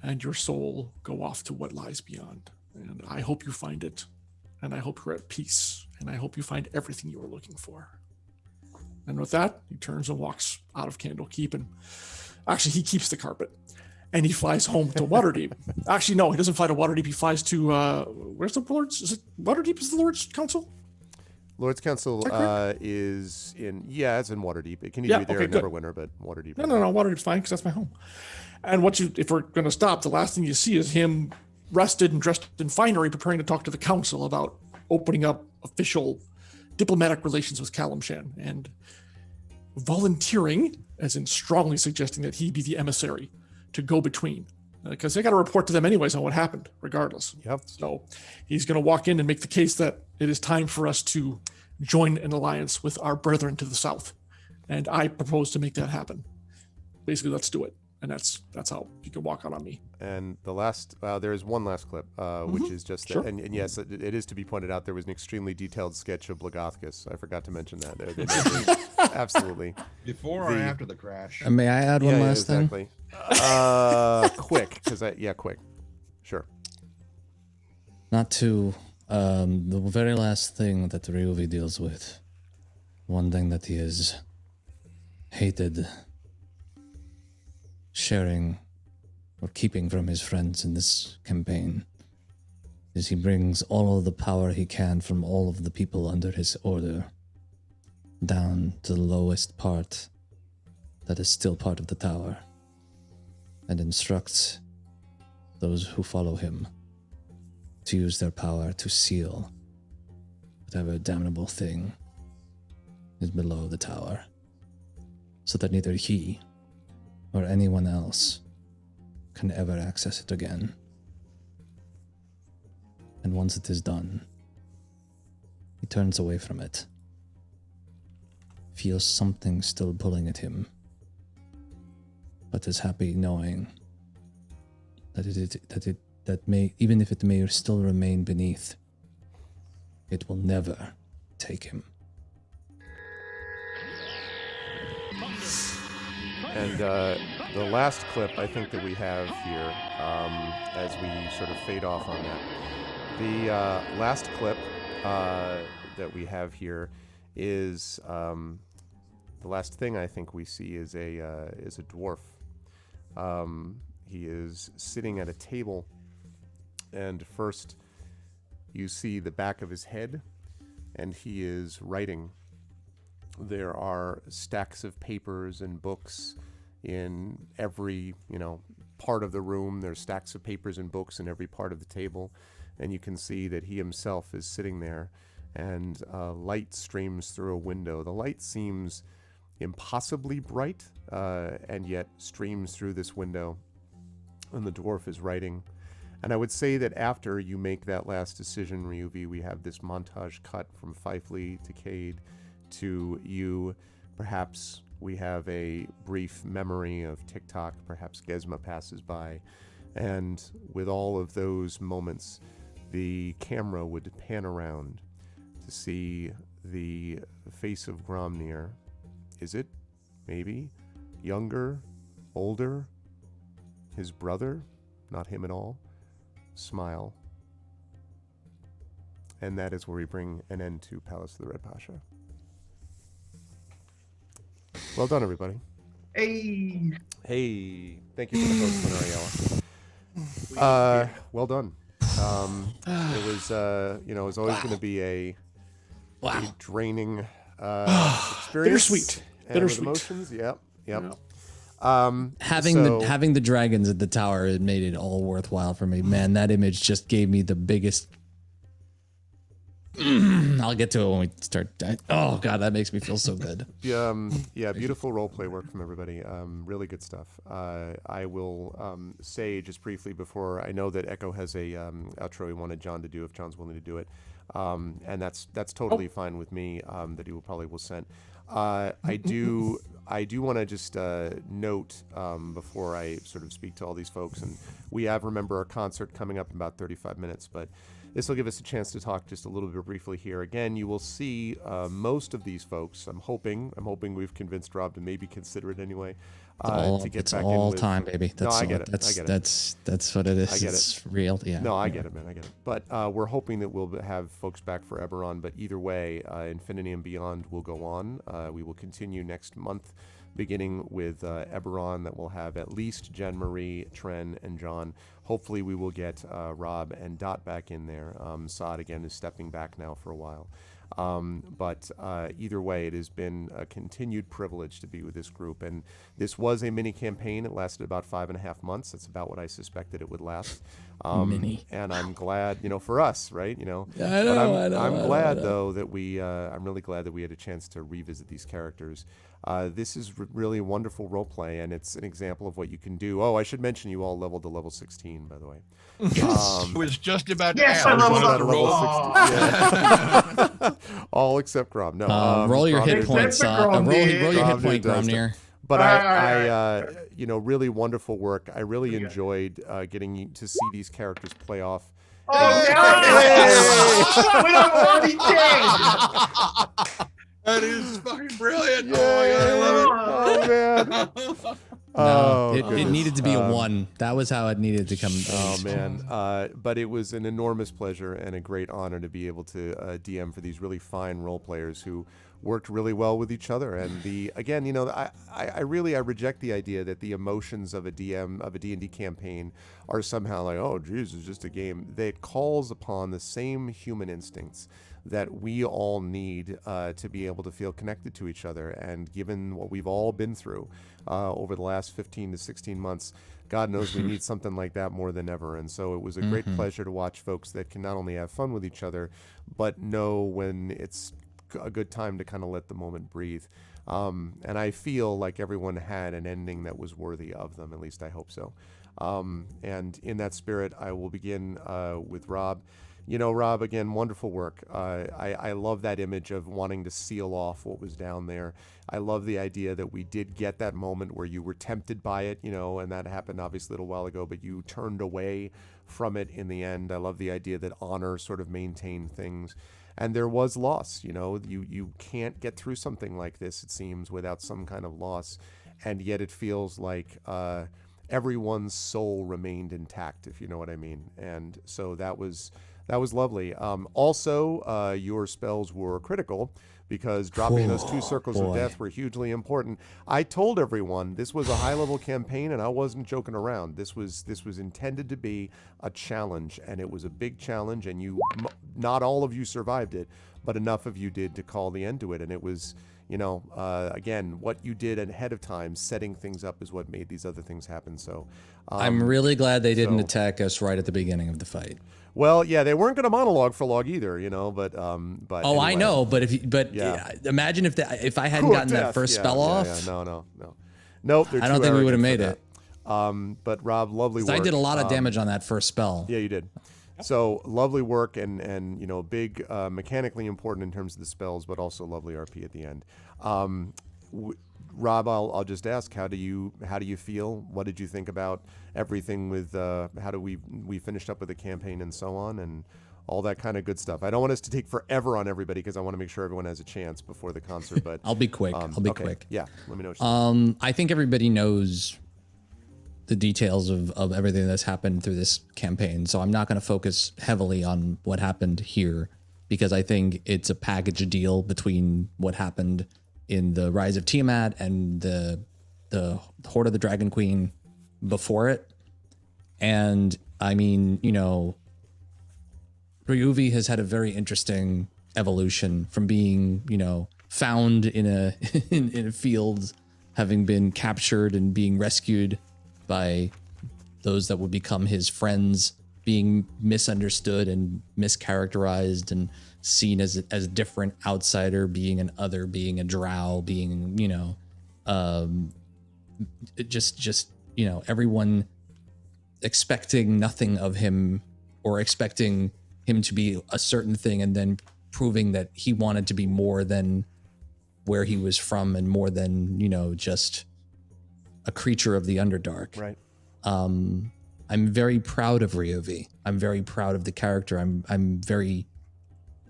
and your soul go off to what lies beyond. And I hope you find it, and I hope you're at peace, and I hope you find everything you are looking for. And with that, he turns and walks out of Candlekeep, and actually he keeps the carpet, and he flies home to Waterdeep. Actually, no, he doesn't fly to Waterdeep. He flies to, where's the Lord's? Is it Waterdeep is the Lord's Council? Lord's Council is in, it's in Waterdeep. It can either be there or Neverwinter, but Waterdeep. No, Waterdeep's fine because that's my home. And if we're going to stop, the last thing you see is him rested and dressed in finery, preparing to talk to the council about opening up official diplomatic relations with Kalimshan and volunteering, as in strongly suggesting that he be the emissary to go between, because they got to report to them anyways on what happened, regardless. Yep. So he's going to walk in and make the case that it is time for us to join an alliance with our brethren to the south, and I propose to make that happen. Basically, let's do it, and that's how you can walk out on me. And the last, there is one last clip, which is just, Sure. and yes, it is to be pointed out, there was an extremely detailed sketch of Blagothkus. I forgot to mention that. Absolutely. Before or after the crash? May I add one last thing? Quick, because quick. Sure. Not to, the very last thing that Ryuvi deals with, one thing that he has hated sharing or keeping from his friends in this campaign is he brings all of the power he can from all of the people under his order down to the lowest part that is still part of the tower, and instructs those who follow him to use their power to seal whatever damnable thing is below the tower, so that neither he or anyone else can ever access it again. And once it is done, he turns away from it, feels something still pulling at him, but is happy knowing that may, even if it may still remain beneath, it will never take him. And the last clip I think that we have here, as we sort of fade off on that, the last clip that we have here is the last thing I think we see is a dwarf. He is sitting at a table, and first you see the back of his head, and he is writing. There are stacks of papers and books in every, part of the room. There's stacks of papers and books in every part of the table, and you can see that he himself is sitting there, and light streams through a window. The light seems impossibly bright, and yet streams through this window, and the dwarf is writing. And I would say that after you make that last decision, Ryuvi, we have this montage cut from Fifely to Cade to you. Perhaps we have a brief memory of TikTok. Perhaps Gesma passes by. And with all of those moments, the camera would pan around to see the face of Gromnir. Is it? Maybe? Younger? Older? His brother? not him at all. Smile. And that is where we bring an end to Palace of the Red Pasha. Well done, everybody. Hey. Hey, thank you for the host, Ariella. Well done. It was, it was always going to be a draining experience. Bittersweet. And Bittersweet. with emotions. Yep. Yeah. Having the dragons at the tower, it made it all worthwhile for me. Man, that image just gave me the biggest. I'll get to it when we start. Oh God, that makes me feel so good. Beautiful role play work from everybody. Really good stuff. I will say just briefly before, I know that Echo has a outro he wanted John to do if John's willing to do it, and that's totally fine with me. That he will send. I do want to just note before I sort of speak to all these folks, and we have, remember, our concert coming up in about 35 minutes, but this will give us a chance to talk just a little bit briefly here. Again, you will see most of these folks. I'm hoping we've convinced Rob to maybe consider it anyway. To get It's back all in with, time, baby. That's I get it. That's what it is. I get it's real. Yeah. No, I get it, man. I get it. But we're hoping that we'll have folks back for Eberron. But either way, Infinity and Beyond will go on. We will continue next month, beginning with Eberron, that will have at least Jen Marie, Tren, and John. Hopefully we will get Rob and Dot back in there. Saad, again, is stepping back now for a while. But either way, it has been a continued privilege to be with this group. And this was a mini campaign. It lasted about 5.5 months. That's about what I suspected it would last. Mini. And I'm glad, for us, right? I know. I'm glad, though, that I'm really glad that we had a chance to revisit these characters. This is really a wonderful role play, and it's an example of what you can do. Oh, I should mention you all leveled to level 16, by the way. I was just about to Yes, ask. I leveled Wanted up. to roll. Yeah. All except Grom. No, roll your Grom hit did- points. Grom Roll did. your hit Grom point, did does Gromnir. But Alright. really wonderful work. I really Pretty good. enjoyed getting to see these characters play off. Oh no! We're not already dead. That is fucking brilliant. Yeah. Oh my God, I love it. Oh, man. No, it goodness. needed to be a 1. That was how it needed to come. Oh man, but it was an enormous pleasure and a great honor to be able to DM for these really fine role players who worked really well with each other. And I reject the idea that the emotions of a DM of a D&D campaign are somehow like, oh geez, it's just a game. It calls upon the same human instincts that we all need to be able to feel connected to each other. And given what we've all been through over the last 15 to 16 months, God knows we need something like that more than ever. And so it was a great pleasure to watch folks that can not only have fun with each other, but know when it's a good time to kind of let the moment breathe. And I feel like everyone had an ending that was worthy of them. At least I hope so. And in that spirit, I will begin with Rob. Rob, again, wonderful work. I love that image of wanting to seal off what was down there. I love the idea that we did get that moment where you were tempted by it, and that happened obviously a little while ago, but you turned away from it in the end. I love the idea that honor sort of maintained things. And there was loss, you can't get through something like this, it seems, without some kind of loss. And yet it feels like everyone's soul remained intact, if you know what I mean. And so that was lovely. Also, your spells were critical because dropping those 2 circles of death were hugely important. I told everyone this was a high-level campaign, and I wasn't joking around. This was intended to be a challenge, and it was a big challenge. And not all of you survived it, but enough of you did to call the end to it. And it was, again, what you did ahead of time, setting things up, is what made these other things happen. So I'm really glad they didn't attack us right at the beginning of the fight. Well, yeah, they weren't going to monologue for long either, but Oh, I anyway. know, but imagine if I hadn't gotten that first spell off. No. Nope. I don't think we would have made it. But Rob, lovely work. I did a lot of damage on that first spell. Yeah, you did. So lovely work and big mechanically important in terms of the spells, but also lovely RP at the end. Rob, I'll just ask, how do you feel? What did you think about everything with how do we finished up with the campaign and so on and all that kind of good stuff? I don't want us to take forever on everybody because I want to make sure everyone has a chance before the concert. But I'll be quick. okay. quick. Yeah, let me know what you think. I think everybody knows the details of everything that's happened through this campaign. So I'm not going to focus heavily on what happened here, because I think it's a package deal between what happened in the Rise of Tiamat and the Horde of the Dragon Queen before it. And I mean, you know, Ryuvi has had a very interesting evolution from being, you know, found in a in a field, having been captured and being rescued by those that would become his friends, being misunderstood and mischaracterized and seen as a different outsider, being an other, being a drow, being, you know, just you know, everyone expecting nothing of him, or expecting him to be a certain thing, and then proving that he wanted to be more than where he was from, and more than, you know, just a creature of the Underdark. Right. I'm very proud of Ryuvi. I'm very proud of the character.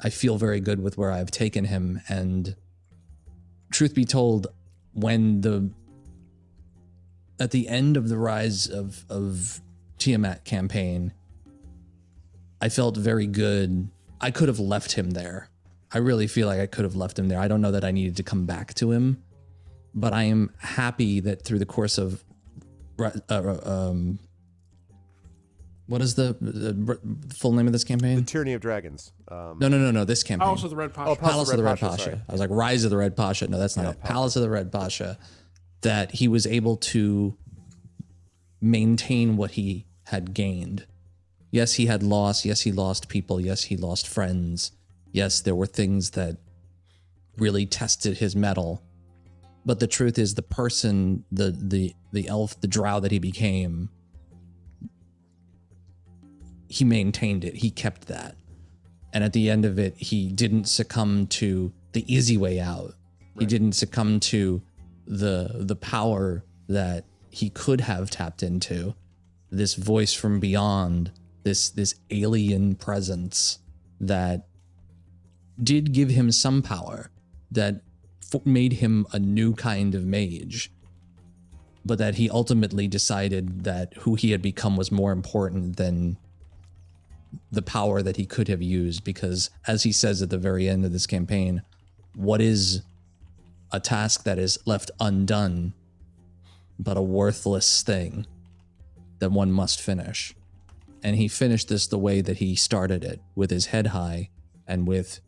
I feel very good with where I've taken him. And truth be told, at the end of the Rise of Tiamat campaign, I felt very good. I could have left him there. I really feel like I could have left him there. I don't know that I needed to come back to him, but I am happy that through the course of what is the full name of this campaign? The Tyranny of Dragons. No. This campaign. Palace of the Red Pasha. Palace of the Red Pasha. Sorry. I was like, Rise of the Red Pasha. No, that's not it. Palace of the Red Pasha. That he was able to maintain what he had gained. Yes, he had lost. Yes, he lost people. Yes, he lost friends. Yes, there were things that really tested his mettle. But the truth is, the person, the elf, the drow that he became, he maintained it. He kept that. And at the end of it, he didn't succumb to the easy way out. Right. He didn't succumb to the power that he could have tapped into. This voice from beyond, this alien presence that did give him some power, that made him a new kind of mage, but that he ultimately decided that who he had become was more important than the power that he could have used. Because as he says at the very end of this campaign, what is a task that is left undone but a worthless thing that one must finish? And he finished this the way that he started it, with his head high and with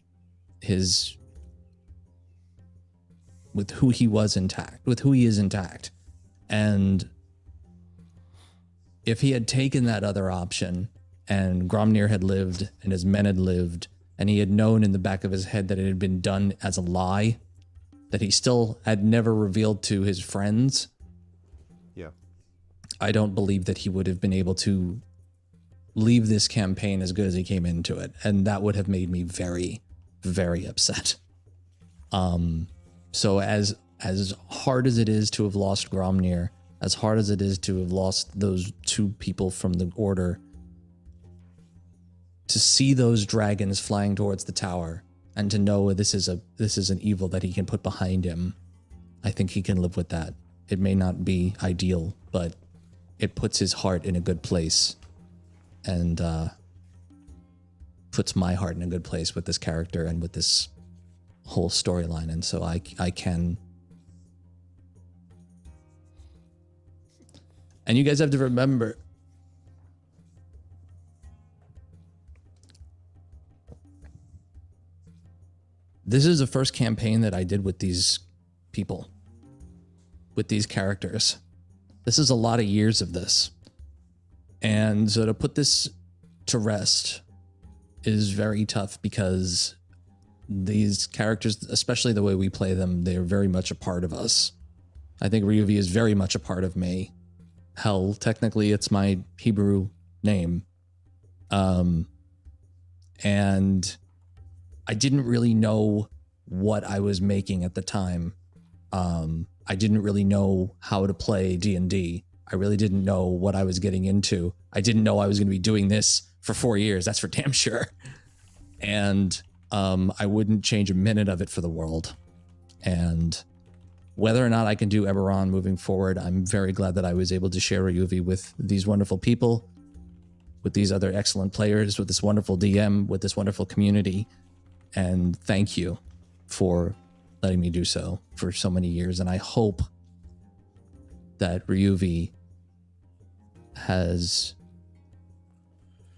who he was intact, with who he is intact. And if he had taken that other option, and Gromnir had lived and his men had lived, and he had known in the back of his head that it had been done as a lie, that he still had never revealed to his friends, yeah, I don't believe that he would have been able to leave this campaign as good as he came into it. And that would have made me very, very upset. So as hard as it is to have lost Gromnir, as hard as it is to have lost those two people from the Order, to see those dragons flying towards the tower and to know this is an evil that he can put behind him, I think he can live with that. It may not be ideal, but it puts his heart in a good place, and puts my heart in a good place with this character and with this whole storyline. And so I can. And you guys have to remember, this is the first campaign that I did with these people, with these characters. This is a lot of years of this. And so to put this to rest is very tough, because these characters, especially the way we play them, they're very much a part of us. I think Ryuvi is very much a part of me. Hell, technically it's my Hebrew name. And I didn't really know what I was making at the time. I didn't really know how to play D&D. I really didn't know what I was getting into. I didn't know I was going to be doing this for 4 years. That's for damn sure. And I wouldn't change a minute of it for the world. And whether or not I can do Eberron moving forward, I'm very glad that I was able to share Ryuvi with these wonderful people, with these other excellent players, with this wonderful DM, with this wonderful community. And thank you for letting me do so for so many years. And I hope that Ryuvi has,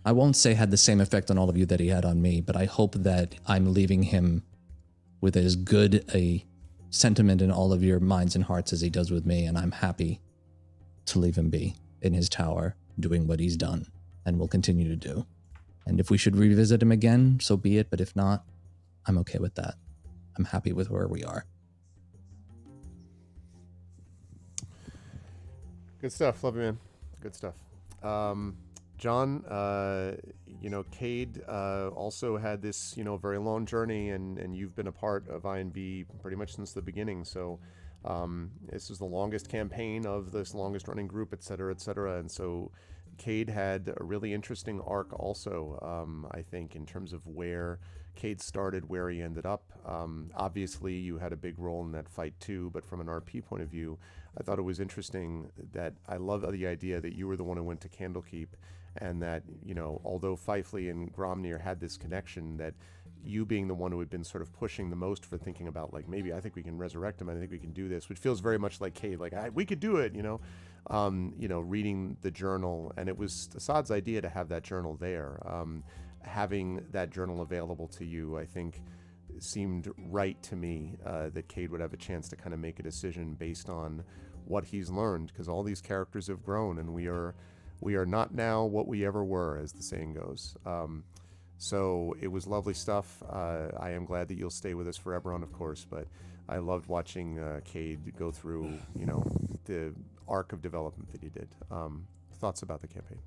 I won't say had the same effect on all of you that he had on me, but I hope that I'm leaving him with as good a sentiment in all of your minds and hearts as he does with me. And I'm happy to leave him be in his tower doing what he's done and will continue to do. And if we should revisit him again, so be it. But if not, I'm okay with that. I'm happy with where we are. Good stuff. Love you, man. Good stuff. John, Cade also had this, very long journey, and you've been a part of INB pretty much since the beginning. So this is the longest campaign of this longest running group, et cetera, et cetera. And so Cade had a really interesting arc also, I think, in terms of where Cade started, where he ended up. Obviously, you had a big role in that fight too, but from an RP point of view, I thought it was interesting that I love the idea that you were the one who went to Candlekeep, and that, although Fifely and Gromnir had this connection, that you being the one who had been sort of pushing the most for thinking about, like, maybe I think we can resurrect him, I think we can do this, which feels very much like Cade, like, we could do it, reading the journal. And it was Assad's idea to have that journal there. Having that journal available to you, I think, seemed right to me, that Cade would have a chance to kind of make a decision based on what he's learned, because all these characters have grown, and we are not now what we ever were, as the saying goes. So it was lovely stuff. I am glad that you'll stay with us for Eberron, of course, but I loved watching Cade go through, the arc of development that he did. Thoughts about the campaign?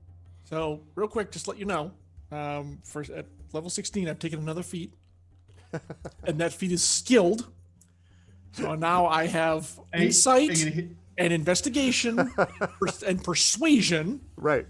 So real quick, just let you know, at level 16, I've taken another feat, and that feat is skilled. So now I have insight and investigation and persuasion. Right.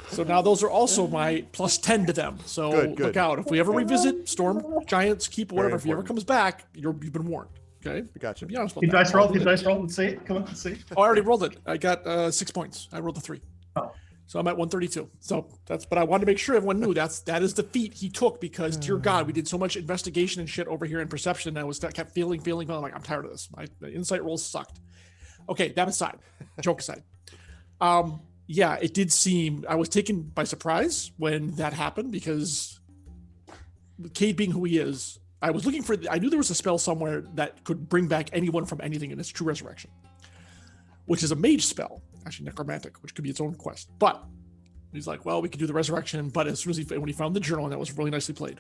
So now those are also my plus 10 to them. So good. Look out. If we ever revisit Storm Giants, Keep, whatever, if he ever important. comes back, you've been warned. Okay? Gotcha. Be honest about Did that. dice roll? Did dice roll? Let's see it. Come on, let's see. Oh, I already rolled it. I got 6 points. I rolled a 3. Oh. So I'm at 132. So but I wanted to make sure everyone knew that is the feat he took, because dear God, we did so much investigation and shit over here in perception. And I kept failing. I'm like, I'm tired of this. My insight rolls sucked. Okay, that aside, joke aside. Yeah, it did seem, I was taken by surprise when that happened, because Cade being who he is, I was looking I knew there was a spell somewhere that could bring back anyone from anything, and it's True Resurrection, which is a mage spell, actually necromantic, which could be its own quest. But he's like, well, we could do the resurrection. But as soon as when he found the journal, and that was really nicely played.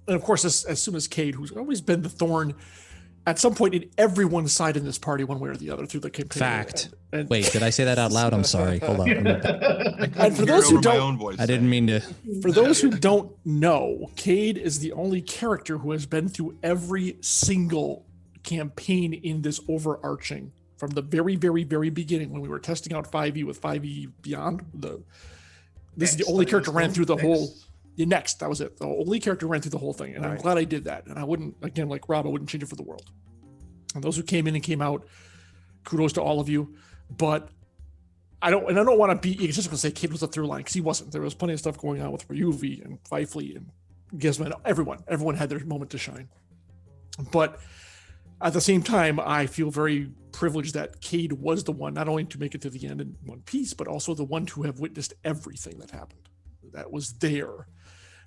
And of course, as soon as Cade, who's always been the thorn at some point in everyone's side in this party, one way or the other, through the campaign. Fact. And Wait, did I say that out loud? I'm sorry. Hold on. And for those who don't, I didn't mean to. For those who don't know, Cade is the only character who has been through every single campaign in this overarching, from the very, very, very beginning when we were testing out 5e with 5e Beyond. This is the only character who ran through the whole. The next, that was it. The only character who ran through the whole thing, and I'm glad I did that. And I wouldn't, again, like Rob, I wouldn't change it for the world. And those who came in and came out, kudos to all of you. But I don't want to be egotistical and say Cade was a through line, because he wasn't. There was plenty of stuff going on with Ryuvi and Fifely and Gizmo. Everyone had their moment to shine. But at the same time, I feel very privileged that Cade was the one, not only to make it to the end in one piece, but also the one to have witnessed everything that happened. That was there.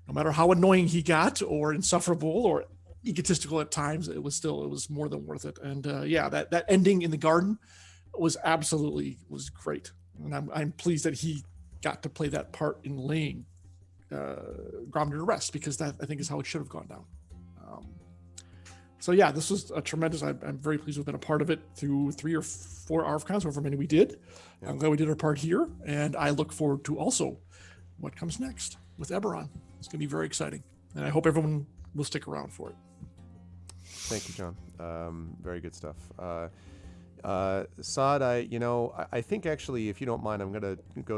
No matter how annoying he got, or insufferable, or egotistical at times, it was more than worth it. And that ending in the garden was great. And I'm pleased that he got to play that part in laying Gromnir to rest, because that, I think, is how it should have gone down. So yeah, this was a tremendous. I'm very pleased to have been a part of it through 3 or 4 ArvCons, however many we did. Yeah. I'm glad we did our part here, and I look forward to also what comes next with Eberron. It's going to be very exciting, and I hope everyone will stick around for it. Thank you, John. Very good stuff. Saad, I think actually, if you don't mind, I'm gonna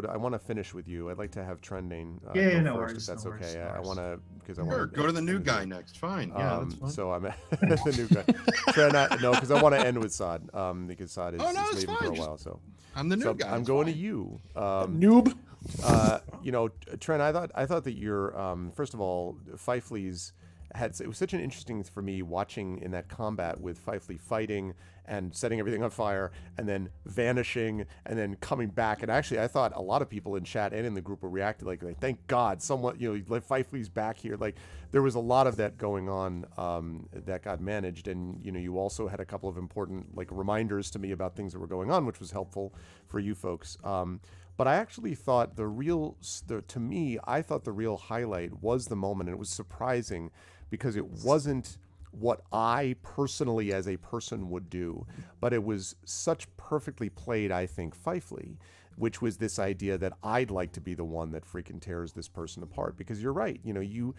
I want to finish with you. I'd like to have Trendane Yeah, go no first, worries, if that's no worries, okay. no I worries. want to because I Sure, want go to the new guy next. Fine. Yeah, that's fine. So I'm the new guy. Because I want to end with Saad. Because Saad is Oh, no, it's leaving for fine. a while. So I'm the new guy. I'm it's going fine. to you. Noob. Trent, I thought that your first of all, Fifley's it was such an interesting for me watching in that combat with Fifley fighting and setting everything on fire and then vanishing and then coming back. And actually, I thought a lot of people in chat and in the group were reacting like thank God someone, like Fifley's back here. Like there was a lot of that going on that got managed. And, you also had a couple of important like reminders to me about things that were going on, which was helpful for you folks. But I actually thought to me, I thought the real highlight was the moment. And it was surprising because it wasn't what I personally as a person would do, but it was such perfectly played, I think, Fifley, which was this idea that I'd like to be the one that freaking tears this person apart. Because you're right, you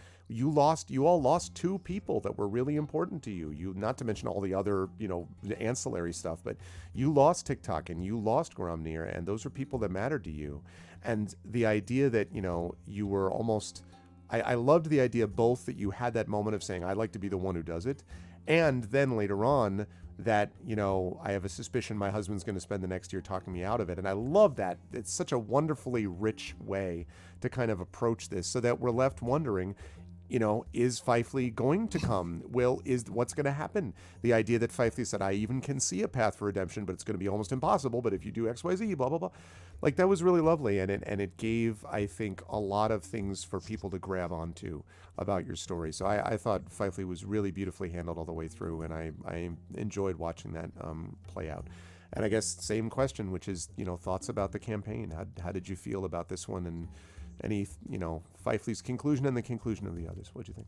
all lost two people that were really important to you. You, not to mention all the other, the ancillary stuff, but you lost TikTok and you lost Gromnir, and those are people that mattered to you. And the idea that, you were almost, I loved the idea both that you had that moment of saying, I'd like to be the one who does it. And then later on that, I have a suspicion my husband's going to spend the next year talking me out of it. And I love that. It's such a wonderfully rich way to kind of approach this so that we're left wondering, is Fifley going to come? What's going to happen? The idea that Fifley said, I even can see a path for redemption, but it's going to be almost impossible. But if you do X, Y, Z, blah, blah, blah. Like that was really lovely. And it gave, I think, a lot of things for people to grab onto about your story. So I thought Fifley was really beautifully handled all the way through. And I enjoyed watching that play out. And I guess same question, which is, thoughts about the campaign. How did you feel about this one? And any, Fifley's conclusion and the conclusion of the others. What do you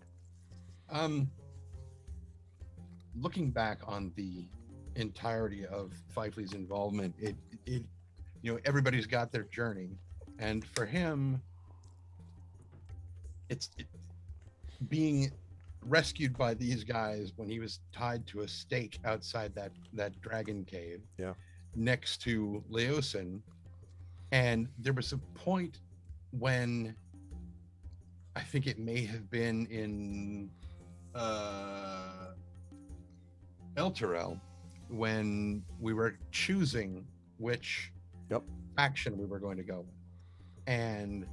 think? Looking back on the entirety of Fifley's involvement, it everybody's got their journey, and for him, it's being rescued by these guys when he was tied to a stake outside that dragon cave, next to Leosin, and there was a point when I think it may have been in Elturel when we were choosing which faction we were going to go with, and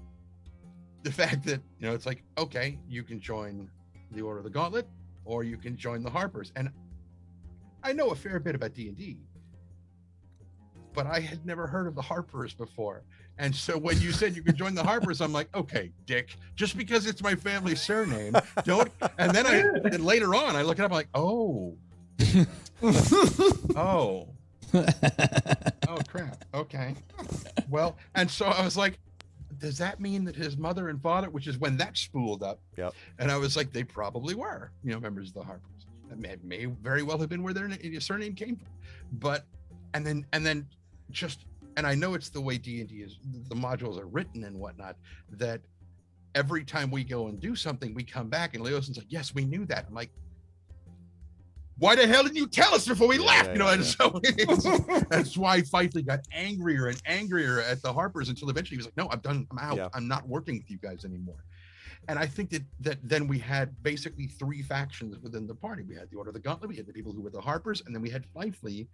the fact that it's like, okay, you can join the Order of the Gauntlet or you can join the Harpers. And I know a fair bit about D&D, but I had never heard of the Harpers before. And so when you said you could join the Harpers, I'm like, okay, Dick, just because it's my family surname, don't. And then later on, I look it up, I'm like, oh, oh crap. Okay. Well, and so I was like, does that mean that his mother and father, which is when that spooled up, and I was like, they probably were, members of the Harpers. That may very well have been where their surname came from. But, and then just, and I know it's the way D&D is, the modules are written and whatnot, that every time we go and do something, we come back and Leosin's like, yes, we knew that. I'm like, why the hell didn't you tell us before we left? And so that's why Fifley got angrier and angrier at the Harpers until eventually he was like, no, I'm done. I'm out. I'm not working with you guys anymore. And I think that then we had basically three factions within the party. We had the Order of the Gauntlet, we had the people who were the Harpers, and then we had Fifley.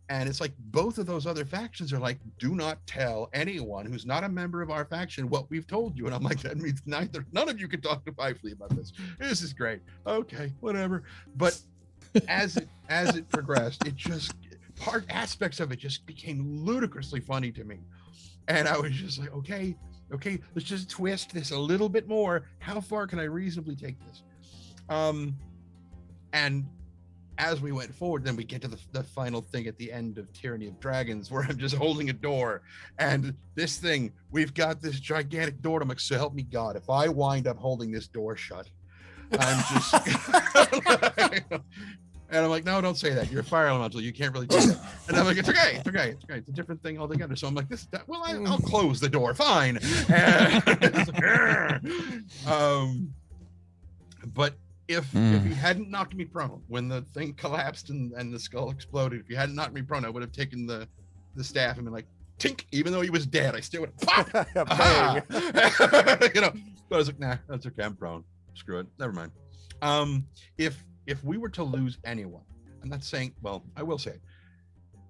And it's like both of those other factions are like, do not tell anyone who's not a member of our faction what we've told you. And I'm like, that means none of you can talk to Fifley about this. This is great. Okay, whatever. But as it progressed, it just aspects of it just became ludicrously funny to me, and I was just like, okay, let's just twist this a little bit more. How far can I reasonably take this? And as we went forward, then we get to the final thing at the end of Tyranny of Dragons, where I'm just holding a door, and this thing, we've got this gigantic door. I'm like, so help me God, if I wind up holding this door shut, I'm just and I'm like, no, don't say that. You're a fire elemental. You can't really do that. And I'm like, it's okay. It's a different thing altogether. So I'm like, I'll close the door. Fine. But if he hadn't knocked me prone when the thing collapsed and the skull exploded, if he hadn't knocked me prone, I would have taken the staff and been like, tink, even though he was dead, I still would have Bang. you know. But I was like, nah, that's okay, I'm prone. Screw it. Never mind. If we were to lose anyone, I'm not saying, well, I will say,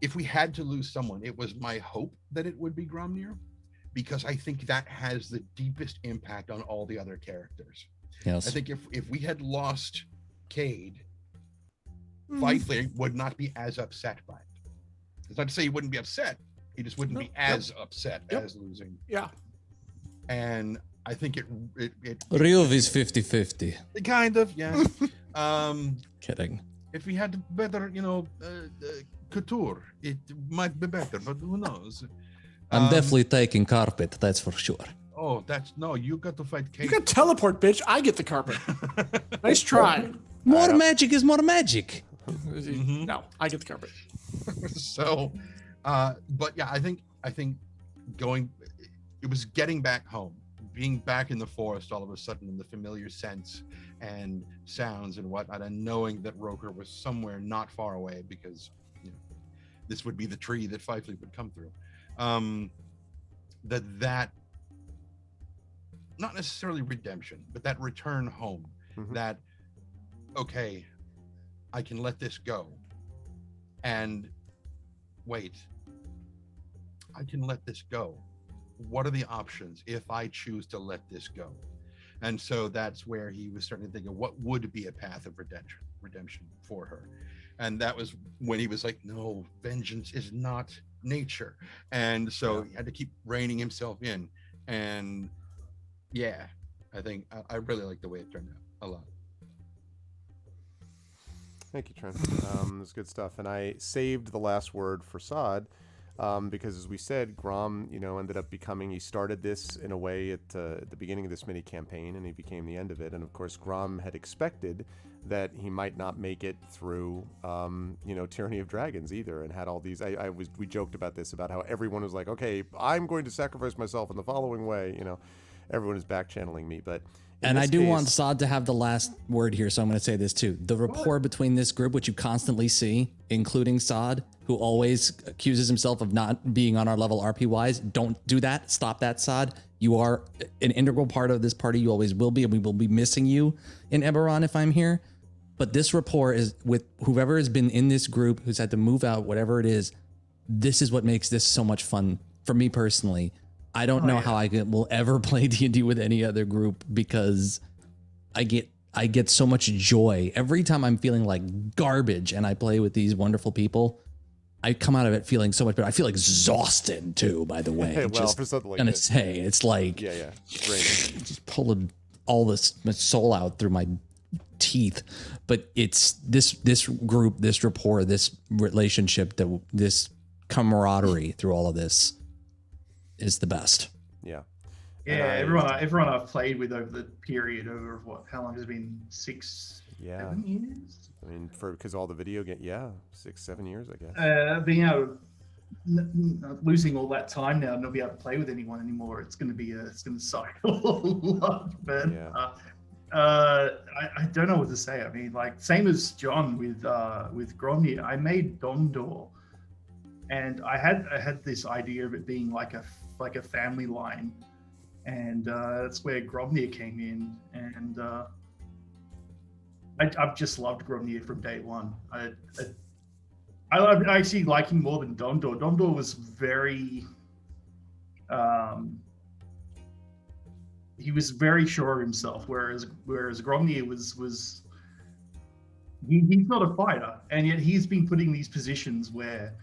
if we had to lose someone, it was my hope that it would be Gromnir, because I think that has the deepest impact on all the other characters. Yes. I think if we had lost Cade, Fifley would not be as upset by it. It's not to say he wouldn't be upset. He just wouldn't be as upset as losing. Yeah. And I think it Ryuv is 50-50. kind of, yeah. Kidding. If we had better, couture, it might be better, but who knows? I'm definitely taking carpet, that's for sure. Oh, you got to fight Cade. You got teleport, bitch. I get the carpet. Nice try. More magic is more magic. No, I get the carpet. So, but yeah, I think it was getting back home, being back in the forest all of a sudden in the familiar scents and sounds and whatnot, and knowing that Roker was somewhere not far away, because this would be the tree that Fifley would come through. That not necessarily redemption, but that return home, that, okay, I can let this go. And wait, I can let this go. What are the options if I choose to let this go? And so that's where he was starting to think of what would be a path of redemption for her. And that was when he was like, no, vengeance is not nature. And so he had to keep reining himself in. And yeah, I think I really like the way it turned out a lot. Thank you, Trent. That's good stuff. And I saved the last word for Saad, because, as we said, Grom, ended up he started this in a way at the beginning of this mini campaign, and he became the end of it. And of course, Grom had expected that he might not make it through, Tyranny of Dragons either, and had all these. We joked about this, about how everyone was like, okay, I'm going to sacrifice myself in the following way. Everyone is back channeling me, but. And I do want Saad to have the last word here, so I'm going to say this too. The rapport between this group, which you constantly see, including Saad, who always accuses himself of not being on our level RP-wise. Don't do that. Stop that, Saad. You are an integral part of this party. You always will be, and we will be missing you in Eberron if I'm here. But this rapport is with whoever has been in this group, who's had to move out, whatever it is. This is what makes this so much fun for me personally. I don't know how I will ever play D&D with any other group, because I get so much joy every time I'm feeling like garbage and I play with these wonderful people. I come out of it feeling so much better. I feel exhausted too, by the way. Well, for something like gonna this. say it's like Great. just pulling all this my soul out through my teeth. But it's this group, this rapport, this relationship, this camaraderie through all of this is the best. Yeah. Everyone I've played with over the period of how long has it been? 7 years? I mean, because all the video game, 6-7 years, I guess. Being able to, losing all that time now and not be able to play with anyone anymore, it's going to suck a lot. But I don't know what to say. I mean, like, same as John with Gromnir, I made Dondor, and I had this idea of it being like a family line, and that's where Gromnir came in, and I've just loved Gromnir from day one. I actually like him more than Dondor. Dondor was very he was very sure of himself, whereas Gromnir was he's not a fighter, and yet he's been put in these positions where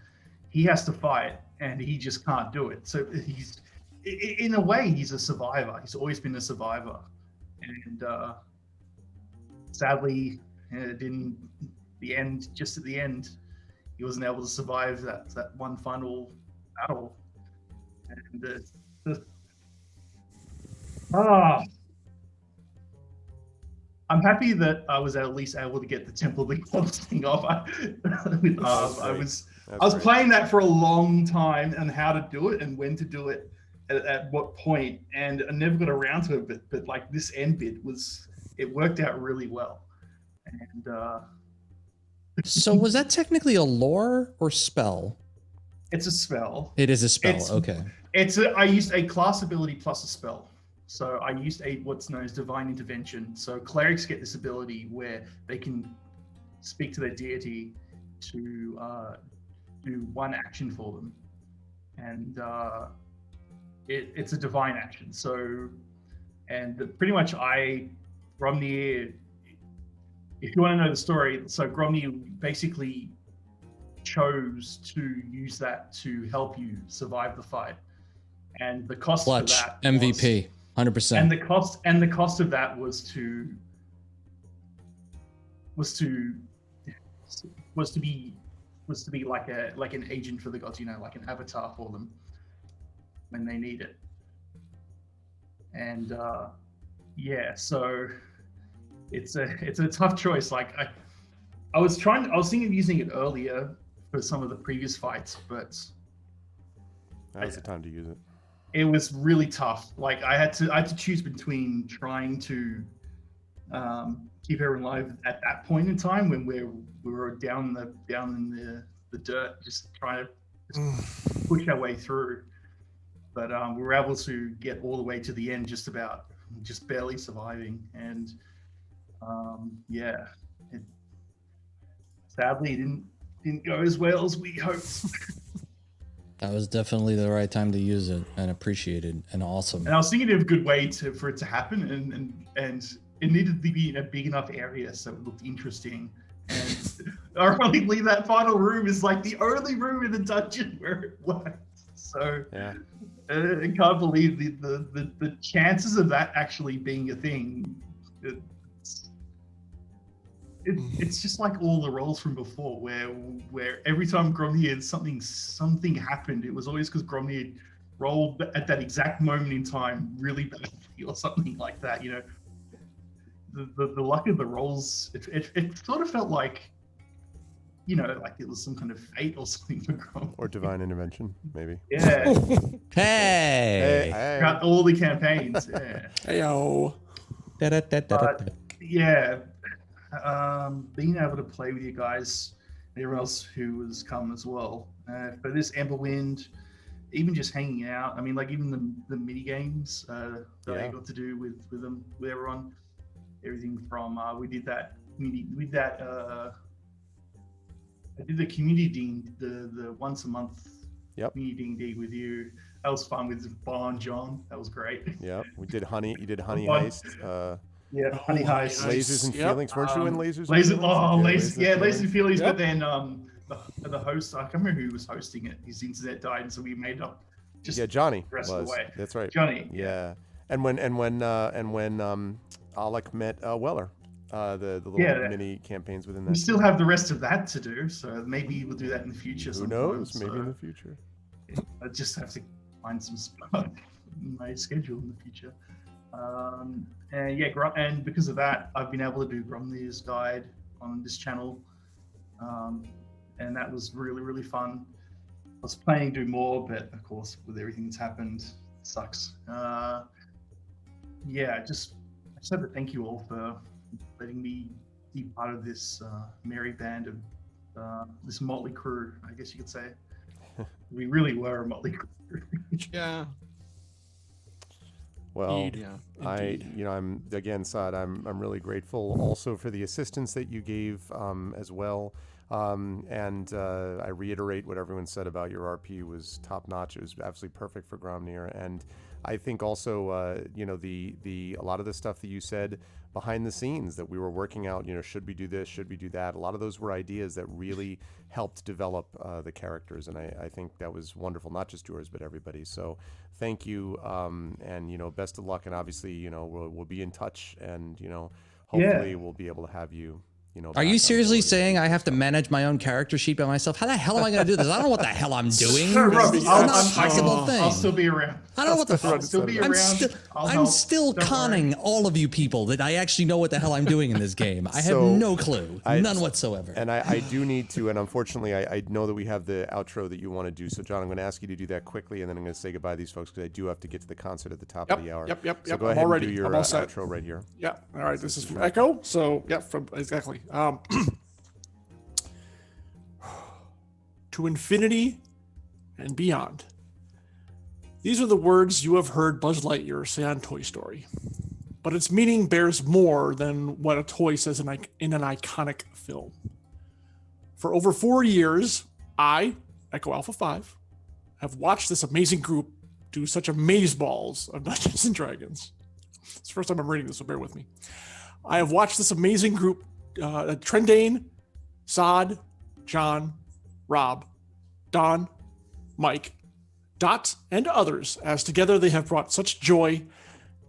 he has to fight and he just can't do it. So he's, in a way, he's a survivor. He's always been a survivor. And sadly, just at the end, he wasn't able to survive that one final battle. And I'm happy that I was at least able to get the Temple of the Gods thing off. I was playing that for a long time, and how to do it and when to do it at what point, and I never got around to it. But like this end bit it worked out really well. And So was that technically a lore or spell? it's a spell. It is a spell. It's- Okay. I used a class ability plus a spell. So I used what's known as divine intervention. So clerics get this ability where they can speak to their deity to do one action for them, and it's a divine action. So, and pretty much Gromnir, if you want to know the story, so Gromnir basically chose to use that to help you survive the fight, and the cost Clutch. for that MVP. 100%. and the cost of that was to be like an agent for the gods, like an avatar for them when they need it. And so it's a tough choice. Like I was thinking of using it earlier for some of the previous fights, but That was the time to use it. it was really tough. Like I had to choose between trying to keep everyone alive at that point in time when we were down in the dirt, just trying to push our way through. But we were able to get all the way to the end, just barely surviving. And sadly, it didn't go as well as we hoped. That was definitely the right time to use it, and appreciated and awesome. And I was thinking of a good way for it to happen, and it needed to be in a big enough area so it looked interesting. And ironically, that final room is like the only room in the dungeon where it worked. So Yeah. I can't believe the chances of that actually being a thing. It's just like all the roles from before, where every time Gromnir something happened, it was always because Gromnir rolled at that exact moment in time really badly or something like that. The luck of the rolls, it sort of felt like, like it was some kind of fate or something for Gromnir. Or divine intervention, maybe. Yeah, Hey. throughout all the campaigns. Yeah. Heyo. But yeah, being able to play with you guys and everyone else who has come as well for this Emberwind, even just hanging out. I mean, like even the mini games that I got to do with everyone. Everything from I did the community the once a month community D&D with you. That was fun with Bon John. That was great. Yeah, we did honey. You did honey Bon- heist. Yeah, Honey Heist. Lasers and feelings. Weren't you in lasers? Lasers and feelings. Yep. But then the host, I can't remember who was hosting it. His internet died, and so we made up. Johnny the rest was. of the way. That's right. Johnny. Yeah, and when Alec met Weller, the little mini campaigns within that. We still have the rest of that to do, so maybe we'll do that in the future. Who knows? Maybe in the future. I just have to find some spot in my schedule in the future. And because of that, I've been able to do Gromnir's Guide on this channel, and that was really, really fun. I was planning to do more, but of course, with everything that's happened, it sucks. I just have to thank you all for letting me be part of this merry band of this motley crew, I guess you could say. We really were a motley crew. Yeah. Well, Indeed. Yeah. I'm again, Saad. I'm really grateful also for the assistance that you gave as well. And I reiterate what everyone said about your RP was top notch. It was absolutely perfect for Gromnir. And I think also, the a lot of the stuff that you said behind the scenes that we were working out, should we do this? Should we do that? A lot of those were ideas that really helped develop the characters. And I think that was wonderful, not just yours, but everybody. So thank you. And, best of luck. And obviously, we'll be in touch and, hopefully we'll be able to have you, know. Are back you on seriously board. saying I have to manage my own character sheet by myself? How the hell am I going to do this? I don't know what the hell I'm doing. No, Rob, It's I'll, not a possible I'll thing. still be around. I don't know what the I'll fuck. still be I'm, around. I'll I'm help. still Don't conning worry. all of you people that I actually know what the hell I'm doing in this game. I have So, no clue. None whatsoever. And I do need to, and unfortunately, I know that we have the outro that you want to do. So, John, I'm going to ask you to do that quickly, and then I'm going to say goodbye to these folks because I do have to get to the concert at the top of the hour. Yep. So go I'm ahead all and do ready. your I'm all set. outro right here. Yeah. All right. This is from Echo. So yeah, exactly. To infinity and beyond. These are the words you have heard Buzz Lightyear say on Toy Story, but its meaning bears more than what a toy says in an iconic film. For over 4 years, I, Echo Alpha 5, have watched this amazing group do such amazeballs of Dungeons and Dragons. It's the first time I'm reading this, so bear with me. I have watched this amazing group, Trendane, Sod, John, Rob, Don, Mike, Dot, and others, as together they have brought such joy,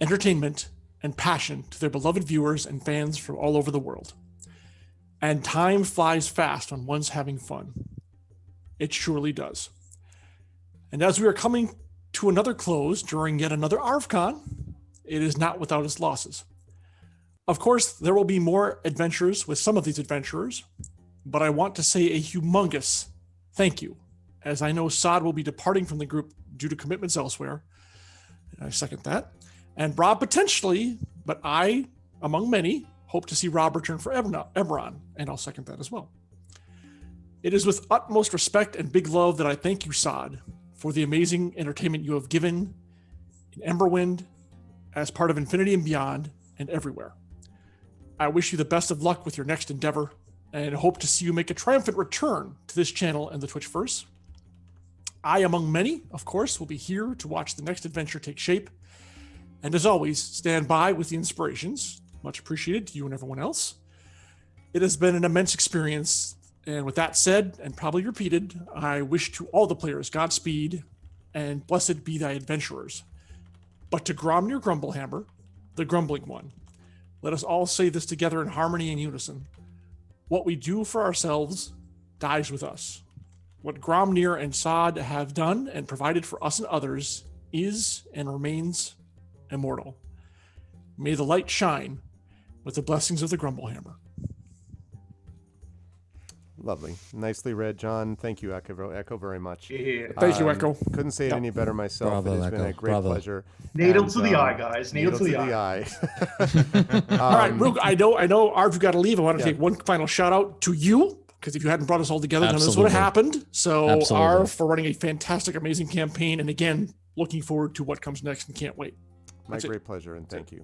entertainment, and passion to their beloved viewers and fans from all over the world. And time flies fast when one's having fun. It surely does. And as we are coming to another close during yet another ArvCon, it is not without its losses. Of course, there will be more adventures with some of these adventurers, but I want to say a humongous thank you, as I know Sod will be departing from the group due to commitments elsewhere. And I second that. And Rob potentially, but I, among many, hope to see Rob return for Eberron, and I'll second that as well. It is with utmost respect and big love that I thank you, Sod, for the amazing entertainment you have given in Emberwind, as part of Infinity and Beyond, and everywhere. I wish you the best of luck with your next endeavor, and hope to see you make a triumphant return to this channel and the Twitchverse. I, among many, of course, will be here to watch the next adventure take shape. And as always, stand by with the inspirations. Much appreciated to you and everyone else. It has been an immense experience. And with that said, and probably repeated, I wish to all the players Godspeed and blessed be thy adventurers. But to Gromnir Grumblehammer, the grumbling one, let us all say this together in harmony and unison. What we do for ourselves dies with us. What Gromnir and Sod have done and provided for us and others is and remains immortal. May the light shine with the blessings of the Grumblehammer. Lovely. Nicely read, John. Thank you, Echo very much. Yeah. Thank you, Echo. Couldn't say it any better myself. Bravo, it has been Echo. a great Bravo. pleasure. Needle And, to the eye, guys. Needle to the eye. All right, I know, Arv, you got to leave. I want to take one final shout out to you, because if you hadn't brought us all together, none of this would have happened. So, Absolutely. Arv, for running a fantastic, amazing campaign. And again, looking forward to what comes next and can't wait. My That's it. great pleasure, and thank you.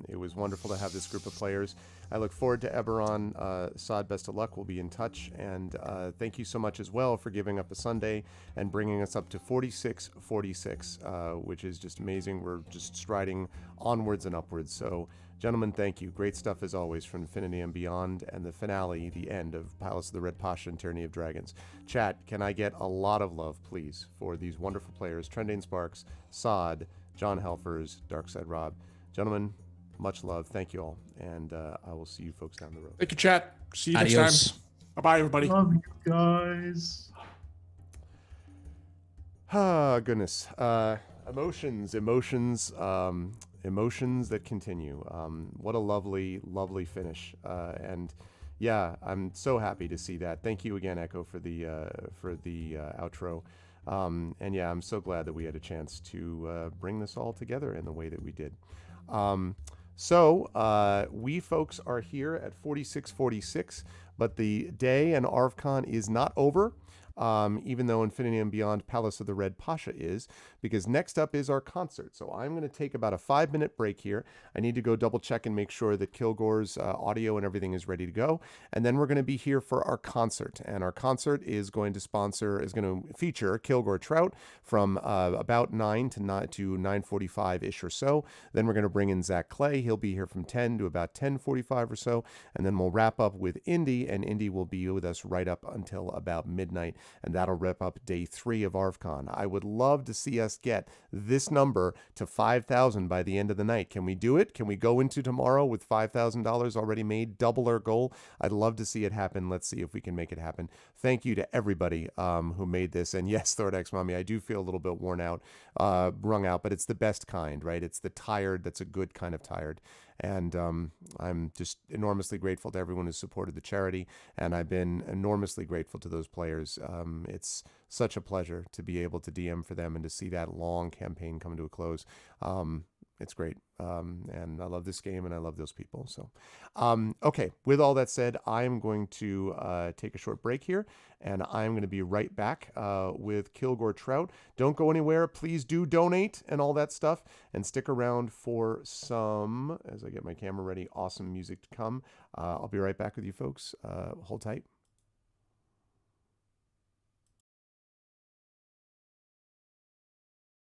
It was wonderful to have this group of players. I look forward to Eberron. Sod, best of luck. We'll be in touch. And thank you so much as well for giving up a Sunday and bringing us up to 46, which is just amazing. We're just striding onwards and upwards. So, gentlemen, thank you. Great stuff as always from Infinity and Beyond, and the finale, the end of Palace of the Red Pasha and Tyranny of Dragons. Chat, can I get a lot of love, please, for these wonderful players, Trendane Sparks, Sod, John Helfers, Darkside Rob. Gentlemen, much love. Thank you all. And I will see you folks down the road. Thank you, chat. See you next Adios. time. Bye-bye, everybody. Love you guys. Ah, goodness. Emotions that continue. What a lovely, lovely finish. And yeah, I'm so happy to see that. Thank you again, Echo, for the outro. And yeah, I'm so glad that we had a chance to bring this all together in the way that we did. So we folks are here at 4646, but the day and ArvCon is not over. Even though Infinity and Beyond Palace of the Red Pasha is, because next up is our concert. So I'm going to take about a 5-minute break here. I need to go double check and make sure that Kilgore's audio and everything is ready to go. And then we're going to be here for our concert. And our concert is going to feature Kilgore Trout from about 9 to 9:45-ish or so. Then we're going to bring in Zach Clay. He'll be here from 10 to about 10:45 or so. And then we'll wrap up with Indy, and Indy will be with us right up until about midnight. and that'll wrap up day 3 of ArvCon. I would love to see us get this number to 5,000 by the end of the night. Can we do it? Can we go into tomorrow with $5,000 already made, double our goal? I'd love to see it happen. Let's see if we can make it happen. Thank you to everybody who made this. And yes, Thordex Mommy, I do feel a little bit worn out, wrung out, but it's the best kind, right? It's the tired that's a good kind of tired. And I'm just enormously grateful to everyone who supported the charity, and I've been enormously grateful to those players. It's such a pleasure to be able to DM for them and to see that long campaign come to a close. It's great. And I love this game and I love those people. So, okay. With all that said, I'm going to take a short break here, and I'm going to be right back with Kilgore Trout. Don't go anywhere. Please do donate and all that stuff, and stick around for some, as I get my camera ready, awesome music to come. I'll be right back with you folks. Hold tight.